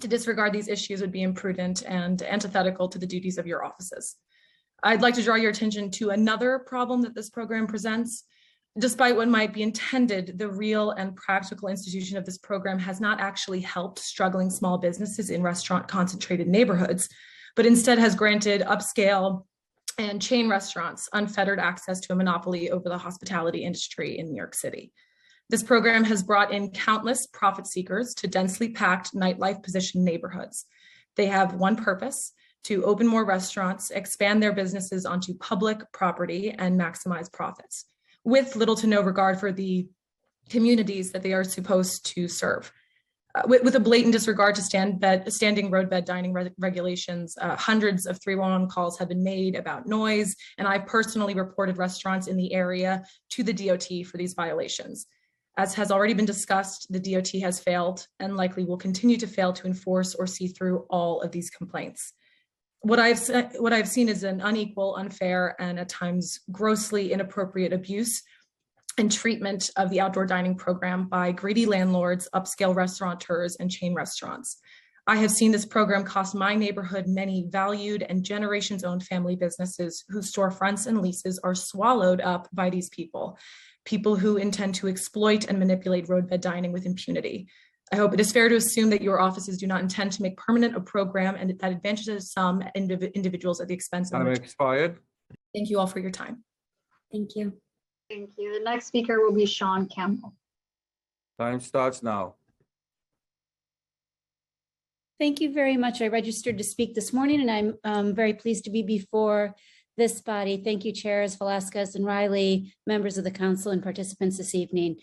Speaker 15: To disregard these issues would be imprudent and antithetical to the duties of your offices. I'd like to draw your attention to another problem that this program presents. Despite what might be intended, the real and practical institution of this program has not actually helped struggling small businesses in restaurant-concentrated neighborhoods, but instead has granted upscale and chain restaurants unfettered access to a monopoly over the hospitality industry in New York City. This program has brought in countless profit seekers to densely packed nightlife positioned neighborhoods. They have one purpose: to open more restaurants, expand their businesses onto public property, and maximize profits, with little to no regard for the communities that they are supposed to serve. With a blatant disregard to standing roadbed dining regulations, hundreds of 311 calls have been made about noise, and I've personally reported restaurants in the area to the DOT for these violations. As has already been discussed, the DOT has failed and likely will continue to fail to enforce or see through all of these complaints. What I've seen is an unequal, unfair, and at times grossly inappropriate abuse and treatment of the outdoor dining program by greedy landlords, upscale restaurateurs, and chain restaurants. I have seen this program cost my neighborhood many valued and generations-owned family businesses whose storefronts and leases are swallowed up by these people who intend to exploit and manipulate roadbed dining with impunity. I hope it is fair to assume that your offices do not intend to make permanent a program and that advantages some individuals at the expense of
Speaker 9: Time
Speaker 15: others.
Speaker 9: expired.
Speaker 15: Thank you all for your time.
Speaker 8: Thank you. Thank you. The next speaker will be Sean Campbell.
Speaker 9: Time starts now.
Speaker 4: Thank you very much. I registered to speak this morning, and I'm very pleased to be before this body. Thank you, Chairs Velasquez and Riley, members of the council, and participants this evening.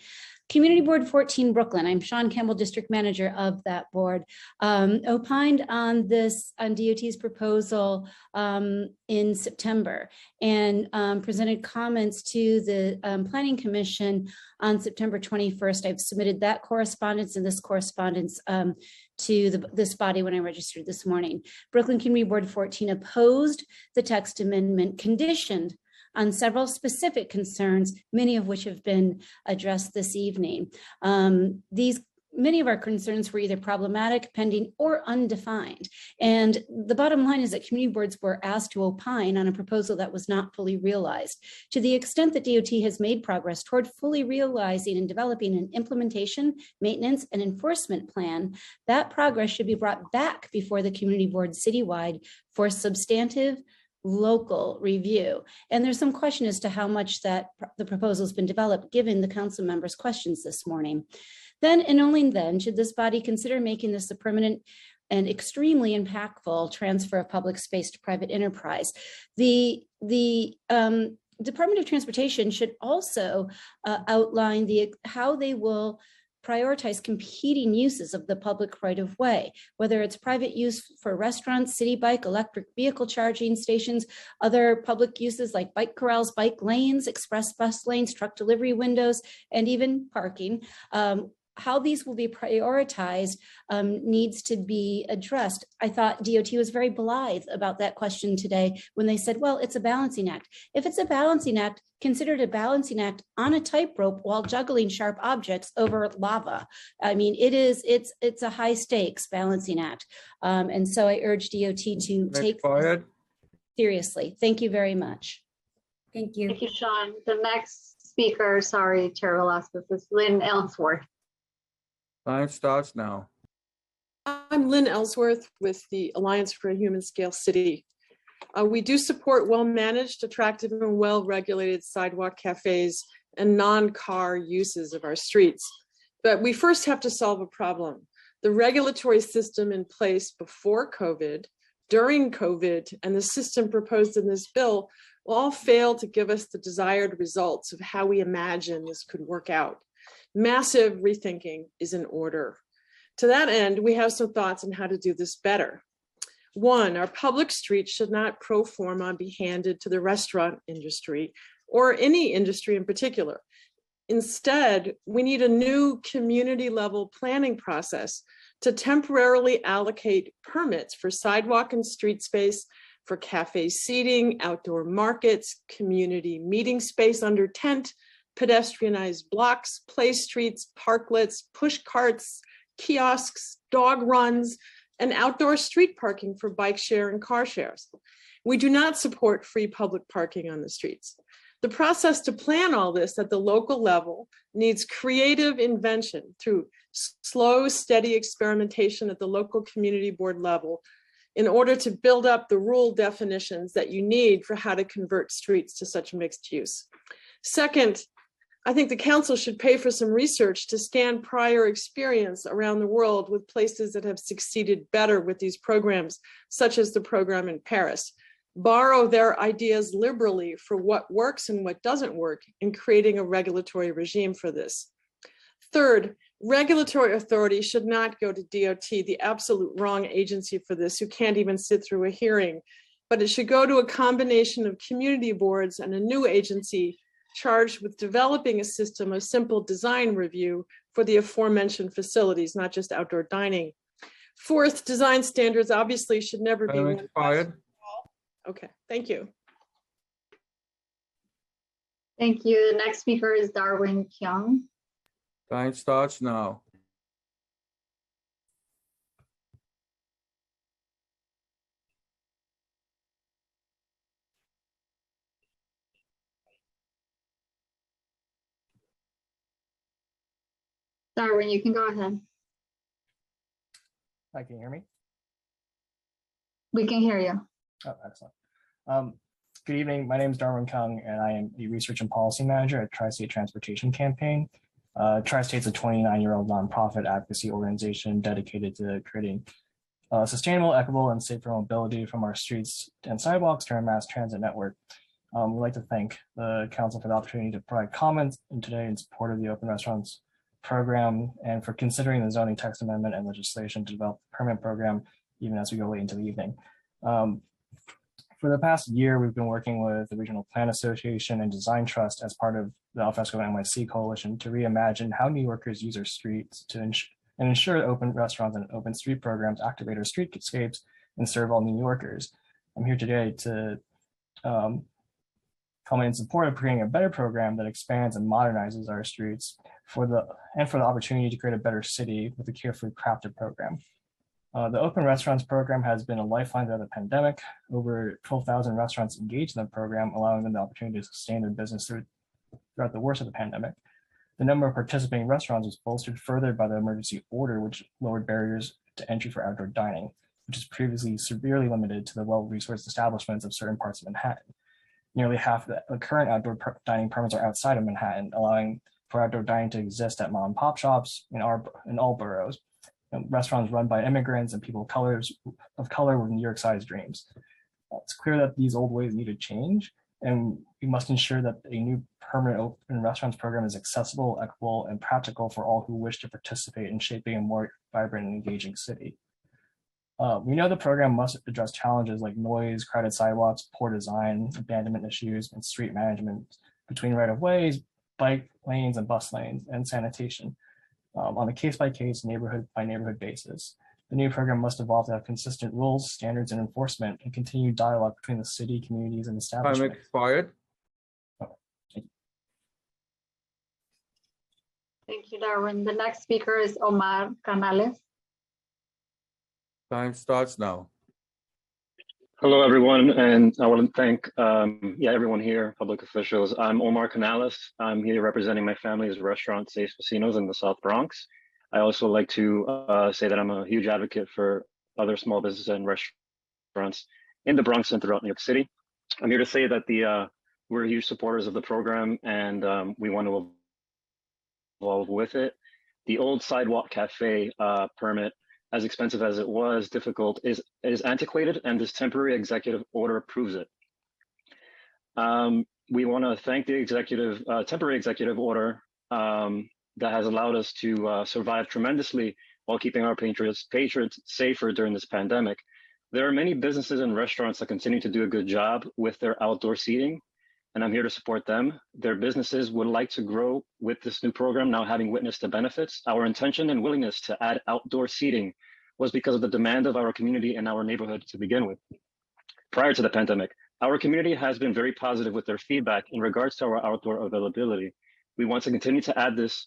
Speaker 4: Community Board 14 Brooklyn, I'm Sean Campbell, District Manager of that board, opined on DOT's proposal in September and presented comments to the Planning Commission on September 21st. I've submitted that correspondence and this correspondence to this body when I registered this morning. Brooklyn Community Board 14 opposed the text amendment conditioned on several specific concerns, many of which have been addressed this evening. Many of our concerns were either problematic, pending, or undefined. And the bottom line is that community boards were asked to opine on a proposal that was not fully realized. To the extent that DOT has made progress toward fully realizing and developing an implementation, maintenance, and enforcement plan, that progress should be brought back before the community board citywide for substantive local review. And there's some question as to how much that the proposal has been developed given the council members' questions this morning. Then and only then should this body consider making this a permanent and extremely impactful transfer of public space to private enterprise. The Department of Transportation should also outline how they will prioritize competing uses of the public right of way, whether it's private use for restaurants, city bike, electric vehicle charging stations, other public uses like bike corrals, bike lanes, express bus lanes, truck delivery windows, and even parking. How these will be prioritized needs to be addressed. I thought DOT was very blithe about that question today when they said, well, it's a balancing act. If it's a balancing act, consider it a balancing act on a tightrope while juggling sharp objects over lava. I mean, it's a high stakes balancing act. And so I urge DOT to take this seriously. Thank you very much.
Speaker 8: Thank you. Thank you, Sean. The next speaker, sorry, Chair Velasquez, is Lynn Ellsworth.
Speaker 9: Time starts now.
Speaker 14: I'm Lynn Ellsworth with the Alliance for a Human Scale City. We do support well-managed, attractive, and well-regulated sidewalk cafes and non-car uses of our streets. But we first have to solve a problem. The regulatory system in place before COVID, during COVID, and the system proposed in this bill will all fail to give us the desired results of how we imagine this could work out. Massive rethinking is in order. To that end, we have some thoughts on how to do this better. One, our public streets should not pro forma be handed to the restaurant industry or any industry in particular. Instead, we need a new community level planning process to temporarily allocate permits for sidewalk and street space, for cafe seating, outdoor markets, community meeting space under tent, pedestrianized blocks, play streets, parklets, push carts, kiosks, dog runs, and outdoor street parking for bike share and car shares. We do not support free public parking on the streets. The process to plan all this at the local level needs creative invention through slow, steady experimentation at the local community board level in order to build up the rule definitions that you need for how to convert streets to such mixed use. Second, I think the council should pay for some research to scan prior experience around the world with places that have succeeded better with these programs, such as the program in Paris. Borrow their ideas liberally for what works and what doesn't work in creating a regulatory regime for this. Third, regulatory authority should not go to DOT, the absolute wrong agency for this, who can't even sit through a hearing, but it should go to a combination of community boards and a new agency charged with developing a system of simple design review for the aforementioned facilities, not just outdoor dining. Fourth, design standards obviously should never be one size fits all. Okay, thank you.
Speaker 8: Thank you. The next speaker is Darwin Kyung.
Speaker 9: Time starts now.
Speaker 8: Darwin, you can go ahead.
Speaker 5: Hi, can you hear me?
Speaker 8: We can hear you.
Speaker 5: Oh, excellent. Good evening. My name is Darwin Kung, and I am the Research and Policy Manager at Tri-State Transportation Campaign. Tri-State's a 29-year-old nonprofit advocacy organization dedicated to creating sustainable, equitable, and safer mobility from our streets and sidewalks to our mass transit network. We'd like to thank the Council for the opportunity to provide comments today in support of the Open Restaurants program and for considering the zoning text amendment and legislation to develop the permit program even as we go late into the evening. For the past year, we've been working with the Regional Plan Association and Design Trust as part of the Alfresco NYC Coalition to reimagine how New Yorkers use our streets to ensure that open restaurants and open street programs activate our streetscapes and serve all New Yorkers. I'm here today to comment in support of creating a better program that expands and modernizes our streets for the opportunity to create a better city with a carefully crafted program. The Open Restaurants program has been a lifeline throughout the pandemic. Over 12,000 restaurants engaged in the program, allowing them the opportunity to sustain their business throughout the worst of the pandemic. The number of participating restaurants was bolstered further by the emergency order, which lowered barriers to entry for outdoor dining, which is previously severely limited to the well-resourced establishments of certain parts of Manhattan. Nearly half of the current outdoor dining permits are outside of Manhattan, allowing for outdoor dining to exist at mom and pop shops in all boroughs. Restaurants run by immigrants and people of color with New York-sized dreams. It's clear that these old ways need to change, and we must ensure that a new permanent open restaurants program is accessible, equitable, and practical for all who wish to participate in shaping a more vibrant and engaging city. We know the program must address challenges like noise, crowded sidewalks, poor design, abandonment issues, and street management between right-of-ways, bike lanes and bus lanes, and sanitation. On a case-by-case, neighborhood-by-neighborhood basis. The new program must evolve to have consistent rules, standards, and enforcement, and continued dialogue between the city, communities, and establishments.
Speaker 9: Time expired.
Speaker 8: Thank you, Darwin. The next speaker is Omar Canales.
Speaker 9: Time starts now.
Speaker 16: Hello, everyone, and I want to thank everyone here, public officials. I'm Omar Canales. I'm here representing my family's restaurant, Safe Casinos in the South Bronx. I also like to say that I'm a huge advocate for other small businesses and restaurants in the Bronx and throughout New York City. I'm here to say that we're huge supporters of the program, and we want to evolve with it. The old sidewalk cafe permit, as expensive as it was, difficult, is antiquated, and this temporary executive order proves it. We want to thank the temporary executive order that has allowed us to survive tremendously while keeping our patrons safer during this pandemic. There are many businesses and restaurants that continue to do a good job with their outdoor seating, and I'm here to support them. Their businesses would like to grow with this new program, now having witnessed the benefits. Our intention and willingness to add outdoor seating was because of the demand of our community and our neighborhood to begin with. Prior to the pandemic, our community has been very positive with their feedback in regards to our outdoor availability. We want to continue to add this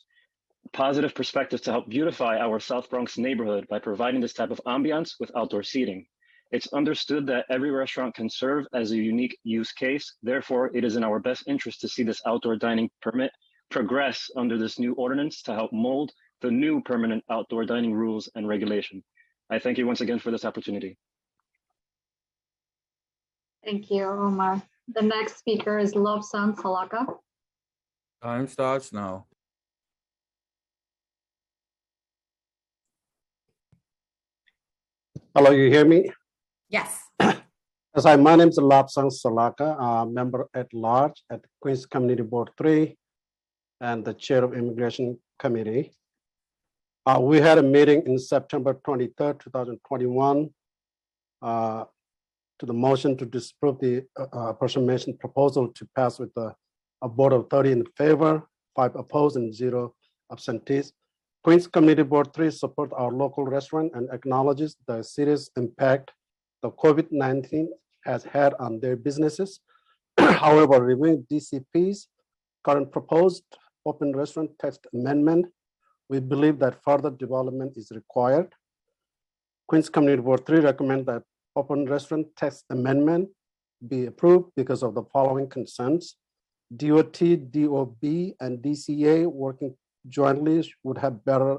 Speaker 16: positive perspective to help beautify our South Bronx neighborhood by providing this type of ambiance with outdoor seating. It's understood that every restaurant can serve as a unique use case. Therefore, it is in our best interest to see this outdoor dining permit progress under this new ordinance to help mold the new permanent outdoor dining rules and regulation. I thank you once again for this opportunity.
Speaker 8: Thank you, Omar. The next speaker is Lobsan Salaka.
Speaker 9: Time starts now.
Speaker 17: Hello, you hear me?
Speaker 24: Yes.
Speaker 17: Yes, hi, my name is Lobsan Salaka, member at large at Queens Community Board 3 and the chair of Immigration Committee. We had a meeting in September 23rd, 2021 to the motion to disapprove the appropriation proposal to pass with a vote of 30 in favor, 5 opposed, and 0 absentees. Queens Community Board 3 support our local restaurant and acknowledges the serious impact the COVID-19 has had on their businesses. However, reviewing DCP's current proposed open restaurant text amendment, we believe that further development is required. Queens Community Board 3 recommend that open restaurant text amendment be approved because of the following concerns. DOT, DOB, and DCA working jointly would have better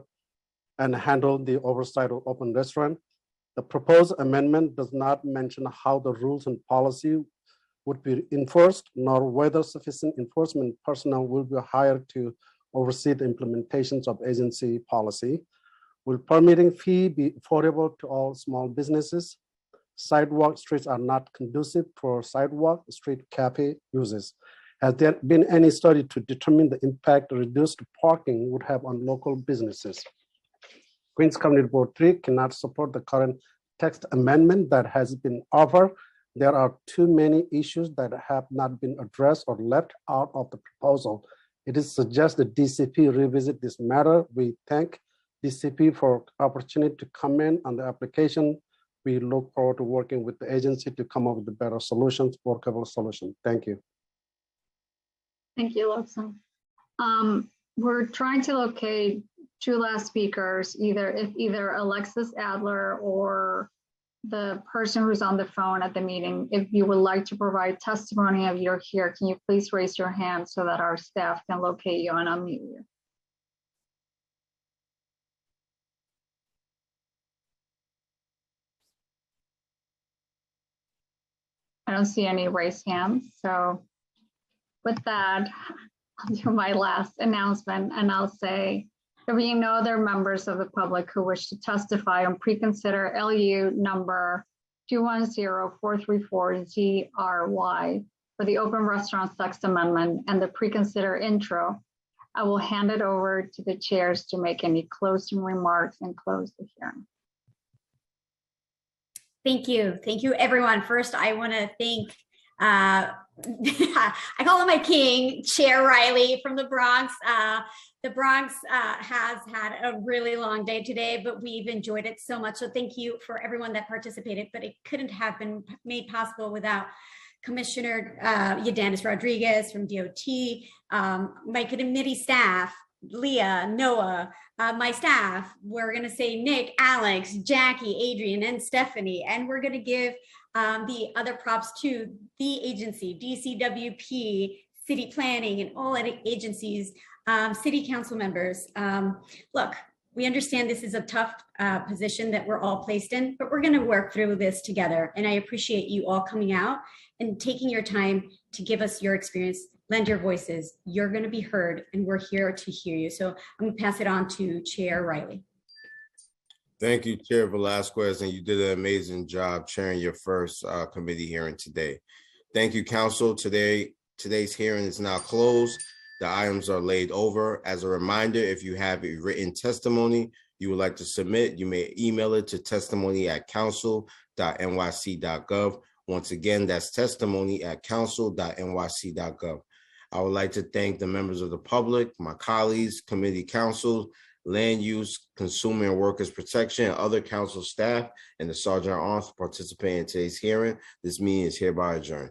Speaker 17: and handle the oversight of open restaurant. The proposed amendment does not mention how the rules and policy would be enforced, nor whether sufficient enforcement personnel will be hired to oversee the implementations of agency policy. Will permitting fee be affordable to all small businesses? Sidewalk streets are not conducive for sidewalk street cafe uses. Has there been any study to determine the impact reduced parking would have on local businesses? Queens Community Board 3 cannot support the current text amendment that has been offered. There are too many issues that have not been addressed or left out of the proposal. It is suggested DCP revisit this matter. We thank DCP for opportunity to comment on the application. We look forward to working with the agency to come up with the better solutions, workable solutions. Thank you.
Speaker 8: Thank you, Lobson. We're trying to locate two last speakers, either Alexis Adler or the person who's on the phone at the meeting. If you would like to provide testimony of you're here, can you please raise your hand so that our staff can locate you and unmute you? I don't see any raised hands. So with that, I'll do my last announcement and I'll say, if you know there are members of the public who wish to testify on pre-consider LU number 210434ZRY for the open restaurant text amendment and the pre-consider intro, I will hand it over to the chairs to make any closing remarks and close the hearing.
Speaker 4: Thank you. Thank you, everyone. First, I want to thank, I call him my king, Chair Riley from the Bronx. The Bronx has had a really long day today, but we've enjoyed it so much. So thank you for everyone that participated, but it couldn't have been made possible without Commissioner Ydanis Rodriguez from DOT, my committee staff, Leah, Noah, my staff. We're going to say Nick, Alex, Jackie, Adrian, and Stephanie. And we're going to give the other props to the agency, DCWP, city planning, and all agencies, city council members. Look, we understand this is a tough position that we're all placed in, but we're going to work through this together. And I appreciate you all coming out and taking your time to give us your experience, lend your voices. You're going to be heard, and we're here to hear you. So I'm going to pass it on to Chair Riley.
Speaker 2: Thank you, Chair Velasquez, and you did an amazing job chairing your first committee hearing today. Thank you, Council. Today's hearing is now closed. The items are laid over. As a reminder, if you have a written testimony you would like to submit, you may email it to testimony@council.nyc.gov. Once again, that's testimony@council.nyc.gov. I would like to thank the members of the public, my colleagues, committee councils, land use, consumer and workers protection, and other council staff, and the Sergeant at Arms for participating in today's hearing. This meeting is hereby adjourned.